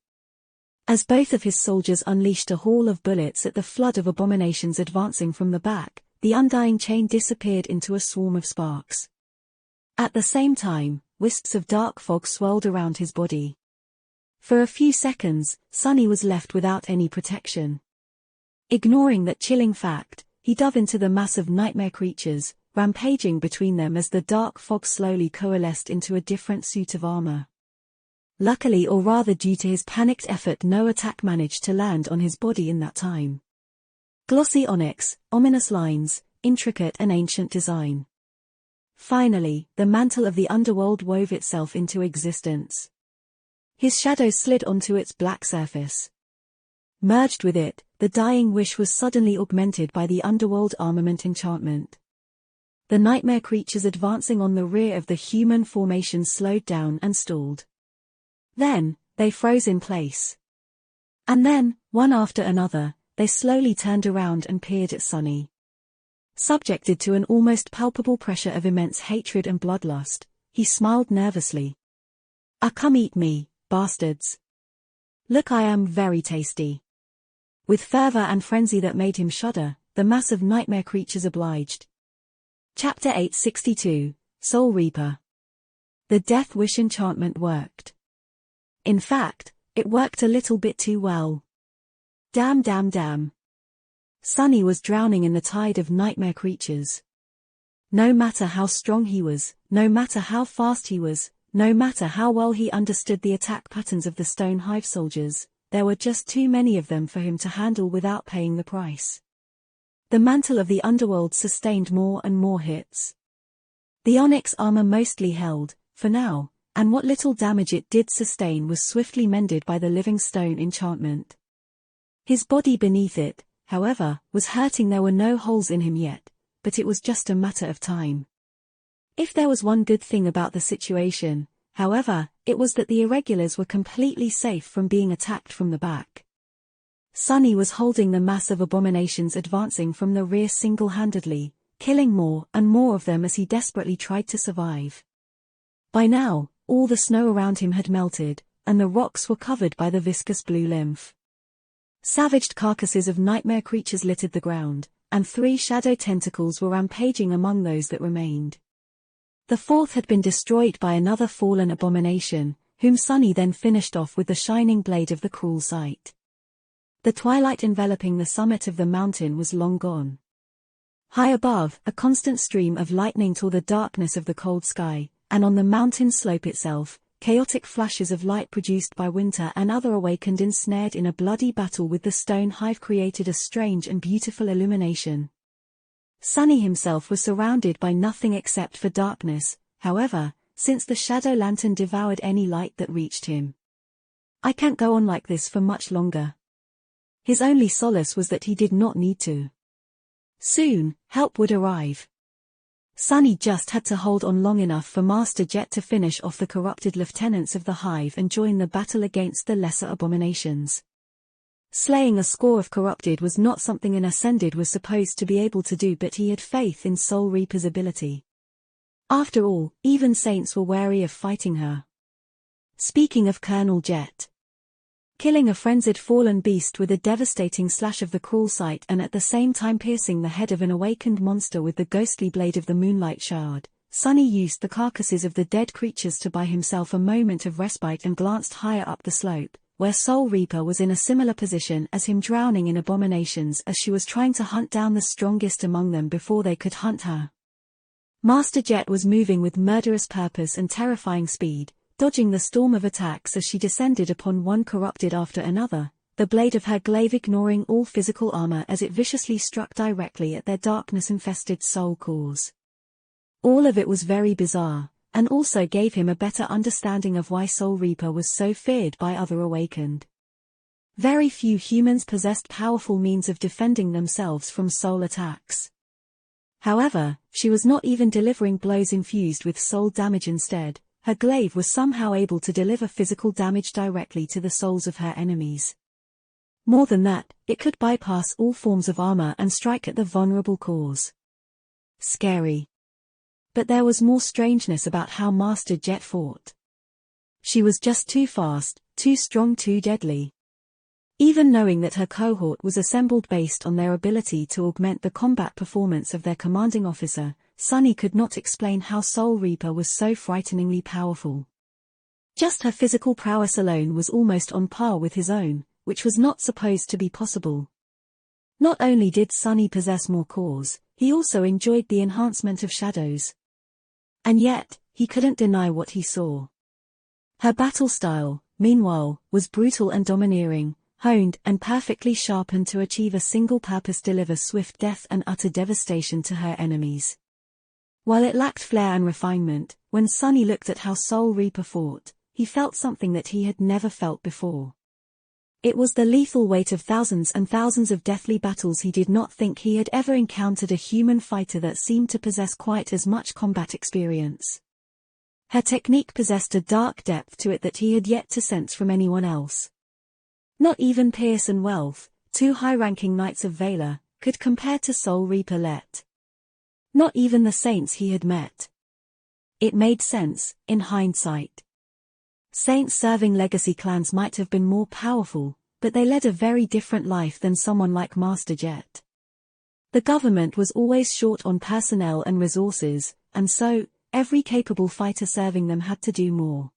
As both of his soldiers unleashed a haul of bullets at the flood of abominations advancing from the back, the undying chain disappeared into a swarm of sparks. At the same time, wisps of dark fog swirled around his body. For a few seconds, Sunny was left without any protection. Ignoring that chilling fact, he dove into the mass of nightmare creatures, rampaging between them as the dark fog slowly coalesced into a different suit of armor. Luckily, or rather due to his panicked effort, no attack managed to land on his body in that time. Glossy onyx, ominous lines, intricate and ancient design. Finally, the mantle of the underworld wove itself into existence. His shadow slid onto its black surface. Merged with it, the dying wish was suddenly augmented by the underworld armament enchantment. The nightmare creatures advancing on the rear of the human formation slowed down and stalled. Then, they froze in place. And then, one after another, they slowly turned around and peered at Sunny. Subjected to an almost palpable pressure of immense hatred and bloodlust, he smiled nervously. Come eat me, bastards. Look, I am very tasty. With fervor and frenzy that made him shudder, the mass of nightmare creatures obliged. Chapter 862, Soul Reaper. The Death Wish enchantment worked. In fact, it worked a little bit too well. Damn. Sunny was drowning in the tide of nightmare creatures. No matter how strong he was, no matter how fast he was, no matter how well he understood the attack patterns of the stone hive soldiers, there were just too many of them for him to handle without paying the price. The mantle of the underworld sustained more and more hits. The onyx armor mostly held, for now, and what little damage it did sustain was swiftly mended by the living stone enchantment. His body beneath it, however, was hurting. There were no holes in him yet, but it was just a matter of time. If there was one good thing about the situation, however, it was that the irregulars were completely safe from being attacked from the back. Sunny was holding the mass of abominations advancing from the rear single-handedly, killing more and more of them as he desperately tried to survive. By now, all the snow around him had melted, and the rocks were covered by the viscous blue lymph. Savaged carcasses of nightmare creatures littered the ground, and 3 shadow tentacles were rampaging among those that remained. The 4th had been destroyed by another fallen abomination, whom Sunny then finished off with the shining blade of the cruel sight. The twilight enveloping the summit of the mountain was long gone. High above, a constant stream of lightning tore the darkness of the cold sky, and on the mountain slope itself, chaotic flashes of light produced by Winter and other awakened ensnared in a bloody battle with the stone hive created a strange and beautiful illumination. Sunny himself was surrounded by nothing except for darkness, however, since the shadow lantern devoured any light that reached him. I can't go on like this for much longer. His only solace was that he did not need to. Soon, help would arrive. Sunny just had to hold on long enough for Master Jet to finish off the corrupted lieutenants of the hive and join the battle against the lesser abominations. Slaying a score of corrupted was not something an Ascended was supposed to be able to do, but he had faith in Soul Reaper's ability. After all, even saints were wary of fighting her. Speaking of Colonel Jet. Killing a frenzied fallen beast with a devastating slash of the cruel sight and at the same time piercing the head of an awakened monster with the ghostly blade of the moonlight shard, Sunny used the carcasses of the dead creatures to buy himself a moment of respite and glanced higher up the slope, where Soul Reaper was in a similar position as him, drowning in abominations as she was trying to hunt down the strongest among them before they could hunt her. Master Jet was moving with murderous purpose and terrifying speed, dodging the storm of attacks as she descended upon one corrupted after another, the blade of her glaive ignoring all physical armor as it viciously struck directly at their darkness-infested soul cores. All of it was very bizarre, and also gave him a better understanding of why Soul Reaper was so feared by other awakened. Very few humans possessed powerful means of defending themselves from soul attacks. However, she was not even delivering blows infused with soul damage. Instead, her glaive was somehow able to deliver physical damage directly to the souls of her enemies. More than that, it could bypass all forms of armor and strike at the vulnerable cores. Scary. But there was more strangeness about how Master Jet fought. She was just too fast, too strong, too deadly. Even knowing that her cohort was assembled based on their ability to augment the combat performance of their commanding officer, Sunny could not explain how Soul Reaper was so frighteningly powerful. Just her physical prowess alone was almost on par with his own, which was not supposed to be possible. Not only did Sunny possess more cores, he also enjoyed the enhancement of shadows. And yet, he couldn't deny what he saw. Her battle style, meanwhile, was brutal and domineering, honed and perfectly sharpened to achieve a single purpose: deliver swift death and utter devastation to her enemies. While it lacked flair and refinement, when Sunny looked at how Soul Reaper fought, he felt something that he had never felt before. It was the lethal weight of thousands and thousands of deathly battles. He did not think he had ever encountered a human fighter that seemed to possess quite as much combat experience. Her technique possessed a dark depth to it that he had yet to sense from anyone else. Not even Pierce and Wealth, 2 high-ranking Knights of Valor, could compare to Soul Reaper Let. Not even the saints he had met. It made sense, in hindsight. Saints serving legacy clans might have been more powerful, but they led a very different life than someone like Master Jet. The government was always short on personnel and resources, and so, every capable fighter serving them had to do more.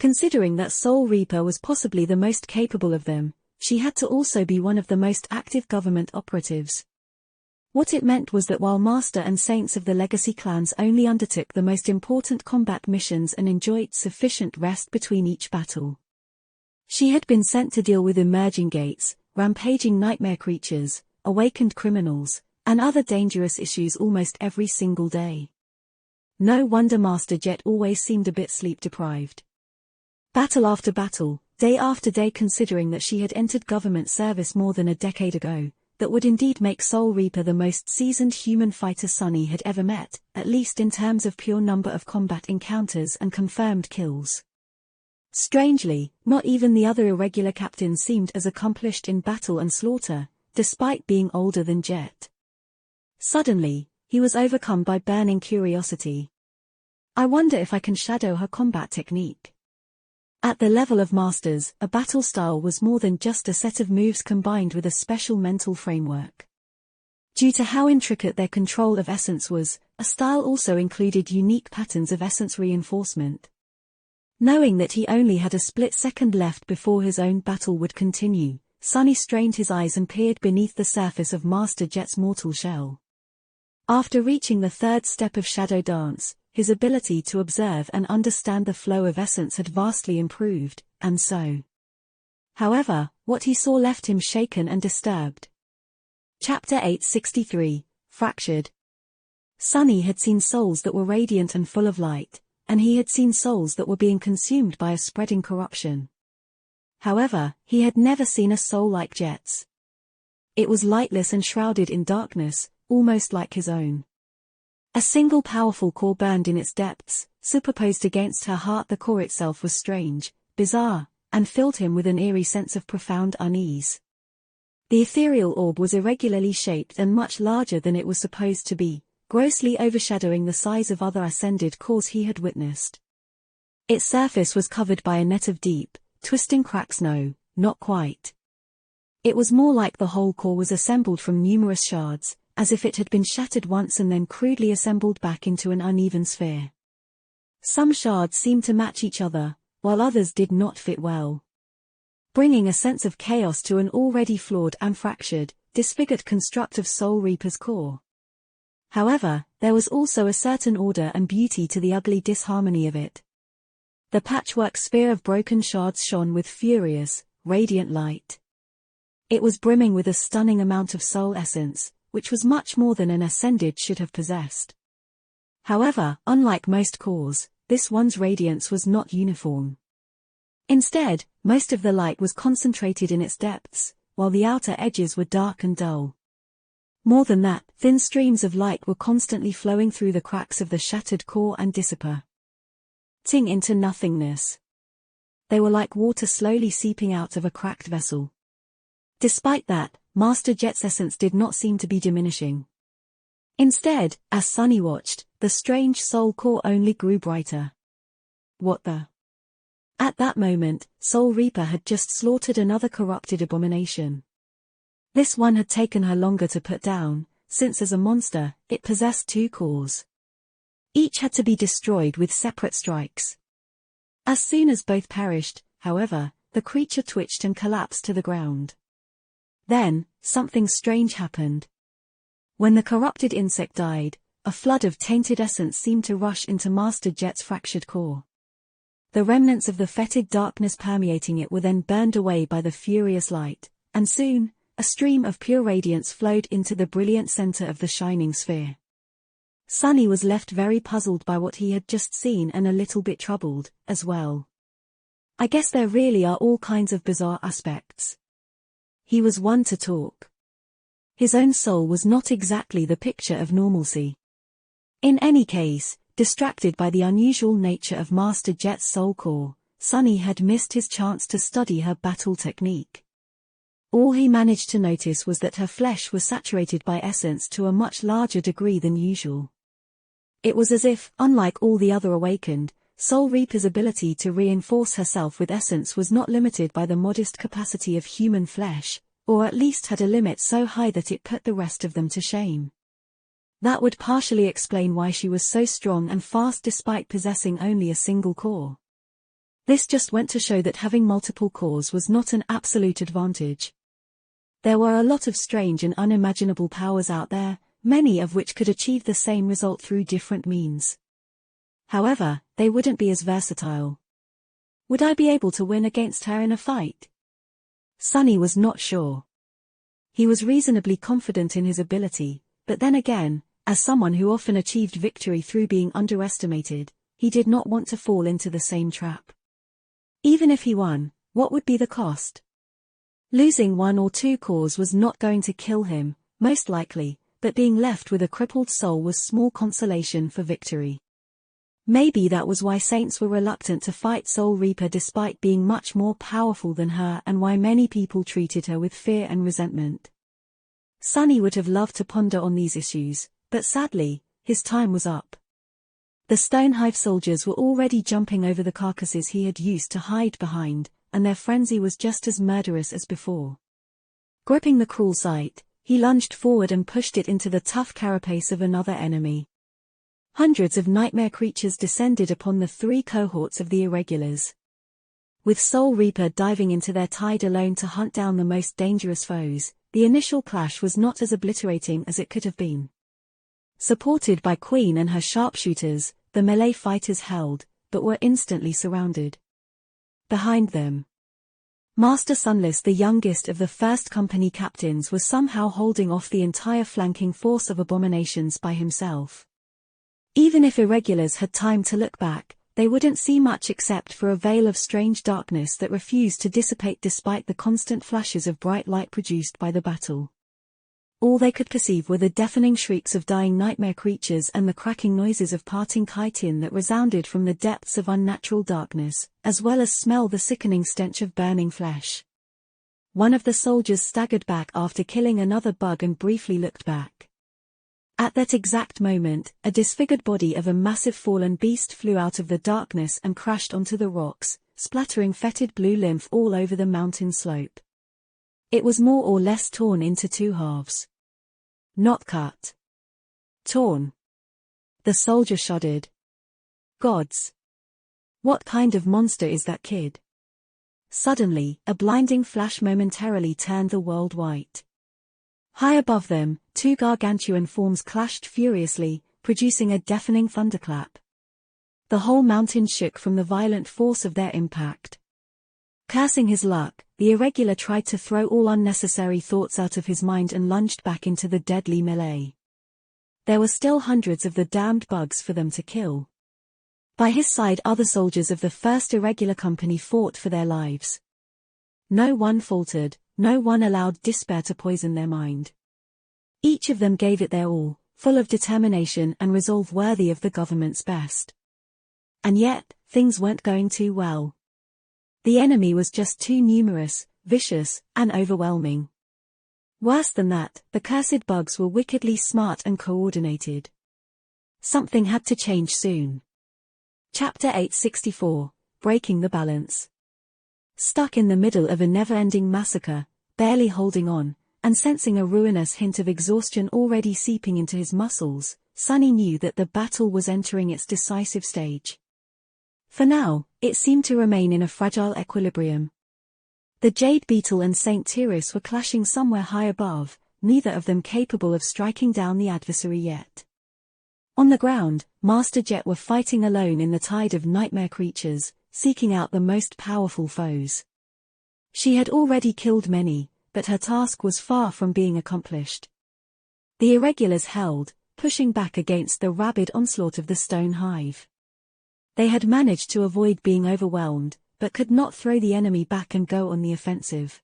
Considering that Soul Reaper was possibly the most capable of them, she had to also be one of the most active government operatives. What it meant was that while Master and Saints of the legacy clans only undertook the most important combat missions and enjoyed sufficient rest between each battle, she had been sent to deal with emerging gates, rampaging nightmare creatures, awakened criminals, and other dangerous issues almost every single day. No wonder Master Jet always seemed a bit sleep-deprived. Battle after battle, day after day, considering that she had entered government service more than a decade ago, that would indeed make Soul Reaper the most seasoned human fighter Sunny had ever met, at least in terms of pure number of combat encounters and confirmed kills. Strangely, not even the other irregular captains seemed as accomplished in battle and slaughter, despite being older than Jet. Suddenly, he was overcome by burning curiosity. I wonder if I can shadow her combat technique. At the level of masters, a battle style was more than just a set of moves combined with a special mental framework. Due to how intricate their control of essence was, a style also included unique patterns of essence reinforcement. Knowing that he only had a split second left before his own battle would continue, Sunny strained his eyes and peered beneath the surface of Master Jet's mortal shell. After reaching the third step of Shadow Dance, his ability to observe and understand the flow of essence had vastly improved, and so. However, what he saw left him shaken and disturbed. Chapter 863, Fractured. Sunny had seen souls that were radiant and full of light, and he had seen souls that were being consumed by a spreading corruption. However, he had never seen a soul like Jet's. It was lightless and shrouded in darkness, almost like his own. A single powerful core burned in its depths, superposed against her heart. The core itself was strange, bizarre, and filled him with an eerie sense of profound unease. The ethereal orb was irregularly shaped and much larger than it was supposed to be, grossly overshadowing the size of other ascended cores he had witnessed. Its surface was covered by a net of deep, twisting cracks. No, not quite. It was more like the whole core was assembled from numerous shards, as if it had been shattered once and then crudely assembled back into an uneven sphere. Some shards seemed to match each other, while others did not fit well, bringing a sense of chaos to an already flawed and fractured, disfigured construct of Soul Reaper's core. However, there was also a certain order and beauty to the ugly disharmony of it. The patchwork sphere of broken shards shone with furious, radiant light. It was brimming with a stunning amount of soul essence, which was much more than an ascended should have possessed. However, unlike most cores, this one's radiance was not uniform. Instead, most of the light was concentrated in its depths, while the outer edges were dark and dull. More than that, thin streams of light were constantly flowing through the cracks of the shattered core and dissipating into nothingness. They were like water slowly seeping out of a cracked vessel. Despite that, Master Jet's essence did not seem to be diminishing. Instead, as Sunny watched, the strange soul core only grew brighter. What the? At that moment, Soul Reaper had just slaughtered another corrupted abomination. This one had taken her longer to put down, since as a monster, it possessed two cores. Each had to be destroyed with separate strikes. As soon as both perished, however, the creature twitched and collapsed to the ground. Then, something strange happened. When the corrupted insect died, a flood of tainted essence seemed to rush into Master Jet's fractured core. The remnants of the fetid darkness permeating it were then burned away by the furious light, and soon, a stream of pure radiance flowed into the brilliant center of the shining sphere. Sunny was left very puzzled by what he had just seen and a little bit troubled, as well. I guess there really are all kinds of bizarre aspects. He was one to talk. His own soul was not exactly the picture of normalcy. In any case, distracted by the unusual nature of Master Jet's soul core, Sunny had missed his chance to study her battle technique. All he managed to notice was that her flesh was saturated by essence to a much larger degree than usual. It was as if, unlike all the other awakened, Soul Reaper's ability to reinforce herself with essence was not limited by the modest capacity of human flesh, or at least had a limit so high that it put the rest of them to shame. That would partially explain why she was so strong and fast despite possessing only a single core. This just went to show that having multiple cores was not an absolute advantage. There were a lot of strange and unimaginable powers out there, many of which could achieve the same result through different means. However, they wouldn't be as versatile. Would I be able to win against her in a fight? Sunny was not sure. He was reasonably confident in his ability, but then again, as someone who often achieved victory through being underestimated, he did not want to fall into the same trap. Even if he won, what would be the cost? Losing one or two cores was not going to kill him, most likely, but being left with a crippled soul was small consolation for victory. Maybe that was why saints were reluctant to fight Soul Reaper despite being much more powerful than her, and why many people treated her with fear and resentment. Sunny would have loved to ponder on these issues, but sadly, his time was up. The Stonehive soldiers were already jumping over the carcasses he had used to hide behind, and their frenzy was just as murderous as before. Gripping the cruel sight, he lunged forward and pushed it into the tough carapace of another enemy. Hundreds of nightmare creatures descended upon the three cohorts of the irregulars. With Soul Reaper diving into their tide alone to hunt down the most dangerous foes, the initial clash was not as obliterating as it could have been. Supported by Queen and her sharpshooters, the melee fighters held, but were instantly surrounded. Behind them, Master Sunless, the youngest of the first company captains, was somehow holding off the entire flanking force of abominations by himself. Even if irregulars had time to look back, they wouldn't see much except for a veil of strange darkness that refused to dissipate despite the constant flashes of bright light produced by the battle. All they could perceive were the deafening shrieks of dying nightmare creatures and the cracking noises of parting chitin that resounded from the depths of unnatural darkness, as well as smell the sickening stench of burning flesh. One of the soldiers staggered back after killing another bug and briefly looked back. At that exact moment, a disfigured body of a massive fallen beast flew out of the darkness and crashed onto the rocks, splattering fetid blue lymph all over the mountain slope. It was more or less torn into two halves. Not cut. Torn. The soldier shuddered. Gods! What kind of monster is that kid? Suddenly, a blinding flash momentarily turned the world white. High above them, two gargantuan forms clashed furiously, producing a deafening thunderclap. The whole mountain shook from the violent force of their impact. Cursing his luck, the irregular tried to throw all unnecessary thoughts out of his mind and lunged back into the deadly melee. There were still hundreds of the damned bugs for them to kill. By his side, other soldiers of the first irregular company fought for their lives. No one faltered, no one allowed despair to poison their mind. Each of them gave it their all, full of determination and resolve worthy of the government's best. And yet, things weren't going too well. The enemy was just too numerous, vicious, and overwhelming. Worse than that, the cursed bugs were wickedly smart and coordinated. Something had to change soon. Chapter 864, Breaking the Balance. Stuck in the middle of a never-ending massacre, barely holding on, and sensing a ruinous hint of exhaustion already seeping into his muscles, Sunny knew that the battle was entering its decisive stage. For now, it seemed to remain in a fragile equilibrium. The Jade Beetle and Saint Tyrus were clashing somewhere high above, neither of them capable of striking down the adversary yet. On the ground, Master Jet were fighting alone in the tide of nightmare creatures, seeking out the most powerful foes. She had already killed many, but her task was far from being accomplished. The irregulars held, pushing back against the rabid onslaught of the Stonehive. They had managed to avoid being overwhelmed, but could not throw the enemy back and go on the offensive.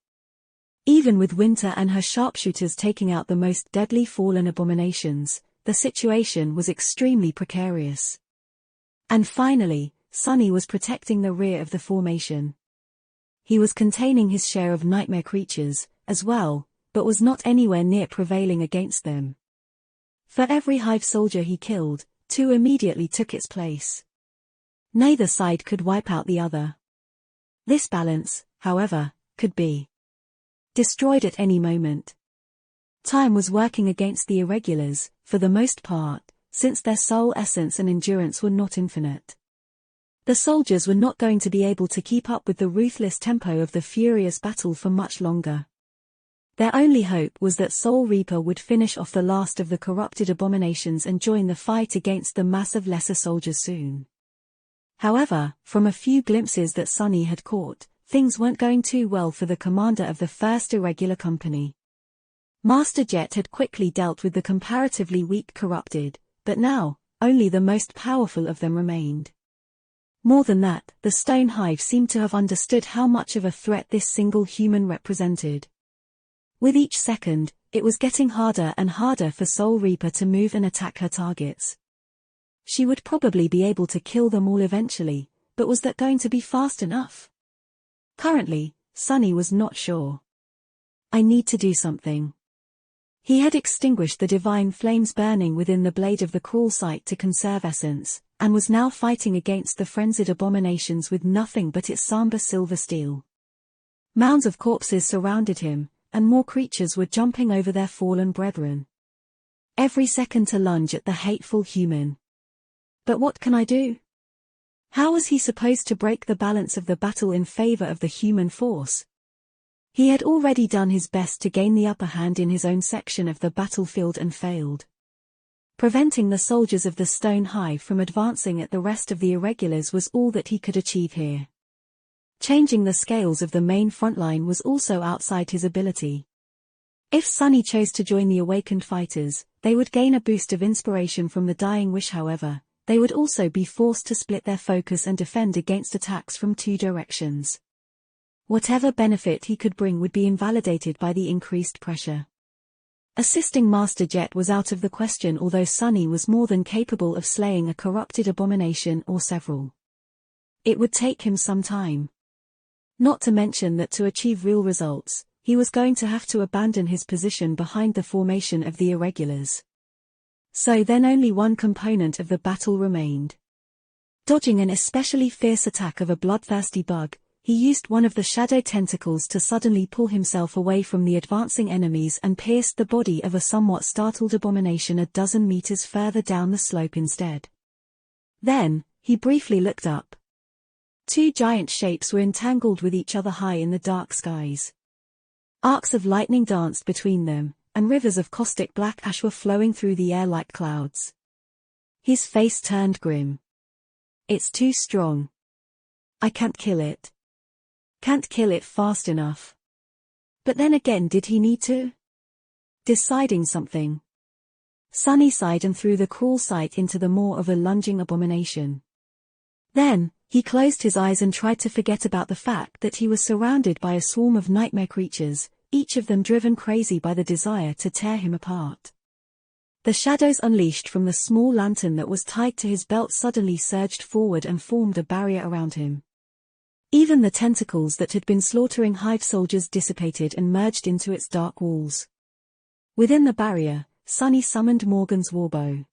Even with Winter and her sharpshooters taking out the most deadly fallen abominations, the situation was extremely precarious. And finally, Sunny was protecting the rear of the formation. He was containing his share of nightmare creatures, as well, but was not anywhere near prevailing against them. For every hive soldier he killed, two immediately took its place. Neither side could wipe out the other. This balance, however, could be destroyed at any moment. Time was working against the irregulars, for the most part, since their soul essence and endurance were not infinite. The soldiers were not going to be able to keep up with the ruthless tempo of the furious battle for much longer. Their only hope was that Soul Reaper would finish off the last of the corrupted abominations and join the fight against the mass of lesser soldiers soon. However, from a few glimpses that Sunny had caught, things weren't going too well for the commander of the first irregular company. Master Jet had quickly dealt with the comparatively weak corrupted, but now, only the most powerful of them remained. More than that, the Stonehive seemed to have understood how much of a threat this single human represented. With each second, it was getting harder and harder for Soul Reaper to move and attack her targets. She would probably be able to kill them all eventually, but was that going to be fast enough? Currently, Sunny was not sure. I need to do something. He had extinguished the divine flames burning within the blade of the cruel sight to conserve essence, and was now fighting against the frenzied abominations with nothing but its somber silver steel. Mounds of corpses surrounded him, and more creatures were jumping over their fallen brethren. Every second to lunge at the hateful human. But what can I do? How was he supposed to break the balance of the battle in favor of the human force? He had already done his best to gain the upper hand in his own section of the battlefield and failed. Preventing the soldiers of the Stone Hive from advancing at the rest of the irregulars was all that he could achieve here. Changing the scales of the main front line was also outside his ability. If Sunny chose to join the awakened fighters, they would gain a boost of inspiration from the dying wish. However, they would also be forced to split their focus and defend against attacks from two directions. Whatever benefit he could bring would be invalidated by the increased pressure. Assisting Master Jet was out of the question, although Sunny was more than capable of slaying a corrupted abomination or several. It would take him some time. Not to mention that to achieve real results, he was going to have to abandon his position behind the formation of the irregulars. So then only one component of the battle remained. Dodging an especially fierce attack of a bloodthirsty bug, he used one of the shadow tentacles to suddenly pull himself away from the advancing enemies and pierced the body of a somewhat startled abomination a dozen meters further down the slope instead. Then, he briefly looked up. Two giant shapes were entangled with each other high in the dark skies. Arcs of lightning danced between them, and rivers of caustic black ash were flowing through the air like clouds. His face turned grim. It's too strong. I can't kill it. Can't kill it fast enough. But then again, did he need to? Deciding something. Sunny sighed and threw the cruel sight into the maw of a lunging abomination. Then, he closed his eyes and tried to forget about the fact that he was surrounded by a swarm of nightmare creatures, each of them driven crazy by the desire to tear him apart. The shadows unleashed from the small lantern that was tied to his belt suddenly surged forward and formed a barrier around him. Even the tentacles that had been slaughtering Hive soldiers dissipated and merged into its dark walls. Within the barrier, Sunny summoned Morgan's warbow.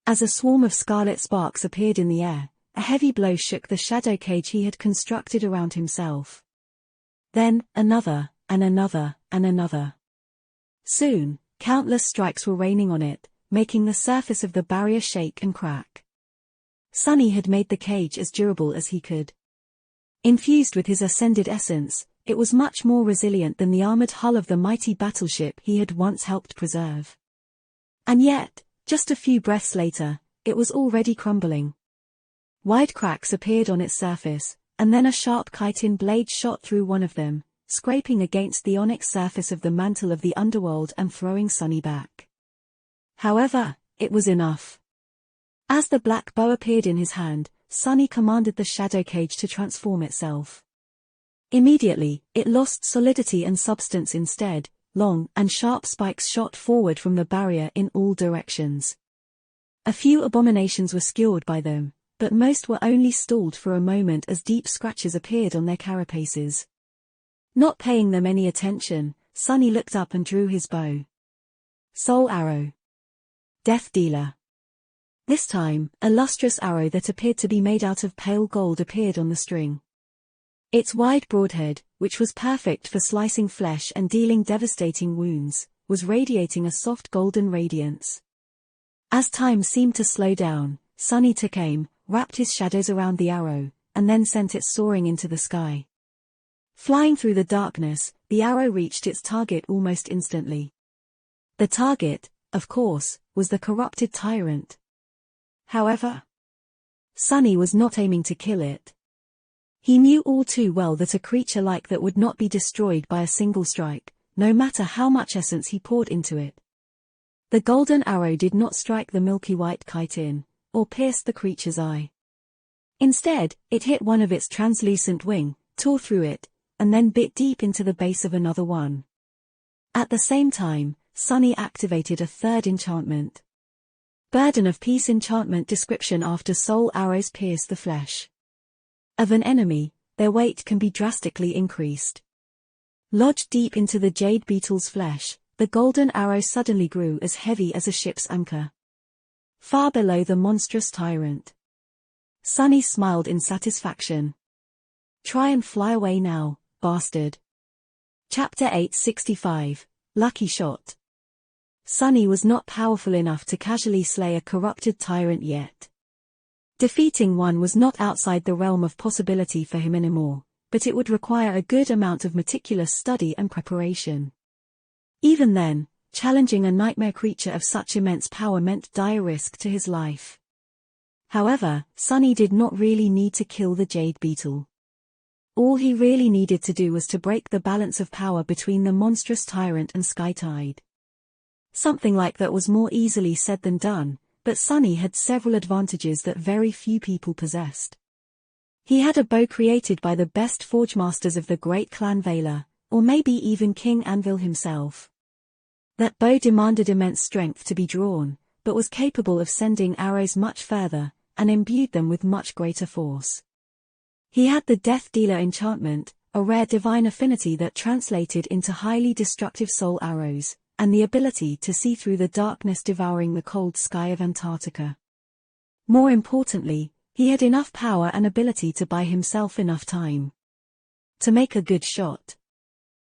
As a swarm of scarlet sparks appeared in the air, a heavy blow shook the shadow cage he had constructed around himself. Then, another, and another, and another. Soon, countless strikes were raining on it, making the surface of the barrier shake and crack. Sunny had made the cage as durable as he could. Infused with his ascended essence, it was much more resilient than the armored hull of the mighty battleship he had once helped preserve. And yet, just a few breaths later, it was already crumbling. Wide cracks appeared on its surface, and then a sharp chitin blade shot through one of them, scraping against the onyx surface of the mantle of the underworld and throwing Sunny back. However, it was enough. As the black bow appeared in his hand, Sunny commanded the shadow cage to transform itself. Immediately, it lost solidity and substance instead. Long and sharp spikes shot forward from the barrier in all directions. A few abominations were skewered by them, but most were only stalled for a moment as deep scratches appeared on their carapaces. Not paying them any attention, Sunny looked up and drew his bow. Soul arrow. Death dealer. This time, a lustrous arrow that appeared to be made out of pale gold appeared on the string. Its wide broadhead, which was perfect for slicing flesh and dealing devastating wounds, was radiating a soft golden radiance. As time seemed to slow down, Sunny took aim, wrapped his shadows around the arrow, and then sent it soaring into the sky. Flying through the darkness, the arrow reached its target almost instantly. The target, of course, was the corrupted tyrant. However, Sunny was not aiming to kill it. He knew all too well that a creature like that would not be destroyed by a single strike, no matter how much essence he poured into it. The golden arrow did not strike the milky white chitin, or pierce the creature's eye. Instead, it hit one of its translucent wing, tore through it, and then bit deep into the base of another one. At the same time, Sunny activated a third enchantment. Burden of Peace enchantment description. After soul arrows pierce the flesh of an enemy, their weight can be drastically increased. Lodged deep into the jade beetle's flesh, the golden arrow suddenly grew as heavy as a ship's anchor. Far below the monstrous tyrant. Sunny smiled in satisfaction. Try and fly away now, bastard. Chapter 865, Lucky Shot. Sunny was not powerful enough to casually slay a corrupted tyrant yet. Defeating one was not outside the realm of possibility for him anymore, but it would require a good amount of meticulous study and preparation. Even then, challenging a nightmare creature of such immense power meant dire risk to his life. However, Sunny did not really need to kill the Jade Beetle. All he really needed to do was to break the balance of power between the monstrous tyrant and Skytide. Something like that was more easily said than done, but Sunny had several advantages that very few people possessed. He had a bow created by the best forge masters of the great clan Vaylor, or maybe even King Anvil himself. That bow demanded immense strength to be drawn, but was capable of sending arrows much further, and imbued them with much greater force. He had the Death Dealer enchantment, a rare divine affinity that translated into highly destructive soul arrows, and the ability to see through the darkness devouring the cold sky of Antarctica. More importantly, he had enough power and ability to buy himself enough time to make a good shot.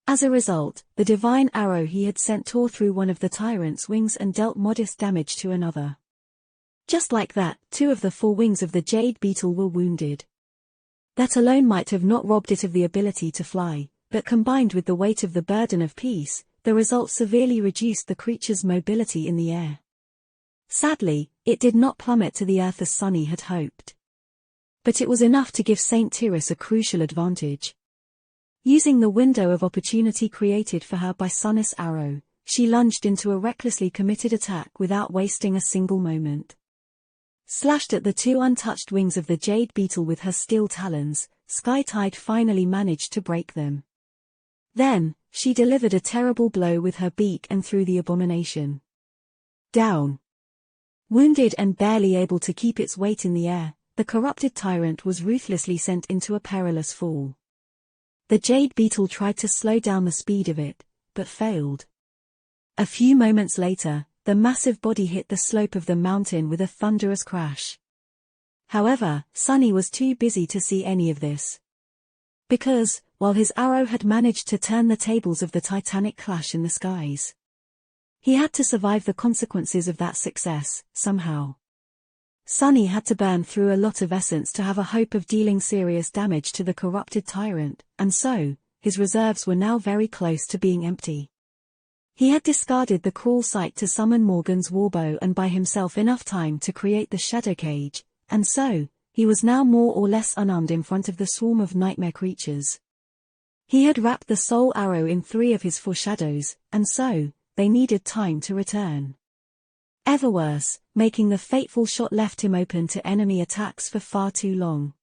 As a result, the divine arrow he had sent tore through one of the tyrant's wings and dealt modest damage to another. Just like that, 2 of the 4 wings of the Jade Beetle were wounded. That alone might have not robbed it of the ability to fly, but combined with the weight of the burden of peace, the result severely reduced the creature's mobility in the air. Sadly, it did not plummet to the earth as Sunny had hoped. But it was enough to give Saint Tyrus a crucial advantage. Using the window of opportunity created for her by Sunny's arrow, she lunged into a recklessly committed attack without wasting a single moment. Slashed at the 2 untouched wings of the Jade Beetle with her steel talons, Skytide finally managed to break them. Then, she delivered a terrible blow with her beak and threw the abomination down. Wounded and barely able to keep its weight in the air, the corrupted tyrant was ruthlessly sent into a perilous fall. The Jade Beetle tried to slow down the speed of it, but failed. A few moments later, the massive body hit the slope of the mountain with a thunderous crash. However, Sunny was too busy to see any of this. Because, while his arrow had managed to turn the tables of the titanic clash in the skies, he had to survive the consequences of that success, somehow. Sunny had to burn through a lot of essence to have a hope of dealing serious damage to the corrupted tyrant, and so, his reserves were now very close to being empty. He had discarded the cruel sight to summon Morgan's warbow and buy himself enough time to create the shadow cage, and so, he was now more or less unarmed in front of the swarm of nightmare creatures. He had wrapped the soul arrow in 3 of his 4 shadows, and so, they needed time to return. Ever worse, making the fateful shot left him open to enemy attacks for far too long.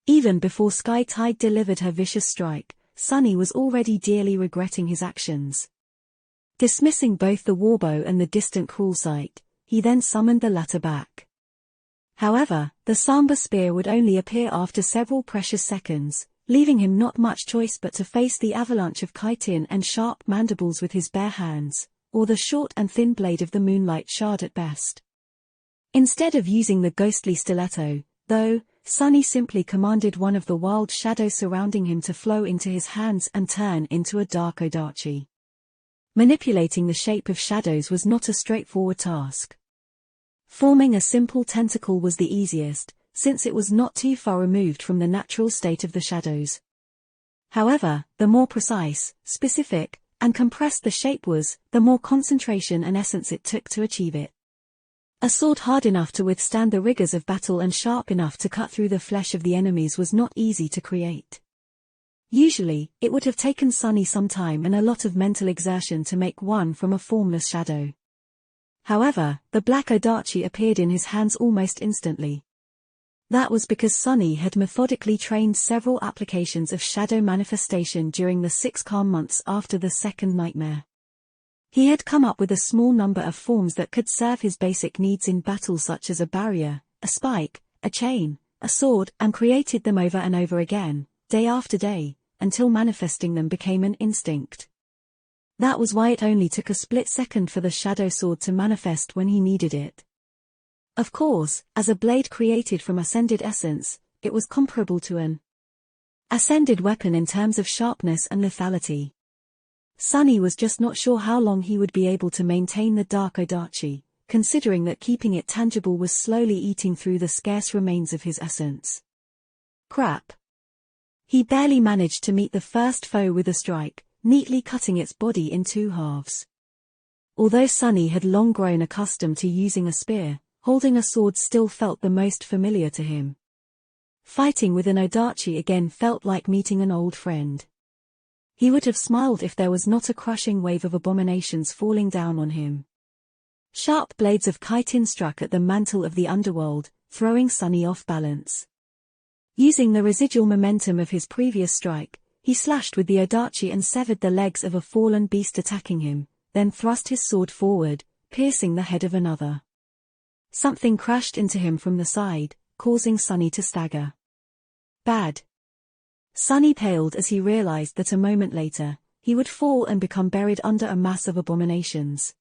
Even before Skytide delivered her vicious strike, Sunny was already dearly regretting his actions. Dismissing both the warbow and the distant cruel sight, he then summoned the latter back. However, the Samba spear would only appear after several precious seconds, leaving him not much choice but to face the avalanche of chitin and sharp mandibles with his bare hands, or the short and thin blade of the moonlight shard at best. Instead of using the ghostly stiletto, though, Sunny simply commanded one of the wild shadows surrounding him to flow into his hands and turn into a dark Odachi. Manipulating the shape of shadows was not a straightforward task. Forming a simple tentacle was the easiest, since it was not too far removed from the natural state of the shadows. However, the more precise, specific, and compressed the shape was, the more concentration and essence it took to achieve it. A sword hard enough to withstand the rigors of battle and sharp enough to cut through the flesh of the enemies was not easy to create. Usually, it would have taken Sunny some time and a lot of mental exertion to make one from a formless shadow. However, the black Odachi appeared in his hands almost instantly. That was because Sunny had methodically trained several applications of shadow manifestation during the 6 calm months after the second nightmare. He had come up with a small number of forms that could serve his basic needs in battle, such as a barrier, a spike, a chain, a sword, and created them over and over again, day after day, until manifesting them became an instinct. That was why it only took a split second for the shadow sword to manifest when he needed it. Of course, as a blade created from ascended essence, it was comparable to an ascended weapon in terms of sharpness and lethality. Sunny was just not sure how long he would be able to maintain the dark Odachi, considering that keeping it tangible was slowly eating through the scarce remains of his essence. Crap. He barely managed to meet the first foe with a strike, neatly cutting its body in two halves. Although Sunny had long grown accustomed to using a spear, holding a sword still felt the most familiar to him. Fighting with an Odachi again felt like meeting an old friend. He would have smiled if there was not a crushing wave of abominations falling down on him. Sharp blades of chitin struck at the mantle of the underworld, throwing Sunny off balance. Using the residual momentum of his previous strike, he slashed with the Odachi and severed the legs of a fallen beast attacking him, then thrust his sword forward, piercing the head of another. Something crashed into him from the side, causing Sunny to stagger. Bad. Sunny paled as he realized that a moment later, he would fall and become buried under a mass of abominations.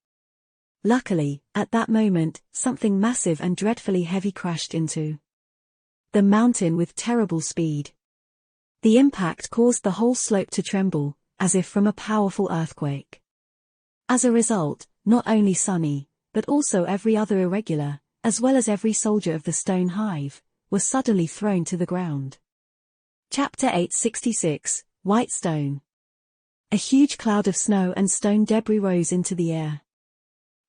Luckily, at that moment, something massive and dreadfully heavy crashed into the mountain with terrible speed. The impact caused the whole slope to tremble, as if from a powerful earthquake. As a result, not only Sunny, but also every other irregular, as well as every soldier of the stone hive, was suddenly thrown to the ground. Chapter 866, White Stone. A huge cloud of snow and stone debris rose into the air.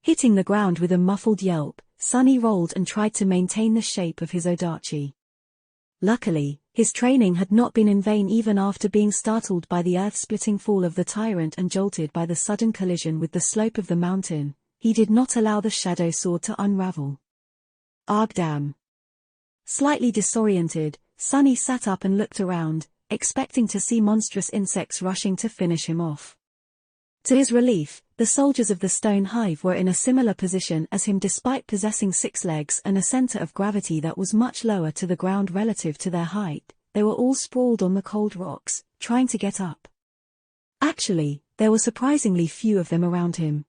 Hitting the ground with a muffled yelp, Sunny rolled and tried to maintain the shape of his Odachi. Luckily, his training had not been in vain even after being startled by the earth-splitting fall of the tyrant and jolted by the sudden collision with the slope of the mountain. He did not allow the shadow sword to unravel. Arg damn. Slightly disoriented, Sunny sat up and looked around, expecting to see monstrous insects rushing to finish him off. To his relief, the soldiers of the stone hive were in a similar position as him despite possessing 6 legs and a center of gravity that was much lower to the ground relative to their height. They were all sprawled on the cold rocks, trying to get up. Actually, there were surprisingly few of them around him.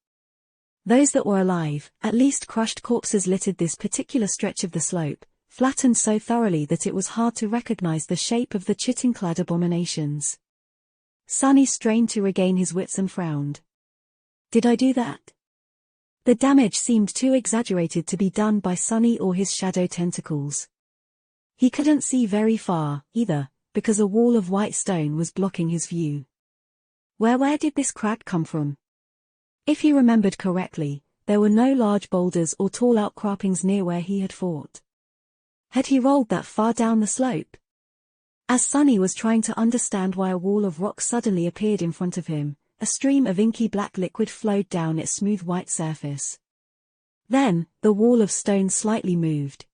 Those that were alive, at least crushed corpses littered this particular stretch of the slope, flattened so thoroughly that it was hard to recognize the shape of the chitin-clad abominations. Sunny strained to regain his wits and frowned. Did I do that? The damage seemed too exaggerated to be done by Sunny or his shadow tentacles. He couldn't see very far, either, because a wall of white stone was blocking his view. Where did this crack come from? If he remembered correctly, there were no large boulders or tall outcroppings near where he had fought. Had he rolled that far down the slope? As Sunny was trying to understand why a wall of rock suddenly appeared in front of him, a stream of inky black liquid flowed down its smooth white surface. Then, the wall of stone slightly moved.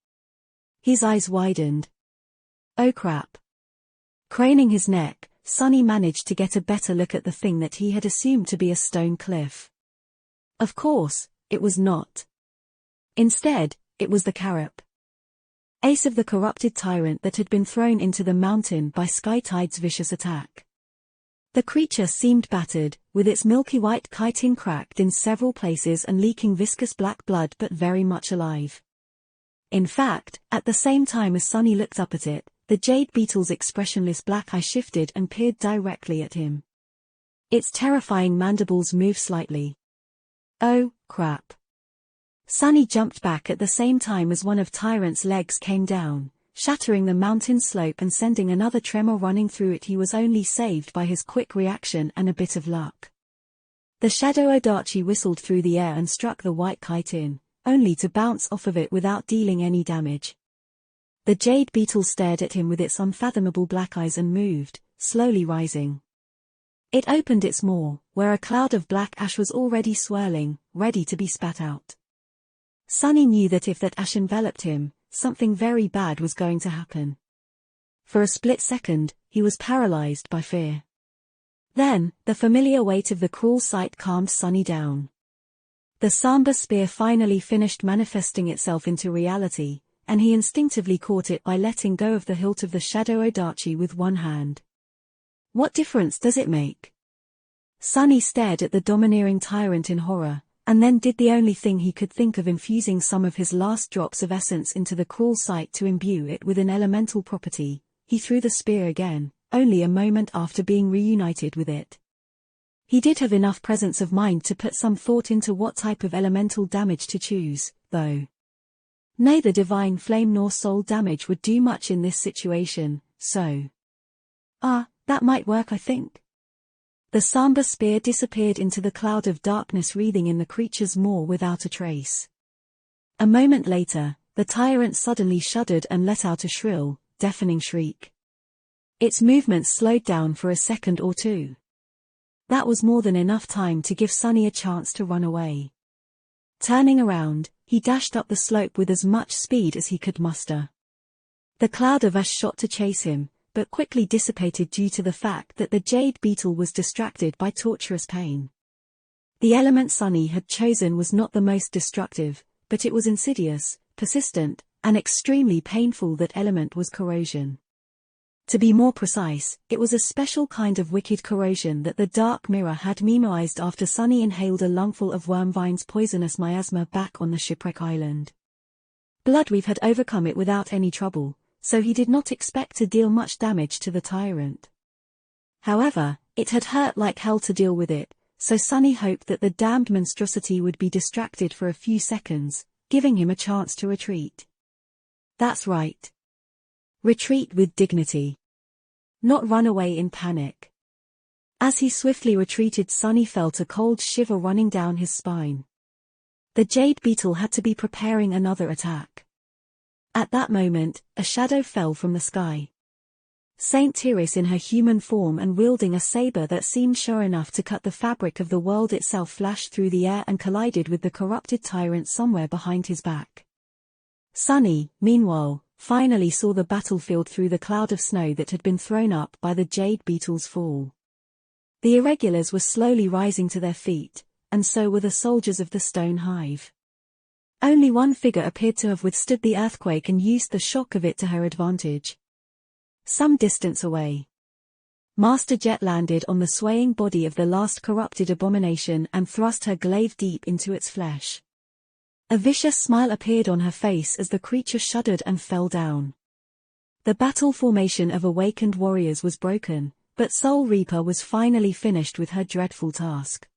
His eyes widened. Oh crap. Craning his neck, Sunny managed to get a better look at the thing that he had assumed to be a stone cliff. Of course, it was not. Instead, it was the Carap, ace of the corrupted tyrant that had been thrown into the mountain by Skytide's vicious attack. The creature seemed battered, with its milky white chitin cracked in several places and leaking viscous black blood, but very much alive. In fact, at the same time as Sunny looked up at it, the jade beetle's expressionless black eye shifted and peered directly at him. Its terrifying mandibles moved slightly. Oh, crap. Sunny jumped back at the same time as one of Tyrant's legs came down, shattering the mountain slope and sending another tremor running through it. He was only saved by his quick reaction and a bit of luck. The shadow Odachi whistled through the air and struck the white chitin, only to bounce off of it without dealing any damage. The jade beetle stared at him with its unfathomable black eyes and moved, slowly rising. It opened its maw, where a cloud of black ash was already swirling, ready to be spat out. Sunny knew that if that ash enveloped him, something very bad was going to happen. For a split second, he was paralyzed by fear. Then, the familiar weight of the cruel sight calmed Sunny down. The Samba spear finally finished manifesting itself into reality, and he instinctively caught it by letting go of the hilt of the shadow Odachi with one hand. What difference does it make? Sunny stared at the domineering tyrant in horror, and then did the only thing he could think of, infusing some of his last drops of essence into the cruel sight to imbue it with an elemental property. He threw the spear again, only a moment after being reunited with it. He did have enough presence of mind to put some thought into what type of elemental damage to choose, though. Neither divine flame nor soul damage would do much in this situation, so. That might work, I think. The Samba spear disappeared into the cloud of darkness wreathing in the creature's maw without a trace. A moment later, the tyrant suddenly shuddered and let out a shrill, deafening shriek. Its movements slowed down for a second or two. That was more than enough time to give Sunny a chance to run away. Turning around, he dashed up the slope with as much speed as he could muster. The cloud of ash shot to chase him, but quickly dissipated due to the fact that the jade beetle was distracted by torturous pain. The element Sunny had chosen was not the most destructive, but it was insidious, persistent, and extremely painful. That element was corrosion. To be more precise, it was a special kind of wicked corrosion that the Dark Mirror had memoized after Sunny inhaled a lungful of Wormvine's poisonous miasma back on the shipwreck island. Bloodweave had overcome it without any trouble, so he did not expect to deal much damage to the tyrant. However, it had hurt like hell to deal with it, so Sunny hoped that the damned monstrosity would be distracted for a few seconds, giving him a chance to retreat. That's right. Retreat with dignity. Not run away in panic. As he swiftly retreated, Sunny felt a cold shiver running down his spine. The jade beetle had to be preparing another attack. At that moment, a shadow fell from the sky. Saint Tyrus in her human form and wielding a saber that seemed sure enough to cut the fabric of the world itself flashed through the air and collided with the corrupted tyrant somewhere behind his back. Sunny, meanwhile, finally saw the battlefield through the cloud of snow that had been thrown up by the jade beetle's fall. The irregulars were slowly rising to their feet, and so were the soldiers of the stone hive. Only one figure appeared to have withstood the earthquake and used the shock of it to her advantage. Some distance away, Master Jet landed on the swaying body of the last corrupted abomination and thrust her glaive deep into its flesh. A vicious smile appeared on her face as the creature shuddered and fell down. The battle formation of awakened warriors was broken, but Soul Reaper was finally finished with her dreadful task.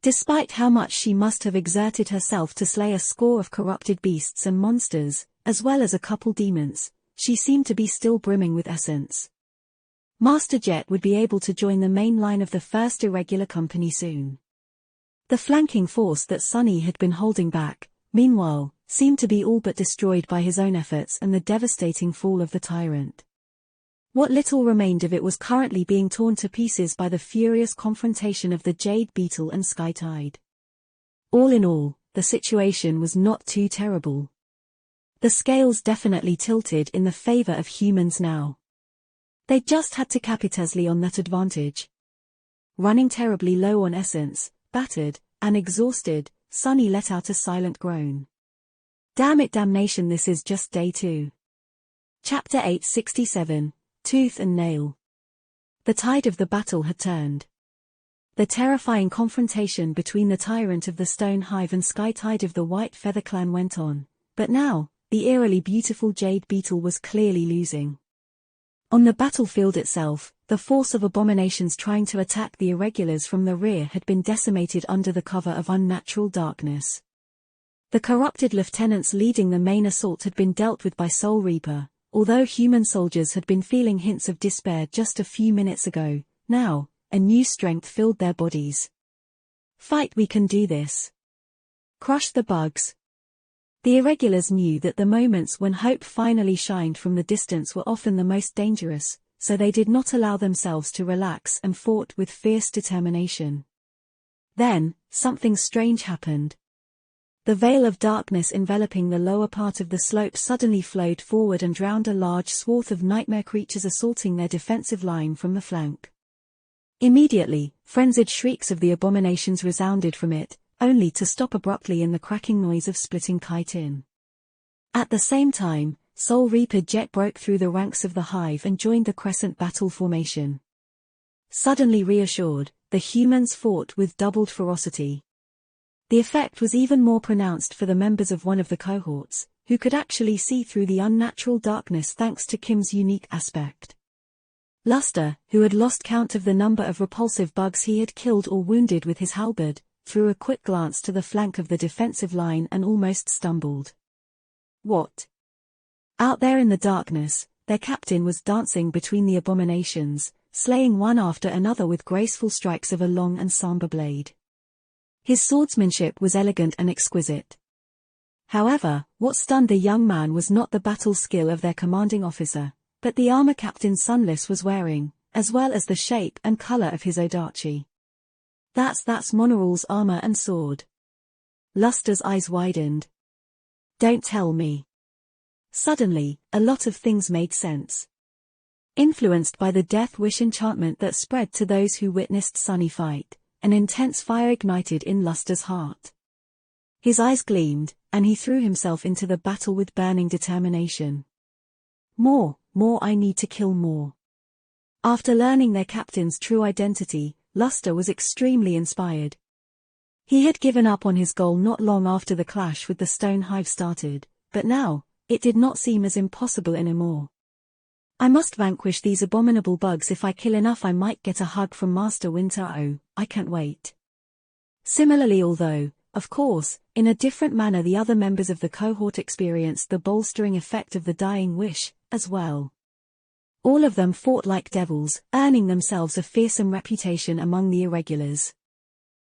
Despite how much she must have exerted herself to slay a score of corrupted beasts and monsters, as well as a couple demons, she seemed to be still brimming with essence. Master Jet would be able to join the main line of the first irregular company soon. The flanking force that Sunny had been holding back, meanwhile, seemed to be all but destroyed by his own efforts and the devastating fall of the tyrant. What little remained of it was currently being torn to pieces by the furious confrontation of the Jade Beetle and Skytide. All in all, the situation was not too terrible. The scales definitely tilted in the favor of humans now. They just had to capitalize on that advantage. Running terribly low on essence, battered, and exhausted, Sunny let out a silent groan. Damn it, damnation, this is just day 2. Chapter 867. Tooth and Nail. The tide of the battle had turned. The terrifying confrontation between the tyrant of the Stone Hive and Skytide of the White Feather Clan went on, but now, the eerily beautiful Jade Beetle was clearly losing. On the battlefield itself, the force of abominations trying to attack the irregulars from the rear had been decimated under the cover of unnatural darkness. The corrupted lieutenants leading the main assault had been dealt with by Soul Reaper. Although human soldiers had been feeling hints of despair just a few minutes ago, now, a new strength filled their bodies. Fight, we can do this. Crush the bugs. The irregulars knew that the moments when hope finally shined from the distance were often the most dangerous, so they did not allow themselves to relax and fought with fierce determination. Then, something strange happened. The veil of darkness enveloping the lower part of the slope suddenly flowed forward and drowned a large swath of nightmare creatures assaulting their defensive line from the flank. Immediately, frenzied shrieks of the abominations resounded from it, only to stop abruptly in the cracking noise of splitting chitin. At the same time, Soul Reaper Jet broke through the ranks of the hive and joined the crescent battle formation. Suddenly reassured, the humans fought with doubled ferocity. The effect was even more pronounced for the members of one of the cohorts, who could actually see through the unnatural darkness thanks to Kim's unique aspect. Luster, who had lost count of the number of repulsive bugs he had killed or wounded with his halberd, threw a quick glance to the flank of the defensive line and almost stumbled. What? Out there in the darkness, their captain was dancing between the abominations, slaying one after another with graceful strikes of a long and somber blade. His swordsmanship was elegant and exquisite. However, what stunned the young man was not the battle skill of their commanding officer, but the armor Captain Sunless was wearing, as well as the shape and color of his odachi. That's Monoral's armor and sword. Luster's eyes widened. Don't tell me. Suddenly, a lot of things made sense. Influenced by the death wish enchantment that spread to those who witnessed Sunny fight, an intense fire ignited in Luster's heart. His eyes gleamed, and he threw himself into the battle with burning determination. More, I need to kill more. After learning their captain's true identity, Luster was extremely inspired. He had given up on his goal not long after the clash with the Stone Hive started, but now, it did not seem as impossible anymore. I must vanquish these abominable bugs. If I kill enough, I might get a hug from Master Winter. Oh, I can't wait. Similarly, although, of course, in a different manner, the other members of the cohort experienced the bolstering effect of the dying wish, as well. All of them fought like devils, earning themselves a fearsome reputation among the irregulars.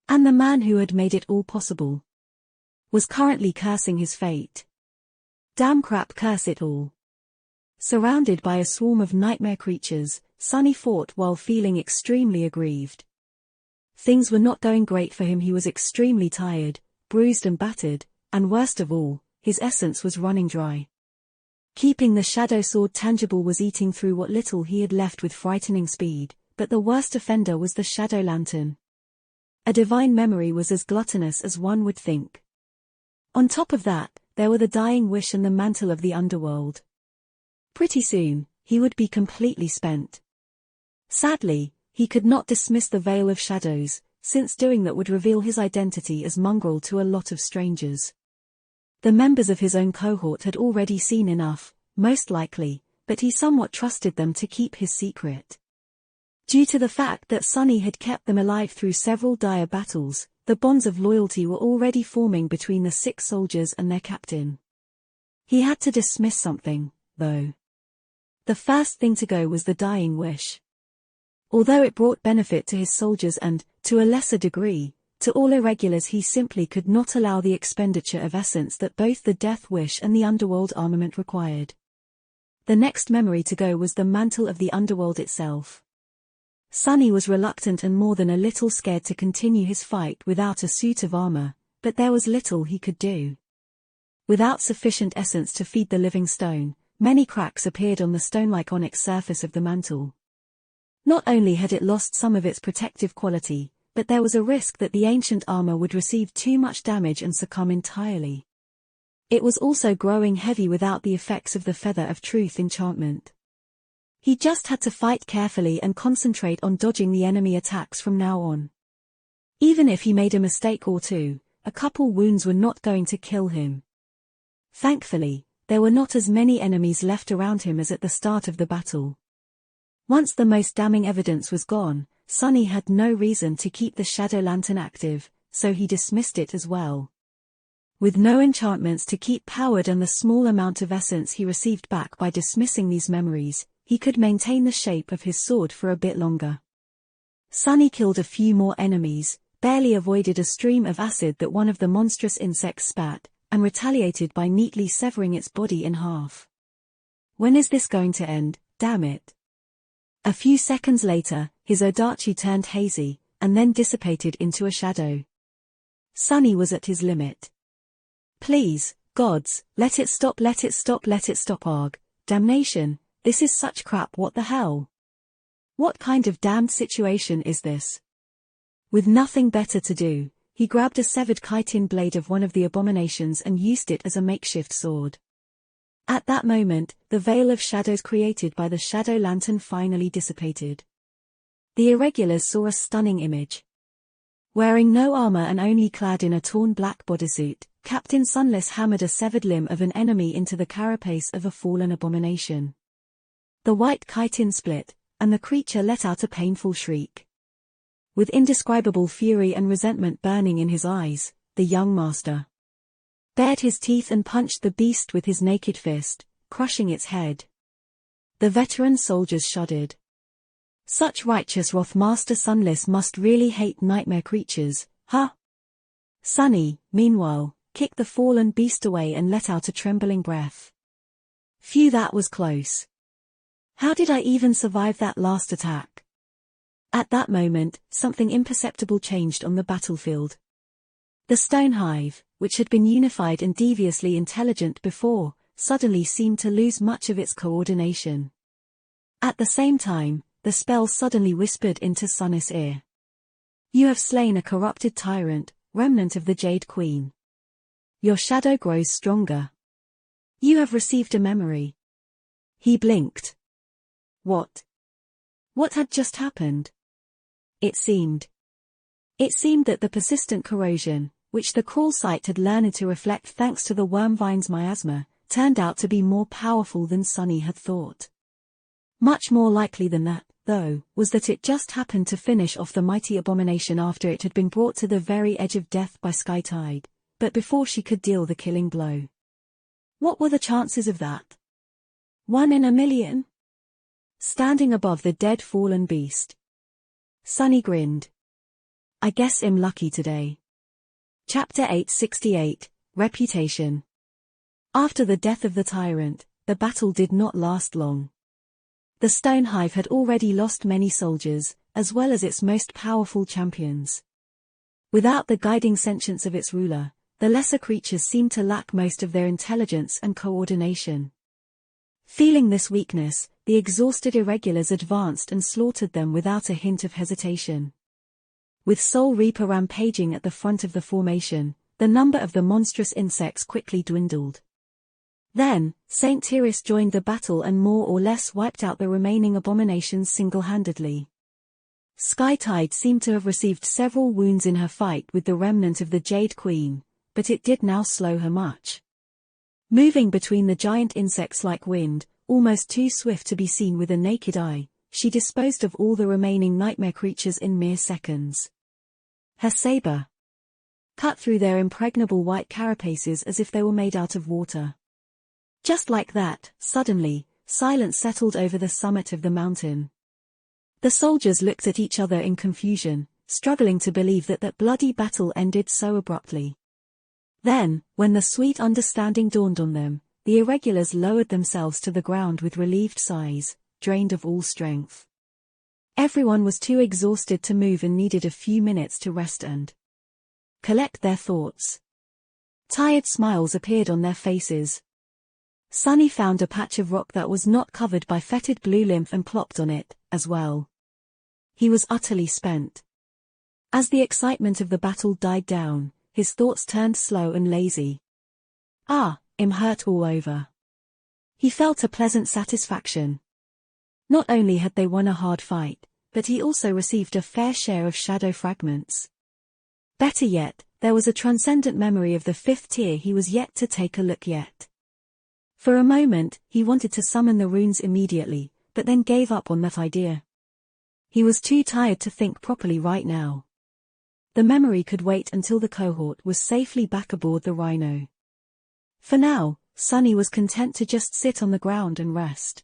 And the man who had made it all possible was currently cursing his fate. Damn crap, curse it all. Surrounded by a swarm of nightmare creatures, Sunny fought while feeling extremely aggrieved. Things were not going great for him. He was extremely tired, bruised and battered, and worst of all, his essence was running dry. Keeping the shadow sword tangible was eating through what little he had left with frightening speed, but the worst offender was the shadow lantern. A divine memory was as gluttonous as one would think. On top of that, there were the dying wish and the mantle of the underworld. Pretty soon, he would be completely spent. Sadly, he could not dismiss the veil of shadows, since doing that would reveal his identity as Mongrel to a lot of strangers. The members of his own cohort had already seen enough, most likely, but he somewhat trusted them to keep his secret. Due to the fact that Sunny had kept them alive through several dire battles, the bonds of loyalty were already forming between the 6 soldiers and their captain. He had to dismiss something, though. The first thing to go was the dying wish. Although it brought benefit to his soldiers and, to a lesser degree, to all irregulars, he simply could not allow the expenditure of essence that both the death wish and the underworld armament required. The next memory to go was the mantle of the underworld itself. Sunny was reluctant and more than a little scared to continue his fight without a suit of armor, but there was little he could do. Without sufficient essence to feed the living stone, many cracks appeared on the stone-like onyx surface of the mantle. Not only had it lost some of its protective quality, but there was a risk that the ancient armor would receive too much damage and succumb entirely. It was also growing heavy without the effects of the Feather of Truth enchantment. He just had to fight carefully and concentrate on dodging the enemy attacks from now on. Even if he made a mistake or two, a couple wounds were not going to kill him. Thankfully, there were not as many enemies left around him as at the start of the battle. Once the most damning evidence was gone, Sunny had no reason to keep the shadow lantern active, so he dismissed it as well. With no enchantments to keep powered and the small amount of essence he received back by dismissing these memories, he could maintain the shape of his sword for a bit longer. Sunny killed a few more enemies, barely avoided a stream of acid that one of the monstrous insects spat, and retaliated by neatly severing its body in half. When is this going to end, damn it? A few seconds later, his odachi turned hazy, and then dissipated into a shadow. Sunny was at his limit. Please, gods, let it stop, let it stop, let it stop. Arg, damnation, this is such crap. What the hell? What kind of damned situation is this? With nothing better to do, he grabbed a severed chitin blade of one of the abominations and used it as a makeshift sword. At that moment, the veil of shadows created by the shadow lantern finally dissipated. The irregulars saw a stunning image. Wearing no armor and only clad in a torn black bodysuit, Captain Sunless hammered a severed limb of an enemy into the carapace of a fallen abomination. The white chitin split, and the creature let out a painful shriek. With indescribable fury and resentment burning in his eyes, the young master bared his teeth and punched the beast with his naked fist, crushing its head. The veteran soldiers shuddered. Such righteous wrath. Master Sunless must really hate nightmare creatures, huh? Sunny, meanwhile, kicked the fallen beast away and let out a trembling breath. Phew, that was close. How did I even survive that last attack? At that moment, something imperceptible changed on the battlefield. The stone hive, which had been unified and deviously intelligent before, suddenly seemed to lose much of its coordination. At the same time, the spell suddenly whispered into Sunny's ear. You have slain a corrupted tyrant, remnant of the Jade Queen. Your shadow grows stronger. You have received a memory. He blinked. What? What had just happened? It seemed that the persistent corrosion, which the crawl site had learned to reflect thanks to the wormvine's miasma, turned out to be more powerful than Sunny had thought. Much more likely than that, though, was that it just happened to finish off the mighty abomination after it had been brought to the very edge of death by Skytide, but before she could deal the killing blow. What were the chances of that? 1 in a million? Standing above the dead fallen beast, Sunny grinned. I guess I'm lucky today. Chapter 868, Reputation. After the death of the tyrant, the battle did not last long. The stone hive had already lost many soldiers, as well as its most powerful champions. Without the guiding sentience of its ruler, the lesser creatures seemed to lack most of their intelligence and coordination. Feeling this weakness, the exhausted irregulars advanced and slaughtered them without a hint of hesitation. With Soul Reaper rampaging at the front of the formation, the number of the monstrous insects quickly dwindled. Then, Saint Tyrus joined the battle and more or less wiped out the remaining abominations single-handedly. Skytide seemed to have received several wounds in her fight with the remnant of the Jade Queen, but it did now slow her much. Moving between the giant insects like wind, almost too swift to be seen with a naked eye, she disposed of all the remaining nightmare creatures in mere seconds. Her saber cut through their impregnable white carapaces as if they were made out of water. Just like that, suddenly, silence settled over the summit of the mountain. The soldiers looked at each other in confusion, struggling to believe that that bloody battle ended so abruptly. Then, when the sweet understanding dawned on them, the irregulars lowered themselves to the ground with relieved sighs, drained of all strength. Everyone was too exhausted to move and needed a few minutes to rest and collect their thoughts. Tired smiles appeared on their faces. Sunny found a patch of rock that was not covered by fetid blue lymph and plopped on it, as well. He was utterly spent. As the excitement of the battle died down, his thoughts turned slow and lazy. I'm hurt all over. He felt a pleasant satisfaction. Not only had they won a hard fight, but he also received a fair share of shadow fragments. Better yet, there was a transcendent memory of the 5th tier he was yet to take a look at. For a moment, he wanted to summon the runes immediately, but then gave up on that idea. He was too tired to think properly right now. The memory could wait until the cohort was safely back aboard the Rhino. For now, Sunny was content to just sit on the ground and rest.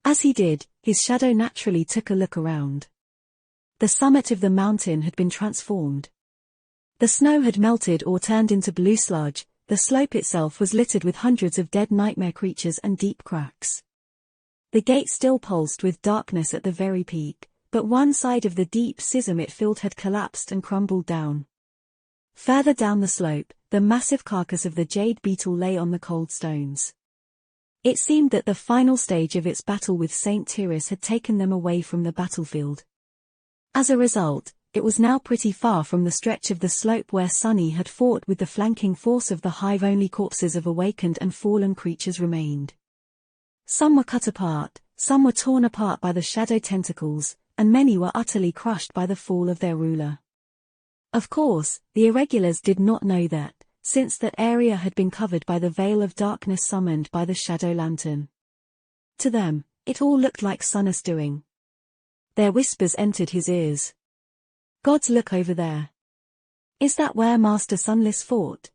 As he did, his shadow naturally took a look around. The summit of the mountain had been transformed. The snow had melted or turned into blue sludge, the slope itself was littered with hundreds of dead nightmare creatures and deep cracks. The gate still pulsed with darkness at the very peak, but one side of the deep schism it filled had collapsed and crumbled down. Further down the slope, the massive carcass of the jade beetle lay on the cold stones. It seemed that the final stage of its battle with Saint Tyrus had taken them away from the battlefield. As a result, it was now pretty far from the stretch of the slope where Sunny had fought with the flanking force of the hive. Only corpses of awakened and fallen creatures remained. Some were cut apart, some were torn apart by the shadow tentacles, and many were utterly crushed by the fall of their ruler. Of course, the irregulars did not know that, since that area had been covered by the veil of darkness summoned by the shadow lantern. To them, it all looked like Sunnis doing. Their whispers entered his ears. "Gods, look over there. Is that where Master Sunless fought?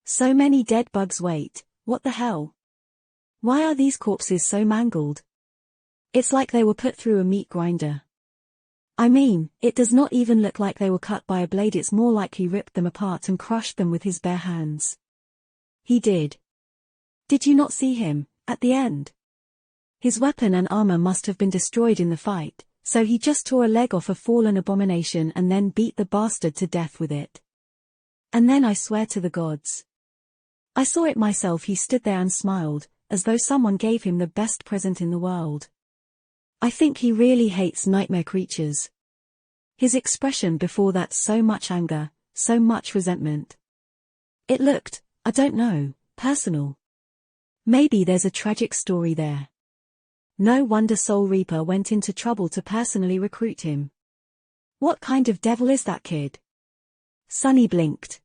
So many dead bugs, wait, what the hell? Why are these corpses so mangled? It's like they were put through a meat grinder. I mean, it does not even look like they were cut by a blade, it's more like he ripped them apart and crushed them with his bare hands." He did. Did you not see him, at the end? His weapon and armor must have been destroyed in the fight, so he just tore a leg off a fallen abomination and then beat the bastard to death with it. And then I swear to the gods, I saw it myself, he stood there and smiled, as though someone gave him the best present in the world. I think he really hates nightmare creatures. His expression before that, so much anger, so much resentment. It looked, I don't know, personal. Maybe there's a tragic story there. No wonder Soul Reaper went into trouble to personally recruit him. What kind of devil is that kid? Sunny blinked.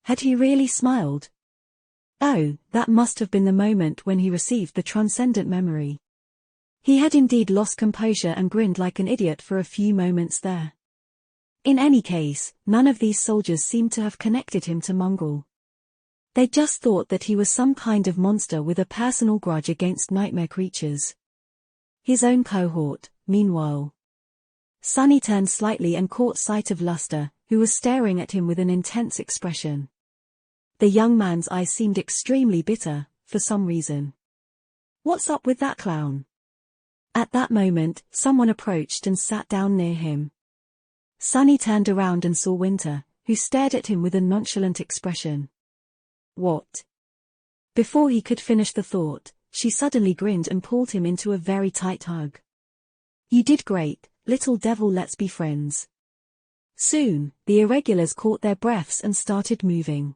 Had he really smiled? Oh, that must have been the moment when he received the transcendent memory. He had indeed lost composure and grinned like an idiot for a few moments there. In any case, none of these soldiers seemed to have connected him to Mongrel. They just thought that he was some kind of monster with a personal grudge against nightmare creatures. His own cohort, meanwhile. Sunny turned slightly and caught sight of Luster, who was staring at him with an intense expression. The young man's eyes seemed extremely bitter, for some reason. What's up with that clown? At that moment, someone approached and sat down near him. Sunny turned around and saw Winter, who stared at him with a nonchalant expression. What? Before he could finish the thought, she suddenly grinned and pulled him into a very tight hug. You did great, little devil, let's be friends. Soon, the irregulars caught their breaths and started moving.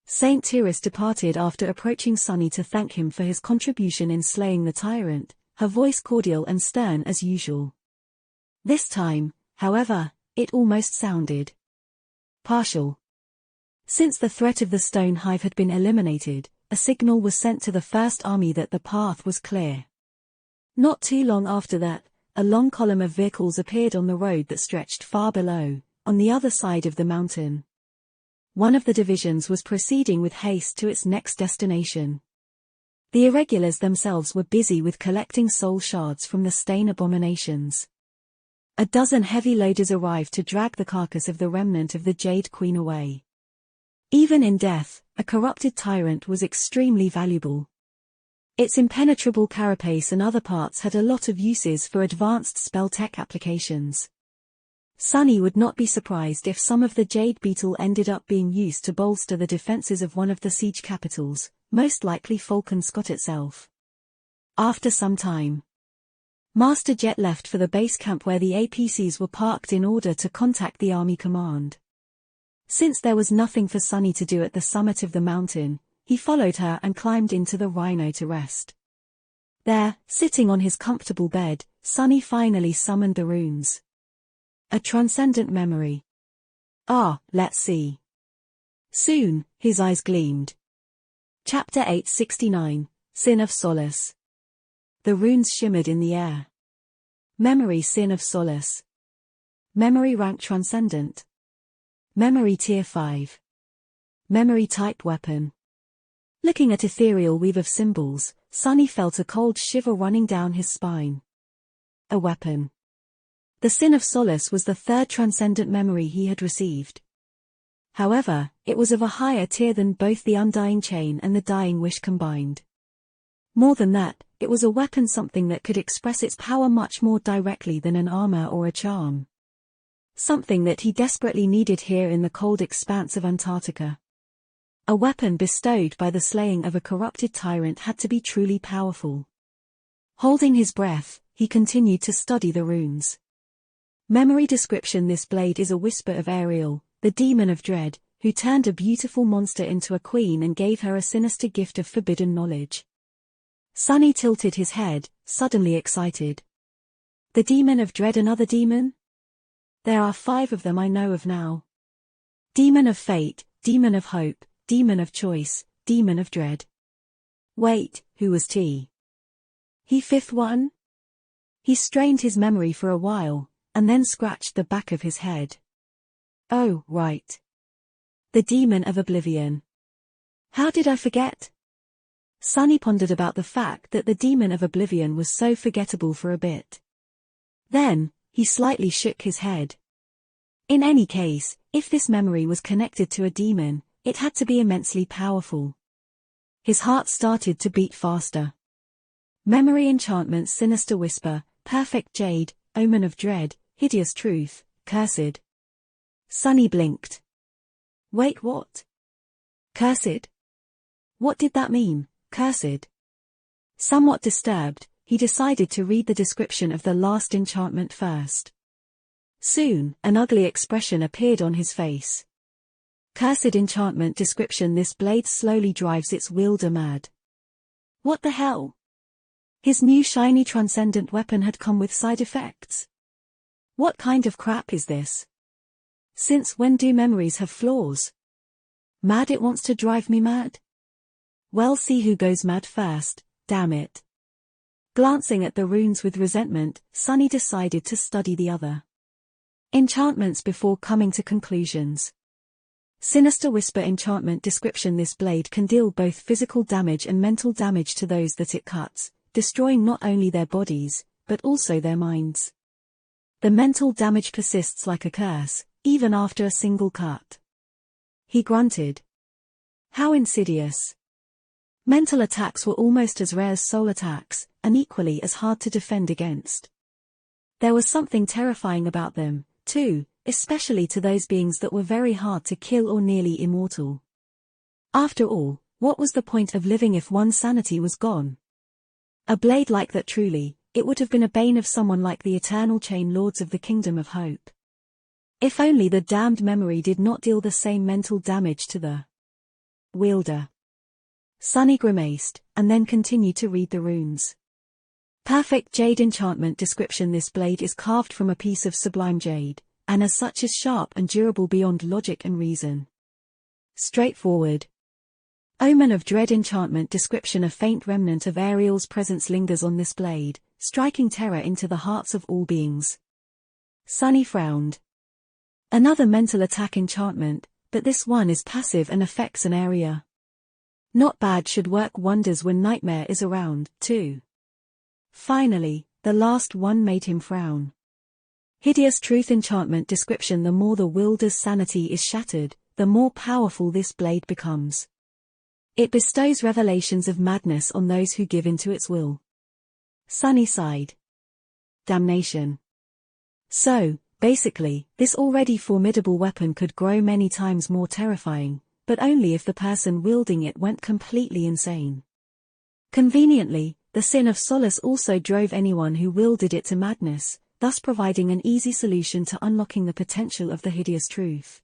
Saint Tyrus departed after approaching Sunny to thank him for his contribution in slaying the tyrant, her voice cordial and stern as usual. This time, however, it almost sounded partial. Since the threat of the Stone Hive had been eliminated, a signal was sent to the First Army that the path was clear. Not too long after that, a long column of vehicles appeared on the road that stretched far below, on the other side of the mountain. One of the divisions was proceeding with haste to its next destination. The irregulars themselves were busy with collecting soul shards from the Stain abominations. A dozen heavy loaders arrived to drag the carcass of the remnant of the Jade Queen away. Even in death, a corrupted tyrant was extremely valuable. Its impenetrable carapace and other parts had a lot of uses for advanced spell tech applications. Sunny would not be surprised if some of the Jade Beetle ended up being used to bolster the defenses of one of the siege capitals, most likely Falcon Scott itself. After some time, Master Jet left for the base camp where the APCs were parked in order to contact the army command. Since there was nothing for Sunny to do at the summit of the mountain, he followed her and climbed into the Rhino to rest. There, sitting on his comfortable bed, Sunny finally summoned the runes. A transcendent memory. Let's see. Soon, his eyes gleamed. Chapter 869, Sin of Solace. The runes shimmered in the air. Memory, Sin of Solace. Memory rank transcendent. Memory tier 5. Memory type weapon. Looking at ethereal weave of symbols, Sunny felt a cold shiver running down his spine. A weapon. The Sin of Solace was the third transcendent memory he had received. However, it was of a higher tier than both the Undying Chain and the Dying Wish combined. More than that, it was a weapon, something that could express its power much more directly than an armor or a charm. Something that he desperately needed here in the cold expanse of Antarctica. A weapon bestowed by the slaying of a corrupted tyrant had to be truly powerful. Holding his breath, he continued to study the runes. Memory description: this blade is a whisper of Ariel, the demon of dread, who turned a beautiful monster into a queen and gave her a sinister gift of forbidden knowledge. Sunny tilted his head, suddenly excited. The demon of dread, another demon? There are 5 of them I know of now. Demon of fate, demon of hope, demon of choice, demon of dread. Wait, who was T? He 5th one? He strained his memory for a while, and then scratched the back of his head. Oh, right. The demon of oblivion. How did I forget? Sunny pondered about the fact that the demon of oblivion was so forgettable for a bit. Then, he slightly shook his head. In any case, if this memory was connected to a demon, it had to be immensely powerful. His heart started to beat faster. Memory enchantment, sinister whisper, perfect jade, omen of dread, hideous truth, cursed. Sunny blinked. Wait, what? Cursed? What did that mean, cursed? Somewhat disturbed, he decided to read the description of the last enchantment first. Soon, an ugly expression appeared on his face. Cursed enchantment description: this blade slowly drives its wielder mad. What the hell? His new shiny transcendent weapon had come with side effects. What kind of crap is this? Since when do memories have flaws? Mad, it wants to drive me mad? Well, see who goes mad first, damn it. Glancing at the runes with resentment, Sunny decided to study the other enchantments before coming to conclusions. Sinister whisper enchantment description: this blade can deal both physical damage and mental damage to those that it cuts, destroying not only their bodies, but also their minds. The mental damage persists like a curse, even after a single cut. He grunted. How insidious. Mental attacks were almost as rare as soul attacks, and equally as hard to defend against. There was something terrifying about them, too, especially to those beings that were very hard to kill or nearly immortal. After all, what was the point of living if one's sanity was gone? A blade like that, truly, it would have been a bane of someone like the Eternal Chain Lords of the Kingdom of Hope. If only the damned memory did not deal the same mental damage to the wielder. Sunny grimaced, and then continued to read the runes. Perfect jade enchantment description: this blade is carved from a piece of sublime jade, and as such is sharp and durable beyond logic and reason. Straightforward. Omen of dread enchantment description: a faint remnant of Ariel's presence lingers on this blade, striking terror into the hearts of all beings. Sunny frowned. Another mental attack enchantment, but this one is passive and affects an area. Not bad, should work wonders when Nightmare is around, too. Finally, the last one made him frown. Hideous truth enchantment description: the more the wielder's sanity is shattered, the more powerful this blade becomes. It bestows revelations of madness on those who give in to its will. Sunny sighed. Damnation. So, basically, this already formidable weapon could grow many times more terrifying, but only if the person wielding it went completely insane. Conveniently, the Sin of Solace also drove anyone who wielded it to madness, thus providing an easy solution to unlocking the potential of the hideous truth.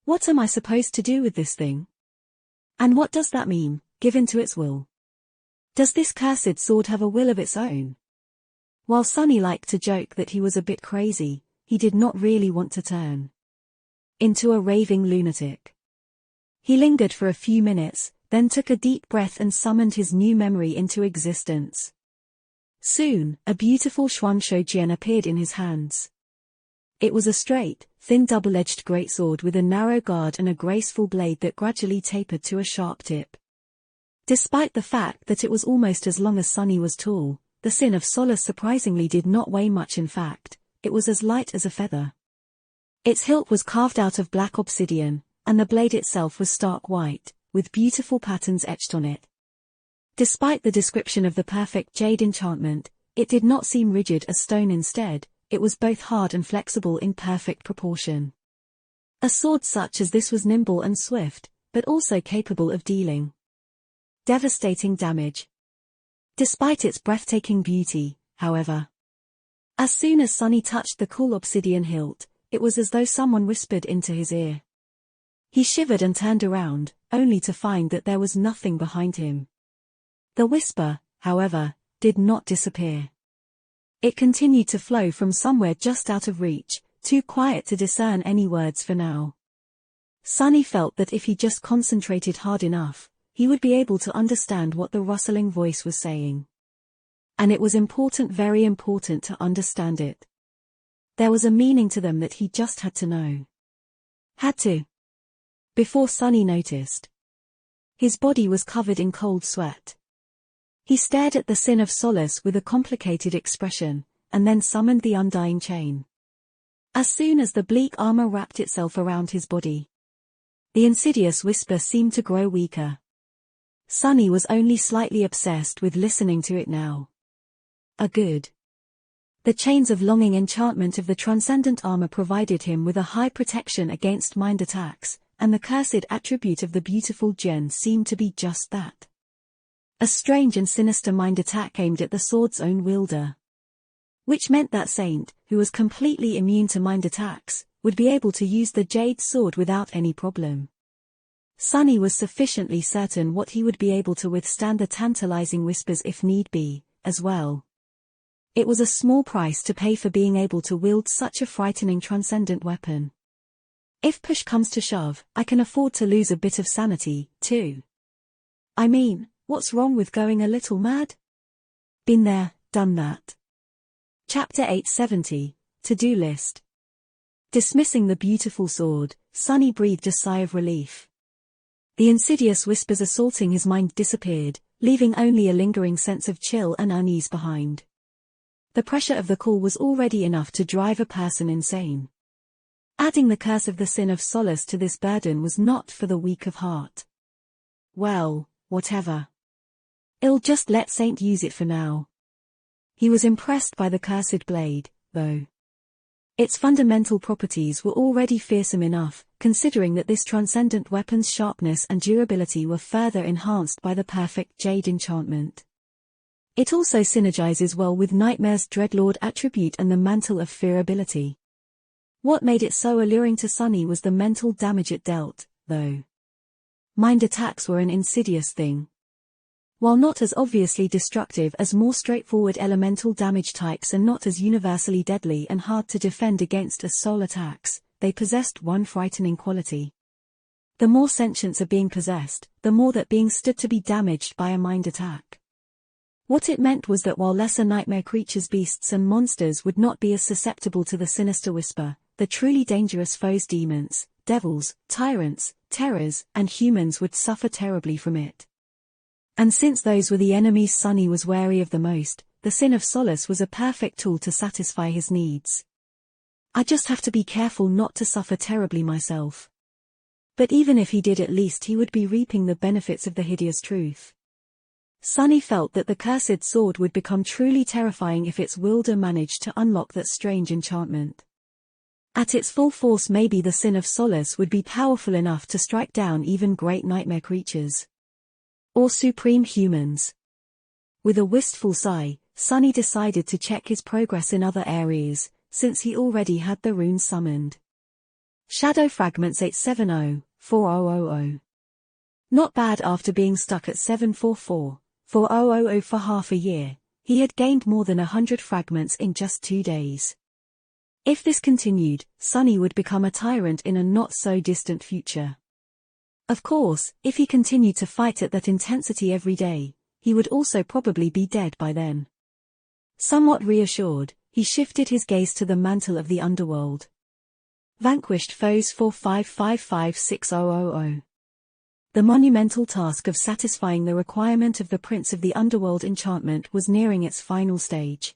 What am I supposed to do with this thing? And what does that mean, given to its will? Does this cursed sword have a will of its own? While Sunny liked to joke that he was a bit crazy, he did not really want to turn into a raving lunatic. He lingered for a few minutes, then took a deep breath and summoned his new memory into existence. Soon, a beautiful Xuanshoujian appeared in his hands. It was a straight, thin double-edged greatsword with a narrow guard and a graceful blade that gradually tapered to a sharp tip. Despite the fact that it was almost as long as Sunny was tall, the Sin of Solace surprisingly did not weigh much. In fact, it was as light as a feather. Its hilt was carved out of black obsidian, and the blade itself was stark white, with beautiful patterns etched on it. Despite the description of the perfect jade enchantment, it did not seem rigid as stone. Instead, it was both hard and flexible in perfect proportion. A sword such as this was nimble and swift, but also capable of dealing devastating damage. Despite its breathtaking beauty, however, as soon as Sunny touched the cool obsidian hilt, it was as though someone whispered into his ear. He shivered and turned around, only to find that there was nothing behind him. The whisper, however, did not disappear. It continued to flow from somewhere just out of reach, too quiet to discern any words for now. Sunny felt that if he just concentrated hard enough, he would be able to understand what the rustling voice was saying. And it was important, very important to understand it. There was a meaning to them that he just had to know. Had to. Before Sunny noticed. His body was covered in cold sweat. He stared at the Sin of Solace with a complicated expression, and then summoned the undying chain. As soon as the bleak armor wrapped itself around his body, the insidious whisper seemed to grow weaker. Sunny was only slightly obsessed with listening to it now. Good. The chains of longing enchantment of the transcendent armor provided him with a high protection against mind attacks, and the cursed attribute of the beautiful gem seemed to be just that. A strange and sinister mind attack aimed at the sword's own wielder. Which meant that Saint, who was completely immune to mind attacks, would be able to use the jade sword without any problem. Sunny was sufficiently certain what he would be able to withstand the tantalizing whispers if need be, as well. It was a small price to pay for being able to wield such a frightening transcendent weapon. If push comes to shove, I can afford to lose a bit of sanity, too. I mean, what's wrong with going a little mad? Been there, done that. Chapter 870, To-Do List. Dismissing the beautiful sword, Sunny breathed a sigh of relief. The insidious whispers assaulting his mind disappeared, leaving only a lingering sense of chill and unease behind. The pressure of the call was already enough to drive a person insane. Adding the curse of the Sin of Solace to this burden was not for the weak of heart. Well, whatever. I'll just let Saint use it for now. He was impressed by the cursed blade, though. Its fundamental properties were already fearsome enough, considering that this transcendent weapon's sharpness and durability were further enhanced by the perfect jade enchantment. It also synergizes well with Nightmare's Dreadlord attribute and the Mantle of Fear ability. What made it so alluring to Sunny was the mental damage it dealt, though. Mind attacks were an insidious thing. While not as obviously destructive as more straightforward elemental damage types and not as universally deadly and hard to defend against as soul attacks, they possessed one frightening quality. The more sentients are being possessed, the more that being stood to be damaged by a mind attack. What it meant was that while lesser nightmare creatures, beasts and monsters would not be as susceptible to the sinister whisper, the truly dangerous foes, demons, devils, tyrants, terrors, and humans would suffer terribly from it. And since those were the enemies Sunny was wary of the most, the Sin of Solace was a perfect tool to satisfy his needs. I just have to be careful not to suffer terribly myself. But even if he did, at least he would be reaping the benefits of the hideous truth. Sunny felt that the cursed sword would become truly terrifying if its wielder managed to unlock that strange enchantment. At its full force, maybe the Sin of Solace would be powerful enough to strike down even great nightmare creatures. Or supreme humans. With a wistful sigh, Sunny decided to check his progress in other areas, since he already had the runes summoned. Shadow Fragments 870-4000. Not bad after being stuck at 744-4000 for half a year. He had gained more than 100 fragments in just 2 days. If this continued, Sunny would become a tyrant in a not-so-distant future. Of course, if he continued to fight at that intensity every day, he would also probably be dead by then. Somewhat reassured, he shifted his gaze to the mantle of the underworld. Vanquished foes 45556000. The monumental task of satisfying the requirement of the Prince of the Underworld enchantment was nearing its final stage.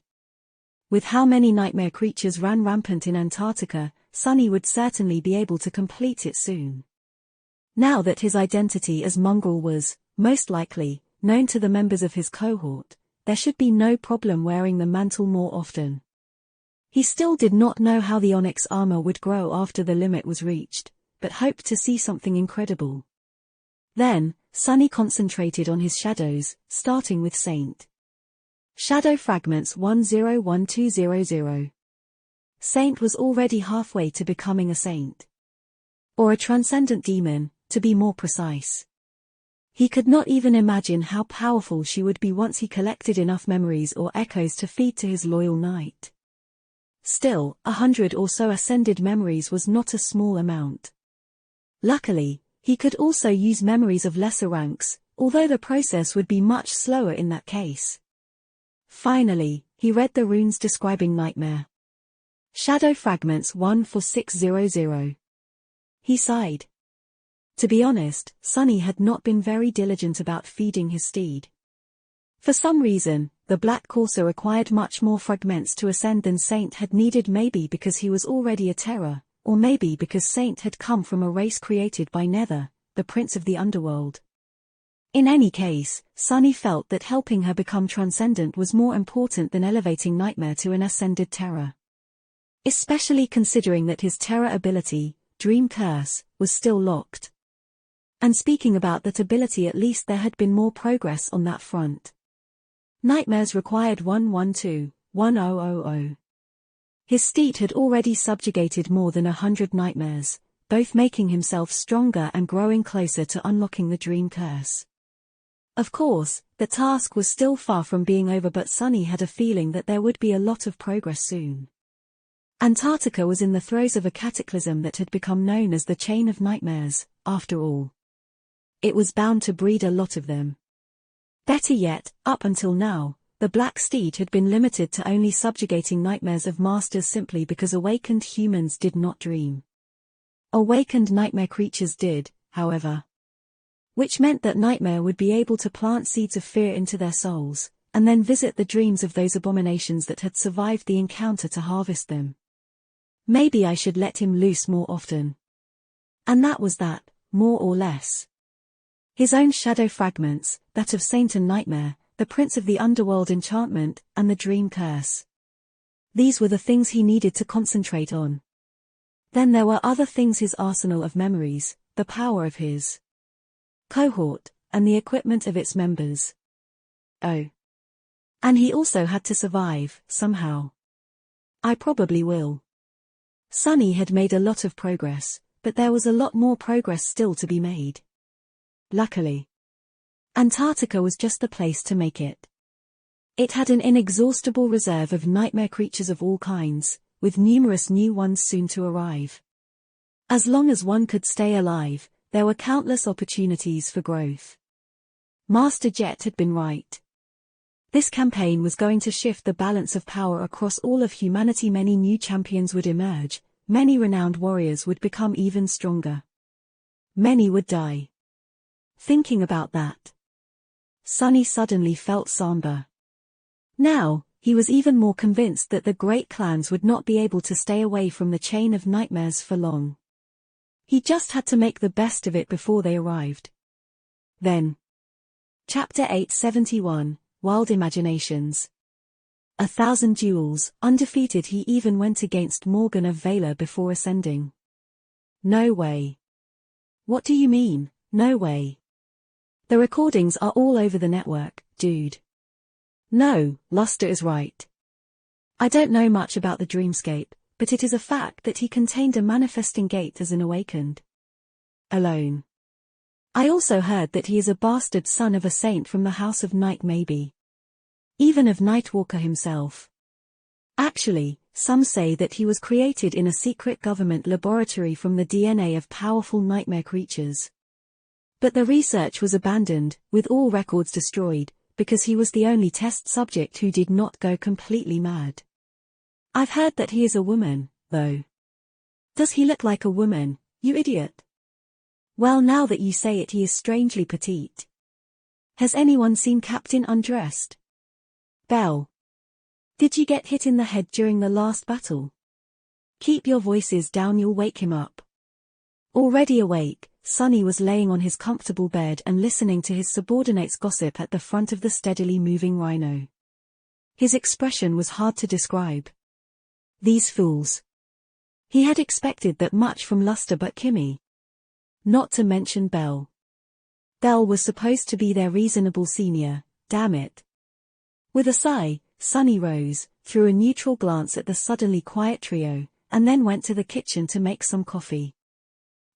With how many nightmare creatures ran rampant in Antarctica, Sunny would certainly be able to complete it soon. Now that his identity as Mongrel was, most likely, known to the members of his cohort, there should be no problem wearing the mantle more often. He still did not know how the onyx armor would grow after the limit was reached, but hoped to see something incredible. Then, Sunny concentrated on his shadows, starting with Saint. Shadow Fragments 101200. Saint was already halfway to becoming a saint. Or a transcendent demon, to be more precise. He could not even imagine how powerful she would be once he collected enough memories or echoes to feed to his loyal knight. Still, 100 or so ascended memories was not a small amount. Luckily, he could also use memories of lesser ranks, although the process would be much slower in that case. Finally, he read the runes describing Nightmare. Shadow Fragments 14600. He sighed. To be honest, Sunny had not been very diligent about feeding his steed. For some reason, the Black Courser required much more fragments to ascend than Saint had needed, maybe because he was already a terror, or maybe because Saint had come from a race created by Nether, the prince of the underworld. In any case, Sunny felt that helping her become transcendent was more important than elevating Nightmare to an ascended terror. Especially considering that his terror ability, Dream Curse, was still locked. And speaking about that ability, at least there had been more progress on that front. Nightmares required 112-1000. His steed had already subjugated more than 100 nightmares, both making himself stronger and growing closer to unlocking the Dream Curse. Of course, the task was still far from being over, but Sunny had a feeling that there would be a lot of progress soon. Antarctica was in the throes of a cataclysm that had become known as the Chain of Nightmares, after all. It was bound to breed a lot of them. Better yet, up until now, the Black Steed had been limited to only subjugating nightmares of masters simply because awakened humans did not dream. Awakened nightmare creatures did, however. Which meant that Nightmare would be able to plant seeds of fear into their souls, and then visit the dreams of those abominations that had survived the encounter to harvest them. Maybe I should let him loose more often. And that was that, more or less. His own shadow fragments, that of Saint and Nightmare, the Prince of the Underworld enchantment, and the Dream Curse. These were the things he needed to concentrate on. Then there were other things: his arsenal of memories, the power of his cohort, and the equipment of its members. Oh. And he also had to survive, somehow. I probably will. Sunny had made a lot of progress, but there was a lot more progress still to be made. Luckily, Antarctica was just the place to make it. It had an inexhaustible reserve of nightmare creatures of all kinds, with numerous new ones soon to arrive. As long as one could stay alive, there were countless opportunities for growth. Master Jet had been right. This campaign was going to shift the balance of power across all of humanity. Many new champions would emerge, many renowned warriors would become even stronger. Many would die. Thinking about that, Sunny suddenly felt somber. Now, he was even more convinced that the great clans would not be able to stay away from the Chain of Nightmares for long. He just had to make the best of it before they arrived. Then. Chapter 871, Wild Imaginations. 1,000 duels, undefeated. He even went against Morgan of Valor before ascending. No way. What do you mean, no way? The recordings are all over the network, dude. No, Luster is right. I don't know much about the dreamscape, but it is a fact that he contained a manifesting gate as an awakened. Alone. I also heard that he is a bastard son of a saint from the House of Night, maybe. Even of Nightwalker himself. Actually, some say that he was created in a secret government laboratory from the DNA of powerful nightmare creatures. But the research was abandoned, with all records destroyed, because he was the only test subject who did not go completely mad. I've heard that he is a woman, though. Does he look like a woman, you idiot? Well, now that you say it, he is strangely petite. Has anyone seen Captain undressed? Belle. Did you get hit in the head during the last battle? Keep your voices down, you'll wake him up. Already awake, Sunny was laying on his comfortable bed and listening to his subordinates gossip at the front of the steadily moving rhino. His expression was hard to describe. These fools. He had expected that much from Luster, but Kimmy. Not to mention Belle. Belle was supposed to be their reasonable senior, damn it. With a sigh, Sunny rose, threw a neutral glance at the suddenly quiet trio, and then went to the kitchen to make some coffee.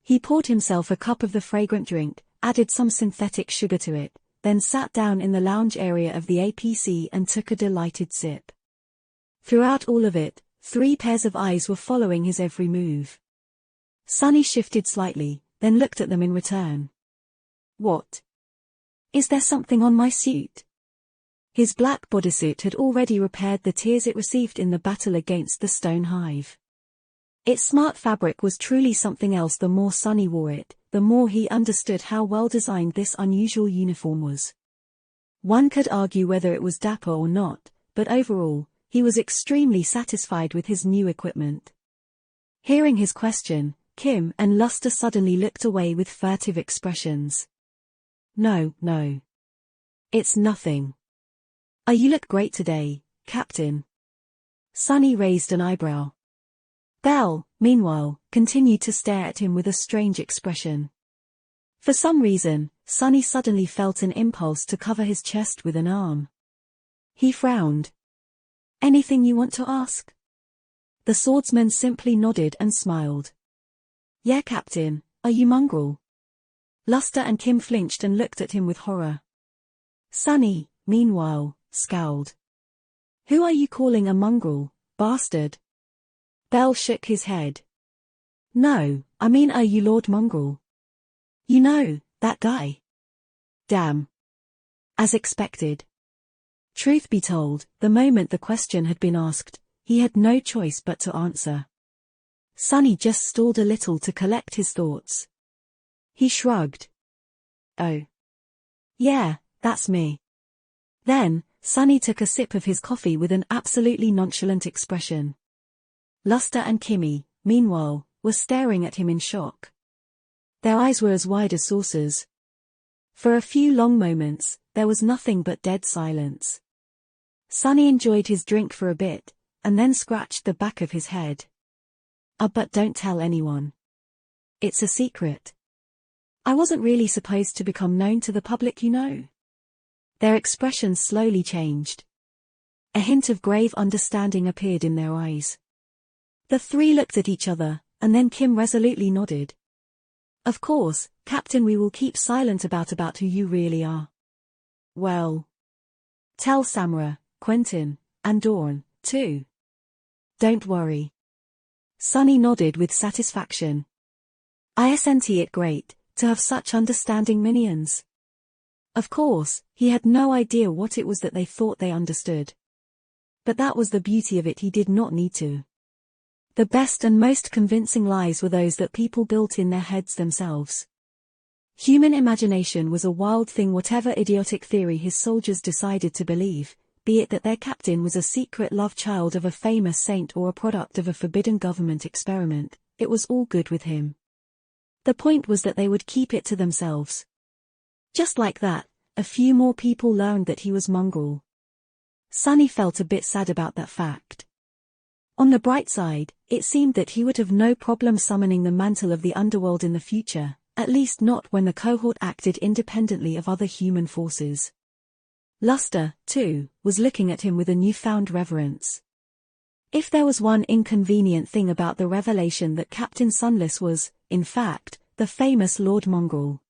He poured himself a cup of the fragrant drink, added some synthetic sugar to it, then sat down in the lounge area of the APC and took a delighted sip. Throughout all of it, 3 pairs of eyes were following his every move. Sunny shifted slightly, then looked at them in return. What? Is there something on my suit? His black bodysuit had already repaired the tears it received in the battle against the stone hive. Its smart fabric was truly something else. The more Sunny wore it, the more he understood how well designed this unusual uniform was. One could argue whether it was dapper or not, but overall, he was extremely satisfied with his new equipment. Hearing his question, Kim and Luster suddenly looked away with furtive expressions. No. It's nothing. Oh, you look great today, Captain. Sunny raised an eyebrow. Belle, meanwhile, continued to stare at him with a strange expression. For some reason, Sunny suddenly felt an impulse to cover his chest with an arm. He frowned. Anything you want to ask? The swordsman simply nodded and smiled. Yeah, Captain, are you mongrel? Luster and Kim flinched and looked at him with horror. Sunny, meanwhile, scowled. Who are you calling a mongrel, bastard? Belle shook his head. No, I mean are you Lord Mongrel? You know, that guy. Damn. As expected. Truth be told, the moment the question had been asked, he had no choice but to answer. Sunny just stalled a little to collect his thoughts. He shrugged. Oh. Yeah, that's me. Then, Sunny took a sip of his coffee with an absolutely nonchalant expression. Luster and Kimmy, meanwhile, were staring at him in shock. Their eyes were as wide as saucers. For a few long moments, there was nothing but dead silence. Sunny enjoyed his drink for a bit, and then scratched the back of his head. But don't tell anyone. It's a secret. I wasn't really supposed to become known to the public, you know. Their expressions slowly changed. A hint of grave understanding appeared in their eyes. The 3 looked at each other, and then Kim resolutely nodded. Of course, Captain, we will keep silent about who you really are. Well. Tell Samara, Quentin, and Dawn, too. Don't worry. Sunny nodded with satisfaction. Isn't it great to have such understanding minions? Of course, he had no idea what it was that they thought they understood. But that was the beauty of it, he did not need to. The best and most convincing lies were those that people built in their heads themselves. Human imagination was a wild thing. Whatever idiotic theory his soldiers decided to believe, be it that their captain was a secret love child of a famous saint or a product of a forbidden government experiment, it was all good with him. The point was that they would keep it to themselves. Just like that, a few more people learned that he was mongrel. Sunny felt a bit sad about that fact. On the bright side, it seemed that he would have no problem summoning the mantle of the underworld in the future, at least not when the cohort acted independently of other human forces. Luster, too, was looking at him with a newfound reverence. If there was one inconvenient thing about the revelation that Captain Sunless was, in fact, the famous Lord Mongrel,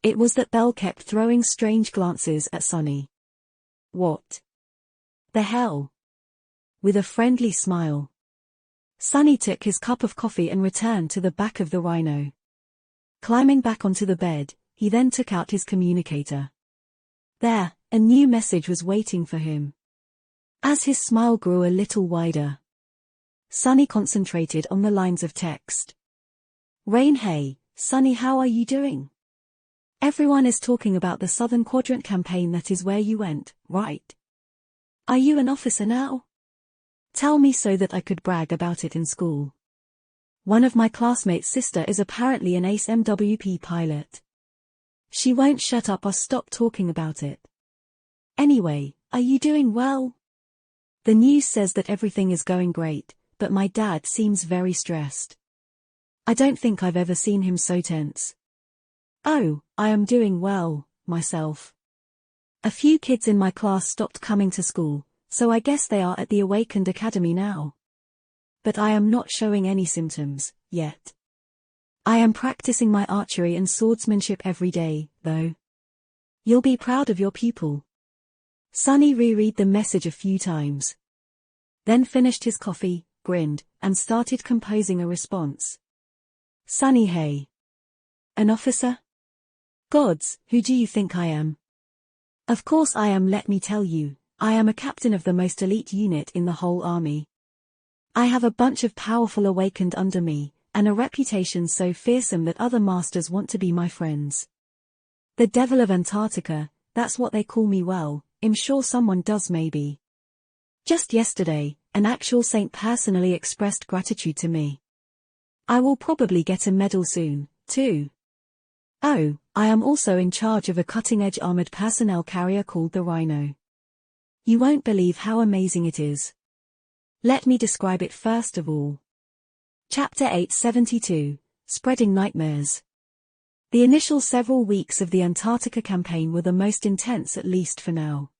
it was that Belle kept throwing strange glances at Sunny. What the hell? With a friendly smile, Sunny took his cup of coffee and returned to the back of the Rhino. Climbing back onto the bed, he then took out his communicator. There, a new message was waiting for him. As his smile grew a little wider, Sunny concentrated on the lines of text. Rain, hey, Sunny, how are you doing? Everyone is talking about the Southern Quadrant campaign. That is where you went, right? Are you an officer now? Tell me so that I could brag about it in school. One of my classmates' sister is apparently an ace MWP pilot. She won't shut up or stop talking about it. Anyway, are you doing well? The news says that everything is going great, but my dad seems very stressed. I don't think I've ever seen him so tense. Oh, I am doing well, myself. A few kids in my class stopped coming to school, so I guess they are at the Awakened Academy now. But I am not showing any symptoms, yet. I am practicing my archery and swordsmanship every day, though. You'll be proud of your pupil. Sunny reread the message a few times. then finished his coffee, grinned, and started composing a response. Sunny hey. An officer? Gods, who do you think I am? Of course I am. Let me tell you, I am a captain of the most elite unit in the whole army. I have a bunch of powerful awakened under me, and a reputation so fearsome that other masters want to be my friends. The Devil of Antarctica, that's what they call me. Well, I'm sure someone does maybe. Just yesterday, an actual saint personally expressed gratitude to me. I will probably get a medal soon, too. Oh, I am also in charge of a cutting-edge armored personnel carrier called the Rhino. You won't believe how amazing it is. Let me describe it first of all. Chapter 872, Spreading Nightmares. The initial several weeks of the Antarctica campaign were the most intense, at least for now.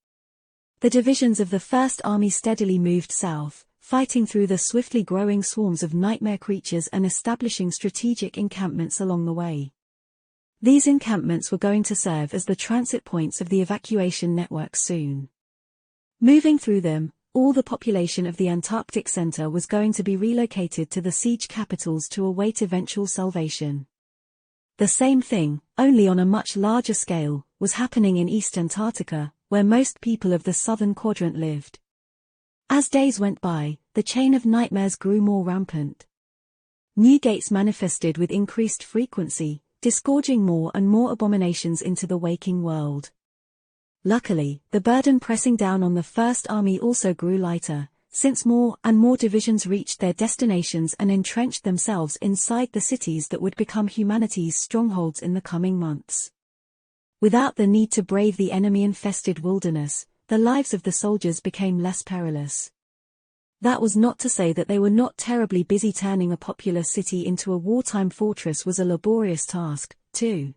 The divisions of the First Army steadily moved south, fighting through the swiftly growing swarms of nightmare creatures and establishing strategic encampments along the way. These encampments were going to serve as the transit points of the evacuation network soon. Moving through them, all the population of the Antarctic Center was going to be relocated to the siege capitals to await eventual salvation. The same thing, only on a much larger scale, was happening in East Antarctica, where most people of the southern quadrant lived. As days went by, the chain of nightmares grew more rampant. New gates manifested with increased frequency, disgorging more and more abominations into the waking world. Luckily, the burden pressing down on the First Army also grew lighter, since more and more divisions reached their destinations and entrenched themselves inside the cities that would become humanity's strongholds in the coming months. Without the need to brave the enemy-infested wilderness, the lives of the soldiers became less perilous. That was not to say that they were not terribly busy. Turning a populous city into a wartime fortress was a laborious task, too.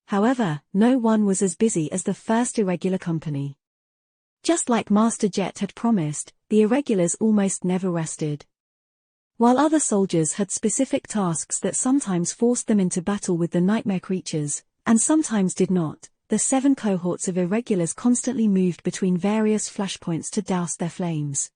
However, no one was as busy as the First Irregular Company. Just like Master Jet had promised, the Irregulars almost never rested. While other soldiers had specific tasks that sometimes forced them into battle with the nightmare creatures, and sometimes did not, the 7 cohorts of Irregulars constantly moved between various flashpoints to douse their flames.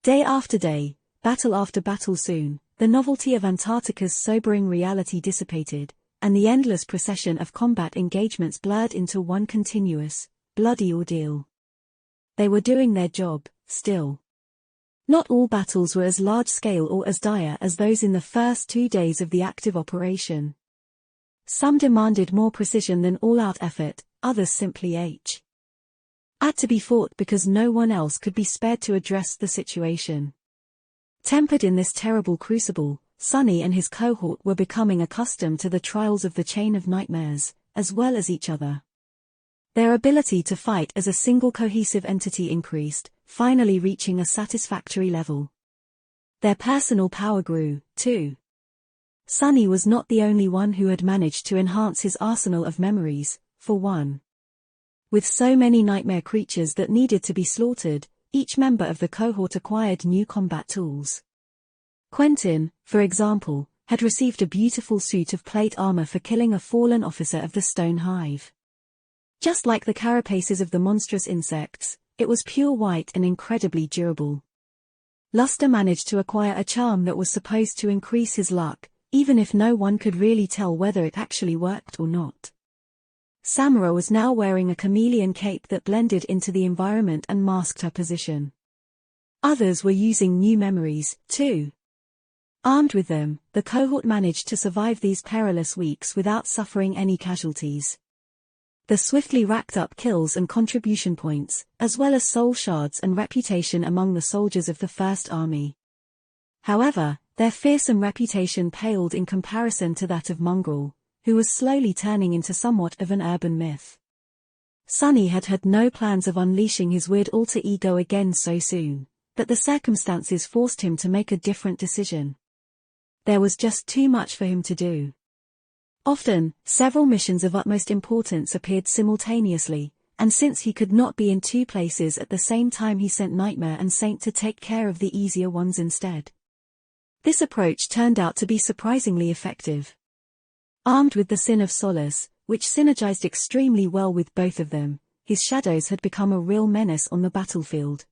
Day after day, battle after battle. Soon, the novelty of Antarctica's sobering reality dissipated, and the endless procession of combat engagements blurred into one continuous, bloody ordeal. They were doing their job, still. Not all battles were as large-scale or as dire as those in the first 2 days of the active operation. Some demanded more precision than all-out effort, others simply had to be fought because no one else could be spared to address the situation. Tempered in this terrible crucible, Sunny and his cohort were becoming accustomed to the trials of the chain of nightmares, as well as each other. Their ability to fight as a single cohesive entity increased, finally reaching a satisfactory level. Their personal power grew, too. Sunny was not the only one who had managed to enhance his arsenal of memories, for one. With so many nightmare creatures that needed to be slaughtered, each member of the cohort acquired new combat tools. Quentin, for example, had received a beautiful suit of plate armor for killing a fallen officer of the Stone Hive. Just like the carapaces of the monstrous insects, it was pure white and incredibly durable. Luster managed to acquire a charm that was supposed to increase his luck, even if no one could really tell whether it actually worked or not. Samara was now wearing a chameleon cape that blended into the environment and masked her position. Others were using new memories, too. Armed with them, the cohort managed to survive these perilous weeks without suffering any casualties. The swiftly racked up kills and contribution points, as well as soul shards and reputation among the soldiers of the First Army. However, their fearsome reputation paled in comparison to that of Mongrel, who was slowly turning into somewhat of an urban myth. Sunny had had no plans of unleashing his weird alter ego again so soon, but the circumstances forced him to make a different decision. There was just too much for him to do. Often, several missions of utmost importance appeared simultaneously, and since he could not be in 2 places at the same time, he sent Nightmare and Saint to take care of the easier ones instead. This approach turned out to be surprisingly effective. Armed with the Sin of Solace, which synergized extremely well with both of them, his shadows had become a real menace on the battlefield.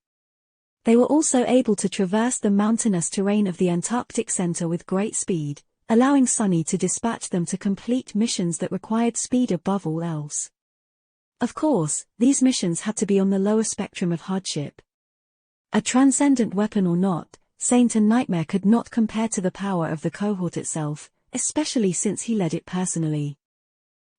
They were also able to traverse the mountainous terrain of the Antarctic Center with great speed, allowing Sunny to dispatch them to complete missions that required speed above all else. Of course, these missions had to be on the lower spectrum of hardship. A transcendent weapon or not, Saint and Nightmare could not compare to the power of the cohort itself, especially since he led it personally.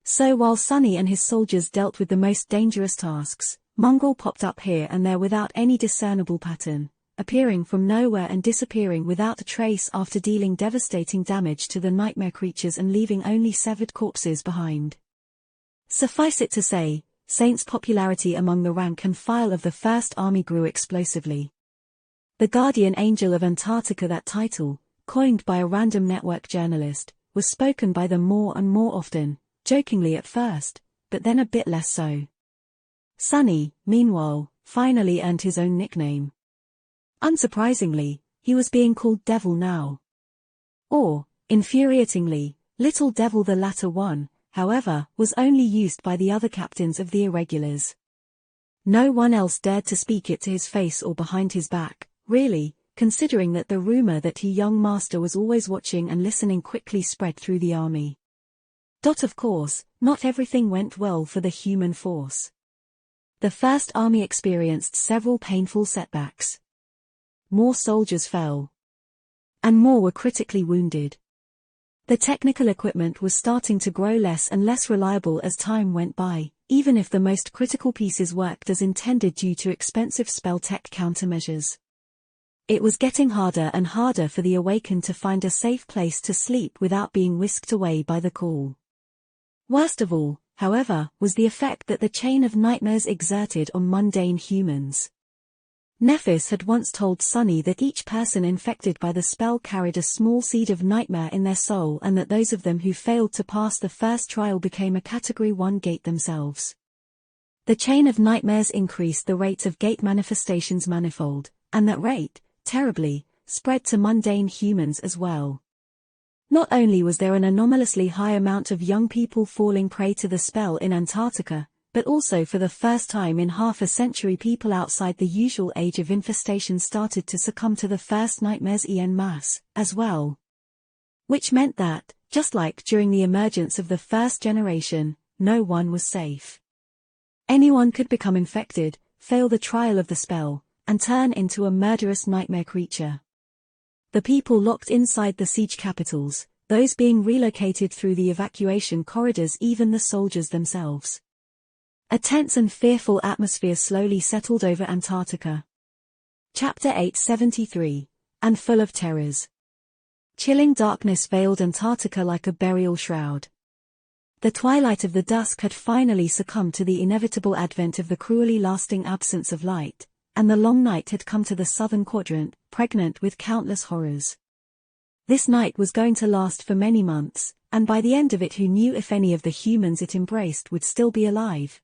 So while Sunny and his soldiers dealt with the most dangerous tasks, Mongrel popped up here and there without any discernible pattern, appearing from nowhere and disappearing without a trace after dealing devastating damage to the nightmare creatures and leaving only severed corpses behind. Suffice it to say, Saint's popularity among the rank and file of the First Army grew explosively. The Guardian Angel of Antarctica, that title, coined by a random network journalist, was spoken by them more and more often, jokingly at first, but then a bit less so. Sunny, meanwhile, finally earned his own nickname. Unsurprisingly, he was being called Devil now. Or, infuriatingly, Little Devil. The latter one, however, was only used by the other captains of the irregulars. No one else dared to speak it to his face or behind his back, really, considering that the rumor that he young master was always watching and listening quickly spread through the army. Of course, not everything went well for the human force. The First Army experienced several painful setbacks. More soldiers fell. And more were critically wounded. The technical equipment was starting to grow less and less reliable as time went by, even if the most critical pieces worked as intended due to expensive spell tech countermeasures. It was getting harder and harder for the Awakened to find a safe place to sleep without being whisked away by the call. Worst of all, however, was the effect that the chain of nightmares exerted on mundane humans. Nephis had once told Sunny that each person infected by the spell carried a small seed of nightmare in their soul, and that those of them who failed to pass the first trial became a Category 1 gate themselves. The chain of nightmares increased the rate of gate manifestations manifold, and that rate, terribly, spread to mundane humans as well. Not only was there an anomalously high amount of young people falling prey to the spell in Antarctica, but also for the first time in half a century people outside the usual age of infestation started to succumb to the first nightmares en masse, as well. Which meant that, just like during the emergence of the first generation, no one was safe. Anyone could become infected, fail the trial of the spell, and turn into a murderous nightmare creature. The people locked inside the siege capitals, those being relocated through the evacuation corridors, even the soldiers themselves. A tense and fearful atmosphere slowly settled over Antarctica. Chapter 873, and full of terrors. Chilling darkness veiled Antarctica like a burial shroud. The twilight of the dusk had finally succumbed to the inevitable advent of the cruelly lasting absence of light, and the long night had come to the southern quadrant, pregnant with countless horrors. This night was going to last for many months, and by the end of it, who knew if any of the humans it embraced would still be alive?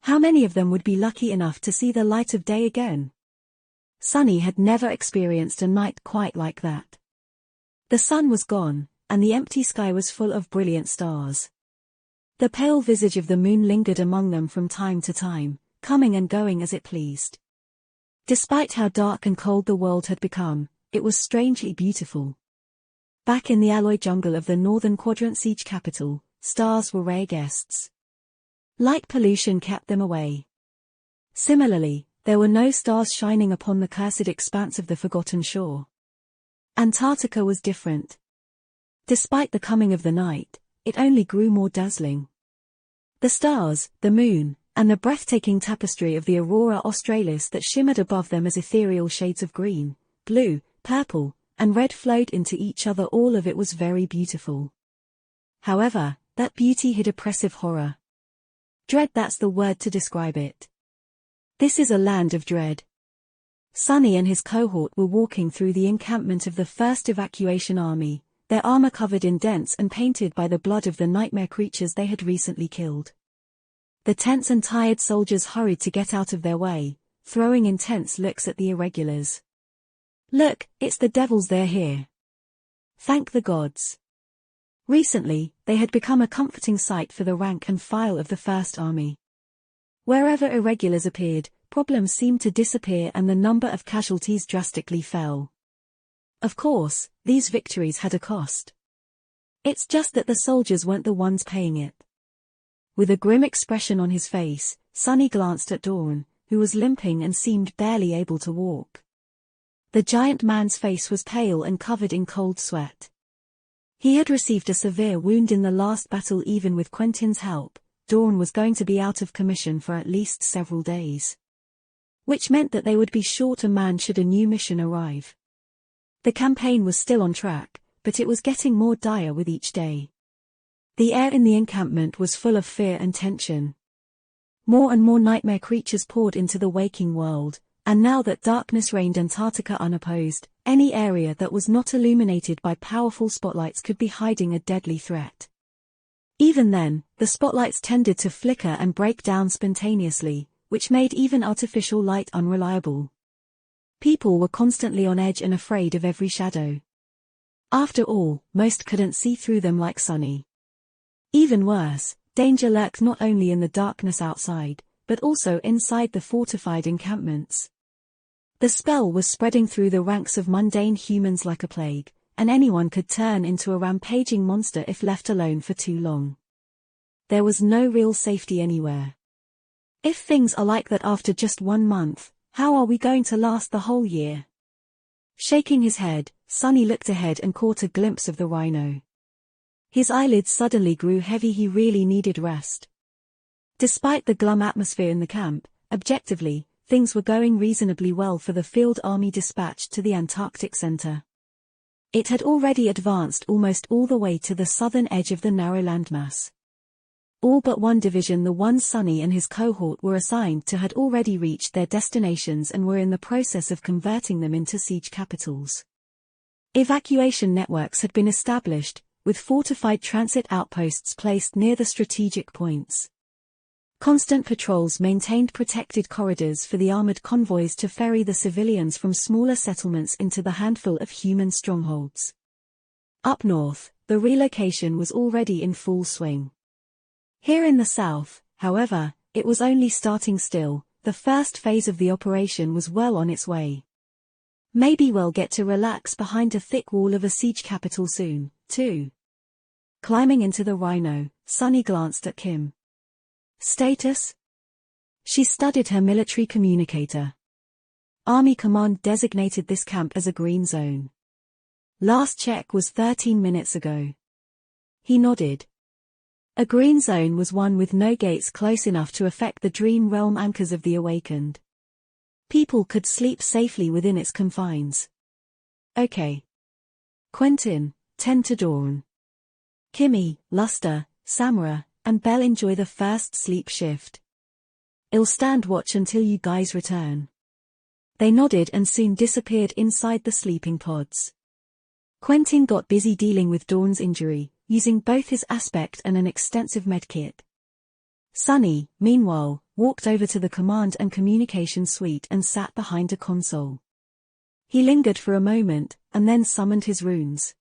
How many of them would be lucky enough to see the light of day again? Sunny had never experienced a night quite like that. The sun was gone, and the empty sky was full of brilliant stars. The pale visage of the moon lingered among them from time to time, coming and going as it pleased. Despite how dark and cold the world had become, it was strangely beautiful. Back in the alloy jungle of the northern quadrant siege capital, stars were rare guests. Light pollution kept them away. Similarly, there were no stars shining upon the cursed expanse of the forgotten shore. Antarctica was different. Despite the coming of the night, it only grew more dazzling. The stars, the moon, and the breathtaking tapestry of the aurora australis that shimmered above them as ethereal shades of green, blue, purple, and red flowed into each other. All of it was very beautiful. However, that beauty hid oppressive horror. Dread, that's the word to describe it. This is a land of dread. Sunny and his cohort were walking through the encampment of the first evacuation army, their armor covered in dents and painted by the blood of the nightmare creatures they had recently killed. The tense and tired soldiers hurried to get out of their way, throwing intense looks at the irregulars. Look, it's the devils, they're here. Thank the gods. Recently, they had become a comforting sight for the rank and file of the First Army. Wherever irregulars appeared, problems seemed to disappear and the number of casualties drastically fell. Of course, these victories had a cost. It's just that the soldiers weren't the ones paying it. With a grim expression on his face, Sonny glanced at Dawn, who was limping and seemed barely able to walk. The giant man's face was pale and covered in cold sweat. He had received a severe wound in the last battle. Even with Quentin's help, Dawn was going to be out of commission for at least several days. Which meant that they would be short a man should a new mission arrive. The campaign was still on track, but it was getting more dire with each day. The air in the encampment was full of fear and tension. More and more nightmare creatures poured into the waking world, and now that darkness reigned Antarctica unopposed, any area that was not illuminated by powerful spotlights could be hiding a deadly threat. Even then, the spotlights tended to flicker and break down spontaneously, which made even artificial light unreliable. People were constantly on edge and afraid of every shadow. After all, most couldn't see through them like Sonny. Even worse, danger lurked not only in the darkness outside, but also inside the fortified encampments. The spell was spreading through the ranks of mundane humans like a plague, and anyone could turn into a rampaging monster if left alone for too long. There was no real safety anywhere. If things are like that after just 1 month, how are we going to last the whole year? Shaking his head, Sonny looked ahead and caught a glimpse of the rhino. His eyelids suddenly grew heavy. He really needed rest. Despite the glum atmosphere in the camp, objectively, things were going reasonably well for the field army dispatched to the Antarctic Center. It had already advanced almost all the way to the southern edge of the narrow landmass. All but one division, the one Sonny and his cohort were assigned to, had already reached their destinations and were in the process of converting them into siege capitals. Evacuation networks had been established, with fortified transit outposts placed near the strategic points. Constant patrols maintained protected corridors for the armored convoys to ferry the civilians from smaller settlements into the handful of human strongholds. Up north, the relocation was already in full swing. Here in the south, however, it was only starting still. The first phase of the operation was well on its way. Maybe we'll get to relax behind a thick wall of a siege capital soon, too. Climbing into the rhino, Sonny glanced at Kim. Status? She studied her military communicator. Army Command designated this camp as a green zone. Last check was 13 minutes ago. He nodded. A green zone was one with no gates close enough to affect the dream realm anchors of the awakened. People could sleep safely within its confines. Okay. Quentin, tend to Dawn. Kimmy, Luster, Samara, and Belle enjoy the first sleep shift. I'll stand watch until you guys return. They nodded and soon disappeared inside the sleeping pods. Quentin got busy dealing with Dawn's injury, using both his aspect and an extensive medkit. Sonny, meanwhile, walked over to the command and communication suite and sat behind a console. He lingered for a moment, and then summoned his runes.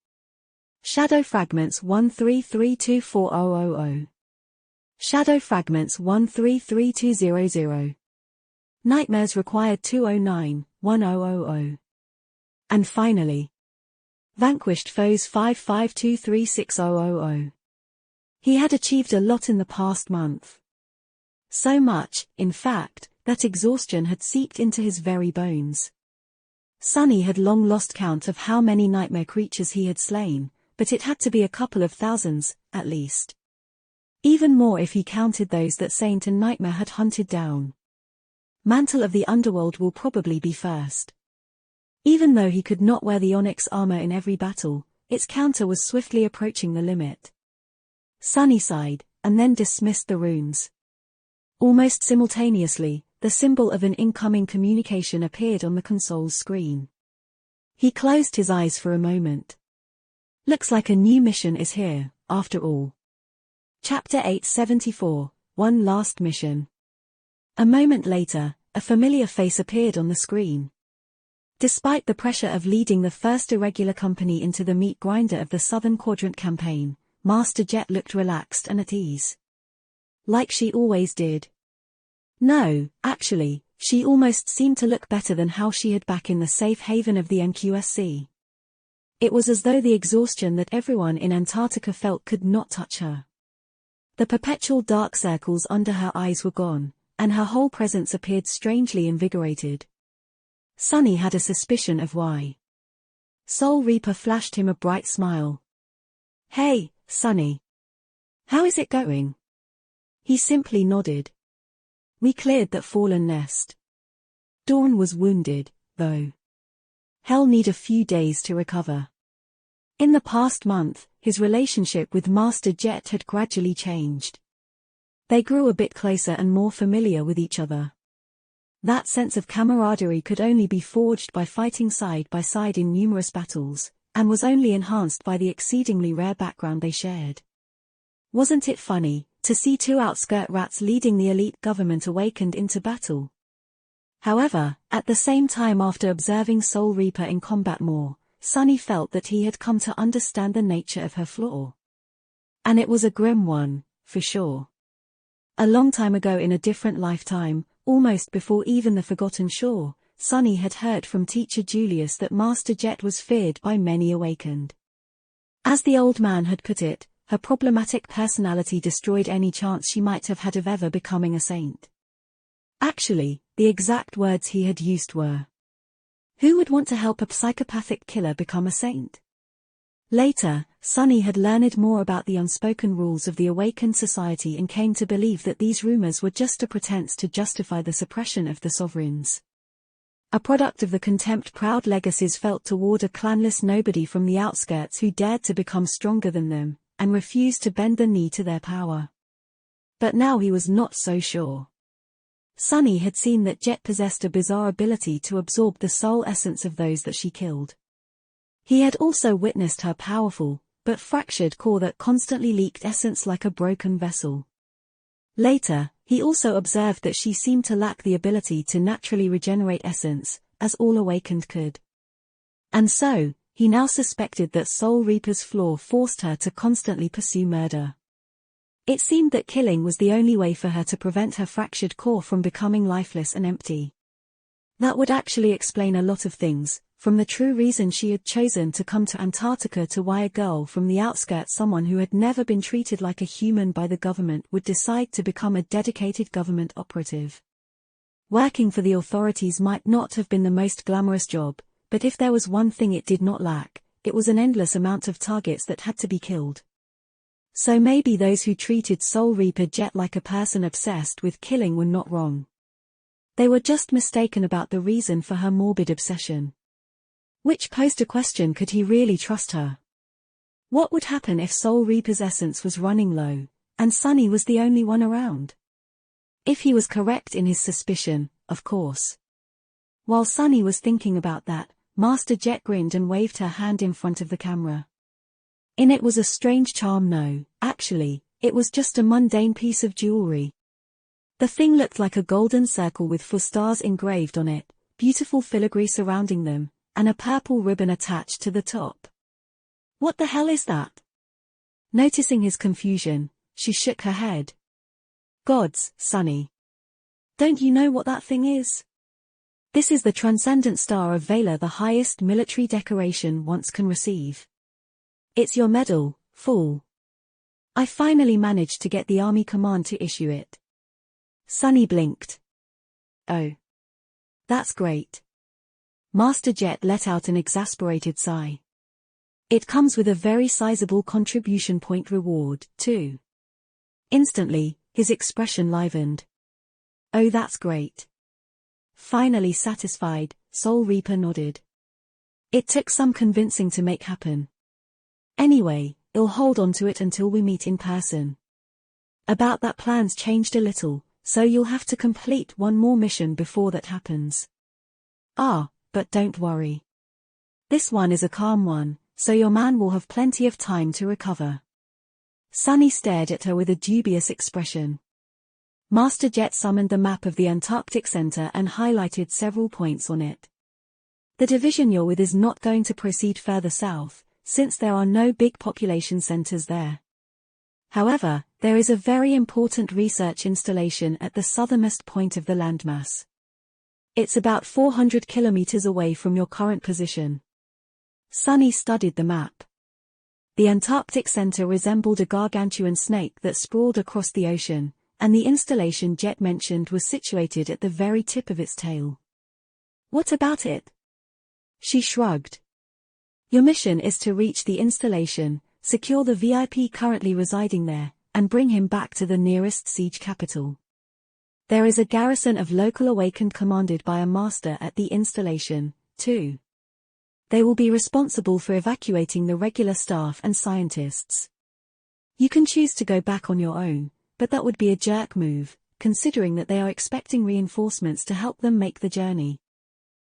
Shadow Fragments 1332400. Shadow Fragments 1332000. Nightmares required 209-1000. And finally, Vanquished Foes 55236000. He had achieved a lot in the past month. So much, in fact, that exhaustion had seeped into his very bones. Sonny had long lost count of how many nightmare creatures he had slain, but it had to be a couple of thousands, at least. Even more if he counted those that Saint and Nightmare had hunted down. Mantle of the Underworld will probably be first. Even though he could not wear the onyx armor in every battle, its counter was swiftly approaching the limit. Sonny sighed, and then dismissed the runes. Almost simultaneously, the symbol of an incoming communication appeared on the console's screen. He closed his eyes for a moment. Looks like a new mission is here, after all. Chapter 874, One Last Mission. A moment later, a familiar face appeared on the screen. Despite the pressure of leading the first irregular company into the meat grinder of the Southern Quadrant campaign, Master Jet looked relaxed and at ease. Like she always did. No, actually, she almost seemed to look better than how she had back in the safe haven of the NQSC. It was as though the exhaustion that everyone in Antarctica felt could not touch her. The perpetual dark circles under her eyes were gone, and her whole presence appeared strangely invigorated. Sunny had a suspicion of why. Soul Reaper flashed him a bright smile. "Hey, Sunny. How is it going?" He simply nodded. "We cleared that fallen nest. Dawn was wounded, though. He'll need a few days to recover." In the past month, his relationship with Master Jet had gradually changed. They grew a bit closer and more familiar with each other. That sense of camaraderie could only be forged by fighting side by side in numerous battles, and was only enhanced by the exceedingly rare background they shared. Wasn't it funny to see two outskirt rats leading the elite government awakened into battle? However, at the same time, after observing Soul Reaper in combat more, Sunny felt that he had come to understand the nature of her flaw. And it was a grim one, for sure. A long time ago in a different lifetime, almost before even the Forgotten Shore, Sunny had heard from Teacher Julius that Master Jet was feared by many awakened. As the old man had put it, her problematic personality destroyed any chance she might have had of ever becoming a saint. Actually, the exact words he had used were, "Who would want to help a psychopathic killer become a saint?" Later, Sunny had learned more about the unspoken rules of the awakened society and came to believe that these rumors were just a pretense to justify the suppression of the sovereigns. A product of the contempt proud legacies felt toward a clanless nobody from the outskirts who dared to become stronger than them, and refused to bend the knee to their power. But now he was not so sure. Sunny had seen that Jet possessed a bizarre ability to absorb the soul essence of those that she killed. He had also witnessed her powerful, but fractured core that constantly leaked essence like a broken vessel. Later, he also observed that she seemed to lack the ability to naturally regenerate essence, as all awakened could. And so, he now suspected that Soul Reaper's flaw forced her to constantly pursue murder. It seemed that killing was the only way for her to prevent her fractured core from becoming lifeless and empty. That would actually explain a lot of things, from the true reason she had chosen to come to Antarctica to why a girl from the outskirts, someone who had never been treated like a human by the government, would decide to become a dedicated government operative. Working for the authorities might not have been the most glamorous job, but if there was one thing it did not lack, it was an endless amount of targets that had to be killed. So maybe those who treated Soul Reaper Jet like a person obsessed with killing were not wrong. They were just mistaken about the reason for her morbid obsession. Which posed a question: could he really trust her? What would happen if Soul Reaper's essence was running low, and Sunny was the only one around? If he was correct in his suspicion, of course. While Sunny was thinking about that, Master Jet grinned and waved her hand in front of the camera. In it was a strange charm. No, actually, it was just a mundane piece of jewelry. The thing looked like a golden circle with 4 stars engraved on it, beautiful filigree surrounding them, and a purple ribbon attached to the top. "What the hell is that?" Noticing his confusion, she shook her head. "Gods, Sunny. Don't you know what that thing is? This is the Transcendent Star of Valor, the highest military decoration one can receive. It's your medal, fool. I finally managed to get the Army Command to issue it." Sunny blinked. "Oh. That's great." Master Jet let out an exasperated sigh. "It comes with a very sizable contribution point reward, too." Instantly, his expression livened. "Oh, that's great." Finally satisfied, Soul Reaper nodded. "It took some convincing to make happen. Anyway, I'll hold on to it until we meet in person. About that, plans changed a little, so you'll have to complete one more mission before that happens. Ah, but don't worry. This one is a calm one, so your man will have plenty of time to recover." Sunny stared at her with a dubious expression. Master Jet summoned the map of the Antarctic Center and highlighted several points on it. "The division you're with is not going to proceed further south, since there are no big population centers there. However, there is a very important research installation at the southernmost point of the landmass. It's about 400 kilometers away from your current position. Sunny studied the map. The Antarctic Center resembled a gargantuan snake that sprawled across the ocean, and the installation Jet mentioned was situated at the very tip of its tail. What about it? She shrugged. Your mission is to reach the installation, secure the VIP currently residing there, and bring him back to the nearest siege capital. There is a garrison of local awakened commanded by a master at the installation, too. They will be responsible for evacuating the regular staff and scientists. You can choose to go back on your own, but that would be a jerk move, considering that they are expecting reinforcements to help them make the journey.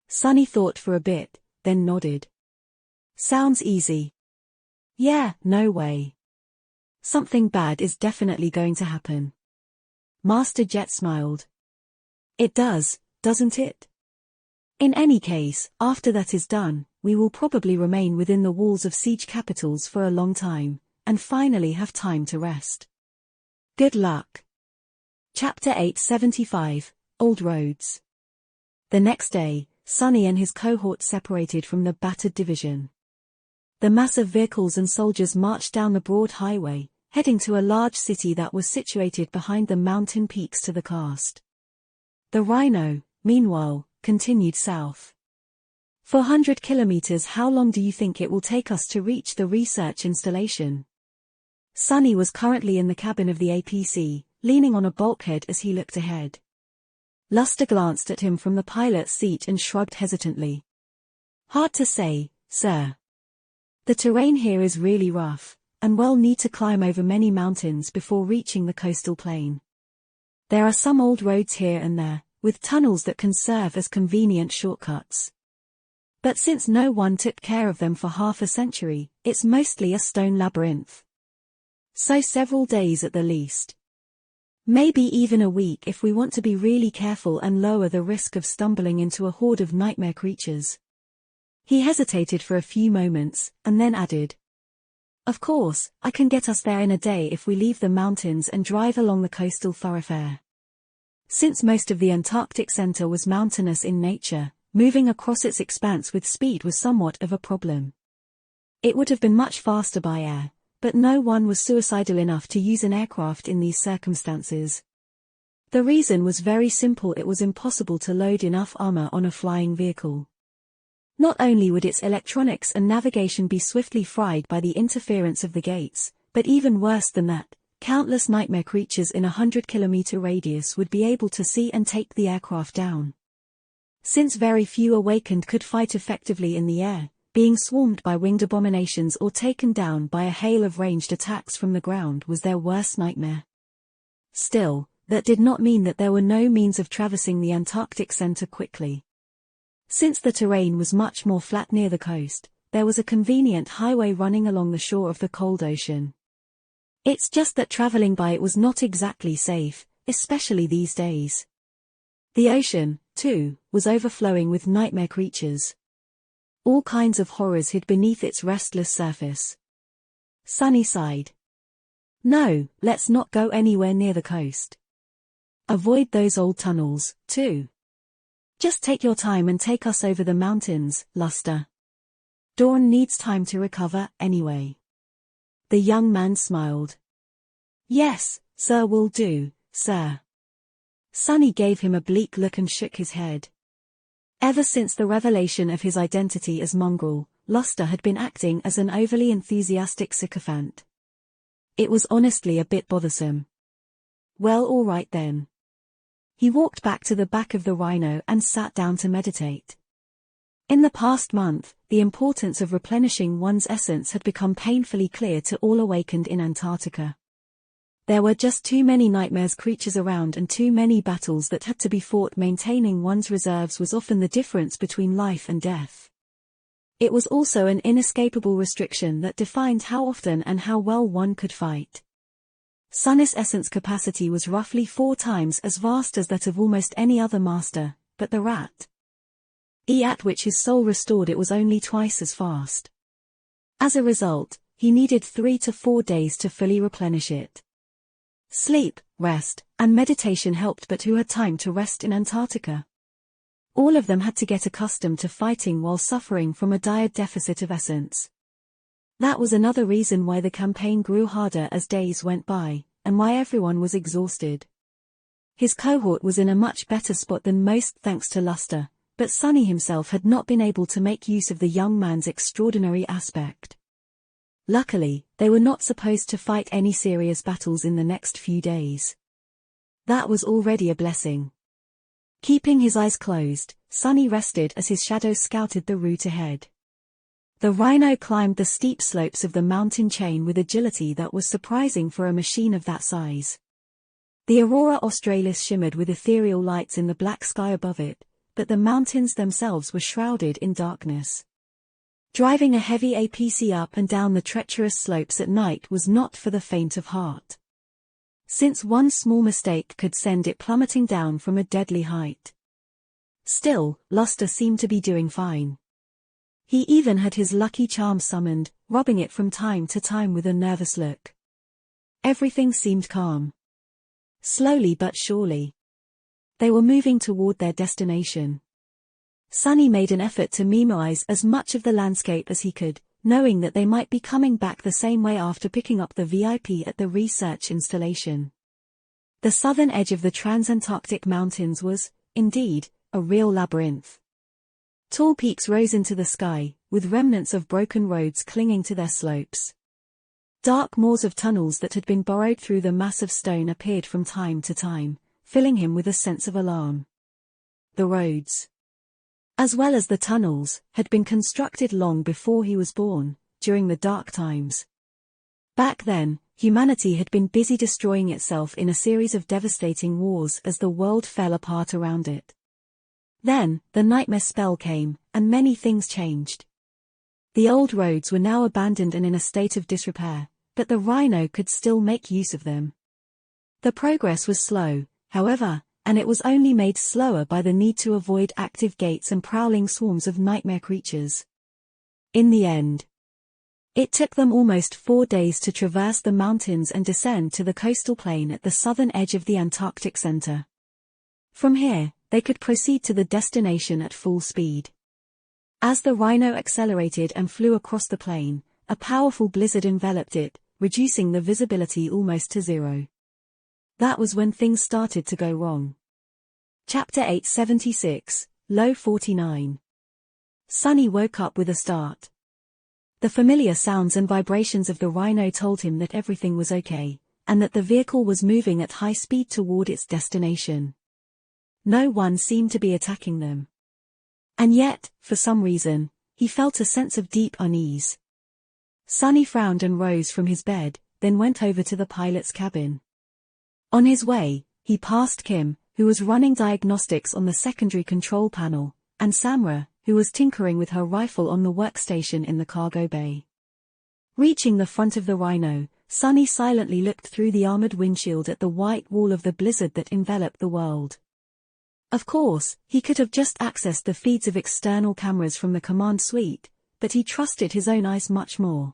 Sunny thought for a bit, then nodded. Sounds easy. Yeah, no way. Something bad is definitely going to happen. Master Jet smiled. It does, doesn't it? In any case, after that is done, we will probably remain within the walls of siege capitals for a long time, and finally have time to rest. Good luck. Chapter 875, Old Roads. The next day, Sunny and his cohort separated from the battered division. The mass of vehicles and soldiers marched down the broad highway, heading to a large city that was situated behind the mountain peaks to the cast. The Rhino, meanwhile, continued south. 400 kilometers. How long do you think it will take us to reach the research installation? Sunny was currently in the cabin of the APC, leaning on a bulkhead as he looked ahead. Luster glanced at him from the pilot's seat and shrugged hesitantly. Hard to say, sir. The terrain here is really rough, and we'll need to climb over many mountains before reaching the coastal plain. There are some old roads here and there, with tunnels that can serve as convenient shortcuts. But since no one took care of them for half a century, it's mostly a stone labyrinth. So several days at the least. Maybe even a week if we want to be really careful and lower the risk of stumbling into a horde of nightmare creatures. He hesitated for a few moments, and then added. Of course, I can get us there in a day if we leave the mountains and drive along the coastal thoroughfare. Since most of the Antarctic Center was mountainous in nature, moving across its expanse with speed was somewhat of a problem. It would have been much faster by air, but no one was suicidal enough to use an aircraft in these circumstances. The reason was very simple: it was impossible to load enough armor on a flying vehicle. Not only would its electronics and navigation be swiftly fried by the interference of the gates, but even worse than that, countless nightmare creatures in a 100-kilometer radius would be able to see and take the aircraft down. Since very few awakened could fight effectively in the air, being swarmed by winged abominations or taken down by a hail of ranged attacks from the ground was their worst nightmare. Still, that did not mean that there were no means of traversing the Antarctic Center quickly. Since the terrain was much more flat near the coast, there was a convenient highway running along the shore of the cold ocean. It's just that traveling by it was not exactly safe, especially these days. The ocean, too, was overflowing with nightmare creatures. All kinds of horrors hid beneath its restless surface. Sunny sighed. No, let's not go anywhere near the coast. Avoid those old tunnels, too. Just take your time and take us over the mountains, Luster. Dawn needs time to recover, anyway. The young man smiled. Yes, sir, will do, sir. Sunny gave him a bleak look and shook his head. Ever since the revelation of his identity as Mongrel, Luster had been acting as an overly enthusiastic sycophant. It was honestly a bit bothersome. Well, all right then. He walked back to the back of the Rhino and sat down to meditate. In the past month, the importance of replenishing one's essence had become painfully clear to all awakened in Antarctica. There were just too many nightmares creatures around and too many battles that had to be fought. Maintaining one's reserves was often the difference between life and death. It was also an inescapable restriction that defined how often and how well one could fight. Sunny's essence capacity was roughly 4 times as vast as that of almost any other master, but the rat. At which his soul restored it was only twice as fast. As a result, he needed 3 to 4 days to fully replenish it. Sleep, rest, and meditation helped, but who had time to rest in Antarctica? All of them had to get accustomed to fighting while suffering from a dire deficit of essence. That was another reason why the campaign grew harder as days went by, and why everyone was exhausted. His cohort was in a much better spot than most thanks to Luster, but Sonny himself had not been able to make use of the young man's extraordinary aspect. Luckily, they were not supposed to fight any serious battles in the next few days. That was already a blessing. Keeping his eyes closed, Sonny rested as his shadow scouted the route ahead. The rhino climbed the steep slopes of the mountain chain with agility that was surprising for a machine of that size. The Aurora Australis shimmered with ethereal lights in the black sky above it, but the mountains themselves were shrouded in darkness. Driving a heavy APC up and down the treacherous slopes at night was not for the faint of heart. Since one small mistake could send it plummeting down from a deadly height. Still, Luster seemed to be doing fine. He even had his lucky charm summoned, rubbing it from time to time with a nervous look. Everything seemed calm. Slowly but surely. They were moving toward their destination. Sonny made an effort to memorize as much of the landscape as he could, knowing that they might be coming back the same way after picking up the VIP at the research installation. The southern edge of the Transantarctic Mountains was, indeed, a real labyrinth. Tall peaks rose into the sky, with remnants of broken roads clinging to their slopes. Dark maws of tunnels that had been burrowed through the mass of stone appeared from time to time, filling him with a sense of alarm. The roads, as well as the tunnels, had been constructed long before he was born, during the dark times. Back then, humanity had been busy destroying itself in a series of devastating wars as the world fell apart around it. Then, the nightmare spell came, and many things changed. The old roads were now abandoned and in a state of disrepair, but the rhino could still make use of them. The progress was slow, however, and it was only made slower by the need to avoid active gates and prowling swarms of nightmare creatures. In the end, it took them almost 4 days to traverse the mountains and descend to the coastal plain at the southern edge of the Antarctic Center. From here, they could proceed to the destination at full speed. As the rhino accelerated and flew across the plain, a powerful blizzard enveloped it, reducing the visibility almost to zero. That was when things started to go wrong. Chapter 876, Low 49. Sonny woke up with a start. The familiar sounds and vibrations of the rhino told him that everything was okay, and that the vehicle was moving at high speed toward its destination. No one seemed to be attacking them. And yet, for some reason, he felt a sense of deep unease. Sonny frowned and rose from his bed, then went over to the pilot's cabin. On his way, he passed Kim, who was running diagnostics on the secondary control panel, and Samra, who was tinkering with her rifle on the workstation in the cargo bay. Reaching the front of the rhino, Sonny silently looked through the armored windshield at the white wall of the blizzard that enveloped the world. Of course, he could have just accessed the feeds of external cameras from the command suite, but he trusted his own eyes much more.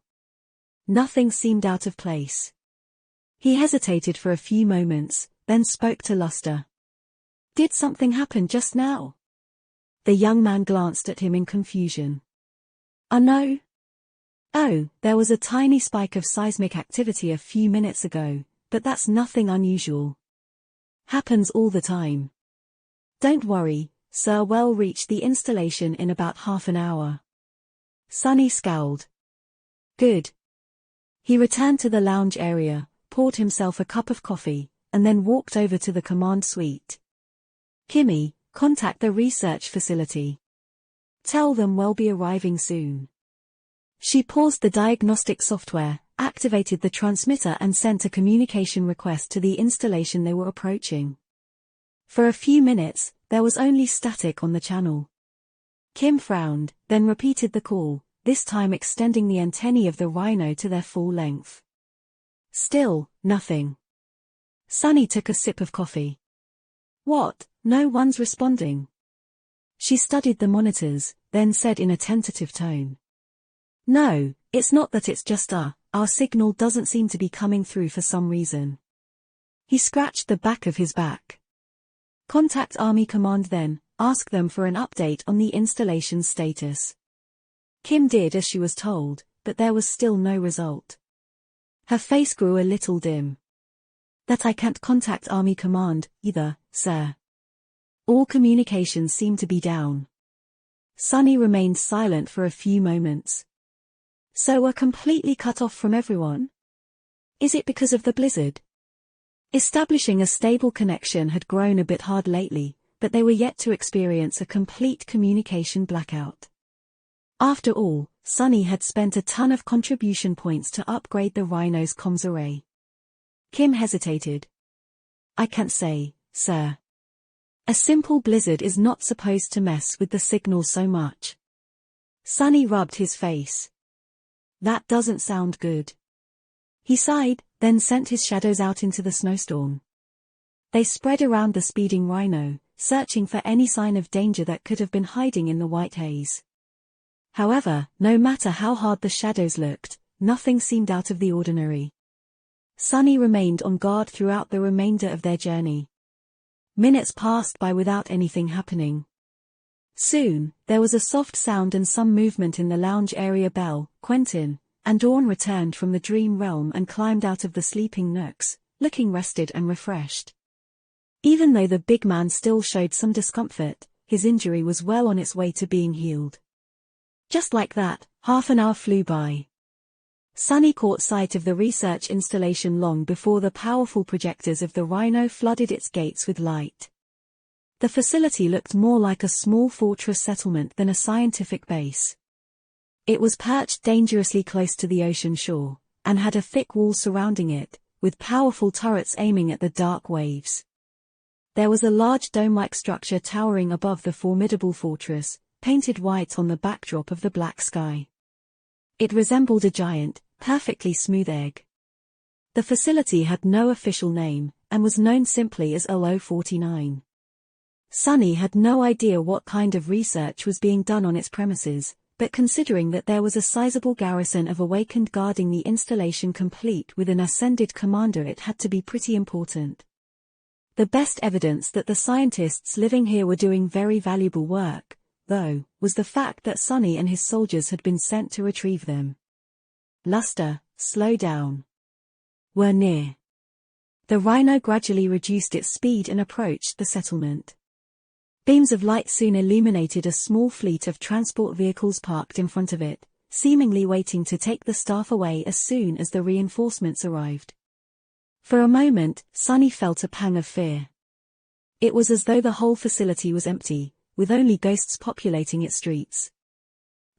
Nothing seemed out of place. He hesitated for a few moments, then spoke to Luster. "Did something happen just now?" The young man glanced at him in confusion. No. Oh, there was a tiny spike of seismic activity a few minutes ago, but that's nothing unusual. Happens all the time. Don't worry, sir. We'll reach the installation in about half an hour. Sonny scowled. Good. He returned to the lounge area, poured himself a cup of coffee, and then walked over to the command suite. Kimmy, contact the research facility. Tell them we'll be arriving soon. She paused the diagnostic software, activated the transmitter and sent a communication request to the installation they were approaching. For a few minutes, there was only static on the channel. Kim frowned, then repeated the call, this time extending the antennae of the rhino to their full length. Still, nothing. Sonny took a sip of coffee. What, no one's responding? She studied the monitors, then said in a tentative tone. No, it's not that, it's just our signal doesn't seem to be coming through for some reason. He scratched the back of his back. Contact Army Command then, ask them for an update on the installation's status. Kim did as she was told, but there was still no result. Her face grew a little dim. That I can't contact Army Command, either, sir. All communications seem to be down. Sunny remained silent for a few moments. So we're completely cut off from everyone? Is it because of the blizzard? Establishing a stable connection had grown a bit hard lately, but they were yet to experience a complete communication blackout. After all, Sunny had spent a ton of contribution points to upgrade the Rhino's comms array. Kim hesitated. I can't say, sir. A simple blizzard is not supposed to mess with the signal so much. Sunny rubbed his face. That doesn't sound good. He sighed, then sent his shadows out into the snowstorm. They spread around the speeding Rhino, searching for any sign of danger that could have been hiding in the white haze. However, no matter how hard the shadows looked, nothing seemed out of the ordinary. Sunny remained on guard throughout the remainder of their journey. Minutes passed by without anything happening. Soon, there was a soft sound and some movement in the lounge area. Belle, Quentin, and Dawn returned from the dream realm and climbed out of the sleeping nooks, looking rested and refreshed. Even though the big man still showed some discomfort, his injury was well on its way to being healed. Just like that, half an hour flew by. Sunny caught sight of the research installation long before the powerful projectors of the Rhino flooded its gates with light. The facility looked more like a small fortress settlement than a scientific base. It was perched dangerously close to the ocean shore, and had a thick wall surrounding it, with powerful turrets aiming at the dark waves. There was a large dome-like structure towering above the formidable fortress, painted white on the backdrop of the black sky. It resembled a giant, perfectly smooth egg. The facility had no official name, and was known simply as LO-49. Sunny had no idea what kind of research was being done on its premises, but considering that there was a sizable garrison of Awakened guarding the installation complete with an ascended commander, it had to be pretty important. The best evidence that the scientists living here were doing very valuable work, though, was the fact that Sunny and his soldiers had been sent to retrieve them. Luster, slow down. We're near. The Rhino gradually reduced its speed and approached the settlement. Beams of light soon illuminated a small fleet of transport vehicles parked in front of it, seemingly waiting to take the staff away as soon as the reinforcements arrived. For a moment, Sunny felt a pang of fear. It was as though the whole facility was empty, with only ghosts populating its streets.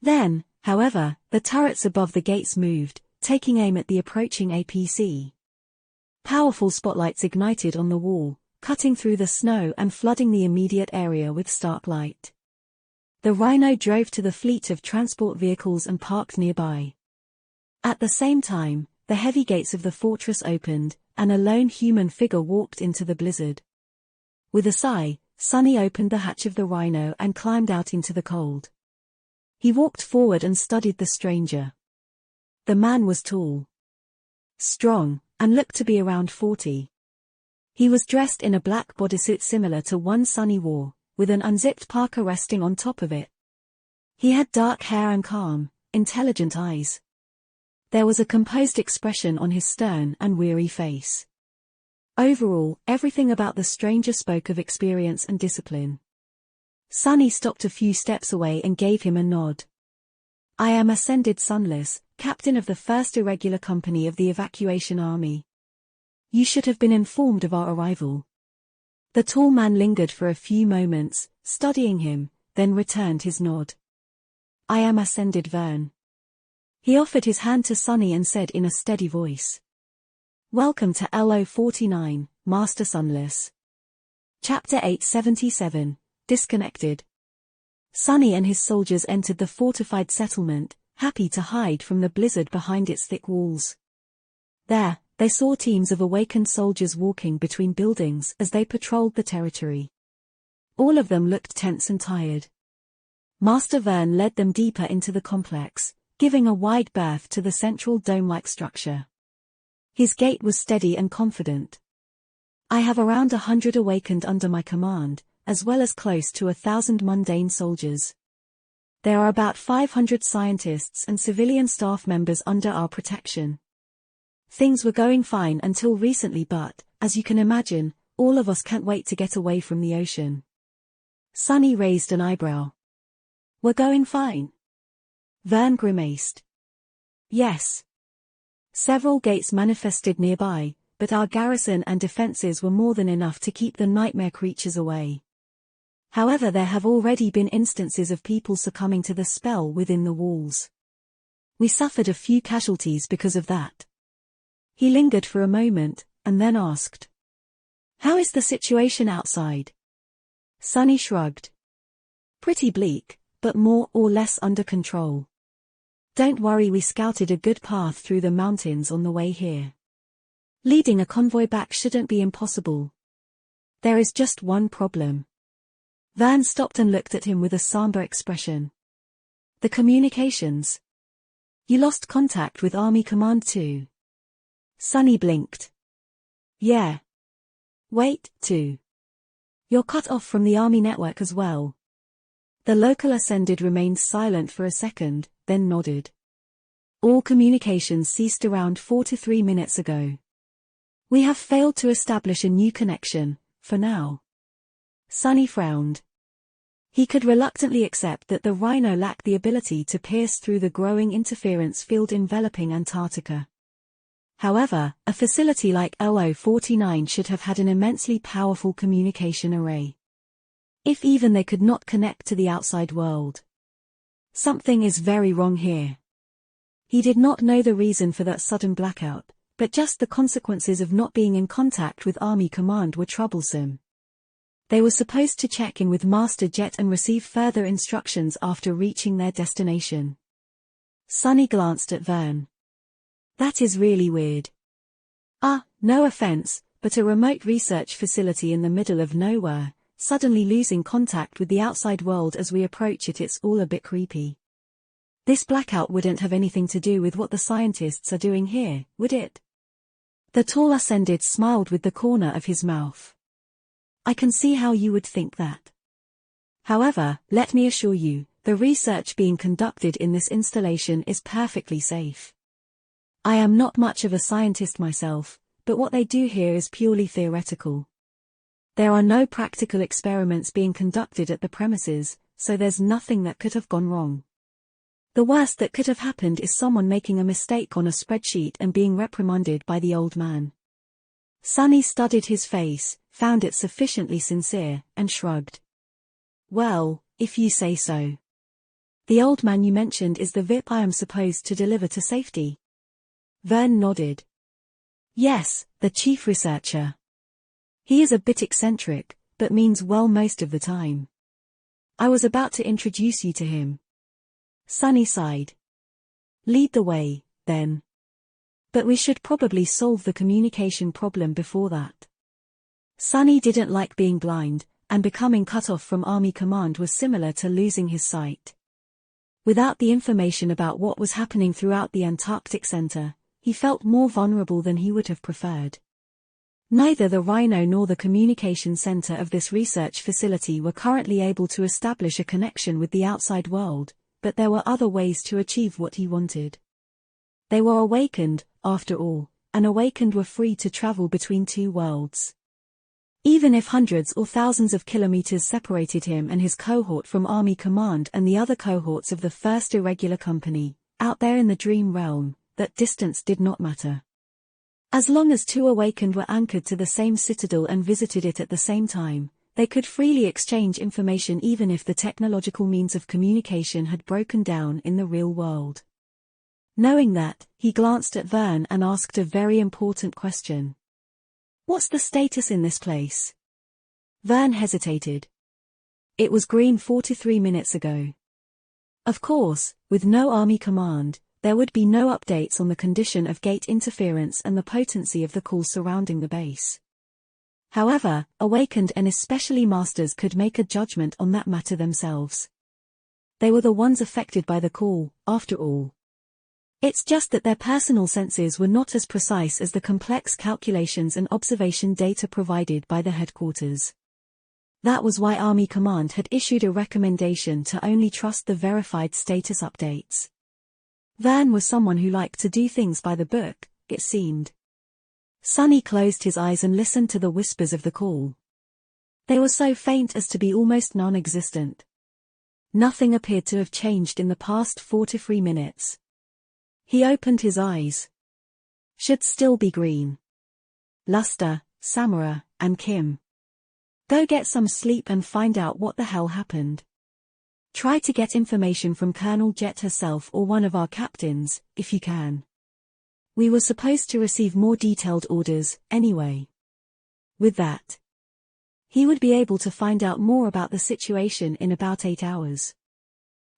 Then, however, the turrets above the gates moved, taking aim at the approaching APC. Powerful spotlights ignited on the wall, cutting through the snow and flooding the immediate area with stark light. The Rhino drove to the fleet of transport vehicles and parked nearby. At the same time, the heavy gates of the fortress opened, and a lone human figure walked into the blizzard. With a sigh, Sunny opened the hatch of the Rhino and climbed out into the cold. He walked forward and studied the stranger. The man was tall, strong, and looked to be around 40. He was dressed in a black bodysuit similar to one Sunny wore, with an unzipped parka resting on top of it. He had dark hair and calm, intelligent eyes. There was a composed expression on his stern and weary face. Overall, everything about the stranger spoke of experience and discipline. Sunny stopped a few steps away and gave him a nod. I am Ascended Sunless, captain of the 1st Irregular Company of the Evacuation Army. You should have been informed of our arrival. The tall man lingered for a few moments, studying him, then returned his nod. I am Ascended Vern. He offered his hand to Sunny and said in a steady voice. Welcome to LO-49, Master Sunless. Chapter 877, Disconnected. Sunny and his soldiers entered the fortified settlement, happy to hide from the blizzard behind its thick walls. There, they saw teams of awakened soldiers walking between buildings as they patrolled the territory. All of them looked tense and tired. Master Vern led them deeper into the complex, giving a wide berth to the central dome-like structure. His gait was steady and confident. I have around 100 awakened under my command, as well as close to 1,000 mundane soldiers. There are about 500 scientists and civilian staff members under our protection. Things were going fine until recently, but, as you can imagine, all of us can't wait to get away from the ocean. Sunny raised an eyebrow. We're going fine? Vern grimaced. Yes. Several gates manifested nearby, but our garrison and defenses were more than enough to keep the nightmare creatures away. However, there have already been instances of people succumbing to the spell within the walls. We suffered a few casualties because of that. He lingered for a moment, and then asked, "How is the situation outside?" Sunny shrugged. "Pretty bleak, but more or less under control. Don't worry, we scouted a good path through the mountains on the way here. Leading a convoy back shouldn't be impossible. There is just one problem." Vern stopped and looked at him with a somber expression. "The communications. You lost contact with Army Command too?" Sunny blinked. "Yeah. Wait, too. You're cut off from the Army network as well." The local ascended remained silent for a second, then nodded. "All communications ceased around 4 to 3 minutes ago. We have failed to establish a new connection, for now." Sunny frowned. He could reluctantly accept that the Rhino lacked the ability to pierce through the growing interference field enveloping Antarctica. However, a facility like LO-49 should have had an immensely powerful communication array. If even they could not connect to the outside world. Something is very wrong here. He did not know the reason for that sudden blackout, but just the consequences of not being in contact with Army Command were troublesome. They were supposed to check in with Master Jet and receive further instructions after reaching their destination. Sunny glanced at Vern. "That is really weird. No offense, but a remote research facility in the middle of nowhere, suddenly losing contact with the outside world as we approach it's all a bit creepy. This blackout wouldn't have anything to do with what the scientists are doing here, would it?" The tall ascended smiled with the corner of his mouth. "I can see how you would think that. However, let me assure you, the research being conducted in this installation is perfectly safe. I am not much of a scientist myself, but what they do here is purely theoretical. There are no practical experiments being conducted at the premises, so there's nothing that could have gone wrong. The worst that could have happened is someone making a mistake on a spreadsheet and being reprimanded by the old man." Sunny studied his face, found it sufficiently sincere, and shrugged. "Well, if you say so. The old man you mentioned is the VIP I am supposed to deliver to safety?" Vern nodded. "Yes, the chief researcher. He is a bit eccentric, but means well most of the time. I was about to introduce you to him." Sunny sighed. "Lead the way, then. But we should probably solve the communication problem before that." Sunny didn't like being blind, and becoming cut off from Army Command was similar to losing his sight. Without the information about what was happening throughout the Antarctic Center, he felt more vulnerable than he would have preferred. Neither the Rhino nor the communication center of this research facility were currently able to establish a connection with the outside world, but there were other ways to achieve what he wanted. They were awakened, after all, and awakened were free to travel between two worlds. Even if hundreds or thousands of kilometers separated him and his cohort from Army Command and the other cohorts of the First Irregular Company, out there in the dream realm, that distance did not matter. As long as two awakened were anchored to the same citadel and visited it at the same time, they could freely exchange information even if the technological means of communication had broken down in the real world. Knowing that, he glanced at Vern and asked a very important question. "What's the status in this place?" Vern hesitated. It was green 4 to 3 minutes ago. Of course, with no Army Command, there would be no updates on the condition of gate interference and the potency of the call surrounding the base. However, awakened and especially masters could make a judgment on that matter themselves. They were the ones affected by the call, after all. It's just that their personal senses were not as precise as the complex calculations and observation data provided by the headquarters. That was why Army Command had issued a recommendation to only trust the verified status updates. Vern was someone who liked to do things by the book, it seemed. Sonny closed his eyes and listened to the whispers of the call. They were so faint as to be almost non-existent. Nothing appeared to have changed in the past 4 to 3 minutes. He opened his eyes. Should still be green. Luster, Samara, and Kim. Go get some sleep and find out what the hell happened. Try to get information from Colonel Jet herself or one of our captains, if you can. We were supposed to receive more detailed orders, anyway. With that, he would be able to find out more about the situation in about 8 hours.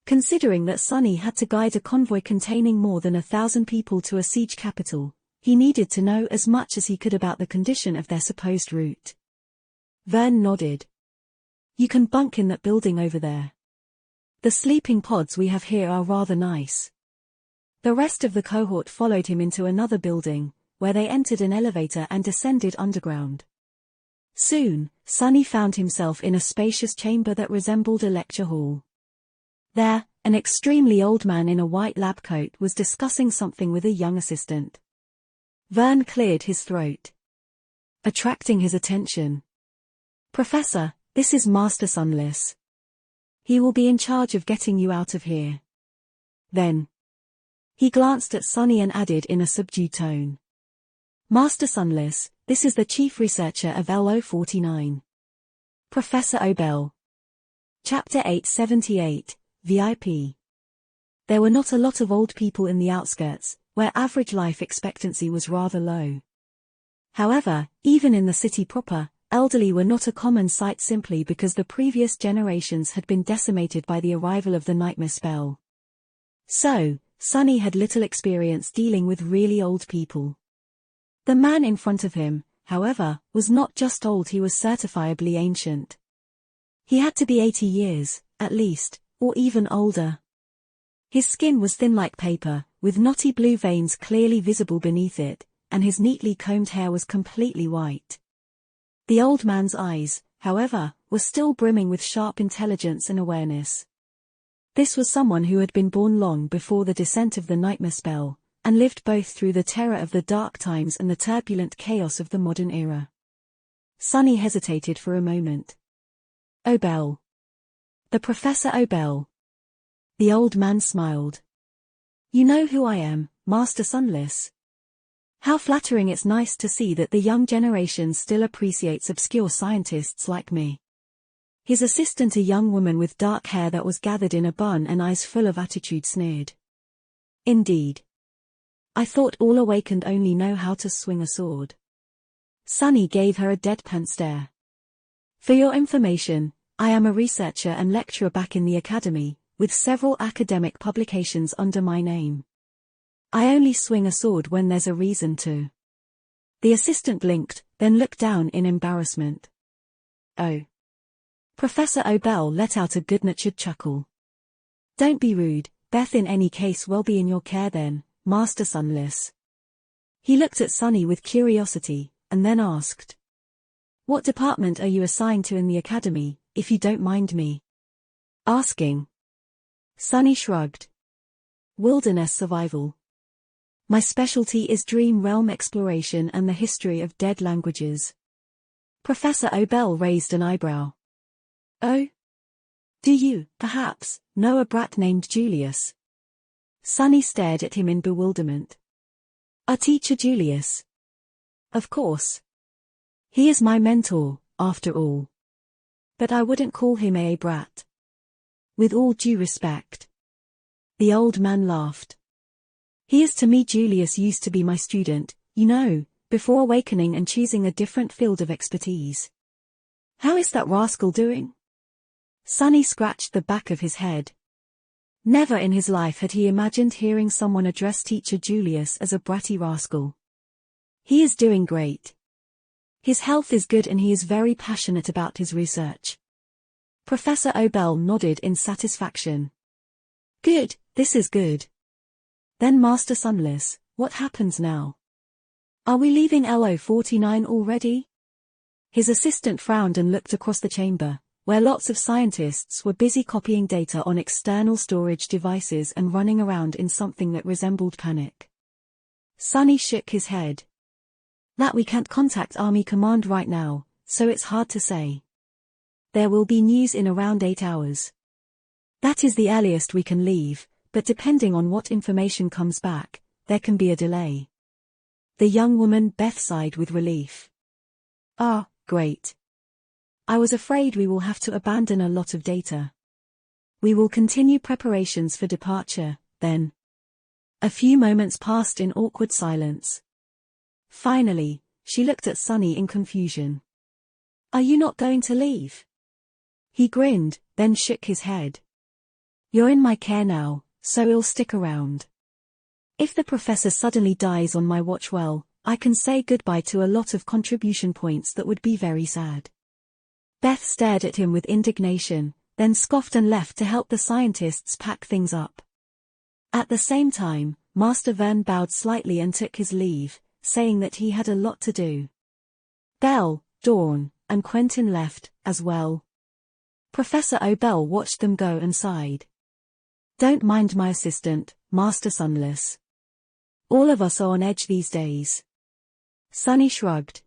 Considering that Sonny had to guide a convoy containing more than 1,000 people to a siege capital, he needed to know as much as he could about the condition of their supposed route. Vern nodded. You can bunk in that building over there. The sleeping pods we have here are rather nice. The rest of the cohort followed him into another building, where they entered an elevator and descended underground. Soon, Sonny found himself in a spacious chamber that resembled a lecture hall. There, an extremely old man in a white lab coat was discussing something with a young assistant. Vern cleared his throat, attracting his attention. Professor, this is Master Sunless. He will be in charge of getting you out of here. Then, he glanced at Sonny and added in a subdued tone. Master Sunless, this is the chief researcher of LO-49. Professor Obel. Chapter 878, VIP. There were not a lot of old people in the outskirts, where average life expectancy was rather low. However, even in the city proper, elderly were not a common sight simply because the previous generations had been decimated by the arrival of the nightmare spell. So, Sonny had little experience dealing with really old people. The man in front of him, however, was not just old, he was certifiably ancient. He had to be 80 years, at least, or even older. His skin was thin like paper, with knotty blue veins clearly visible beneath it, and his neatly combed hair was completely white. The old man's eyes, however, were still brimming with sharp intelligence and awareness. This was someone who had been born long before the descent of the nightmare spell, and lived both through the terror of the dark times and the turbulent chaos of the modern era. Sonny hesitated for a moment. Obel. The Professor Obel. The old man smiled. You know who I am, Master Sunless. How flattering. It's nice to see that the young generation still appreciates obscure scientists like me. His assistant, a young woman with dark hair that was gathered in a bun and eyes full of attitude, sneered. Indeed. I thought all awakened only know how to swing a sword. Sonny gave her a deadpan stare. For your information, I am a researcher and lecturer back in the academy, with several academic publications under my name. I only swing a sword when there's a reason to. The assistant blinked, then looked down in embarrassment. Oh. Professor Obel let out a good-natured chuckle. Don't be rude, Beth in any case will be in your care then, Master Sunless. He looked at Sonny with curiosity, and then asked. What department are you assigned to in the academy, if you don't mind me asking? Sonny shrugged. Wilderness survival. My specialty is dream realm exploration and the history of dead languages. Professor Obel raised an eyebrow. Oh? Do you, perhaps, know a brat named Julius? Sonny stared at him in bewilderment. Our teacher Julius? Of course. He is my mentor, after all. But I wouldn't call him a brat. With all due respect. The old man laughed. He is to me. Julius used to be my student, you know, before awakening and choosing a different field of expertise. How is that rascal doing? Sonny scratched the back of his head. Never in his life had he imagined hearing someone address teacher Julius as a bratty rascal. He is doing great. His health is good and he is very passionate about his research. Professor Obel nodded in satisfaction. Good, this is good. Then Master Sunless, what happens now? Are we leaving LO-49 already? His assistant frowned and looked across the chamber, where lots of scientists were busy copying data on external storage devices and running around in something that resembled panic. Sonny shook his head. That we can't contact Army Command right now, so it's hard to say. There will be news in around 8 hours. That is the earliest we can leave, but depending on what information comes back, there can be a delay. The young woman Beth sighed with relief. Ah, great. I was afraid we will have to abandon a lot of data. We will continue preparations for departure, then. A few moments passed in awkward silence. Finally, she looked at Sonny in confusion. Are you not going to leave? He grinned, then shook his head. You're in my care now, so I'll stick around. If the professor suddenly dies on my watch, well, I can say goodbye to a lot of contribution points that would be very sad. Beth stared at him with indignation, then scoffed and left to help the scientists pack things up. At the same time, Master Vern bowed slightly and took his leave, saying that he had a lot to do. Belle, Dawn, and Quentin left, as well. Professor O'Bell watched them go and sighed. Don't mind my assistant, Master Sunless. All of us are on edge these days. Sonny shrugged.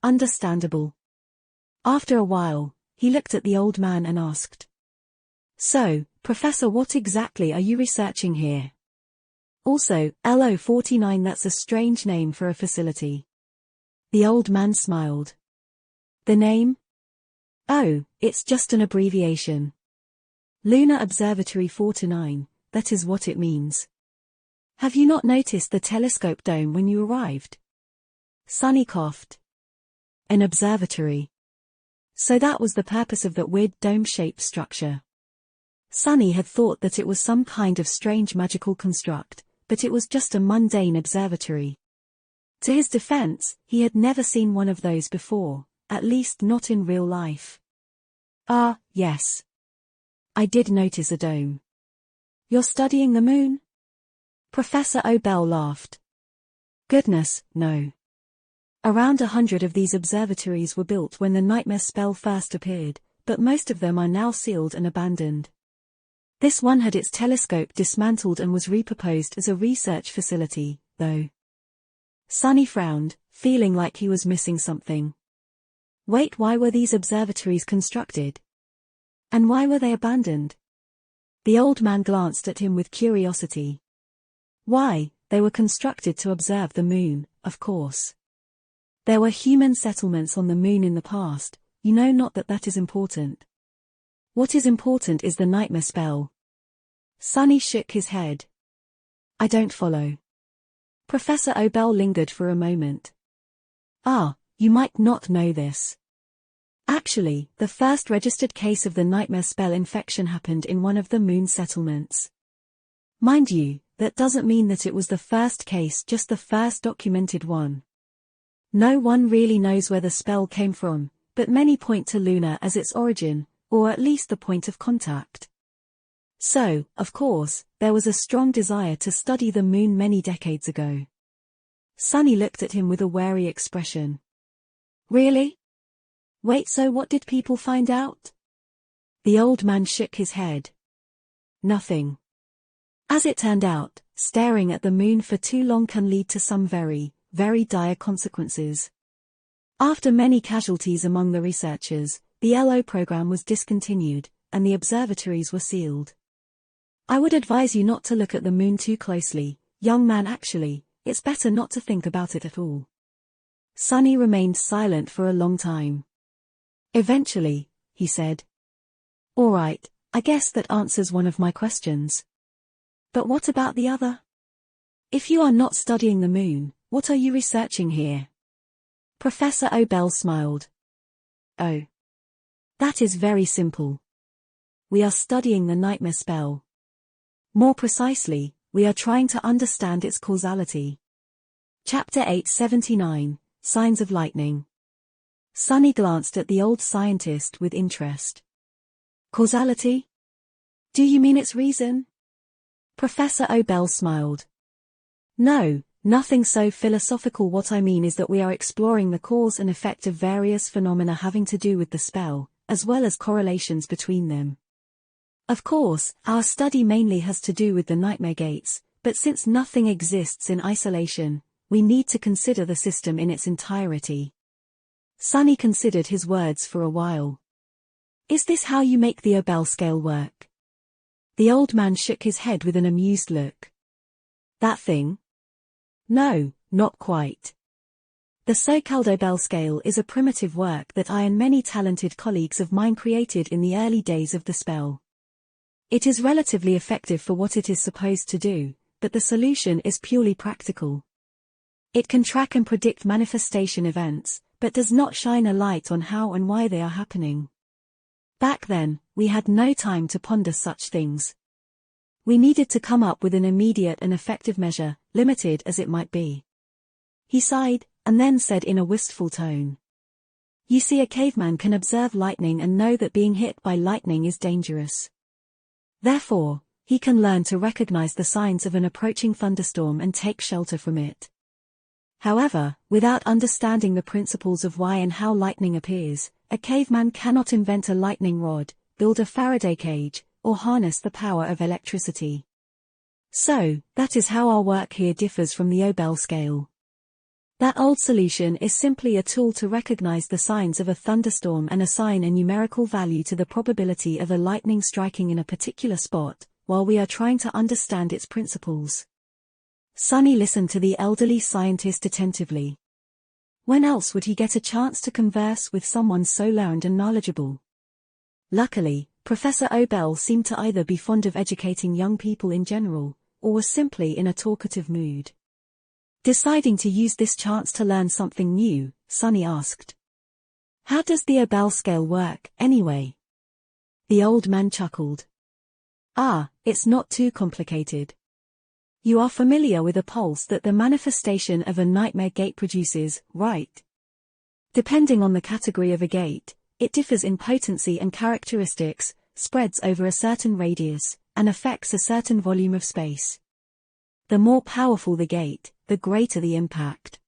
Understandable. After a while, he looked at the old man and asked. So, Professor, what exactly are you researching here? Also, LO-49, that's a strange name for a facility. The old man smiled. The name? Oh, it's just an abbreviation. Lunar Observatory 49, that is what it means. Have you not noticed the telescope dome when you arrived? Sonny coughed. An observatory. So that was the purpose of that weird dome-shaped structure. Sonny had thought that it was some kind of strange magical construct, but it was just a mundane observatory. To his defense, he had never seen one of those before, at least not in real life. Ah, yes. I did notice a dome. You're studying the moon? Professor O'Bell laughed. Goodness, no. Around 100 of these observatories were built when the nightmare spell first appeared, but most of them are now sealed and abandoned. This one had its telescope dismantled and was repurposed as a research facility, though. Sonny frowned, feeling like he was missing something. Wait, why were these observatories constructed? And why were they abandoned? The old man glanced at him with curiosity. Why, they were constructed to observe the moon, of course. There were human settlements on the moon in the past, you know, not that that is important. What is important is the nightmare spell. Sonny shook his head. I don't follow. Professor O'Bell lingered for a moment. Ah, you might not know this. Actually, the first registered case of the nightmare spell infection happened in one of the moon settlements. Mind you, that doesn't mean that it was the first case, just the first documented one. No one really knows where the spell came from, but many point to Luna as its origin, or at least the point of contact. So, of course, there was a strong desire to study the moon many decades ago. Sonny looked at him with a wary expression. Really? Wait, so what did people find out? The old man shook his head. Nothing. As it turned out, staring at the moon for too long can lead to some very, very dire consequences. After many casualties among the researchers, the LO program was discontinued, and the observatories were sealed. I would advise you not to look at the moon too closely, young man. Actually, it's better not to think about it at all. Sonny remained silent for a long time. Eventually, he said. All right, I guess that answers one of my questions. But what about the other? If you are not studying the moon, what are you researching here? Professor O'Bell smiled. Oh. That is very simple. We are studying the nightmare spell. More precisely, we are trying to understand its causality. Chapter 879, Signs of Lightning. Sonny glanced at the old scientist with interest. Causality? Do you mean its reason? Professor O'Bell smiled. No, Nothing so philosophical. What I mean is that we are exploring the cause and effect of various phenomena having to do with the spell, as well as correlations between them. Of course, our study mainly has to do with the nightmare gates, but since nothing exists in isolation, we need to consider the system in its entirety. Sunny considered his words for a while. Is this how you make the Abel scale work? The old man shook his head with an amused look. That thing? No, not quite. The so-called Abel scale is a primitive work that I and many talented colleagues of mine created in the early days of the spell. It is relatively effective for what it is supposed to do, but the solution is purely practical. It can track and predict manifestation events, but does not shine a light on how and why they are happening. Back then, we had no time to ponder such things. We needed to come up with an immediate and effective measure, limited as it might be. He sighed, and then said in a wistful tone. You see, a caveman can observe lightning and know that being hit by lightning is dangerous. Therefore, he can learn to recognize the signs of an approaching thunderstorm and take shelter from it. However, without understanding the principles of why and how lightning appears, a caveman cannot invent a lightning rod, build a Faraday cage, or harness the power of electricity. So, that is how our work here differs from the Abel scale. That old solution is simply a tool to recognize the signs of a thunderstorm and assign a numerical value to the probability of a lightning striking in a particular spot, while we are trying to understand its principles. Sunny listened to the elderly scientist attentively. When else would he get a chance to converse with someone so learned and knowledgeable? Luckily, Professor Abel seemed to either be fond of educating young people in general, or was simply in a talkative mood. Deciding to use this chance to learn something new, Sunny asked. How does the Abel scale work, anyway? The old man chuckled. It's not too complicated. You are familiar with a pulse that the manifestation of a nightmare gate produces, right? Depending on the category of a gate, it differs in potency and characteristics, spreads over a certain radius, and affects a certain volume of space. The more powerful the gate, the greater the impact.